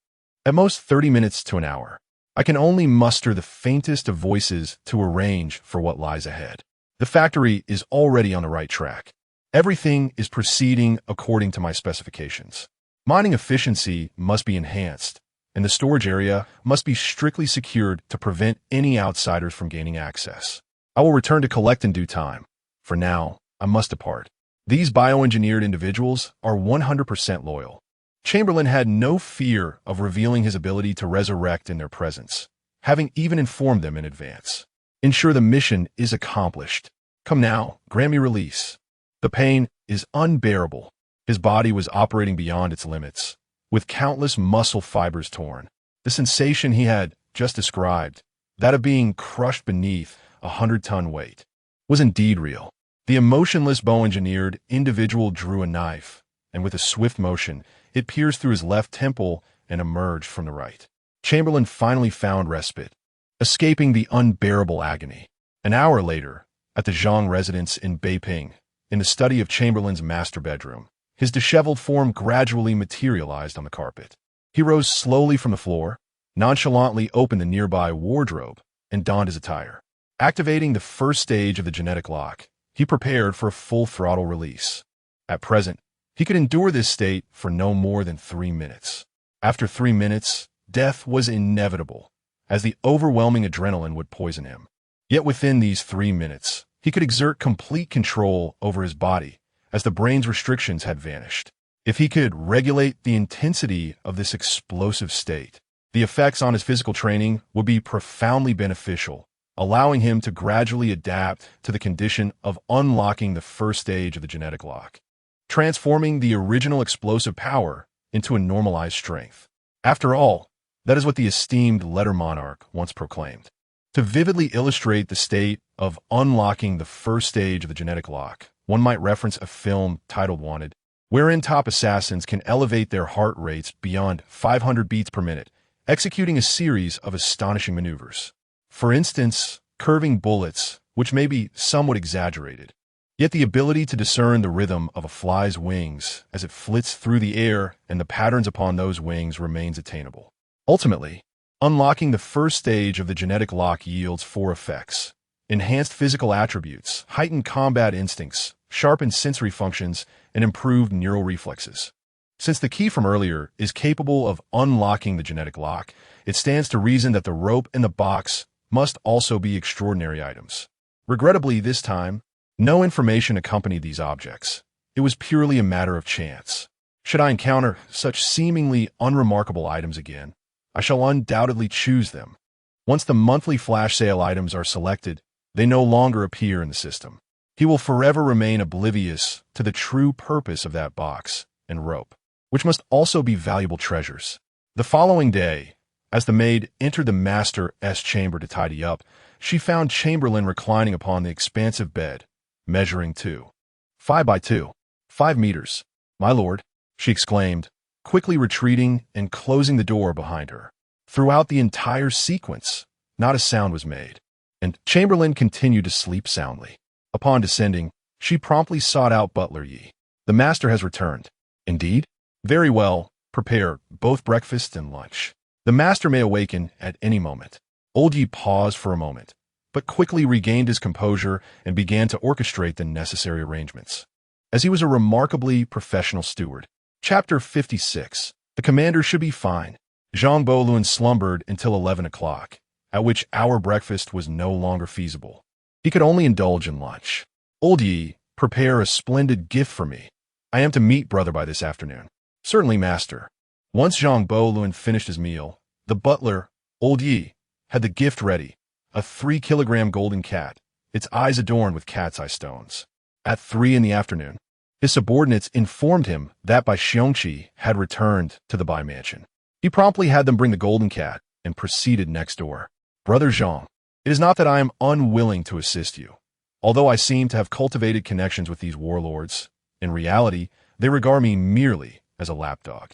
[SPEAKER 1] at most 30 minutes to an hour. I can only muster the faintest of voices to arrange for what lies ahead. The factory is already on the right track. Everything is proceeding according to my specifications. Mining efficiency must be enhanced, and the storage area must be strictly secured to prevent any outsiders from gaining access. I will return to collect in due time. For now, I must depart. These bioengineered individuals are 100% loyal." Chamberlain had no fear of revealing his ability to resurrect in their presence, having even informed them in advance. "Ensure the mission is accomplished. Come now, grant me release." The pain is unbearable. His body was operating beyond its limits, with countless muscle fibers torn. The sensation he had just described, that of being crushed beneath a 100-ton weight, was indeed real. The emotionless bioengineered individual drew a knife, and with a swift motion, it pierced through his left temple and emerged from the right. Chamberlain finally found respite, escaping the unbearable agony. An hour later, at the Zhang residence in Beiping, in the study of Chamberlain's master bedroom, his disheveled form gradually materialized on the carpet. He rose slowly from the floor, nonchalantly opened the nearby wardrobe, and donned his attire. Activating the first stage of the genetic lock, he prepared for a full-throttle release. At present, he could endure this state for no more than 3 minutes. After 3 minutes, death was inevitable, as the overwhelming adrenaline would poison him. Yet within these 3 minutes, he could exert complete control over his body, as the brain's restrictions had vanished. If he could regulate the intensity of this explosive state, the effects on his physical training would be profoundly beneficial, allowing him to gradually adapt to the condition of unlocking the first stage of the genetic lock, transforming the original explosive power into a normalized strength. After all, that is what the esteemed letter monarch once proclaimed. To vividly illustrate the state of unlocking the first stage of the genetic lock, one might reference a film titled Wanted, wherein top assassins can elevate their heart rates beyond 500 beats per minute, executing a series of astonishing maneuvers. For instance, curving bullets, which may be somewhat exaggerated. Yet the ability to discern the rhythm of a fly's wings as it flits through the air and the patterns upon those wings remains attainable. Ultimately, Unlocking the first stage of the genetic lock yields 4 effects: enhanced physical attributes, heightened combat instincts, sharpened sensory functions, and improved neural reflexes. Since the key from earlier is capable of unlocking the genetic lock, it stands to reason that the rope and the box must also be extraordinary items. Regrettably, this time, no information accompanied these objects. It was purely a matter of chance. Should I encounter such seemingly unremarkable items again, I shall undoubtedly choose them. Once the monthly flash sale items are selected, they no longer appear in the system. He will forever remain oblivious to the true purpose of that box and rope, which must also be valuable treasures. The following day, as the maid entered the master's chamber to tidy up, she found Chamberlain reclining upon the expansive bed, measuring 5 by 5 meters. "My lord," she exclaimed, quickly retreating and closing the door behind her. Throughout the entire sequence, not a sound was made, and Chamberlain continued to sleep soundly. Upon descending, she promptly sought out Butler Yi. "The master has returned." "Indeed? Very well. Prepare both breakfast and lunch. The master may awaken at any moment." Old Yi paused for a moment, but quickly regained his composure and began to orchestrate the necessary arrangements. As he was a remarkably professional steward. Chapter 56. The commander should be fine. Zhang Bolun slumbered until 11 o'clock, at which hour breakfast was no longer feasible. He could only indulge in lunch. "Old Yi, prepare a splendid gift for me. I am to meet brother by this afternoon." "Certainly, master." Once Zhang Bolun finished his meal, the butler, Old Yi, had the gift ready, a 3-kilogram golden cat, its eyes adorned with cat's eye stones. At 3 in the afternoon, his subordinates informed him that Bai Xiongqi had returned to the Bai mansion. He promptly had them bring the golden cat and proceeded next door. "Brother Zhang, it is not that I am unwilling to assist you. Although I seem to have cultivated connections with these warlords, in reality, they regard me merely as a lapdog.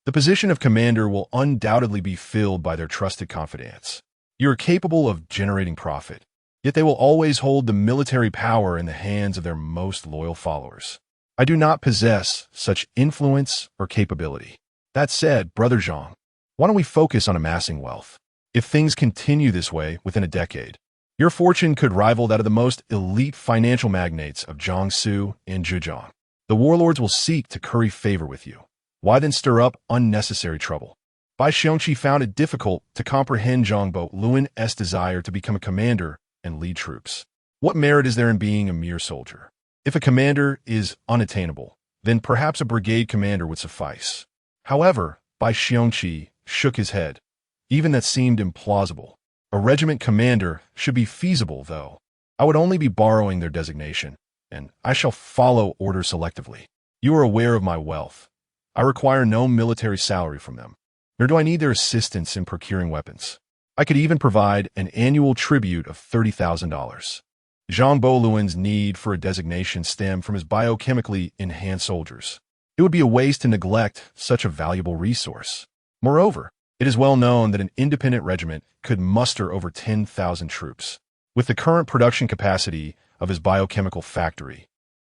[SPEAKER 1] The position of commander will undoubtedly be filled by their trusted confidants. You are capable of generating profit, yet they will always hold the military power in the hands of their most loyal followers. I do not possess such influence or capability. That said, Brother Zhang, why don't we focus on amassing wealth? If things continue this way within a decade, your fortune could rival that of the most elite financial magnates of Jiangsu and Zhejiang. The warlords will seek to curry favor with you. Why then stir up unnecessary trouble?" Bai Xiongqi found it difficult to comprehend Zhang Bolun's desire to become a commander and lead troops. What merit is there in being a mere soldier? If a commander is unattainable, then perhaps a brigade commander would suffice. However, Bai Xiongqi shook his head. Even that seemed implausible. A regiment commander should be feasible, though. I would only be borrowing their designation, and I shall follow orders selectively. You are aware of my wealth. I require no military salary from them, nor do I need their assistance in procuring weapons. I could even provide an annual tribute of $30,000. Zhang Bolun's need for a designation stemmed from his biochemically enhanced soldiers. It would be a waste to neglect such a valuable resource. Moreover, it is well known that an independent regiment could muster over 10,000 troops. With the current production capacity of his biochemical factory,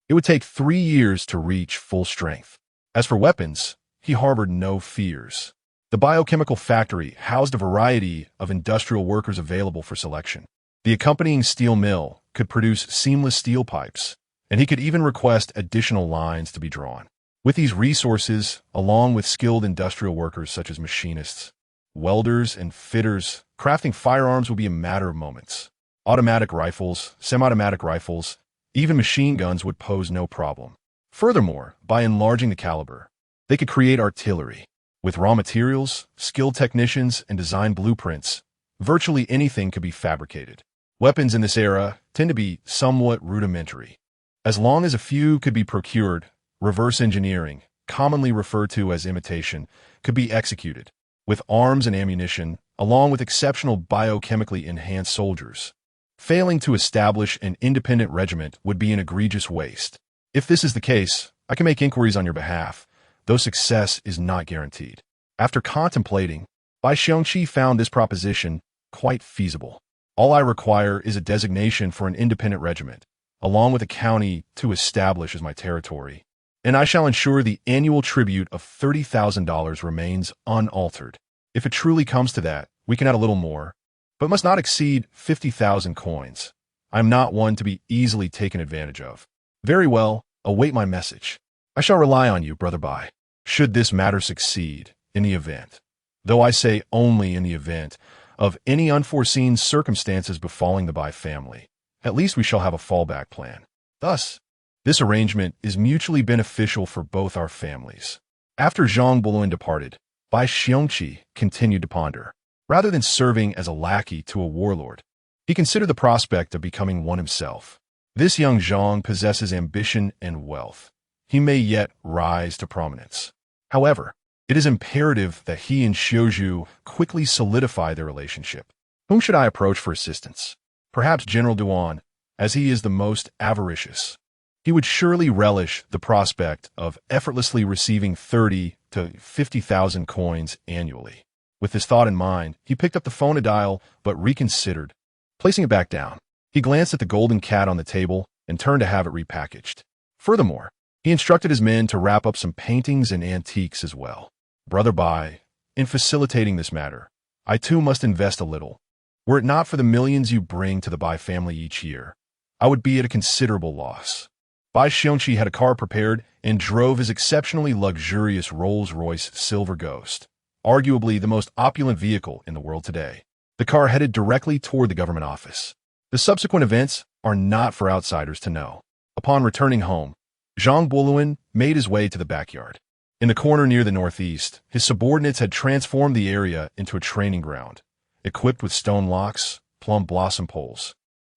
[SPEAKER 1] it would take 3 years to reach full strength. As for weapons, he harbored no fears. The biochemical factory housed a variety of industrial workers available for selection. The accompanying steel mill could produce seamless steel pipes, and he could even request additional lines to be drawn. With these resources, along with skilled industrial workers such as machinists, welders, and fitters, crafting firearms will be a matter of moments. Automatic rifles, semi-automatic rifles, even machine guns would pose no problem. Furthermore, by enlarging the caliber, they could create artillery. With raw materials, skilled technicians, and design blueprints, virtually anything could be fabricated. Weapons in this era tend to be somewhat rudimentary. As long as a few could be procured, reverse engineering, commonly referred to as imitation, could be executed. With arms and ammunition, along with exceptional biochemically enhanced soldiers, failing to establish an independent regiment would be an egregious waste. If this is the case, I can make inquiries on your behalf, though success is not guaranteed. After contemplating, Bai Xiongqi found this proposition quite feasible. All I require is a designation for an independent regiment, along with a county to establish as my territory, and I shall ensure the annual tribute of $30,000 remains unaltered. If it truly comes to that, We can add a little more, but must not exceed 50,000 coins. I am not one to be easily taken advantage of. Very well, await my message. I shall rely on you, Brother Bai, should this matter succeed, in the event, though I say only in the event, of any unforeseen circumstances befalling the Bai family. At least we shall have a fallback plan. Thus, this arrangement is mutually beneficial for both our families. After Zhang Buluan departed, Bai Xiongqi continued to ponder. Rather than serving as a lackey to a warlord, he considered the prospect of becoming one himself. This young Zhang possesses ambition and wealth. He may yet rise to prominence. However, it is imperative that he and Xiuzhu quickly solidify their relationship. Whom should I approach for assistance? Perhaps General Yuan, as he is the most avaricious. He would surely relish the prospect of effortlessly receiving 30 to 50,000 coins annually. With this thought in mind, he picked up the phone to dial, but reconsidered. Placing it back down, he glanced at the golden cat on the table and turned to have it repackaged. Furthermore, he instructed his men to wrap up some paintings and antiques as well. Brother Bai, in facilitating this matter, I too must invest a little. Were it not for the millions you bring to the Bai family each year, I would be at a considerable loss. Bai Xiongqi had a car prepared and drove his exceptionally luxurious Rolls-Royce Silver Ghost, arguably the most opulent vehicle in the world today. The car headed directly toward the government office. The subsequent events are not for outsiders to know. Upon returning home, Zhang Buluan made his way to the backyard. In the corner near the northeast, his subordinates had transformed the area into a training ground, equipped with stone locks, plum blossom poles,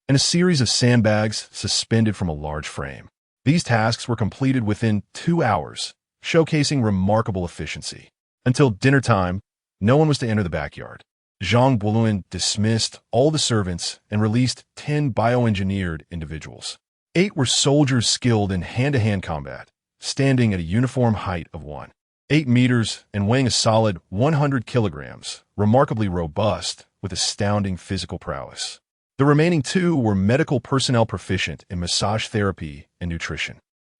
[SPEAKER 1] and a series of sandbags suspended from a large frame. These tasks were completed within 2 hours, showcasing remarkable efficiency. Until dinner time, no one was to enter the backyard. Zhang Buluan dismissed all the servants and released 10 bioengineered individuals. 8 were soldiers skilled in hand-to-hand combat, standing at a uniform height of 1.8 meters and weighing a solid 100 kilograms, remarkably robust, with astounding physical prowess. The remaining 2 were medical personnel proficient in massage therapy and nutrition.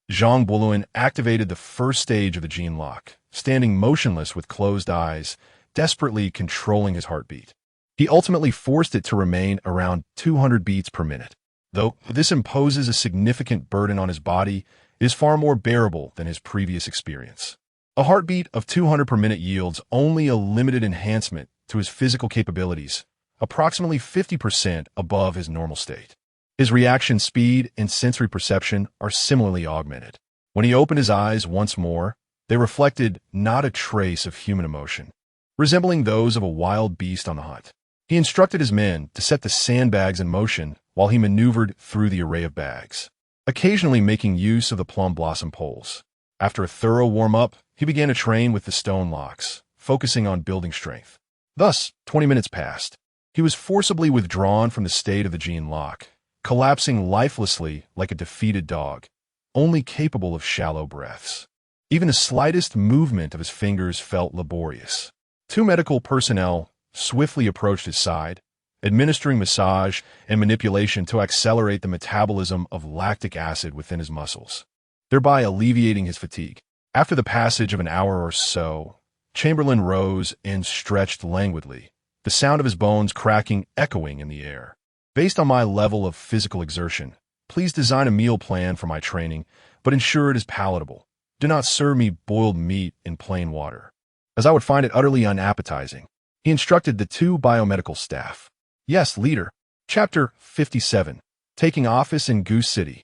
[SPEAKER 1] Zhang Buluan activated the first stage of the gene lock, standing motionless with closed eyes, desperately controlling his heartbeat. He ultimately forced it to remain around 200 beats per minute. Though this imposes a significant burden on his body, it is far more bearable than his previous experience. A heartbeat of 200 per minute yields only a limited enhancement to his physical capabilities, approximately 50% above his normal state. His reaction speed and sensory perception are similarly augmented. When he opened his eyes once more, they reflected not a trace of human emotion, resembling those of a wild beast on the hunt. He instructed his men to set the sandbags in motion while he maneuvered through the array of bags, occasionally making use of the plum blossom poles. After a thorough warm-up, he began to train with the stone locks, focusing on building strength. Thus, 20 minutes passed. He was forcibly withdrawn from the state of the gene lock, collapsing lifelessly like a defeated dog, only capable of shallow breaths. Even the slightest movement of his fingers felt laborious. 2 medical personnel swiftly approached his side, administering massage and manipulation to accelerate the metabolism of lactic acid within his muscles, thereby alleviating his fatigue. After the passage of an hour or so, Chamberlain rose and stretched languidly, the sound of his bones cracking echoing in the air. Based on my level of physical exertion, please design a meal plan for my training, but ensure it is palatable. Do not serve me boiled meat in plain water, as I would find it utterly unappetizing. He instructed the 2 biomedical staff. Yes, leader. Chapter 57. Taking Office in Goose City.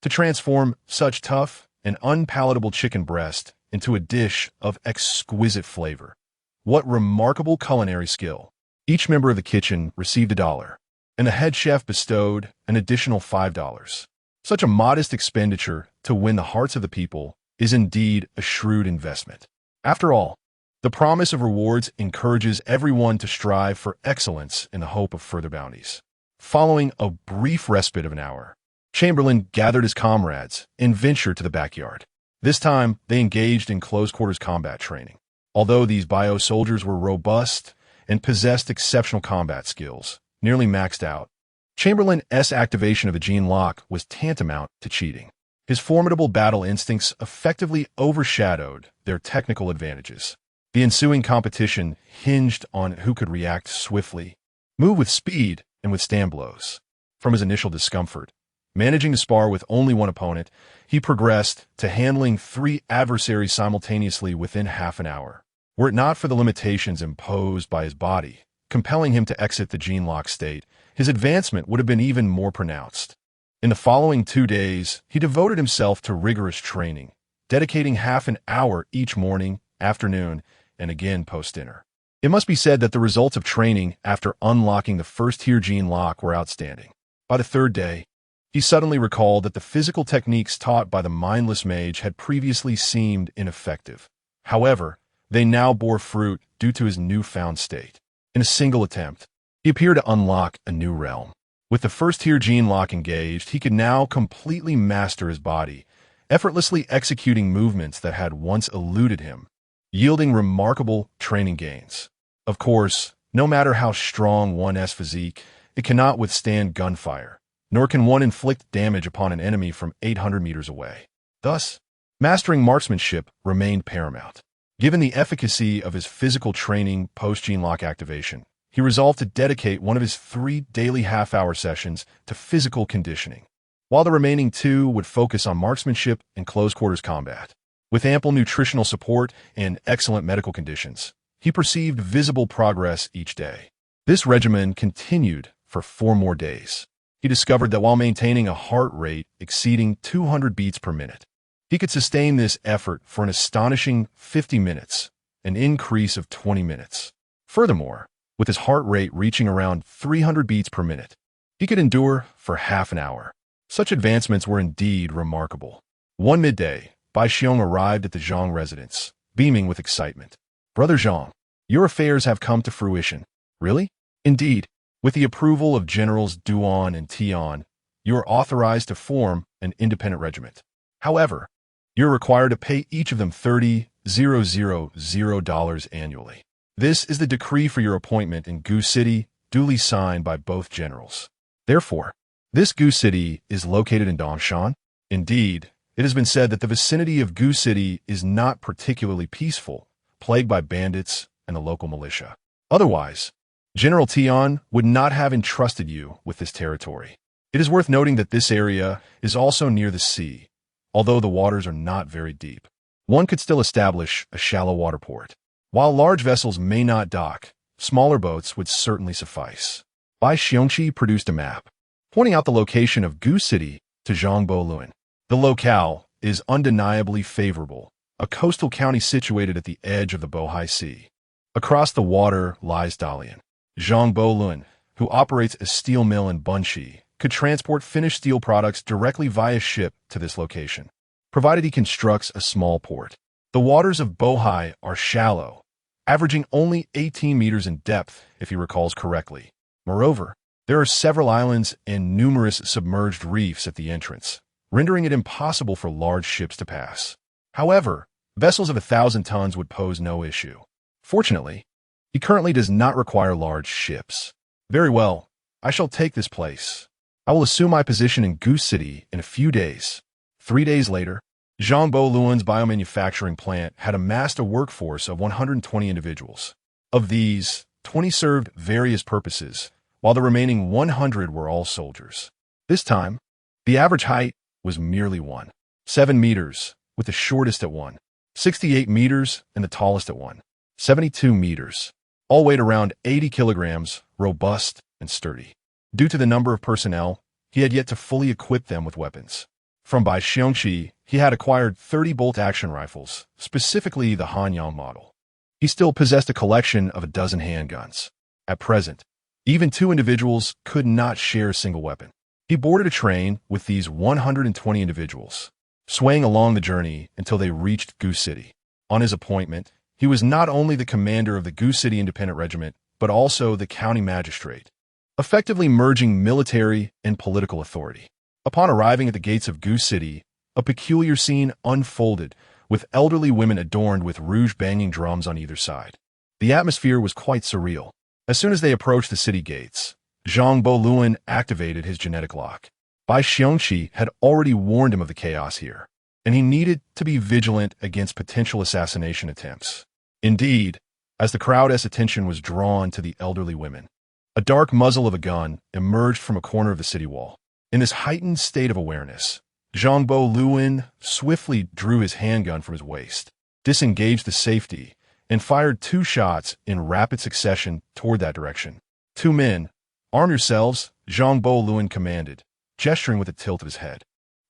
[SPEAKER 1] To transform such tough and unpalatable chicken breast into a dish of exquisite flavor. What remarkable culinary skill. Each member of the kitchen received $1, and the head chef bestowed an additional $5. Such a modest expenditure to win the hearts of the people is indeed a shrewd investment. After all, the promise of rewards encourages everyone to strive for excellence in the hope of further bounties. Following a brief respite of an hour, Chamberlain gathered his comrades and ventured to the backyard. This time, they engaged in close-quarters combat training. Although these bio-soldiers were robust and possessed exceptional combat skills, nearly maxed out, Chamberlain's activation of a gene lock was tantamount to cheating. His formidable battle instincts effectively overshadowed their technical advantages. The ensuing competition hinged on who could react swiftly, move with speed, and withstand blows. From his initial discomfort, managing to spar with only one opponent, he progressed to handling 3 adversaries simultaneously within half an hour. Were it not for the limitations imposed by his body, compelling him to exit the gene lock state, his advancement would have been even more pronounced. In the following 2 days, he devoted himself to rigorous training, dedicating half an hour each morning, afternoon, and again post-dinner. It must be said that the results of training after unlocking the first-tier gene lock were outstanding. By the 3rd day, he suddenly recalled that the physical techniques taught by the mindless mage had previously seemed ineffective. However, they now bore fruit due to his newfound state. In a single attempt, he appeared to unlock a new realm. With the first-tier gene lock engaged, he could now completely master his body, effortlessly executing movements that had once eluded him, yielding remarkable training gains. Of course, no matter how strong one's physique, it cannot withstand gunfire, nor can one inflict damage upon an enemy from 800 meters away. Thus, mastering marksmanship remained paramount. Given the efficacy of his physical training post-gene lock activation, he resolved to dedicate one of his 3 daily half-hour sessions to physical conditioning, while the remaining 2 would focus on marksmanship and close-quarters combat. With ample nutritional support and excellent medical conditions, he perceived visible progress each day. This regimen continued for 4 more days. He discovered that while maintaining a heart rate exceeding 200 beats per minute, he could sustain this effort for an astonishing 50 minutes, an increase of 20 minutes. Furthermore, with his heart rate reaching around 300 beats per minute, he could endure for half an hour. Such advancements were indeed remarkable. One midday, Bai Xiong arrived at the Zhang residence, beaming with excitement. "Brother Zhang, your affairs have come to fruition." "Really?" "Indeed. With the approval of Generals Yuan and Tian, you are authorized to form an independent regiment. However, you're required to pay each of them $30,000 annually. This is the decree for your appointment in Gu City, duly signed by both generals. Therefore, this Gu City is located in Dongshan. Indeed, it has been said that the vicinity of Gu City is not particularly peaceful, plagued by bandits and the local militia. Otherwise, General Tian would not have entrusted you with this territory. It is worth noting that this area is also near the sea, although the waters are not very deep. One could still establish a shallow water port. While large vessels may not dock, smaller boats would certainly suffice." Bai Xiongqi produced a map, pointing out the location of Gu City to Zhangbo Luan. The locale is undeniably favorable, a coastal county situated at the edge of the Bohai Sea. Across the water lies Dalian. Zhangbo Luan, who operates a steel mill in Bunshi, could transport finished steel products directly via ship to this location, provided he constructs a small port. The waters of Bohai are shallow, averaging only 18 meters in depth, if he recalls correctly. Moreover, there are several islands and numerous submerged reefs at the entrance, rendering it impossible for large ships to pass. However, vessels of 1,000 tons would pose no issue. Fortunately, he currently does not require large ships. "Very well, I shall take this place. I will assume my position in Gu City in a few days." 3 days later, Zhangbo Luan's biomanufacturing plant had amassed a workforce of 120 individuals. Of these, 20 served various purposes, while the remaining 100 were all soldiers. This time, the average height was merely 1.7 meters, with the shortest at 1.68 meters and the tallest at 1.72 meters. All weighed around 80 kilograms, robust and sturdy. Due to the number of personnel, he had yet to fully equip them with weapons. From Bai Xiongqi, he had acquired 30 bolt-action rifles, specifically the Hanyang model. He still possessed a collection of a dozen handguns. At present, even 2 individuals could not share a single weapon. He boarded a train with these 120 individuals, swaying along the journey until they reached Gu City. On his appointment, he was not only the commander of the Gu City Independent Regiment, but also the county magistrate, effectively merging military and political authority. Upon arriving at the gates of Gu City, a peculiar scene unfolded, with elderly women adorned with rouge-banging drums on either side. The atmosphere was quite surreal. As soon as they approached the city gates, Zhangbo Luan activated his genetic lock. Bai Xiongqi had already warned him of the chaos here, and he needed to be vigilant against potential assassination attempts. Indeed, as the crowd's attention was drawn to the elderly women, a dark muzzle of a gun emerged from a corner of the city wall. In this heightened state of awareness, Zhangbo Luin swiftly drew his handgun from his waist, disengaged the safety, and fired 2 shots in rapid succession toward that direction. 2 men, arm yourselves, Zhangbo Luin commanded, gesturing with a tilt of his head.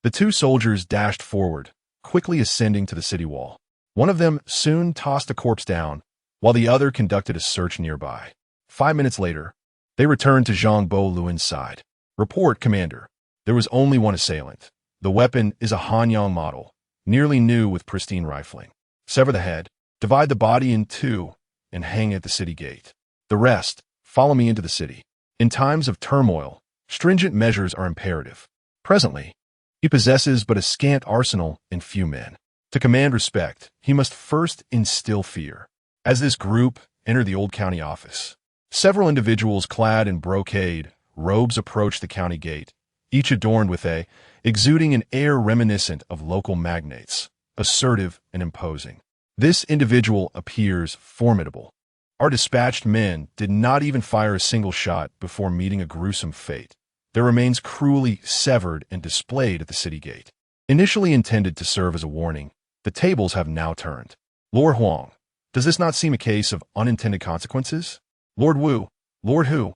[SPEAKER 1] The 2 soldiers dashed forward, quickly ascending to the city wall. One of them soon tossed a corpse down, while the other conducted a search nearby. 5 minutes later, they returned to Zhangbo Luin's side. Report, Commander. There was only one assailant. The weapon is a Hanyang model, nearly new with pristine rifling. Sever the head, divide the body in 2, and hang it at the city gate. The rest, follow me into the city. In times of turmoil, stringent measures are imperative. Presently, he possesses but a scant arsenal and few men. To command respect, he must first instill fear. As this group entered the old county office, several individuals clad in brocade robes approached the county gate, each adorned with exuding an air reminiscent of local magnates, assertive and imposing. This individual appears formidable. Our dispatched men did not even fire a single shot before meeting a gruesome fate. Their remains cruelly severed and displayed at the city gate. Initially intended to serve as a warning, the tables have now turned. Lord Huang, does this not seem a case of unintended consequences? Lord Wu, Lord Hu,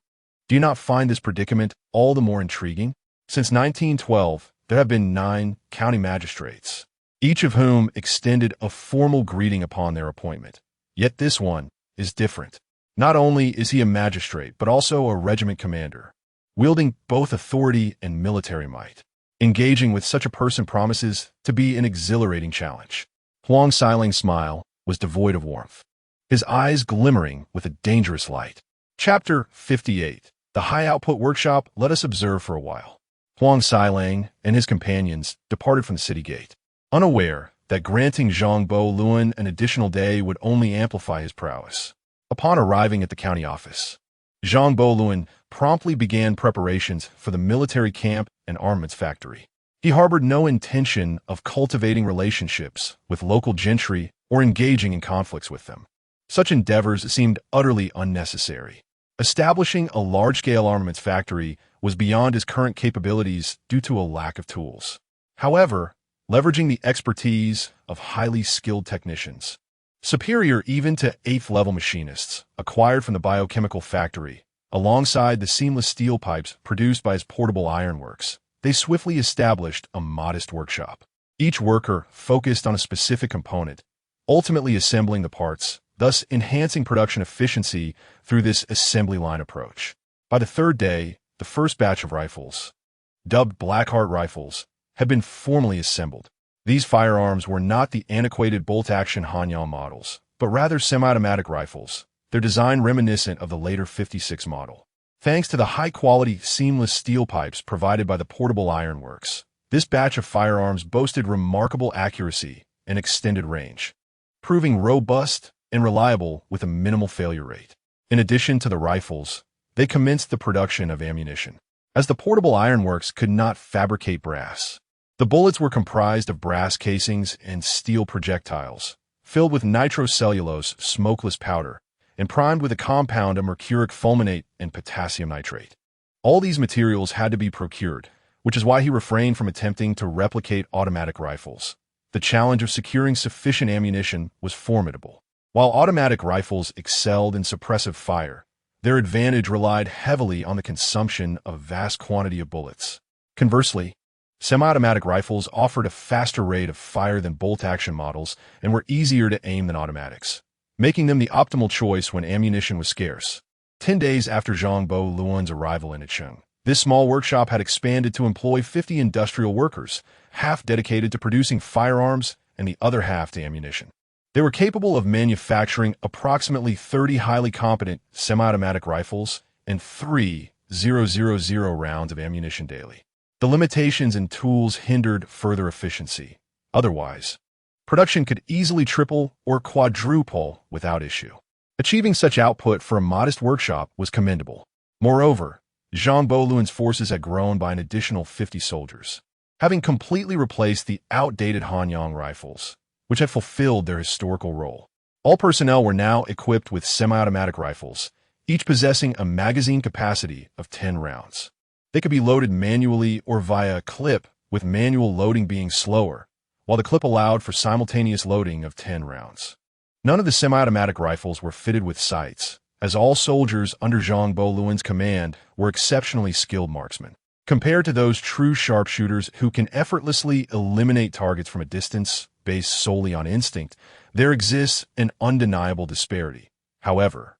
[SPEAKER 1] do you not find this predicament all the more intriguing? Since 1912, there have been 9 county magistrates, each of whom extended a formal greeting upon their appointment. Yet this one is different. Not only is he a magistrate, but also a regiment commander, wielding both authority and military might. Engaging with such a person promises to be an exhilarating challenge. Huang Xiling's smile was devoid of warmth, his eyes glimmering with a dangerous light. Chapter 58. The high-output workshop. Let us observe for a while. Huang Xiling and his companions departed from the city gate, unaware that granting Zhangbo Luin an additional day would only amplify his prowess. Upon arriving at the county office, Zhangbo Luin promptly began preparations for the military camp and armaments factory. He harbored no intention of cultivating relationships with local gentry or engaging in conflicts with them. Such endeavors seemed utterly unnecessary. Establishing a large-scale armaments factory was beyond his current capabilities due to a lack of tools. However, leveraging the expertise of highly skilled technicians, superior even to 8th-level machinists, acquired from the biochemical factory, alongside the seamless steel pipes produced by his portable ironworks, they swiftly established a modest workshop. Each worker focused on a specific component, ultimately assembling the parts, thus enhancing production efficiency through this assembly line approach. By the 3rd day, the first batch of rifles, dubbed Blackheart rifles, had been formally assembled. These firearms were not the antiquated bolt-action Hanyang models, but rather semi-automatic rifles, their design reminiscent of the later 56 model. Thanks to the high-quality seamless steel pipes provided by the portable ironworks, this batch of firearms boasted remarkable accuracy and extended range, proving robust and reliable with a minimal failure rate. In addition to the rifles, they commenced the production of ammunition. As the portable ironworks could not fabricate brass, the bullets were comprised of brass casings and steel projectiles, filled with nitrocellulose smokeless powder, and primed with a compound of mercuric fulminate and potassium nitrate. All these materials had to be procured, which is why he refrained from attempting to replicate automatic rifles. The challenge of securing sufficient ammunition was formidable. While automatic rifles excelled in suppressive fire, their advantage relied heavily on the consumption of a vast quantity of bullets. Conversely, semi-automatic rifles offered a faster rate of fire than bolt-action models and were easier to aim than automatics, making them the optimal choice when ammunition was scarce. 10 days after Zhangbo Luin's arrival in Icheng, this small workshop had expanded to employ 50 industrial workers, half dedicated to producing firearms and the other half to ammunition. They were capable of manufacturing approximately 30 highly competent semi-automatic rifles and 3,000 rounds of ammunition daily. The limitations in tools hindered further efficiency. Otherwise, production could easily triple or quadruple without issue. Achieving such output for a modest workshop was commendable. Moreover, Zhangbo Luin's forces had grown by an additional 50 soldiers, having completely replaced the outdated Hanyang rifles, which had fulfilled their historical role. All personnel were now equipped with semi-automatic rifles, each possessing a magazine capacity of 10 rounds. They could be loaded manually or via a clip, with manual loading being slower, while the clip allowed for simultaneous loading of 10 rounds. None of the semi-automatic rifles were fitted with sights, as all soldiers under Zhang Boluan's command were exceptionally skilled marksmen. Compared to those true sharpshooters who can effortlessly eliminate targets from a distance based solely on instinct, there exists an undeniable disparity. However,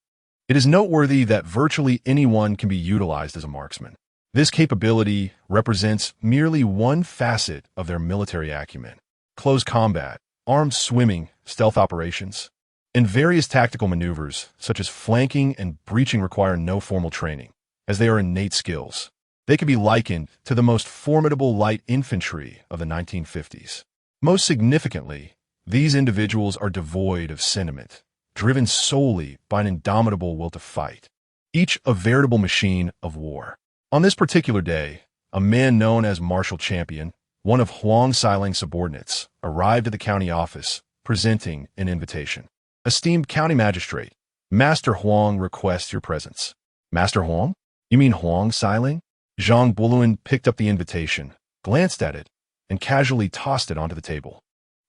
[SPEAKER 1] it is noteworthy that virtually anyone can be utilized as a marksman. This capability represents merely one facet of their military acumen: close combat, armed swimming, stealth operations, and various tactical maneuvers such as flanking and breaching require no formal training, as they are innate skills. They can be likened to the most formidable light infantry of the 1950s. Most significantly, these individuals are devoid of sentiment, driven solely by an indomitable will to fight, each a veritable machine of war. On this particular day, a man known as Marshal Champion, one of Huang Xiling's subordinates, arrived at the county office, presenting an invitation. Esteemed county magistrate, Master Huang requests your presence. Master Huang? You mean Huang Xiling? Zhang Boluan picked up the invitation, glanced at it, and casually tossed it onto the table.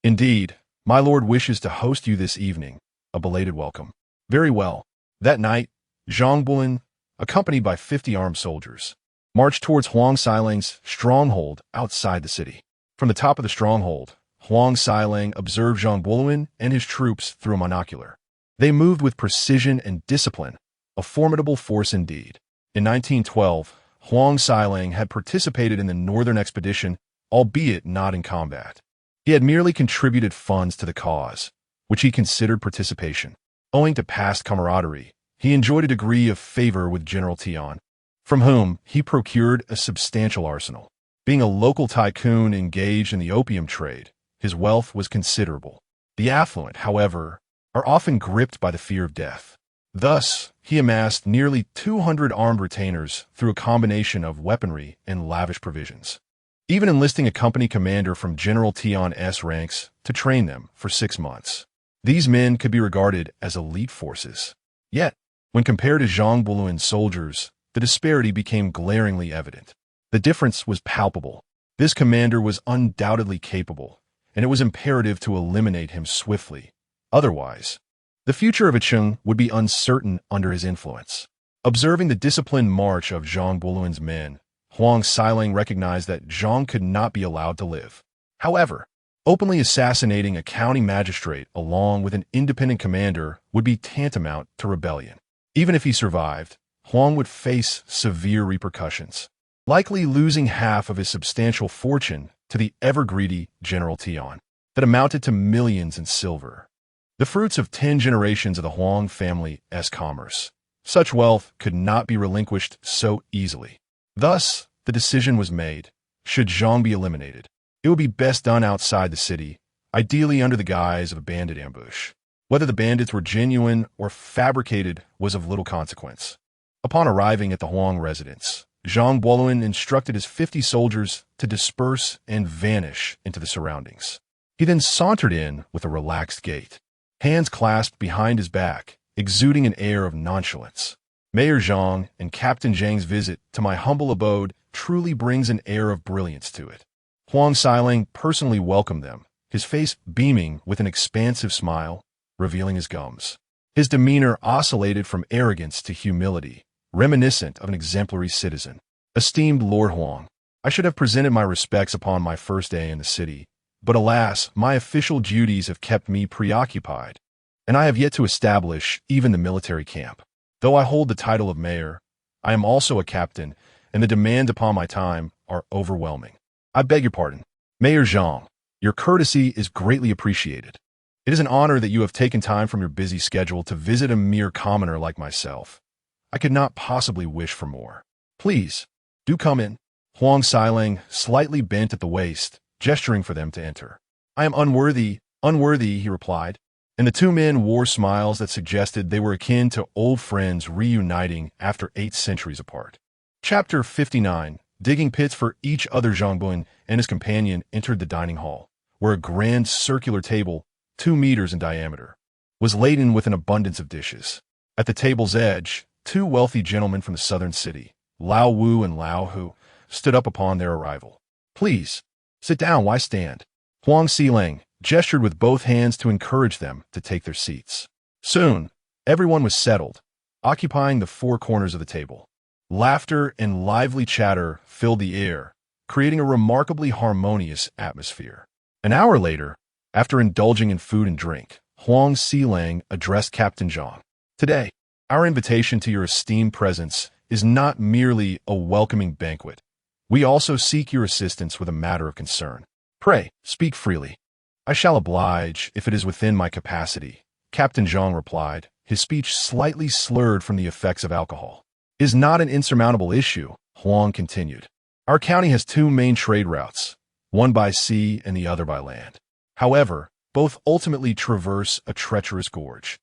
[SPEAKER 1] Indeed, my lord wishes to host you this evening. A belated welcome. Very well. That night, Zhang Boluan, accompanied by 50 armed soldiers, marched towards Huang Xiling's stronghold outside the city. From the top of the stronghold, Huang Xiling observed Zhang Boluan and his troops through a monocular. They moved with precision and discipline, a formidable force indeed. In 1912, Huang Xiling had participated in the Northern Expedition, albeit not in combat. He had merely contributed funds to the cause, which he considered participation. Owing to past camaraderie, he enjoyed a degree of favor with General Tian, from whom he procured a substantial arsenal. Being a local tycoon engaged in the opium trade, his wealth was considerable. The affluent, however, are often gripped by the fear of death. Thus, he amassed nearly 200 armed retainers through a combination of weaponry and lavish provisions, even enlisting a company commander from General Tian's ranks to train them for 6 months. These men could be regarded as elite forces. Yet, when compared to Zhang Boluan's soldiers, the disparity became glaringly evident. The difference was palpable. This commander was undoubtedly capable, and it was imperative to eliminate him swiftly. Otherwise, the future of Icheng would be uncertain under his influence. Observing the disciplined march of Zhang Boluan's men, Huang Xiling recognized that Zhang could not be allowed to live. However, openly assassinating a county magistrate along with an independent commander would be tantamount to rebellion. Even if he survived, Huang would face severe repercussions, likely losing half of his substantial fortune to the ever-greedy General Tian, that amounted to millions in silver. The fruits of 10 generations of the Huang family's commerce. Such wealth could not be relinquished so easily. Thus, the decision was made. Should Zhang be eliminated, it would be best done outside the city, ideally under the guise of a bandit ambush. Whether the bandits were genuine or fabricated was of little consequence. Upon arriving at the Huang residence, Zhang Boluan instructed his 50 soldiers to disperse and vanish into the surroundings. He then sauntered in with a relaxed gait, hands clasped behind his back, exuding an air of nonchalance. Mayor Zhang and Captain Zhang's visit to my humble abode truly brings an air of brilliance to it. Huang Xiling personally welcomed them, his face beaming with an expansive smile, revealing his gums. His demeanor oscillated from arrogance to humility, reminiscent of an exemplary citizen. Esteemed Lord Huang, I should have presented my respects upon my first day in the city, but alas, my official duties have kept me preoccupied, and I have yet to establish even the military camp. Though I hold the title of mayor, I am also a captain, and the demands upon my time are overwhelming. I beg your pardon. Mayor Zhang, your courtesy is greatly appreciated. It is an honor that you have taken time from your busy schedule to visit a mere commoner like myself. I could not possibly wish for more. Please, do come in. Huang Xiling slightly bent at the waist, gesturing for them to enter. I am unworthy, he replied, and the two men wore smiles that suggested they were akin to old friends reuniting after 8 centuries apart. Chapter 59. Digging pits for each other. Zhang Boluan and his companion entered the dining hall, where a grand circular table, 2 meters in diameter, was laden with an abundance of dishes. At the table's edge, two wealthy gentlemen from the southern city, Lao Wu and Lao Hu, stood up upon their arrival. "Please, sit down, why stand?" Huang Xilang gestured with both hands to encourage them to take their seats. Soon, everyone was settled, occupying the four corners of the table. Laughter and lively chatter filled the air, creating a remarkably harmonious atmosphere. An hour later, after indulging in food and drink, Huang Xilang addressed Captain Zhang. "Today, our invitation to your esteemed presence is not merely a welcoming banquet. We also seek your assistance with a matter of concern. Pray, speak freely." "I shall oblige if it is within my capacity," Captain Zhang replied, his speech slightly slurred from the effects of alcohol. "Is not an insurmountable issue," Huang continued. "Our county has two main trade routes, one by sea and the other by land. However, both ultimately traverse a treacherous gorge.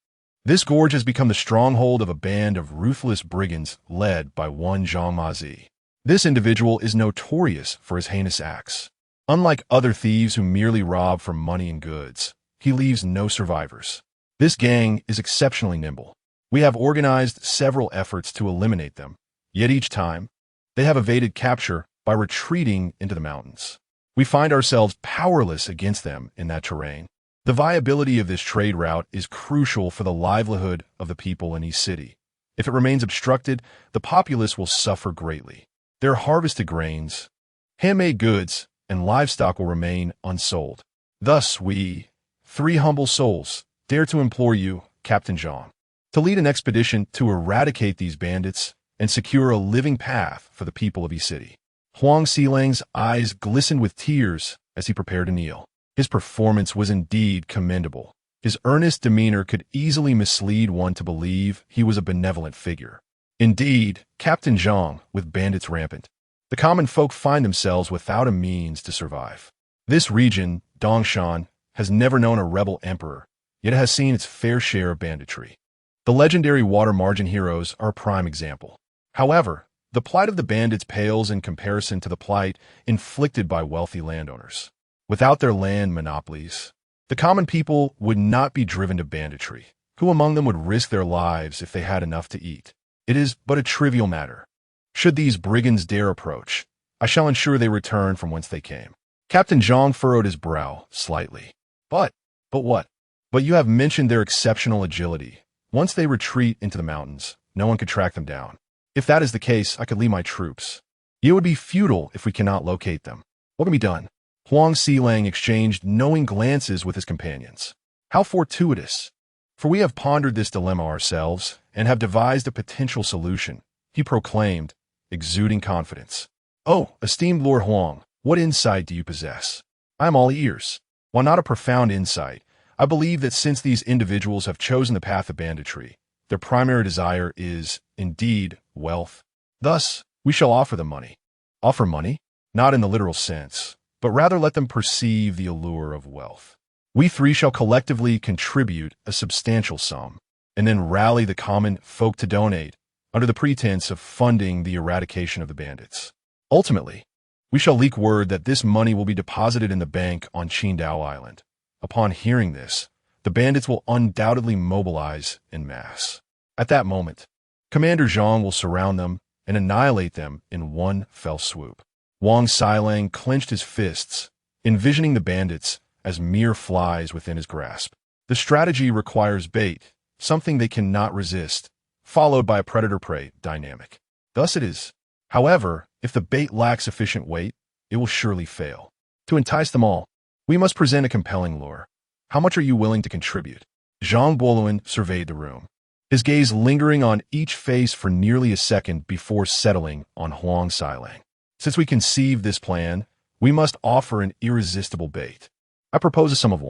[SPEAKER 1] This gorge has become the stronghold of a band of ruthless brigands led by one Zhang Mazi. This individual is notorious for his heinous acts. Unlike other thieves who merely rob for money and goods, he leaves no survivors. This gang is exceptionally nimble. We have organized several efforts to eliminate them, yet each time, they have evaded capture by retreating into the mountains. We find ourselves powerless against them in that terrain. The viability of this trade route is crucial for the livelihood of the people in East City. If it remains obstructed, the populace will suffer greatly. Their harvested grains, handmade goods, and livestock will remain unsold. Thus we, three humble souls, dare to implore you, Captain Zhang, to lead an expedition to eradicate these bandits and secure a living path for the people of East City." Huang Xilang's eyes glistened with tears as he prepared to kneel. His performance was indeed commendable. His earnest demeanor could easily mislead one to believe he was a benevolent figure. Indeed, Captain Zhang, with bandits rampant, the common folk find themselves without a means to survive. This region, Dongjiaominxiang, has never known a rebel emperor, yet it has seen its fair share of banditry. The legendary water margin heroes are a prime example. However, the plight of the bandits pales in comparison to the plight inflicted by wealthy landowners. Without their land monopolies, the common people would not be driven to banditry. Who among them would risk their lives if they had enough to eat? It is but a trivial matter. Should these brigands dare approach, I shall ensure they return from whence they came. Captain Zhang furrowed his brow slightly. But what? But you have mentioned their exceptional agility. Once they retreat into the mountains, no one could track them down. If that is the case, I could lead my troops. It would be futile if we cannot locate them. What can be done? Huang Xilang exchanged knowing glances with his companions. How fortuitous! For we have pondered this dilemma ourselves and have devised a potential solution, he proclaimed, exuding confidence. "Oh, esteemed Lord Huang, what insight do you possess? I am all ears." While not a profound insight, I believe that since these individuals have chosen the path of banditry, their primary desire is, indeed, wealth. Thus, we shall offer them money. Offer money? Not in the literal sense, but rather let them perceive the allure of wealth. We three shall collectively contribute a substantial sum, and then rally the common folk to donate under the pretense of funding the eradication of the bandits. Ultimately, we shall leak word that this money will be deposited in the bank on Qingdao Island. Upon hearing this, the bandits will undoubtedly mobilize en masse. At that moment, Commander Zhang will surround them and annihilate them in one fell swoop. Huang Xilang clenched his fists, envisioning the bandits as mere flies within his grasp. The strategy requires bait, something they cannot resist, followed by a predator-prey dynamic. Thus it is. However, if the bait lacks sufficient weight, it will surely fail. To entice them all, we must present a compelling lure. How much are you willing to contribute? Zhang Boluan surveyed the room, his gaze lingering on each face for nearly a second before settling on Huang Xilang. Since we conceived this plan, we must offer an irresistible bait. I propose a sum of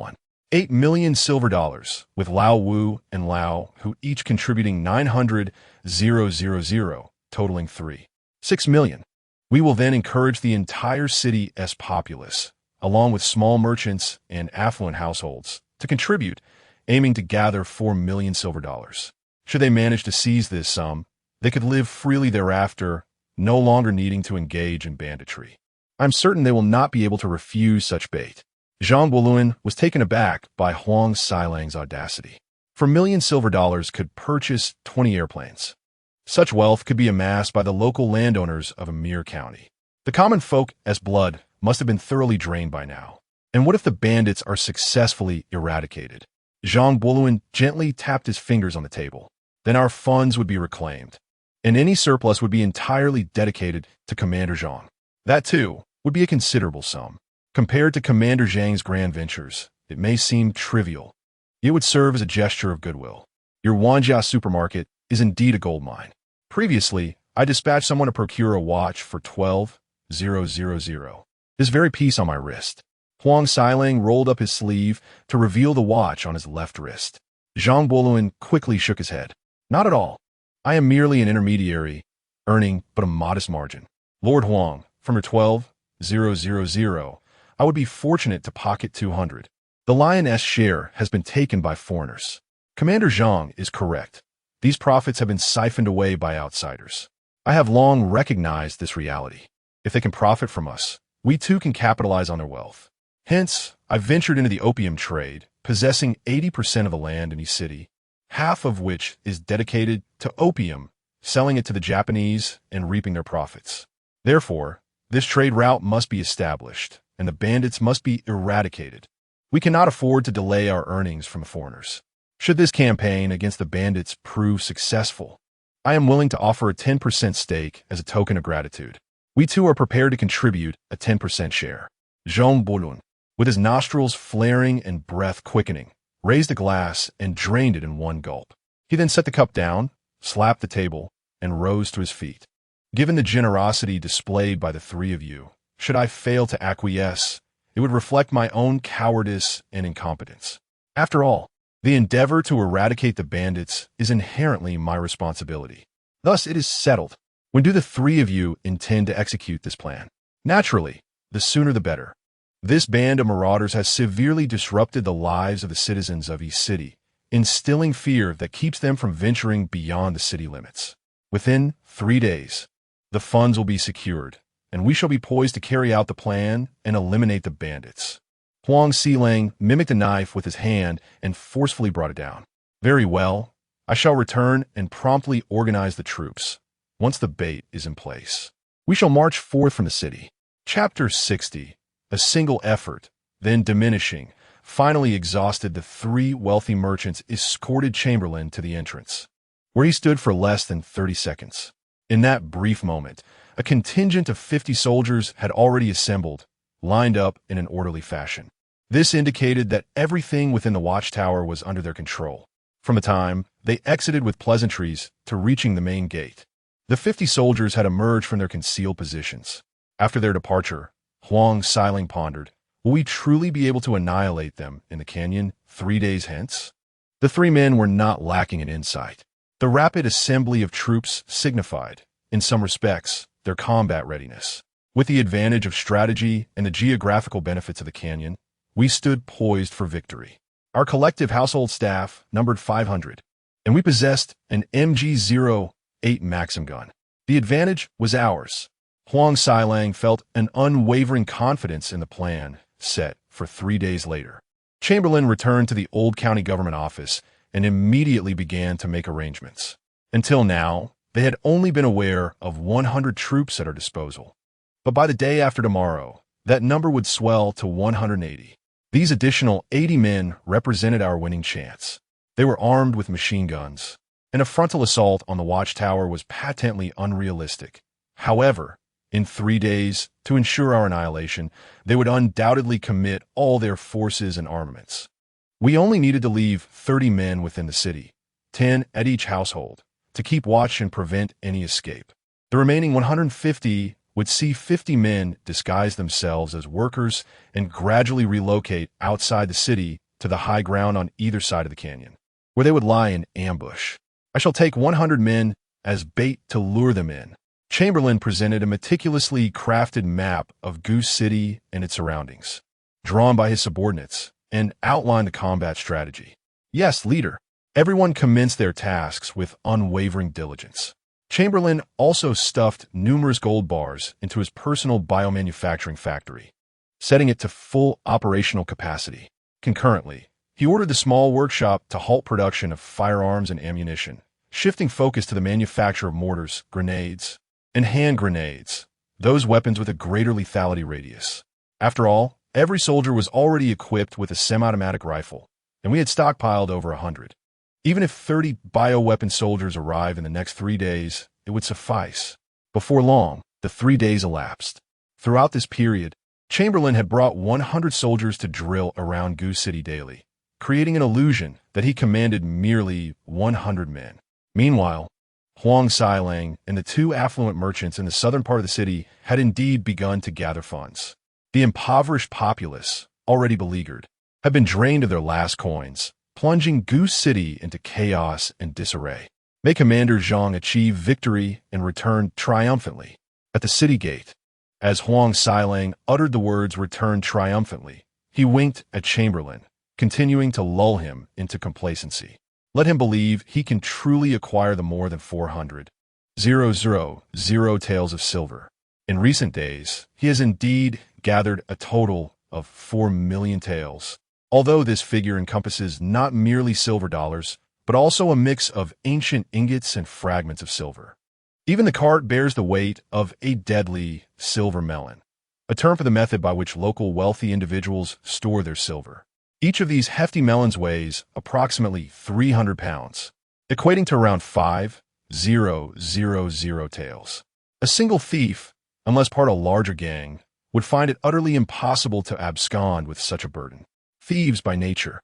[SPEAKER 1] 8 million silver dollars, with Lao Wu and Lao Hu each contributing 900,000, totaling 6 million. We will then encourage the entire city's populace, along with small merchants and affluent households, to contribute, aiming to gather 4 million silver dollars. Should they manage to seize this sum, they could live freely thereafter, no longer needing to engage in banditry. I'm certain they will not be able to refuse such bait. Zhang Boluan was taken aback by Huang Xilang's audacity. For million silver dollars could purchase 20 airplanes. Such wealth could be amassed by the local landowners of a mere county. The common folk, as blood, must have been thoroughly drained by now. And what if the bandits are successfully eradicated? Zhang Boluan gently tapped his fingers on the table. Then our funds would be reclaimed, and any surplus would be entirely dedicated to Commander Zhang. That, too, would be a considerable sum. Compared to Commander Zhang's grand ventures, it may seem trivial. It would serve as a gesture of goodwill. Your Wanjia supermarket is indeed a gold mine. Previously, I dispatched someone to procure a watch for 12,000. This very piece on my wrist. Huang Xilang rolled up his sleeve to reveal the watch on his left wrist. Zhang Boluan quickly shook his head. Not at all. I am merely an intermediary, earning but a modest margin. Lord Huang, from your 12,000, I would be fortunate to pocket 200. The lioness share has been taken by foreigners. Commander Zhang is correct. These profits have been siphoned away by outsiders. I have long recognized this reality. If they can profit from us, we too can capitalize on their wealth. Hence, I ventured into the opium trade, possessing 80% of the land in each city, half of which is dedicated to opium, selling it to the Japanese and reaping their profits. Therefore, this trade route must be established, and the bandits must be eradicated. We cannot afford to delay our earnings from foreigners. Should this campaign against the bandits prove successful, I am willing to offer a 10% stake as a token of gratitude. We too are prepared to contribute a 10% share. Zhang Boluan, with his nostrils flaring and breath quickening, raised a glass and drained it in one gulp. He then set the cup down, slapped the table, and rose to his feet. Given the generosity displayed by the three of you, should I fail to acquiesce, it would reflect my own cowardice and incompetence. After all, the endeavor to eradicate the bandits is inherently my responsibility. Thus, it is settled. When do the three of you intend to execute this plan? Naturally, the sooner the better. This band of marauders has severely disrupted the lives of the citizens of each city, instilling fear that keeps them from venturing beyond the city limits. Within 3 days, the funds will be secured, and we shall be poised to carry out the plan and eliminate the bandits. Huang Xilang mimicked a knife with his hand and forcefully brought it down. Very well, I shall return and promptly organize the troops. Once the bait is in place, we shall march forth from the city. Chapter 60. A single effort, then diminishing, finally exhausted, the three wealthy merchants escorted Chamberlain to the entrance, where he stood for less than 30 seconds. In that brief moment, a contingent of 50 soldiers had already assembled, lined up in an orderly fashion. This indicated that everything within the watchtower was under their control, from the time they exited with pleasantries to reaching the main gate. The 50 soldiers had emerged from their concealed positions. After their departure, Huang Xilang pondered, will we truly be able to annihilate them in the canyon 3 days hence? The three men were not lacking in insight. The rapid assembly of troops signified, in some respects, their combat readiness. With the advantage of strategy and the geographical benefits of the canyon, we stood poised for victory. Our collective household staff numbered 500, and we possessed an MG-08 Maxim gun. The advantage was ours. Huang Xilang felt an unwavering confidence in the plan set for 3 days later. Chamberlain returned to the old county government office and immediately began to make arrangements. Until now, they had only been aware of 100 troops at our disposal. But by the day after tomorrow, that number would swell to 180. These additional 80 men represented our winning chance. They were armed with machine guns, and a frontal assault on the watchtower was patently unrealistic. However, in 3 days, to ensure our annihilation, they would undoubtedly commit all their forces and armaments. We only needed to leave 30 men within the city, 10 at each household, to keep watch and prevent any escape. The remaining 150 would see 50 men disguise themselves as workers and gradually relocate outside the city to the high ground on either side of the canyon, where they would lie in ambush. I shall take 100 men as bait to lure them in. Chamberlain presented a meticulously crafted map of Goose City and its surroundings, drawn by his subordinates, and outlined the combat strategy. Yes, leader. Everyone commenced their tasks with unwavering diligence. Chamberlain also stuffed numerous gold bars into his personal biomanufacturing factory, setting it to full operational capacity. Concurrently, He ordered the small workshop to halt production of firearms and ammunition, shifting focus to the manufacture of mortars, grenades, and hand grenades, those weapons with a greater lethality radius. After all, every soldier was already equipped with a semi-automatic rifle, and we had stockpiled over 100. Even if 30 bioweapon soldiers arrive in the next 3 days, it would suffice. Before long, the 3 days elapsed. Throughout this period, Chamberlain had brought 100 soldiers to drill around Goose City daily, creating an illusion that he commanded merely 100 men. Meanwhile, Huang Xilang and the 2 affluent merchants in the southern part of the city had indeed begun to gather funds. The impoverished populace, already beleaguered, had been drained of their last coins, plunging Goose City into chaos and disarray. May Commander Zhang achieve victory and return triumphantly. At the city gate, as Huang Xilang uttered the words "return triumphantly," he winked at Chamberlain, continuing to lull him into complacency. Let him believe he can truly acquire the more than 400,000 taels of silver. In recent days, he has indeed gathered a total of 4 million taels, although this figure encompasses not merely silver dollars, but also a mix of ancient ingots and fragments of silver. Even the cart bears the weight of a deadly silver melon, a term for the method by which local wealthy individuals store their silver. Each of these hefty melons weighs approximately 300 pounds, equating to around 5,000 taels. A single thief, unless part of a larger gang, would find it utterly impossible to abscond with such a burden. Thieves, by nature,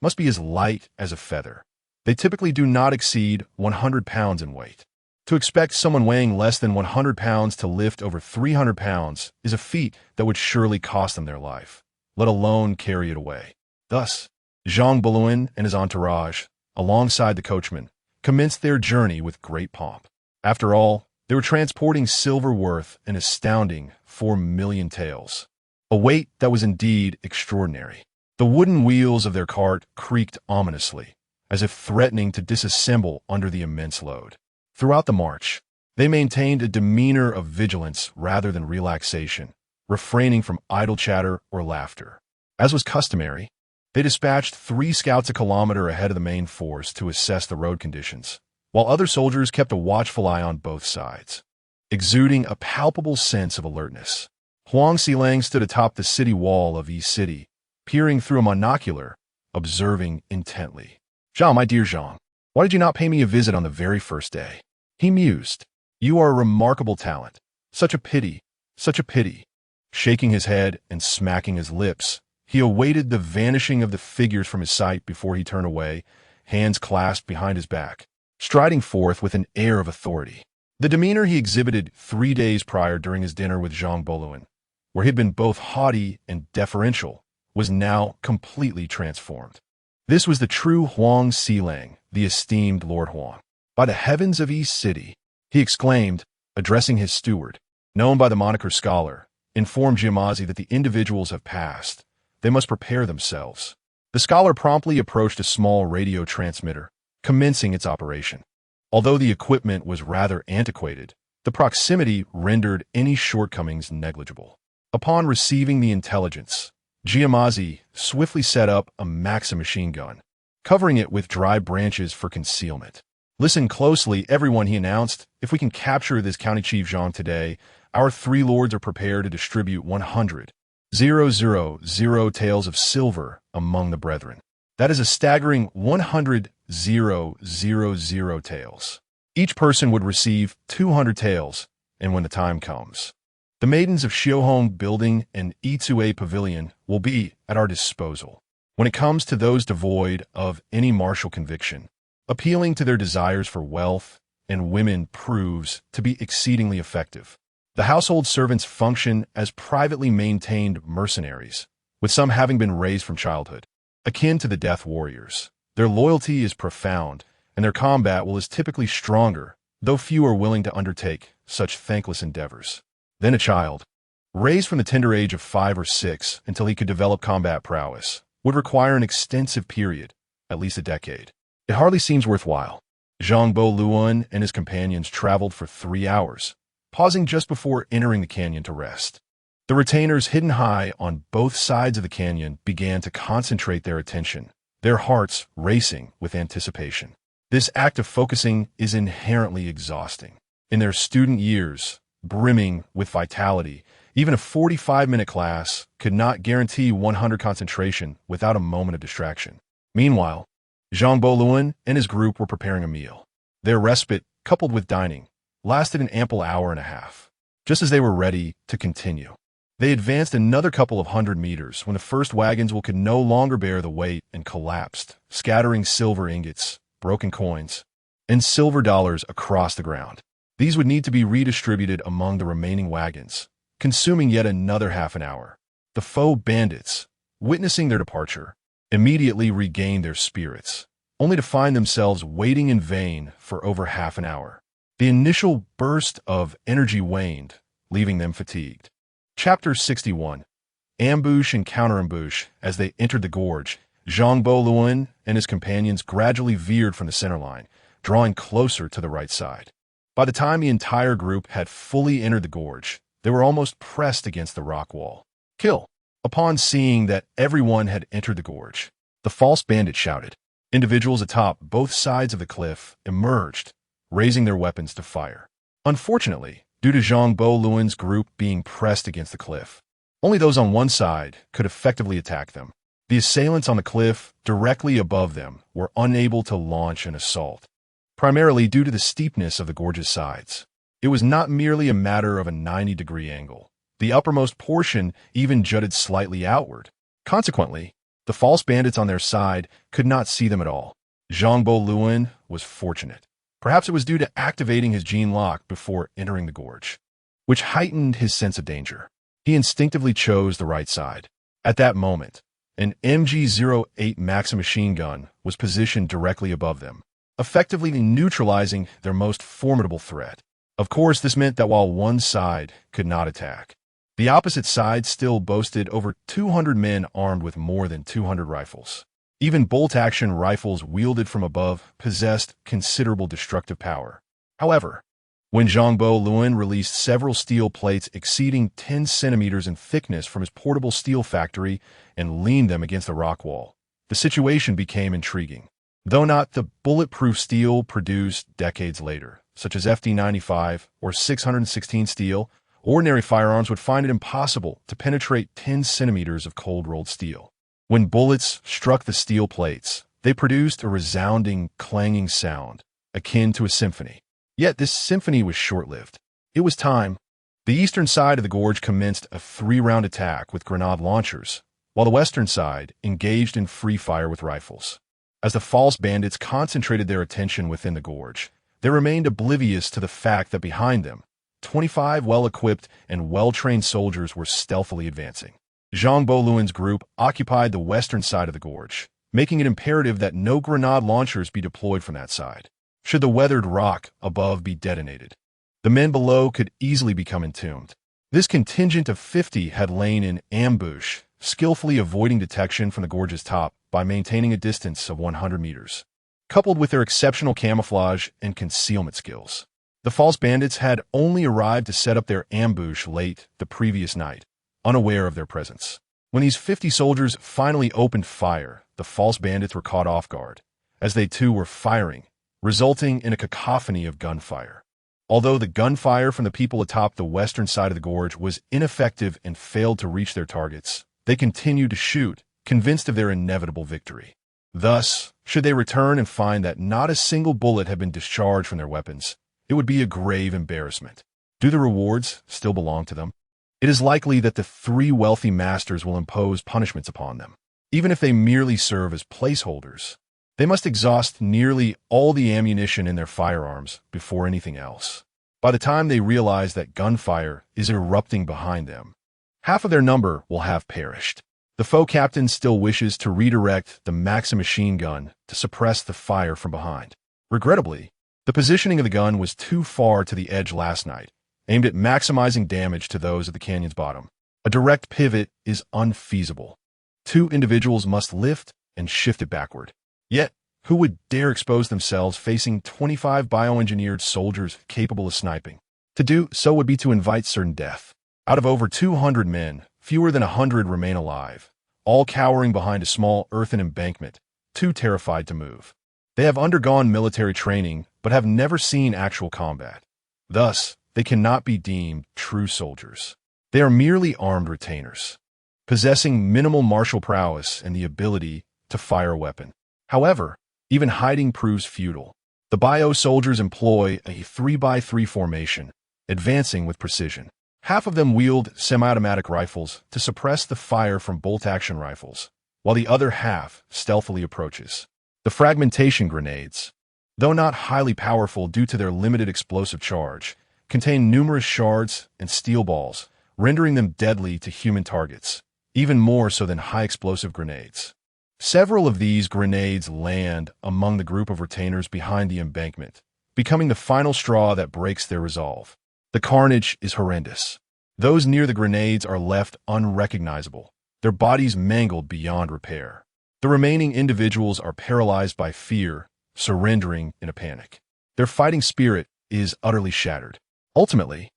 [SPEAKER 1] must be as light as a feather. They typically do not exceed 100 pounds in weight. To expect someone weighing less than 100 pounds to lift over 300 pounds is a feat that would surely cost them their life, let alone carry it away. Thus, Zhang Boluan and his entourage, alongside the coachman, commenced their journey with great pomp. After all, they were transporting silver worth an astounding 4 million taels, a weight that was indeed extraordinary. The wooden wheels of their cart creaked ominously, as if threatening to disassemble under the immense load. Throughout the march, they maintained a demeanor of vigilance rather than relaxation, refraining from idle chatter or laughter. As was customary, they dispatched 3 scouts a kilometer ahead of the main force to assess the road conditions, while other soldiers kept a watchful eye on both sides. Exuding a palpable sense of alertness, Huang Xilang stood atop the city wall of East City, peering through a monocular, observing intently. "Zhang, my dear Zhang, why did you not pay me a visit on the very first day?" He mused. "You are a remarkable talent. Such a pity, such a pity." Shaking his head and smacking his lips, he awaited the vanishing of the figures from his sight before he turned away, hands clasped behind his back, striding forth with an air of authority. The demeanor he exhibited 3 days prior during his dinner with Zhang Boluan, where he had been both haughty and deferential, was now completely transformed. This was the true Huang Xilang, the esteemed Lord Huang. "By the heavens of East City," he exclaimed, addressing his steward, known by the moniker Scholar, informed Jiamazi that the individuals have passed. They must prepare themselves. The Scholar promptly approached a small radio transmitter, commencing its operation. Although the equipment was rather antiquated, the proximity rendered any shortcomings negligible. Upon receiving the intelligence, Jiamazi swiftly set up a Maxim machine gun, covering it with dry branches for concealment. "Listen closely, everyone," he announced. "If we can capture this County Chief Zhang today, our 3 lords are prepared to distribute 100,000 taels of silver among the brethren. That is a staggering 100,000 taels. Each person would receive 200 taels, and when the time comes, the maidens of Xiaohong Building and Itsue Pavilion will be at our disposal. When it comes to those devoid of any martial conviction, appealing to their desires for wealth and women proves to be exceedingly effective. The household servants function as privately maintained mercenaries, with some having been raised from childhood, akin to the death warriors. Their loyalty is profound, and their combat will is typically stronger, though few are willing to undertake such thankless endeavors. Then a child, raised from the tender age of 5 or 6 until he could develop combat prowess, would require an extensive period, at least a decade. It hardly seems worthwhile. Zhang Boluan and his companions traveled for 3 hours, pausing just before entering the canyon to rest. The retainers hidden high on both sides of the canyon began to concentrate their attention, their hearts racing with anticipation. This act of focusing is inherently exhausting. In their student years, brimming with vitality, even a 45-minute class could not guarantee 100 concentration without a moment of distraction. Meanwhile, Zhang Luan and his group were preparing a meal. Their respite, coupled with dining, lasted an ample hour and a half. Just as they were ready to continue, they advanced another couple of 100 meters when the first wagons could no longer bear the weight and collapsed, scattering silver ingots, broken coins, and silver dollars across the ground. These would need to be redistributed among the remaining wagons, consuming yet another half an hour. The foe bandits, witnessing their departure, immediately regained their spirits, only to find themselves waiting in vain for over half an hour. The initial burst of energy waned, leaving them fatigued. Chapter 61. Ambush and counter-ambush. As they entered the gorge, Zhang Luan and his companions gradually veered from the center line, drawing closer to the right side. By the time the entire group had fully entered the gorge, they were almost pressed against the rock wall. Kill! Upon seeing that everyone had entered the gorge, the false bandit shouted. Individuals atop both sides of the cliff emerged, raising their weapons to fire. Unfortunately, due to Zhang Luan's group being pressed against the cliff, only those on one side could effectively attack them. The assailants on the cliff directly above them were unable to launch an assault, primarily due to the steepness of the gorge's sides. It was not merely a matter of a 90-degree angle. The uppermost portion even jutted slightly outward. Consequently, the false bandits on their side could not see them at all. Zhang Luan was fortunate. Perhaps it was due to activating his gene lock before entering the gorge, which heightened his sense of danger. He instinctively chose the right side. At that moment, an MG-08 Maxim machine gun was positioned directly above them, effectively neutralizing their most formidable threat. Of course, this meant that while one side could not attack, the opposite side still boasted over 200 men armed with more than 200 rifles. Even bolt-action rifles wielded from above possessed considerable destructive power. However, when Zhang Luan released several steel plates exceeding 10 centimeters in thickness from his portable steel factory and leaned them against the rock wall, the situation became intriguing. Though not the bulletproof steel produced decades later, such as FD95 or 616 steel, ordinary firearms would find it impossible to penetrate 10 centimeters of cold-rolled steel. When bullets struck the steel plates, they produced a resounding, clanging sound, akin to a symphony. Yet this symphony was short-lived. It was time. The eastern side of the gorge commenced a 3-round attack with grenade launchers, while the western side engaged in free fire with rifles. As the false bandits concentrated their attention within the gorge, they remained oblivious to the fact that behind them, 25 well-equipped and well-trained soldiers were stealthily advancing. Zhang Luan's group occupied the western side of the gorge, making it imperative that no grenade launchers be deployed from that side. Should the weathered rock above be detonated, the men below could easily become entombed. This contingent of 50 had lain in ambush, skillfully avoiding detection from the gorge's top by maintaining a distance of 100 meters. Coupled with their exceptional camouflage and concealment skills, the false bandits had only arrived to set up their ambush late the previous night, unaware of their presence. When these 50 soldiers finally opened fire, the false bandits were caught off guard, as they too were firing, resulting in a cacophony of gunfire. Although the gunfire from the people atop the western side of the gorge was ineffective and failed to reach their targets, they continued to shoot, convinced of their inevitable victory. Thus, should they return and find that not a single bullet had been discharged from their weapons, it would be a grave embarrassment. Do the rewards still belong to them? It is likely that the 3 wealthy masters will impose punishments upon them. Even if they merely serve as placeholders, they must exhaust nearly all the ammunition in their firearms before anything else. By the time they realize that gunfire is erupting behind them, half of their number will have perished. The foe captain still wishes to redirect the Maxim machine gun to suppress the fire from behind. Regrettably, the positioning of the gun was too far to the edge last night, aimed at maximizing damage to those at the canyon's bottom. A direct pivot is unfeasible. 2 individuals must lift and shift it backward. Yet, who would dare expose themselves facing 25 bioengineered soldiers capable of sniping? To do so would be to invite certain death. Out of over 200 men, fewer than 100 remain alive, all cowering behind a small earthen embankment, too terrified to move. They have undergone military training but have never seen actual combat. Thus, they cannot be deemed true soldiers. They are merely armed retainers, possessing minimal martial prowess and the ability to fire a weapon. However, even hiding proves futile. The bio soldiers employ a 3x3 formation, advancing with precision. Half of them wield semi-automatic rifles to suppress the fire from bolt-action rifles, while the other half stealthily approaches. The fragmentation grenades, though not highly powerful due to their limited explosive charge, contain numerous shards and steel balls, rendering them deadly to human targets, even more so than high-explosive grenades. Several of these grenades land among the group of retainers behind the embankment, becoming the final straw that breaks their resolve. The carnage is horrendous. Those near the grenades are left unrecognizable, their bodies mangled beyond repair. The remaining individuals are paralyzed by fear, surrendering in a panic. Their fighting spirit is utterly shattered. Ultimately,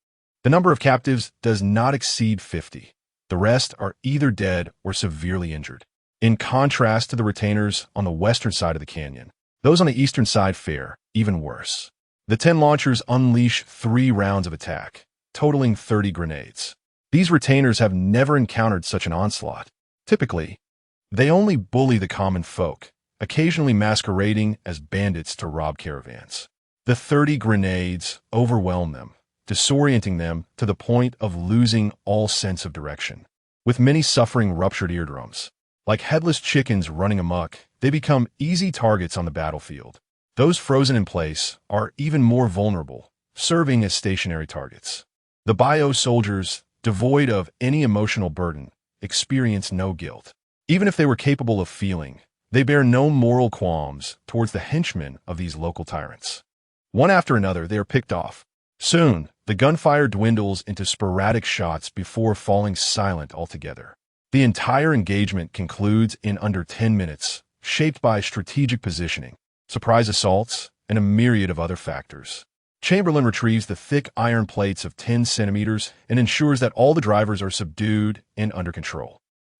[SPEAKER 1] the number of captives does not exceed 50. The rest are either dead or severely injured. In contrast to the retainers on the western side of the canyon, those on the eastern side fare even worse. The 10 launchers unleash 3 rounds of attack, totaling 30 grenades. These retainers have never encountered such an onslaught. Typically, they only bully the common folk, occasionally masquerading as bandits to rob caravans. The 30 grenades overwhelm them, disorienting them to the point of losing all sense of direction. With many suffering ruptured eardrums, like headless chickens running amok, they become easy targets on the battlefield. Those frozen in place are even more vulnerable, serving as stationary targets. The bio soldiers, devoid of any emotional burden, experience no guilt. Even if they were capable of feeling, they bear no moral qualms towards the henchmen of these local tyrants. One after another, they are picked off. Soon, the gunfire dwindles into sporadic shots before falling silent altogether. The entire engagement concludes in under 10 minutes, shaped by strategic positioning, surprise assaults, and a myriad of other factors. Chamberlain retrieves the thick iron plates of 10 centimeters and ensures that all the drivers are subdued and under control.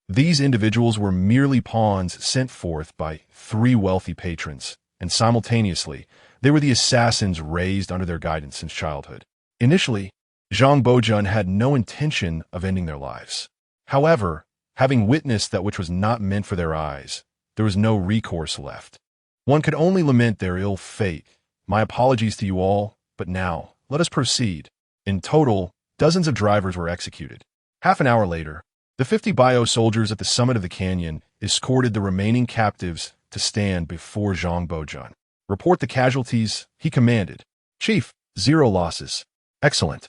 [SPEAKER 1] These individuals were merely pawns sent forth by 3 wealthy patrons, and simultaneously, they were the assassins raised under their guidance since childhood. Initially, Zhang Bojun had no intention of ending their lives. However, having witnessed that which was not meant for their eyes, there was no recourse left. One could only lament their ill fate. My apologies to you all, but now, let us proceed. In total, dozens of drivers were executed. Half an hour later, the 50 bio soldiers at the summit of the canyon escorted the remaining captives to stand before Zhang Bojun. Report the casualties, he commanded. Chief, 0 losses. Excellent.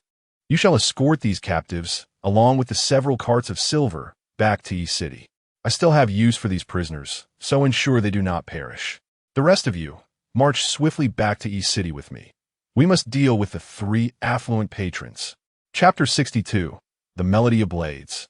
[SPEAKER 1] You shall escort these captives, along with the several carts of silver, back to Yi City. I still have use for these prisoners, so ensure they do not perish. The rest of you, march swiftly back to Yi City with me. We must deal with the 3 affluent patrons. Chapter 62. The Melody of Blades.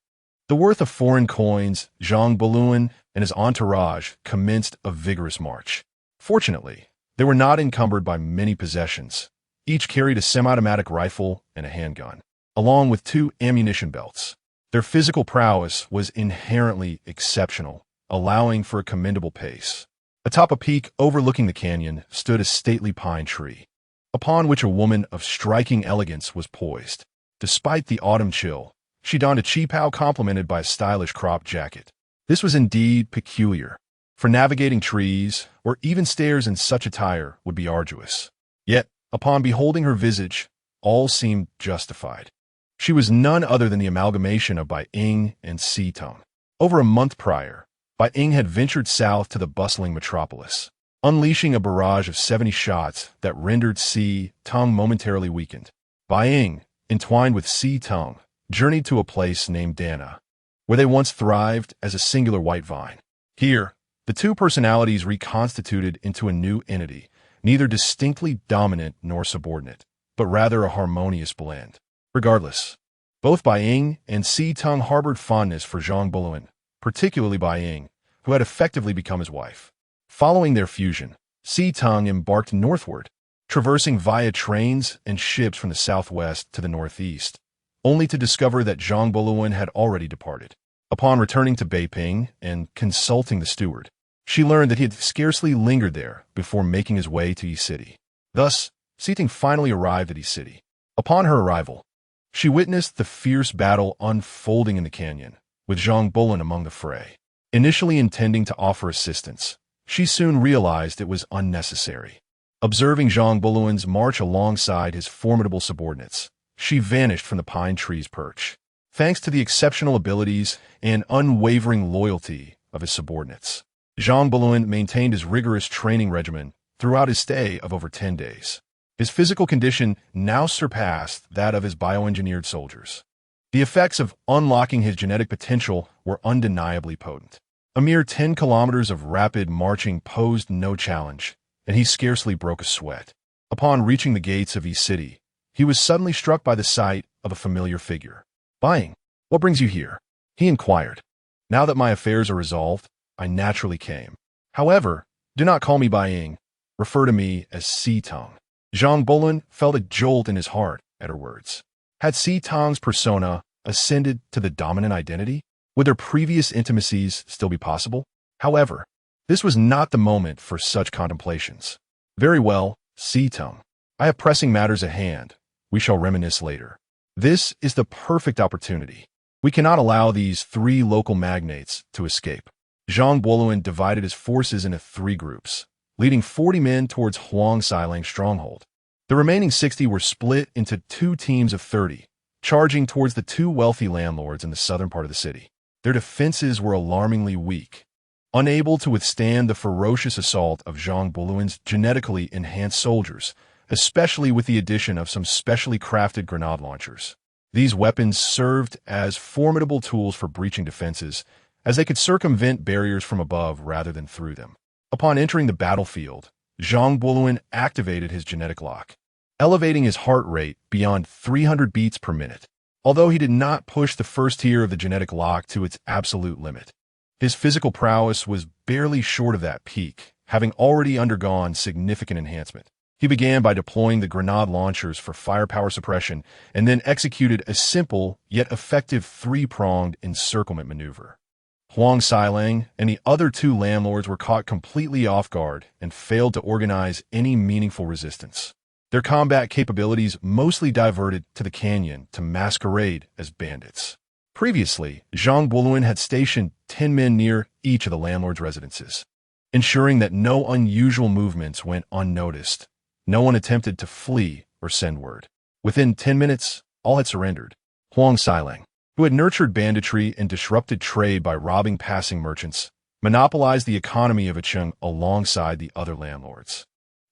[SPEAKER 1] The worth of foreign coins, Zhang Boluan and his entourage commenced a vigorous march. Fortunately, they were not encumbered by many possessions. Each carried a semi-automatic rifle and a handgun, along with 2 ammunition belts. Their physical prowess was inherently exceptional, allowing for a commendable pace. Atop a peak overlooking the canyon stood a stately pine tree, upon which a woman of striking elegance was poised. Despite the autumn chill, she donned a cheapao complemented by a stylish crop jacket. This was indeed peculiar, for navigating trees or even stairs in such attire would be arduous. Yet, upon beholding her visage, all seemed justified. She was none other than the amalgamation of Bai Ying and Si Tong. Over a month prior, Bai Ying had ventured south to the bustling metropolis, unleashing a barrage of 70 shots that rendered Si Tong momentarily weakened. Bai Ying, entwined with Si Tong, journeyed to a place named Dana, where they once thrived as a singular white vine. Here, the 2 personalities reconstituted into a new entity, neither distinctly dominant nor subordinate, but rather a harmonious blend. Regardless, both Bai Ying and Si Tong harbored fondness for Zhang Boluan, particularly Bai Ying, who had effectively become his wife. Following their fusion, Si Tong embarked northward, traversing via trains and ships from the southwest to the northeast, only to discover that Zhang Boluan had already departed. Upon returning to Beiping and consulting the steward, She learned that he had scarcely lingered there before making his way to Yi City. Thus, Xitang finally arrived at Yi City. Upon her arrival, she witnessed the fierce battle unfolding in the canyon, with Zhang Bulun among the fray. Initially intending to offer assistance, she soon realized it was unnecessary. Observing Zhang Bulun's march alongside his formidable subordinates, she vanished from the pine tree's perch. Thanks to the exceptional abilities and unwavering loyalty of his subordinates, Zhang Bulun maintained his rigorous training regimen throughout his stay of over 10 days. His physical condition now surpassed that of his bioengineered soldiers. The effects of unlocking his genetic potential were undeniably potent. A mere 10 kilometers of rapid marching posed no challenge, and he scarcely broke a sweat. Upon reaching the gates of Yi City, he was suddenly struck by the sight of a familiar figure. "Buying, what brings you here?" he inquired. "Now that my affairs are resolved, I naturally came. However, do not call me Buying. Refer to me as Xitang." Zhang Bulun felt a jolt in his heart at her words. Had Xitang's persona ascended to the dominant identity? Would their previous intimacies still be possible? However, this was not the moment for such contemplations. "Very well, Xitang. I have pressing matters at hand. We shall reminisce later. This is the perfect opportunity. We cannot allow these 3 local magnates to escape." Zhang Bulun divided his forces into 3 groups, leading 40 men towards Huang Xilang's stronghold. The remaining 60 were split into 2 teams of 30, charging towards the 2 wealthy landlords in the southern part of the city. Their defenses were alarmingly weak, unable to withstand the ferocious assault of Zhang Bulun's genetically enhanced soldiers, especially with the addition of some specially crafted grenade launchers. These weapons served as formidable tools for breaching defenses, as they could circumvent barriers from above rather than through them. Upon entering the battlefield, Zhang Bulun activated his genetic lock, elevating his heart rate beyond 300 beats per minute. Although he did not push the first tier of the genetic lock to its absolute limit, his physical prowess was barely short of that peak, having already undergone significant enhancement. He began by deploying the grenade launchers for firepower suppression and then executed a simple yet effective 3-pronged encirclement maneuver. Huang Xilang and the other 2 landlords were caught completely off guard and failed to organize any meaningful resistance. Their combat capabilities mostly diverted to the canyon to masquerade as bandits. Previously, Zhang Bulun had stationed 10 men near each of the landlords' residences, ensuring that no unusual movements went unnoticed. No one attempted to flee or send word. Within 10 minutes, all had surrendered. Huang Xilang, who had nurtured banditry and disrupted trade by robbing passing merchants, monopolized the economy of Yicheng alongside the other landlords.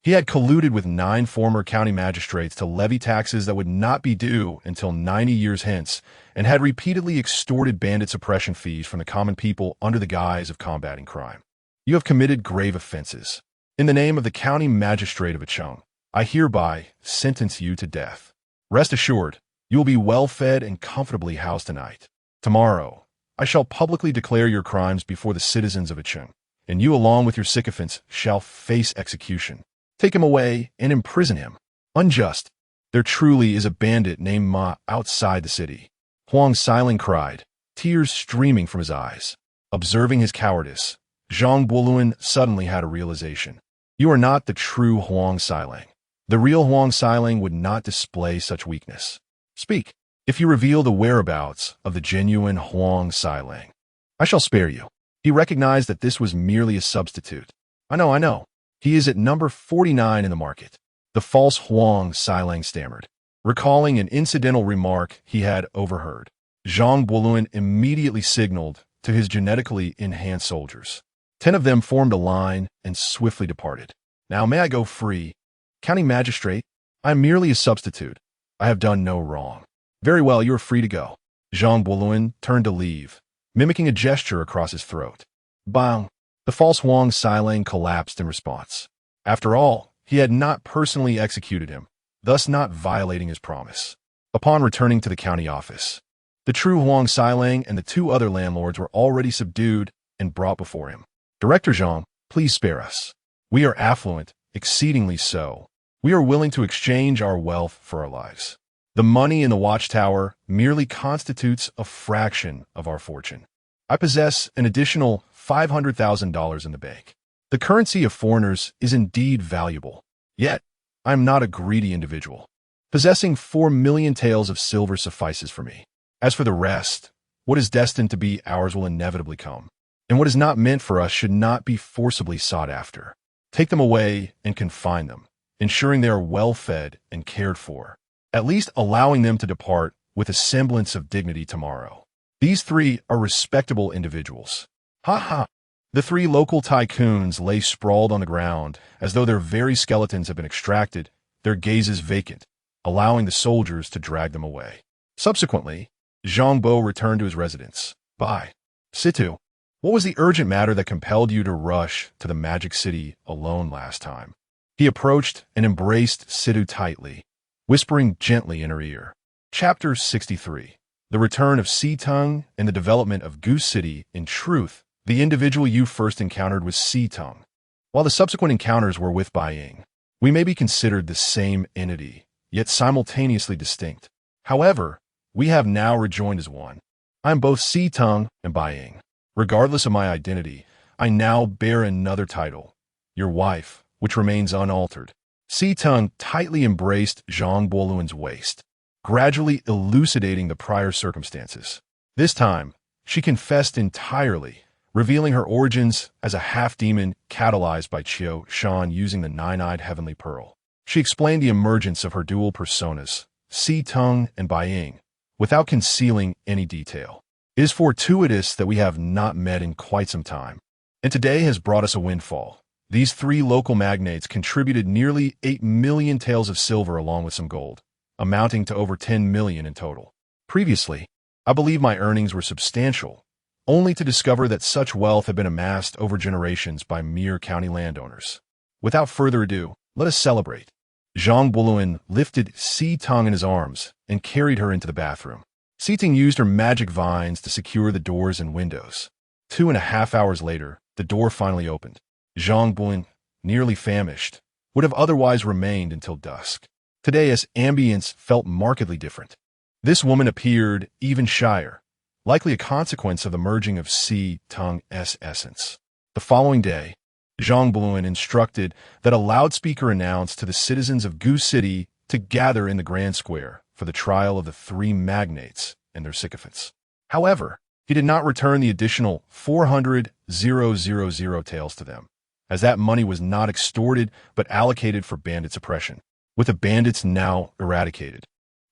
[SPEAKER 1] He had colluded with 9 former county magistrates to levy taxes that would not be due until 90 years hence, and had repeatedly extorted bandit suppression fees from the common people under the guise of combating crime. "You have committed grave offenses. In the name of the county magistrate of Yicheng, I hereby sentence you to death. Rest assured, you will be well fed and comfortably housed tonight. Tomorrow, I shall publicly declare your crimes before the citizens of Yicheng, and you along with your sycophants shall face execution. Take him away and imprison him. Unjust. There truly is a bandit named Ma outside the city." Huang Xilang cried, tears streaming from his eyes. Observing his cowardice, Zhang Bulun suddenly had a realization. "You are not the true Huang Xilang. The real Huang Xilang would not display such weakness. Speak. If you reveal the whereabouts of the genuine Huang Xilang, I shall spare you." He recognized that this was merely a substitute. I know. He is at number 49 in the market," the false Huang Xilang stammered, recalling an incidental remark he had overheard. Zhang Bulun immediately signaled to his genetically enhanced soldiers. 10 of them formed a line and swiftly departed. "Now may I go free? County magistrate, I am merely a substitute. I have done no wrong." "Very well, you are free to go." Zhang Bulun turned to leave, mimicking a gesture across his throat. Bang! The false Huang Xilang collapsed in response. After all, he had not personally executed him, thus not violating his promise. Upon returning to the county office, the true Huang Xilang and the 2 other landlords were already subdued and brought before him. "Director Zhang, please spare us. We are affluent, exceedingly so. We are willing to exchange our wealth for our lives. The money in the watchtower merely constitutes a fraction of our fortune. I possess an additional $500,000 in the bank. The currency of foreigners is indeed valuable. Yet, I am not a greedy individual. Possessing 4 million taels of silver suffices for me. As for the rest, what is destined to be ours will inevitably come, and what is not meant for us should not be forcibly sought after. Take them away and confine them, ensuring they are well fed and cared for, at least allowing them to depart with a semblance of dignity tomorrow. These three are respectable individuals. Ha ha! The three local tycoons lay sprawled on the ground as though their very skeletons had been extracted, their gazes vacant, allowing the soldiers to drag them away. Subsequently, Zhang Bo returned to his residence. Bye. Situ, what was the urgent matter that compelled you to rush to the magic city alone last time? He approached and embraced Situ tightly, whispering gently in her ear. Chapter 63. The Return of Si-Tung and the Development of Goose City. In truth, the individual you first encountered was Si-Tung, while the subsequent encounters were with Bai-Ying. We may be considered the same entity, yet simultaneously distinct. However, we have now rejoined as one. I am both Si-Tung and Bai-Ying. Regardless of my identity, I now bear another title, your wife, which remains unaltered. Si-Tung tightly embraced Zhang Boluan's waist, gradually elucidating the prior circumstances. This time, she confessed entirely, revealing her origins as a half-demon catalyzed by Qiu Shan using the nine-eyed heavenly pearl. She explained the emergence of her dual personas, Si-Tung and Bai-Ying, without concealing any detail. It is fortuitous that we have not met in quite some time, and today has brought us a windfall. These three local magnates contributed nearly 8 million taels of silver along with some gold, amounting to over 10 million in total. Previously, I believe my earnings were substantial, only to discover that such wealth had been amassed over generations by mere county landowners. Without further ado, let us celebrate. Zhang Boluan lifted Si-Tung in his arms and carried her into the bathroom. Si-Tung used her magic vines to secure the doors and windows. 2.5 hours later, the door finally opened. Zhang Boluan, nearly famished, would have otherwise remained until dusk. Today's ambience felt markedly different. This woman appeared even shyer, likely a consequence of the merging of Si-Tung's essence. The following day, Zhang Boluan instructed that a loudspeaker announce to the citizens of Goose City to gather in the Grand Square for the trial of the three magnates and their sycophants. However, he did not return the additional 400,000 taels to them, as that money was not extorted but allocated for bandit suppression. With the bandits now eradicated,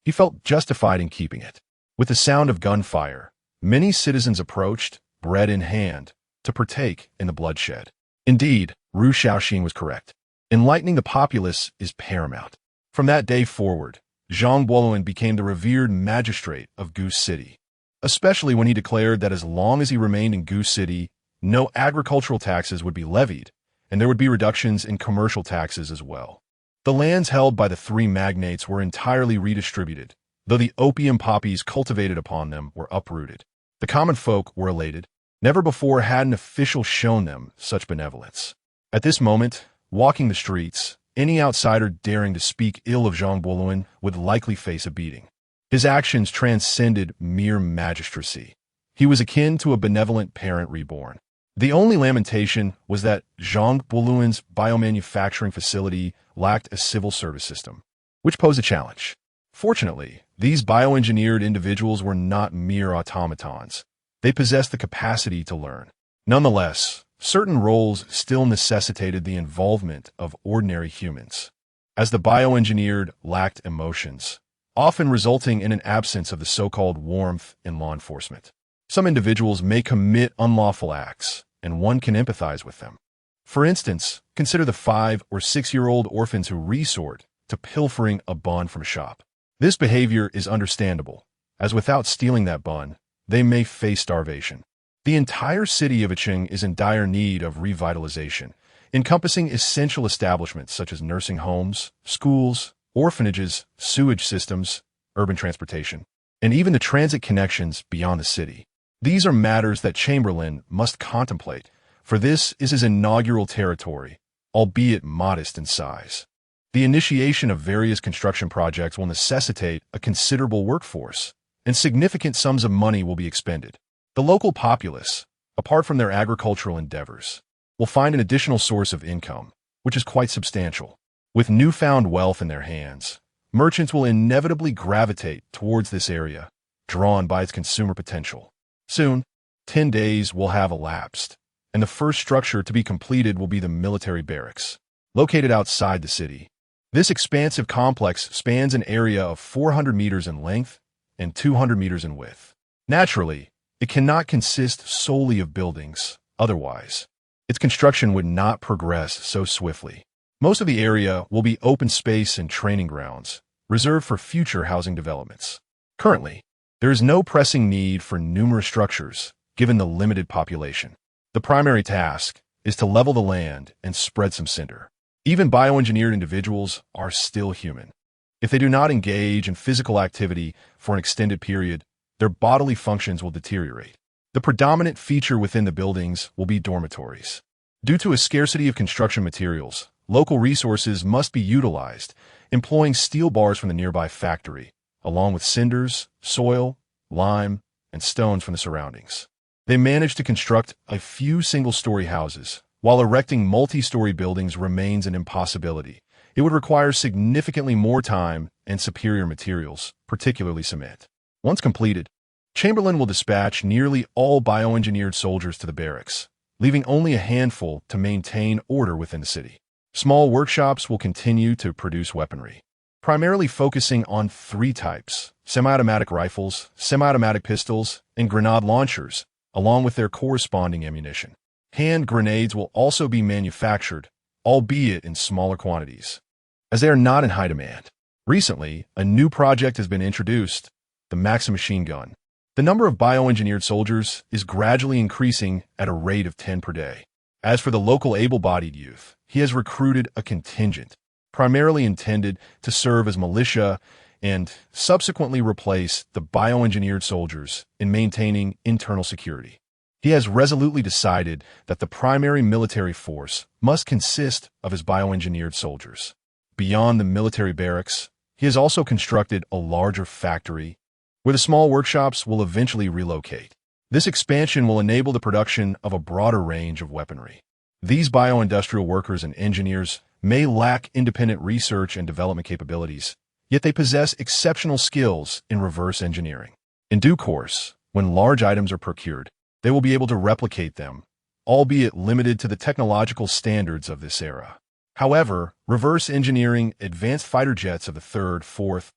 [SPEAKER 1] he felt justified in keeping it. With the sound of gunfire, many citizens approached, bread in hand, to partake in the bloodshed. Indeed, Ru Shaoxing was correct. Enlightening the populace is paramount. From that day forward, Zhang Boluan became the revered magistrate of Goose City, especially when he declared that as long as he remained in Goose City, no agricultural taxes would be levied, and there would be reductions in commercial taxes as well. The lands held by the three magnates were entirely redistributed, though the opium poppies cultivated upon them were uprooted. The common folk were elated. Never before had an official shown them such benevolence. At this moment, walking the streets, any outsider daring to speak ill of Zhang Boluan would likely face a beating. His actions transcended mere magistracy. He was akin to a benevolent parent reborn. The only lamentation was that Zhang Boluan's biomanufacturing facility lacked a civil service system, which posed a challenge. Fortunately, these bioengineered individuals were not mere automatons. They possessed the capacity to learn. Nonetheless, certain roles still necessitated the involvement of ordinary humans, as the bioengineered lacked emotions, often resulting in an absence of the so-called warmth in law enforcement. Some individuals may commit unlawful acts, and one can empathize with them. For instance, consider the 5- or 6-year-old orphans who resort to pilfering a bun from a shop. This behavior is understandable, as without stealing that bun, they may face starvation. The entire city of Icheng is in dire need of revitalization, encompassing essential establishments such as nursing homes, schools, orphanages, sewage systems, urban transportation, and even the transit connections beyond the city. These are matters that Chamberlain must contemplate, for this is his inaugural territory, albeit modest in size. The initiation of various construction projects will necessitate a considerable workforce, and significant sums of money will be expended. The local populace, apart from their agricultural endeavors, will find an additional source of income, which is quite substantial. With newfound wealth in their hands, merchants will inevitably gravitate towards this area, drawn by its consumer potential. Soon, 10 days will have elapsed, and the first structure to be completed will be the military barracks, located outside the city. This expansive complex spans an area of 400 meters in length and 200 meters in width. Naturally, it cannot consist solely of buildings, otherwise, its construction would not progress so swiftly. Most of the area will be open space and training grounds, reserved for future housing developments. Currently, there is no pressing need for numerous structures, given the limited population. The primary task is to level the land and spread some cinder. Even bioengineered individuals are still human. If they do not engage in physical activity for an extended period, their bodily functions will deteriorate. The predominant feature within the buildings will be dormitories. Due to a scarcity of construction materials, local resources must be utilized, employing steel bars from the nearby factory, along with cinders, soil, lime, and stones from the surroundings. They managed to construct a few single-story houses, while erecting multi-story buildings remains an impossibility. It would require significantly more time and superior materials, particularly cement. Once completed, Chamberlain will dispatch nearly all bioengineered soldiers to the barracks, leaving only a handful to maintain order within the city. Small workshops will continue to produce weaponry, primarily focusing on 3 types: semi-automatic rifles, semi-automatic pistols, and grenade launchers, along with their corresponding ammunition. Hand grenades will also be manufactured, albeit in smaller quantities, as they are not in high demand. Recently, a new project has been introduced, the Maxim machine gun. The number of bioengineered soldiers is gradually increasing at a rate of 10 per day. As for the local able-bodied youth, he has recruited a contingent, primarily intended to serve as militia and subsequently replace the bioengineered soldiers in maintaining internal security. He has resolutely decided that the primary military force must consist of his bioengineered soldiers. Beyond the military barracks, he has also constructed a larger factory where the small workshops will eventually relocate. This expansion will enable the production of a broader range of weaponry. These bioindustrial workers and engineers may lack independent research and development capabilities, yet they possess exceptional skills in reverse engineering. In due course, when large items are procured, they will be able to replicate them, albeit limited to the technological standards of this era. However, reverse engineering advanced fighter jets of the 3rd, 4th,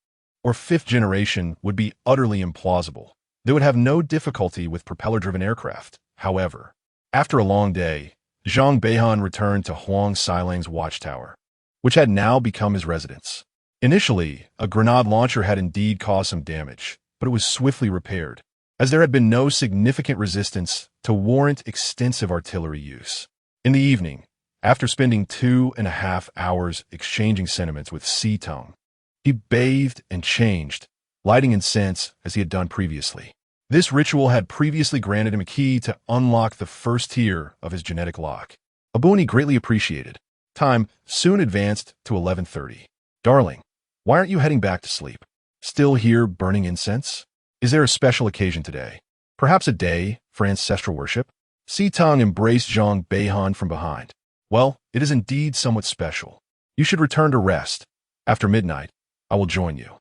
[SPEAKER 1] or 5th generation would be utterly implausible. They would have no difficulty with propeller-driven aircraft. However, after a long day, Zhang Beihan returned to Huang Xilang's watchtower, which had now become his residence. Initially, a grenade launcher had indeed caused some damage, but it was swiftly repaired, as there had been no significant resistance to warrant extensive artillery use. In the evening, after spending 2.5 hours exchanging sentiments with Si Tong, he bathed and changed, lighting incense as he had done previously. This ritual had previously granted him a key to unlock the first tier of his genetic lock, a boon he greatly appreciated. Time soon advanced to 11:30. Darling, why aren't you heading back to sleep? Still here burning incense? Is there a special occasion today? Perhaps a day for ancestral worship? Si Tong embraced Zhang Beihan from behind. Well, it is indeed somewhat special. You should return to rest. After midnight, I will join you.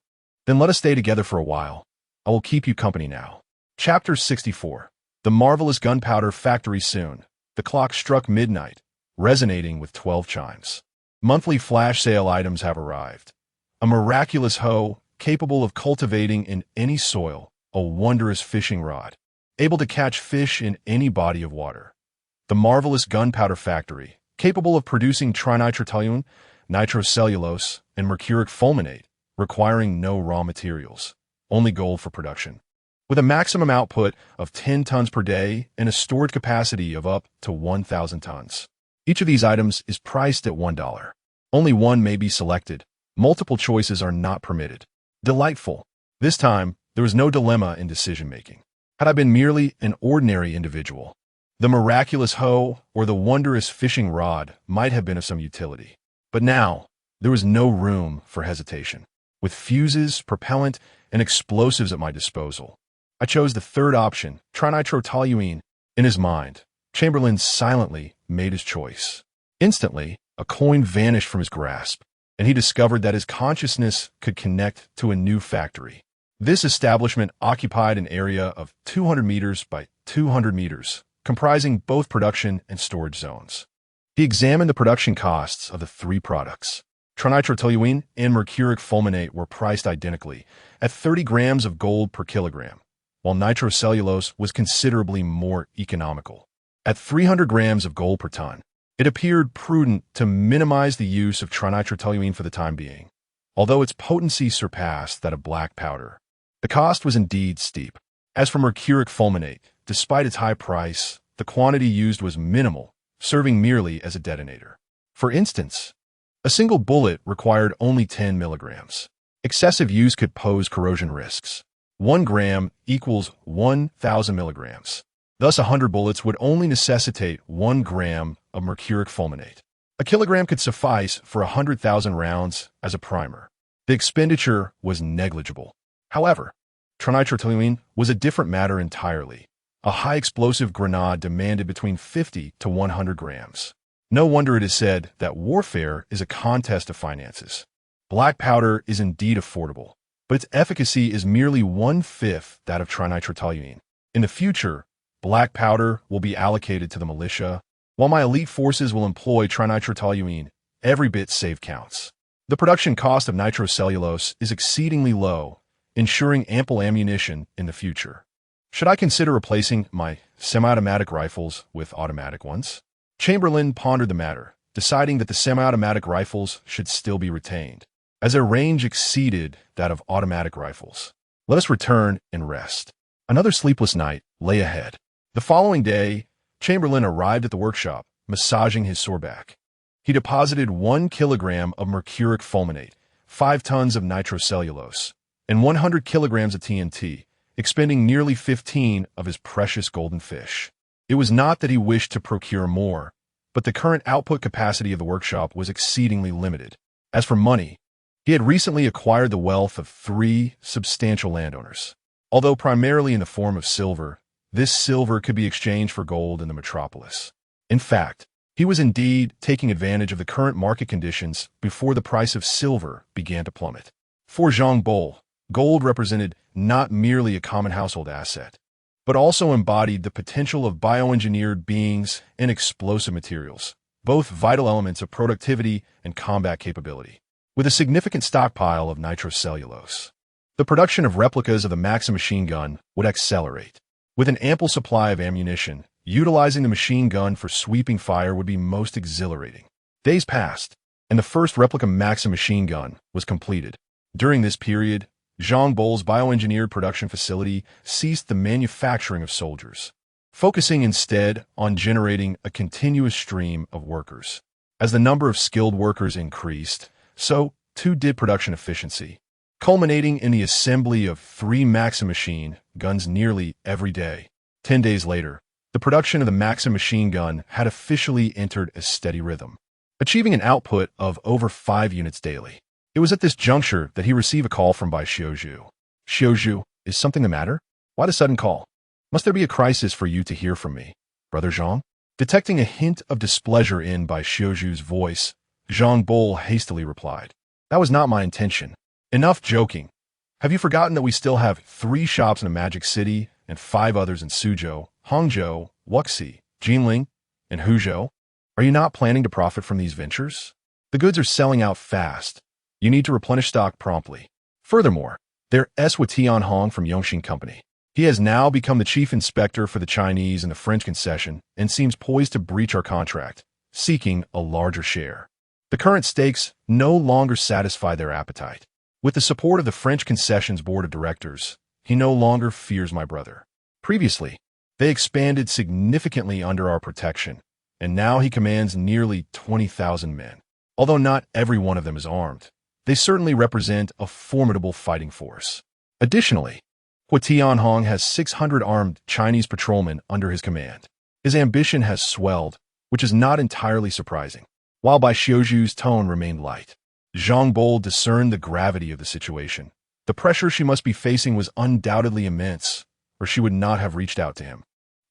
[SPEAKER 1] Then let us stay together for a while. I will keep you company now. Chapter 64. The Marvelous Gunpowder Factory. Soon, the clock struck midnight, resonating with 12 chimes. Monthly flash sale items have arrived. A miraculous hoe, capable of cultivating in any soil, a wondrous fishing rod, able to catch fish in any body of water. The Marvelous Gunpowder Factory, capable of producing trinitrotoluene, nitrocellulose, and mercuric fulminate, requiring no raw materials, only gold for production. With a maximum output of 10 tons per day and a storage capacity of up to 1,000 tons. Each of these items is priced at $1. Only one may be selected. Multiple choices are not permitted. Delightful. This time, there was no dilemma in decision-making. Had I been merely an ordinary individual, the miraculous hoe or the wondrous fishing rod might have been of some utility. But now, there was no room for hesitation. With fuses, propellant, and explosives at my disposal, I chose the third option, trinitrotoluene, In his mind, Chamberlain silently made his choice. Instantly, a coin vanished from his grasp, and he discovered that his consciousness could connect to a new factory. This establishment occupied an area of 200 meters by 200 meters, comprising both production and storage zones. He examined the production costs of the three products. Trinitrotoluene and mercuric fulminate were priced identically, at 30 grams of gold per kilogram, while nitrocellulose was considerably more economical, at 300 grams of gold per ton. It appeared prudent to minimize the use of trinitrotoluene for the time being, although its potency surpassed that of black powder. The cost was indeed steep. As for mercuric fulminate, despite its high price, the quantity used was minimal, serving merely as a detonator. For instance, a single bullet required only 10 milligrams. Excessive use could pose corrosion risks. 1 gram equals 1,000 milligrams. Thus, 100 bullets would only necessitate 1 gram of mercuric fulminate. A kilogram could suffice for 100,000 rounds as a primer. The expenditure was negligible. However, trinitrotoluene was a different matter entirely. A high-explosive grenade demanded between 50 to 100 grams. No wonder it is said that warfare is a contest of finances. Black powder is indeed affordable, but its efficacy is merely 1/5 that of trinitrotoluene. In the future, black powder will be allocated to the militia, while my elite forces will employ trinitrotoluene. Every bit saved counts. The production cost of nitrocellulose is exceedingly low, ensuring ample ammunition in the future. Should I consider replacing my semi-automatic rifles with automatic ones? Chamberlain pondered the matter, deciding that the semi-automatic rifles should still be retained, as their range exceeded that of automatic rifles. Let us return and rest. Another sleepless night lay ahead. The following day, Chamberlain arrived at the workshop, massaging his sore back. He deposited 1 kilogram of mercuric fulminate, 5 tons of nitrocellulose, and 100 kilograms of TNT, expending nearly 15 of his precious golden fish. It was not that he wished to procure more, but the current output capacity of the workshop was exceedingly limited. As for money, he had recently acquired the wealth of 3 substantial landowners. Although primarily in the form of silver, this silver could be exchanged for gold in the metropolis. In fact, he was indeed taking advantage of the current market conditions before the price of silver began to plummet. For Zhang Bol, gold represented not merely a common household asset, but also embodied the potential of bioengineered beings and explosive materials, both vital elements of productivity and combat capability. With a significant stockpile of nitrocellulose, the production of replicas of the Maxim machine gun would accelerate. With an ample supply of ammunition, utilizing the machine gun for sweeping fire would be most exhilarating. Days passed, and the first replica Maxim machine gun was completed. During this period, Zhang Bol's bioengineered production facility ceased the manufacturing of soldiers, focusing instead on generating a continuous stream of workers. As the number of skilled workers increased, so too did production efficiency, culminating in the assembly of 3 Maxim machine guns nearly every day. 10 days later, the production of the Maxim machine gun had officially entered a steady rhythm, achieving an output of over 5 units daily. It was at this juncture that he received a call from Bai Xiuzhu. Xiuzhu, is something the matter? Why the sudden call? Must there be a crisis for you to hear from me, Brother Zhang? Detecting a hint of displeasure in Bai Xiuzhu's voice, Zhang Bol hastily replied, "That was not my intention. Enough joking. Have you forgotten that we still have 3 shops in the Magic City and 5 others in Suzhou, Hangzhou, Wuxi, Jinling, and Huzhou? Are you not planning to profit from these ventures? The goods are selling out fast. You need to replenish stock promptly. Furthermore, there is Tianhong from Yongxing Company. He has now become the chief inspector for the Chinese and the French concession and seems poised to breach our contract, seeking a larger share. The current stakes no longer satisfy their appetite. With the support of the French concessions board of directors, he no longer fears my brother. Previously, they expanded significantly under our protection, and now he commands nearly 20,000 men. Although not every one of them is armed, they certainly represent a formidable fighting force. Additionally, Tianhong has 600 armed Chinese patrolmen under his command. His ambition has swelled, which is not entirely surprising. While Bai Xiuzhu's tone remained light, Zhang Bol discerned the gravity of the situation. The pressure she must be facing was undoubtedly immense, or she would not have reached out to him.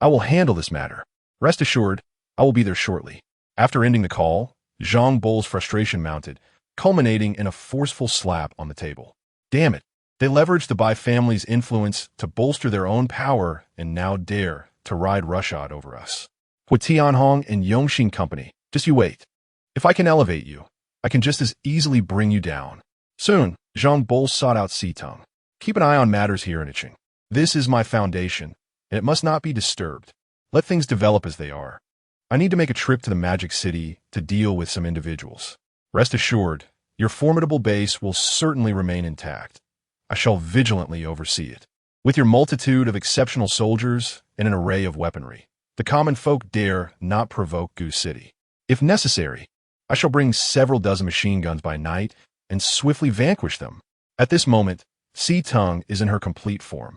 [SPEAKER 1] I will handle this matter. Rest assured, I will be there shortly. After ending the call, Zhang Bol's frustration mounted, culminating in a forceful slap on the table. Damn it. They leveraged the Bai family's influence to bolster their own power and now dare to ride roughshod over us. With Tianhong and Yongxing Company, just you wait. If I can elevate you, I can just as easily bring you down. Soon, Zhang Bol sought out Situng. Keep an eye on matters here in Iching. This is my foundation, and it must not be disturbed. Let things develop as they are. I need to make a trip to the Magic City to deal with some individuals. Rest assured, your formidable base will certainly remain intact. I shall vigilantly oversee it. With your multitude of exceptional soldiers and an array of weaponry, the common folk dare not provoke Goose City. If necessary, I shall bring several dozen machine guns by night and swiftly vanquish them. At this moment, Situng is in her complete form,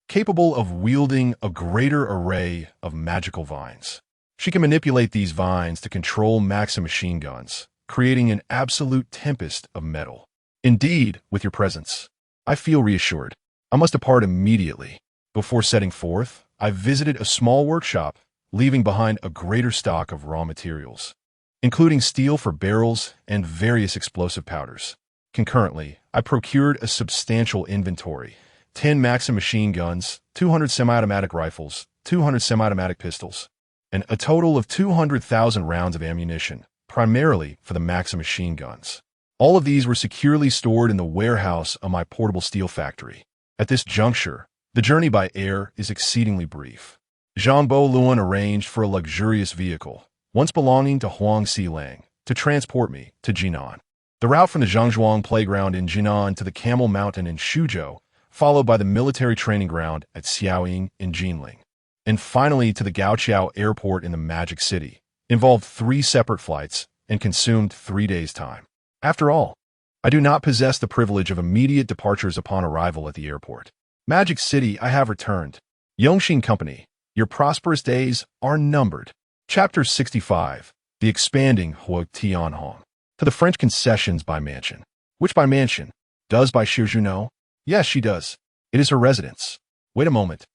[SPEAKER 1] capable of wielding a greater array of magical vines. She can manipulate these vines to control Maxim machine guns, creating an absolute tempest of metal. Indeed, with your presence, I feel reassured. I must depart immediately. Before setting forth, I visited a small workshop, leaving behind a greater stock of raw materials, including steel for barrels and various explosive powders. Concurrently, I procured a substantial inventory: 10 Maxim machine guns, 200 semi-automatic rifles, 200 semi-automatic pistols, and a total of 200,000 rounds of ammunition, primarily for the Maxim machine guns. All of these were securely stored in the warehouse of my portable steel factory. At this juncture, the journey by air is exceedingly brief. Zhang Luan arranged for a luxurious vehicle, once belonging to Huang Xilang, to transport me to Jinan. The route from the Zhangzhuang playground in Jinan to the Camel Mountain in Shuzhou, followed by the military training ground at Xiaoying in Jinling, and finally to the Gaoqiao airport in the Magic City, involved 3 separate flights and consumed 3 days' time. After all, I do not possess the privilege of immediate departures upon arrival at the airport. Magic City, I have returned. Yongxing Company, your prosperous days are numbered. Chapter 65, The Expanding Huo Tianhong. To the French concessions by mansion. Which by mansion? Does by Xiuzhu know? Yes, she does. It is her residence. Wait a moment.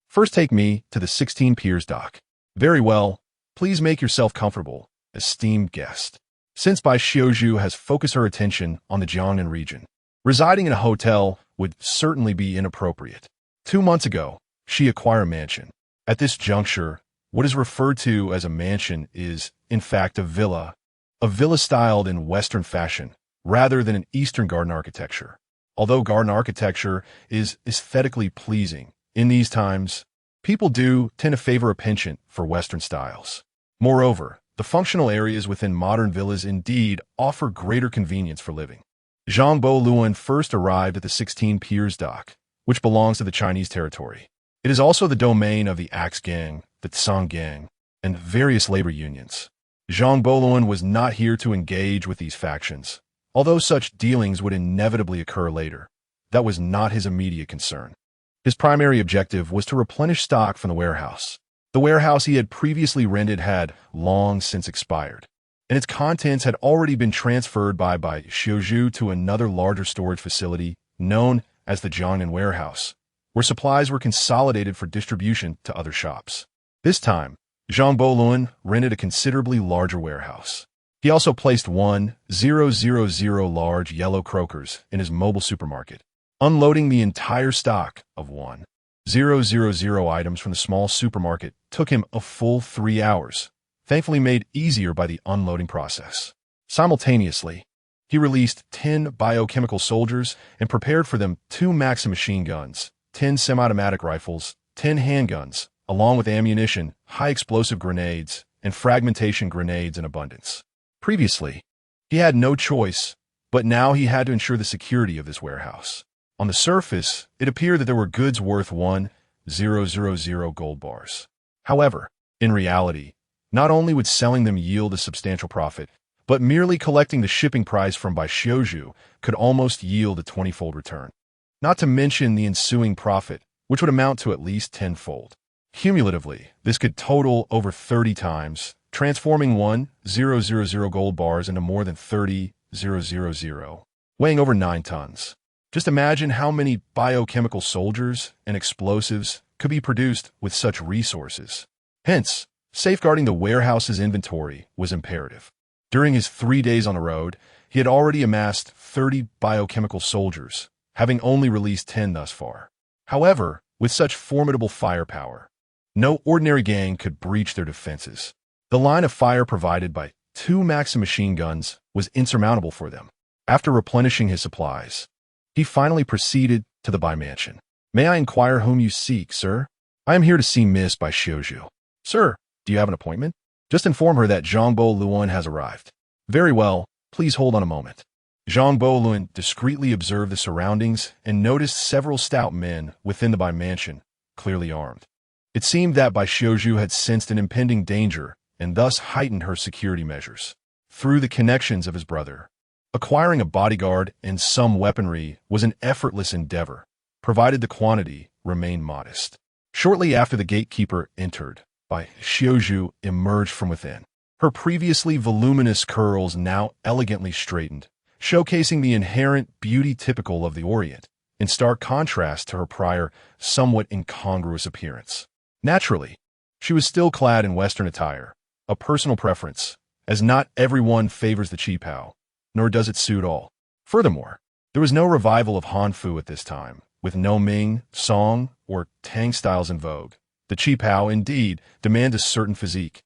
[SPEAKER 1] First take me to the 16 Piers dock. Very well. Please make yourself comfortable, esteemed guest. Since Bai Xiuzhu has focused her attention on the Jiangnan region, residing in a hotel would certainly be inappropriate. 2 months ago, she acquired a mansion. At this juncture, what is referred to as a mansion is, in fact, a villa styled in Western fashion, rather than an Eastern garden architecture. Although garden architecture is aesthetically pleasing, in these times, people do tend to favor a penchant for Western styles. Moreover, the functional areas within modern villas indeed offer greater convenience for living. Zhang Luan first arrived at the 16 Piers dock, which belongs to the Chinese territory. It is also the domain of the Axe Gang, the Tsang Gang, and various labor unions. Zhang Luan was not here to engage with these factions, although such dealings would inevitably occur later. That was not his immediate concern. His primary objective was to replenish stock from the warehouse. The warehouse he had previously rented had long since expired, and its contents had already been transferred by Xiuzhu to another larger storage facility known as the Jiangnan Warehouse, where supplies were consolidated for distribution to other shops. This time, Zhang Luan rented a considerably larger warehouse. He also placed 1,000 large yellow croakers in his mobile supermarket, unloading the entire stock of 1,000 items from the small supermarket took him a full 3 hours, thankfully made easier by the unloading process. Simultaneously, he released 10 biochemical soldiers and prepared for them 2 Maxim machine guns, 10 semi-automatic rifles, 10 handguns, along with ammunition, high-explosive grenades, and fragmentation grenades in abundance. Previously, he had no choice, but now he had to ensure the security of this warehouse. On the surface, it appeared that there were goods worth 1,000 gold bars. However, in reality, not only would selling them yield a substantial profit, but merely collecting the shipping price from Bai Xiuzhu could almost yield a 20-fold return. Not to mention the ensuing profit, which would amount to at least 10-fold. Cumulatively, this could total over 30 times, transforming 1,000 gold bars into more than 30,000, weighing over 9 tons. Just imagine how many biochemical soldiers and explosives could be produced with such resources. Hence, safeguarding the warehouse's inventory was imperative. During his 3 days on the road, he had already amassed 30 biochemical soldiers, having only released 10 thus far. However, with such formidable firepower, no ordinary gang could breach their defenses. The line of fire provided by 2 Maxim machine guns was insurmountable for them. After replenishing his supplies, he finally proceeded to the Bai mansion. "May I inquire whom you seek, sir?" "I am here to see Miss Bai Xiuzhu." "Sir, do you have an appointment?" "Just inform her that Zhangbo Luan has arrived." "Very well, please hold on a moment." Zhangbo Luan discreetly observed the surroundings and noticed several stout men within the Bai mansion, clearly armed. It seemed that Bai Xiuzhu had sensed an impending danger and thus heightened her security measures. Through the connections of his brother, acquiring a bodyguard and some weaponry was an effortless endeavor, provided the quantity remained modest. Shortly after the gatekeeper entered, Bai Xiuzhu emerged from within. Her previously voluminous curls now elegantly straightened, showcasing the inherent beauty typical of the Orient, in stark contrast to her prior, somewhat incongruous appearance. Naturally, she was still clad in Western attire, a personal preference, as not everyone favors the qipao, nor does it suit all. Furthermore, there was no revival of Hanfu at this time, with no Ming, Song, or Tang styles in vogue. The qipao, indeed, demand a certain physique,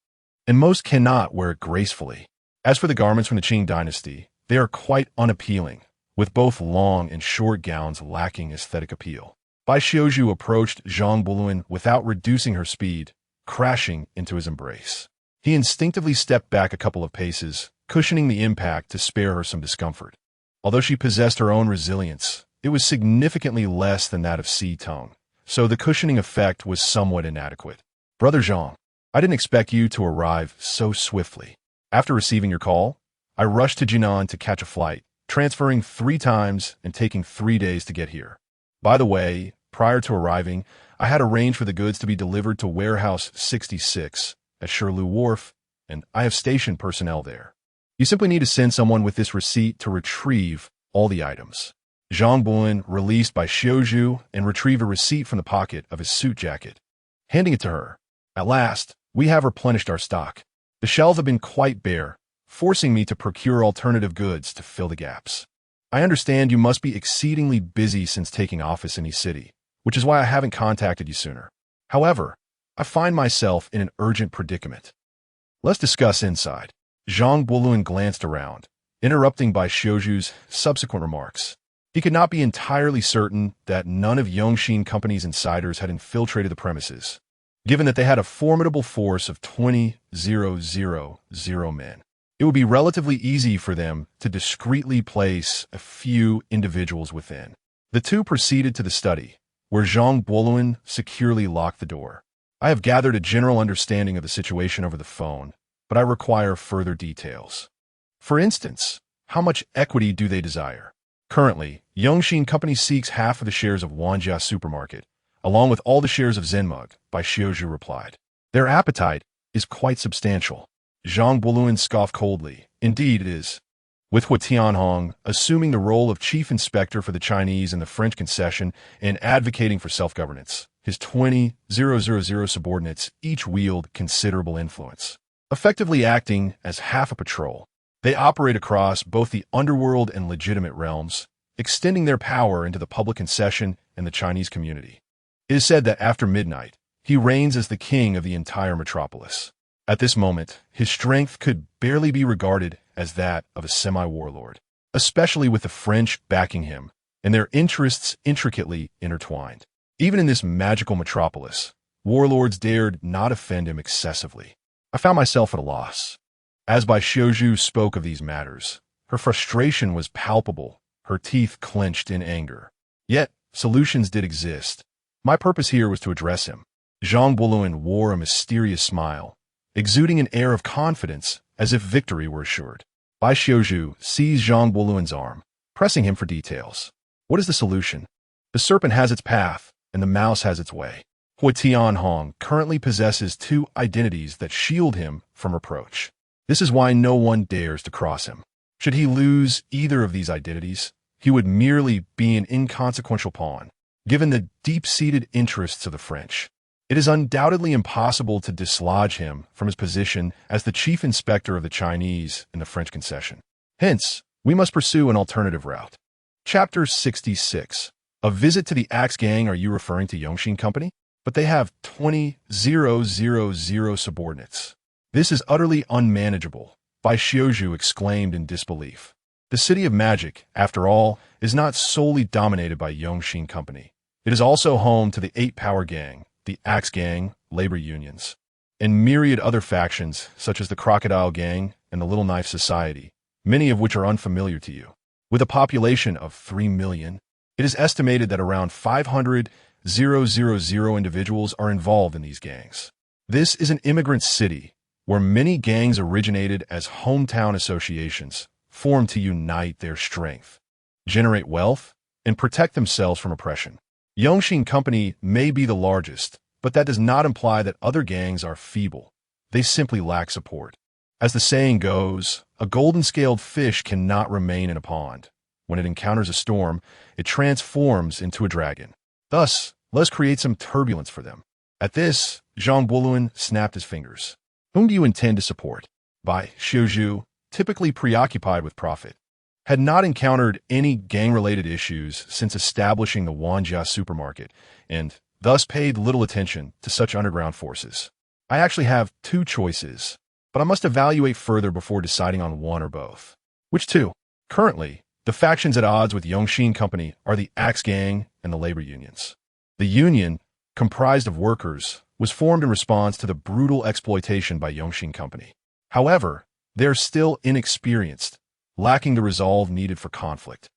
[SPEAKER 1] and most cannot wear it gracefully. As for the garments from the Qing dynasty, they are quite unappealing, with both long and short gowns lacking aesthetic appeal. Bai Xiuzhu approached Zhang Buluan without reducing her speed, crashing into his embrace. He instinctively stepped back a couple of paces, cushioning the impact to spare her some discomfort. Although she possessed her own resilience, it was significantly less than that of Si Tong, so the cushioning effect was somewhat inadequate. "Brother Zhang, I didn't expect you to arrive so swiftly. After receiving your call, I rushed to Jinan to catch a flight, transferring 3 times and taking 3 days to get here. By the way, prior to arriving, I had arranged for the goods to be delivered to Warehouse 66 at Shirlu Wharf, and I have stationed personnel there. You simply need to send someone with this receipt to retrieve all the items." Zhang Buluan released Bai Xiuzhu and retrieved a receipt from the pocket of his suit jacket, handing it to her. "At last, we have replenished our stock. The shelves have been quite bare, forcing me to procure alternative goods to fill the gaps. I understand you must be exceedingly busy since taking office in East City, which is why I haven't contacted you sooner. However, I find myself in an urgent predicament. Let's discuss inside." Zhang Buluan glanced around, interrupting Bai Xiuzhu's subsequent remarks. He could not be entirely certain that none of Yongxin Company's insiders had infiltrated the premises, given that they had a formidable force of 20,000 men. It would be relatively easy for them to discreetly place a few individuals within. The two proceeded to the study, where Zhang Buluan securely locked the door. "I have gathered a general understanding of the situation over the phone, but I require further details. For instance, how much equity do they desire?" "Currently, Yongxin Company seeks half of the shares of Wanjia Supermarket, along with all the shares of Zenmug," Bai Xiuzhu replied. "Their appetite is quite substantial." Zhang Buluan scoffed coldly. "Indeed it is." With Hua Tianhong assuming the role of chief inspector for the Chinese and the French concession and advocating for self-governance, his 20,000 subordinates each wield considerable influence, effectively acting as half a patrol. They operate across both the underworld and legitimate realms, extending their power into the public concession and the Chinese community. It is said that after midnight, he reigns as the king of the entire metropolis. At this moment, his strength could barely be regarded as that of a semi-warlord, especially with the French backing him and their interests intricately intertwined. Even in this magical metropolis, warlords dared not offend him excessively. I found myself at a loss. As Bai Xiuzhu spoke of these matters, her frustration was palpable, her teeth clenched in anger. Yet, solutions did exist. My purpose here was to address him. Zhang Buluan wore a mysterious smile, exuding an air of confidence as if victory were assured. Bai Xiuzhu seized Zhang Buluan's arm, pressing him for details. "What is the solution?" "The serpent has its path, and the mouse has its way. Hua Tianhong currently possesses 2 identities that shield him from reproach. This is why no one dares to cross him. Should he lose either of these identities, he would merely be an inconsequential pawn. Given the deep-seated interests of the French, it is undoubtedly impossible to dislodge him from his position as the chief inspector of the Chinese in the French concession. Hence, we must pursue an alternative route. Chapter 66. A visit to the Axe Gang. Are you referring to Yongxin Company? But they have 20,000 subordinates. This is utterly unmanageable, Bai Xiuzhu exclaimed in disbelief. The City of Magic, after all, is not solely dominated by Yongxin Company. It is also home to the 8-Power Gang, the Axe Gang, labor unions, and myriad other factions such as the Crocodile Gang and the Little Knife Society, many of which are unfamiliar to you. With a population of 3 million, it is estimated that around 500,000 individuals are involved in these gangs. This is an immigrant city where many gangs originated as hometown associations formed to unite their strength, generate wealth, and protect themselves from oppression. Yongxin Company may be the largest, but that does not imply that other gangs are feeble. They simply lack support. As the saying goes, a golden-scaled fish cannot remain in a pond. When it encounters a storm, it transforms into a dragon. Thus, let's create some turbulence for them. At this, Zhang Buluan snapped his fingers. Whom do you intend to support? Bai Xiuzhu, typically preoccupied with profit, had not encountered any gang-related issues since establishing the Wanjia supermarket, and thus paid little attention to such underground forces. I actually have 2 choices, but I must evaluate further before deciding on one or both. Which 2? Currently, the factions at odds with Yongxin Company are the Axe Gang and the labor unions. The union, comprised of workers, was formed in response to the brutal exploitation by Yongxin Company. However, they are still inexperienced, lacking the resolve needed for conflict.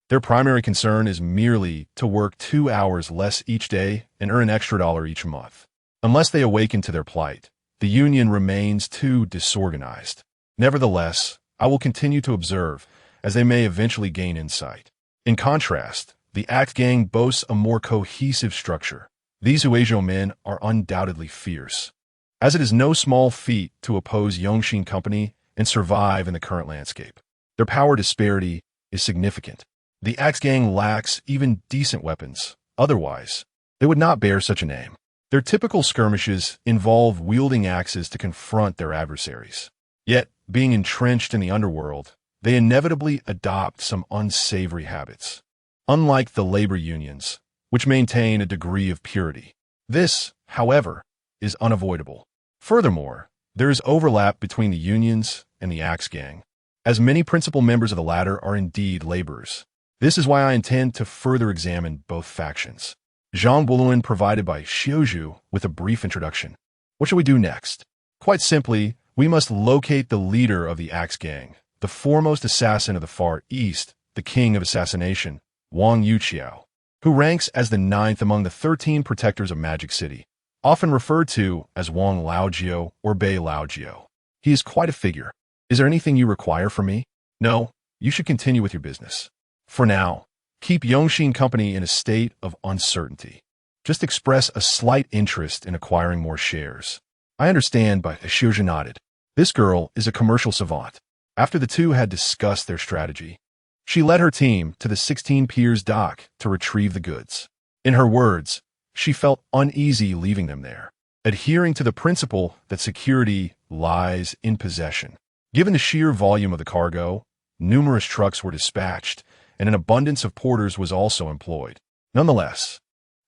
[SPEAKER 1] Their primary concern is merely to work 2 hours less each day and earn an extra $1 each month. Unless they awaken to their plight, the union remains too disorganized. Nevertheless, I will continue to observe, as they may eventually gain insight. In contrast, the Axe Gang boasts a more cohesive structure. These Huizhou men are undoubtedly fierce, as it is no small feat to oppose Yongxin Company and survive in the current landscape. Their power disparity is significant. The Axe Gang lacks even decent weapons. Otherwise, they would not bear such a name. Their typical skirmishes involve wielding axes to confront their adversaries. Yet, being entrenched in the underworld, they inevitably adopt some unsavory habits. Unlike the labor unions, which maintain a degree of purity. This, however, is unavoidable. Furthermore, there is overlap between the unions and the Axe Gang, as many principal members of the latter are indeed laborers. This is why I intend to further examine both factions. Zhang Buluan provided Bai Xiuzhu with a brief introduction. What shall we do next? Quite simply, we must locate the leader of the Axe Gang, the foremost assassin of the Far East, the king of assassination, Wang Yuqiao, who ranks as the 9th among the 13 protectors of Magic City, often referred to as Wang Laojiao or Bei Laojiao. He is quite a figure. Is there anything you require from me? No, you should continue with your business. For now, keep Yongxin Company in a state of uncertainty. Just express a slight interest in acquiring more shares. I understand, but Xiuzhu nodded. This girl is a commercial savant. After the two had discussed their strategy, she led her team to the 16 Piers dock to retrieve the goods. In her words, she felt uneasy leaving them there, adhering to the principle that security lies in possession. Given the sheer volume of the cargo, numerous trucks were dispatched, and an abundance of porters was also employed. Nonetheless,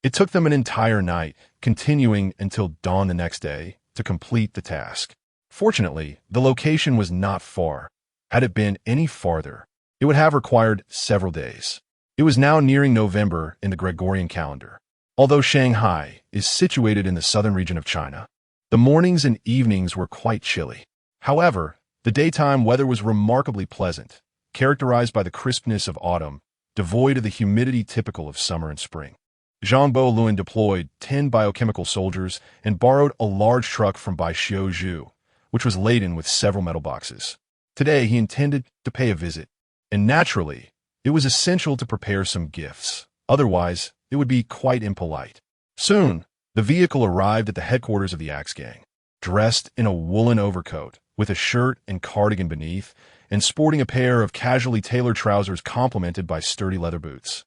[SPEAKER 1] it took them an entire night, continuing until dawn the next day, to complete the task. Fortunately, the location was not far. Had it been any farther, it would have required several days. It was now nearing November in the Gregorian calendar. Although Shanghai is situated in the southern region of China, the mornings and evenings were quite chilly. However, the daytime weather was remarkably pleasant, characterized by the crispness of autumn, devoid of the humidity typical of summer and spring. Zhang Buluan deployed 10 biochemical soldiers and borrowed a large truck from Bai Xiuzhu, which was laden with several metal boxes. Today he intended to pay a visit, and naturally, it was essential to prepare some gifts. Otherwise, it would be quite impolite. Soon, the vehicle arrived at the headquarters of the Axe Gang, dressed in a woolen overcoat, with a shirt and cardigan beneath, and sporting a pair of casually tailored trousers complemented by sturdy leather boots.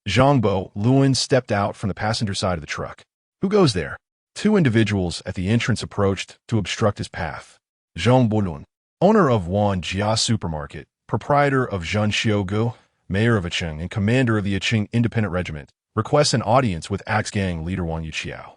[SPEAKER 1] Zhangbo Luan stepped out from the passenger side of the truck. Who goes there? Two individuals at the entrance approached to obstruct his path. Zhangbo Luan, owner of Yuan supermarket, proprietor of Zhangxiaogu, mayor of Yicheng, and commander of the Yicheng Independent Regiment, requests an audience with Axe Gang leader Wang Yuqiao.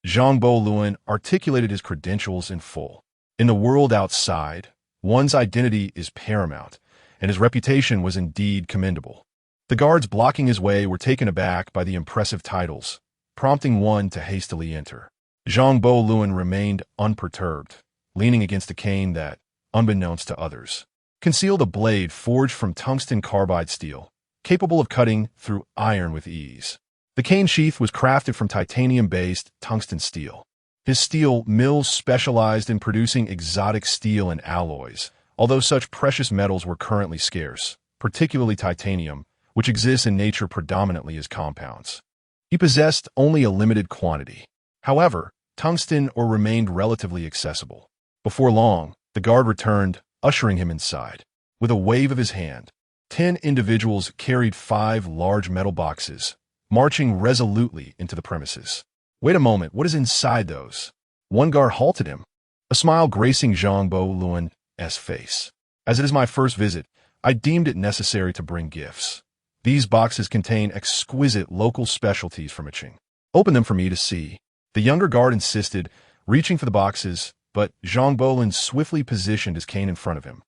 [SPEAKER 1] Zhangbo Luan articulated his credentials in full. In the world outside, one's identity is paramount, and his reputation was indeed commendable. The guards blocking his way were taken aback by the impressive titles, prompting one to hastily enter. Zhangbo Luan remained unperturbed, leaning against a cane that, unbeknownst to others, concealed a blade forged from tungsten carbide steel, capable of cutting through iron with ease. The cane sheath was crafted from titanium-based tungsten steel. His steel mills specialized in producing exotic steel and alloys, although such precious metals were currently scarce, particularly titanium, which exists in nature predominantly as compounds. He possessed only a limited quantity. However, tungsten ore remained relatively accessible. Before long, the guard returned, ushering him inside. With a wave of his hand, 10 individuals carried 5 large metal boxes, marching resolutely into the premises. Wait a moment, what is inside those? One guard halted him, a smile gracing Zhangbo Luan's face. As it is my first visit, I deemed it necessary to bring gifts. These boxes contain exquisite local specialties from Yicheng. Open them for me to see. The younger guard insisted, reaching for the boxes, but Zhangbo Luan swiftly positioned his cane in front of him.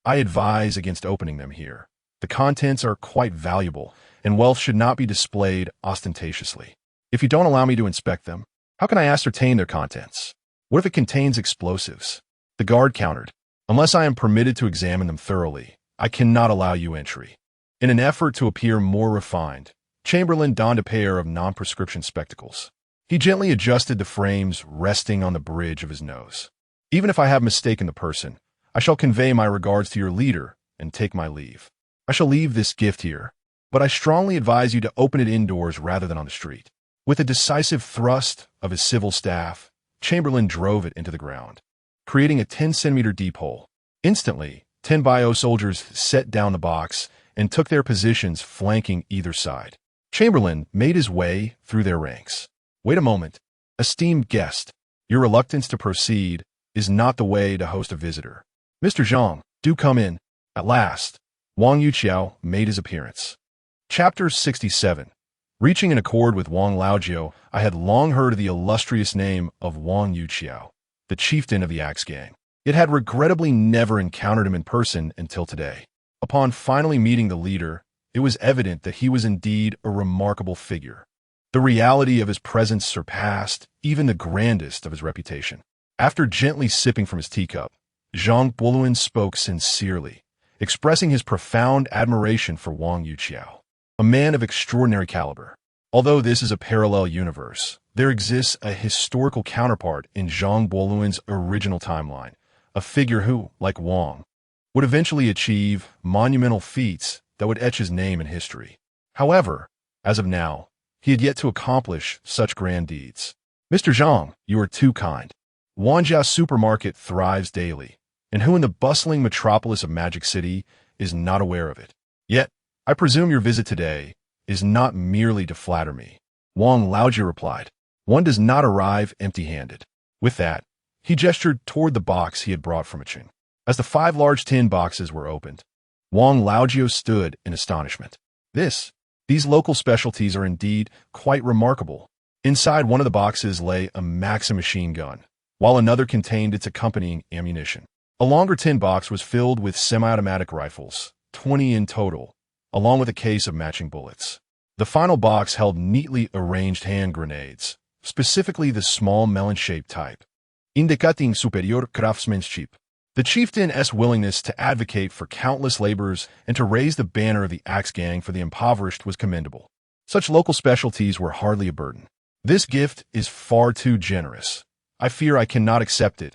[SPEAKER 1] I advise against opening them here. The contents are quite valuable, and wealth should not be displayed ostentatiously. If you don't allow me to inspect them, how can I ascertain their contents? What if it contains explosives? The guard countered. Unless I am permitted to examine them thoroughly, I cannot allow you entry. In an effort to appear more refined, Chamberlain donned a pair of non-prescription spectacles. He gently adjusted the frames resting on the bridge of his nose. Even if I have mistaken the person, I shall convey my regards to your leader and take my leave. I shall leave this gift here, but I strongly advise you to open it indoors rather than on the street. With a decisive thrust of his civil staff, Chamberlain drove it into the ground, creating a 10-centimeter deep hole. Instantly, 10 bio soldiers set down the box and took their positions flanking either side. Chamberlain made his way through their ranks. Wait a moment, esteemed guest. Your reluctance to proceed is not the way to host a visitor. Mr. Zhang, do come in. At last, Wang Yuqiao made his appearance. Chapter 67. Reaching an accord with Wang Laojiao, I had long heard of the illustrious name of Wang Yuqiao, the chieftain of the Axe Gang, yet had regrettably never encountered him in person until today. Upon finally meeting the leader, it was evident that he was indeed a remarkable figure. The reality of his presence surpassed even the grandest of his reputation. After gently sipping from his teacup, Zhangbo Luan spoke sincerely, expressing his profound admiration for Wang Yuqiao, a man of extraordinary caliber. Although this is a parallel universe, there exists a historical counterpart in Zhangbo Luan's original timeline, a figure who, like Wang, would eventually achieve monumental feats that would etch his name in history. However, as of now, he had yet to accomplish such grand deeds. Mr. Zhang, you are too kind. Wanjia supermarket thrives daily, and who in the bustling metropolis of Magic City is not aware of it? Yet, I presume your visit today is not merely to flatter me. Wang Laojiao replied. One does not arrive empty-handed. With that, he gestured toward the box he had brought from Yicheng. As the 5 large tin boxes were opened, Wang Laojiao stood in astonishment. These local specialties are indeed quite remarkable. Inside one of the boxes lay a Maxim machine gun, while another contained its accompanying ammunition. A longer tin box was filled with semi-automatic rifles, 20 in total, along with a case of matching bullets. The final box held neatly arranged hand grenades, specifically the small melon-shaped type, indicating superior craftsmanship. The chieftain's willingness to advocate for countless laborers and to raise the banner of the Axe Gang for the impoverished was commendable. Such local specialties were hardly a burden. This gift is far too generous. I fear I cannot accept it,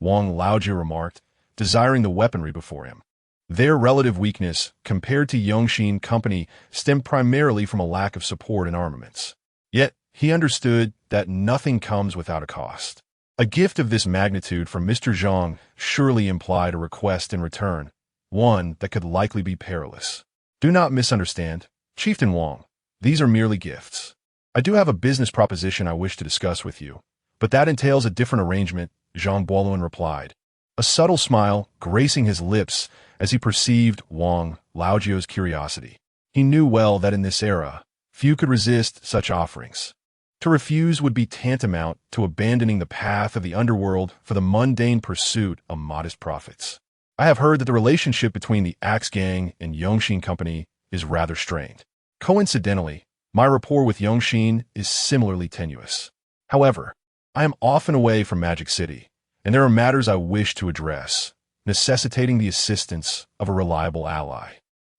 [SPEAKER 1] Wang Laojiao remarked, desiring the weaponry before him. Their relative weakness, compared to Yongxin Company, stemmed primarily from a lack of support in armaments. Yet, he understood that nothing comes without a cost. A gift of this magnitude from Mr. Zhang surely implied a request in return, one that could likely be perilous. Do not misunderstand, Chieftain Wang. These are merely gifts. I do have a business proposition I wish to discuss with you, but that entails a different arrangement, Zhang Buoluan replied, a subtle smile gracing his lips as he perceived Wang Laojiu's curiosity. He knew well that in this era, few could resist such offerings. To refuse would be tantamount to abandoning the path of the underworld for the mundane pursuit of modest profits. I have heard that the relationship between the Axe Gang and Yongxin Company is rather strained. Coincidentally, my rapport with Yongxin is similarly tenuous. However, I am often away from Magic City, and there are matters I wish to address, necessitating the assistance of a reliable ally.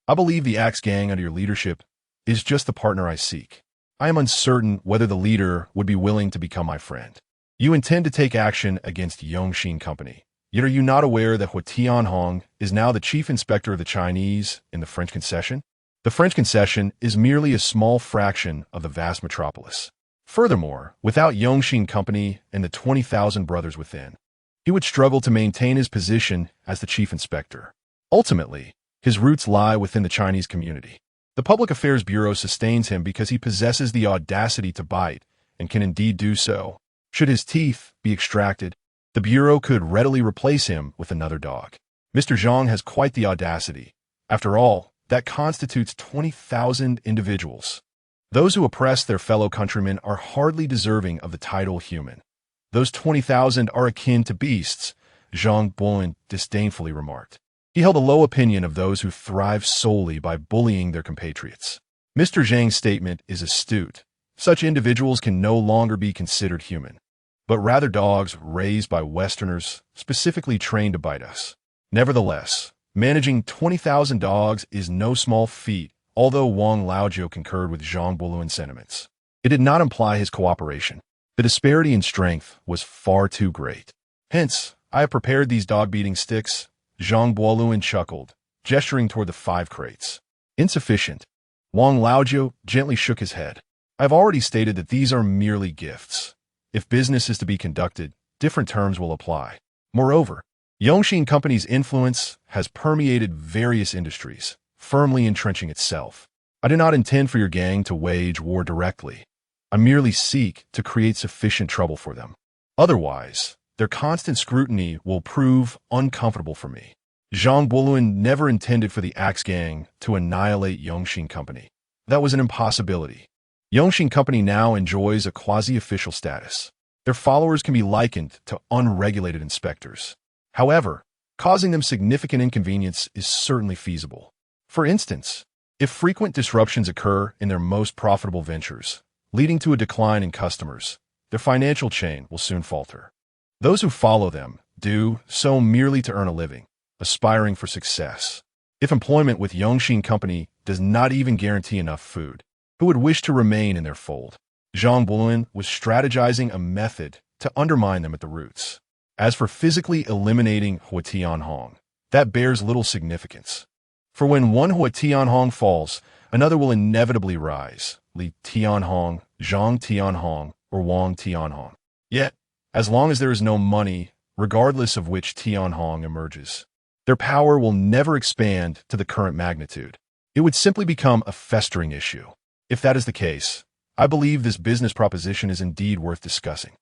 [SPEAKER 1] I believe the Axe Gang under your leadership is just the partner I seek. I am uncertain whether the leader would be willing to become my friend. You intend to take action against Yongxin Company. Yet are you not aware that Hua Tianhong is now the chief inspector of the Chinese in the French concession? The French concession is merely a small fraction of the vast metropolis. Furthermore, without Yongxin Company and the 20,000 brothers within, he would struggle to maintain his position as the chief inspector. Ultimately, his roots lie within the Chinese community. The Public Affairs Bureau sustains him because he possesses the audacity to bite and can indeed do so. Should his teeth be extracted, the Bureau could readily replace him with another dog. Mr. Zhang has quite the audacity. After all, that constitutes 20,000 individuals. Those who oppress their fellow countrymen are hardly deserving of the title human. Those 20,000 are akin to beasts, Zhang Buoluan disdainfully remarked. He held a low opinion of those who thrive solely by bullying their compatriots. Mr. Zhang's statement is astute. Such individuals can no longer be considered human, but rather dogs raised by Westerners specifically trained to bite us. Nevertheless, managing 20,000 dogs is no small feat, although Wang Laojiu concurred with Zhang Buoluan's sentiments. It did not imply his cooperation. The disparity in strength was far too great. Hence, I have prepared these dog-beating sticks, Zhang Buoluan chuckled, gesturing toward the 5 crates. Insufficient. Wang Laojiu gently shook his head. I have already stated that these are merely gifts. If business is to be conducted, different terms will apply. Moreover, Yongxin Company's influence has permeated various industries, firmly entrenching itself. I do not intend for your gang to wage war directly. I merely seek to create sufficient trouble for them. Otherwise, their constant scrutiny will prove uncomfortable for me. Zhang Buoluan never intended for the Axe Gang to annihilate Yongxin Company. That was an impossibility. Yongxin Company now enjoys a quasi-official status. Their followers can be likened to unregulated inspectors. However, causing them significant inconvenience is certainly feasible. For instance, if frequent disruptions occur in their most profitable ventures, leading to a decline in customers, their financial chain will soon falter. Those who follow them do so merely to earn a living, aspiring for success. If employment with Yongxin Company does not even guarantee enough food, who would wish to remain in their fold? Zhang Buoluan was strategizing a method to undermine them at the roots. As for physically eliminating Hua Tianhong, that bears little significance. For when one Hua Tianhong falls, another will inevitably rise, Li Tianhong, Zhang Tianhong, or Wang Tianhong. Yet, as long as there is no money, regardless of which Tianhong emerges, their power will never expand to the current magnitude. It would simply become a festering issue. If that is the case, I believe this business proposition is indeed worth discussing.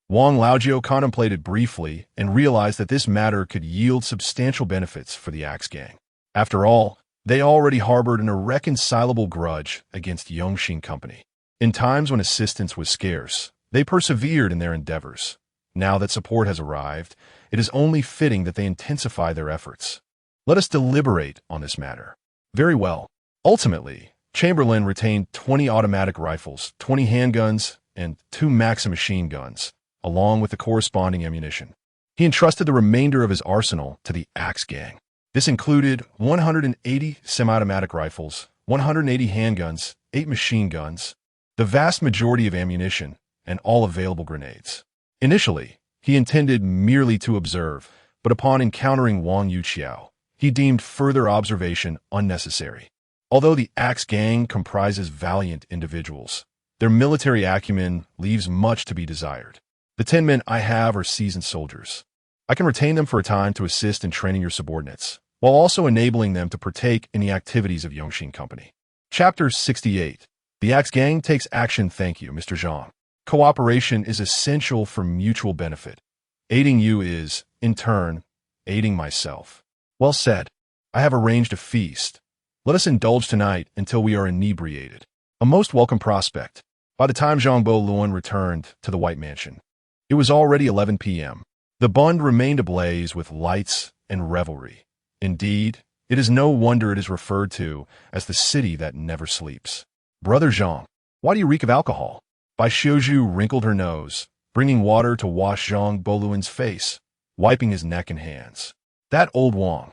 [SPEAKER 1] Wang Laojiu contemplated briefly and realized that this matter could yield substantial benefits for the Axe Gang. After all, they already harbored an irreconcilable grudge against Yongxin Company. In times when assistance was scarce, they persevered in their endeavors. Now that support has arrived, it is only fitting that they intensify their efforts. Let us deliberate on this matter. Very well. Ultimately, Chamberlain retained 20 automatic rifles, 20 handguns, and 2 Maxim machine guns, along with the corresponding ammunition. He entrusted the remainder of his arsenal to the Axe Gang. This included 180 semi-automatic rifles, 180 handguns, 8 machine guns, the vast majority of ammunition, and all available grenades. Initially, he intended merely to observe, but upon encountering Wang Yuqiao, he deemed further observation unnecessary. Although the Axe Gang comprises valiant individuals, their military acumen leaves much to be desired. The 10 men I have are seasoned soldiers. I can retain them for a time to assist in training your subordinates, while also enabling them to partake in the activities of Yongxin Company. Chapter 68. The Axe Gang takes action. Thank you, Mr. Zhang. Cooperation is essential for mutual benefit. Aiding you is, in turn, aiding myself. Well said. I have arranged a feast. Let us indulge tonight until we are inebriated. A most welcome prospect. By the time Zhangbo Luan returned to the White Mansion, it was already 11 p.m. The Bund remained ablaze with lights and revelry. Indeed, it is no wonder it is referred to as the city that never sleeps. Brother Zhang, why do you reek of alcohol? Bai Xiuzhu wrinkled her nose, bringing water to wash Zhang Boluan's face, wiping his neck and hands. That old Wang.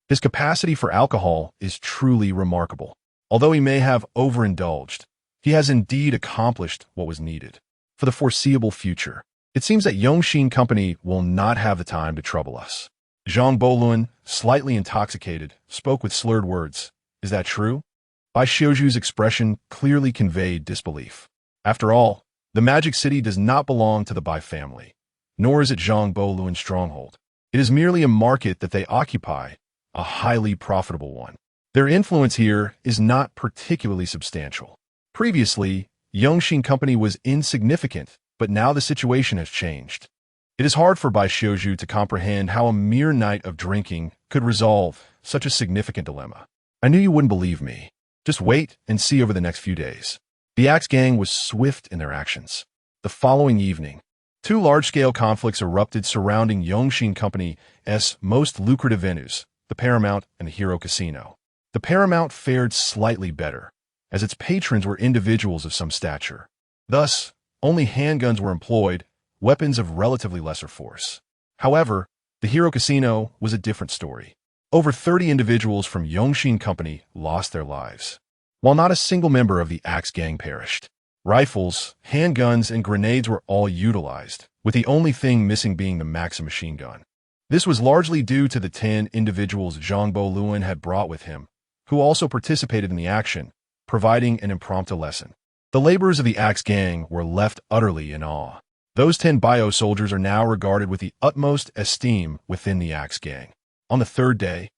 [SPEAKER 1] His capacity for alcohol is truly remarkable. Although he may have overindulged, he has indeed accomplished what was needed. For the foreseeable future, it seems that Yongxin Company will not have the time to trouble us. Zhang Boluan, slightly intoxicated, spoke with slurred words. Is that true? Bai Xiuzhu's expression clearly conveyed disbelief. After all, the Magic City does not belong to the Bai family, nor is it Zhang Boluan's stronghold. It is merely a market that they occupy, a highly profitable one. Their influence here is not particularly substantial. Previously, Yongxin Company was insignificant, but now the situation has changed. It is hard for Bai Xiuzhu to comprehend how a mere night of drinking could resolve such a significant dilemma. I knew you wouldn't believe me. Just wait and see over the next few days. The Axe Gang was swift in their actions. The following evening, two large-scale conflicts erupted surrounding Yongxin Company's most lucrative venues, the Paramount and the Hero Casino. The Paramount fared slightly better, as its patrons were individuals of some stature. Thus, only handguns were employed, weapons of relatively lesser force. However, the Hero Casino was a different story. Over 30 individuals from Yongxin Company lost their lives, while not a single member of the Axe Gang perished. Rifles, handguns, and grenades were all utilized, with the only thing missing being the Maxim machine gun. This was largely due to the 10 individuals Zhangbo Luan had brought with him, who also participated in the action, providing an impromptu lesson. The laborers of the Axe Gang were left utterly in awe. Those 10 bio-soldiers are now regarded with the utmost esteem within the Axe Gang. On the third day,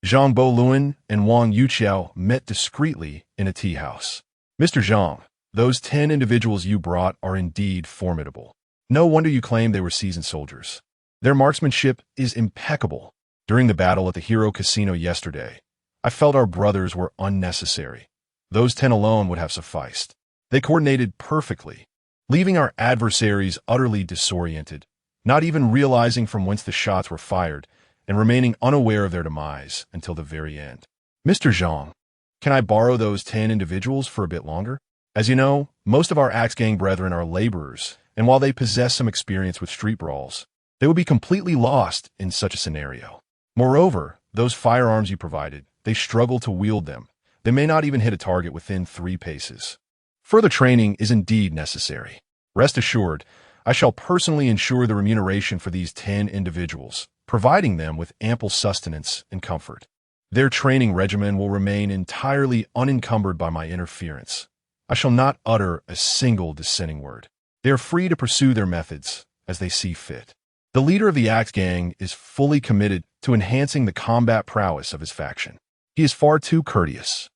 [SPEAKER 1] Zhangbo Luan and Wang Yuqiao met discreetly in a tea house. Mr. Zhang, those 10 individuals you brought are indeed formidable. No wonder you claim they were seasoned soldiers. Their marksmanship is impeccable. During the battle at the Hero Casino yesterday, I felt our brothers were unnecessary. Those 10 alone would have sufficed. They coordinated perfectly, leaving our adversaries utterly disoriented, not even realizing from whence the shots were fired, and remaining unaware of their demise until the very end. Mr. Zhang, can I borrow those 10 individuals for a bit longer? As you know, most of our Axe Gang brethren are laborers, and while they possess some experience with street brawls, they would be completely lost in such a scenario. Moreover, those firearms you provided, they struggle to wield them. They may not even hit a target within 3 paces. Further training is indeed necessary. Rest assured, I shall personally ensure the remuneration for these 10 individuals, providing them with ample sustenance and comfort. Their training regimen will remain entirely unencumbered by my interference. I shall not utter a single dissenting word. They are free to pursue their methods as they see fit. The leader of the Axe Gang is fully committed to enhancing the combat prowess of his faction. He is far too courteous.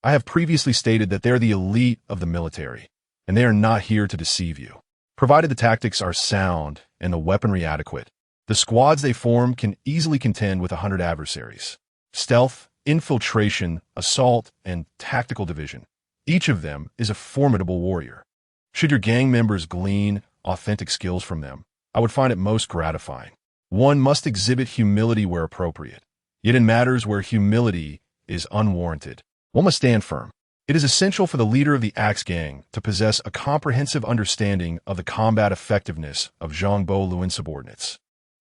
[SPEAKER 1] I have previously stated that they're the elite of the military, and they are not here to deceive you. Provided the tactics are sound and the weaponry adequate, the squads they form can easily contend with 100 adversaries. Stealth, infiltration, assault, and tactical division. Each of them is a formidable warrior. Should your gang members glean authentic skills from them, I would find it most gratifying. One must exhibit humility where appropriate. Yet in matters where humility is unwarranted, one must stand firm. It is essential for the leader of the Axe Gang to possess a comprehensive understanding of the combat effectiveness of Zhangbo Luan subordinates.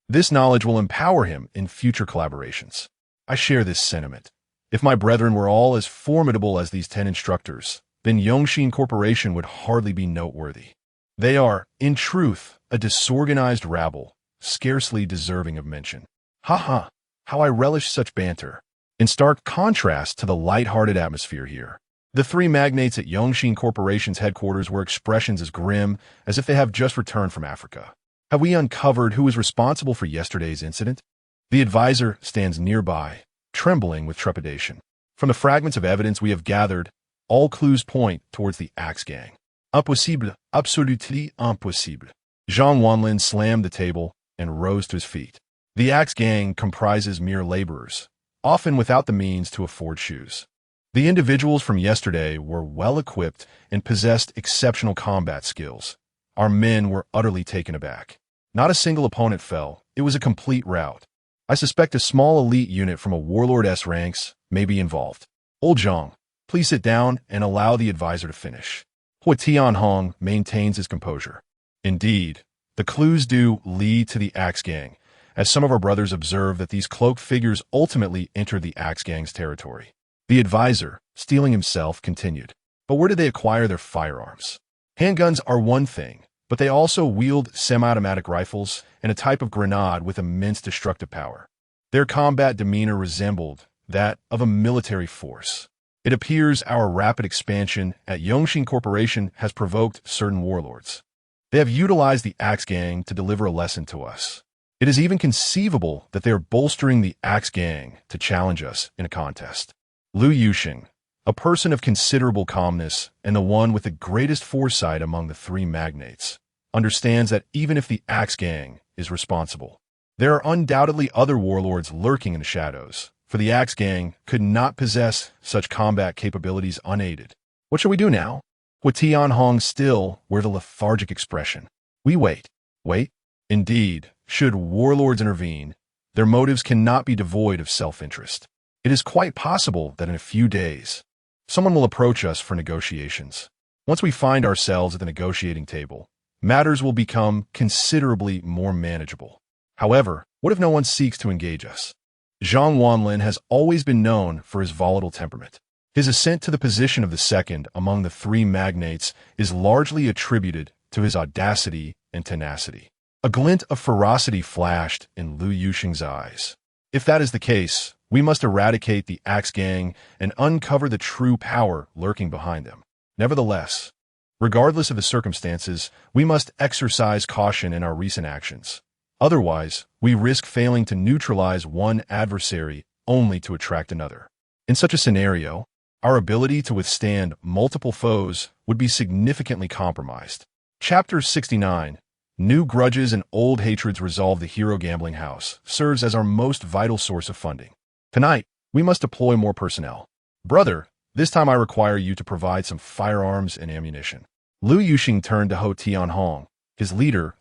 [SPEAKER 1] This knowledge will empower him in future collaborations. I share this sentiment. If my brethren were all as formidable as these 10 instructors, then Yongxin Corporation would hardly be noteworthy. They are, in truth, a disorganized rabble, scarcely deserving of mention. Ha ha, how I relish such banter. In stark contrast to the light-hearted atmosphere here, the 3 magnates at Yongxin Corporation's headquarters were expressions as grim as if they have just returned from Africa. Have we uncovered who was responsible for yesterday's incident? The advisor stands nearby, trembling with trepidation. From the fragments of evidence we have gathered, All clues point towards the Axe Gang. Impossible, absolutely impossible. Zhang Wanlin slammed the table and rose to his feet. The Axe Gang comprises mere laborers, often without the means to afford shoes. The individuals from yesterday were well-equipped and possessed exceptional combat skills. Our men were utterly taken aback. Not a single opponent fell. It was a complete rout. I suspect a small elite unit from a warlord-s ranks may be involved. Old Zhang, please sit down and allow the advisor to finish. Hua Tianhong maintains his composure. Indeed, the clues do lead to the Axe Gang, as some of our brothers observe that these cloaked figures ultimately entered the Axe Gang's territory. The advisor, steeling himself, continued. But where did they acquire their firearms? Handguns are one thing, but they also wield semi-automatic rifles and a type of grenade with immense destructive power. Their combat demeanor resembled that of a military force. It appears our rapid expansion at Yongxing Corporation has provoked certain warlords. They have utilized the Axe Gang to deliver a lesson to us. It is even conceivable that they are bolstering the Axe Gang to challenge us in a contest. Lu Yuxing, a person of considerable calmness and the one with the greatest foresight among the three magnates, understands that even if the Axe Gang is responsible, there are undoubtedly other warlords lurking in the shadows, for the Axe Gang could not possess such combat capabilities unaided. What shall we do now? Hua Tianhong still wears a lethargic expression. We wait. Wait? Indeed, should warlords intervene, their motives cannot be devoid of self-interest. It is quite possible that in a few days, someone will approach us for negotiations. Once we find ourselves at the negotiating table, matters will become considerably more manageable. However, what if no one seeks to engage us? Zhang Wanlin has always been known for his volatile temperament. His ascent to the position of the second among the three magnates is largely attributed to his audacity and tenacity. A glint of ferocity flashed in Lu Yuxing's eyes. If that is the case, we must eradicate the Axe Gang and uncover the true power lurking behind them. Nevertheless, regardless of the circumstances, we must exercise caution in our recent actions. Otherwise, we risk failing to neutralize one adversary only to attract another. In such a scenario, our ability to withstand multiple foes would be significantly compromised. Chapter 69. New grudges and old hatreds resolve. The Hero Gambling House serves as our most vital source of funding. Tonight, we must deploy more personnel. Brother, this time I require you to provide some firearms and ammunition. Lu Yuxing turned to Hua Tianhong, his leader,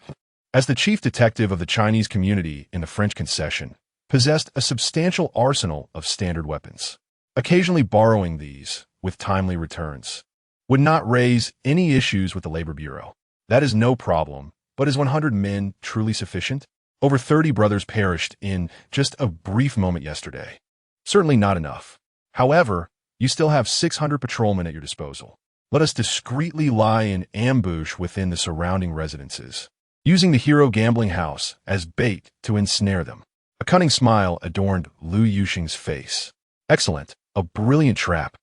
[SPEAKER 1] as the chief detective of the Chinese community in the French concession, possessed a substantial arsenal of standard weapons. Occasionally borrowing these, with timely returns, would not raise any issues with the Labor Bureau. That is no problem, but is 100 men truly sufficient? Over 30 brothers perished in just a brief moment yesterday. Certainly not enough. However, you still have 600 patrolmen at your disposal. Let us discreetly lie in ambush within the surrounding residences, using the Hero Gambling House as bait to ensnare them. A cunning smile adorned Lu Yuxing's face. Excellent. A brilliant trap.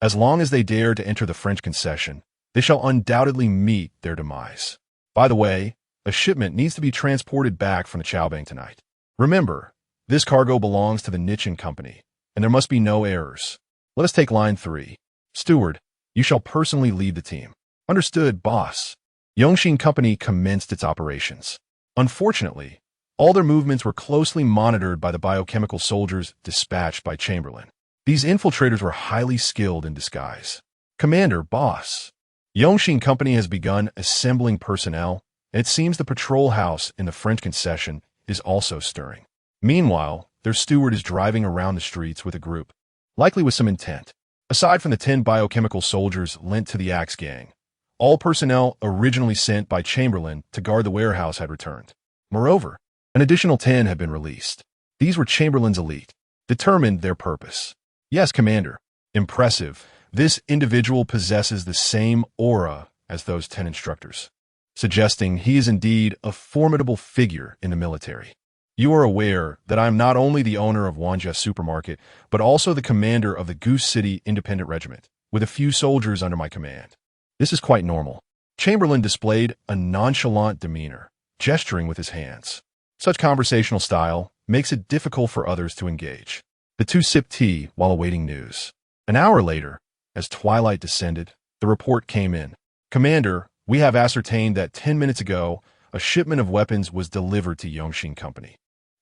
[SPEAKER 1] As long as they dare to enter the French concession, they shall undoubtedly meet their demise. By the way, a shipment needs to be transported back from the Chaobang tonight. Remember, this cargo belongs to the Nichin Company, and there must be no errors. Let us take line 3. Steward, you shall personally lead the team. Understood, boss. Yongxing Company commenced its operations. Unfortunately, all their movements were closely monitored by the biochemical soldiers dispatched by Chamberlain. These infiltrators were highly skilled in disguise. Commander, boss. Yongxing Company has begun assembling personnel, and it seems the patrol house in the French concession is also stirring. Meanwhile, their steward is driving around the streets with a group, likely with some intent. Aside from the 10 biochemical soldiers lent to the Axe Gang, all personnel originally sent by Chamberlain to guard the warehouse had returned. Moreover, an additional 10 have been released. These were Chamberlain's elite, determined their purpose. Yes, Commander. Impressive. This individual possesses the same aura as those 10 instructors, suggesting he is indeed a formidable figure in the military. You are aware that I am not only the owner of Wanja Supermarket, but also the commander of the Goose City Independent Regiment, with a few soldiers under my command. This is quite normal. Chamberlain displayed a nonchalant demeanor, gesturing with his hands. Such conversational style makes it difficult for others to engage. The two sipped tea while awaiting news. An hour later, As twilight descended, the report came in. Commander, we have ascertained that 10 minutes ago, a shipment of weapons was delivered to Yongxing Company.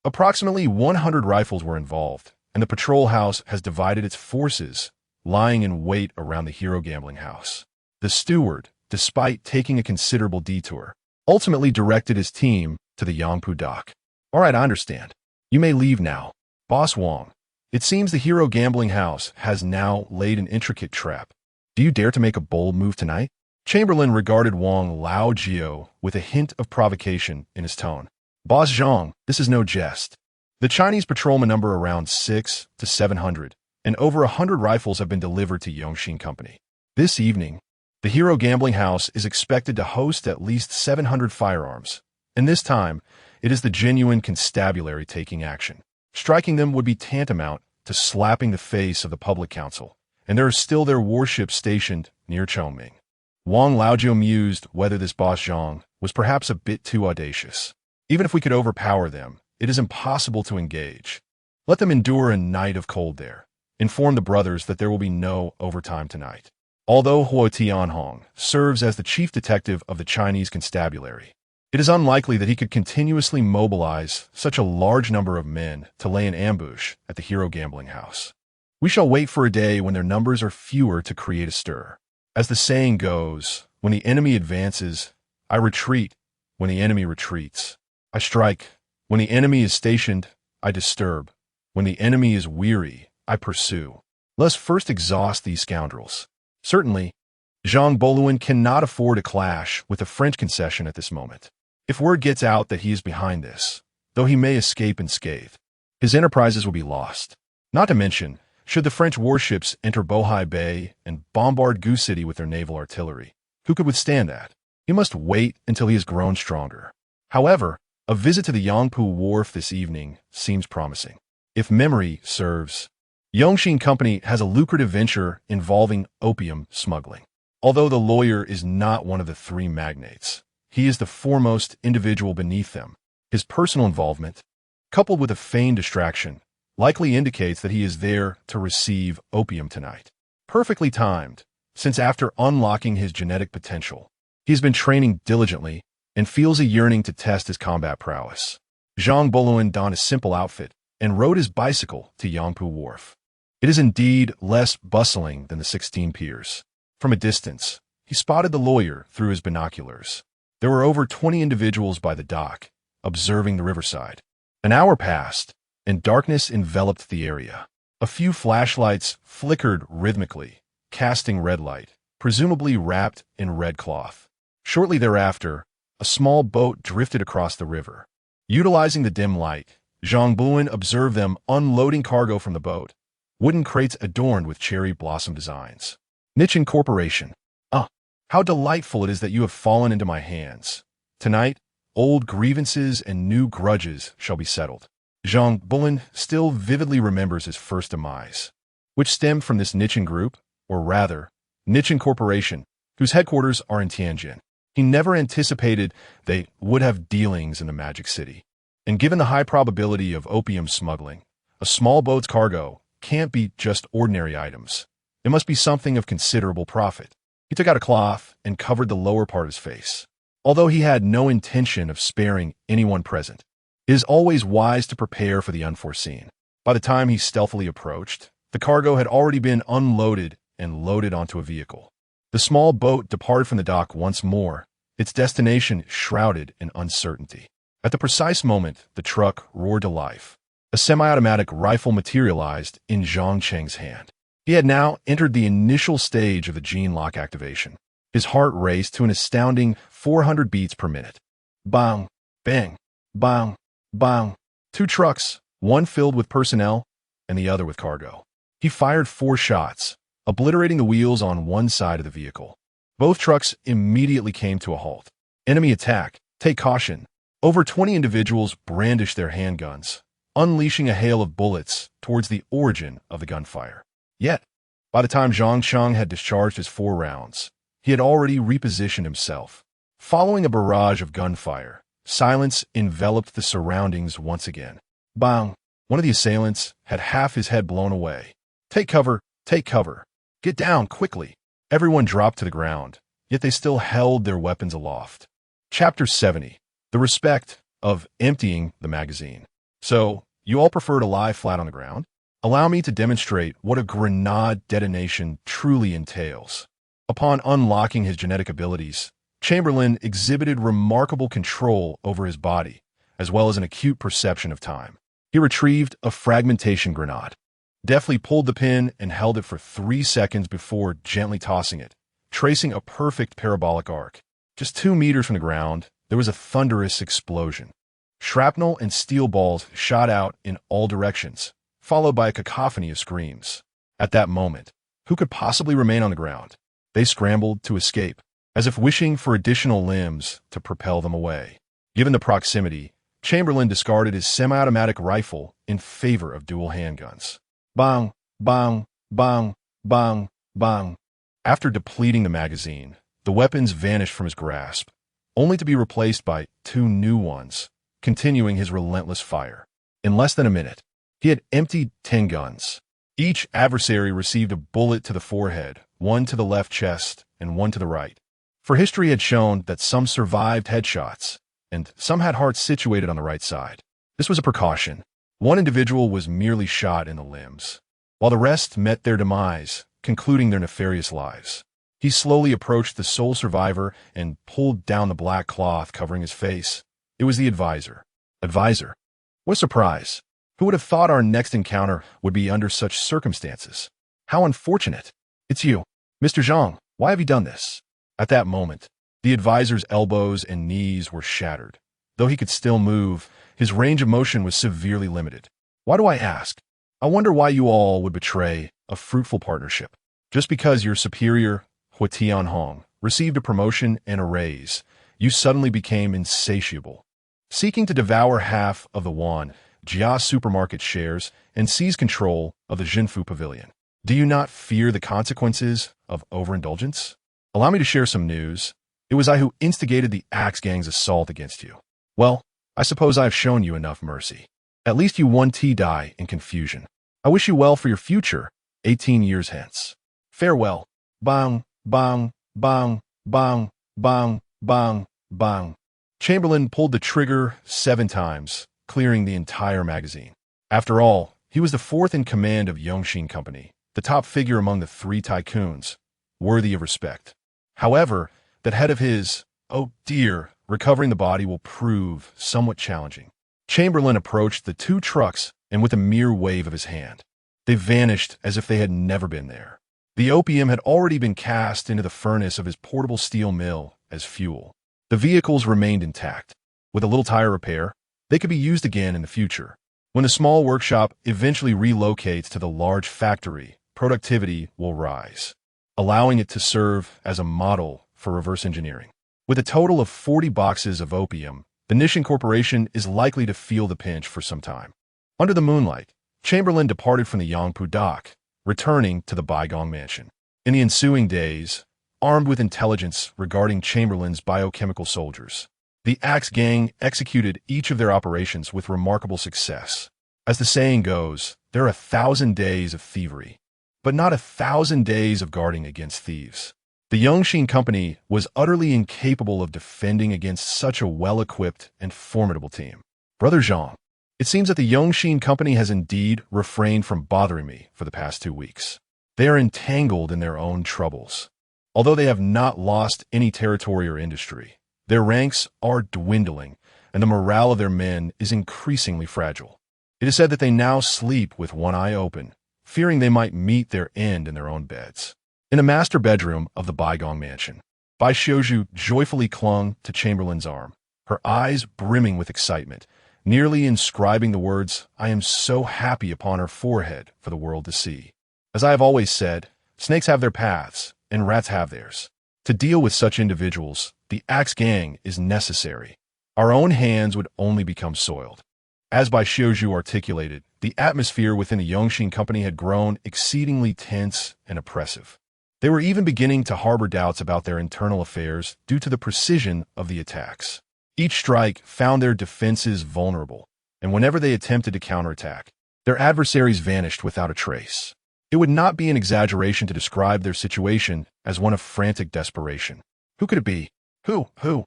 [SPEAKER 1] Approximately 100 rifles were involved, and the patrol house has divided its forces, lying in wait around the hero gambling house. The steward, despite taking a considerable detour, ultimately directed his team to the Yangpu dock. All right, I understand. You may leave now. Boss Wang, it seems the hero gambling house has now laid an intricate trap. Do you dare to make a bold move tonight? Chamberlain regarded Wang Laojiao with a hint of provocation in his tone. Boss Zhang, this is no jest. The Chinese patrolmen number around 600 to 700, and over 100 rifles have been delivered to Yongxing Company. This evening, the hero gambling house is expected to host at least 700 firearms, and this time, it is the genuine constabulary taking action. Striking them would be tantamount to slapping the face of the public council, and there are still their warships stationed near Chongming. Wang Laojiao mused whether this boss Zhang was perhaps a bit too audacious. Even if we could overpower them, it is impossible to engage. Let them endure a night of cold there. Inform the brothers that there will be no overtime tonight. Although Huo Tianhong serves as the chief detective of the Chinese constabulary, it is unlikely that he could continuously mobilize such a large number of men to lay an ambush at the hero gambling house. We shall wait for a day when their numbers are fewer to create a stir. As the saying goes, when the enemy advances, I retreat. When the enemy retreats, I strike. When the enemy is stationed, I disturb. When the enemy is weary, I pursue. Let's first exhaust these scoundrels. Certainly, Zhang Boluan cannot afford a clash with the French concession at this moment. If word gets out that he is behind this, though he may escape unscathed, his enterprises will be lost. Not to mention, should the French warships enter Bohai Bay and bombard Gu City with their naval artillery, who could withstand that? He must wait until he has grown stronger. However, a visit to the Yangpu Wharf this evening seems promising. If memory serves, Yongxing Company has a lucrative venture involving opium smuggling. Although the lawyer is not one of the three magnates, he is the foremost individual beneath them. His personal involvement, coupled with a feigned distraction, likely indicates that he is there to receive opium tonight. Perfectly timed, since after unlocking his genetic potential, he has been training diligently and feels a yearning to test his combat prowess. Zhang Boluan donned a simple outfit and rode his bicycle to Yangpu Wharf. It is indeed less bustling than the 16 piers. From a distance, he spotted the lawyer through his binoculars. There were over 20 individuals by the dock, observing the riverside. An hour passed, and darkness enveloped the area. A few flashlights flickered rhythmically, casting red light, presumably wrapped in red cloth. Shortly thereafter, a small boat drifted across the river. Utilizing the dim light, Zhang Boluan observed them unloading cargo from the boat, wooden crates adorned with cherry blossom designs. Nichen Corporation. Ah, how delightful it is that you have fallen into my hands. Tonight, old grievances and new grudges shall be settled. Zhang Boluan still vividly remembers his first demise, which stemmed from this Nichen Group, or rather, Nichen Corporation, whose headquarters are in Tianjin. He never anticipated they would have dealings in the Magic City. And given the high probability of opium smuggling, a small boat's cargo can't be just ordinary items. It must be something of considerable profit. He took out a cloth and covered the lower part of his face. Although he had no intention of sparing anyone present, it is always wise to prepare for the unforeseen. By the time he stealthily approached, the cargo had already been unloaded and loaded onto a vehicle. The small boat departed from the dock once more, its destination shrouded in uncertainty. At the precise moment, the truck roared to life. A semi-automatic rifle materialized in Zhang Cheng's hand. He had now entered the initial stage of the gene lock activation. His heart raced to an astounding 400 beats per minute. Bang, bang, bang, bang. Two trucks, one filled with personnel and the other with cargo. He fired 4 shots, obliterating the wheels on one side of the vehicle. Both trucks immediately came to a halt. Enemy attack. Take caution. Over 20 individuals brandished their handguns, unleashing a hail of bullets towards the origin of the gunfire. Yet, by the time Zhang Cheng had discharged his 4 rounds, he had already repositioned himself. Following a barrage of gunfire, silence enveloped the surroundings once again. Bang! One of the assailants had half his head blown away. Take cover! Take cover! Get down, quickly! Everyone dropped to the ground, yet they still held their weapons aloft. Chapter 70. The Respect of Emptying the Magazine. So, you all prefer to lie flat on the ground? Allow me to demonstrate what a grenade detonation truly entails. Upon unlocking his genetic abilities, Chamberlain exhibited remarkable control over his body, as well as an acute perception of time. He retrieved a fragmentation grenade, deftly pulled the pin and held it for 3 seconds before gently tossing it, tracing a perfect parabolic arc. Just 2 meters from the ground, there was a thunderous explosion. Shrapnel and steel balls shot out in all directions, followed by a cacophony of screams. At that moment, who could possibly remain on the ground? They scrambled to escape, as if wishing for additional limbs to propel them away. Given the proximity, Chamberlain discarded his semi-automatic rifle in favor of dual handguns. Bang, bang, bang, bang, bang. After depleting the magazine, the weapons vanished from his grasp, only to be replaced by 2 new ones, continuing his relentless fire. In less than a minute, he had emptied 10 guns. Each adversary received a bullet to the forehead, 1 to the left chest, and 1 to the right. For history had shown that some survived headshots, and some had hearts situated on the right side. This was a precaution. One individual was merely shot in the limbs, while the rest met their demise, concluding their nefarious lives. He slowly approached the sole survivor and pulled down the black cloth covering his face. It was the advisor. Advisor? What a surprise! Who would have thought our next encounter would be under such circumstances? How unfortunate! It's you. Mr. Zhang, why have you done this? At that moment, the advisor's elbows and knees were shattered. Though he could still move, his range of motion was severely limited. Why do I ask? I wonder why you all would betray a fruitful partnership. Just because your superior, Hua Tianhong, received a promotion and a raise, you suddenly became insatiable, seeking to devour half of the Yuan Jia supermarket shares and seize control of the Jinfu Pavilion. Do you not fear the consequences of overindulgence? Allow me to share some news. It was I who instigated the Axe Gang's assault against you. Well, I suppose I have shown you enough mercy. At least you won die in confusion. I wish you well for your future, 18 years hence. Farewell. Bang, bang, bang, bang, bang, bang, bang. Chamberlain pulled the trigger 7 times, clearing the entire magazine. After all, he was the 4th in command of Yongxin Company, the top figure among the 3 tycoons, worthy of respect. However, that head of his, oh dear, recovering the body will prove somewhat challenging. Chamberlain approached the 2 trucks, and with a mere wave of his hand, they vanished as if they had never been there. The opium had already been cast into the furnace of his portable steel mill as fuel. The vehicles remained intact. With a little tire repair, they could be used again in the future. When the small workshop eventually relocates to the large factory, productivity will rise, allowing it to serve as a model for reverse engineering. With a total of 40 boxes of opium, the Nishan Corporation is likely to feel the pinch for some time. Under the moonlight, Chamberlain departed from the Yangpu dock, returning to the Baigong mansion. In the ensuing days, armed with intelligence regarding Chamberlain's biochemical soldiers, the Axe Gang executed each of their operations with remarkable success. As the saying goes, there are 1,000 days of thievery, but not 1,000 days of guarding against thieves. The Yongxin Company was utterly incapable of defending against such a well-equipped and formidable team. Brother Zhang, it seems that the Yongxin Company has indeed refrained from bothering me for the past 2 weeks. They are entangled in their own troubles. Although they have not lost any territory or industry, their ranks are dwindling, and the morale of their men is increasingly fragile. It is said that they now sleep with one eye open, fearing they might meet their end in their own beds. In the master bedroom of the Baigong mansion, Bai Xiuzhu joyfully clung to Chamberlain's arm, her eyes brimming with excitement, nearly inscribing the words, "I am so happy," upon her forehead for the world to see. As I have always said, snakes have their paths, and rats have theirs. To deal with such individuals, the Axe Gang is necessary. Our own hands would only become soiled. As Bai Xiuzhu articulated, the atmosphere within the Yongxin Company had grown exceedingly tense and oppressive. They were even beginning to harbor doubts about their internal affairs due to the precision of the attacks. Each strike found their defenses vulnerable, and whenever they attempted to counterattack, their adversaries vanished without a trace. It would not be an exaggeration to describe their situation as one of frantic desperation. Who could it be? Who? Who?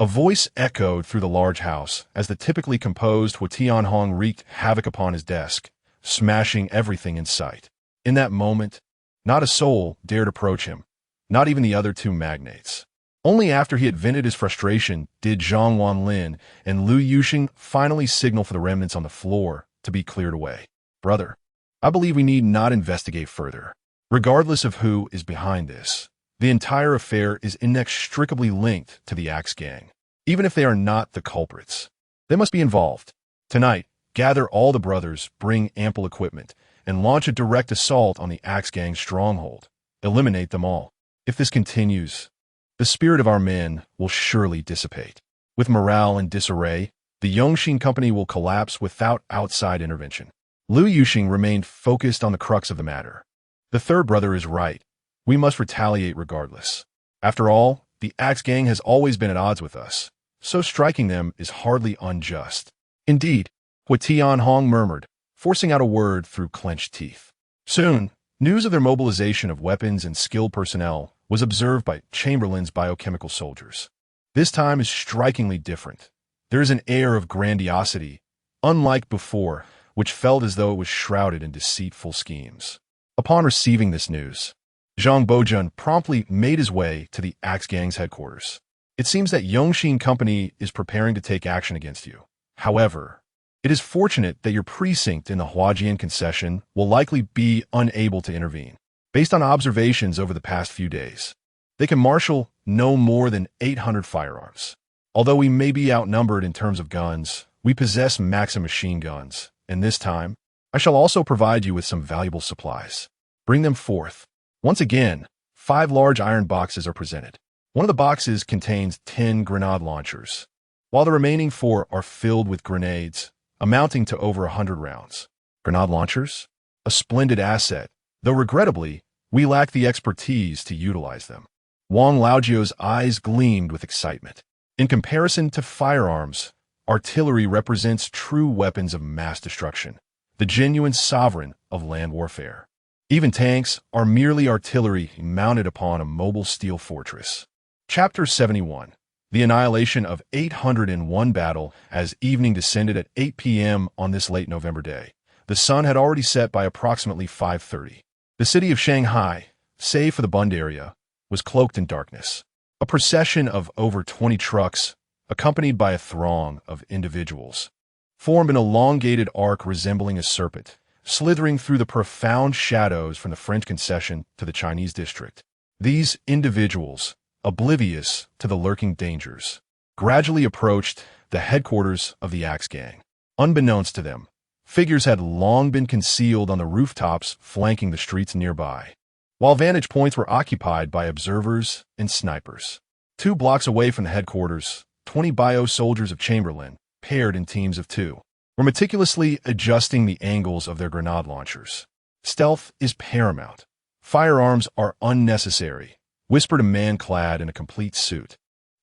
[SPEAKER 1] A voice echoed through the large house as the typically composed Tianhong wreaked havoc upon his desk, smashing everything in sight. In that moment, not a soul dared approach him, not even the other two magnates. Only after he had vented his frustration did Zhang Wanlin and Lu Yuxing finally signal for the remnants on the floor to be cleared away. Brother, I believe we need not investigate further. Regardless of who is behind this, the entire affair is inextricably linked to the Axe Gang. Even if they are not the culprits, they must be involved. Tonight, gather all the brothers, bring ample equipment, and launch a direct assault on the Axe Gang's stronghold. Eliminate them all. If this continues, the spirit of our men will surely dissipate. With morale in disarray, the Yongxin Company will collapse without outside intervention. Lu Yuxing remained focused on the crux of the matter. The third brother is right. We must retaliate regardless. After all, the Axe Gang has always been at odds with us, so striking them is hardly unjust. Indeed, Tianhong murmured, forcing out a word through clenched teeth. Soon, news of their mobilization of weapons and skilled personnel was observed by Chamberlain's biochemical soldiers. This time is strikingly different. There is an air of grandiosity, unlike before, which felt as though it was shrouded in deceitful schemes. Upon receiving this news, Zhang Bojun promptly made his way to the Axe Gang's headquarters. It seems that Yongxin Company is preparing to take action against you. However, it is fortunate that your precinct in the Huajian concession will likely be unable to intervene. Based on observations over the past few days, they can marshal no more than 800 firearms. Although we may be outnumbered in terms of guns, we possess Maxim machine guns, and this time, I shall also provide you with some valuable supplies. Bring them forth. Once again, 5 large iron boxes are presented. One of the boxes contains 10 grenade launchers, while the remaining 4 are filled with grenades, amounting to over 100 rounds. Grenade launchers? A splendid asset, though regrettably, we lack the expertise to utilize them. Wang Laojiu's eyes gleamed with excitement. In comparison to firearms, artillery represents true weapons of mass destruction, the genuine sovereign of land warfare. Even tanks are merely artillery mounted upon a mobile steel fortress. Chapter 71. The annihilation of 801 battle. As evening descended at 8 p.m. on this late November day, the sun had already set by approximately 5:30. The city of Shanghai, save for the Bund area, was cloaked in darkness. A procession of over 20 trucks, accompanied by a throng of individuals, formed an elongated arc resembling a serpent, slithering through the profound shadows from the French concession to the Chinese district. These individuals, oblivious to the lurking dangers, gradually approached the headquarters of the Axe Gang. Unbeknownst to them, figures had long been concealed on the rooftops flanking the streets nearby, while vantage points were occupied by observers and snipers. 2 blocks away from the headquarters, 20 bio soldiers of Chamberlain, paired in teams of 2, were meticulously adjusting the angles of their grenade launchers. Stealth is paramount. Firearms are unnecessary, whispered a man clad in a complete suit,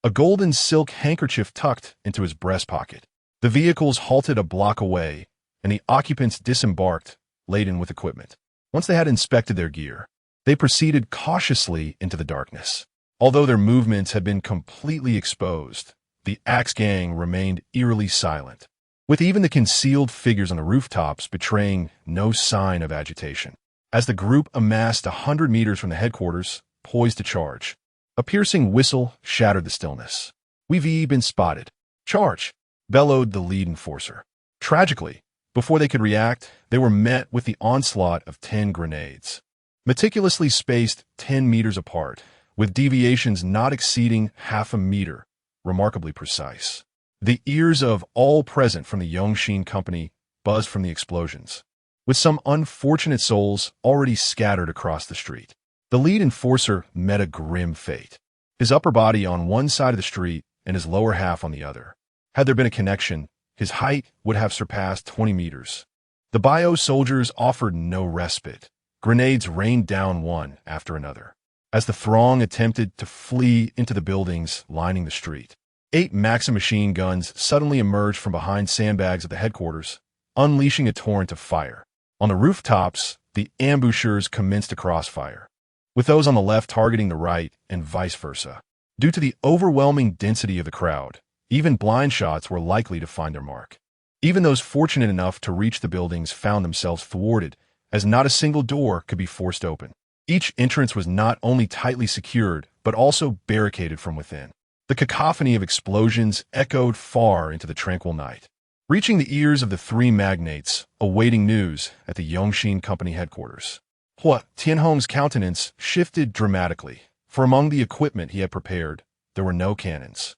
[SPEAKER 1] a golden silk handkerchief tucked into his breast pocket. The vehicles halted a block away, and the occupants disembarked, laden with equipment. Once they had inspected their gear, they proceeded cautiously into the darkness. Although their movements had been completely exposed, the Axe Gang remained eerily silent, with even the concealed figures on the rooftops betraying no sign of agitation. As the group amassed 100 meters from the headquarters, poised to charge, a piercing whistle shattered the stillness. "We've been spotted. Charge!" bellowed the lead enforcer. Tragically, before they could react, they were met with the onslaught of 10 grenades, meticulously spaced 10 meters apart, with deviations not exceeding half a meter, remarkably precise. The ears of all present from the Yongxin Company buzzed from the explosions, with some unfortunate souls already scattered across the street. The lead enforcer met a grim fate, his upper body on one side of the street and his lower half on the other. Had there been a connection, his height would have surpassed 20 meters. The bio soldiers offered no respite. Grenades rained down one after another, as the throng attempted to flee into the buildings lining the street. 8 Maxim machine guns suddenly emerged from behind sandbags at the headquarters, unleashing a torrent of fire. On the rooftops, the ambushers commenced a crossfire, with those on the left targeting the right and vice versa. Due to the overwhelming density of the crowd, even blind shots were likely to find their mark. Even those fortunate enough to reach the buildings found themselves thwarted, as not a single door could be forced open. Each entrance was not only tightly secured, but also barricaded from within. The cacophony of explosions echoed far into the tranquil night, reaching the ears of the three magnates awaiting news at the Yongxin Company headquarters. Hua Tianhong's countenance shifted dramatically, for among the equipment he had prepared, there were no cannons.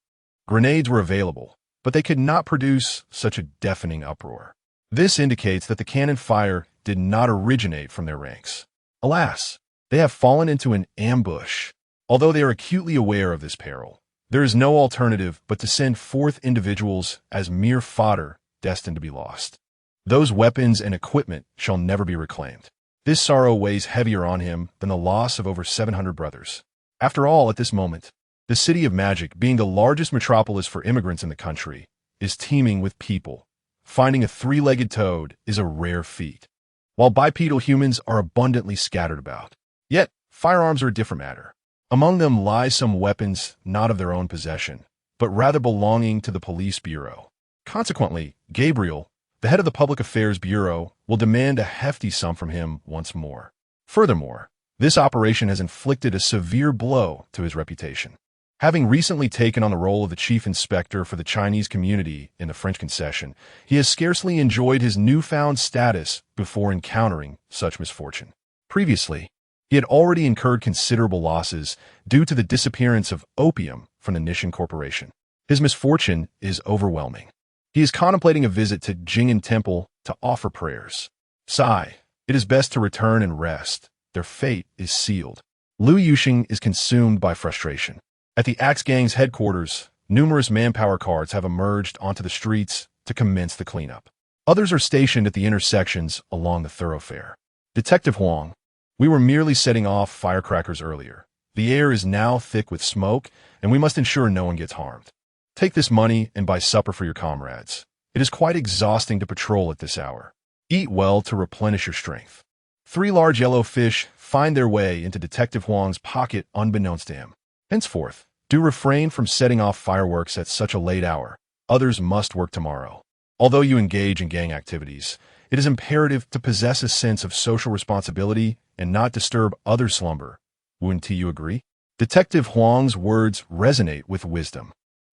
[SPEAKER 1] Grenades were available, but they could not produce such a deafening uproar. This indicates that the cannon fire did not originate from their ranks. Alas, they have fallen into an ambush. Although they are acutely aware of this peril, there is no alternative but to send forth individuals as mere fodder destined to be lost. Those weapons and equipment shall never be reclaimed. This sorrow weighs heavier on him than the loss of over 700 brothers. After all, at this moment, the City of Magic, being the largest metropolis for immigrants in the country, is teeming with people. Finding a three-legged toad is a rare feat, while bipedal humans are abundantly scattered about. Yet, firearms are a different matter. Among them lie some weapons not of their own possession, but rather belonging to the police bureau. Consequently, Gabriel, the head of the Public Affairs Bureau, will demand a hefty sum from him once more. Furthermore, this operation has inflicted a severe blow to his reputation. Having recently taken on the role of the chief inspector for the Chinese community in the French concession, he has scarcely enjoyed his newfound status before encountering such misfortune. Previously, he had already incurred considerable losses due to the disappearance of opium from the Nishan Corporation. His misfortune is overwhelming. He is contemplating a visit to Jing'an Temple to offer prayers. Sigh, it is best to return and rest. Their fate is sealed. Liu Yuxing is consumed by frustration. At the Axe Gang's headquarters, numerous manpower carts have emerged onto the streets to commence the cleanup. Others are stationed at the intersections along the thoroughfare. Detective Huang, we were merely setting off firecrackers earlier. The air is now thick with smoke, and we must ensure no one gets harmed. Take this money and buy supper for your comrades. It is quite exhausting to patrol at this hour. Eat well to replenish your strength. 3 large yellow fish find their way into Detective Huang's pocket unbeknownst to him. Henceforth, do refrain from setting off fireworks at such a late hour. Others must work tomorrow. Although you engage in gang activities, it is imperative to possess a sense of social responsibility and not disturb other slumber. Wouldn't you agree? Detective Huang's words resonate with wisdom.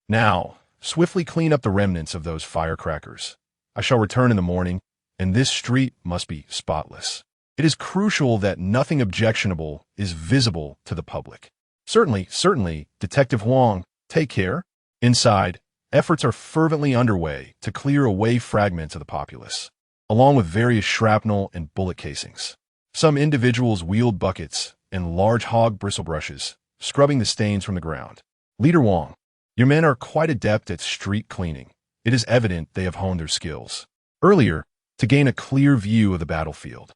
[SPEAKER 1] Now, swiftly clean up the remnants of those firecrackers. I shall return in the morning, and this street must be spotless. It is crucial that nothing objectionable is visible to the public. Certainly, Detective Huang, take care. Inside, efforts are fervently underway to clear away fragments of the populace, along with various shrapnel and bullet casings. Some individuals wield buckets and large hog bristle brushes, scrubbing the stains from the ground. Leader Wang, your men are quite adept at street cleaning. It is evident they have honed their skills. Earlier, to gain a clear view of the battlefield,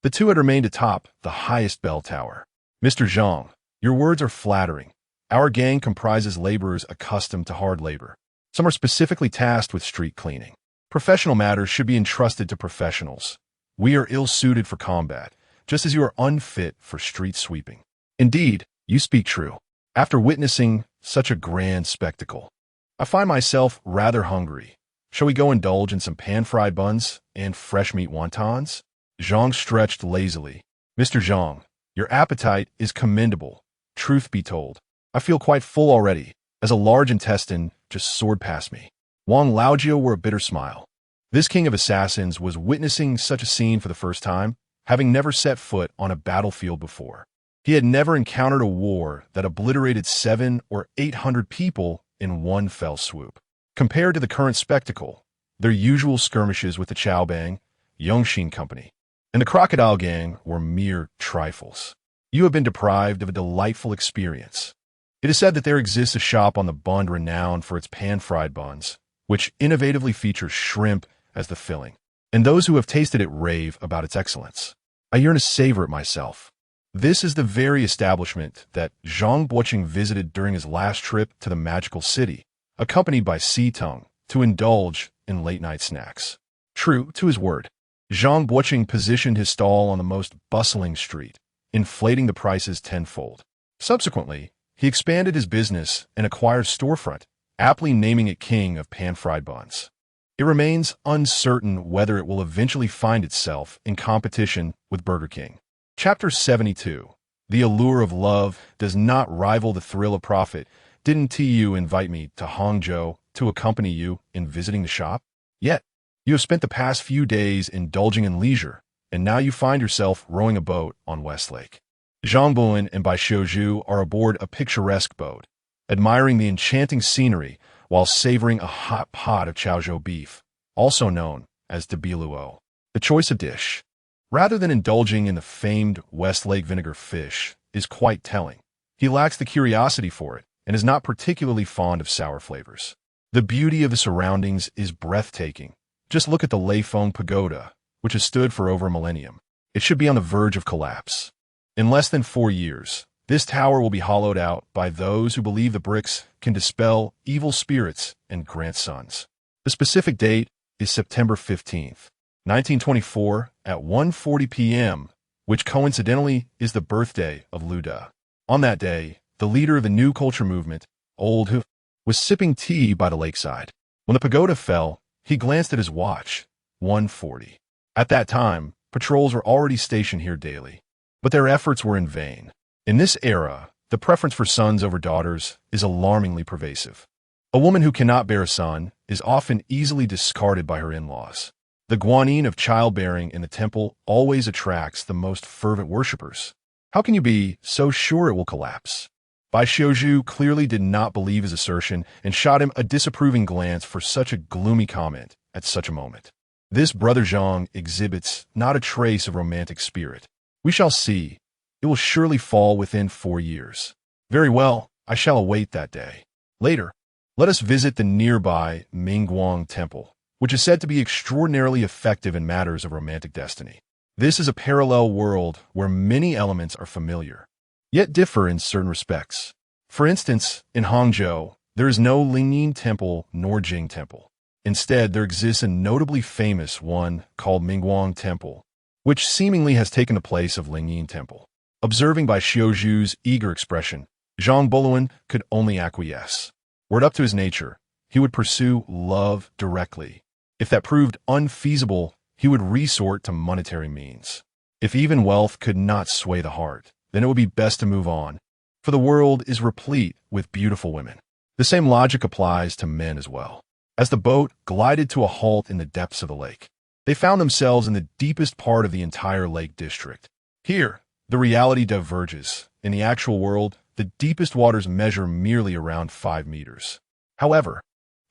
[SPEAKER 1] the two had remained atop the highest bell tower. Mr. Zhang, your words are flattering. Our gang comprises laborers accustomed to hard labor. Some are specifically tasked with street cleaning. Professional matters should be entrusted to professionals. We are ill-suited for combat, just as you are unfit for street sweeping. Indeed, you speak true. After witnessing such a grand spectacle, I find myself rather hungry. Shall we go indulge in some pan-fried buns and fresh meat wontons? Zhang stretched lazily. Mr. Zhang, your appetite is commendable. Truth be told, I feel quite full already, as a large intestine just soared past me. Wang Laojiu wore a bitter smile. This king of assassins was witnessing such a scene for the first time, having never set foot on a battlefield before. He had never encountered a war that obliterated 700 or 800 people in one fell swoop. Compared to the current spectacle, their usual skirmishes with the Chaobang, Yongxin Company, and the Crocodile Gang were mere trifles. You have been deprived of a delightful experience. It is said that there exists a shop on the Bund renowned for its pan-fried buns, which innovatively features shrimp as the filling, and those who have tasted it rave about its excellence. I yearn to savor it myself. This is the very establishment that Zhang Boqing visited during his last trip to the magical city, accompanied by Si Tung, to indulge in late-night snacks. True to his word, Zhang Buoqing positioned his stall on the most bustling street, inflating the prices tenfold. Subsequently, he expanded his business and acquired storefront, aptly naming it King of Pan-Fried Buns. It remains uncertain whether it will eventually find itself in competition with Burger King. Chapter 72. The allure of love does not rival the thrill of profit. Didn't you invite me to Hangzhou to accompany you in visiting the shop? Yet, you have spent the past few days indulging in leisure, and now you find yourself rowing a boat on Westlake. Zhang Buoyan and Bai Xiuzhu are aboard a picturesque boat, admiring the enchanting scenery while savoring a hot pot of Chaozhou beef, also known as debiluo. The choice of dish, rather than indulging in the famed Westlake vinegar fish, is quite telling. He lacks the curiosity for it and is not particularly fond of sour flavors. The beauty of the surroundings is breathtaking. Just look at the Leifeng Pagoda, which has stood for over a millennium. It should be on the verge of collapse. In less than 4 years, this tower will be hollowed out by those who believe the bricks can dispel evil spirits and grant sons. The specific date is September 15th, 1924 at 1:40 p.m., which coincidentally is the birthday of Liu De. On that day, the leader of the New Culture movement, Old Hu, was sipping tea by the lakeside. When the pagoda fell, he glanced at his watch, 1:40. At that time, patrols were already stationed here daily, but their efforts were in vain. In this era, the preference for sons over daughters is alarmingly pervasive. A woman who cannot bear a son is often easily discarded by her in-laws. The guanyin of childbearing in the temple always attracts the most fervent worshippers. How can you be so sure it will collapse? Bai Xiuzhu clearly did not believe his assertion and shot him a disapproving glance for such a gloomy comment at such a moment. This brother Zhang exhibits not a trace of romantic spirit. We shall see. It will surely fall within 4 years. Very well, I shall await that day. Later, let us visit the nearby Mingguang Temple, which is said to be extraordinarily effective in matters of romantic destiny. This is a parallel world where many elements are familiar, yet differ in certain respects. For instance, in Hangzhou, there is no Lingyin Temple nor Jing Temple. Instead, there exists a notably famous one called Mingguang Temple, which seemingly has taken the place of Lingyin Temple. Observing Bai Xiuzhu's eager expression, Zhang Buoyan could only acquiesce. Were it up to his nature, he would pursue love directly. If that proved unfeasible, he would resort to monetary means. If even wealth could not sway the heart, then it would be best to move on, for the world is replete with beautiful women. The same logic applies to men as well. As the boat glided to a halt in the depths of the lake, they found themselves in the deepest part of the entire lake district. Here, the reality diverges. In the actual world, the deepest waters measure merely around 5 meters. However,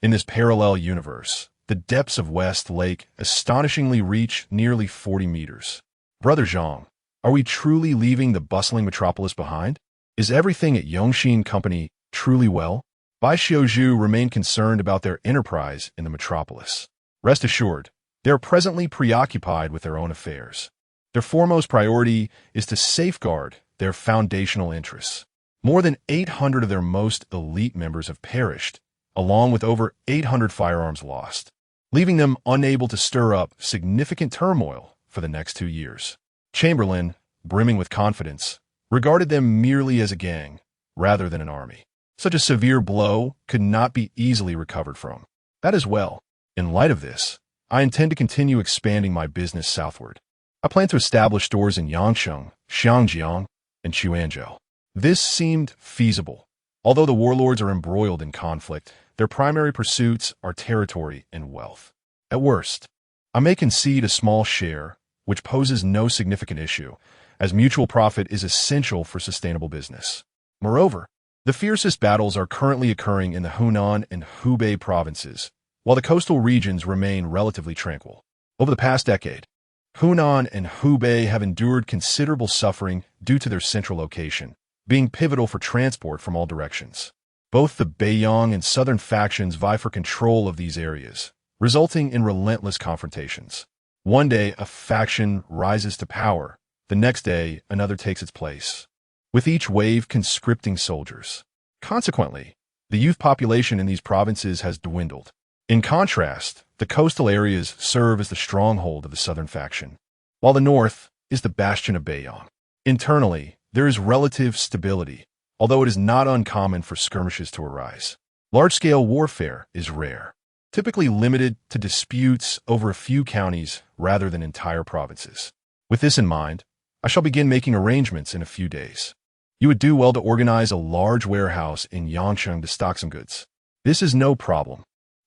[SPEAKER 1] in this parallel universe, the depths of West Lake astonishingly reach nearly 40 meters. Brother Zhang, are we truly leaving the bustling metropolis behind? Is everything at Yongxin Company truly well? Bai Xiuzhu remained concerned about their enterprise in the metropolis. Rest assured, they are presently preoccupied with their own affairs. Their foremost priority is to safeguard their foundational interests. More than 800 of their most elite members have perished, along with over 800 firearms lost, leaving them unable to stir up significant turmoil for the next 2 years. Chamberlain, brimming with confidence, regarded them merely as a gang, rather than an army. Such a severe blow could not be easily recovered from. That is well. In light of this, I intend to continue expanding my business southward. I plan to establish stores in Yangsheng, Xiangjiang, and Quanzhou. This seemed feasible. Although the warlords are embroiled in conflict, their primary pursuits are territory and wealth. At worst, I may concede a small share, which poses no significant issue, as mutual profit is essential for sustainable business. Moreover, the fiercest battles are currently occurring in the Hunan and Hubei provinces, while the coastal regions remain relatively tranquil. Over the past decade, Hunan and Hubei have endured considerable suffering due to their central location, being pivotal for transport from all directions. Both the Beiyang and southern factions vie for control of these areas, resulting in relentless confrontations. One day, a faction rises to power. The next day, another takes its place, with each wave conscripting soldiers. Consequently, the youth population in these provinces has dwindled. In contrast, the coastal areas serve as the stronghold of the southern faction, while the north is the bastion of Beiyang. Internally, there is relative stability, although it is not uncommon for skirmishes to arise. Large-scale warfare is rare, typically limited to disputes over a few counties rather than entire provinces. With this in mind, I shall begin making arrangements in a few days. You would do well to organize a large warehouse in Yangcheng to stock some goods. This is no problem.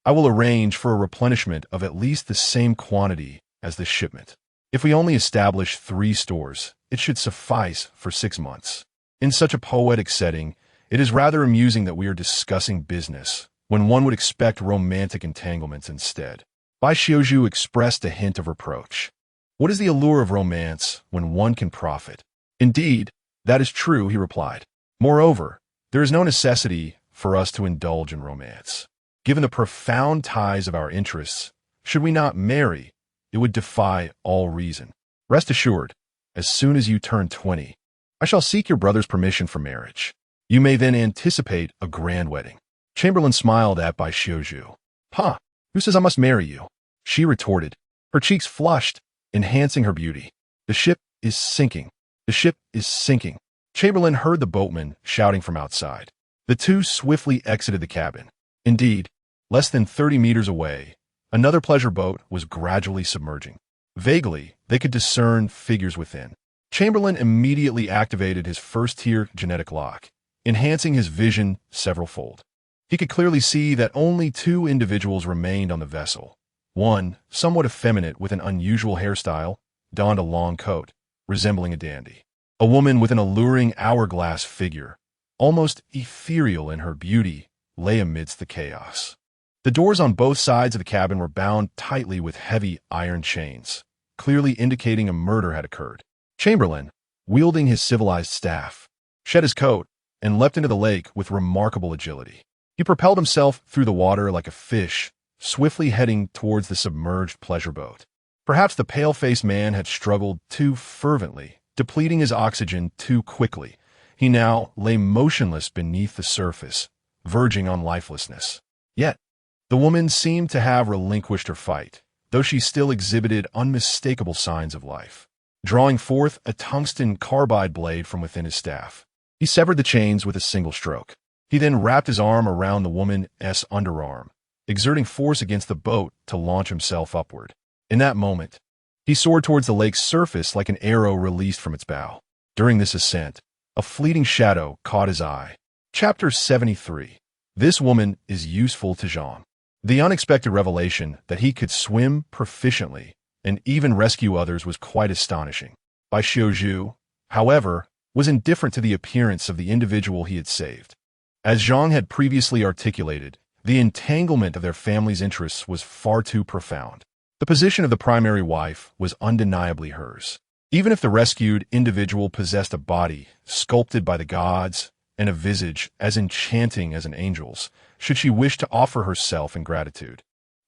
[SPEAKER 1] I will arrange for a replenishment of at least the same quantity as this shipment. If we only establish 3 stores, it should suffice for 6 months. In such a poetic setting, it is rather amusing that we are discussing business, when one would expect romantic entanglements instead. Bai Xiuzhu expressed a hint of reproach. What is the allure of romance when one can profit? Indeed, that is true, he replied. Moreover, there is no necessity for us to indulge in romance. Given the profound ties of our interests, should we not marry, it would defy all reason. Rest assured, as soon as you turn 20, I shall seek your brother's permission for marriage. You may then anticipate a grand wedding. Chamberlain smiled at Bai Xiuzhu. Huh, who says I must marry you? She retorted, her cheeks flushed, enhancing her beauty. The ship is sinking. The ship is sinking. Chamberlain heard the boatman shouting from outside. The two swiftly exited the cabin. Indeed, less than 30 meters away, another pleasure boat was gradually submerging. Vaguely, they could discern figures within. Chamberlain immediately activated his first-tier genetic lock, enhancing his vision several-fold. He could clearly see that only 2 individuals remained on the vessel. One, somewhat effeminate with an unusual hairstyle, donned a long coat, resembling a dandy. A woman with an alluring hourglass figure, almost ethereal in her beauty, lay amidst the chaos. The doors on both sides of the cabin were bound tightly with heavy iron chains, clearly indicating a murder had occurred. Chamberlain, wielding his civilized staff, shed his coat and leapt into the lake with remarkable agility. He propelled himself through the water like a fish, swiftly heading towards the submerged pleasure boat. Perhaps the pale-faced man had struggled too fervently, depleting his oxygen too quickly. He now lay motionless beneath the surface, verging on lifelessness. Yet, the woman seemed to have relinquished her fight, though she still exhibited unmistakable signs of life. Drawing forth a tungsten carbide blade from within his staff, he severed the chains with a single stroke. He then wrapped his arm around the woman's underarm, exerting force against the boat to launch himself upward. In that moment, he soared towards the lake's surface like an arrow released from its bow. During this ascent, a fleeting shadow caught his eye. Chapter 73. This woman is useful to Zhang. The unexpected revelation that he could swim proficiently and even rescue others was quite astonishing. Bai Xiuzhu, however, was indifferent to the appearance of the individual he had saved. As Zhang had previously articulated, the entanglement of their family's interests was far too profound. The position of the primary wife was undeniably hers. Even if the rescued individual possessed a body sculpted by the gods and a visage as enchanting as an angel's, should she wish to offer herself in gratitude,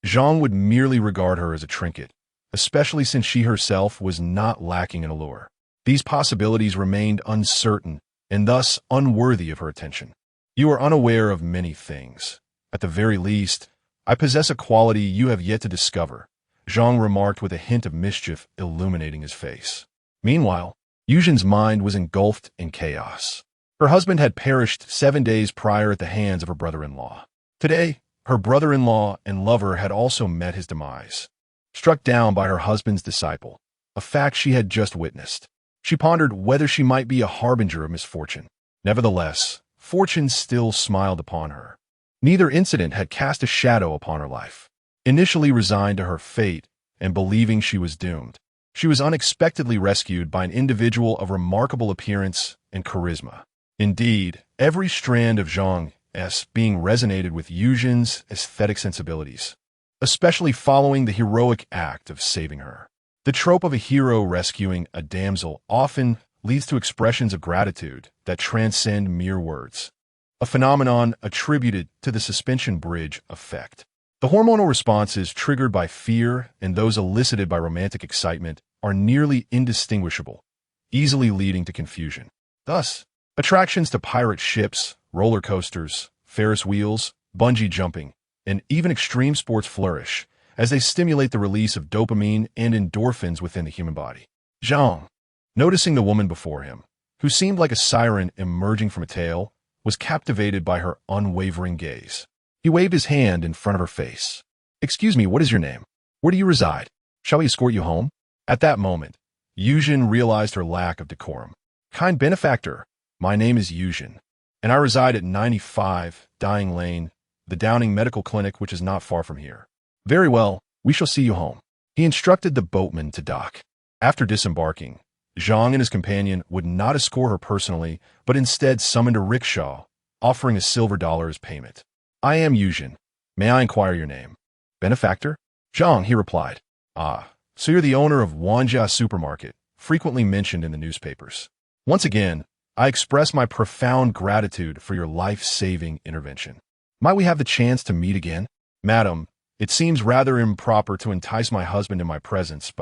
[SPEAKER 1] Zhang would merely regard her as a trinket, especially since she herself was not lacking in allure. These possibilities remained uncertain and thus unworthy of her attention. You are unaware of many things. At the very least, I possess a quality you have yet to discover, Zhang remarked with a hint of mischief illuminating his face. Meanwhile, Yuzhen's mind was engulfed in chaos. Her husband had perished 7 days prior at the hands of her brother-in-law. Today, her brother-in-law and lover had also met his demise. Struck down by her husband's disciple, a fact she had just witnessed, she pondered whether she might be a harbinger of misfortune. Nevertheless, fortune still smiled upon her. Neither incident had cast a shadow upon her life. Initially resigned to her fate and believing she was doomed, she was unexpectedly rescued by an individual of remarkable appearance and charisma. Indeed, every strand of Zhang's being resonated with Yuzhen's aesthetic sensibilities, especially following the heroic act of saving her. The trope of a hero rescuing a damsel often leads to expressions of gratitude that transcend mere words, a phenomenon attributed to the suspension bridge effect. The hormonal responses triggered by fear and those elicited by romantic excitement are nearly indistinguishable, easily leading to confusion. Thus, attractions to pirate ships, roller coasters, Ferris wheels, bungee jumping, and even extreme sports flourish, as they stimulate the release of dopamine and endorphins within the human body. Zhang, noticing the woman before him, who seemed like a siren emerging from a tale, was captivated by her unwavering gaze. He waved his hand in front of her face. "Excuse me, what is your name? Where do you reside? Shall we escort you home?" At that moment, Yuan realized her lack of decorum. "Kind benefactor, my name is Yuan, and I reside at 95 Dying Lane, the Downing Medical Clinic, which is not far from here." "Very well, we shall see you home." He instructed the boatman to dock. After disembarking, Zhang and his companion would not escort her personally, but instead summoned a rickshaw, offering $1 as payment. "I am Yuan. May I inquire your name?" "Benefactor?" "Zhang," he replied. "Ah, so you're the owner of Wanjia Supermarket, frequently mentioned in the newspapers. Once again, I express my profound gratitude for your life-saving intervention. Might we have the chance to meet again?" "Madam, it seems rather improper to entice my husband in my presence,"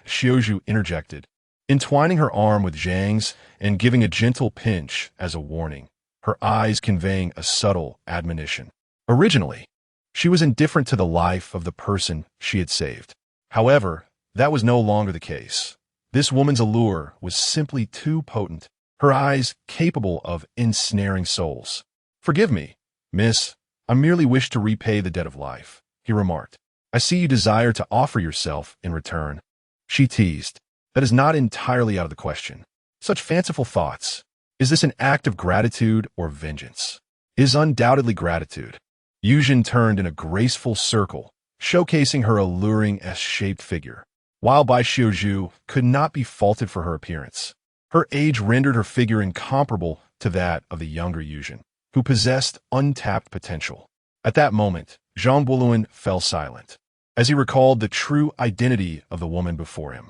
[SPEAKER 1] Xiaozhu interjected, entwining her arm with Zhang's and giving a gentle pinch as a warning, her eyes conveying a subtle admonition. Originally, she was indifferent to the life of the person she had saved. However, that was no longer the case. This woman's allure was simply too potent, her eyes capable of ensnaring souls. "Forgive me, miss, I merely wish to repay the debt of life," he remarked. "I see you desire to offer yourself in return." She teased. "That is not entirely out of the question. Such fanciful thoughts. Is this an act of gratitude or vengeance?" "It is undoubtedly gratitude." Yuan turned in a graceful circle, showcasing her alluring S-shaped figure, while Bai Xiaozhu could not be faulted for her appearance. Her age rendered her figure incomparable to that of the younger Yuan, who possessed untapped potential. At that moment, Jean Boulouin fell silent, as he recalled the true identity of the woman before him.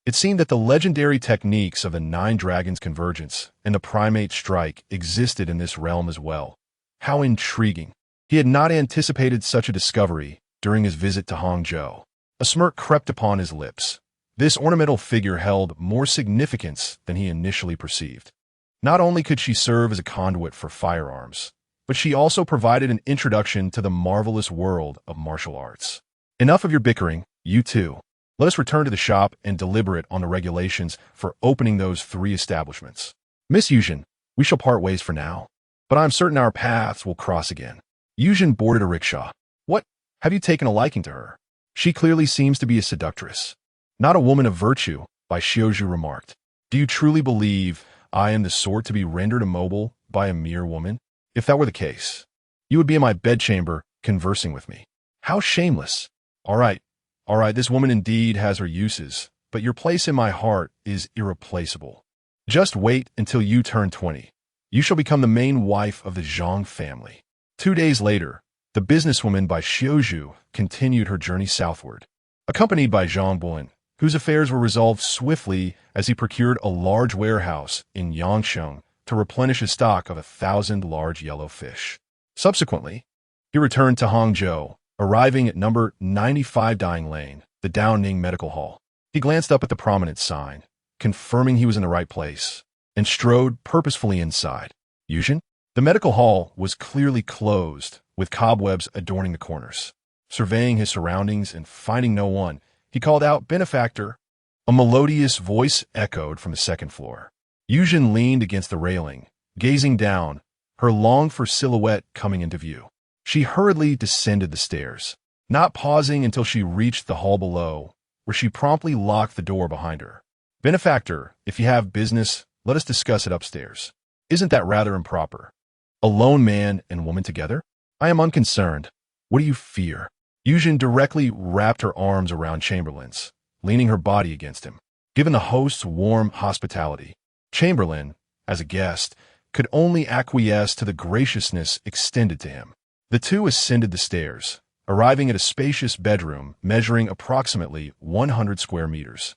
[SPEAKER 1] It seemed that the legendary techniques of the Nine Dragons Convergence and the Primate Strike existed in this realm as well. How intriguing! He had not anticipated such a discovery during his visit to Hangzhou. A smirk crept upon his lips. This ornamental figure held more significance than he initially perceived. Not only could she serve as a conduit for firearms, but she also provided an introduction to the marvelous world of martial arts. "Enough of your bickering, you two. Let us return to the shop and deliberate on the regulations for opening those 3 establishments. Miss Yuan, we shall part ways for now, but I am certain our paths will cross again." Yuan boarded a rickshaw. "What? Have you taken a liking to her? She clearly seems to be a seductress." "Not a woman of virtue," Bai Xiaozhu remarked. "Do you truly believe I am the sort to be rendered immobile by a mere woman? If that were the case, you would be in my bedchamber conversing with me. How shameless!" All right, this woman indeed has her uses, but your place in my heart is irreplaceable. Just wait until you turn 20. You shall become the main wife of the Zhang family." 2 days later, the businesswoman Bai Xiaozhu continued her journey southward, accompanied by Zhang Boulouin, whose affairs were resolved swiftly as he procured a large warehouse in Yangsheng to replenish his stock of 1,000 large yellow fish. Subsequently, he returned to Hangzhou, arriving at number 95 Dying Lane, the Downing Medical Hall. He glanced up at the prominent sign, confirming he was in the right place, and strode purposefully inside. Yuan? The medical hall was clearly closed, with cobwebs adorning the corners. Surveying his surroundings and finding no one, he called out, "Benefactor." A melodious voice echoed from the second floor. Yuan leaned against the railing, gazing down, her longed-for silhouette coming into view. She hurriedly descended the stairs, not pausing until she reached the hall below, where she promptly locked the door behind her. "Benefactor, if you have business, let us discuss it upstairs. Isn't that rather improper? A lone man and woman together? I am unconcerned. What do you fear?" Yuan directly wrapped her arms around Chamberlain's, leaning her body against him. Given the host's warm hospitality, Chamberlain, as a guest, could only acquiesce to the graciousness extended to him. The two ascended the stairs, arriving at a spacious bedroom measuring approximately 100 square meters.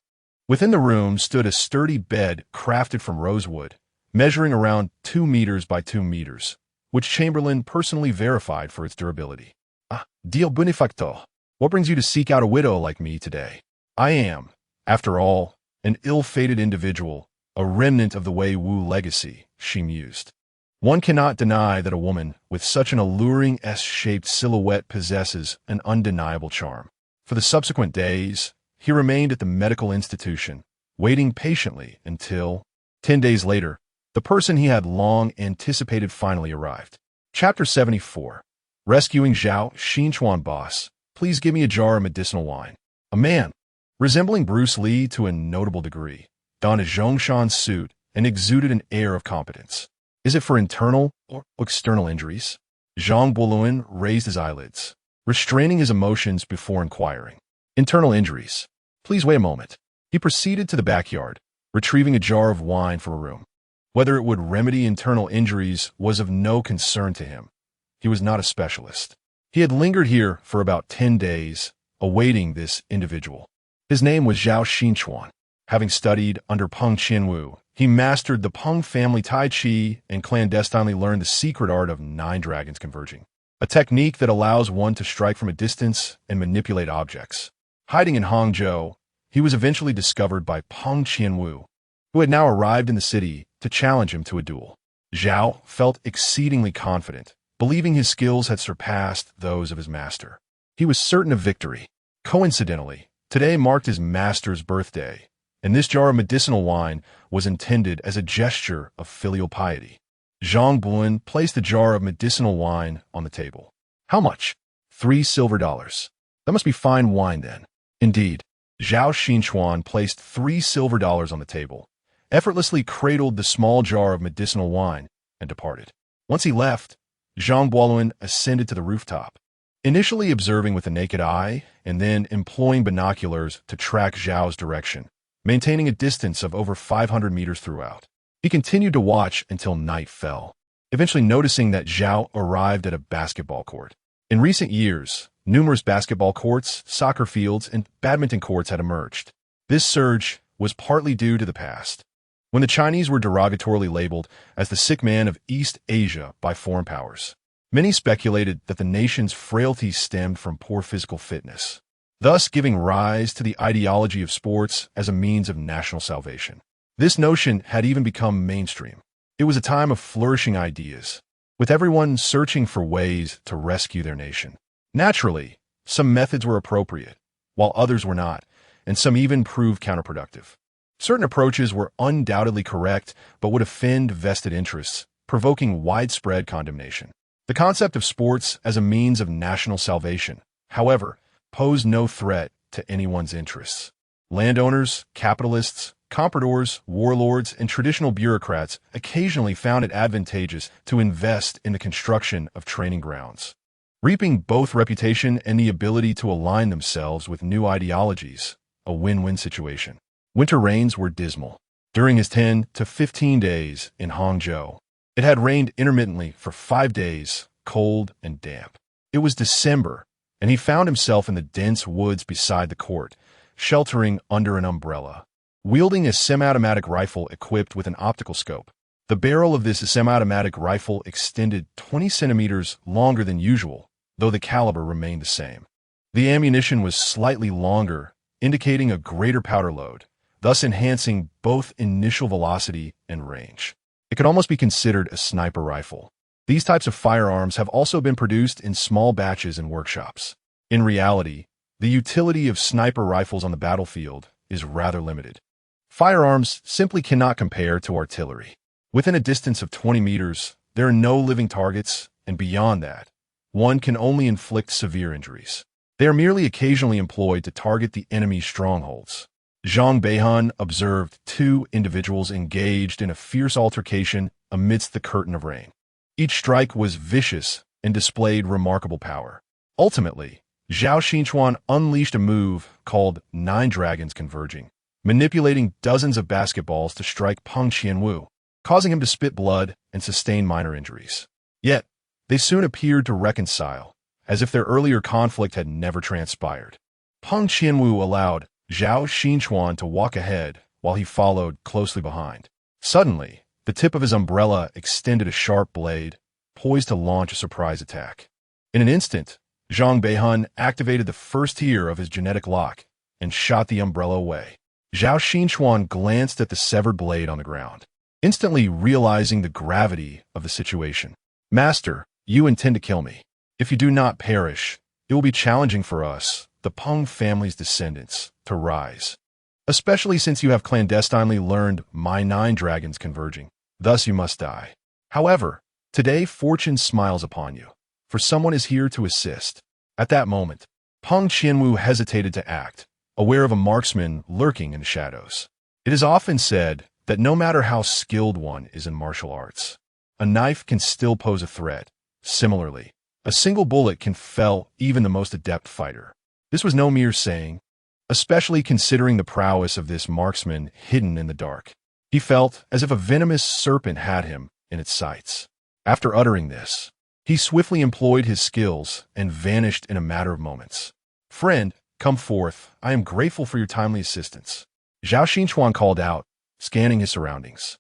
[SPEAKER 1] Within the room stood a sturdy bed crafted from rosewood, measuring around 2 meters by 2 meters, which Chamberlain personally verified for its durability. "Ah, Dio benefactor, what brings you to seek out a widow like me today? I am, after all, an ill-fated individual, a remnant of the Wei Wu legacy," she mused. One cannot deny that a woman with such an alluring S-shaped silhouette possesses an undeniable charm. For the subsequent days, he remained at the medical institution, waiting patiently until 10 days later, the person he had long anticipated finally arrived. Chapter 74. Rescuing Zhao Xinchuan. Boss, please give me a jar of medicinal wine. A man, resembling Bruce Lee to a notable degree, donned a Zhongshan suit and exuded an air of competence. Is it for internal or external injuries? Zhang Buoluan raised his eyelids, restraining his emotions before inquiring. Internal injuries. Please wait a moment. He proceeded to the backyard, retrieving a jar of wine from a room. Whether it would remedy internal injuries was of no concern to him. He was not a specialist. He had lingered here for about 10 days, awaiting this individual. His name was Zhao Xinchuan. Having studied under Peng Qianwu, he mastered the Peng family Tai Chi and clandestinely learned the secret art of 9 dragons converging, a technique that allows one to strike from a distance and manipulate objects. Hiding in Hangzhou, he was eventually discovered by Peng Qianwu, who had now arrived in the city to challenge him to a duel. Zhao felt exceedingly confident, believing his skills had surpassed those of his master. He was certain of victory. Coincidentally, today marked his master's birthday, and this jar of medicinal wine was intended as a gesture of filial piety. Zhang Buoluan placed the jar of medicinal wine on the table. How much? $3 silver. That must be fine wine then. Indeed. Zhao Xinchuan placed $3 silver on the table, effortlessly cradled the small jar of medicinal wine, and departed. Once he left, Zhang Buoluan ascended to the rooftop, initially observing with the naked eye and then employing binoculars to track Zhao's direction, maintaining a distance of over 500 meters throughout. He continued to watch until night fell, eventually noticing that Zhao arrived at a basketball court. In recent years, numerous basketball courts, soccer fields, and badminton courts had emerged. This surge was partly due to the past, when the Chinese were derogatorily labeled as the sick man of East Asia by foreign powers. Many speculated that the nation's frailty stemmed from poor physical fitness, thus giving rise to the ideology of sports as a means of national salvation. This notion had even become mainstream. It was a time of flourishing ideas, with everyone searching for ways to rescue their nation. Naturally, some methods were appropriate, while others were not, and some even proved counterproductive. Certain approaches were undoubtedly correct, but would offend vested interests, provoking widespread condemnation. The concept of sports as a means of national salvation, however, posed no threat to anyone's interests. Landowners, capitalists, compradors, warlords, and traditional bureaucrats occasionally found it advantageous to invest in the construction of training grounds, reaping both reputation and the ability to align themselves with new ideologies, a win-win situation. Winter rains were dismal. During his 10 to 15 days in Hangzhou, it had rained intermittently for 5 days, cold and damp. It was December, and he found himself in the dense woods beside the court, sheltering under an umbrella, wielding a semi-automatic rifle equipped with an optical scope. The barrel of this semi-automatic rifle extended 20 centimeters longer than usual, though the caliber remained the same. The ammunition was slightly longer, indicating a greater powder load, thus enhancing both initial velocity and range. It could almost be considered a sniper rifle. These types of firearms have also been produced in small batches in workshops. In reality, the utility of sniper rifles on the battlefield is rather limited. Firearms simply cannot compare to artillery. Within a distance of 20 meters, there are no living targets, and beyond that, one can only inflict severe injuries. They are merely occasionally employed to target the enemy's strongholds. Zhang Beihan observed 2 individuals engaged in a fierce altercation amidst the curtain of rain. Each strike was vicious and displayed remarkable power. Ultimately, Zhao Xinchuan unleashed a move called 9 dragons converging, manipulating dozens of basketballs to strike Peng Qianwu, causing him to spit blood and sustain minor injuries. Yet, they soon appeared to reconcile, as if their earlier conflict had never transpired. Peng Qianwu allowed Zhao Xinchuan to walk ahead while he followed closely behind. Suddenly, the tip of his umbrella extended a sharp blade, poised to launch a surprise attack. In an instant, Zhang Beihan activated the first tier of his genetic lock and shot the umbrella away. Zhao Xinchuan glanced at the severed blade on the ground. instantly realizing the gravity of the situation. Master, you intend to kill me. If you do not perish, it will be challenging for us, the Peng family's descendants, to rise. Especially since you have clandestinely learned my 9 dragons converging. Thus you must die. However, today fortune smiles upon you, for someone is here to assist. At that moment, Peng Qianwu hesitated to act, aware of a marksman lurking in the shadows. It is often said that no matter how skilled one is in martial arts, a knife can still pose a threat. Similarly, a single bullet can fell even the most adept fighter. This was no mere saying, especially considering the prowess of this marksman hidden in the dark. He felt as if a venomous serpent had him in its sights. After uttering this, he swiftly employed his skills and vanished in a matter of moments. Friend, come forth. I am grateful for your timely assistance. Zhao Xinchuan called out, scanning his surroundings.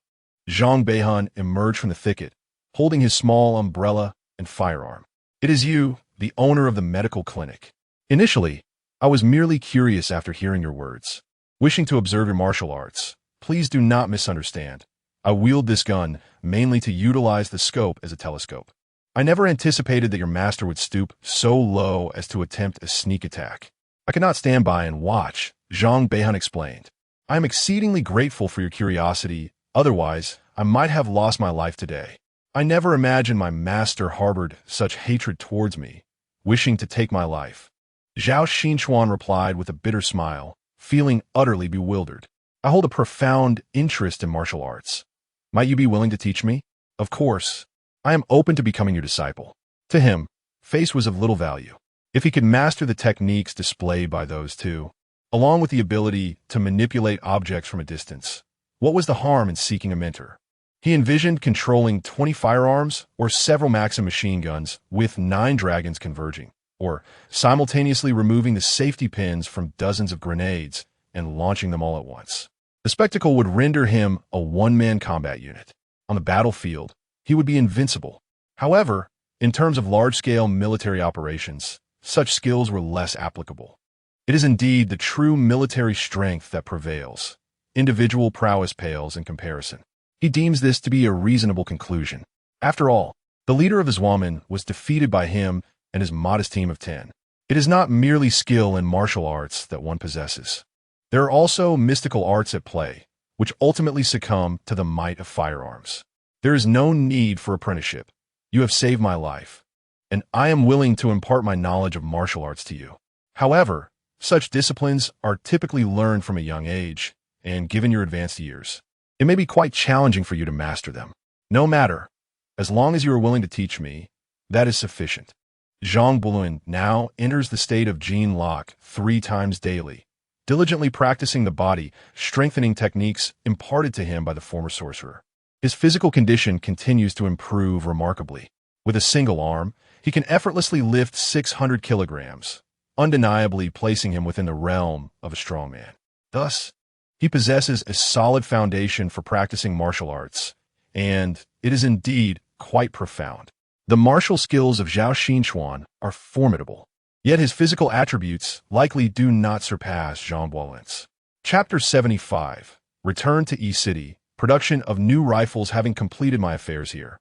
[SPEAKER 1] Zhang Beihan emerged from the thicket, holding his small umbrella and firearm. It is you, the owner of the medical clinic. Initially, I was merely curious after hearing your words. Wishing to observe your martial arts, please do not misunderstand. I wield this gun mainly to utilize the scope as a telescope. I never anticipated that your master would stoop so low as to attempt a sneak attack. I cannot stand by and watch, Zhang Beihan explained. I am exceedingly grateful for your curiosity, otherwise I might have lost my life today. I never imagined my master harbored such hatred towards me, wishing to take my life. Zhao Xinchuan replied with a bitter smile, feeling utterly bewildered. I hold a profound interest in martial arts. Might you be willing to teach me? Of course. I am open to becoming your disciple. To him, face was of little value. If he could master the techniques displayed by those two, along with the ability to manipulate objects from a distance, what was the harm in seeking a mentor? He envisioned controlling 20 firearms or several Maxim machine guns with 9 dragons converging, or simultaneously removing the safety pins from dozens of grenades and launching them all at once. The spectacle would render him a one-man combat unit. On the battlefield, he would be invincible. However, in terms of large-scale military operations, such skills were less applicable. It is indeed the true military strength that prevails. Individual prowess pales in comparison. He deems this to be a reasonable conclusion. After all, the leader of his woman was defeated by him and his modest team of 10. It is not merely skill in martial arts that one possesses. There are also mystical arts at play, which ultimately succumb to the might of firearms. There is no need for apprenticeship. You have saved my life, and I am willing to impart my knowledge of martial arts to you. However, such disciplines are typically learned from a young age, and given your advanced years, it may be quite challenging for you to master them. No matter, as long as you are willing to teach me, that is sufficient. Zhang Buluan now enters the state of Jin Lock 3 times daily, diligently practicing the body, strengthening techniques imparted to him by the former sorcerer. His physical condition continues to improve remarkably. With a single arm, he can effortlessly lift 600 kilograms, undeniably placing him within the realm of a strong man. Thus, he possesses a solid foundation for practicing martial arts, and it is indeed quite profound. The martial skills of Zhao Xinchuan are formidable, yet his physical attributes likely do not surpass Zhang Buolan's. Chapter 75. Return to E-City. Production of new rifles. Having completed my affairs here,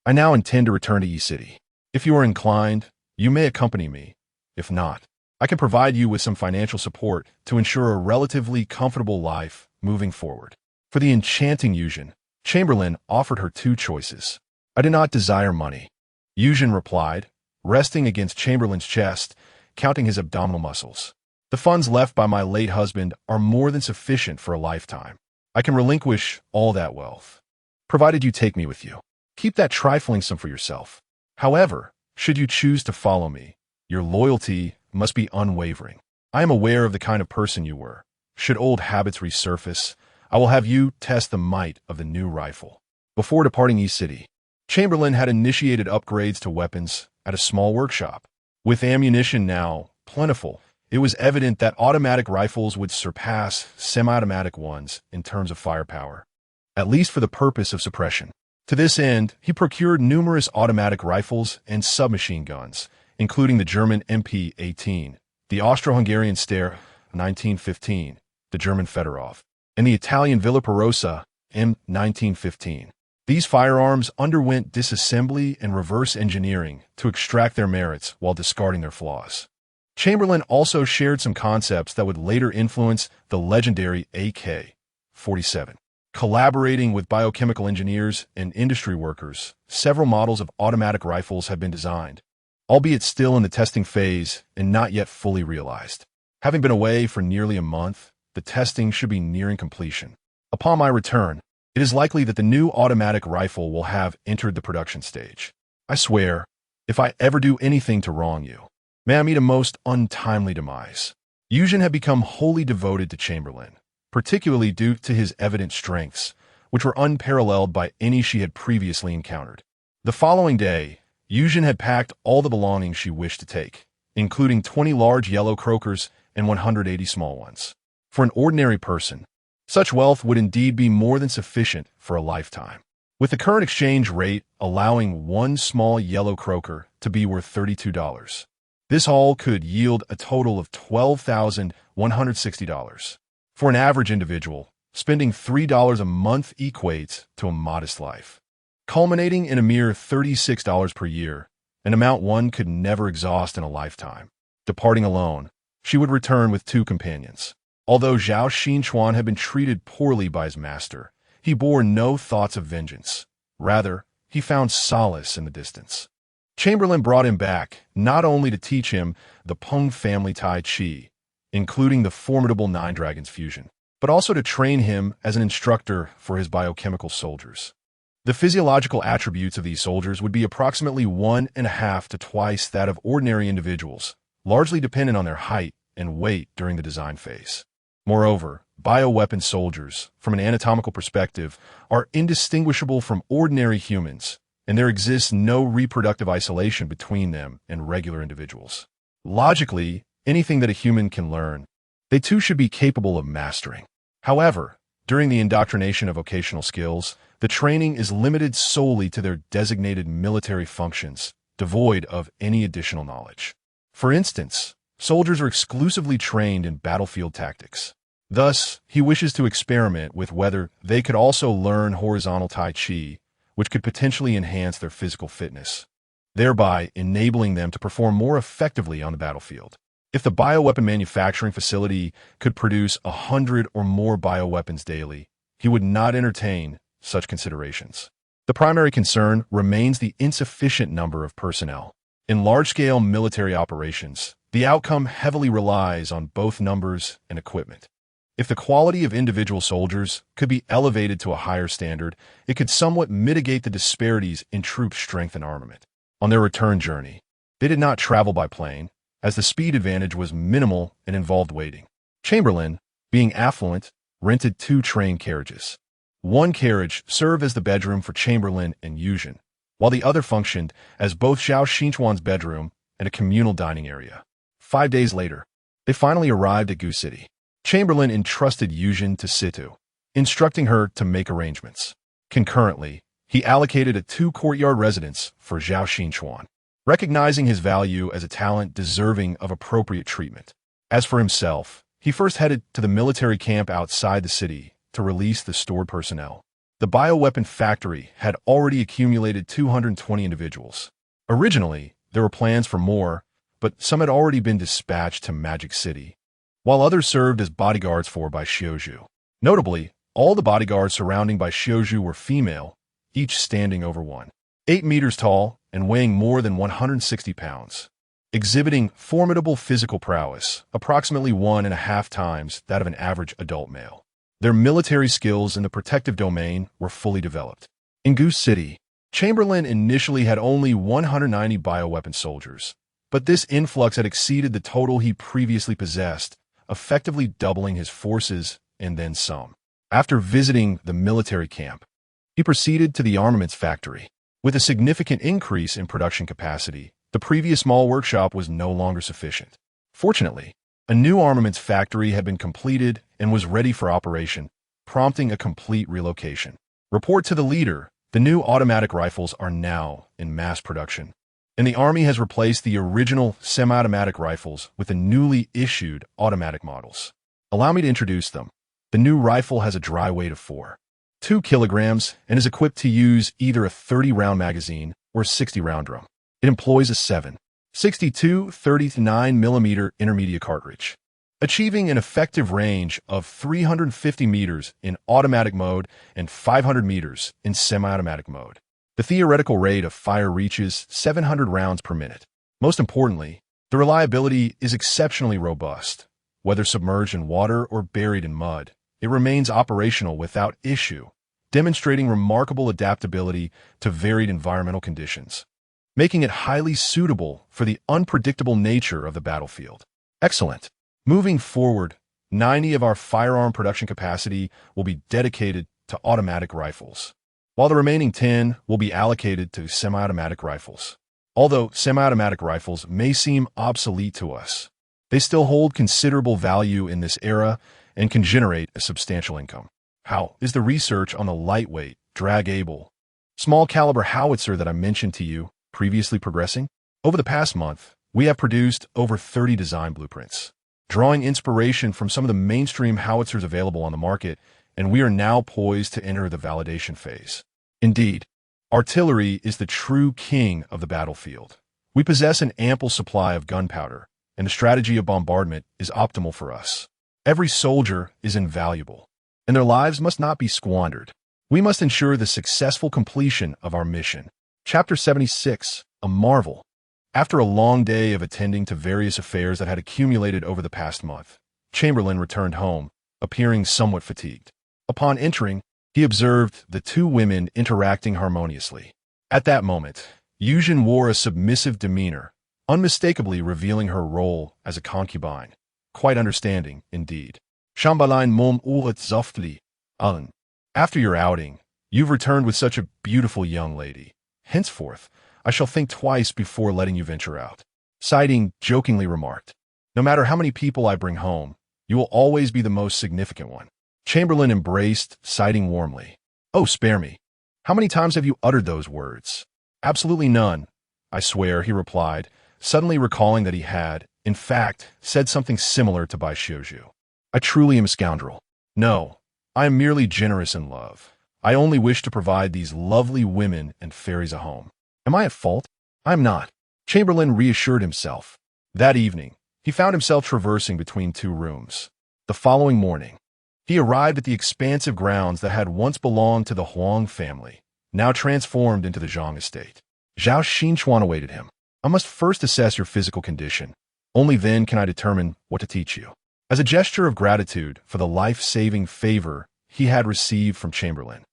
[SPEAKER 1] I now intend to return to E-City. If you are inclined, you may accompany me. If not, I can provide you with some financial support to ensure a relatively comfortable life moving forward. For the enchanting Yuzhen, Chamberlain offered her 2 choices. I do not desire money, Yuzhen replied, resting against Chamberlain's chest, counting his abdominal muscles. The funds left by my late husband are more than sufficient for a lifetime. I can relinquish all that wealth, provided you take me with you. Keep that trifling sum for yourself. However, should you choose to follow me, your loyalty must be unwavering. I am aware of the kind of person you were. Should old habits resurface, I will have you test the might of the new rifle. Before departing E-City, Chamberlain had initiated upgrades to weapons at a small workshop. With ammunition now plentiful, it was evident that automatic rifles would surpass semi-automatic ones in terms of firepower, at least for the purpose of suppression. To this end, he procured numerous automatic rifles and submachine guns, including the German MP-18, the Austro-Hungarian Steyr 1915, the German Fedorov, and the Italian Villaperosa in 1915. These firearms underwent disassembly and reverse engineering to extract their merits while discarding their flaws. Chamberlain also shared some concepts that would later influence the legendary AK-47. Collaborating with biochemical engineers and industry workers, several models of automatic rifles have been designed, albeit still in the testing phase and not yet fully realized. Having been away for nearly a month, the testing should be nearing completion. Upon my return, it is likely that the new automatic rifle will have entered the production stage. I swear, if I ever do anything to wrong you, may I meet a most untimely demise. Yuan had become wholly devoted to Chamberlain, particularly due to his evident strengths, which were unparalleled by any she had previously encountered. The following day, Yuan had packed all the belongings she wished to take, including 20 large yellow croakers and 180 small ones. For an ordinary person, such wealth would indeed be more than sufficient for a lifetime. With the current exchange rate allowing one small yellow croaker to be worth $32, this haul could yield a total of $12,160. For an average individual, spending $3 a month equates to a modest life, culminating in a mere $36 per year, an amount one could never exhaust in a lifetime. Departing alone, she would return with 2 companions. Although Zhao Xinchuan had been treated poorly by his master, he bore no thoughts of vengeance. Rather, he found solace in the distance. Chamberlain brought him back, not only to teach him the Peng family Tai Chi, including the formidable Nine Dragons fusion, but also to train him as an instructor for his biochemical soldiers. The physiological attributes of these soldiers would be approximately 1.5 to twice that of ordinary individuals, largely dependent on their height and weight during the design phase. Moreover, bioweapon soldiers, from an anatomical perspective, are indistinguishable from ordinary humans, and there exists no reproductive isolation between them and regular individuals. Logically, anything that a human can learn, they too should be capable of mastering. However, during the indoctrination of vocational skills, the training is limited solely to their designated military functions, devoid of any additional knowledge. For instance, soldiers are exclusively trained in battlefield tactics. Thus, he wishes to experiment with whether they could also learn horizontal Tai Chi, which could potentially enhance their physical fitness, thereby enabling them to perform more effectively on the battlefield. If the bioweapon manufacturing facility could produce 100 or more bioweapons daily, he would not entertain such considerations. The primary concern remains the insufficient number of personnel. In large-scale military operations, the outcome heavily relies on both numbers and equipment. If the quality of individual soldiers could be elevated to a higher standard, it could somewhat mitigate the disparities in troop strength and armament. On their return journey, they did not travel by plane, as the speed advantage was minimal and involved waiting. Chamberlain, being affluent, rented 2 train carriages. One carriage served as the bedroom for Chamberlain and Yuan, while the other functioned as both Zhao Xinchuan's bedroom and a communal dining area. 5 days later, they finally arrived at Gu City. Chamberlain entrusted Yuan to Situ, instructing her to make arrangements. Concurrently, he allocated a 2-courtyard residence for Zhao Xinchuan, recognizing his value as a talent deserving of appropriate treatment. As for himself, he first headed to the military camp outside the city to release the stored personnel. The bioweapon factory had already accumulated 220 individuals. Originally, there were plans for more, but some had already been dispatched to Magic City, while others served as bodyguards by Xiuzhu. Notably, all the bodyguards surrounding Xiuzhu were female, each standing over 1.8 meters tall and weighing more than 160 pounds, exhibiting formidable physical prowess, approximately 1.5 times that of an average adult male. Their military skills in the protective domain were fully developed. In Goose City, Chamberlain initially had only 190 bioweapon soldiers, but this influx had exceeded the total he previously possessed, effectively doubling his forces and then some. After visiting the military camp, he proceeded to the armaments factory. With a significant increase in production capacity, the previous small workshop was no longer sufficient. Fortunately, a new armaments factory had been completed and was ready for operation, prompting a complete relocation. Report to the leader, the new automatic rifles are now in mass production, and the Army has replaced the original semi-automatic rifles with the newly issued automatic models. Allow me to introduce them. The new rifle has a dry weight of 4 2 kilograms and is equipped to use either a 30-round magazine or a 60-round drum. It employs a 7.62 39mm intermediate cartridge, achieving an effective range of 350 meters in automatic mode and 500 meters in semi-automatic mode. The theoretical rate of fire reaches 700 rounds per minute. Most importantly, the reliability is exceptionally robust. Whether submerged in water or buried in mud, it remains operational without issue, demonstrating remarkable adaptability to varied environmental conditions, making it highly suitable for the unpredictable nature of the battlefield. Excellent. Moving forward, 90 of our firearm production capacity will be dedicated to automatic rifles, while the remaining 10 will be allocated to semi-automatic rifles. Although semi-automatic rifles may seem obsolete to us, they still hold considerable value in this era and can generate a substantial income. How is the research on the lightweight, drag-able, small-caliber howitzer that I mentioned to you previously progressing? Over the past month, we have produced over 30 design blueprints, drawing inspiration from some of the mainstream howitzers available on the market, and we are now poised to enter the validation phase. Indeed, artillery is the true king of the battlefield. We possess an ample supply of gunpowder, and the strategy of bombardment is optimal for us. Every soldier is invaluable, and their lives must not be squandered. We must ensure the successful completion of our mission. Chapter 76, A Marvel. After a long day of attending to various affairs that had accumulated over the past month, Chamberlain returned home, appearing somewhat fatigued. Upon entering, he observed the two women interacting harmoniously. At that moment, Yuan wore a submissive demeanor, unmistakably revealing her role as a concubine. Quite understanding, indeed. Chamberlain mom ulet softly. After your outing, you've returned with such a beautiful young lady. Henceforth, I shall think twice before letting you venture out. Siding jokingly remarked, no matter how many people I bring home, you will always be the most significant one. Chamberlain embraced, Siding warmly. Oh, spare me. How many times have you uttered those words? Absolutely none, I swear, he replied, suddenly recalling that he had, in fact, said something similar to Bai Xiuzhu. I truly am a scoundrel. No, I am merely generous in love. I only wish to provide these lovely women and fairies a home. Am I at fault? I am not. Chamberlain reassured himself. That evening, he found himself traversing between two rooms. The following morning, he arrived at the expansive grounds that had once belonged to the Huang family, now transformed into the Zhang estate. Zhao Xinchuan awaited him. I must first assess your physical condition. Only then can I determine what to teach you. As a gesture of gratitude for the life-saving favor he had received from Chamberlain,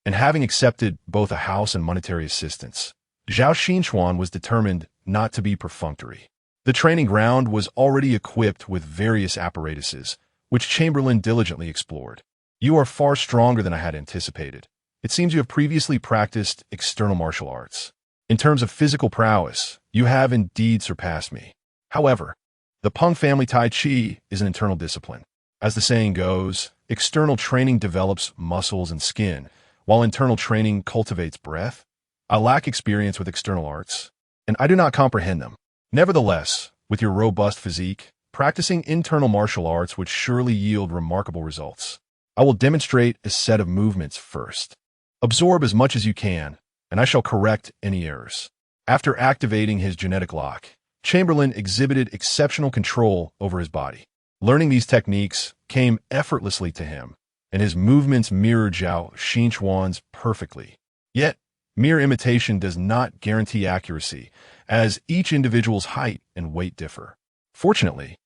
[SPEAKER 1] and having accepted both a house and monetary assistance, Zhao Xinchuan was determined not to be perfunctory. The training ground was already equipped with various apparatuses, which Chamberlain diligently explored. You are far stronger than I had anticipated. It seems you have previously practiced external martial arts. In terms of physical prowess, you have indeed surpassed me. However, the Peng family Tai Chi is an internal discipline. As the saying goes, external training develops muscles and skin, while internal training cultivates breath. I lack experience with external arts, and I do not comprehend them. Nevertheless, with your robust physique, practicing internal martial arts would surely yield remarkable results. I will demonstrate a set of movements first. Absorb as much as you can, and I shall correct any errors. After activating his genetic lock, Chamberlain exhibited exceptional control over his body. Learning these techniques came effortlessly to him, and his movements mirrored Zhao Xinchuan's perfectly. Yet, mere imitation does not guarantee accuracy, as each individual's height and weight differ. Fortunately,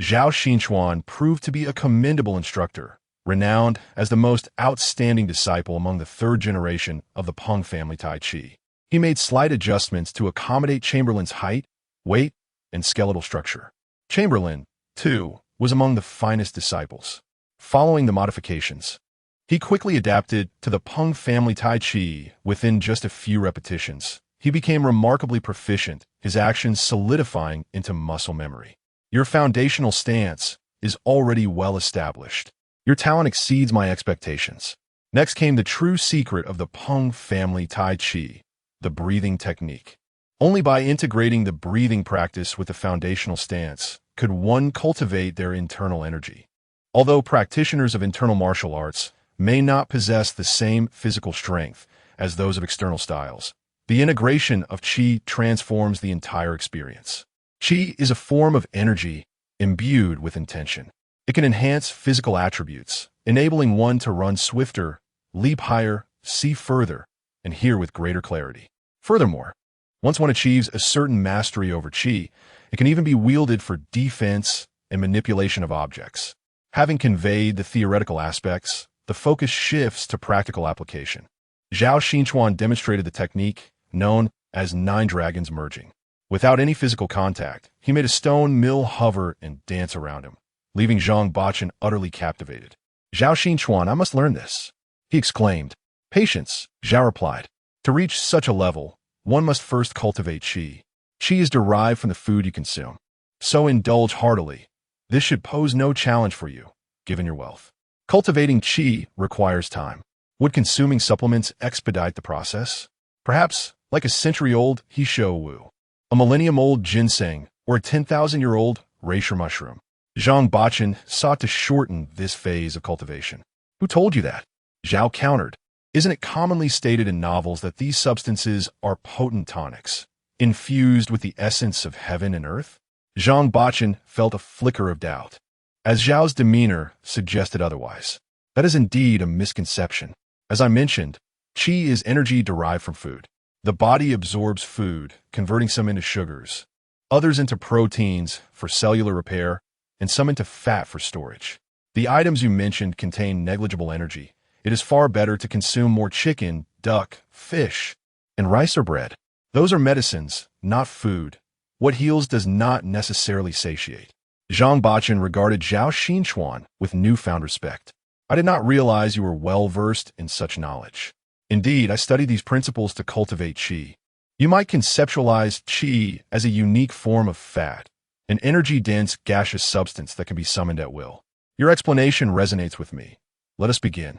[SPEAKER 1] Zhao Xinchuan proved to be a commendable instructor, renowned as the most outstanding disciple among the third generation of the Peng family Tai Chi. He made slight adjustments to accommodate Chamberlain's height, weight, and skeletal structure. Chamberlain, too, was among the finest disciples. Following the modifications, he quickly adapted to the Peng family Tai Chi within just a few repetitions. He became remarkably proficient, his actions solidifying into muscle memory. Your foundational stance is already well established. Your talent exceeds my expectations. Next came the true secret of the Peng family Tai Chi, the breathing technique. Only by integrating the breathing practice with the foundational stance could one cultivate their internal energy. Although practitioners of internal martial arts may not possess the same physical strength as those of external styles. The integration of qi transforms the entire experience. Qi is a form of energy imbued with intention. It can enhance physical attributes, enabling one to run swifter, leap higher, see further, and hear with greater clarity. Furthermore, once one achieves a certain mastery over qi, it can even be wielded for defense and manipulation of objects. Having conveyed the theoretical aspects, the focus shifts to practical application. Zhao Xinchuan demonstrated the technique known as 9 dragons merging. Without any physical contact, he made a stone mill hover and dance around him, leaving Zhang Baqin utterly captivated. "Zhao Xinchuan, I must learn this," he exclaimed. "Patience," Zhao replied. "To reach such a level, one must first cultivate qi. Qi is derived from the food you consume. So indulge heartily. This should pose no challenge for you, given your wealth. Cultivating qi requires time. Would consuming supplements expedite the process? Perhaps, like a century-old Heeshou Wu, a millennium-old ginseng, or a 10,000-year-old reishi mushroom. Zhang Baqin sought to shorten this phase of cultivation. "Who told you that?" Zhao countered. "Isn't it commonly stated in novels that these substances are potent tonics, infused with the essence of heaven and earth?" Zhang Baqin felt a flicker of doubt, as Zhao's demeanor suggested otherwise. That is indeed a misconception. As I mentioned, qi is energy derived from food. The body absorbs food, converting some into sugars, others into proteins for cellular repair, and some into fat for storage. The items you mentioned contain negligible energy. It is far better to consume more chicken, duck, fish, and rice or bread. Those are medicines, not food. What heals does not necessarily satiate. Zhang Baqin regarded Zhao Xinchuan with newfound respect. "I did not realize you were well-versed in such knowledge. Indeed, I studied these principles to cultivate qi. You might conceptualize qi as a unique form of fat, an energy-dense gaseous substance that can be summoned at will. Your explanation resonates with me. Let us begin."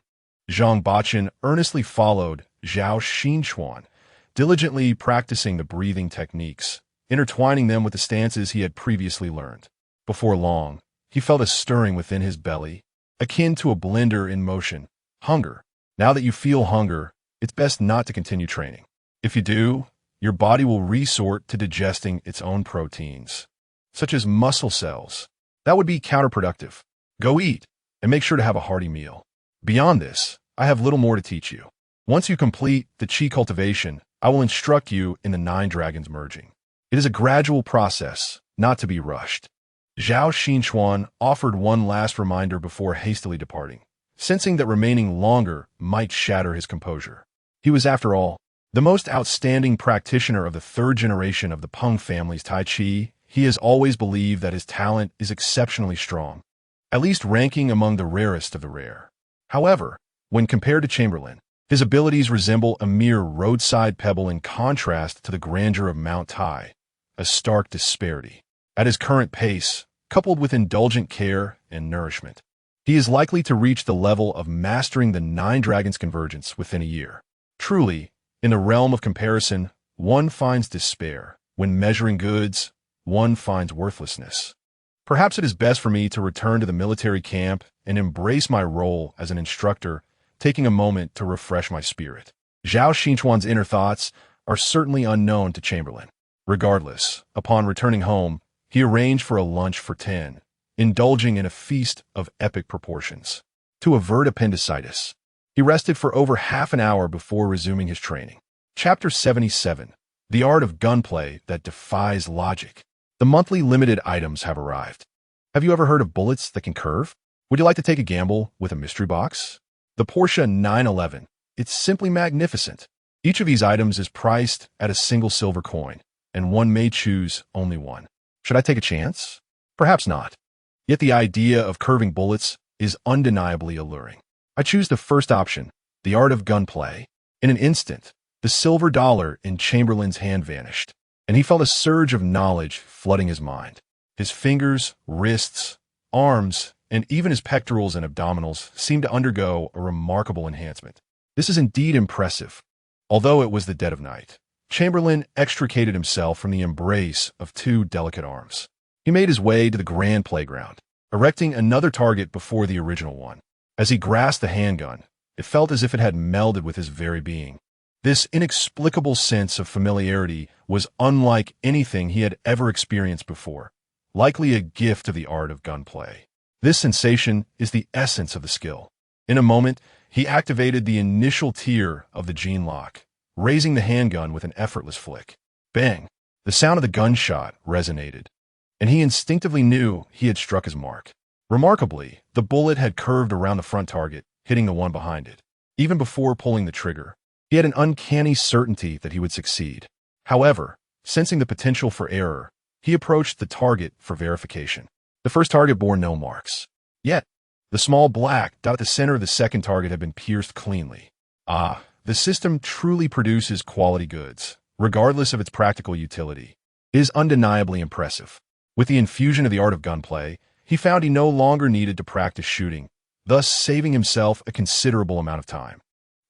[SPEAKER 1] Zhang Baqin earnestly followed Zhao Xinchuan, diligently practicing the breathing techniques, intertwining them with the stances he had previously learned. Before long, he felt a stirring within his belly, akin to a blender in motion. Hunger. Now that you feel hunger, it's best not to continue training. If you do, your body will resort to digesting its own proteins, such as muscle cells. That would be counterproductive. Go eat, and make sure to have a hearty meal. Beyond this, I have little more to teach you. Once you complete the qi cultivation, I will instruct you in the 9 dragons merging. It is a gradual process, not to be rushed. Zhao Xinchuan offered one last reminder before hastily departing, sensing that remaining longer might shatter his composure. He was, after all, the most outstanding practitioner of the 3rd generation of the Peng family's Tai Chi. He has always believed that his talent is exceptionally strong, at least ranking among the rarest of the rare. However, when compared to Chamberlain, his abilities resemble a mere roadside pebble in contrast to the grandeur of Mount Tai, a stark disparity. At his current pace, coupled with indulgent care and nourishment, he is likely to reach the level of mastering the 9 dragons convergence within a year. Truly, in the realm of comparison, one finds despair. When measuring goods, one finds worthlessness. Perhaps it is best for me to return to the military camp and embrace my role as an instructor, taking a moment to refresh my spirit. Zhao Xinchuan's inner thoughts are certainly unknown to Chamberlain. Regardless, upon returning home, he arranged for a lunch for 10, indulging in a feast of epic proportions. To avert appendicitis, he rested for over half an hour before resuming his training. Chapter 77. The Art of Gunplay That Defies Logic. The monthly limited items have arrived. Have you ever heard of bullets that can curve? Would you like to take a gamble with a mystery box? The Porsche 911. It's simply magnificent. Each of these items is priced at a single silver coin, and one may choose only one. Should I take a chance? Perhaps not. Yet the idea of curving bullets is undeniably alluring. I choose the first option, the art of gunplay. In an instant, the silver dollar in Chamberlain's hand vanished, and he felt a surge of knowledge flooding his mind. His fingers, wrists, arms, and even his pectorals and abdominals seemed to undergo a remarkable enhancement. This is indeed impressive. Although it was the dead of night, Chamberlain extricated himself from the embrace of 2 delicate arms. He made his way to the grand playground, erecting another target before the original one. As he grasped the handgun, It felt as if it had melded with his very being. This inexplicable sense of familiarity was unlike anything he had ever experienced before, likely a gift of the art of gunplay. This sensation is the essence of the skill. In a moment, he activated the initial tier of the gene lock, raising the handgun with an effortless flick. Bang! The sound of the gunshot resonated, and he instinctively knew he had struck his mark. Remarkably, the bullet had curved around the front target, hitting the one behind it. Even before pulling the trigger, he had an uncanny certainty that he would succeed. However, sensing the potential for error, he approached the target for verification. The first target bore no marks. Yet, the small black dot at the center of the second target had been pierced cleanly. Ah, the system truly produces quality goods, regardless of its practical utility. It is undeniably impressive. With the infusion of the art of gunplay, he found he no longer needed to practice shooting, thus saving himself a considerable amount of time.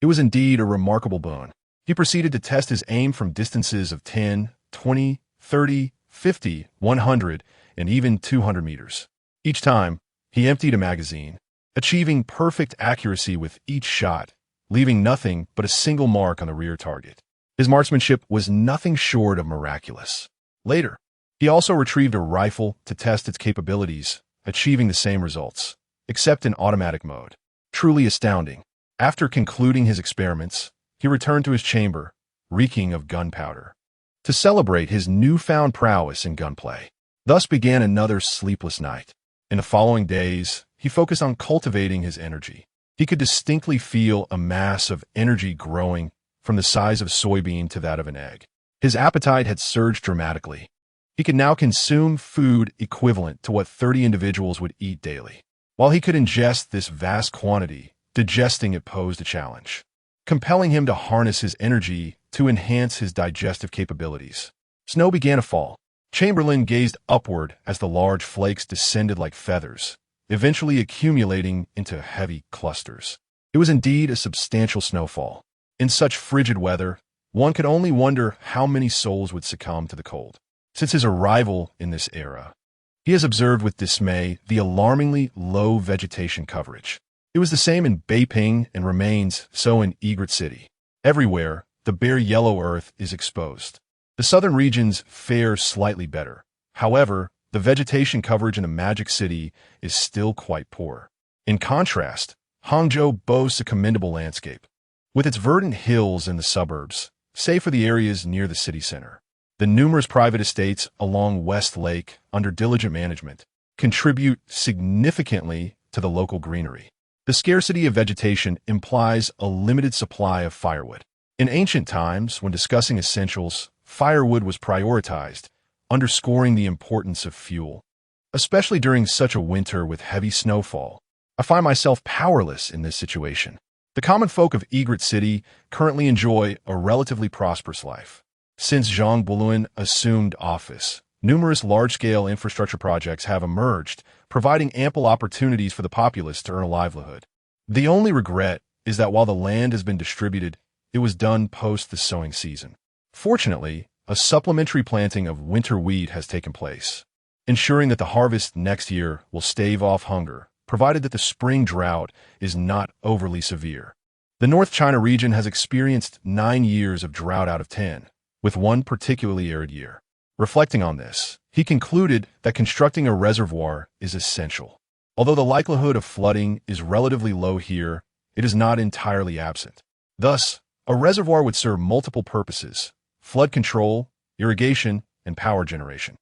[SPEAKER 1] It was indeed a remarkable boon. He proceeded to test his aim from distances of 10, 20, 30, 50, 100, and even 200 meters. Each time, he emptied a magazine, achieving perfect accuracy with each shot, leaving nothing but a single mark on the rear target. His marksmanship was nothing short of miraculous. Later, he also retrieved a rifle to test its capabilities, achieving the same results, except in automatic mode. Truly astounding. After concluding his experiments, he returned to his chamber, reeking of gunpowder, to celebrate his newfound prowess in gunplay. Thus began another sleepless night. In the following days, he focused on cultivating his energy. He could distinctly feel a mass of energy growing from the size of a soybean to that of an egg. His appetite had surged dramatically. He could now consume food equivalent to what 30 individuals would eat daily. While he could ingest this vast quantity, digesting it posed a challenge, compelling him to harness his energy to enhance his digestive capabilities. Snow began to fall. Chamberlain gazed upward as the large flakes descended like feathers, eventually accumulating into heavy clusters. It was indeed a substantial snowfall. In such frigid weather, one could only wonder how many souls would succumb to the cold. Since his arrival in this era, he has observed with dismay the alarmingly low vegetation coverage. It was the same in Beiping and remains so in Egret City. Everywhere, the bare yellow earth is exposed. The southern regions fare slightly better. However, the vegetation coverage in the Magic City is still quite poor. In contrast, Hangzhou boasts a commendable landscape, with its verdant hills in the suburbs, save for the areas near the city center. The numerous private estates along West Lake, under diligent management, contribute significantly to the local greenery. The scarcity of vegetation implies a limited supply of firewood. In ancient times, when discussing essentials, firewood was prioritized, underscoring the importance of fuel. Especially during such a winter with heavy snowfall, I find myself powerless in this situation. The common folk of Egret City currently enjoy a relatively prosperous life. Since Zhang Buluan assumed office, numerous large-scale infrastructure projects have emerged, providing ample opportunities for the populace to earn a livelihood. The only regret is that while the land has been distributed, it was done post the sowing season. Fortunately, a supplementary planting of winter wheat has taken place, ensuring that the harvest next year will stave off hunger, provided that the spring drought is not overly severe. The North China region has experienced 9 years of drought out of 10, with one particularly arid year. Reflecting on this, he concluded that constructing a reservoir is essential. Although the likelihood of flooding is relatively low here, it is not entirely absent. Thus, a reservoir would serve multiple purposes: flood control, irrigation, and power generation.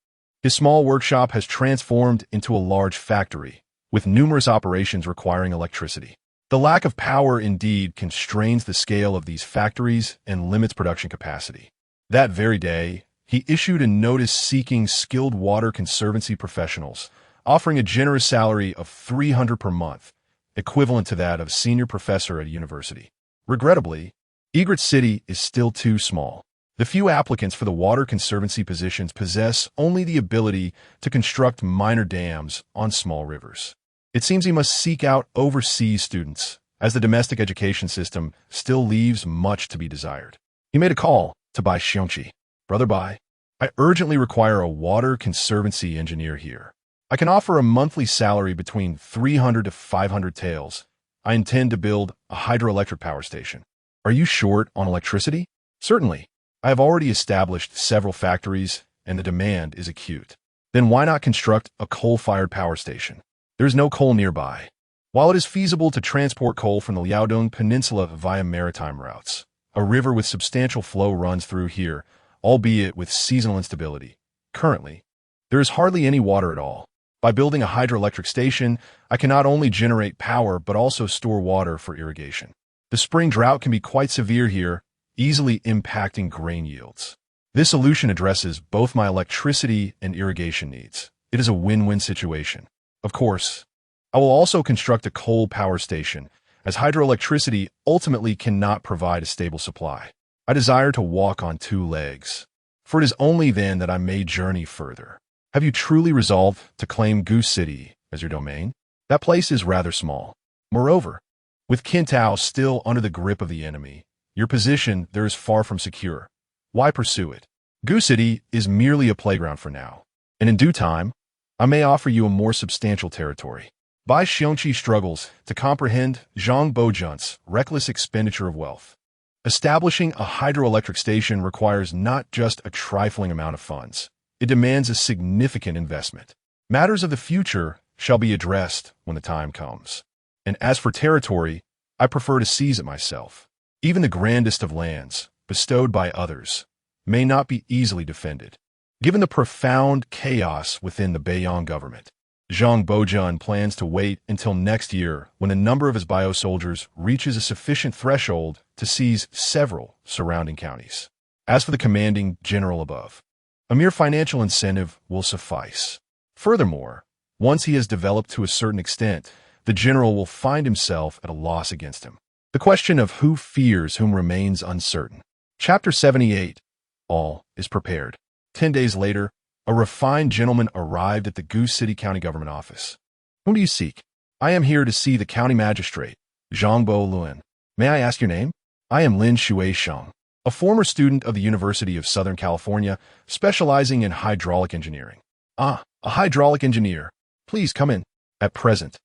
[SPEAKER 1] His small workshop has transformed into a large factory, with numerous operations requiring electricity. The lack of power indeed constrains the scale of these factories and limits production capacity. That very day, he issued a notice seeking skilled water conservancy professionals, offering a generous salary of $300 per month, equivalent to that of a senior professor at a university. Regrettably, Egret City is still too small. The few applicants for the water conservancy positions possess only the ability to construct minor dams on small rivers. It seems he must seek out overseas students, as the domestic education system still leaves much to be desired. He made a call to Bai Xiongqi. Brother Bai, I urgently require a water conservancy engineer here. I can offer a monthly salary between 300 to 500 taels, I intend to build a hydroelectric power station. Are you short on electricity? Certainly. I have already established several factories, and the demand is acute. Then why not construct a coal-fired power station? There is no coal nearby. While it is feasible to transport coal from the Liaodong Peninsula via maritime routes, a river with substantial flow runs through here, albeit with seasonal instability. Currently, there is hardly any water at all. By building a hydroelectric station, I can not only generate power but also store water for irrigation. The spring drought can be quite severe here, easily impacting grain yields. This solution addresses both my electricity and irrigation needs. It is a win-win situation. Of course, I will also construct a coal power station, as hydroelectricity ultimately cannot provide a stable supply. I desire to walk on two legs, for it is only then that I may journey further. Have you truly resolved to claim Goose City as your domain? That place is rather small. Moreover, with Qintao still under the grip of the enemy, your position there is far from secure. Why pursue it? Goose City is merely a playground for now, and in due time, I may offer you a more substantial territory. Bai Xiongqi struggles to comprehend Zhang Bojuan's reckless expenditure of wealth. Establishing a hydroelectric station requires not just a trifling amount of funds. It demands a significant investment. Matters of the future shall be addressed when the time comes. And as for territory, I prefer to seize it myself. Even the grandest of lands, bestowed by others, may not be easily defended. Given the profound chaos within the Beiyang government, Zhang Bojuan plans to wait until next year when the number of his bio-soldiers reaches a sufficient threshold to seize several surrounding counties. As for the commanding general above, a mere financial incentive will suffice. Furthermore, once he has developed to a certain extent, the general will find himself at a loss against him. The question of who fears whom remains uncertain. Chapter 78. All is prepared. 10 days later, a refined gentleman arrived at the Goose City County Government Office. Whom do you seek? I am here to see the county magistrate, Zhangbo Luan. May I ask your name? I am Lin Shuisheng, a former student of the University of Southern California, specializing in hydraulic engineering. Ah, a hydraulic engineer. Please come in. At present,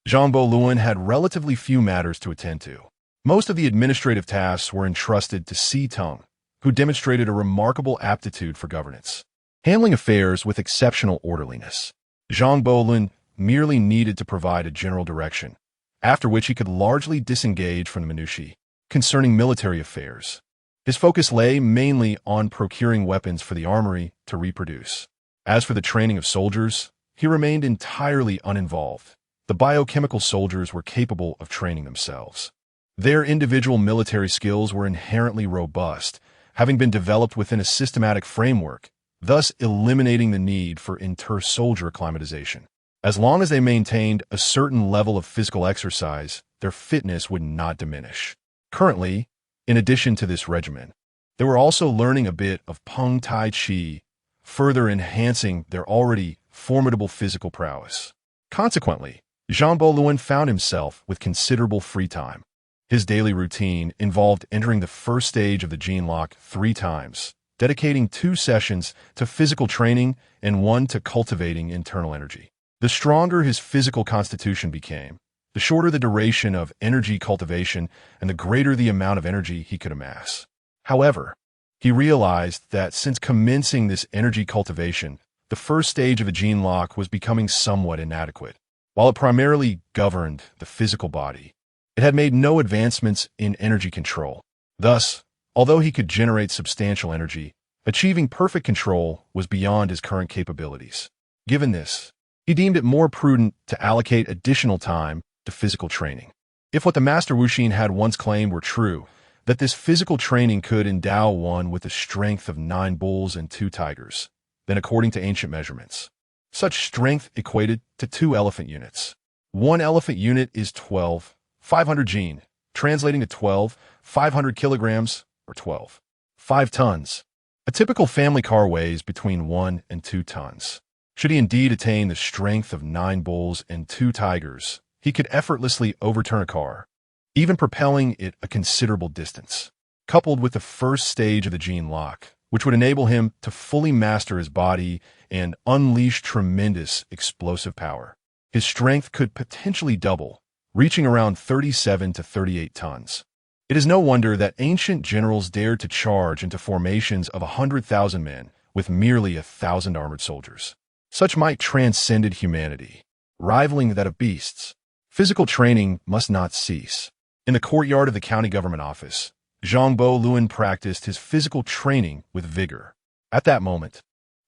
[SPEAKER 1] Zhangbo Luan had relatively few matters to attend to. Most of the administrative tasks were entrusted to Si Tung, who demonstrated a remarkable aptitude for governance, handling affairs with exceptional orderliness. Zhang Bolin merely needed to provide a general direction, after which he could largely disengage from the minutiae concerning military affairs. His focus lay mainly on procuring weapons for the armory to reproduce. As for the training of soldiers, he remained entirely uninvolved. The biochemical soldiers were capable of training themselves. Their individual military skills were inherently robust, having been developed within a systematic framework, thus eliminating the need for inter-soldier acclimatization. As long as they maintained a certain level of physical exercise, their fitness would not diminish. Currently, in addition to this regimen, they were also learning a bit of Peng Tai Chi, further enhancing their already formidable physical prowess. Consequently, Zhang Boluan found himself with considerable free time. His daily routine involved entering the first stage of the gene lock 3 times, dedicating 2 sessions to physical training and 1 to cultivating internal energy. The stronger his physical constitution became, the shorter the duration of energy cultivation and the greater the amount of energy he could amass. However, he realized that since commencing this energy cultivation, the first stage of the gene lock was becoming somewhat inadequate. While it primarily governed the physical body, it had made no advancements in energy control. Thus, although he could generate substantial energy, achieving perfect control was beyond his current capabilities. Given this, he deemed it more prudent to allocate additional time to physical training. If what the Master Wuxin had once claimed were true, that this physical training could endow one with the strength of 9 bulls and 2 tigers, then according to ancient measurements, such strength equated to 2 elephant units. 1 elephant unit is 12,500 gene, translating to 12,500 kilograms, or 12,5 tons. A typical family car weighs between 1 and 2 tons. Should he indeed attain the strength of 9 bulls and 2 tigers, he could effortlessly overturn a car, even propelling it a considerable distance. Coupled with the first stage of the gene lock, which would enable him to fully master his body and unleash tremendous explosive power, his strength could potentially double, reaching around 37 to 38 tons. It is no wonder that ancient generals dared to charge into formations of 100,000 men with merely 1,000 armored soldiers. Such might transcended humanity, rivaling that of beasts. Physical training must not cease. In the courtyard of the county government office, Zhang Yuan practiced his physical training with vigor. At that moment,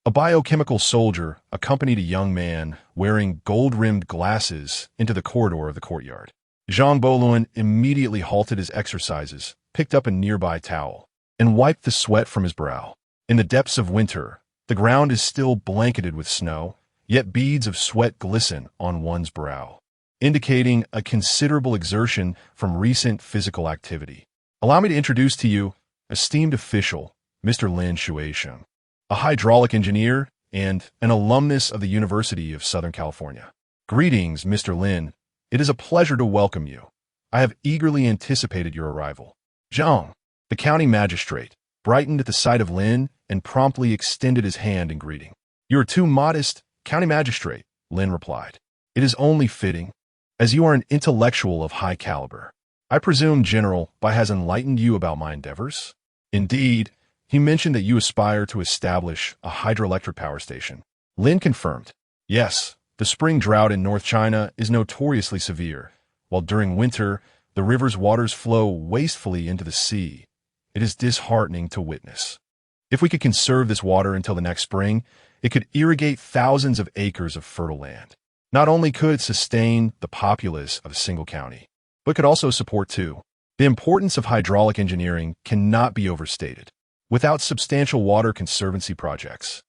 [SPEAKER 1] a biochemical soldier accompanied a young man wearing gold-rimmed glasses into the corridor of the courtyard. Zhang Yuan immediately halted his exercises, picked up a nearby towel, and wiped the sweat from his brow. In the depths of winter, the ground is still blanketed with snow, yet beads of sweat glisten on one's brow, indicating a considerable exertion from recent physical activity. Allow me to introduce to you, esteemed official, Mr. Lin Shuaisheng, a hydraulic engineer and an alumnus of the University of Southern California. Greetings, Mr. Lin. It is a pleasure to welcome you. I have eagerly anticipated your arrival. Zhang, the county magistrate, brightened at the sight of Lin and promptly extended his hand in greeting. You are too modest, county magistrate, Lin replied. It is only fitting, as you are an intellectual of high caliber. I presume General Bai has enlightened you about my endeavors? Indeed, he mentioned that you aspire to establish a hydroelectric power station. Lin confirmed. Yes, the spring drought in North China is notoriously severe, while during winter, the river's waters flow wastefully into the sea. It is disheartening to witness. If we could conserve this water until the next spring, it could irrigate thousands of acres of fertile land. Not only could it sustain the populace of a single county, but could also support two. The importance of hydraulic engineering cannot be overstated. Without substantial water conservancy projects,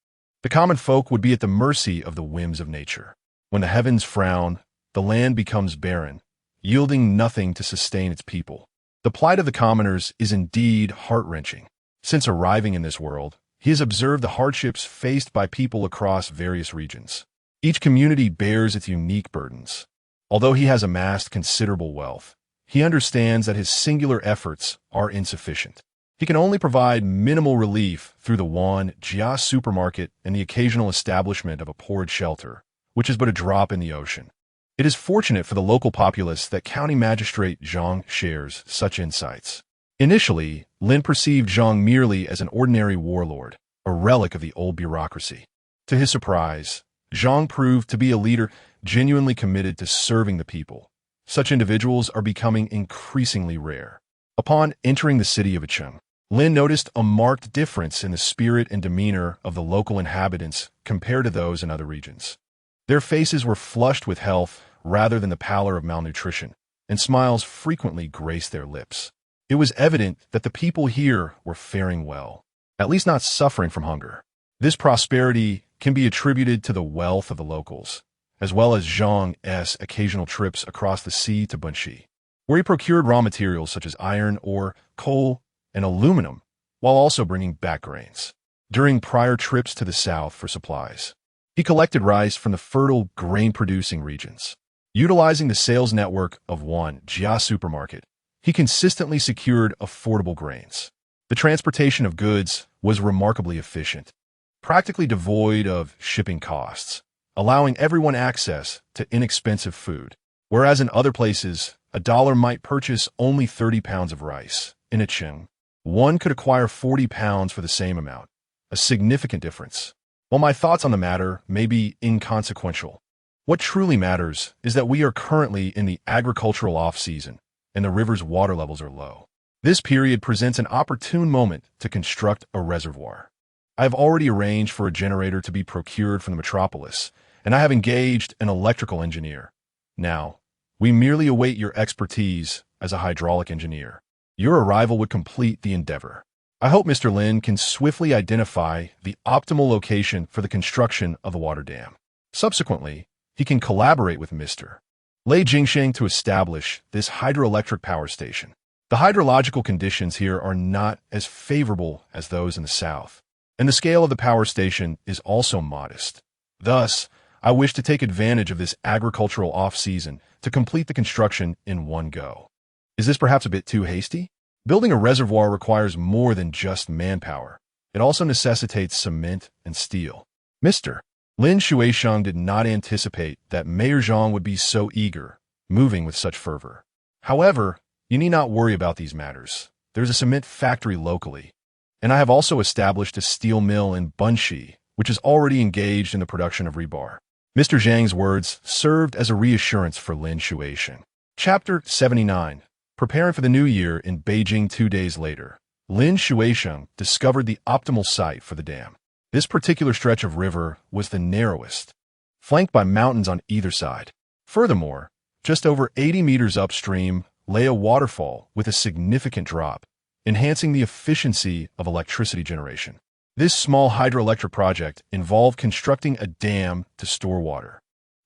[SPEAKER 1] the common folk would be at the mercy of the whims of nature. When the heavens frown, the land becomes barren, yielding nothing to sustain its people. The plight of the commoners is indeed heart-wrenching. Since arriving in this world, he has observed the hardships faced by people across various regions. Each community bears its unique burdens. Although he has amassed considerable wealth, he understands that his singular efforts are insufficient. He can only provide minimal relief through the Yuan Jia supermarket and the occasional establishment of a porridge shelter, which is but a drop in the ocean. It is fortunate for the local populace that County Magistrate Zhang shares such insights. Initially, Lin perceived Zhang merely as an ordinary warlord, a relic of the old bureaucracy. To his surprise, Zhang proved to be a leader genuinely committed to serving the people. Such individuals are becoming increasingly rare. Upon entering the city of Yicheng, Lin noticed a marked difference in the spirit and demeanor of the local inhabitants compared to those in other regions. Their faces were flushed with health rather than the pallor of malnutrition, and smiles frequently graced their lips. It was evident that the people here were faring well, at least not suffering from hunger. This prosperity can be attributed to the wealth of the locals, as well as Zhang's occasional trips across the sea to Bunxi, where he procured raw materials such as iron, ore, coal, and aluminum, while also bringing back grains. During prior trips to the south for supplies, he collected rice from the fertile grain-producing regions. Utilizing the sales network of Yuan Jia supermarket, he consistently secured affordable grains. The transportation of goods was remarkably efficient, practically devoid of shipping costs, allowing everyone access to inexpensive food. Whereas in other places, a dollar might purchase only 30 pounds of rice. In Yicheng, one could acquire 40 pounds for the same amount, a significant difference. While my thoughts on the matter may be inconsequential, what truly matters is that we are currently in the agricultural off-season, and the river's water levels are low. This period presents an opportune moment to construct a reservoir. I have already arranged for a generator to be procured from the metropolis, and I have engaged an electrical engineer. Now, we merely await your expertise as a hydraulic engineer. Your arrival would complete the endeavor. I hope Mr. Lin can swiftly identify the optimal location for the construction of the water dam. Subsequently, he can collaborate with Mr. Lei Jingsheng to establish this hydroelectric power station. The hydrological conditions here are not as favorable as those in the south, and the scale of the power station is also modest. Thus, I wish to take advantage of this agricultural off-season to complete the construction in one go. Is this perhaps a bit too hasty? Building a reservoir requires more than just manpower. It also necessitates cement and steel. Mr. Lin Shuaisheng did not anticipate that Mayor Zhang would be so eager, moving with such fervor. However, you need not worry about these matters. There's a cement factory locally, and I have also established a steel mill in Bunshi, which is already engaged in the production of rebar. Mr. Zhang's words served as a reassurance for Lin Shuaishan. Chapter 79. Preparing for the new year in Beijing 2 days later. Lin Shuaishan discovered the optimal site for the dam. This particular stretch of river was the narrowest, flanked by mountains on either side. Furthermore, just over 80 meters upstream lay a waterfall with a significant drop, enhancing the efficiency of electricity generation. This small hydroelectric project involved constructing a dam to store water,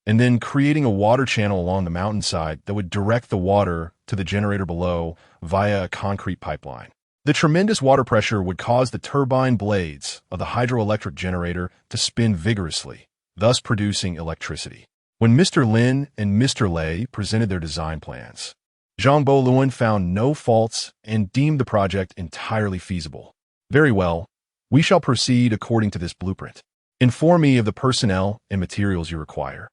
[SPEAKER 1] and then creating a water channel along the mountainside that would direct the water to the generator below via a concrete pipeline. The tremendous water pressure would cause the turbine blades of the hydroelectric generator to spin vigorously, thus producing electricity. When Mr. Lin and Mr. Lei presented their design plans, Zhang Luan found no faults and deemed the project entirely feasible. Very well, we shall proceed according to this blueprint. Inform me of the personnel and materials you require,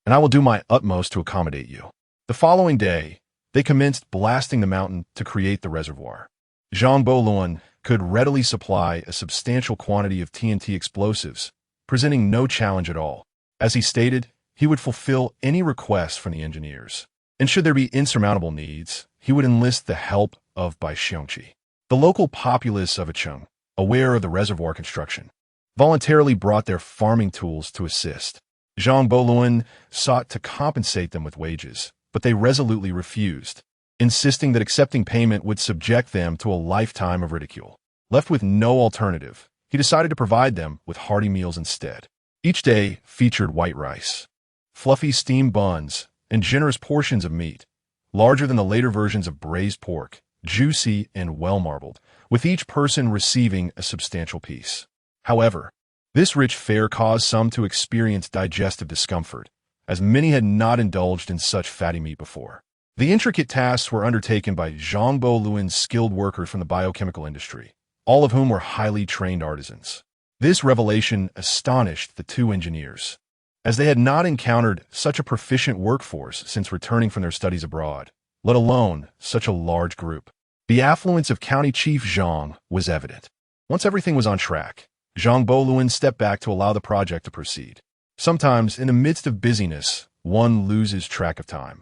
[SPEAKER 1] and I will do my utmost to accommodate you. The following day, they commenced blasting the mountain to create the reservoir. Zhang Luan could readily supply a substantial quantity of TNT explosives, presenting no challenge at all. As he stated, he would fulfill any requests from the engineers, and should there be insurmountable needs, he would enlist the help of Bai Xiongqi. The local populace of Acheng, aware of the reservoir construction, voluntarily brought their farming tools to assist. Zhang Luan sought to compensate them with wages, but they resolutely refused, insisting that accepting payment would subject them to a lifetime of ridicule. Left with no alternative, he decided to provide them with hearty meals instead. Each day featured white rice, fluffy steamed buns, and generous portions of meat, larger than the later versions of braised pork, juicy and well-marbled, with each person receiving a substantial piece. However, this rich fare caused some to experience digestive discomfort, as many had not indulged in such fatty meat before. The intricate tasks were undertaken by Zhang Luan's skilled workers from the biochemical industry, all of whom were highly trained artisans. This revelation astonished the two engineers, as they had not encountered such a proficient workforce since returning from their studies abroad, let alone such a large group. The affluence of County Chief Zhang was evident. Once everything was on track, Zhang Luan stepped back to allow the project to proceed. Sometimes, in the midst of busyness, one loses track of time.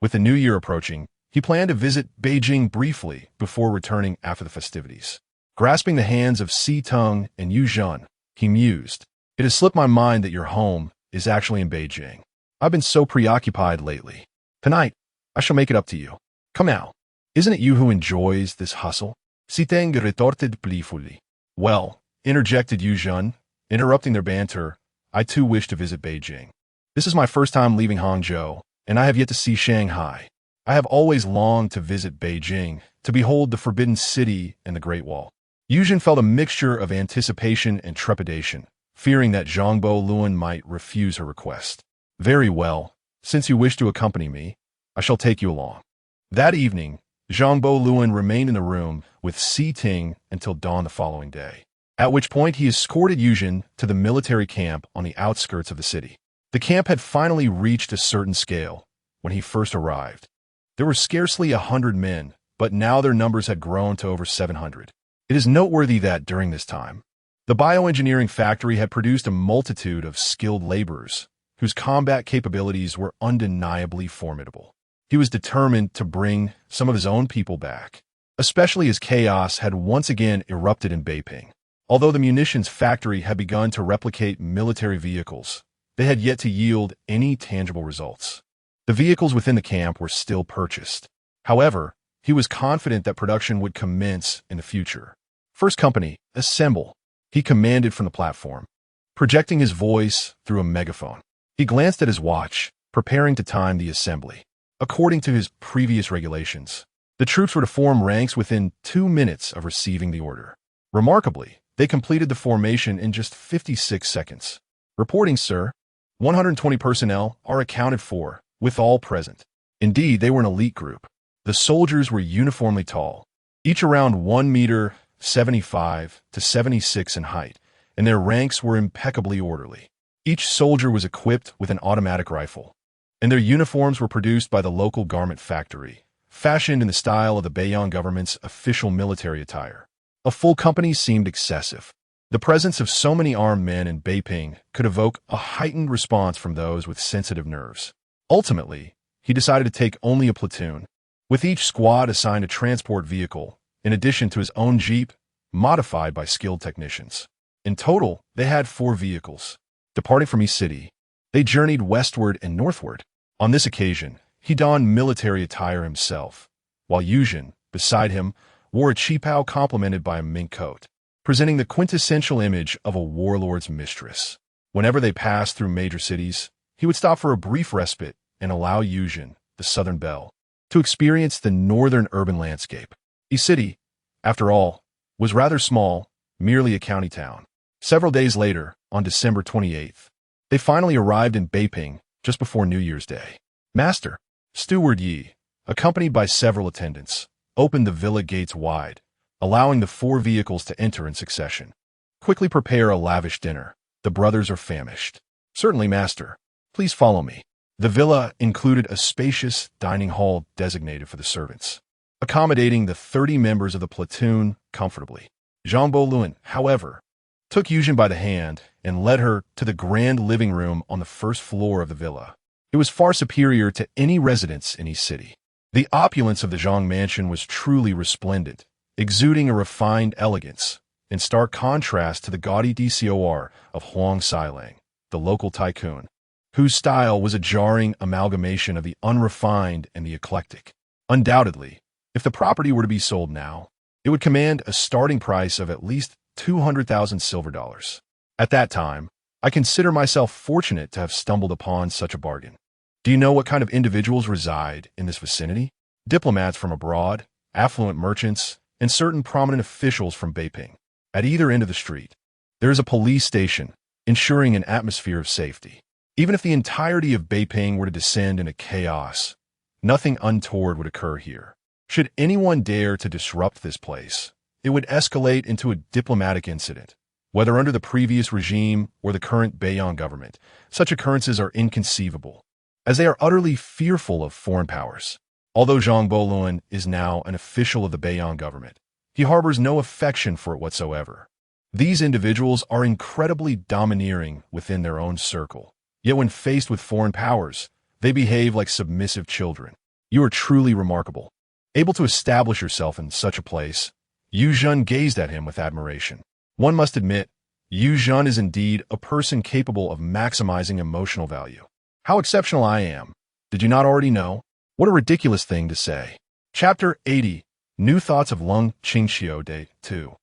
[SPEAKER 1] With the new year approaching, he planned to visit Beijing briefly before returning after the festivities. Grasping the hands of Si Tung and Yu Zhen, he mused, "It has slipped my mind that your home is actually in Beijing. I've been so preoccupied lately. Tonight, I shall make it up to you. Come now. Isn't it you who enjoys this hustle?" Si Tung retorted playfully. "Well," interjected Yu Zhen, interrupting their banter, "I too wish to visit Beijing. This is my first time leaving Hangzhou, and I have yet to see Shanghai. I have always longed to visit Beijing, to behold the Forbidden City and the Great Wall." Yu Zhen felt a mixture of anticipation and trepidation, fearing that Zhang Luan might refuse her request. "Very well, since you wish to accompany me, I shall take you along." That evening, Zhang Luan remained in the room with Si Ting until dawn the following day, at which point he escorted Yu Zhen to the military camp on the outskirts of the city. The camp had finally reached a certain scale when he first arrived. There were scarcely 100 men, but now their numbers had grown to over 700. It is noteworthy that during this time, the bioengineering factory had produced a multitude of skilled laborers whose combat capabilities were undeniably formidable. He was determined to bring some of his own people back, especially as chaos had once again erupted in Beiping. Although the munitions factory had begun to replicate military vehicles, they had yet to yield any tangible results. The vehicles within the camp were still purchased. However, he was confident that production would commence in the future. "First company, assemble," he commanded from the platform, projecting his voice through a megaphone. He glanced at his watch, preparing to time the assembly. According to his previous regulations, the troops were to form ranks within 2 minutes of receiving the order. Remarkably, they completed the formation in just 56 seconds. "Reporting, sir. 120 personnel are accounted for, with all present." Indeed, they were an elite group. The soldiers were uniformly tall, each around 1 meter 75 to 76 in height, and their ranks were impeccably orderly. Each soldier was equipped with an automatic rifle, and their uniforms were produced by the local garment factory, fashioned in the style of the Beiyang government's official military attire. A full company seemed excessive. The presence of so many armed men in Beiping could evoke a heightened response from those with sensitive nerves. Ultimately, he decided to take only a platoon, with each squad assigned a transport vehicle, in addition to his own jeep, modified by skilled technicians. In total, they had 4 vehicles. Departing from East City, they journeyed westward and northward. On this occasion, he donned military attire himself, while Yuan, beside him, wore a qipao complemented by a mink coat, presenting the quintessential image of a warlord's mistress. Whenever they passed through major cities, he would stop for a brief respite and allow Yuan, the Southern Belle, to experience the northern urban landscape. East City, after all, was rather small, merely a county town. Several days later, on December 28th, they finally arrived in Beiping just before New Year's Day. Master, Steward Yi, accompanied by several attendants, opened the villa gates wide, allowing the 4 vehicles to enter in succession. Quickly prepare a lavish dinner. The brothers are famished. Certainly, master. Please follow me. The villa included a spacious dining hall designated for the servants, accommodating the 30 members of the platoon comfortably. Zhang Luan, however, took Yuan by the hand and led her to the grand living room on the first floor of the villa. It was far superior to any residence in East City. The opulence of the Zhang mansion was truly resplendent, exuding a refined elegance, in stark contrast to the gaudy decor of Huang Xilang, the local tycoon, whose style was a jarring amalgamation of the unrefined and the eclectic. Undoubtedly, if the property were to be sold now, it would command a starting price of at least 200,000 silver dollars. At that time, I consider myself fortunate to have stumbled upon such a bargain. Do you know what kind of individuals reside in this vicinity? Diplomats from abroad, affluent merchants, and certain prominent officials from Beiping. At either end of the street, there is a police station, ensuring an atmosphere of safety. Even if the entirety of Beiping were to descend into chaos, nothing untoward would occur here. Should anyone dare to disrupt this place, it would escalate into a diplomatic incident. Whether under the previous regime or the current Beiyang government, such occurrences are inconceivable, as they are utterly fearful of foreign powers. Although Zhang Luan is now an official of the Beiyang government, he harbors no affection for it whatsoever. These individuals are incredibly domineering within their own circle, yet when faced with foreign powers, they behave like submissive children. You are truly remarkable. Able to establish yourself in such a place, Yuan gazed at him with admiration. One must admit, Yuan is indeed a person capable of maximizing emotional value. How exceptional I am. Did you not already know? What a ridiculous thing to say. Chapter 80, New Thoughts of Lung Qingxiu Day 2.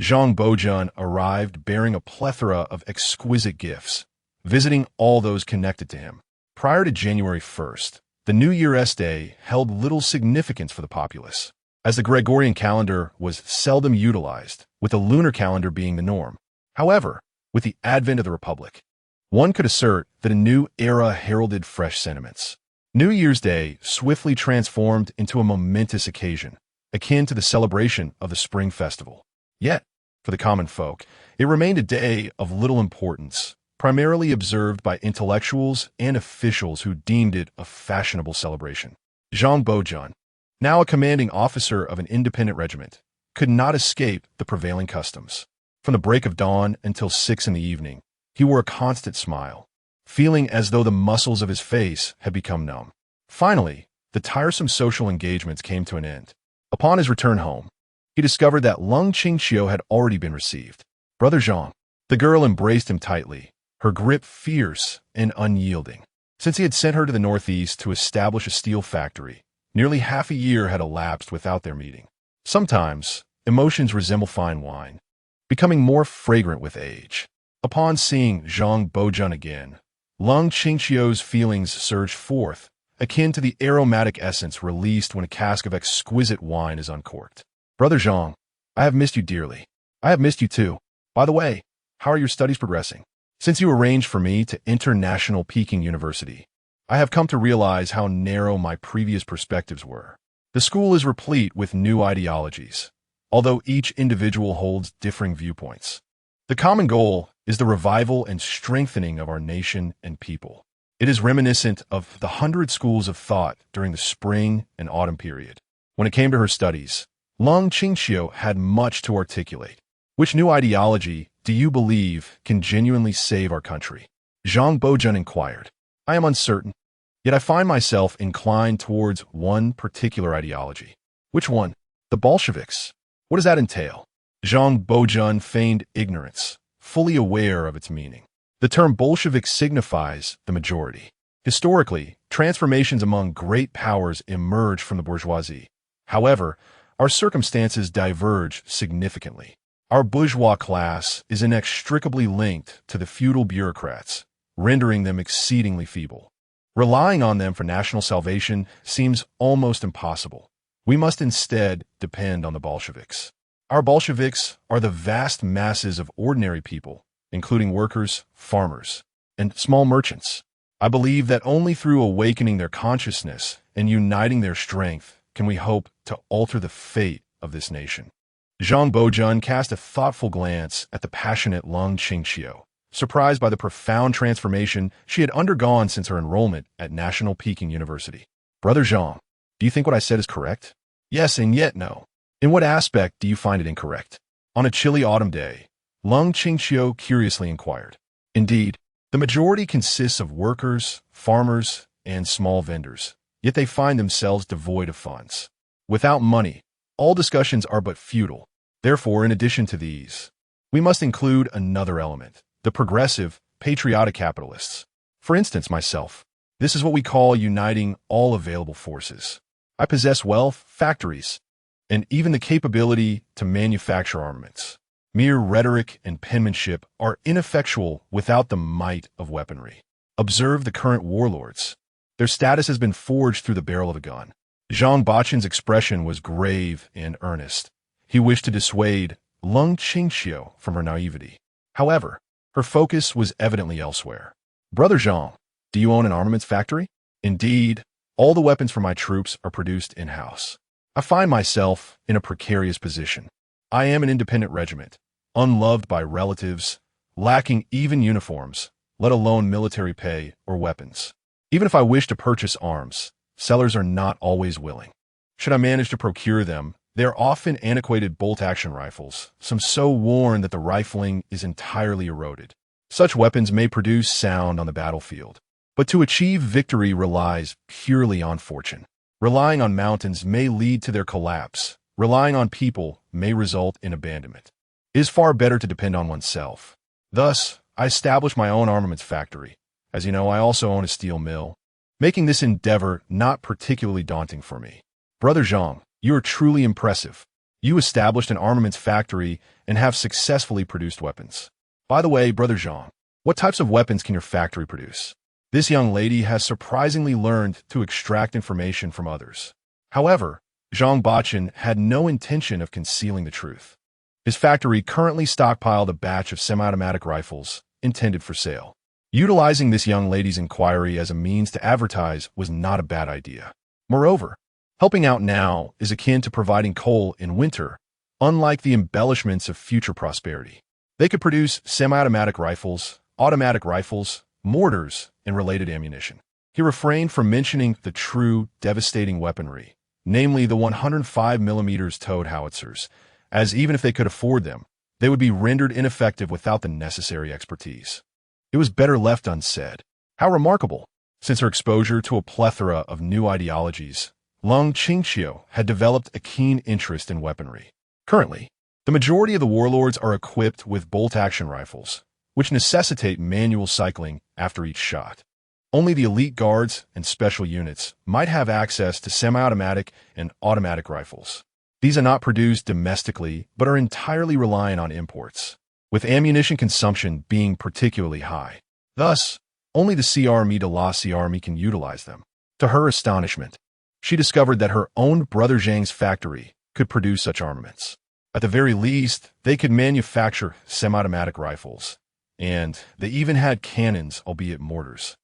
[SPEAKER 1] Zhang Bojan arrived bearing a plethora of exquisite gifts, visiting all those connected to him. Prior to January 1st, the New Year's Day held little significance for the populace, as the Gregorian calendar was seldom utilized, with the lunar calendar being the norm. However, with the advent of the Republic, one could assert that a new era heralded fresh sentiments. New Year's Day swiftly transformed into a momentous occasion, akin to the celebration of the Spring Festival. Yet, for the common folk, it remained a day of little importance, primarily observed by intellectuals and officials who deemed it a fashionable celebration. Zhang Bojan, now a commanding officer of an independent regiment, could not escape the prevailing customs. From the break of dawn until 6 in the evening, he wore a constant smile, feeling as though the muscles of his face had become numb. Finally, the tiresome social engagements came to an end. Upon his return home, he discovered that Lung Qingxiu had already been received. Brother Zhang. The girl embraced him tightly, her grip fierce and unyielding. Since he had sent her to the northeast to establish a steel factory, nearly half a year had elapsed without their meeting. Sometimes, emotions resemble fine wine, becoming more fragrant with age. Upon seeing Zhang Bojan again, Lung Qingxiu's feelings surged forth, akin to the aromatic essence released when a cask of exquisite wine is uncorked. Brother Zhang, I have missed you dearly. I have missed you too. By the way, how are your studies progressing? Since you arranged for me to enter National Peking University, I have come to realize how narrow my previous perspectives were. The school is replete with new ideologies, although each individual holds differing viewpoints. The common goal is the revival and strengthening of our nation and people. It is reminiscent of the 100 schools of thought during the spring and autumn period. When it came to her studies, Lung Qingxiu had much to articulate. Which new ideology do you believe can genuinely save our country? Zhang Bojun inquired. I am uncertain, yet I find myself inclined towards one particular ideology. Which one? The Bolsheviks. What does that entail? Zhang Bojun feigned ignorance, fully aware of its meaning. The term Bolshevik signifies the majority. Historically, transformations among great powers emerge from the bourgeoisie. However, our circumstances diverge significantly. Our bourgeois class is inextricably linked to the feudal bureaucrats, rendering them exceedingly feeble. Relying on them for national salvation seems almost impossible. We must instead depend on the Bolsheviks. Our Bolsheviks are the vast masses of ordinary people, including workers, farmers, and small merchants. I believe that only through awakening their consciousness and uniting their strength can we hope to alter the fate of this nation. Zhang Bojun cast a thoughtful glance at the passionate Lung Qingxiu, surprised by the profound transformation she had undergone since her enrollment at National Peking University. Brother Zhang, do you think what I said is correct? Yes, and yet no. In what aspect do you find it incorrect? On a chilly autumn day, Lung Qingxiu curiously inquired. Indeed, the majority consists of workers, farmers, and small vendors, yet they find themselves devoid of funds. Without money, all discussions are but futile. Therefore, in addition to these, we must include another element, the progressive, patriotic capitalists. For instance, myself. This is what we call uniting all available forces. I possess wealth, factories, and even the capability to manufacture armaments. Mere rhetoric and penmanship are ineffectual without the might of weaponry. Observe the current warlords. Their status has been forged through the barrel of a gun. Zhang Bachen's expression was grave and earnest. He wished to dissuade Lung Qingxiu from her naivety. However, her focus was evidently elsewhere. Brother Zhang, do you own an armaments factory? Indeed, all the weapons for my troops are produced in-house. I find myself in a precarious position. I am an independent regiment, unloved by relatives, lacking even uniforms, let alone military pay or weapons. Even if I wish to purchase arms, sellers are not always willing. Should I manage to procure them, they are often antiquated bolt-action rifles, some so worn that the rifling is entirely eroded. Such weapons may produce sound on the battlefield, but to achieve victory relies purely on fortune. Relying on mountains may lead to their collapse. Relying on people may result in abandonment. It is far better to depend on oneself. Thus, I established my own armaments factory. As you know, I also own a steel mill, making this endeavor not particularly daunting for me. Brother Zhang, you are truly impressive. You established an armaments factory and have successfully produced weapons. By the way, Brother Zhang, what types of weapons can your factory produce? This young lady has surprisingly learned to extract information from others. However, Zhang Bacchen had no intention of concealing the truth. His factory currently stockpiled a batch of semi-automatic rifles intended for sale. Utilizing this young lady's inquiry as a means to advertise was not a bad idea. Moreover, helping out now is akin to providing coal in winter, unlike the embellishments of future prosperity. They could produce semi-automatic rifles, automatic rifles, mortars, and related ammunition. He refrained from mentioning the true, devastating weaponry, namely the 105mm towed howitzers, as even if they could afford them, they would be rendered ineffective without the necessary expertise. It was better left unsaid. How remarkable! Since her exposure to a plethora of new ideologies, Lung Qingxiu had developed a keen interest in weaponry. Currently, the majority of the warlords are equipped with bolt-action rifles, which necessitate manual cycling after each shot. Only the elite guards and special units might have access to semi-automatic and automatic rifles. These are not produced domestically, but are entirely reliant on imports, with ammunition consumption being particularly high. Thus, only the Armée de la Armée can utilize them. To her astonishment, she discovered that her own brother Zhang's factory could produce such armaments. At the very least, they could manufacture semi-automatic rifles, and they even had cannons, albeit mortars.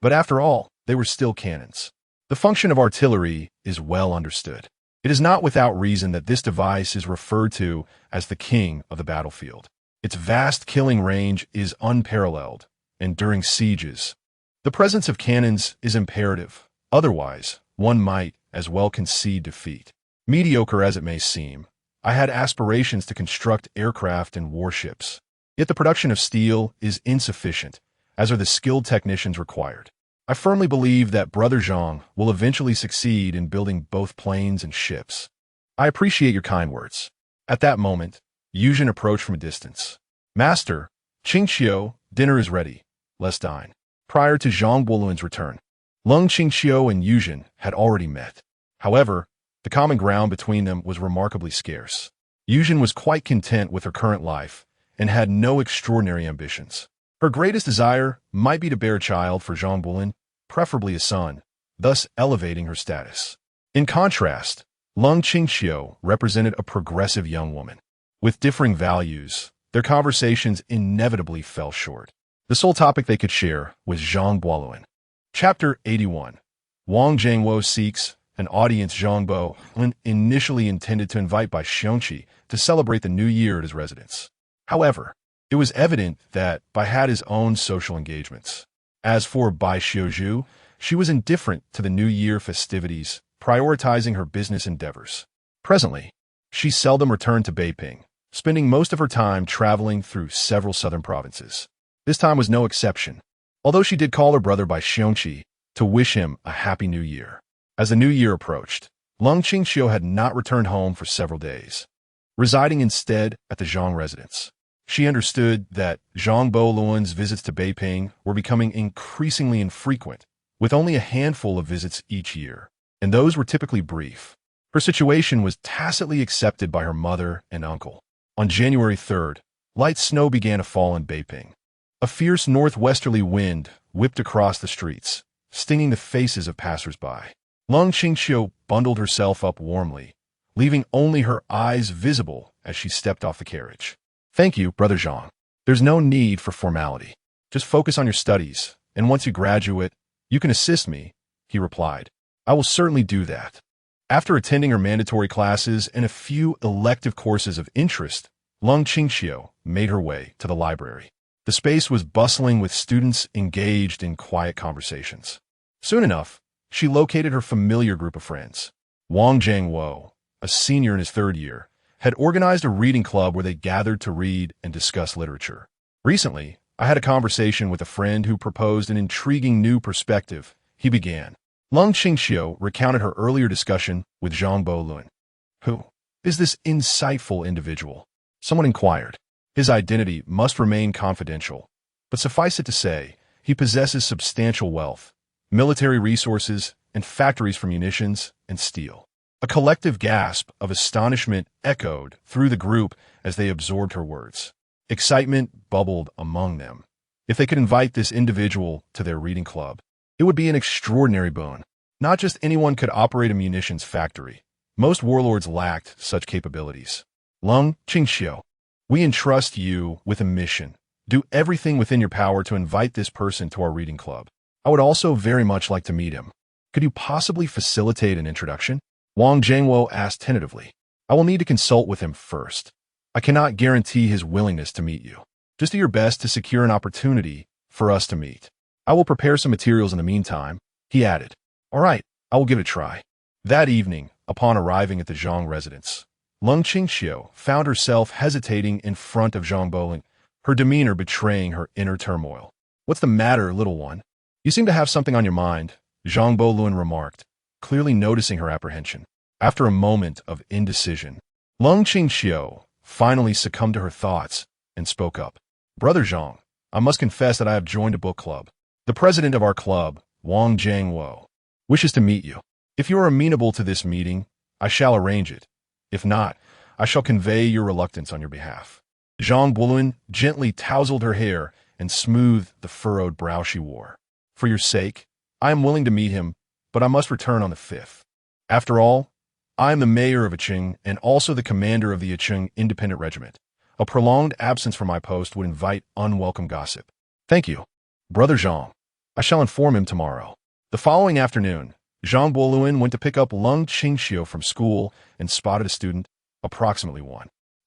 [SPEAKER 1] But after all, they were still cannons. The function of artillery is well understood. It is not without reason that this device is referred to as the king of the battlefield. Its vast killing range is unparalleled, and during sieges, The presence of cannons is imperative. Otherwise, one might as well concede defeat. Mediocre as it may seem, I had aspirations to construct aircraft and warships. Yet the production of steel is insufficient, as are the skilled technicians required. I firmly believe that Brother Zhang will eventually succeed in building both planes and ships. I appreciate your kind words. At that moment, Yuan approached from a distance. Master, Qingqiu, dinner is ready. Let's dine. Prior to Zhang Boluan's return, Lung Qingqiu and Yuan had already met. However, the common ground between them was remarkably scarce. Yuan was quite content with her current life and had no extraordinary ambitions. Her greatest desire might be to bear a child for Zhang Boluan, preferably a son, thus elevating her status. In contrast, Lung Qingqiu represented a progressive young woman. With differing values, their conversations inevitably fell short. The sole topic they could share was Zhang Boluan. Chapter 81. Wang Zhangwo seeks an audience. Zhang Boluan initially intended to invite Bai Xiongqi to celebrate the new year at his residence. However, it was evident that Bai had his own social engagements. As for Bai Xiuzhu, she was indifferent to the New Year festivities, prioritizing her business endeavors. Presently, she seldom returned to Beiping, spending most of her time traveling through several southern provinces. This time was no exception, although she did call her brother Bai Xiongqi to wish him a happy new year. As the new year approached, Lung Qingqiu had not returned home for several days, residing instead at the Zhang residence. She understood that Zhang Boluan's visits to Beiping were becoming increasingly infrequent, with only a handful of visits each year, and those were typically brief. Her situation was tacitly accepted by her mother and uncle. On January 3rd, light snow began to fall in Beiping. A fierce northwesterly wind whipped across the streets, stinging the faces of passers-by. Lung Qingqiu bundled herself up warmly, leaving only her eyes visible as she stepped off the carriage. Thank you, Brother Zhang. There's no need for formality. Just focus on your studies, and once you graduate, you can assist me, he replied. I will certainly do that. After attending her mandatory classes and a few elective courses of interest, Lung Qingqiu made her way to the library. The space was bustling with students engaged in quiet conversations. Soon enough, she located her familiar group of friends. Wang Zhangwo, a senior in his third year, had organized a reading club where they gathered to read and discuss literature. Recently, I had a conversation with a friend who proposed an intriguing new perspective. He began. Lung Qingqiu recounted her earlier discussion with Zhang Boluan. Who is this insightful individual? Someone inquired. His identity must remain confidential, but suffice it to say, he possesses substantial wealth, military resources, and factories for munitions and steel. A collective gasp of astonishment echoed through the group as they absorbed her words. Excitement bubbled among them. If they could invite this individual to their reading club, it would be an extraordinary boon. Not just anyone could operate a munitions factory. Most warlords lacked such capabilities. Lung Qingqiu, we entrust you with a mission. Do everything within your power to invite this person to our reading club. I would also very much like to meet him. Could you possibly facilitate an introduction? Wang Zhangwo asked tentatively. I will need to consult with him first. I cannot guarantee his willingness to meet you. Just do your best to secure an opportunity for us to meet. I will prepare some materials in the meantime, he added. All right, I will give it a try. That evening, upon arriving at the Zhang residence, Lung Qingqiu found herself hesitating in front of Zhang Boluan, her demeanor betraying her inner turmoil. What's the matter, little one? You seem to have something on your mind, Zhang Boluan remarked, clearly noticing her apprehension. After a moment of indecision, Lung Qingqiu finally succumbed to her thoughts and spoke up. Brother Zhang, I must confess that I have joined a book club. The president of our club, Wang Zhangwo, wishes to meet you. If you are amenable to this meeting, I shall arrange it. If not, I shall convey your reluctance on your behalf. Zhang Boluan gently tousled her hair and smoothed the furrowed brow she wore. For your sake, I am willing to meet him, but I must return on the 5th. After all, I am the mayor of Yicheng and also the commander of the Yicheng Independent Regiment. A prolonged absence from my post would invite unwelcome gossip. Thank you, Brother Zhang. I shall inform him tomorrow. The following afternoon, Zhang Boluan went to pick up Lung Qingqiu from school and spotted a student, approximately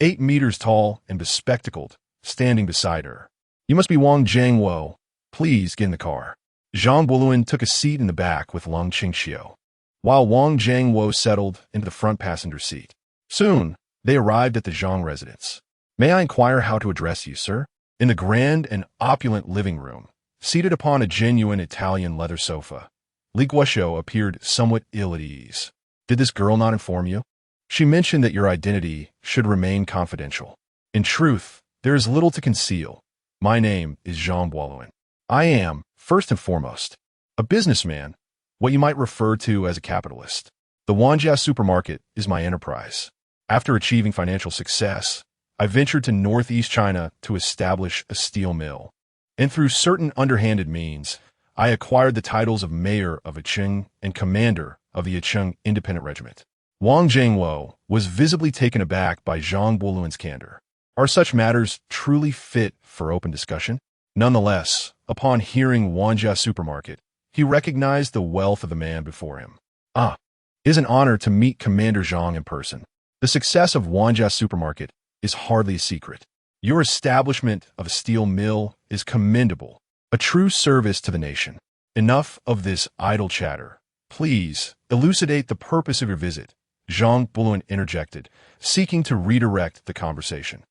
[SPEAKER 1] 8 meters tall and bespectacled, standing beside her. You must be Wang Zhangwo. Please get in the car. Zhang Buluan took a seat in the back with Lung Qingxiu, while Wang Jiangwo settled into the front passenger seat. Soon, they arrived at the Zhang residence. "May I inquire how to address you, sir?" In the grand and opulent living room, seated upon a genuine Italian leather sofa, Li Guoshuo appeared somewhat ill at ease. "Did this girl not inform you? She mentioned that your identity should remain confidential. In truth, there is little to conceal. My name is Zhang Buluan. I am, first and foremost, a businessman, what you might refer to as a capitalist. The Wanjia supermarket is my enterprise. After achieving financial success, I ventured to northeast China to establish a steel mill. And through certain underhanded means, I acquired the titles of mayor of Yicheng and commander of the Yicheng Independent Regiment." Wang Jiangwo was visibly taken aback by Zhang Buluan's candor. Are such matters truly fit for open discussion? Nonetheless, upon hearing Wanjia supermarket, he recognized the wealth of the man before him. "Ah, it is an honor to meet Commander Zhang in person. The success of Wanjia supermarket is hardly a secret. Your establishment of a steel mill is commendable, a true service to the nation. Enough of this idle chatter. Please elucidate the purpose of your visit," Zhang Buluan interjected, seeking to redirect the conversation.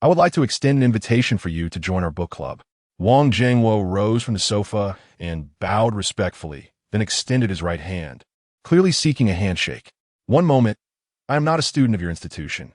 [SPEAKER 1] "I would like to extend an invitation for you to join our book club." Wang Jiangwo rose from the sofa and bowed respectfully, then extended his right hand, clearly seeking a handshake. "One moment. I am not a student of your institution.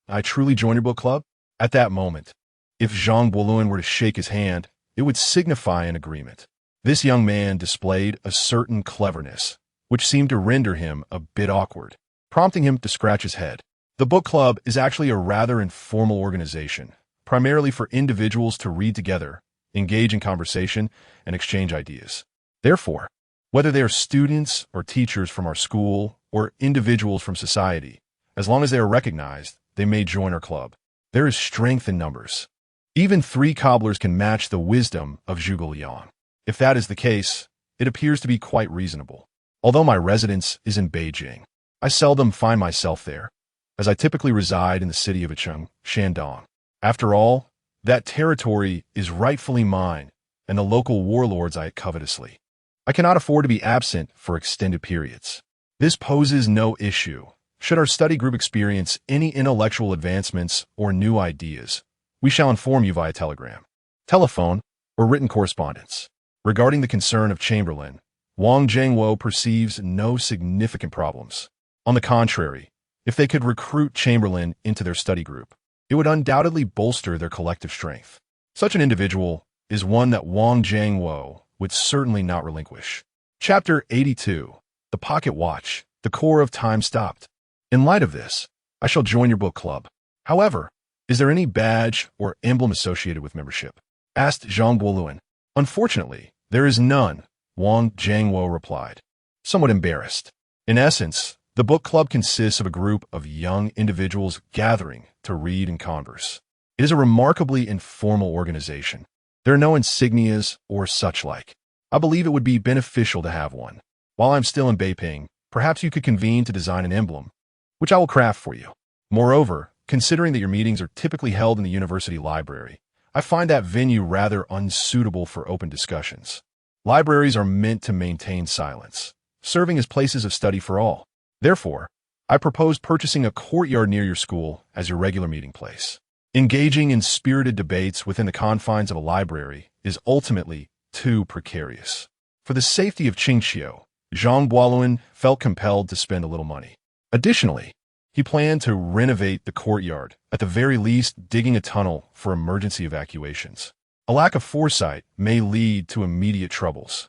[SPEAKER 1] I truly join your book club?" At that moment, if Zhang Buluan were to shake his hand, it would signify an agreement. This young man displayed a certain cleverness, which seemed to render him a bit awkward, prompting him to scratch his head. "The book club is actually a rather informal organization, primarily for individuals to read together, engage in conversation, and exchange ideas. Therefore, whether they are students or teachers from our school or individuals from society, as long as they are recognized, they may join our club. There is strength in numbers. Even 3 cobblers can match the wisdom of Zhuge Liang. If that is the case, it appears to be quite reasonable. Although my residence is in Beijing, I seldom find myself there, as I typically reside in the city of Yicheng, Shandong. After all, that territory is rightfully mine, and the local warlords eye it covetously. I cannot afford to be absent for extended periods. This poses no issue. Should our study group experience any intellectual advancements or new ideas, we shall inform you via telegram, telephone, or written correspondence. Regarding the concern of Chamberlain, Wang Jiangwo perceives no significant problems. On the contrary, if they could recruit Chamberlain into their study group, it would undoubtedly bolster their collective strength. Such an individual is one that Wang Jiangwo would certainly not relinquish. Chapter 82. The Pocket Watch. The Core of Time Stopped. In light of this, I shall join your book club. However, is there any badge or emblem associated with membership?" asked Zhang Buluan. "Unfortunately, there is none," Wang Jiangwo replied, somewhat embarrassed. In essence, the book club consists of a group of young individuals gathering to read and converse. It is a remarkably informal organization. There are no insignias or such like. I believe it would be beneficial to have one. While I'm still in Beiping, perhaps you could convene to design an emblem, which I will craft for you. Moreover, considering that your meetings are typically held in the university library, I find that venue rather unsuitable for open discussions. Libraries are meant to maintain silence, serving as places of study for all. Therefore, I propose purchasing a courtyard near your school as your regular meeting place. Engaging in spirited debates within the confines of a library is ultimately too precarious. For the safety of Qingxiu, Zhang Buluan felt compelled to spend a little money. Additionally, he planned to renovate the courtyard, at the very least digging a tunnel for emergency evacuations. A lack of foresight may lead to immediate troubles.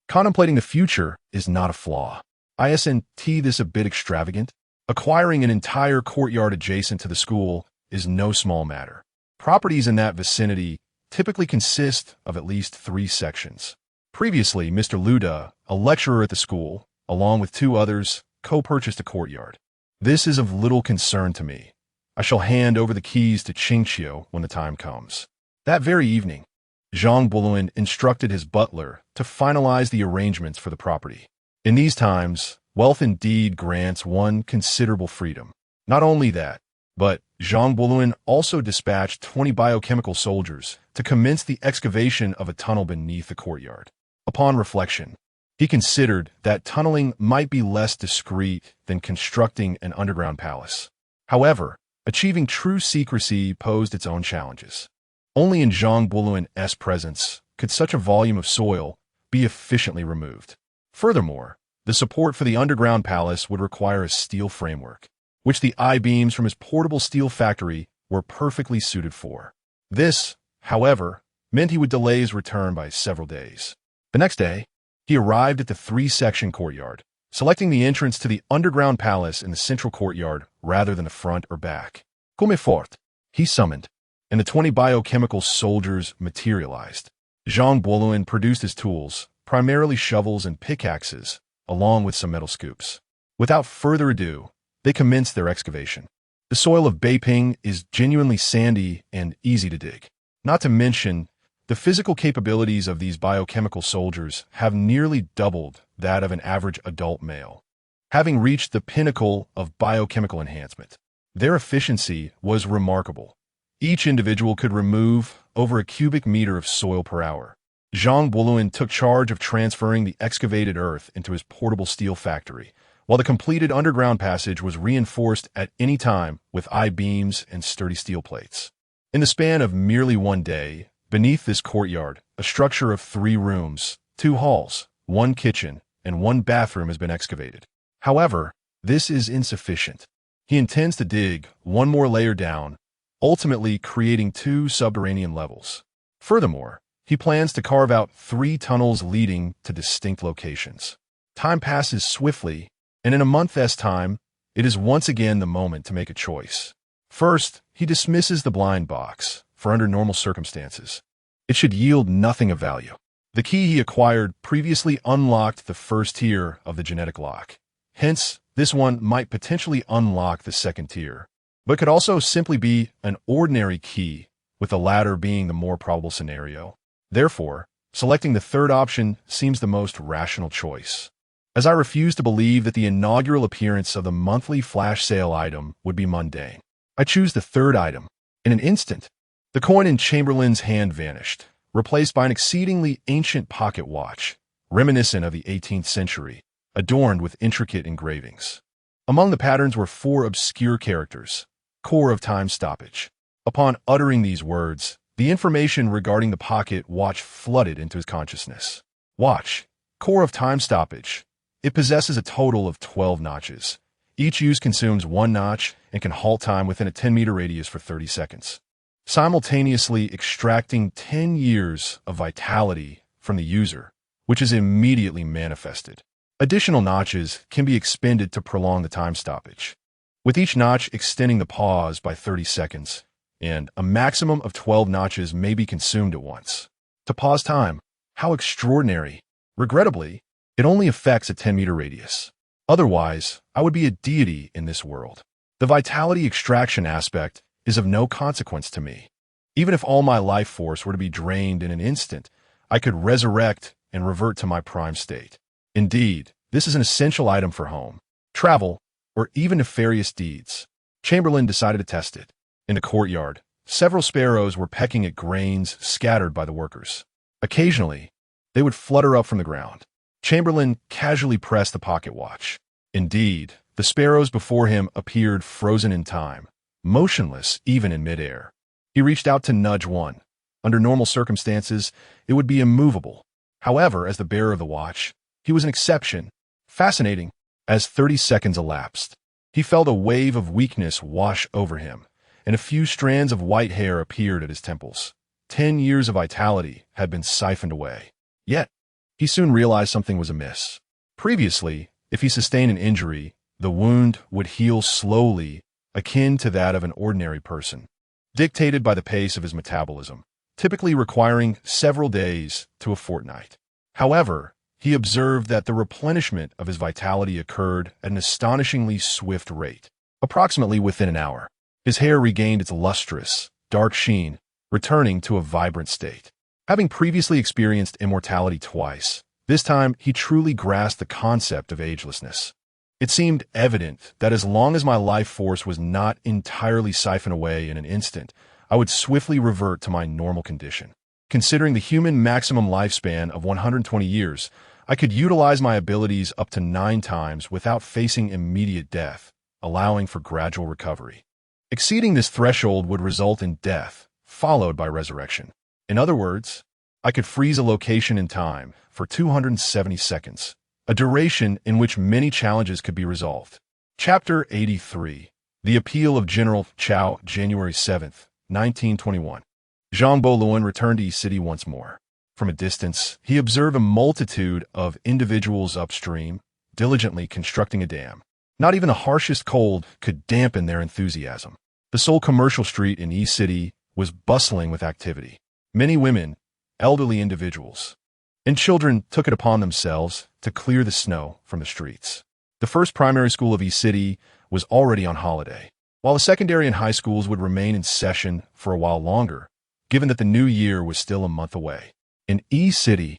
[SPEAKER 1] Contemplating the future is not a flaw. Isn't this a bit extravagant? Acquiring an entire courtyard adjacent to the school is no small matter. Properties in that vicinity typically consist of at least 3 sections. Previously, Mr. Luda, a lecturer at the school, along with 2 others, co-purchased a courtyard. This is of little concern to me. I shall hand over the keys to Qingxiu when the time comes. That very evening, Zhang Buluan instructed his butler to finalize the arrangements for the property. In these times, wealth indeed grants one considerable freedom. Not only that, but Zhang Buluan also dispatched 20 biochemical soldiers to commence the excavation of a tunnel beneath the courtyard. Upon reflection, he considered that tunneling might be less discreet than constructing an underground palace. However, achieving true secrecy posed its own challenges. Only in Zhang Buluan's presence could such a volume of soil be efficiently removed. Furthermore, the support for the underground palace would require a steel framework, which the I-beams from his portable steel factory were perfectly suited for. This, however, meant he would delay his return by several days. The next day, he arrived at the three-section courtyard, selecting the entrance to the underground palace in the central courtyard rather than the front or back. Comme fort, he summoned, and the 20 biochemical soldiers materialized. Zhang Buluan produced his tools, primarily shovels and pickaxes, along with some metal scoops. Without further ado, they commenced their excavation. The soil of Beiping is genuinely sandy and easy to dig. Not to mention, the physical capabilities of these biochemical soldiers have nearly doubled that of an average adult male. Having reached the pinnacle of biochemical enhancement, their efficiency was remarkable. Each individual could remove over a cubic meter of soil per hour. Zhang Buluan took charge of transferring the excavated earth into his portable steel factory, while the completed underground passage was reinforced at any time with I-beams and sturdy steel plates. In the span of merely one day, beneath this courtyard, a structure of 3 rooms, 2 halls, 1 kitchen, and 1 bathroom has been excavated. However, this is insufficient. He intends to dig 1 more layer down, ultimately creating 2 subterranean levels. Furthermore, he plans to carve out 3 tunnels leading to distinct locations. Time passes swiftly, and in a month's time, it is once again the moment to make a choice. First, he dismisses the blind box, for under normal circumstances, it should yield nothing of value. The key he acquired previously unlocked the first tier of the genetic lock. Hence, this one might potentially unlock the second tier, but could also simply be an ordinary key, with the latter being the more probable scenario. Therefore, selecting the third option seems the most rational choice. As I refuse to believe that the inaugural appearance of the monthly flash sale item would be mundane, I choose the third item. In an instant, the coin in Chamberlain's hand vanished, replaced by an exceedingly ancient pocket watch, reminiscent of the 18th century, adorned with intricate engravings. Among the patterns were 4 obscure characters, core of time stoppage. Upon uttering these words, the information regarding the pocket watch flooded into his consciousness. Watch, core of time stoppage. It possesses a total of 12 notches. Each use consumes 1 notch and can halt time within a 10-meter radius for 30 seconds. Simultaneously extracting 10 years of vitality from the user, which is immediately manifested. Additional notches can be expended to prolong the time stoppage, with each notch extending the pause by 30 seconds, and a maximum of 12 notches may be consumed at once. To pause time, how extraordinary! Regrettably, it only affects a 10-meter radius. Otherwise, I would be a deity in this world. The vitality extraction aspect is of no consequence to me. Even if all my life force were to be drained in an instant, I could resurrect and revert to my prime state. Indeed, this is an essential item for home, travel, or even nefarious deeds. Chamberlain decided to test it. In the courtyard, several sparrows were pecking at grains scattered by the workers. Occasionally, they would flutter up from the ground. Chamberlain casually pressed the pocket watch. Indeed, the sparrows before him appeared frozen in time, motionless even in midair. He reached out to nudge one. Under normal circumstances, it would be immovable. However, as the bearer of the watch, he was an exception. Fascinating. As 30 seconds elapsed, he felt a wave of weakness wash over him, and a few strands of white hair appeared at his temples. 10 years of vitality had been siphoned away. Yet, he soon realized something was amiss. Previously, if he sustained an injury, the wound would heal slowly, akin to that of an ordinary person, dictated by the pace of his metabolism, typically requiring several days to a fortnight. However, he observed that the replenishment of his vitality occurred at an astonishingly swift rate. Approximately within an hour, his hair regained its lustrous, dark sheen, returning to a vibrant state. Having previously experienced immortality twice, this time he truly grasped the concept of agelessness. It seemed evident that as long as my life force was not entirely siphoned away in an instant, I would swiftly revert to my normal condition. Considering the human maximum lifespan of 120 years, I could utilize my abilities up to 9 times without facing immediate death, allowing for gradual recovery. Exceeding this threshold would result in death, followed by resurrection. In other words, I could freeze a location in time for 270 seconds, a duration in which many challenges could be resolved. Chapter 83. The Appeal of General Chao, January 7, 1921. Zhang Luan returned to Yi City once more. From a distance, he observed a multitude of individuals upstream, diligently constructing a dam. Not even the harshest cold could dampen their enthusiasm. The sole commercial street in Yi City was bustling with activity. Many women, elderly individuals, and children took it upon themselves to clear the snow from the streets. The first primary school of Yi City was already on holiday, while the secondary and high schools would remain in session for a while longer, given that the new year was still a month away. In Yi City,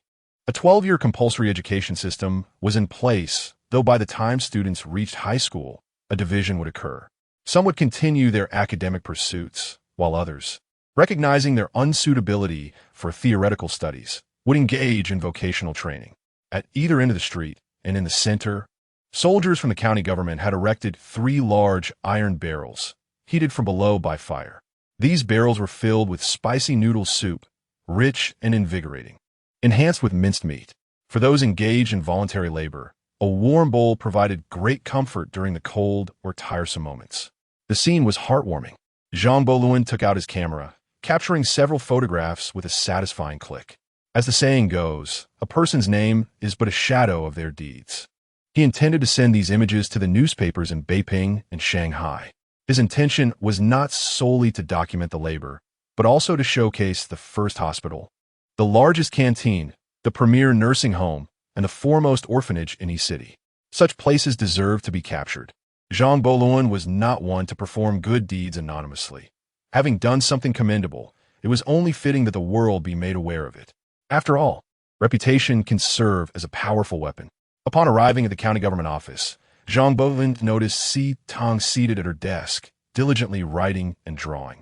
[SPEAKER 1] a 12-year compulsory education system was in place, though by the time students reached high school, a division would occur. Some would continue their academic pursuits, while others, recognizing their unsuitability for theoretical studies, would engage in vocational training. At either end of the street, and in the center, soldiers from the county government had erected 3 large iron barrels, heated from below by fire. These barrels were filled with spicy noodle soup, rich and invigorating, enhanced with minced meat. For those engaged in voluntary labor, a warm bowl provided great comfort during the cold or tiresome moments. The scene was heartwarming. Zhang Luan took out his camera, capturing several photographs with a satisfying click. As the saying goes, a person's name is but a shadow of their deeds. He intended to send these images to the newspapers in Beiping and Shanghai. His intention was not solely to document the labor, but also to showcase the first hospital, the largest canteen, the premier nursing home, and the foremost orphanage in Yi City. Such places deserve to be captured. Zhang Luan was not one to perform good deeds anonymously. Having done something commendable, it was only fitting that the world be made aware of it. After all, reputation can serve as a powerful weapon. Upon arriving at the county government office, Zhang Luan noticed Si Tong seated at her desk, diligently writing and drawing.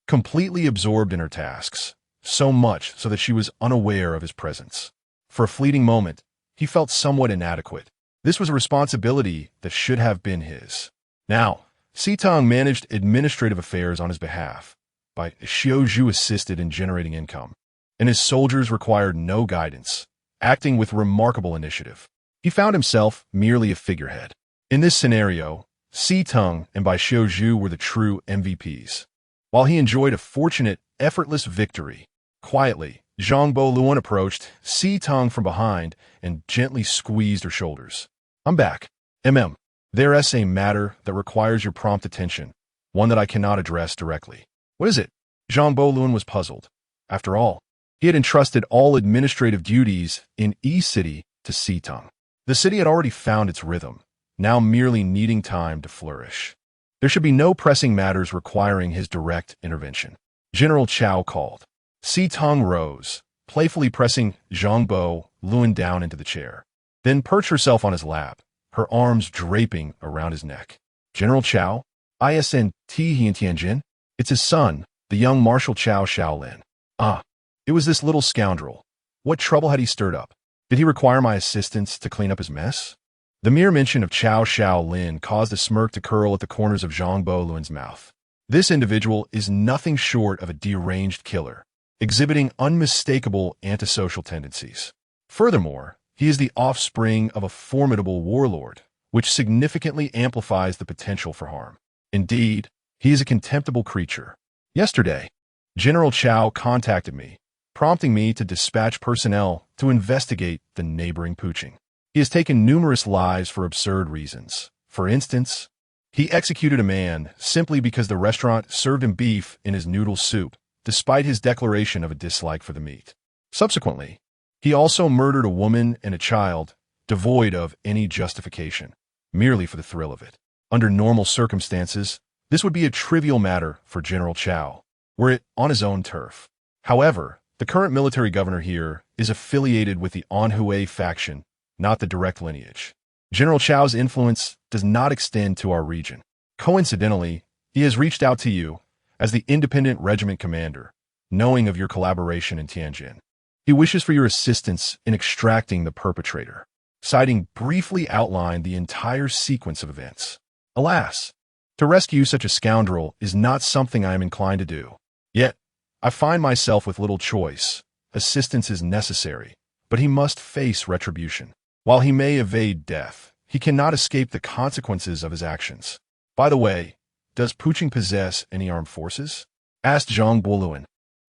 [SPEAKER 1] Completely absorbed in her tasks, so much so that she was unaware of his presence. For a fleeting moment, he felt somewhat inadequate. This was a responsibility that should have been his. Now, Si Tong managed administrative affairs on his behalf, by Xiaozhu assisted in generating income, and his soldiers required no guidance, acting with remarkable initiative. He found himself merely a figurehead. In this scenario, Si Tong and Bai Xiaozhu were the true MVPs. While he enjoyed a fortunate, effortless victory, quietly, Zhang Luan approached Si Tong from behind and gently squeezed her shoulders. "I'm back. There's a matter that requires your prompt attention, one that I cannot address directly." "What is it?" Zhang Luan was puzzled. After all, he had entrusted all administrative duties in Yi City to Si Tong. The city had already found its rhythm, now merely needing time to flourish. There should be no pressing matters requiring his direct intervention. General Chao called. Si Tong rose, playfully pressing Zhang Luan down into the chair, then perched herself on his lap, her arms draping around his neck. "General Chao? Isnt he in Tianjin?" "It's his son, the young Marshal Chao Shaolin." "Ah, it was this little scoundrel. What trouble had he stirred up? Did he require my assistance to clean up his mess?" The mere mention of Chao Shaolin caused a smirk to curl at the corners of Zhang Luan's mouth. This individual is nothing short of a deranged killer, exhibiting unmistakable antisocial tendencies. Furthermore, he is the offspring of a formidable warlord, which significantly amplifies the potential for harm. Indeed, he is a contemptible creature. Yesterday, General Chao contacted me, prompting me to dispatch personnel to investigate the neighboring poaching. He has taken numerous lives for absurd reasons. For instance, he executed a man simply because the restaurant served him beef in his noodle soup, despite his declaration of a dislike for the meat. Subsequently, he also murdered a woman and a child, devoid of any justification, merely for the thrill of it. Under normal circumstances, this would be a trivial matter for General Chao, were it on his own turf. However, the current military governor here is affiliated with the Anhui faction, not the direct lineage. General Chao's influence does not extend to our region. Coincidentally, he has reached out to you, as the independent regiment commander, knowing of your collaboration in Tianjin. He wishes for your assistance in extracting the perpetrator. Citing briefly outlined the entire sequence of events. Alas, to rescue such a scoundrel is not something I am inclined to do. Yet, I find myself with little choice. Assistance is necessary, but he must face retribution. While he may evade death, he cannot escape the consequences of his actions. By the way, does Puching possess any armed forces? Asked Zhang Boluan.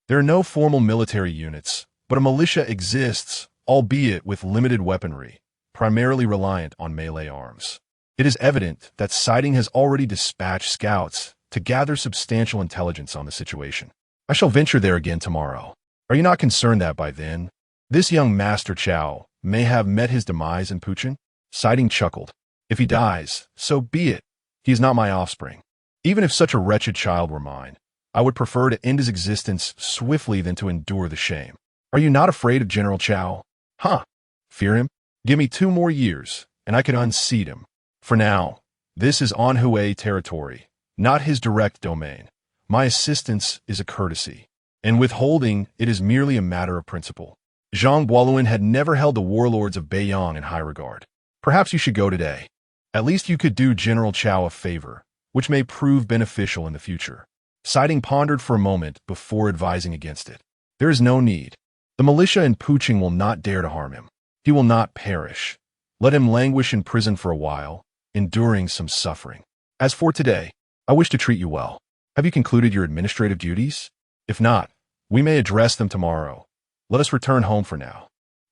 [SPEAKER 1] There are no formal military units, but a militia exists, albeit with limited weaponry, primarily reliant on melee arms. It is evident that Siding has already dispatched scouts to gather substantial intelligence on the situation. I shall venture there again tomorrow. Are you not concerned that by then, this young Master Chow may have met his demise in Puching? Siding chuckled. If he dies, so be it. He is not my offspring. Even if such a wretched child were mine, I would prefer to end his existence swiftly than to endure the shame. Are you not afraid of General Chow? Huh? Fear him? Give me 2 more years, and I could unseat him. For now, this is Anhui territory, not his direct domain. My assistance is a courtesy, and withholding it is merely a matter of principle. Zhang Guoluan had never held the warlords of Beiyang in high regard. Perhaps you should go today. At least you could do General Chow a favor, which may prove beneficial in the future. Siding pondered for a moment before advising against it. There is no need. The militia in Puching will not dare to harm him. He will not perish. Let him languish in prison for a while, enduring some suffering. As for today, I wish to treat you well. Have you concluded your administrative duties? If not, we may address them tomorrow. Let us return home for now.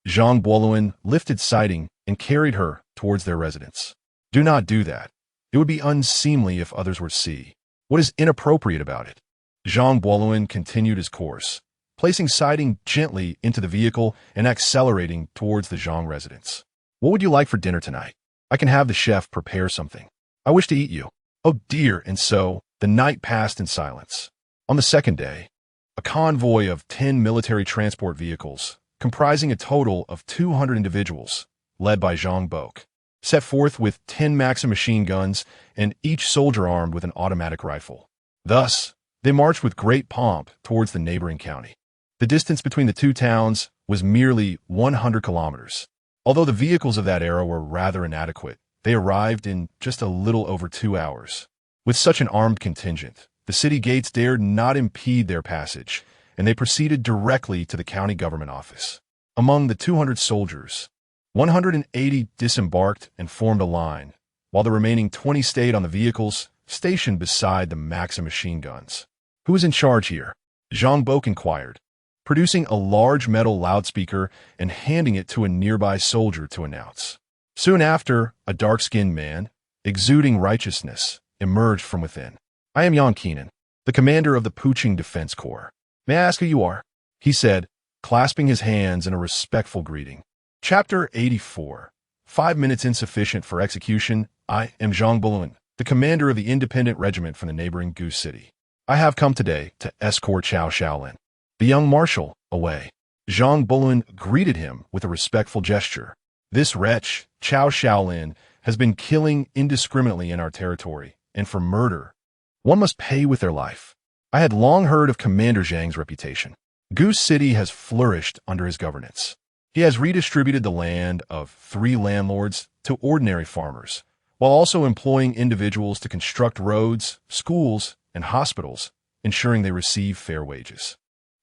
[SPEAKER 1] Zhang Boluan lifted Siding and carried her towards their residence. Do not do that. It would be unseemly if others were to see. What is inappropriate about it? Zhang Boluan continued his course, placing Siding gently into the vehicle and accelerating towards the Zhang residence. What would you like for dinner tonight? I can have the chef prepare something. I wish to eat you. Oh dear, and so, the night passed in silence. On the second day, a convoy of 10 military transport vehicles, comprising a total of 200 individuals, led by Zhang Bok, set forth with 10 Maxim machine guns and each soldier armed with an automatic rifle. Thus, they marched with great pomp towards the neighboring county. The distance between the two towns was merely 100 kilometers. Although the vehicles of that era were rather inadequate, they arrived in just a little over 2 hours. With such an armed contingent, the city gates dared not impede their passage, and they proceeded directly to the county government office. Among the 200 soldiers, 180 disembarked and formed a line, while the remaining 20 stayed on the vehicles stationed beside the Maxim machine guns. Who is in charge here? Zhang Bok inquired, producing a large metal loudspeaker and handing it to a nearby soldier to announce. Soon after, a dark-skinned man, exuding righteousness, emerged from within. I am Yuan, the commander of the Puching Defense Corps. May I ask who you are? He said, clasping his hands in a respectful greeting. Chapter 84. 5 minutes insufficient for execution. I am Zhang Boluan, the commander of the independent regiment from the neighboring Goose City. I have come today to escort Chow Shaolin, the young marshal, away. Zhang Boluan greeted him with a respectful gesture. This wretch, Chow Shaolin, has been killing indiscriminately in our territory, and for murder, one must pay with their life. I had long heard of Commander Zhang's reputation. Goose City has flourished under his governance. He has redistributed the land of 3 landlords to ordinary farmers, while also employing individuals to construct roads, schools, and hospitals, ensuring they receive fair wages.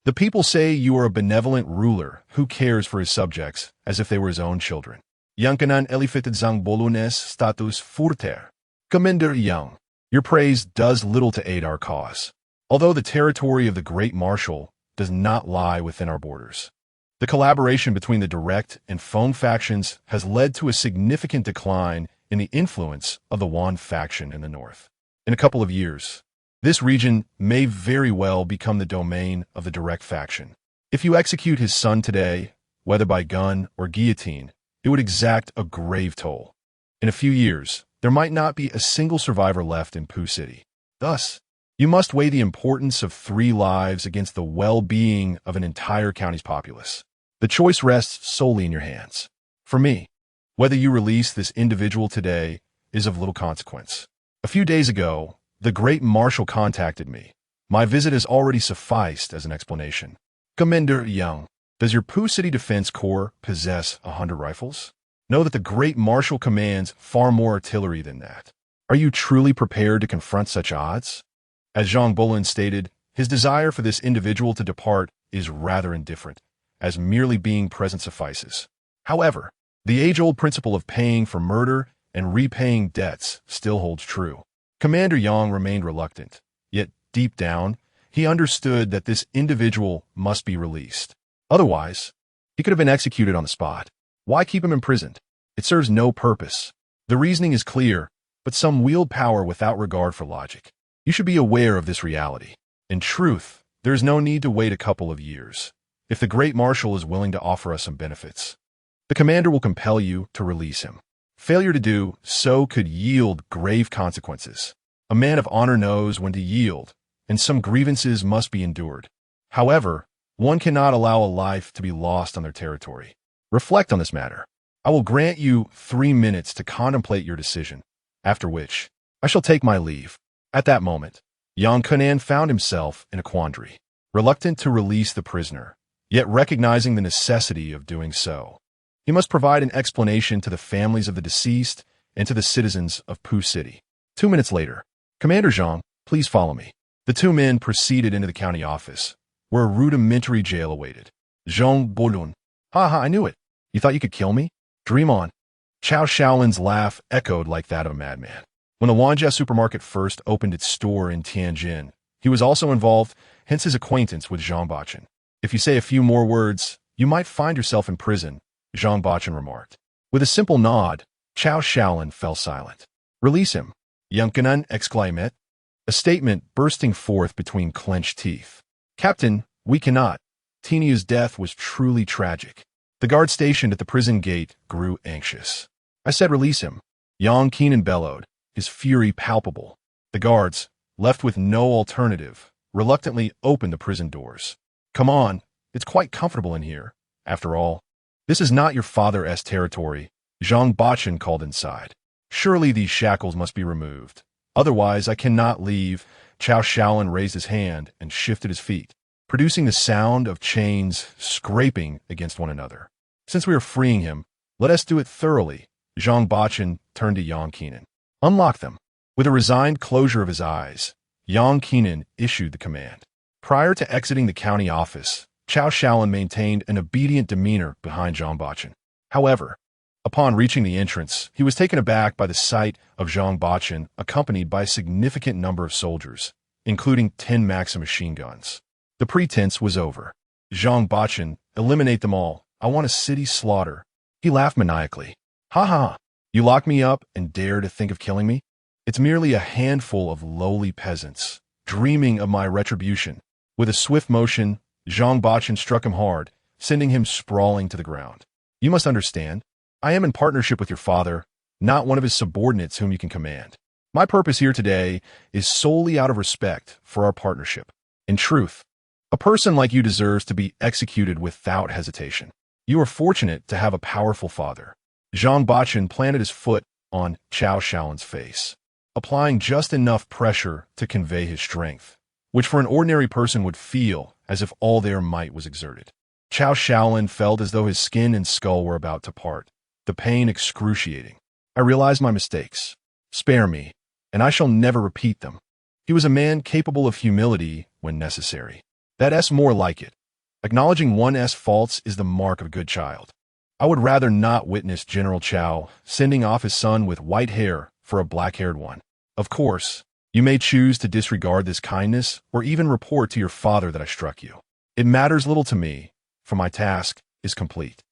[SPEAKER 1] The people say you are a benevolent ruler who cares for his subjects as if they were his own children. Yankanan elifeted Zhang Bolunes status furter. Commander Yang, your praise does little to aid our cause, although the territory of the Great Marshal does not lie within our borders. The collaboration between the direct and Feng factions has led to a significant decline in the influence of the Yuan faction in the north. In a couple of years, this region may very well become the domain of the direct faction. If you execute his son today, whether by gun or guillotine, it would exact a grave toll. In a few years, there might not be a single survivor left in Poo City. Thus, you must weigh the importance of 3 lives against the well-being of an entire county's populace. The choice rests solely in your hands. For me, whether you release this individual today is of little consequence. A few days ago, the Great Marshal contacted me, My visit has already sufficed as an explanation. Commander Yang, does your Poo City Defense Corps possess 100 rifles? Know that the Great Marshal commands far more artillery than that. Are you truly prepared to confront such odds? As Zhang Bolin stated, his desire for this individual to depart is rather indifferent, as merely being present suffices. However, the age-old principle of paying for murder and repaying debts still holds true. Commander Yang remained reluctant, yet deep down, he understood that this individual must be released. Otherwise, he could have been executed on the spot. Why keep him imprisoned? It serves no purpose. The reasoning is clear, but some wield power without regard for logic. You should be aware of this reality. In truth, there is no need to wait a couple of years. If the Great Marshal is willing to offer us some benefits, the commander will compel you to release him. Failure to do so could yield grave consequences. A man of honor knows when to yield, and some grievances must be endured. However, one cannot allow a life to be lost on their territory. Reflect on this matter. I will grant you 3 minutes to contemplate your decision, after which I shall take my leave. At that moment, Yang Kunan found himself in a quandary, reluctant to release the prisoner, yet recognizing the necessity of doing so. He must provide an explanation to the families of the deceased and to the citizens of Poo City. 2 minutes later, Commander Zhang, please follow me. The two men proceeded into the county office, where a rudimentary jail awaited. Zhang Bolun. Ha, I knew it. You thought you could kill me? Dream on. Chao Shaolin's laugh echoed like that of a madman. When the Wanjia supermarket first opened its store in Tianjin, he was also involved, hence his acquaintance with Zhang Bachin. If you say a few more words, you might find yourself in prison, Zhang Bachin remarked. With a simple nod, Chao Shaolin fell silent. Release him, Yunkanan exclaimed, a statement bursting forth between clenched teeth. Captain, we cannot. Tinia's death was truly tragic. The guard stationed at the prison gate grew anxious. I said release him. Yang Keenan bellowed, his fury palpable. The guards, left with no alternative, reluctantly opened the prison doors. Come on, it's quite comfortable in here. After all, this is not your father's territory, Zhang Bachin called inside. Surely these shackles must be removed. Otherwise, I cannot leave. Chao Shaolin raised his hand and shifted his feet, producing the sound of chains scraping against one another. Since we are freeing him, let us do it thoroughly. Zhang Bachin turned to Yang Keenan. Unlock them. With a resigned closure of his eyes, Yang Keenan issued the command. Prior to exiting the county office, Chao Shaolin maintained an obedient demeanor behind Zhang Bachin. However, upon reaching the entrance, he was taken aback by the sight of Zhang Bachin accompanied by a significant number of soldiers, including 10 Maxim machine guns. The pretense was over. Zhang Bachin, eliminate them all. I want a city slaughter. He laughed maniacally. Ha ha, you lock me up and dare to think of killing me? It's merely a handful of lowly peasants, dreaming of my retribution. With a swift motion, Zhang Bachin struck him hard, sending him sprawling to the ground. You must understand, I am in partnership with your father, not one of his subordinates whom you can command. My purpose here today is solely out of respect for our partnership. In truth, a person like you deserves to be executed without hesitation. You are fortunate to have a powerful father. Zhang Bachin planted his foot on Chao Shaolin's face, applying just enough pressure to convey his strength, which for an ordinary person would feel as if all their might was exerted. Chao Shaolin felt as though his skin and skull were about to part, the pain excruciating. I realize my mistakes. Spare me, and I shall never repeat them. He was a man capable of humility when necessary. That's more like it. Acknowledging one's faults is the mark of a good child. I would rather not witness General Chao sending off his son with white hair for a black-haired one. Of course, you may choose to disregard this kindness or even report to your father that I struck you. It matters little to me, for my task is complete.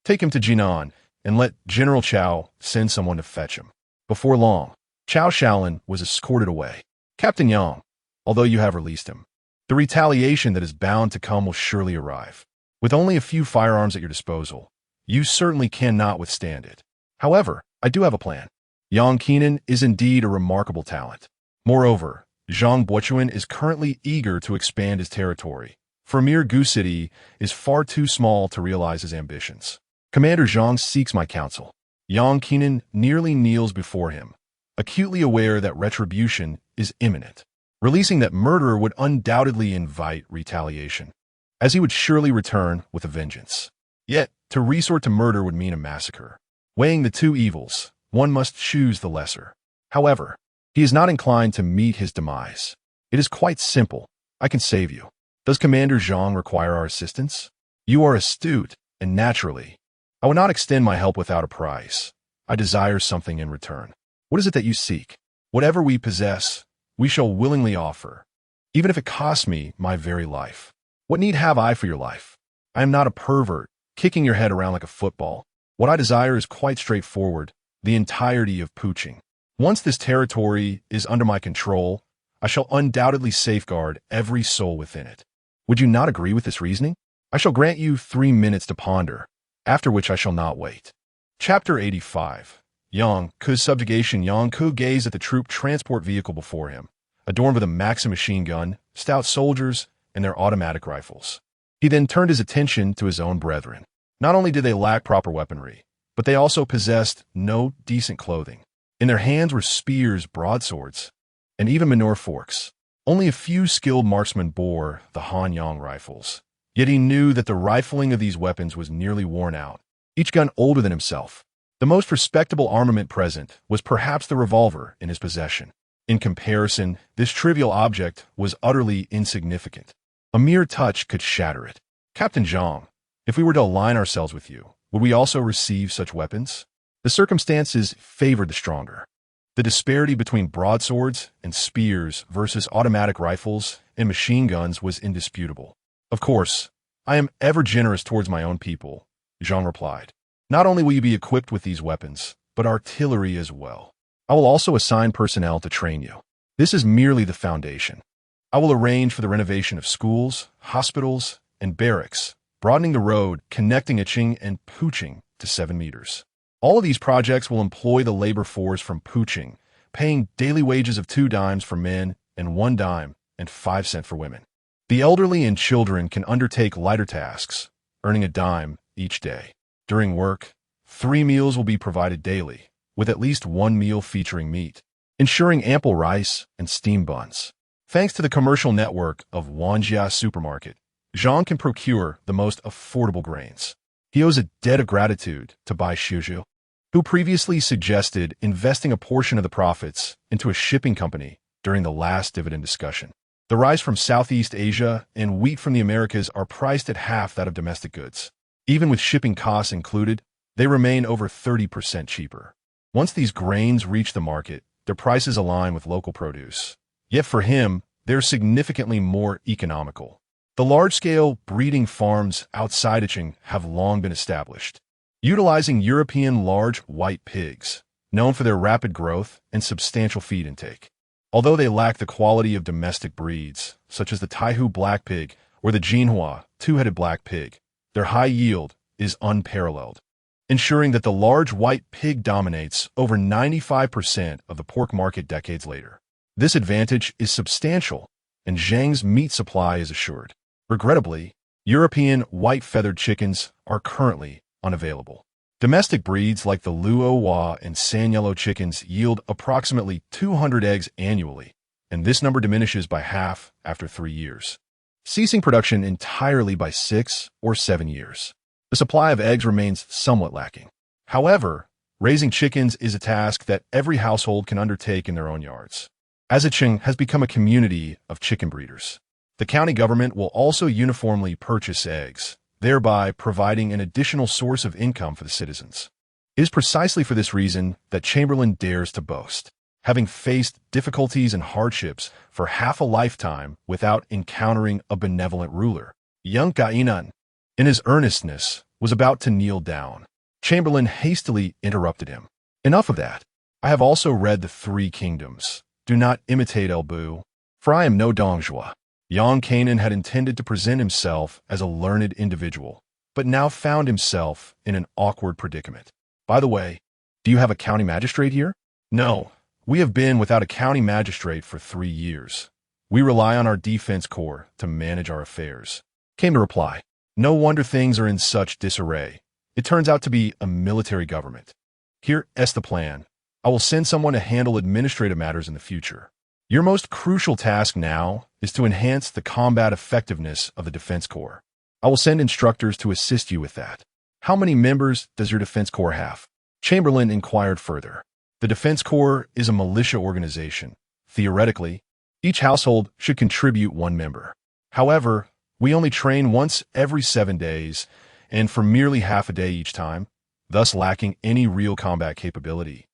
[SPEAKER 1] Take him to Jinan and let General Chao send someone to fetch him. Before long, Chao Shaolin was escorted away. Captain Yang, although you have released him, the retaliation that is bound to come will surely arrive. With only a few firearms at your disposal, you certainly cannot withstand it. However, I do have a plan. Yang Keenan is indeed a remarkable talent. Moreover, Zhang Bachin is currently eager to expand his territory, for mere Gu City is far too small to realize his ambitions. Commander Zhang seeks my counsel. Yang Keenan nearly kneels before him, acutely aware that retribution is imminent. releasing that murderer would undoubtedly invite retaliation, as he would surely return with a vengeance. Yet, to resort to murder would mean a massacre. Weighing the two evils, one must choose the lesser. However, he is not inclined to meet his demise. It is quite simple. I can save you. Does Commander Zhang require our assistance? You are astute, and naturally, I will not extend my help without a price. I desire something in return. What is it that you seek? Whatever we possess, we shall willingly offer, even if it costs me my very life. What need have I for your life? I am not a pervert, kicking your head around like a football. What I desire is quite straightforward, the entirety of Puching. Once this territory is under my control, I shall undoubtedly safeguard every soul within it. Would you not agree with this reasoning? I shall grant you 3 minutes to ponder, after which I shall not wait. Chapter 85. Yang Ku's subjugation. Yang Ku gazed at the troop transport vehicle before him, adorned with a Maxim machine gun, stout soldiers, and their automatic rifles. He then turned his attention to his own brethren. Not only did they lack proper weaponry, but they also possessed no decent clothing. In their hands were spears, broadswords, and even manure forks. Only a few skilled marksmen bore the Hanyang rifles. Yet he knew that the rifling of these weapons was nearly worn out, each gun older than himself. The most respectable armament present was perhaps the revolver in his possession. In comparison, this trivial object was utterly insignificant. A mere touch could shatter it. Captain Zhang, if we were to align ourselves with you, would we also receive such weapons? The circumstances favored the stronger. The disparity between broadswords and spears versus automatic rifles and machine guns was indisputable. Of course, I am ever generous towards my own people, Zhang replied. Not only will you be equipped with these weapons, but artillery as well. I will also assign personnel to train you. This is merely the foundation. I will arrange for the renovation of schools, hospitals, and barracks, broadening the road connecting Iching and Puching to 7 meters. All of these projects will employ the labor force from Puching, paying daily wages of 2 dimes for men and 1 dime and 5 cents for women. The elderly and children can undertake lighter tasks, earning a dime each day. During work, 3 meals will be provided daily, with at least 1 meal featuring meat, ensuring ample rice and steamed buns. Thanks to the commercial network of Wanjia supermarket, Zhang can procure the most affordable grains. He owes a debt of gratitude to Bai Shuzhu, who previously suggested investing a portion of the profits into a shipping company during the last dividend discussion. The rice from Southeast Asia and wheat from the Americas are priced at half that of domestic goods. Even with shipping costs included, they remain over 30% cheaper. Once these grains reach the market, their prices align with local produce. Yet for him, they're significantly more economical. The large-scale breeding farms outside Iching have long been established, utilizing European large white pigs, known for their rapid growth and substantial feed intake. Although they lack the quality of domestic breeds, such as the Taihu black pig or the Jinhua two-headed black pig, their high yield is unparalleled, ensuring that the large white pig dominates over 95% of the pork market decades later. This advantage is substantial, and Zhang's meat supply is assured. Regrettably, European white-feathered chickens are currently unavailable. Domestic breeds like the Luo and San Yellow chickens yield approximately 200 eggs annually, and this number diminishes by half after 3 years, ceasing production entirely by 6 or 7 years. The supply of eggs remains somewhat lacking. However, raising chickens is a task that every household can undertake in their own yards. Azicheng has become a community of chicken breeders. The county government will also uniformly purchase eggs, thereby providing an additional source of income for the citizens. It is precisely for this reason that Chamberlain dares to boast, having faced difficulties and hardships for half a lifetime without encountering a benevolent ruler. Young Gainan, in his earnestness, was about to kneel down. Chamberlain hastily interrupted him. Enough of that. I have also read the 3 Kingdoms. Do not imitate El Bu, for I am no Dongjua. Yang Kainan had intended to present himself as a learned individual, but now found himself in an awkward predicament. By the way, do you have a county magistrate here? No, we have been without a county magistrate for 3 years. We rely on our defense corps to manage our affairs, came the reply. No wonder things are in such disarray. It turns out to be a military government. Here is the plan. I will send someone to handle administrative matters in the future. Your most crucial task now is to enhance the combat effectiveness of the Defense Corps. I will send instructors to assist you with that. How many members does your Defense Corps have? Chamberlain inquired further. The Defense Corps is a militia organization. Theoretically, each household should contribute one member. However, we only train once every 7 days, and for merely half a day each time, thus lacking any real combat capability.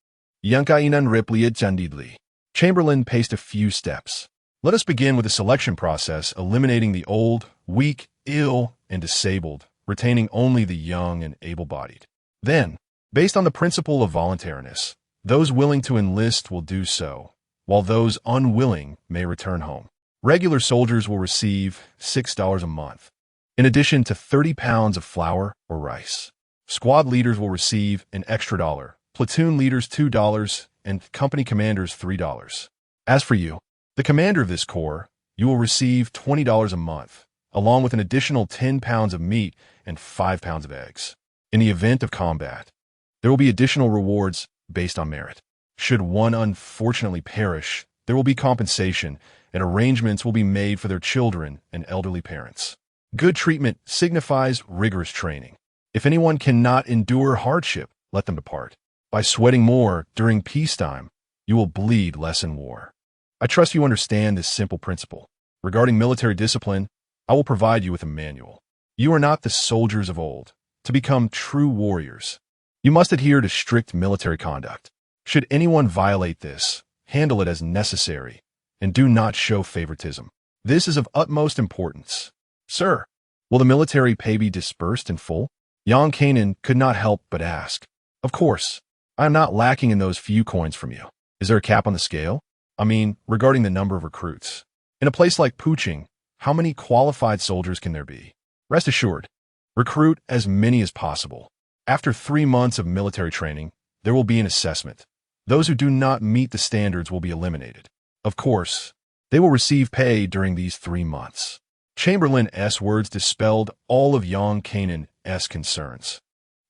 [SPEAKER 1] Yuan replied candidly. Chamberlain paced a few steps. Let us begin with the selection process, eliminating the old, weak, ill, and disabled, retaining only the young and able-bodied. Then, based on the principle of voluntariness, those willing to enlist will do so, while those unwilling may return home. Regular soldiers will receive $6 a month, in addition to 30 pounds of flour or rice. Squad leaders will receive an extra $1, platoon leaders $2, and company commanders $3. As for you, the commander of this corps, you will receive $20 a month, along with an additional 10 pounds of meat and 5 pounds of eggs. In the event of combat, there will be additional rewards based on merit. Should one unfortunately perish, there will be compensation, and arrangements will be made for their children and elderly parents. Good treatment signifies rigorous training. If anyone cannot endure hardship, let them depart. By sweating more during peacetime, you will bleed less in war. I trust you understand this simple principle. Regarding military discipline, I will provide you with a manual. You are not the soldiers of old. To become true warriors, you must adhere to strict military conduct. Should anyone violate this, handle it as necessary, and do not show favoritism. This is of utmost importance. Sir, will the military pay be dispersed in full? Yuan could not help but ask. Of course. I am not lacking in those few coins from you. Is there a cap on the scale? I mean, regarding the number of recruits. In a place like Puching, how many qualified soldiers can there be? Rest assured, recruit as many as possible. After 3 months of military training, there will be an assessment. Those who do not meet the standards will be eliminated. Of course, they will receive pay during these 3 months. Chamberlain's words dispelled all of Yuan concerns,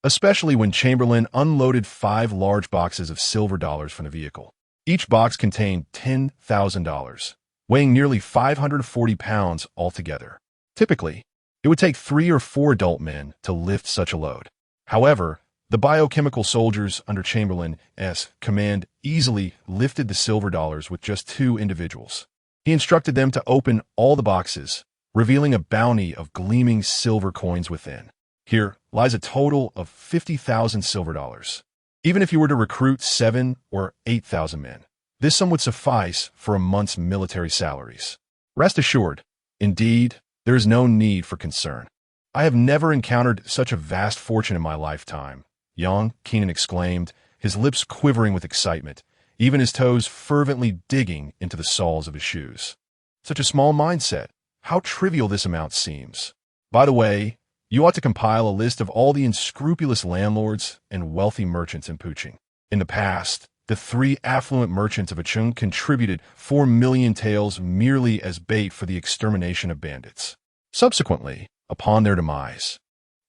[SPEAKER 1] especially when Chamberlain unloaded 5 large boxes of silver dollars from the vehicle. Each box contained $10,000, weighing nearly 540 pounds altogether. Typically, it would take 3 or 4 adult men to lift such a load. However, the biochemical soldiers under Chamberlain's command easily lifted the silver dollars with just 2 individuals. He instructed them to open all the boxes, revealing a bounty of gleaming silver coins within. Here lies a total of 50,000 silver dollars. Even if you were to recruit 7 or 8,000 men, this sum would suffice for a month's military salaries. Rest assured, indeed, there is no need for concern. I have never encountered such a vast fortune in my lifetime, Yuan exclaimed, his lips quivering with excitement, even his toes fervently digging into the soles of his shoes. Such a small mindset. How trivial this amount seems. By the way, you ought to compile a list of all the unscrupulous landlords and wealthy merchants in Puching. In the past, the 3 affluent merchants of Achung contributed 4 million taels merely as bait for the extermination of bandits. Subsequently, upon their demise,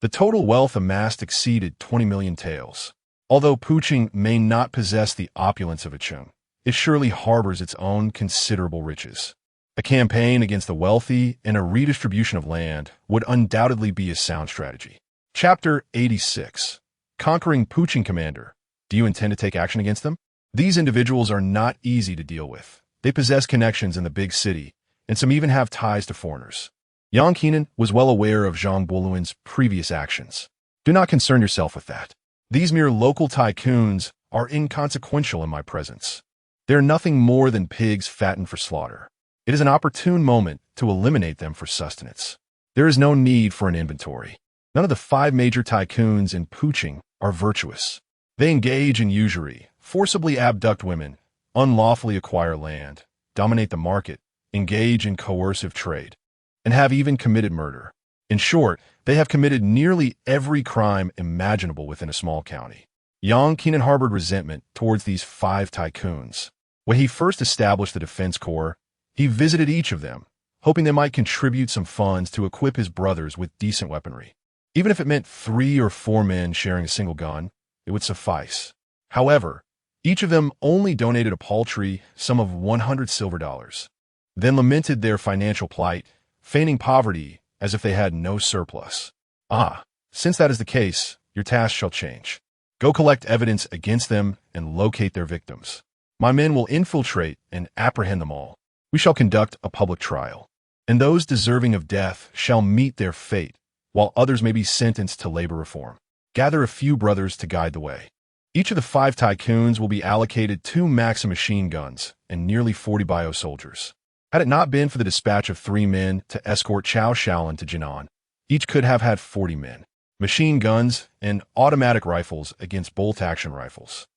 [SPEAKER 1] the total wealth amassed exceeded 20 million taels. Although Puching may not possess the opulence of Achung, it surely harbors its own considerable riches. A campaign against the wealthy and a redistribution of land would undoubtedly be a sound strategy. Chapter 86. Conquering Puching Commander. Do you intend to take action against them? These individuals are not easy to deal with. They possess connections in the big city, and some even have ties to foreigners. Yuan was well aware of Zhang Boluan's previous actions. Do not concern yourself with that. These mere local tycoons are inconsequential in my presence. They are nothing more than pigs fattened for slaughter. It is an opportune moment to eliminate them for sustenance. There is no need for an inventory. None of the 5 major tycoons in Puching are virtuous. They engage in usury, forcibly abduct women, unlawfully acquire land, dominate the market, engage in coercive trade, and have even committed murder. In short, they have committed nearly every crime imaginable within a small county. Yuan harbored resentment towards these 5 tycoons. When he first established the Defense Corps, he visited each of them, hoping they might contribute some funds to equip his brothers with decent weaponry. Even if it meant 3 or 4 men sharing a single gun, it would suffice. However, Each of them only donated a paltry sum of 100 silver dollars, then lamented their financial plight, feigning poverty as if they had no surplus. Ah, since that is the case, your task shall change. Go collect evidence against them and locate their victims. My men will infiltrate and apprehend them all. We shall conduct a public trial, and those deserving of death shall meet their fate, while others may be sentenced to labor reform. Gather a few brothers to guide the way. Each of the 5 tycoons will be allocated 2 Maxim machine guns and nearly 40 bio soldiers. Had it not been for the dispatch of 3 men to escort Chao Shaolin to Jinan, each could have had 40 men, machine guns, and automatic rifles against bolt-action rifles.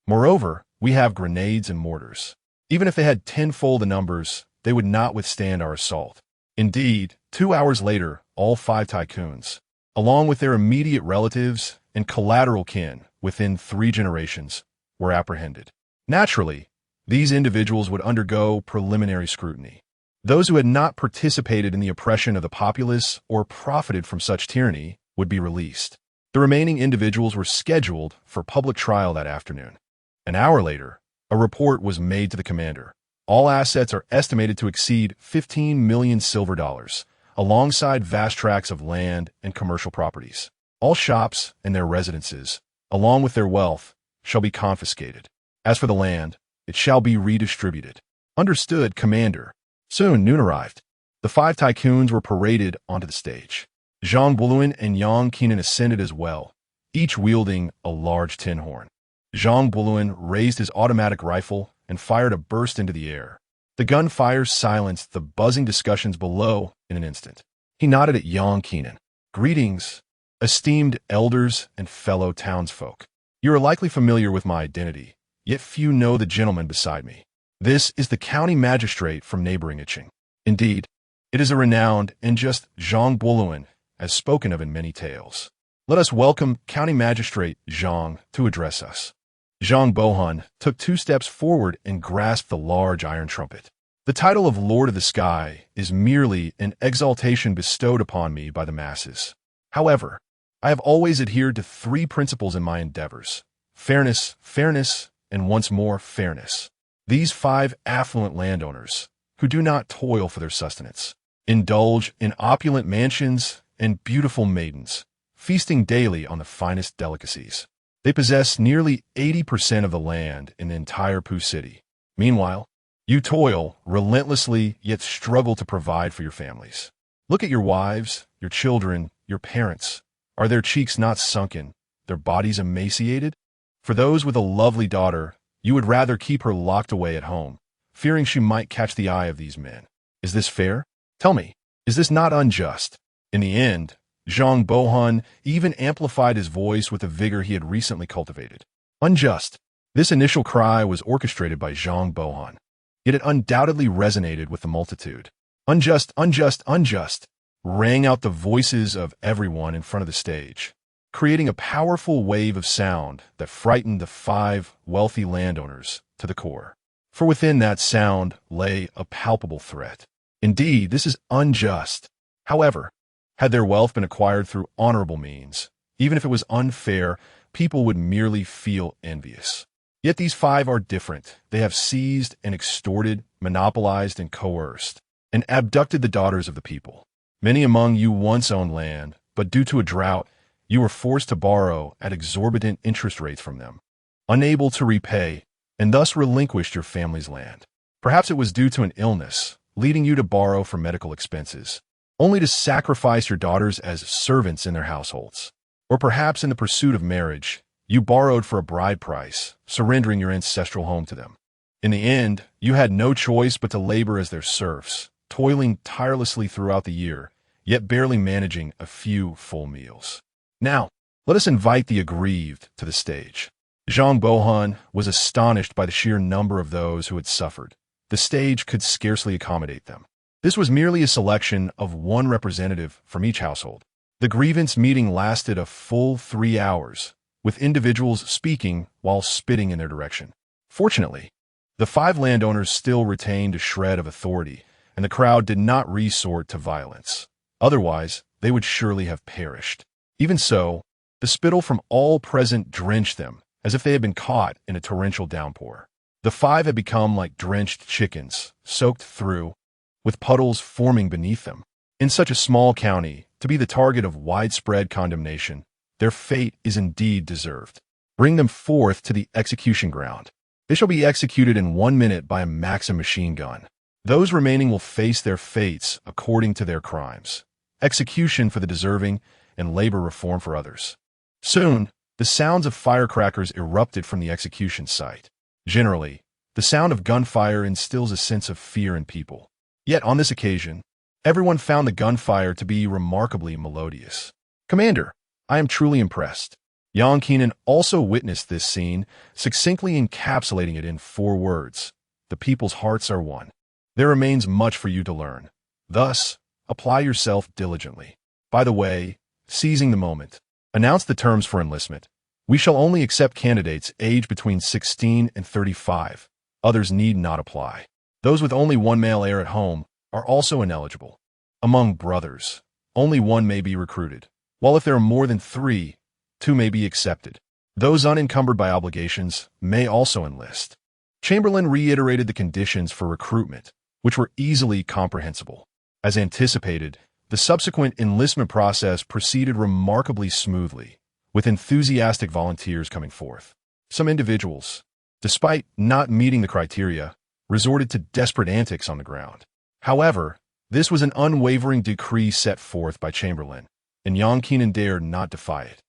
[SPEAKER 1] Moreover, we have grenades and mortars. Even if they had tenfold the numbers, they would not withstand our assault. Indeed, 2 hours later, all 5 tycoons, along with their immediate relatives and collateral kin within 3 generations, were apprehended. Naturally, these individuals would undergo preliminary scrutiny. Those who had not participated in the oppression of the populace or profited from such tyranny would be released. The remaining individuals were scheduled for public trial that afternoon. An hour later, a report was made to the commander. All assets are estimated to exceed 15 million silver dollars, alongside vast tracts of land and commercial properties. All shops and their residences, along with their wealth, shall be confiscated. As for the land, it shall be redistributed. Understood, Commander. Soon noon arrived. The 5 tycoons were paraded onto the stage. Zhang Buluan and Yang Qinan ascended as well, each wielding a large tin horn. Zhang Buluan raised his automatic rifle and fired a burst into the air. The gunfire silenced the buzzing discussions below in an instant. He nodded at Yang Qinan. Greetings, esteemed elders and fellow townsfolk. You are likely familiar with my identity, yet few know the gentleman beside me. This is the county magistrate from neighboring Iching. Indeed, it is a renowned and just Zhang Buluan, as spoken of in many tales. Let us welcome County Magistrate Zhang to address us. Zhang Bohan took 2 steps forward and grasped the large iron trumpet. The title of Lord of the Sky is merely an exaltation bestowed upon me by the masses. However, I have always adhered to 3 principles in my endeavors: fairness, fairness, and once more fairness. These 5 affluent landowners, who do not toil for their sustenance, indulge in opulent mansions and beautiful maidens, feasting daily on the finest delicacies. They possess nearly 80% of the land in the entire Poo City. Meanwhile, you toil relentlessly yet struggle to provide for your families. Look at your wives, your children, your parents. Are their cheeks not sunken, their bodies emaciated? For those with a lovely daughter, you would rather keep her locked away at home, fearing she might catch the eye of these men. Is this fair? Tell me, is this not unjust? In the end, Zhang Bohan even amplified his voice with the vigor he had recently cultivated. Unjust. This initial cry was orchestrated by Zhang Bohan, yet it undoubtedly resonated with the multitude. Unjust, unjust, unjust, rang out the voices of everyone in front of the stage, creating a powerful wave of sound that frightened the 5 wealthy landowners to the core. For within that sound lay a palpable threat. Indeed, this is unjust. However, had their wealth been acquired through honorable means, even if it was unfair, people would merely feel envious. Yet these 5 are different. They have seized and extorted, monopolized and coerced, and abducted the daughters of the people. Many among you once owned land, but due to a drought, you were forced to borrow at exorbitant interest rates from them, unable to repay, and thus relinquished your family's land. Perhaps it was due to an illness, leading you to borrow for medical expenses, only to sacrifice your daughters as servants in their households. Or perhaps in the pursuit of marriage, you borrowed for a bride price, surrendering your ancestral home to them. In the end, you had no choice but to labor as their serfs, toiling tirelessly throughout the year, yet barely managing a few full meals. Now, let us invite the aggrieved to the stage. Zhang Bohan was astonished by the sheer number of those who had suffered. The stage could scarcely accommodate them. This was merely a selection of 1 representative from each household. The grievance meeting lasted a full 3 hours, with individuals speaking while spitting in their direction. Fortunately, the 5 landowners still retained a shred of authority, and the crowd did not resort to violence. Otherwise, they would surely have perished. Even so, the spittle from all present drenched them as if they had been caught in a torrential downpour. The 5 had become like drenched chickens, soaked through, with puddles forming beneath them. In such a small county, to be the target of widespread condemnation, their fate is indeed deserved. Bring them forth to the execution ground. They shall be executed in 1 minute by a Maxim machine gun. Those remaining will face their fates according to their crimes. Execution for the deserving and labor reform for others. Soon, the sounds of firecrackers erupted from the execution site. Generally, the sound of gunfire instills a sense of fear in people. Yet on this occasion, everyone found the gunfire to be remarkably melodious. Commander, I am truly impressed. Yuan also witnessed this scene, succinctly encapsulating it in 4 words. The people's hearts are one. There remains much for you to learn. Thus, apply yourself diligently. By the way, seizing the moment, announce the terms for enlistment. We shall only accept candidates aged between 16 and 35. Others need not apply. Those with only 1 male heir at home are also ineligible. Among brothers, only 1 may be recruited, while if there are more than 3, 2 may be accepted. Those unencumbered by obligations may also enlist. Chamberlain reiterated the conditions for recruitment, which were easily comprehensible. As anticipated, the subsequent enlistment process proceeded remarkably smoothly, with enthusiastic volunteers coming forth. Some individuals, despite not meeting the criteria, resorted to desperate antics on the ground. However, this was an unwavering decree set forth by Chamberlain, and Yuan dared not defy it.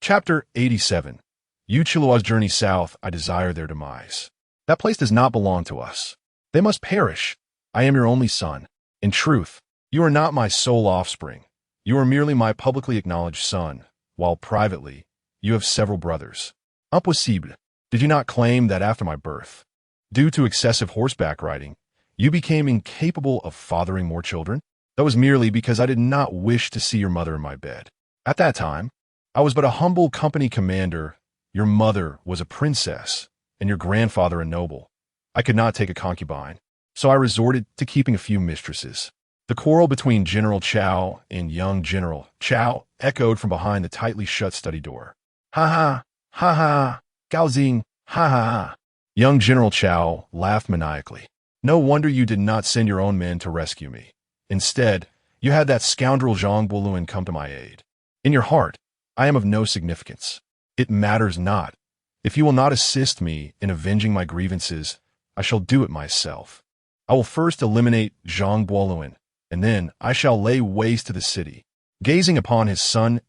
[SPEAKER 1] Chapter 87. You Chillois journey south, I desire their demise. That place does not belong to us. They must perish. I am your only son. In truth, you are not my sole offspring. You are merely my publicly acknowledged son, while privately, you have several brothers. Impossible. Did you not claim that after my birth, due to excessive horseback riding, you became incapable of fathering more children? That was merely because I did not wish to see your mother in my bed. At that time, I was but a humble company commander. Your mother was a princess, and your grandfather a noble. I could not take a concubine, so I resorted to keeping a few mistresses. The quarrel between General Chao and young General Chao echoed from behind the tightly shut study door. Ha ha, Gaozing, ha ha. Young General Chao laughed maniacally. No wonder you did not send your own men to rescue me. Instead, you had that scoundrel Zhang Boluan come to my aid. In your heart, I am of no significance. It matters not. If you will not assist me in avenging my grievances, I shall do it myself. I will first eliminate Zhang Boluan, and then I shall lay waste to the city. Gazing upon his son's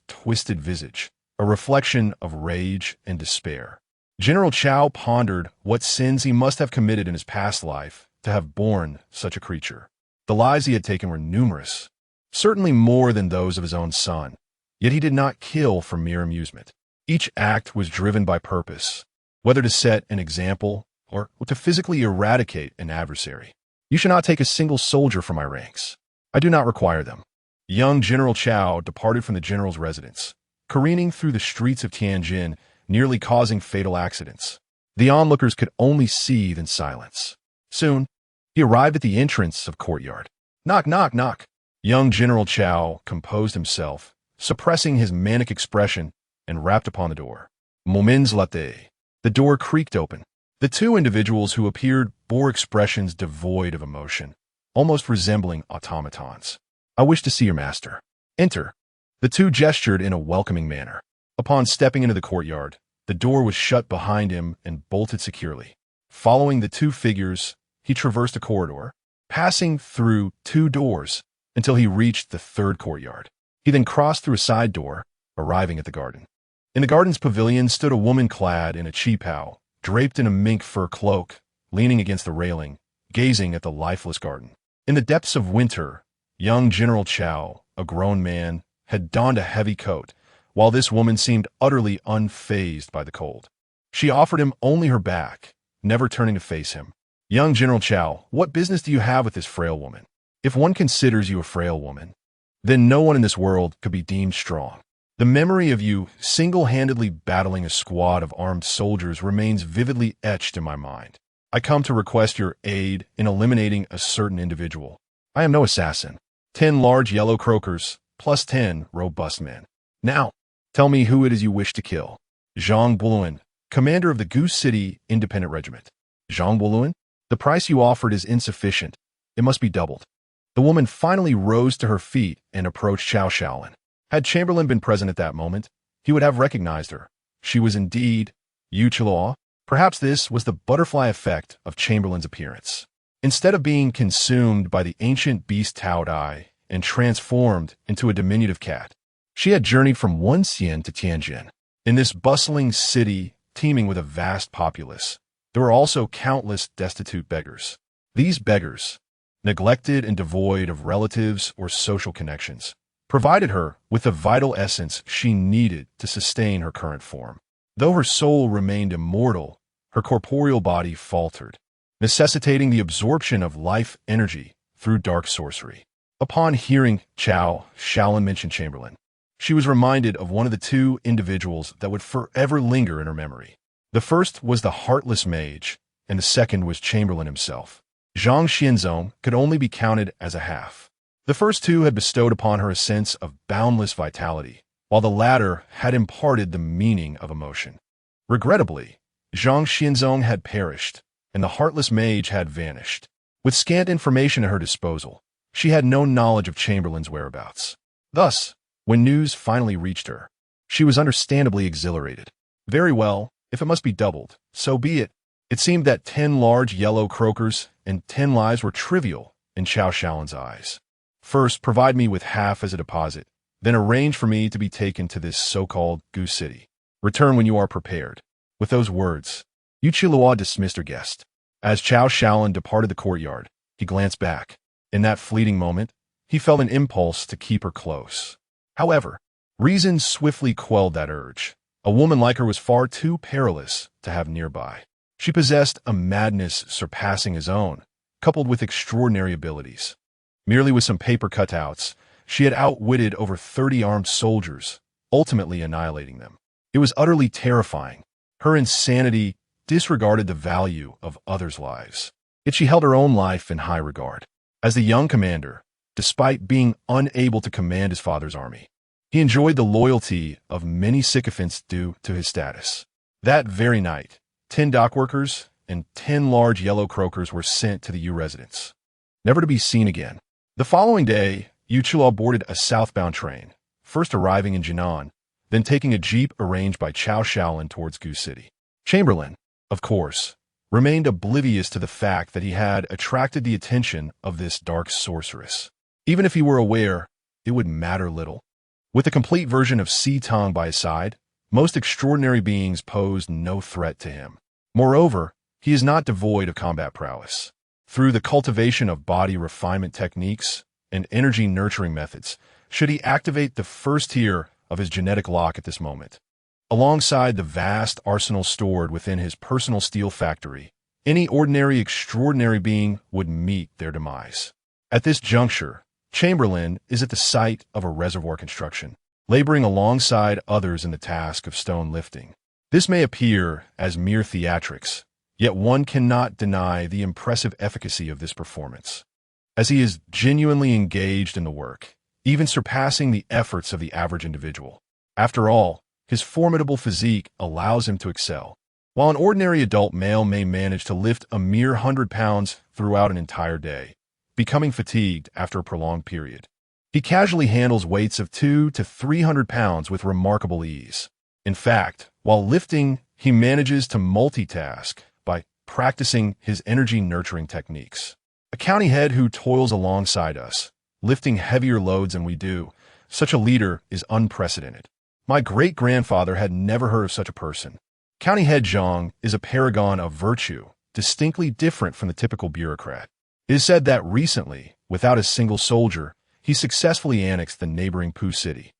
[SPEAKER 1] twisted visage, a reflection of rage and despair, General Chao pondered what sins he must have committed in his past life to have borne such a creature. The lives he had taken were numerous, certainly more than those of his own son, yet he did not kill for mere amusement. Each act was driven by purpose, whether to set an example or to physically eradicate an adversary. You should not take a single soldier from my ranks. I do not require them. Young General Chao departed from the general's residence, careening through the streets of Tianjin, nearly causing fatal accidents. The onlookers could only seethe in silence. Soon, he arrived at the entrance of courtyard. Knock, knock, knock. Young General Chao composed himself, suppressing his manic expression, and rapped upon the door. Moments latte. The door creaked open. The 2 individuals who appeared bore expressions devoid of emotion, almost resembling automatons. I wish to see your master. Enter. The 2 gestured in a welcoming manner. Upon stepping into the courtyard, the door was shut behind him and bolted securely. Following the 2 figures, he traversed a corridor, passing through 2 doors until he reached the 3rd courtyard. He then crossed through a side door, arriving at the garden. In the garden's pavilion stood a woman clad in a qipao, draped in a mink fur cloak, leaning against the railing, gazing at the lifeless garden. In the depths of winter, young General Chao, a grown man, had donned a heavy coat, while this woman seemed utterly unfazed by the cold. She offered him only her back, never turning to face him. Young General Chao, what business do you have with this frail woman? If one considers you a frail woman, then no one in this world could be deemed strong. The memory of you single-handedly battling a squad of armed soldiers remains vividly etched in my mind. I come to request your aid in eliminating a certain individual. I am no assassin. 10 large yellow croakers, plus 10 robust men. Now, tell me who it is you wish to kill. Zhang Boluan, commander of the Goose City Independent Regiment. Zhang Woluan, the price you offered is insufficient. It must be doubled. The woman finally rose to her feet and approached Xiao Shaolin. Had Chamberlain been present at that moment, he would have recognized her. She was indeed Yu Qiluo. Perhaps this was the butterfly effect of Chamberlain's appearance. Instead of being consumed by the ancient beast Tao Dai and transformed into a diminutive cat, she had journeyed from Wenxian to Tianjin. In this bustling city teeming with a vast populace, there were also countless destitute beggars. These beggars, neglected and devoid of relatives or social connections, provided her with the vital essence she needed to sustain her current form. Though her soul remained immortal, her corporeal body faltered, necessitating the absorption of life energy through dark sorcery. Upon hearing Xiao Shaolin mention Chamberlain, she was reminded of one of the two individuals that would forever linger in her memory. The first was the heartless mage, and the second was Chamberlain himself. Zhang Xianzong could only be counted as a half. The first two had bestowed upon her a sense of boundless vitality, while the latter had imparted the meaning of emotion. Regrettably, Zhang Xianzong had perished, and the heartless mage had vanished. With scant information at her disposal, she had no knowledge of Chamberlain's whereabouts. Thus, when news finally reached her, she was understandably exhilarated. Very well, if it must be doubled, so be it. It seemed that 10 large yellow croakers and 10 lives were trivial in Xiao Shaolin's eyes. First, provide me with half as a deposit, then arrange for me to be taken to this so-called Goose City. Return when you are prepared. With those words, Yu Qiluo dismissed her guest. As Xiao Shaolin departed the courtyard, he glanced back. In that fleeting moment, he felt an impulse to keep her close. However, reason swiftly quelled that urge. A woman like her was far too perilous to have nearby. She possessed a madness surpassing his own, coupled with extraordinary abilities. Merely with some paper cutouts, she had outwitted over 30 armed soldiers, ultimately annihilating them. It was utterly terrifying. Her insanity disregarded the value of others' lives. Yet she held her own life in high regard. As the young commander, despite being unable to command his father's army, he enjoyed the loyalty of many sycophants due to his status. That very night, 10 dockworkers and 10 large yellow croakers were sent to the Yu residence, never to be seen again. The following day, Yu Qiluo boarded a southbound train, first arriving in Jinan, then taking a jeep arranged by Xiao Shaolin towards Goose City. Chamberlain, of course, remained oblivious to the fact that he had attracted the attention of this dark sorceress. Even if he were aware, it would matter little. With a complete version of Si Tong by his side, most extraordinary beings posed no threat to him. Moreover, he is not devoid of combat prowess. Through the cultivation of body refinement techniques and energy nurturing methods, should he activate the first tier of his genetic lock at this moment. Alongside the vast arsenal stored within his personal steel factory, any ordinary extraordinary being would meet their demise. At this juncture, Chamberlain is at the site of a reservoir construction, laboring alongside others in the task of stone lifting. This may appear as mere theatrics, yet one cannot deny the impressive efficacy of this performance, as he is genuinely engaged in the work, even surpassing the efforts of the average individual. After all, his formidable physique allows him to excel. While an ordinary adult male may manage to lift a mere 100 pounds throughout an entire day, becoming fatigued after a prolonged period, he casually handles weights of 200 to 300 pounds with remarkable ease. In fact, while lifting, he manages to multitask by practicing his energy-nurturing techniques. A county head who toils alongside us, lifting heavier loads than we do, such a leader is unprecedented. My great-grandfather had never heard of such a person. County Head Zhang is a paragon of virtue, distinctly different from the typical bureaucrat. It is said that recently, without a single soldier, he successfully annexed the neighboring Pu City.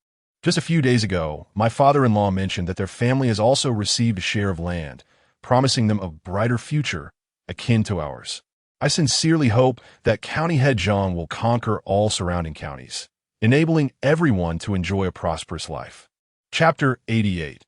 [SPEAKER 1] Just a few days ago, my father-in-law mentioned that their family has also received a share of land, promising them a brighter future akin to ours. I sincerely hope that County Head Zhang will conquer all surrounding counties, enabling everyone to enjoy a prosperous life. Chapter 88.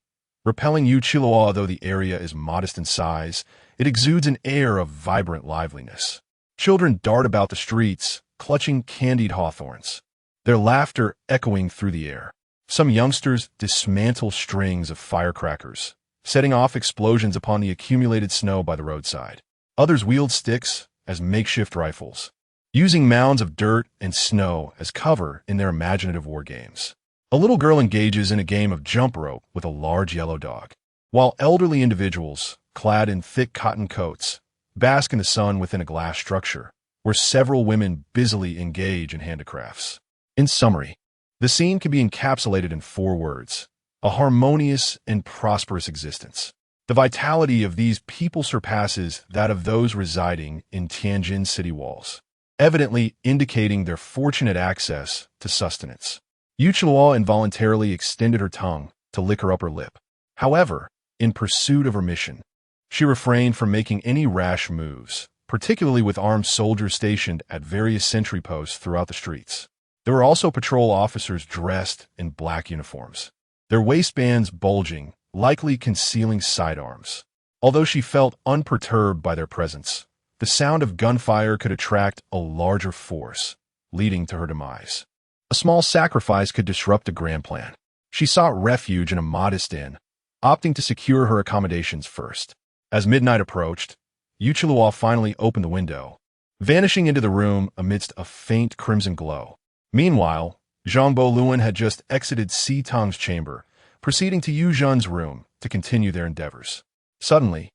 [SPEAKER 1] Repelling Yu Qiluo, though the area is modest in size, it exudes an air of vibrant liveliness. Children dart about the streets, clutching candied hawthorns, their laughter echoing through the air. Some youngsters dismantle strings of firecrackers, setting off explosions upon the accumulated snow by the roadside. Others wield sticks as makeshift rifles, using mounds of dirt and snow as cover in their imaginative war games. A little girl engages in a game of jump rope with a large yellow dog, while elderly individuals, clad in thick cotton coats, bask in the sun within a glass structure, where several women busily engage in handicrafts. In summary, the scene can be encapsulated in 4 words: a harmonious and prosperous existence. The vitality of these people surpasses that of those residing in Tianjin city walls, evidently indicating their fortunate access to sustenance. Yu Chilua involuntarily extended her tongue to lick her upper lip. However, in pursuit of her mission, she refrained from making any rash moves, particularly with armed soldiers stationed at various sentry posts throughout the streets. There were also patrol officers dressed in black uniforms, their waistbands bulging, likely concealing sidearms. Although she felt unperturbed by their presence, the sound of gunfire could attract a larger force, leading to her demise. A small sacrifice could disrupt a grand plan. She sought refuge in a modest inn, opting to secure her accommodations first. As midnight approached, Yu Chilua finally opened the window, vanishing into the room amidst a faint crimson glow. Meanwhile, Zhang Luan had just exited Si Tong's chamber, proceeding to Yu Zhen's room to continue their endeavors. Suddenly,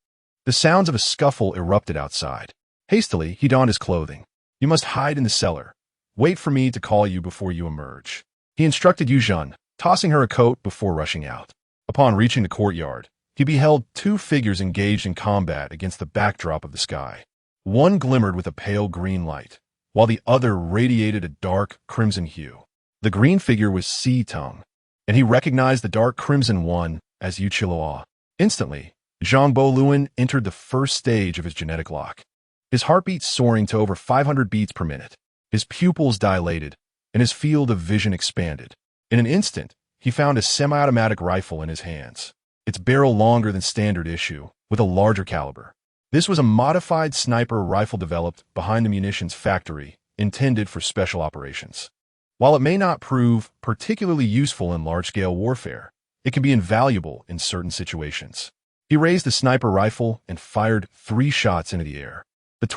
[SPEAKER 1] the sounds of a scuffle erupted outside. Hastily, he donned his clothing. "You must hide in the cellar. Wait for me to call you before you emerge," he instructed Yu Zhen, tossing her a coat before rushing out. Upon reaching the courtyard, he beheld 2 figures engaged in combat against the backdrop of the sky. One glimmered with a pale green light, while the other radiated a dark crimson hue. The green figure was Si Tong, and he recognized the dark crimson one as Yu Chilua. Instantly, Zhang Luan entered the first stage of his genetic lock, his heartbeat soaring to over 500 beats per minute. His pupils dilated, and his field of vision expanded. In an instant, he found a semi-automatic rifle in his hands, its barrel longer than standard issue, with a larger caliber. This was a modified sniper rifle developed behind the munitions factory, intended for special operations. While it may not prove particularly useful in large-scale warfare, it can be invaluable in certain situations. He raised the sniper rifle and fired 3 shots into the air. The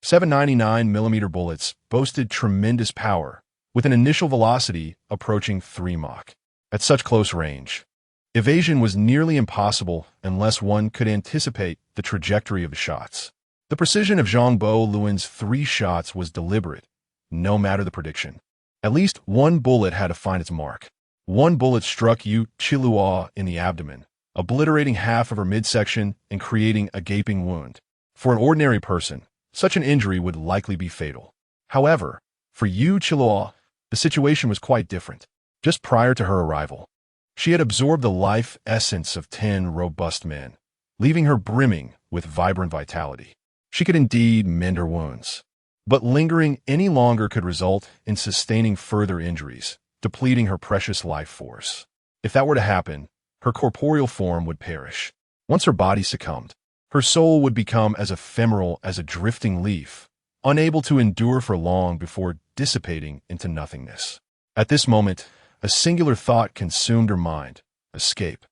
[SPEAKER 1] 7.99mm bullets boasted tremendous power, with an initial velocity approaching 3 Mach. At such close range, evasion was nearly impossible unless one could anticipate the trajectory of the shots. The precision of Zhang Luan's 3 shots was deliberate, no matter the prediction. At least one bullet had to find its mark. One bullet struck Yu Chilua in the abdomen, obliterating half of her midsection and creating a gaping wound. For an ordinary person, such an injury would likely be fatal. However, for Yu Chilua, the situation was quite different. Just prior to her arrival, she had absorbed the life essence of 10 robust men, leaving her brimming with vibrant vitality. She could indeed mend her wounds, but lingering any longer could result in sustaining further injuries, depleting her precious life force. If that were to happen, her corporeal form would perish. Once her body succumbed, her soul would become as ephemeral as a drifting leaf, unable to endure for long before dissipating into nothingness. At this moment, a singular thought consumed her mind: escape.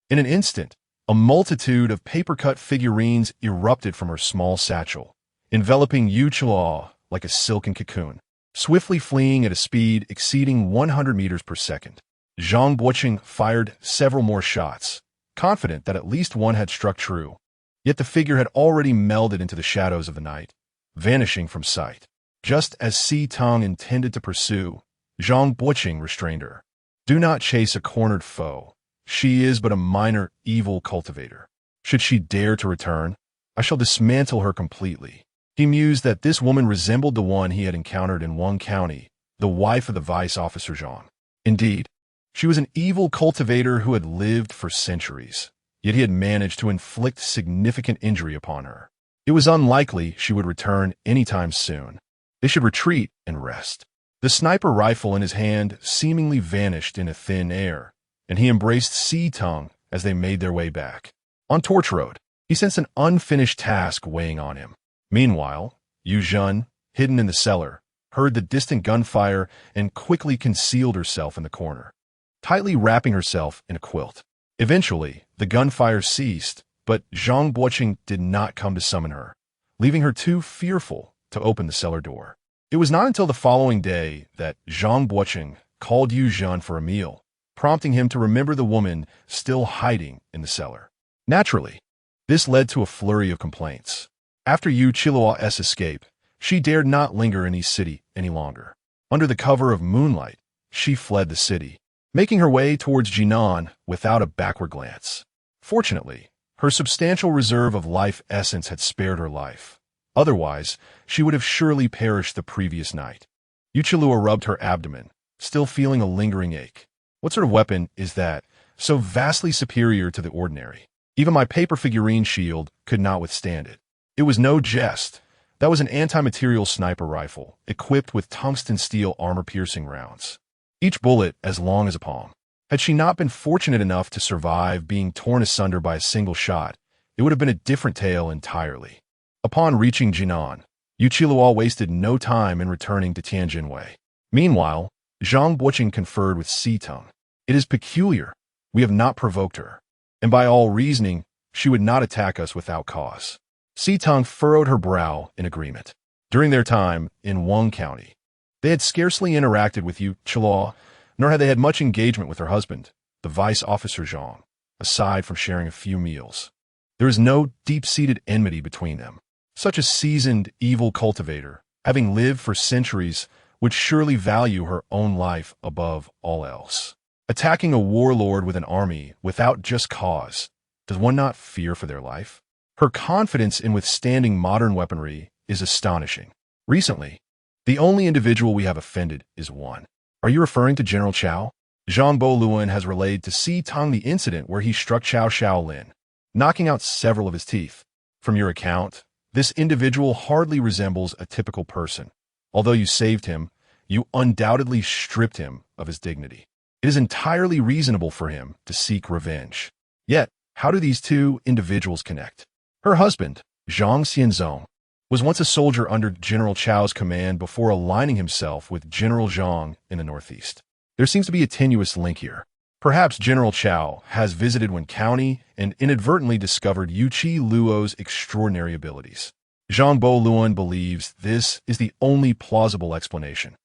[SPEAKER 1] In an instant, a multitude of paper-cut figurines erupted from her small satchel, enveloping Yu Chilua like a silken cocoon. Swiftly fleeing at a speed exceeding 100 meters per second, Zhang Buoqing fired several more shots, confident that at least one had struck true. Yet the figure had already melded into the shadows of the night, vanishing from sight. Just as Si Tong intended to pursue, Zhang Buoqing restrained her. "Do not chase a cornered foe. She is but a minor evil cultivator. Should she dare to return, I shall dismantle her completely." He mused that this woman resembled the one he had encountered in Yuan County, the wife of the vice officer Zhang. Indeed, she was an evil cultivator who had lived for centuries, yet he had managed to inflict significant injury upon her. It was unlikely she would return anytime soon. They should retreat and rest. The sniper rifle in his hand seemingly vanished in a thin air, and he embraced Si Tong as they made their way back. On Torch Road, he sensed an unfinished task weighing on him. Meanwhile, Yu Zhen, hidden in the cellar, heard the distant gunfire and quickly concealed herself in the corner, tightly wrapping herself in a quilt. Eventually, the gunfire ceased, but Zhang Buoqing did not come to summon her, leaving her too fearful to open the cellar door. It was not until the following day that Zhang Buoqing called Yu Zhan for a meal, prompting him to remember the woman still hiding in the cellar. Naturally, this led to a flurry of complaints. After Yu Qilua's escape, she dared not linger in East City any longer. Under the cover of moonlight, she fled the city, making her way towards Jinan without a backward glance. Fortunately, her substantial reserve of life essence had spared her life. Otherwise, she would have surely perished the previous night. Yu Qilua rubbed her abdomen, still feeling a lingering ache. What sort of weapon is that, so vastly superior to the ordinary? Even my paper figurine shield could not withstand it. It was no jest. That was an anti-material sniper rifle, equipped with tungsten steel armor-piercing rounds. Each bullet as long as a palm. Had she not been fortunate enough to survive being torn asunder by a single shot, it would have been a different tale entirely. Upon reaching Jinan, Yu Qilua wasted no time in returning to Tianjinwei. Meanwhile, Zhang Buoqing conferred with Sitong. It is peculiar. We have not provoked her. And by all reasoning, she would not attack us without cause. Sitong furrowed her brow in agreement. During their time in Wang County, they had scarcely interacted with Yu Qilua, nor had they had much engagement with her husband, the vice officer Zhang, aside from sharing a few meals. There is no deep-seated enmity between them. Such a seasoned, evil cultivator, having lived for centuries, would surely value her own life above all else. Attacking a warlord with an army without just cause, does one not fear for their life? Her confidence in withstanding modern weaponry is astonishing. Recently, the only individual we have offended is one. Are you referring to General Chao? Zhang Luan has relayed to Sitong the incident where he struck Chao Shaolin, knocking out several of his teeth. From your account, this individual hardly resembles a typical person. Although you saved him, you undoubtedly stripped him of his dignity. It is entirely reasonable for him to seek revenge. Yet, how do these two individuals connect? Her husband, Zhang Xianzong, was once a soldier under General Chao's command before aligning himself with General Zhang in the northeast. There seems to be a tenuous link here. Perhaps General Chao has visited Wen County and inadvertently discovered Yu Qiluo's extraordinary abilities. Zhang Luan believes this is the only plausible explanation.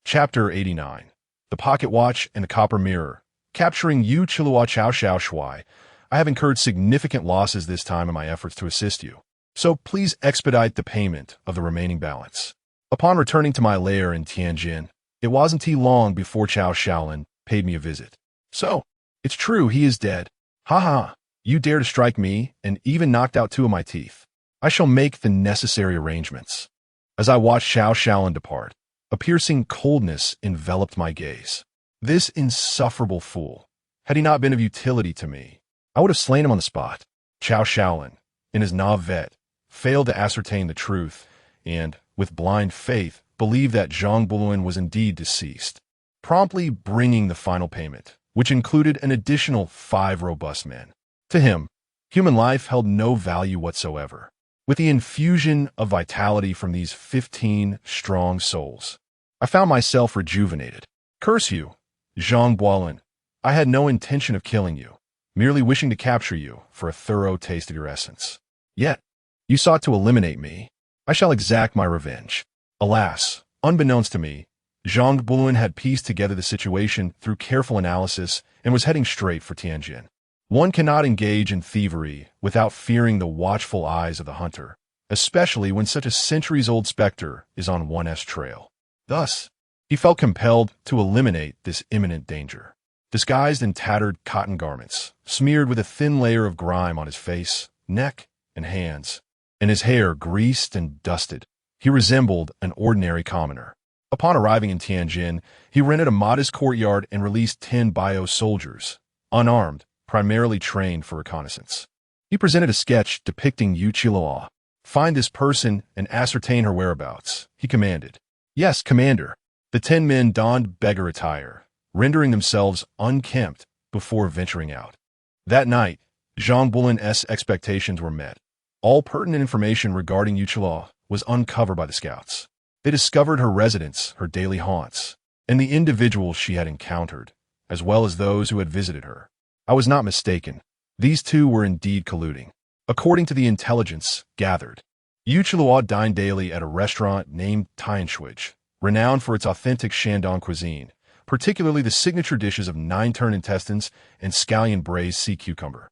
[SPEAKER 1] Chapter 89. The Pocket Watch and the Copper Mirror. Capturing Yu Qilua Chao Shao Shui. I have incurred significant losses this time in my efforts to assist you, so please expedite the payment of the remaining balance. Upon returning to my lair in Tianjin, it wasn't too long before Chao Shaolin paid me a visit. So, it's true he is dead. Ha, you dare to strike me and even knocked out 2 of my teeth. I shall make the necessary arrangements. As I watched Chao Shaolin depart, a piercing coldness enveloped my gaze. This insufferable fool, had he not been of utility to me, I would have slain him on the spot. Chao Shaolin, in his navet, failed to ascertain the truth and, with blind faith, believed that Zhang Luan was indeed deceased, promptly bringing the final payment, which included an additional 5 robust men. To him, human life held no value whatsoever. With the infusion of vitality from these 15 strong souls, I found myself rejuvenated. Curse you, Zhang Luan. I had no intention of killing you, merely wishing to capture you for a thorough taste of your essence. Yet, you sought to eliminate me. I shall exact my revenge. Alas, unbeknownst to me, Zhang Luan had pieced together the situation through careful analysis and was heading straight for Tianjin. One cannot engage in thievery without fearing the watchful eyes of the hunter, especially when such a centuries-old specter is on one's trail. Thus, he felt compelled to eliminate this imminent danger. Disguised in tattered cotton garments, smeared with a thin layer of grime on his face, neck, and hands, and his hair greased and dusted, he resembled an ordinary commoner. Upon arriving in Tianjin, he rented a modest courtyard and released 10 bio soldiers, unarmed, primarily trained for reconnaissance. He presented a sketch depicting Yu Qilua. Find this person and ascertain her whereabouts, he commanded. Yes, Commander. The 10 men donned beggar attire, rendering themselves unkempt before venturing out. That night, Zhang Luan's expectations were met. All pertinent information regarding Yu Qilua was uncovered by the scouts. They discovered her residence, her daily haunts, and the individuals she had encountered, as well as those who had visited her. I was not mistaken. These two were indeed colluding. According to the intelligence gathered, Yu Chilua dined daily at a restaurant named Tianxuj, renowned for its authentic Shandong cuisine, particularly the signature dishes of nine-turn intestines and scallion braised sea cucumber.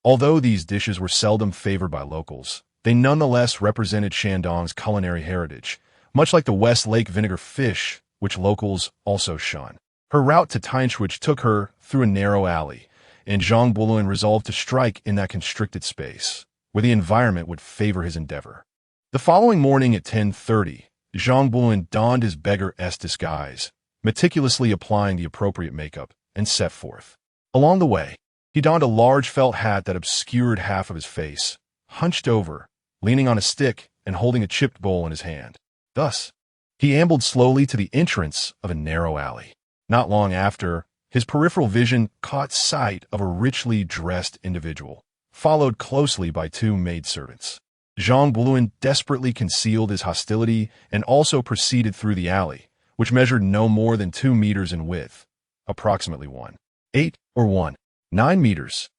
[SPEAKER 1] Although these dishes were seldom favored by locals, they nonetheless represented Shandong's culinary heritage, much like the West Lake vinegar fish, which locals also shun. Her route to Tianxuj took her through a narrow alley, and Zhang Buluan resolved to strike in that constricted space, where the environment would favor his endeavor. The following morning at 10:30, Zhang Buluan donned his beggar-esque disguise, meticulously applying the appropriate makeup, and set forth. Along the way, he donned a large felt hat that obscured half of his face, hunched over, leaning on a stick and holding a chipped bowl in his hand. Thus, he ambled slowly to the entrance of a narrow alley. Not long after, his peripheral vision caught sight of a richly dressed individual, followed closely by two maidservants. Zhang Buluan desperately concealed his hostility and also proceeded through the alley, which measured no more than 2 meters in width, approximately 1.8 or 1.9 meters.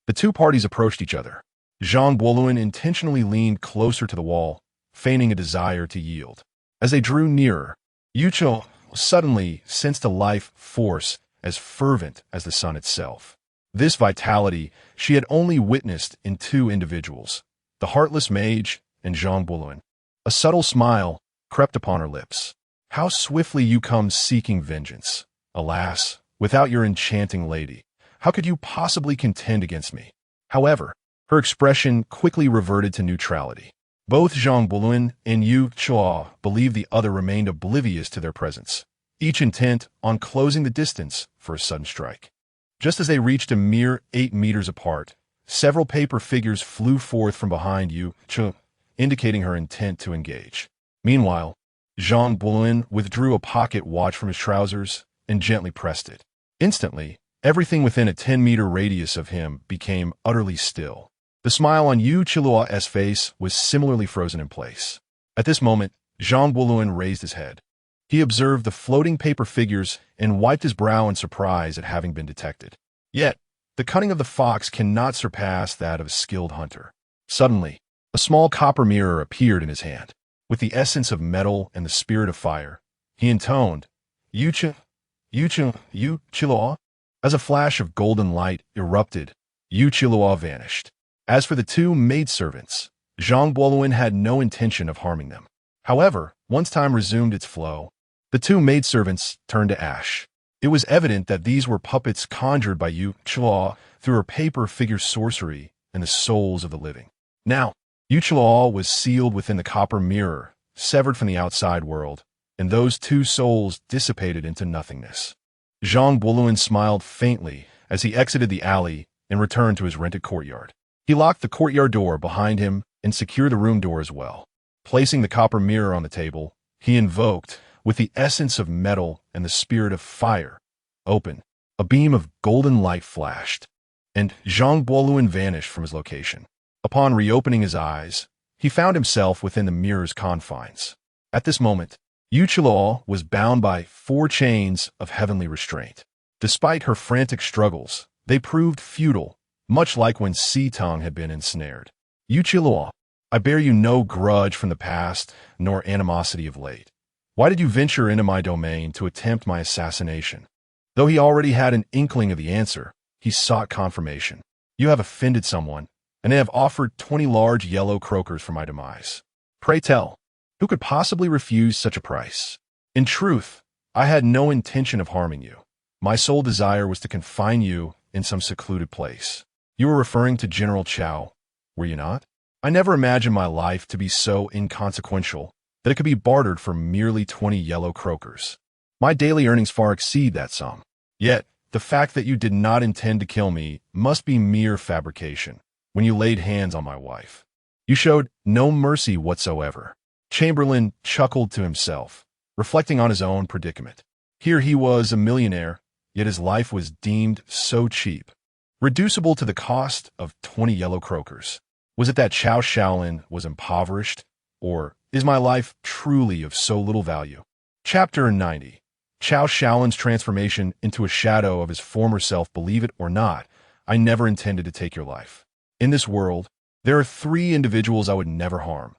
[SPEAKER 1] The two parties approached each other. Zhang Buluan intentionally leaned closer to the wall, feigning a desire to yield. As they drew nearer, Yu Chilua suddenly sensed a life force as fervent as the sun itself. This vitality she had only witnessed in two individuals, the heartless mage and Zhang Buluan. A subtle smile crept upon her lips. How swiftly you come seeking vengeance. Alas, without your enchanting lady, how could you possibly contend against me? However, her expression quickly reverted to neutrality. Both Zhang Buluan and Yu Chilua believed the other remained oblivious to their presence, each intent on closing the distance for a sudden strike. Just as they reached a mere 8 meters apart, several paper figures flew forth from behind Yu Chilua, indicating her intent to engage. Meanwhile, Zhang Buluan withdrew a pocket watch from his trousers and gently pressed it. Instantly, everything within a 10-meter radius of him became utterly still. The smile on Yu Chilua's face was similarly frozen in place. At this moment, Zhang Buluan raised his head. He observed the floating paper figures and wiped his brow in surprise at having been detected. Yet, the cunning of the fox cannot surpass that of a skilled hunter. Suddenly, a small copper mirror appeared in his hand. With the essence of metal and the spirit of fire, he intoned, Yu Chilua. As a flash of golden light erupted, Yu Chilua vanished. As for the two maidservants, Zhang Buluan had no intention of harming them. However, once time resumed its flow, the two maidservants turned to ash. It was evident that these were puppets conjured by Yu Chilua through her paper figure sorcery and the souls of the living. Now, Yu Chilua was sealed within the copper mirror, severed from the outside world, and those two souls dissipated into nothingness. Zhang Buluan smiled faintly as he exited the alley and returned to his rented courtyard. He locked the courtyard door behind him and secured the room door as well. Placing the copper mirror on the table, he invoked, with the essence of metal and the spirit of fire, open. A beam of golden light flashed, and Zhang Buluan vanished from his location. Upon reopening his eyes, he found himself within the mirror's confines. At this moment, Yu Chilua was bound by 4 chains of heavenly restraint. Despite her frantic struggles, they proved futile, much like when Sea Tongue had been ensnared. Yu Chilua, I bear you no grudge from the past, nor animosity of late. Why did you venture into my domain to attempt my assassination? Though he already had an inkling of the answer, he sought confirmation. You have offended someone, and they have offered 20 large yellow croakers for my demise. Pray tell, who could possibly refuse such a price? In truth, I had no intention of harming you. My sole desire was to confine you in some secluded place. You were referring to General Chao, were you not? I never imagined my life to be so inconsequential that it could be bartered for merely 20 yellow croakers. My daily earnings far exceed that sum. Yet, the fact that you did not intend to kill me must be mere fabrication. When you laid hands on my wife, you showed no mercy whatsoever. Chamberlain chuckled to himself, reflecting on his own predicament. Here he was a millionaire, yet his life was deemed so cheap, reducible to the cost of 20 yellow croakers. Was it that Chao Shaolin was impoverished, or is my life truly of so little value? Chapter 90. Chao Shaolin's transformation into a shadow of his former self. Believe it or not, I never intended to take your life. In this world, there are three individuals I would never harm.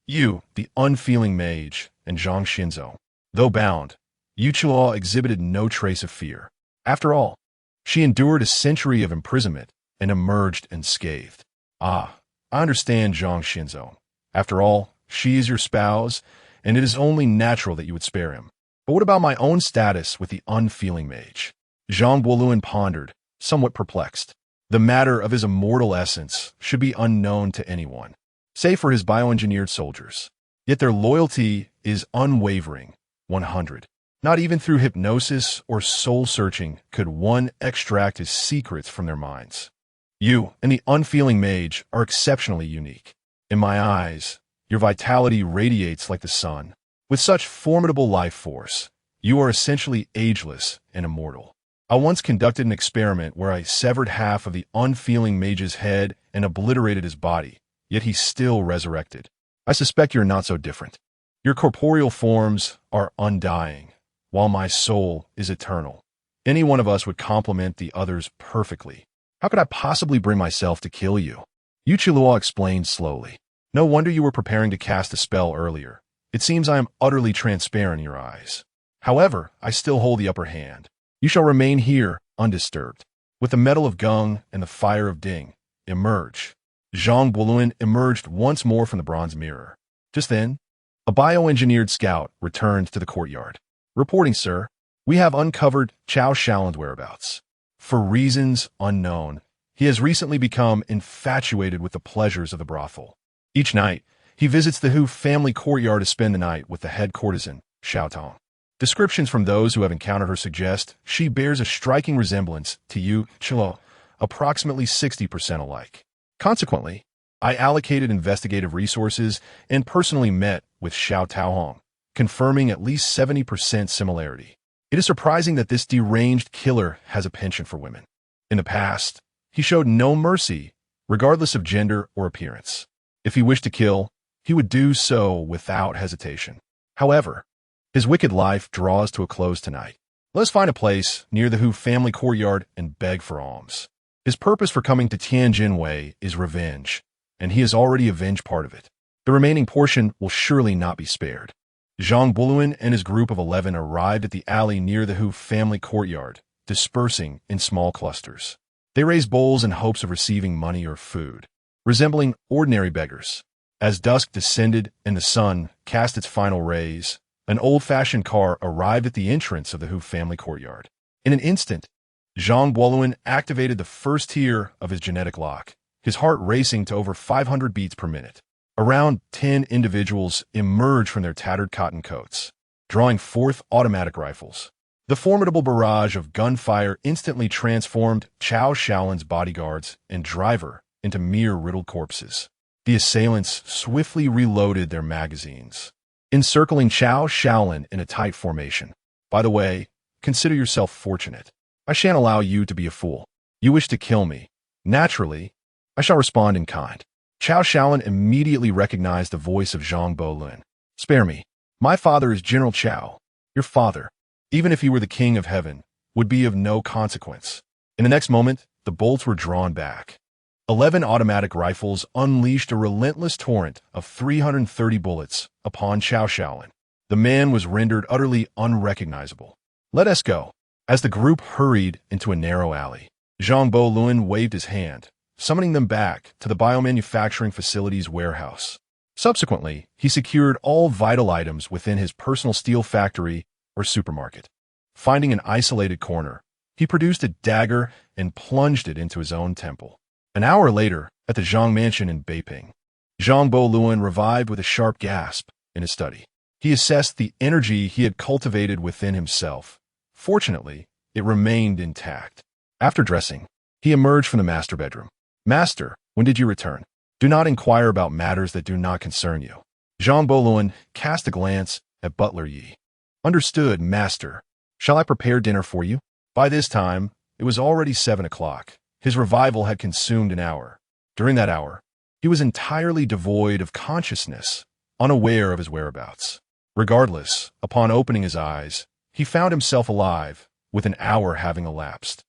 [SPEAKER 1] You, the unfeeling mage, and Zhang Xinzhou. Though bound, Yu Qiluo exhibited no trace of fear. After all, she endured a century of imprisonment and emerged unscathed. Ah, I understand, Zhang Xinzhou. After all, she is your spouse, and it is only natural that you would spare him. But what about my own status with the unfeeling mage? Zhang Guoluan pondered, somewhat perplexed. The matter of his immortal essence should be unknown to anyone, save for his bioengineered soldiers. Yet their loyalty is unwavering, 100. Not even through hypnosis or soul-searching could one extract his secrets from their minds. You and the unfeeling mage are exceptionally unique. In my eyes, your vitality radiates like the sun. With such formidable life force, you are essentially ageless and immortal. I once conducted an experiment where I severed half of the unfeeling mage's head and obliterated his body, yet he still resurrected. I suspect you're not so different. Your corporeal forms are undying, while my soul is eternal. Any one of us would complement the others perfectly. How could I possibly bring myself to kill you? Yu Qiluo explained slowly. No wonder you were preparing to cast a spell earlier. It seems I am utterly transparent in your eyes. However, I still hold the upper hand. You shall remain here, undisturbed. With the metal of Gung and the fire of Ding, emerge. Zhang Guoluan emerged once more from the bronze mirror. Just then, a bioengineered scout returned to the courtyard. Reporting, sir, we have uncovered Chao Shaolin's whereabouts. For reasons unknown, he has recently become infatuated with the pleasures of the brothel. Each night, he visits the Hu family courtyard to spend the night with the head courtesan, Xiao Tong. Descriptions from those who have encountered her suggest she bears a striking resemblance to Yu Qiluo, approximately 60% alike. Consequently, I allocated investigative resources and personally met with Xiao Taohong, confirming at least 70% similarity. It is surprising that this deranged killer has a penchant for women. In the past, he showed no mercy, regardless of gender or appearance. If he wished to kill, he would do so without hesitation. However, his wicked life draws to a close tonight. Let us find a place near the Hu family courtyard and beg for alms. His purpose for coming to Tianjin Wei is revenge, and he has already avenged part of it. The remaining portion will surely not be spared. Zhang Guoluan and his group of 11 arrived at the alley near the Hu family courtyard, dispersing in small clusters. They raised bowls in hopes of receiving money or food, resembling ordinary beggars. As dusk descended and the sun cast its final rays, an old-fashioned car arrived at the entrance of the Hu family courtyard. In an instant, Zhang Guoluan activated the first tier of his genetic lock, his heart racing to over 500 beats per minute. Around 10 individuals emerged from their tattered cotton coats, drawing forth automatic rifles. The formidable barrage of gunfire instantly transformed Chao Shaolin's bodyguards and driver into mere riddled corpses. The assailants swiftly reloaded their magazines, encircling Chao Shaolin in a tight formation. By the way, consider yourself fortunate. I shan't allow you to be a fool. You wish to kill me. Naturally, I shall respond in kind. Chao Shaolin immediately recognized the voice of Zhang Guoluan. Spare me. My father is General Chao. Your father, even if he were the king of heaven, would be of no consequence. In the next moment, the bolts were drawn back. 11 automatic rifles unleashed a relentless torrent of 330 bullets upon Chao Shaolin. The man was rendered utterly unrecognizable. Let us go. As the group hurried into a narrow alley, Zhang Guoluan waved his hand, summoning them back to the biomanufacturing facility's warehouse. Subsequently, he secured all vital items within his personal steel factory or supermarket. Finding an isolated corner, he produced a dagger and plunged it into his own temple. An hour later, at the Zhang mansion in Beiping, Zhang Guoluan revived with a sharp gasp in his study. He assessed the energy he had cultivated within himself. Fortunately, it remained intact. After dressing, he emerged from the master bedroom. Master, when did you return? Do not inquire about matters that do not concern you. Zhang Guoluan cast a glance at Butler Yi. Understood, master. Shall I prepare dinner for you? By this time, it was already 7 o'clock. His revival had consumed an hour. During that hour, he was entirely devoid of consciousness, unaware of his whereabouts. Regardless, upon opening his eyes, he found himself alive, with an hour having elapsed.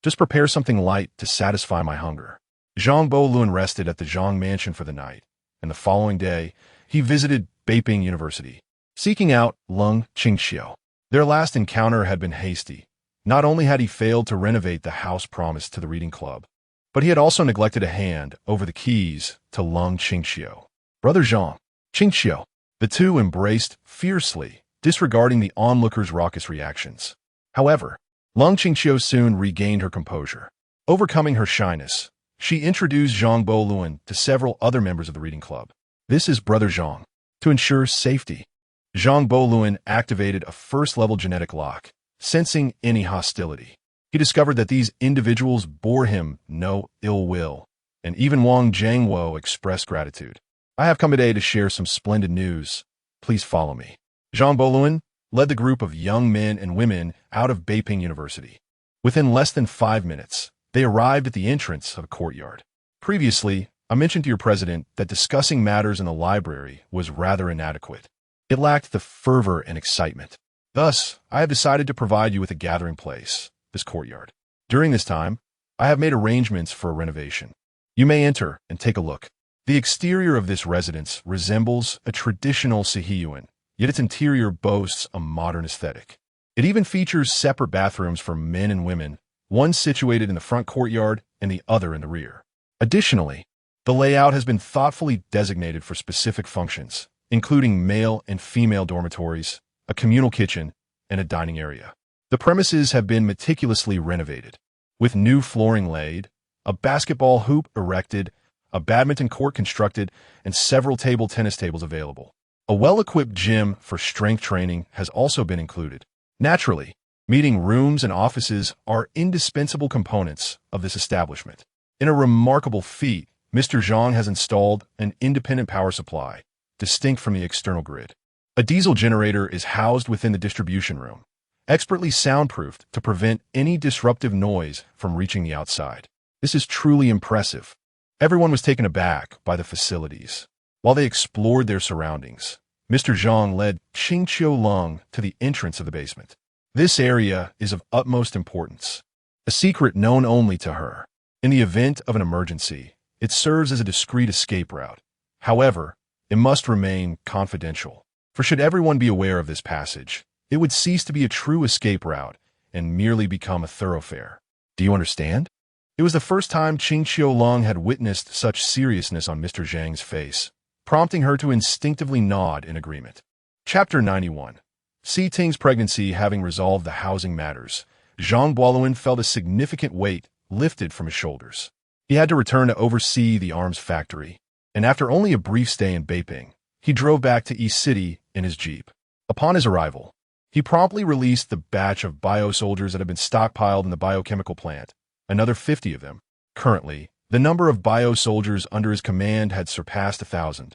[SPEAKER 1] Just prepare something light to satisfy my hunger. Zhang Luan rested at the Zhang mansion for the night, and the following day, he visited Beiping University, seeking out Lung Qingxiu. Their last encounter had been hasty. Not only had he failed to renovate the house promised to the reading club, but he had also neglected a hand over the keys to Lung Qingxiu. Brother Zhang, Qingxiu. The two embraced fiercely, disregarding the onlookers' raucous reactions. However, Lung Qingxiu soon regained her composure. Overcoming her shyness, she introduced Zhang Luan to several other members of the reading club. This is Brother Zhang. To ensure safety, Zhang Luan activated a first-level genetic lock, sensing any hostility. He discovered that these individuals bore him no ill will, and even Wang Jiangwo expressed gratitude. I have come today to share some splendid news. Please follow me. Zhang Luan led the group of young men and women out of Beiping University. Within less than 5 minutes, they arrived at the entrance of a courtyard. Previously, I mentioned to your president that discussing matters in the library was rather inadequate. It lacked the fervor and excitement. Thus, I have decided to provide you with a gathering place, this courtyard. During this time, I have made arrangements for a renovation. You may enter and take a look. The exterior of this residence resembles a traditional Yuan, yet its interior boasts a modern aesthetic. It even features separate bathrooms for men and women, one situated in the front courtyard and the other in the rear. Additionally, the layout has been thoughtfully designated for specific functions, including male and female dormitories, a communal kitchen, and a dining area. The premises have been meticulously renovated, with new flooring laid, a basketball hoop erected, a badminton court constructed, and several table tennis tables available. A well-equipped gym for strength training has also been included. Naturally, meeting rooms and offices are indispensable components of this establishment. In a remarkable feat, Mr. Zhang has installed an independent power supply, distinct from the external grid. A diesel generator is housed within the distribution room, expertly soundproofed to prevent any disruptive noise from reaching the outside. This is truly impressive. Everyone was taken aback by the facilities. While they explored their surroundings, Mr. Zhang led Qingqiu Lung to the entrance of the basement. This area is of utmost importance, a secret known only to her. In the event of an emergency, it serves as a discreet escape route. However, it must remain confidential, for should everyone be aware of this passage, it would cease to be a true escape route and merely become a thoroughfare. Do you understand? It was the first time Qingqiu Lung had witnessed such seriousness on Mr. Zhang's face, prompting her to instinctively nod in agreement. Chapter 91. Si Ting's pregnancy having resolved the housing matters, Zhang Luan felt a significant weight lifted from his shoulders. He had to return to oversee the arms factory, and after only a brief stay in Beiping, he drove back to East City in his Jeep. Upon his arrival, he promptly released the batch of bio-soldiers that had been stockpiled in the biochemical plant, another 50 of them. Currently, the number of bio-soldiers under his command had surpassed 1,000,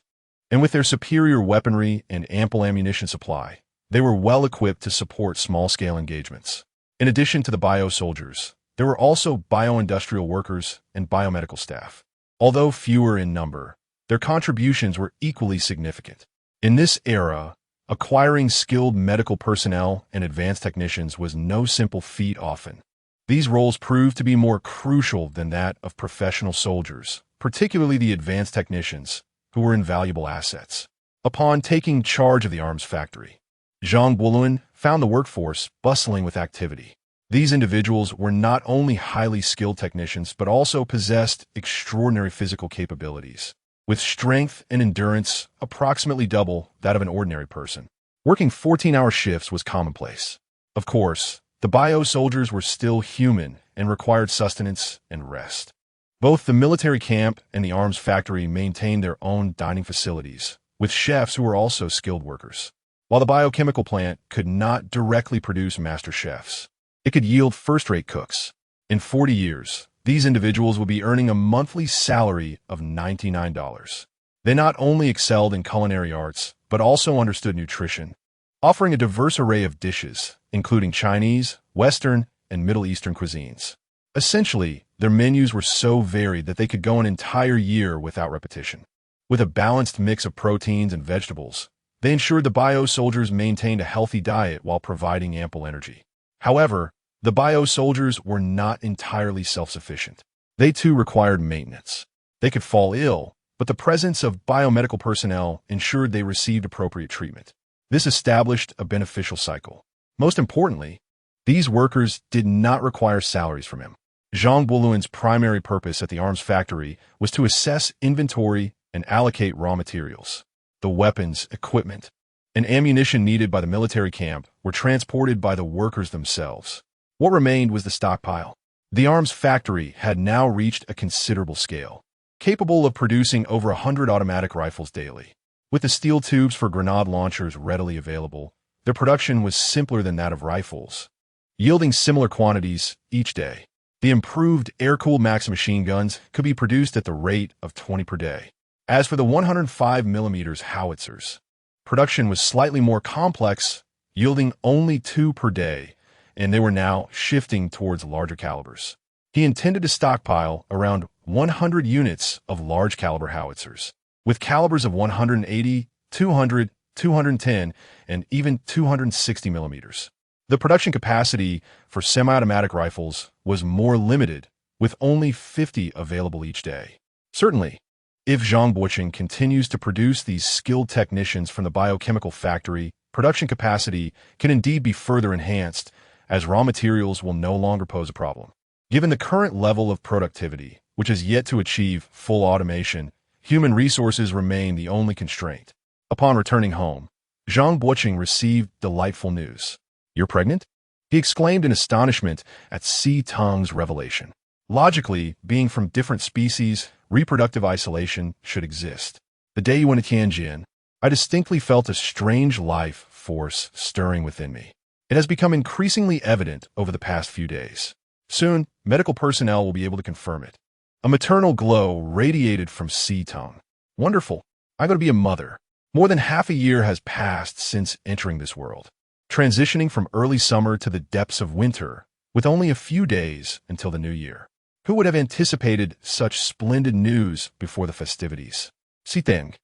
[SPEAKER 1] and with their superior weaponry and ample ammunition supply, they were well equipped to support small-scale engagements. In addition to the bio-soldiers, there were also bio-industrial workers and biomedical staff. Although fewer in number, their contributions were equally significant. In this era, acquiring skilled medical personnel and advanced technicians was no simple feat often. These roles proved to be more crucial than that of professional soldiers, particularly the advanced technicians, who were invaluable assets. Upon taking charge of the arms factory, Zhang Luan found the workforce bustling with activity. These individuals were not only highly skilled technicians, but also possessed extraordinary physical capabilities, with strength and endurance approximately double that of an ordinary person. Working 14-hour shifts was commonplace. Of course, the bio-soldiers were still human and required sustenance and rest. Both the military camp and the arms factory maintained their own dining facilities, with chefs who were also skilled workers. While the biochemical plant could not directly produce master chefs, it could yield first-rate cooks. In 40 years, these individuals would be earning a monthly salary of $99. They not only excelled in culinary arts, but also understood nutrition, offering a diverse array of dishes, including Chinese, Western, and Middle Eastern cuisines. Essentially, their menus were so varied that they could go an entire year without repetition. With a balanced mix of proteins and vegetables, they ensured the bio-soldiers maintained a healthy diet while providing ample energy. However, The bio-soldiers were not entirely self-sufficient. They too required maintenance. They could fall ill, but the presence of biomedical personnel ensured they received appropriate treatment. This established a beneficial cycle. Most importantly, these workers did not require salaries from him. Zhang Buluan's primary purpose at the arms factory was to assess inventory and allocate raw materials. The weapons, equipment, and ammunition needed by the military camp were transported by the workers themselves. What remained was the stockpile. The arms factory had now reached a considerable scale, capable of producing over 100 automatic rifles daily. With the steel tubes for grenade launchers readily available, their production was simpler than that of rifles, yielding similar quantities each day. The improved air-cooled max machine guns could be produced at the rate of 20 per day. As for the 105mm howitzers, production was slightly more complex, yielding only 2 per day, and they were now shifting towards larger calibers. He intended to stockpile around 100 units of large-caliber howitzers, with calibers of 180, 200, 210, and even 260mm. The production capacity for semi-automatic rifles was more limited, with only 50 available each day. Certainly, if Zhang Buluan continues to produce these skilled technicians from the biochemical factory, production capacity can indeed be further enhanced, as raw materials will no longer pose a problem. Given the current level of productivity, which is yet to achieve full automation, human resources remain the only constraint. Upon returning home, Zhang Buluan received delightful news. "You're pregnant?" he exclaimed in astonishment at Si Teng's revelation. Logically, being from different species, reproductive isolation should exist. The day you went to Tianjin, I distinctly felt a strange life force stirring within me. It has become increasingly evident over the past few days. Soon, medical personnel will be able to confirm it. A maternal glow radiated from Si Teng. Wonderful. I'm going to be a mother. More than half a year has passed since entering this world, transitioning from early summer to the depths of winter, with only a few days until the new year. Who would have anticipated such splendid news before the festivities? Si Teng,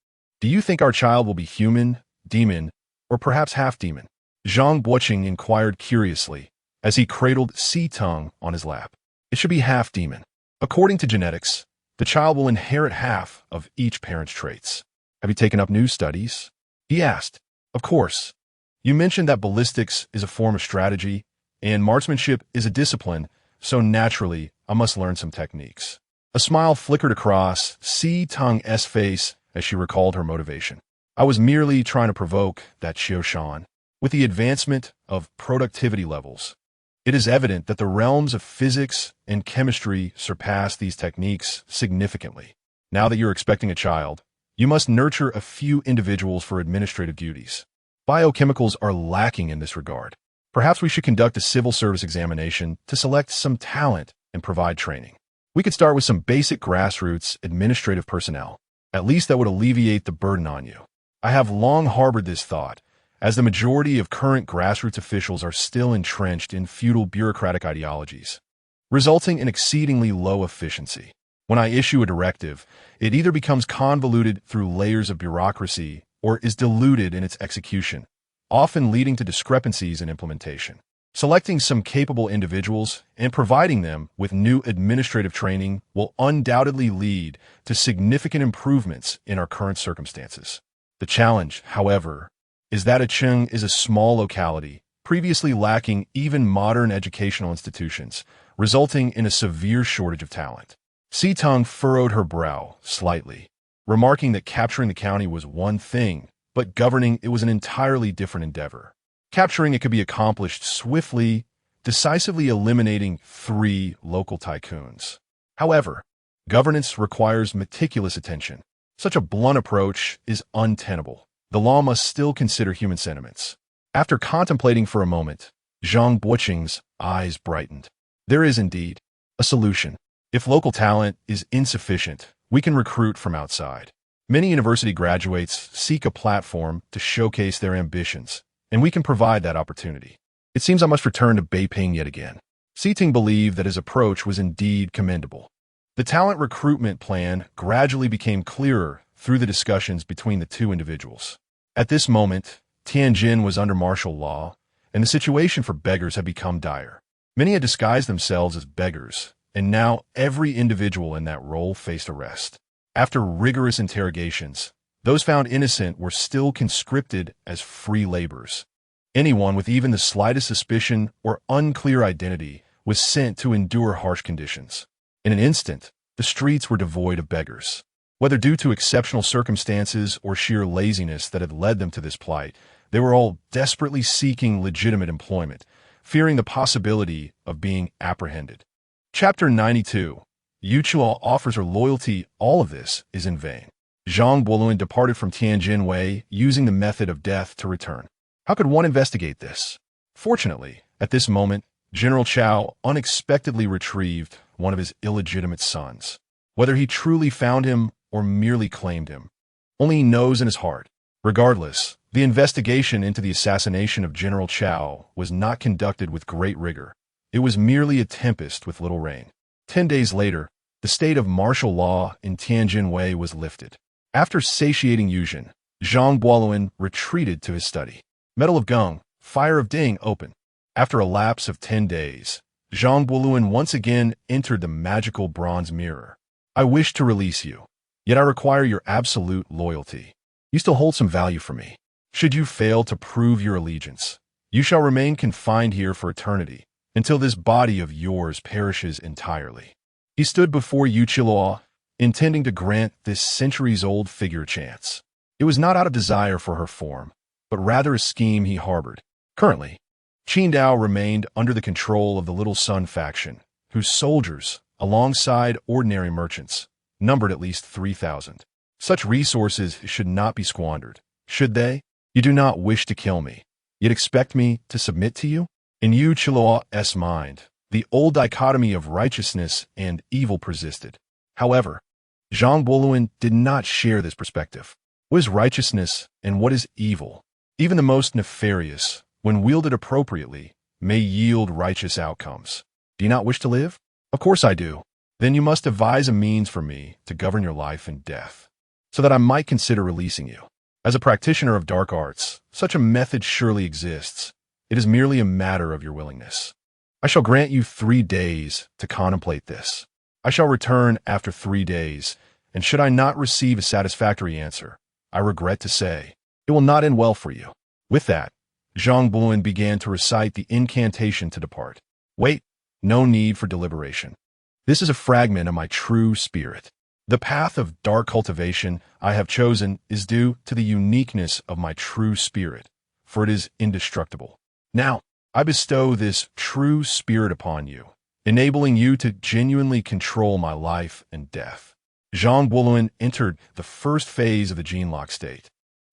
[SPEAKER 1] do you think our child will be human, demon, or perhaps half-demon? Zhang Buluan inquired curiously, as he cradled Si Teng on his lap. It should be half-demon. According to genetics, the child will inherit half of each parent's traits. Have you taken up new studies? He asked. Of course. You mentioned that ballistics is a form of strategy, and marksmanship is a discipline, so naturally, I must learn some techniques. A smile flickered across Si Teng's face as she recalled her motivation. I was merely trying to provoke that Xiaoshan. With the advancement of productivity levels, it is evident that the realms of physics and chemistry surpass these techniques significantly. Now that you're expecting a child, you must nurture a few individuals for administrative duties. Biochemicals are lacking in this regard. Perhaps we should conduct a civil service examination to select some talent and provide training. We could start with some basic grassroots administrative personnel. At least that would alleviate the burden on you. I have long harbored this thought, as the majority of current grassroots officials are still entrenched in feudal bureaucratic ideologies, resulting in exceedingly low efficiency. When I issue a directive, it either becomes convoluted through layers of bureaucracy or is diluted in its execution, often leading to discrepancies in implementation. Selecting some capable individuals and providing them with new administrative training will undoubtedly lead to significant improvements in our current circumstances. The challenge, however, is that Acheng is a small locality, previously lacking even modern educational institutions, resulting in a severe shortage of talent. Si Teng furrowed her brow slightly, remarking that capturing the county was one thing, but governing it was an entirely different endeavor. Capturing it could be accomplished swiftly, decisively eliminating 3 local tycoons. However, governance requires meticulous attention. Such a blunt approach is untenable. The law must still consider human sentiments. After contemplating for a moment, Zhang Buluan's eyes brightened. There is indeed a solution. If local talent is insufficient, we can recruit from outside. Many university graduates seek a platform to showcase their ambitions, and we can provide that opportunity. It seems I must return to Beiping yet again. Si Teng believed that his approach was indeed commendable. The talent recruitment plan gradually became clearer through the discussions between the two individuals. At this moment, Tianjin was under martial law, and the situation for beggars had become dire. Many had disguised themselves as beggars, and now every individual in that role faced arrest. After rigorous interrogations, those found innocent were still conscripted as free laborers. Anyone with even the slightest suspicion or unclear identity was sent to endure harsh conditions. In an instant, the streets were devoid of beggars. Whether due to exceptional circumstances or sheer laziness that had led them to this plight, they were all desperately seeking legitimate employment, fearing the possibility of being apprehended. Chapter 92. Yu Chilao offers her loyalty. All of this is in vain. Zhang Buoluan departed from Tianjin Wei using the method of death to return. How could one investigate this? Fortunately, at this moment, General Chao unexpectedly retrieved one of his illegitimate sons. Whether he truly found him or merely claimed him, only he knows in his heart. Regardless, the investigation into the assassination of General Chao was not conducted with great rigor. It was merely a tempest with little rain. 10 days later, the state of martial law in Tianjin Wei was lifted. After satiating Yuzhen, Zhang Buoluan retreated to his study. Medal of Geng, Fire of Ding open. After a lapse of 10 days, Zhang Buoluan once again entered the magical bronze mirror. I wish to release you, yet I require your absolute loyalty. You still hold some value for me. Should you fail to prove your allegiance, you shall remain confined here for eternity, until this body of yours perishes entirely. He stood before Yu Chilao, intending to grant this centuries-old figure a chance. It was not out of desire for her form, but rather a scheme he harbored. Currently, Qingdao remained under the control of the Little Sun faction, whose soldiers, alongside ordinary merchants, numbered at least 3,000. Such resources should not be squandered, should they? You do not wish to kill me, yet expect me to submit to you? In Yu Qilao's mind, the old dichotomy of righteousness and evil persisted. However, Zhang Buoluan did not share this perspective. What is righteousness and what is evil? Even the most nefarious, when wielded appropriately, may yield righteous outcomes. Do you not wish to live? Of course I do. Then you must devise a means for me to govern your life and death, so that I might consider releasing you. As a practitioner of dark arts, such a method surely exists. It is merely a matter of your willingness. I shall grant you 3 days to contemplate this. I shall return after 3 days, and should I not receive a satisfactory answer, I regret to say, it will not end well for you. With that, Zhang Buoluan began to recite the incantation to depart. Wait, no need for deliberation. This is a fragment of my true spirit. The path of dark cultivation I have chosen is due to the uniqueness of my true spirit, for it is indestructible. Now, I bestow this true spirit upon you, enabling you to genuinely control my life and death. Zhang Buoluan entered the first phase of the gene-lock state,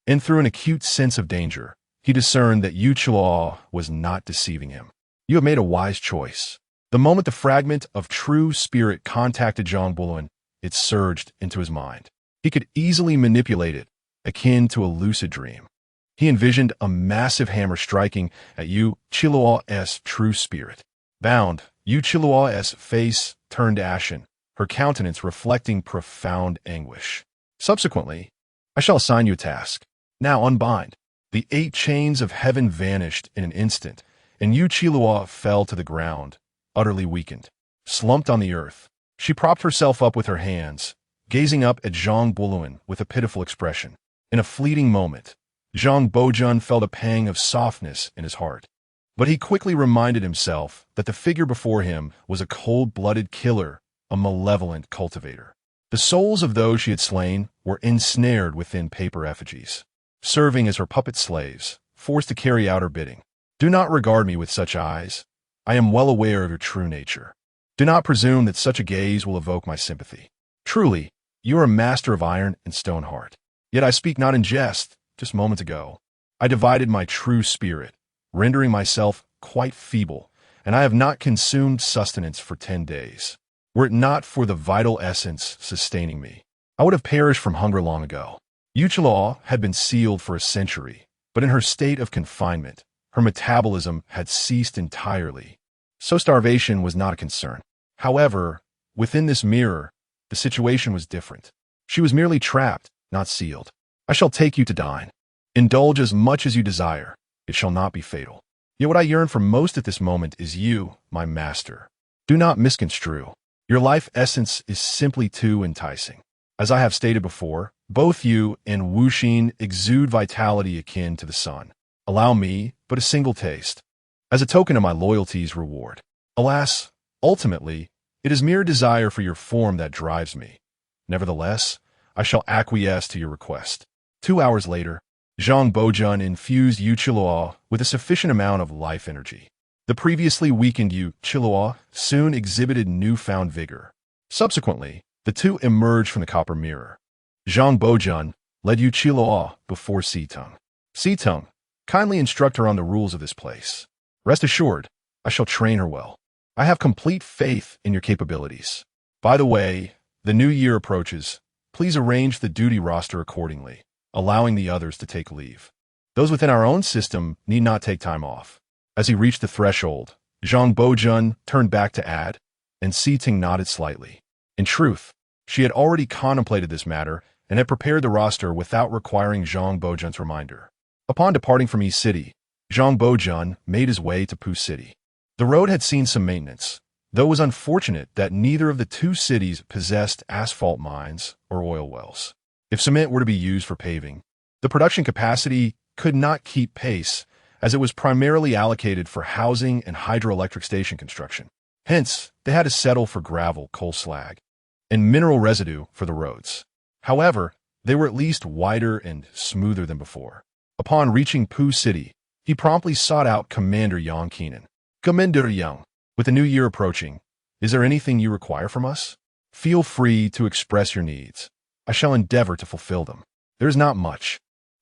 [SPEAKER 1] and through an acute sense of danger, he discerned that Yu Chilao was not deceiving him. You have made a wise choice. The moment the fragment of true spirit contacted Zhang Buoluan, it surged into his mind. He could easily manipulate it, akin to a lucid dream. He envisioned a massive hammer striking at Yu Qilao's true spirit. Bound, Yu Qilao's face turned ashen, her countenance reflecting profound anguish. Subsequently, I shall assign you a task. Now unbind. The 8 chains of heaven vanished in an instant, and Yu Qilao fell to the ground, utterly weakened. Slumped on the earth, she propped herself up with her hands, gazing up at Zhang Buoluan with a pitiful expression. In a fleeting moment, Zhang Buoluan felt a pang of softness in his heart. But he quickly reminded himself that the figure before him was a cold-blooded killer, a malevolent cultivator. The souls of those she had slain were ensnared within paper effigies, serving as her puppet slaves, forced to carry out her bidding. Do not regard me with such eyes. I am well aware of your true nature. Do not presume that such a gaze will evoke my sympathy. Truly, you are a master of iron and stone heart. Yet I speak not in jest. Just moments ago, I divided my true spirit, rendering myself quite feeble, and I have not consumed sustenance for 10 days. Were it not for the vital essence sustaining me, I would have perished from hunger long ago. Yu Chilao had been sealed for a century, but in her state of confinement, her metabolism had ceased entirely, so starvation was not a concern. However, within this mirror, the situation was different. She was merely trapped, not sealed. I shall take you to dine. Indulge as much as you desire. It shall not be fatal. Yet what I yearn for most at this moment is you, my master. Do not misconstrue. Your life essence is simply too enticing. As I have stated before, both you and Wuxin exude vitality akin to the sun. Allow me but a single taste, as a token of my loyalty's reward. Alas, ultimately, it is mere desire for your form that drives me. Nevertheless, I shall acquiesce to your request. 2 hours later, Zhang Boujun infused Yu Qiluo with a sufficient amount of life energy. The previously weakened Yu Qiluo soon exhibited newfound vigor. Subsequently, the two emerged from the copper mirror. Zhang Boujun led Yu Qiluo before Situng. Situng, kindly instruct her on the rules of this place. Rest assured, I shall train her well. I have complete faith in your capabilities. By the way, the new year approaches. Please arrange the duty roster accordingly, allowing the others to take leave. Those within our own system need not take time off. As he reached the threshold, Zhang Boujun turned back to add, and Siting nodded slightly. In truth, she had already contemplated this matter and had prepared the roster without requiring Zhang Boujun's reminder. Upon departing from East City, Zhang Boujun made his way to Pu City. The road had seen some maintenance, though it was unfortunate that neither of the two cities possessed asphalt mines or oil wells. If cement were to be used for paving, the production capacity could not keep pace, as it was primarily allocated for housing and hydroelectric station construction. Hence, they had to settle for gravel, coal slag, and mineral residue for the roads. However, they were at least wider and smoother than before. Upon reaching Pu City, he promptly sought out Commander Yang Keenan. Commander Yang, with the new year approaching, is there anything you require from us? Feel free to express your needs. I shall endeavor to fulfill them. There is not much,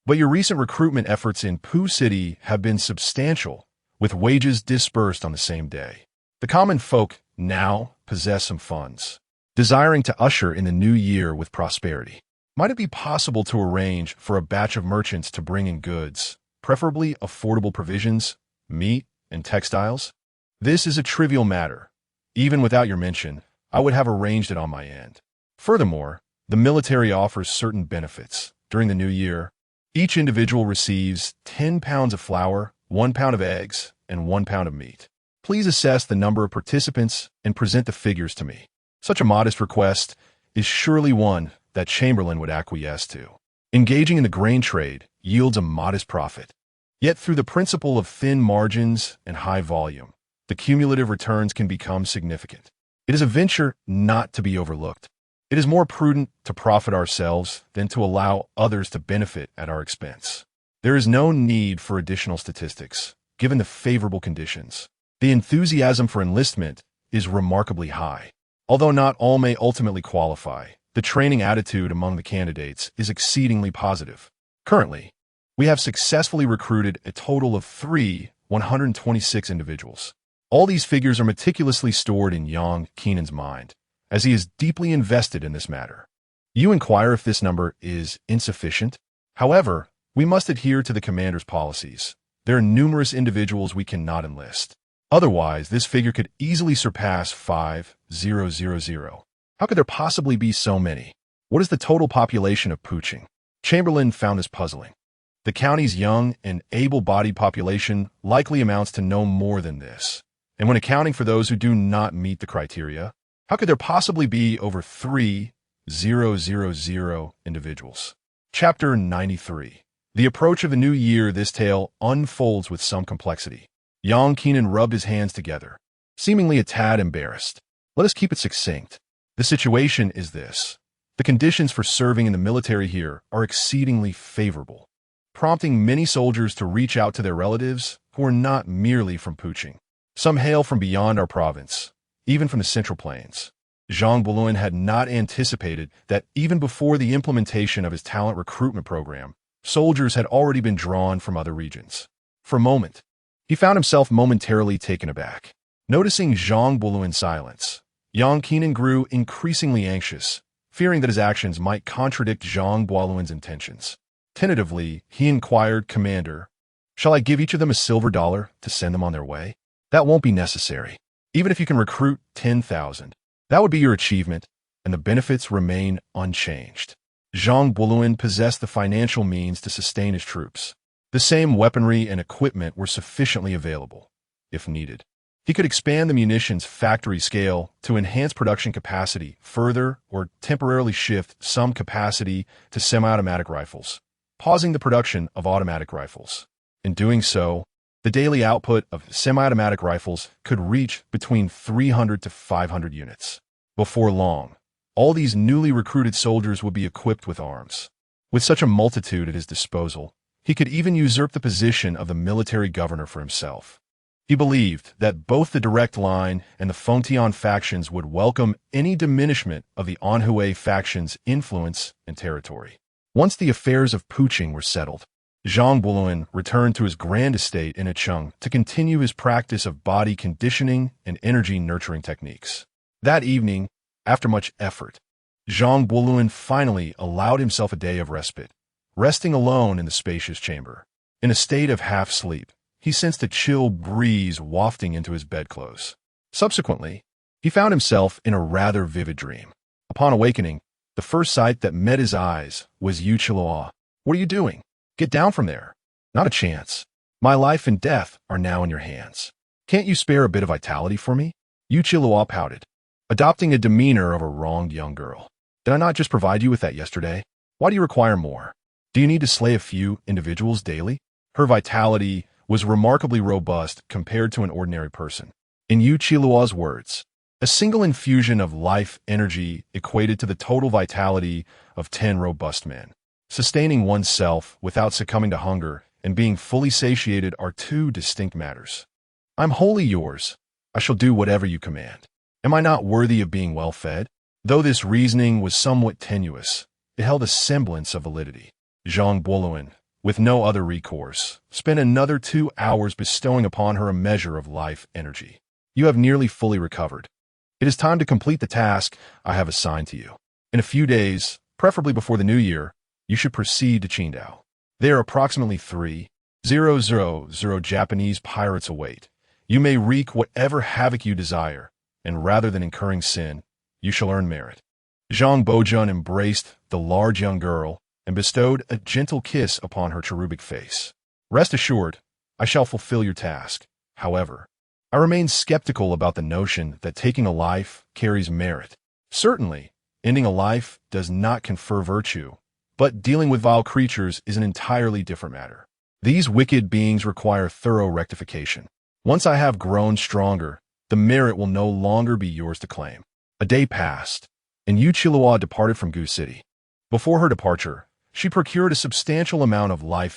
[SPEAKER 1] but your recent recruitment efforts in Pu City have been substantial, with wages dispersed on the same day. The common folk now possess some funds, desiring to usher in the new year with prosperity. Might it be possible to arrange for a batch of merchants to bring in goods, preferably affordable provisions, meat, and textiles? This is a trivial matter. Even without your mention, I would have arranged it on my end. Furthermore, the military offers certain benefits. During the new year, each individual receives 10 pounds of flour, 1 pound of eggs, and 1 pound of meat. Please assess the number of participants and present the figures to me. Such a modest request is surely one that Chamberlain would acquiesce to. Engaging in the grain trade yields a modest profit. Yet through the principle of thin margins and high volume, the cumulative returns can become significant. It is a venture not to be overlooked. It is more prudent to profit ourselves than to allow others to benefit at our expense. There is no need for additional statistics, given the favorable conditions. The enthusiasm for enlistment is remarkably high. Although not all may ultimately qualify, the training attitude among the candidates is exceedingly positive. Currently, we have successfully recruited a total of 126 individuals. All these figures are meticulously stored in Yang Keenan's mind, as he is deeply invested in this matter. You inquire if this number is insufficient? However, we must adhere to the commander's policies. There are numerous individuals we cannot enlist. Otherwise, this figure could easily surpass 5,000. How could there possibly be so many? What is the total population of Puching? Chamberlain found this puzzling. The county's young and able-bodied population likely amounts to no more than this. And when accounting for those who do not meet the criteria, how could there possibly be over 3,000 individuals? Chapter 93. The approach of the new year. This tale unfolds with some complexity. Yang Keenan rubbed his hands together, seemingly a tad embarrassed. Let us keep it succinct. The situation is this. The conditions for serving in the military here are exceedingly favorable, prompting many soldiers to reach out to their relatives who are not merely from Puching. Some hail from beyond our province, even from the Central Plains. Zhang Boujun had not anticipated that even before the implementation of his talent recruitment program, soldiers had already been drawn from other regions. For a moment, he found himself momentarily taken aback. Noticing Zhang Boujun's silence, Yang Keenan grew increasingly anxious, fearing that his actions might contradict Zhang Boujun's intentions. Tentatively, he inquired, Commander, shall I give each of them a silver dollar to send them on their way? That won't be necessary. Even if you can recruit 10,000, that would be your achievement, and the benefits remain unchanged. Zhang Boujun possessed the financial means to sustain his troops. The same weaponry and equipment were sufficiently available, if needed. He could expand the munitions factory scale to enhance production capacity further or temporarily shift some capacity to semi-automatic rifles, pausing the production of automatic rifles. In doing so, the daily output of semi-automatic rifles could reach between 300 to 500 units. Before long, all these newly recruited soldiers would be equipped with arms. With such a multitude at his disposal, he could even usurp the position of the military governor for himself. He believed that both the Direct Line and the Fengtian factions would welcome any diminishment of the Anhui faction's influence and territory. Once the affairs of Puqing were settled, Zhang Buluan returned to his grand estate in Icheng to continue his practice of body conditioning and energy nurturing techniques. That evening, after much effort, Zhang Buluan finally allowed himself a day of respite. Resting alone in the spacious chamber, in a state of half-sleep, he sensed a chill breeze wafting into his bedclothes. Subsequently, he found himself in a rather vivid dream. Upon awakening, the first sight that met his eyes was Yu Qiluo. "What are you doing? Get down from there." "Not a chance. My life and death are now in your hands. Can't you spare a bit of vitality for me?" Yu Qiluo pouted, adopting a demeanor of a wronged young girl. "Did I not just provide you with that yesterday? Why do you require more? Do you need to slay a few individuals daily?" Her vitality was remarkably robust compared to an ordinary person. In Yu Qiluo's words, a single infusion of life energy equated to the total vitality of 10 robust men. Sustaining oneself without succumbing to hunger and being fully satiated are two distinct matters. "I'm wholly yours. I shall do whatever you command. Am I not worthy of being well fed?" Though this reasoning was somewhat tenuous, it held a semblance of validity. Zhang Buluan, with no other recourse, spent another 2 hours bestowing upon her a measure of life energy. "You have nearly fully recovered. It is time to complete the task I have assigned to you. In a few days, preferably before the new year, you should proceed to Qingdao. There approximately 3,000 Japanese pirates await. You may wreak whatever havoc you desire, and rather than incurring sin, you shall earn merit." Zhang Bojun embraced the large young girl and bestowed a gentle kiss upon her cherubic face. "Rest assured, I shall fulfill your task. However, I remain skeptical about the notion that taking a life carries merit. Certainly, ending a life does not confer virtue, but dealing with vile creatures is an entirely different matter. These wicked beings require thorough rectification. Once I have grown stronger, the merit will no longer be yours to claim." A day passed, and Yu Qiluo departed from Gu City. Before her departure, she procured a substantial amount of life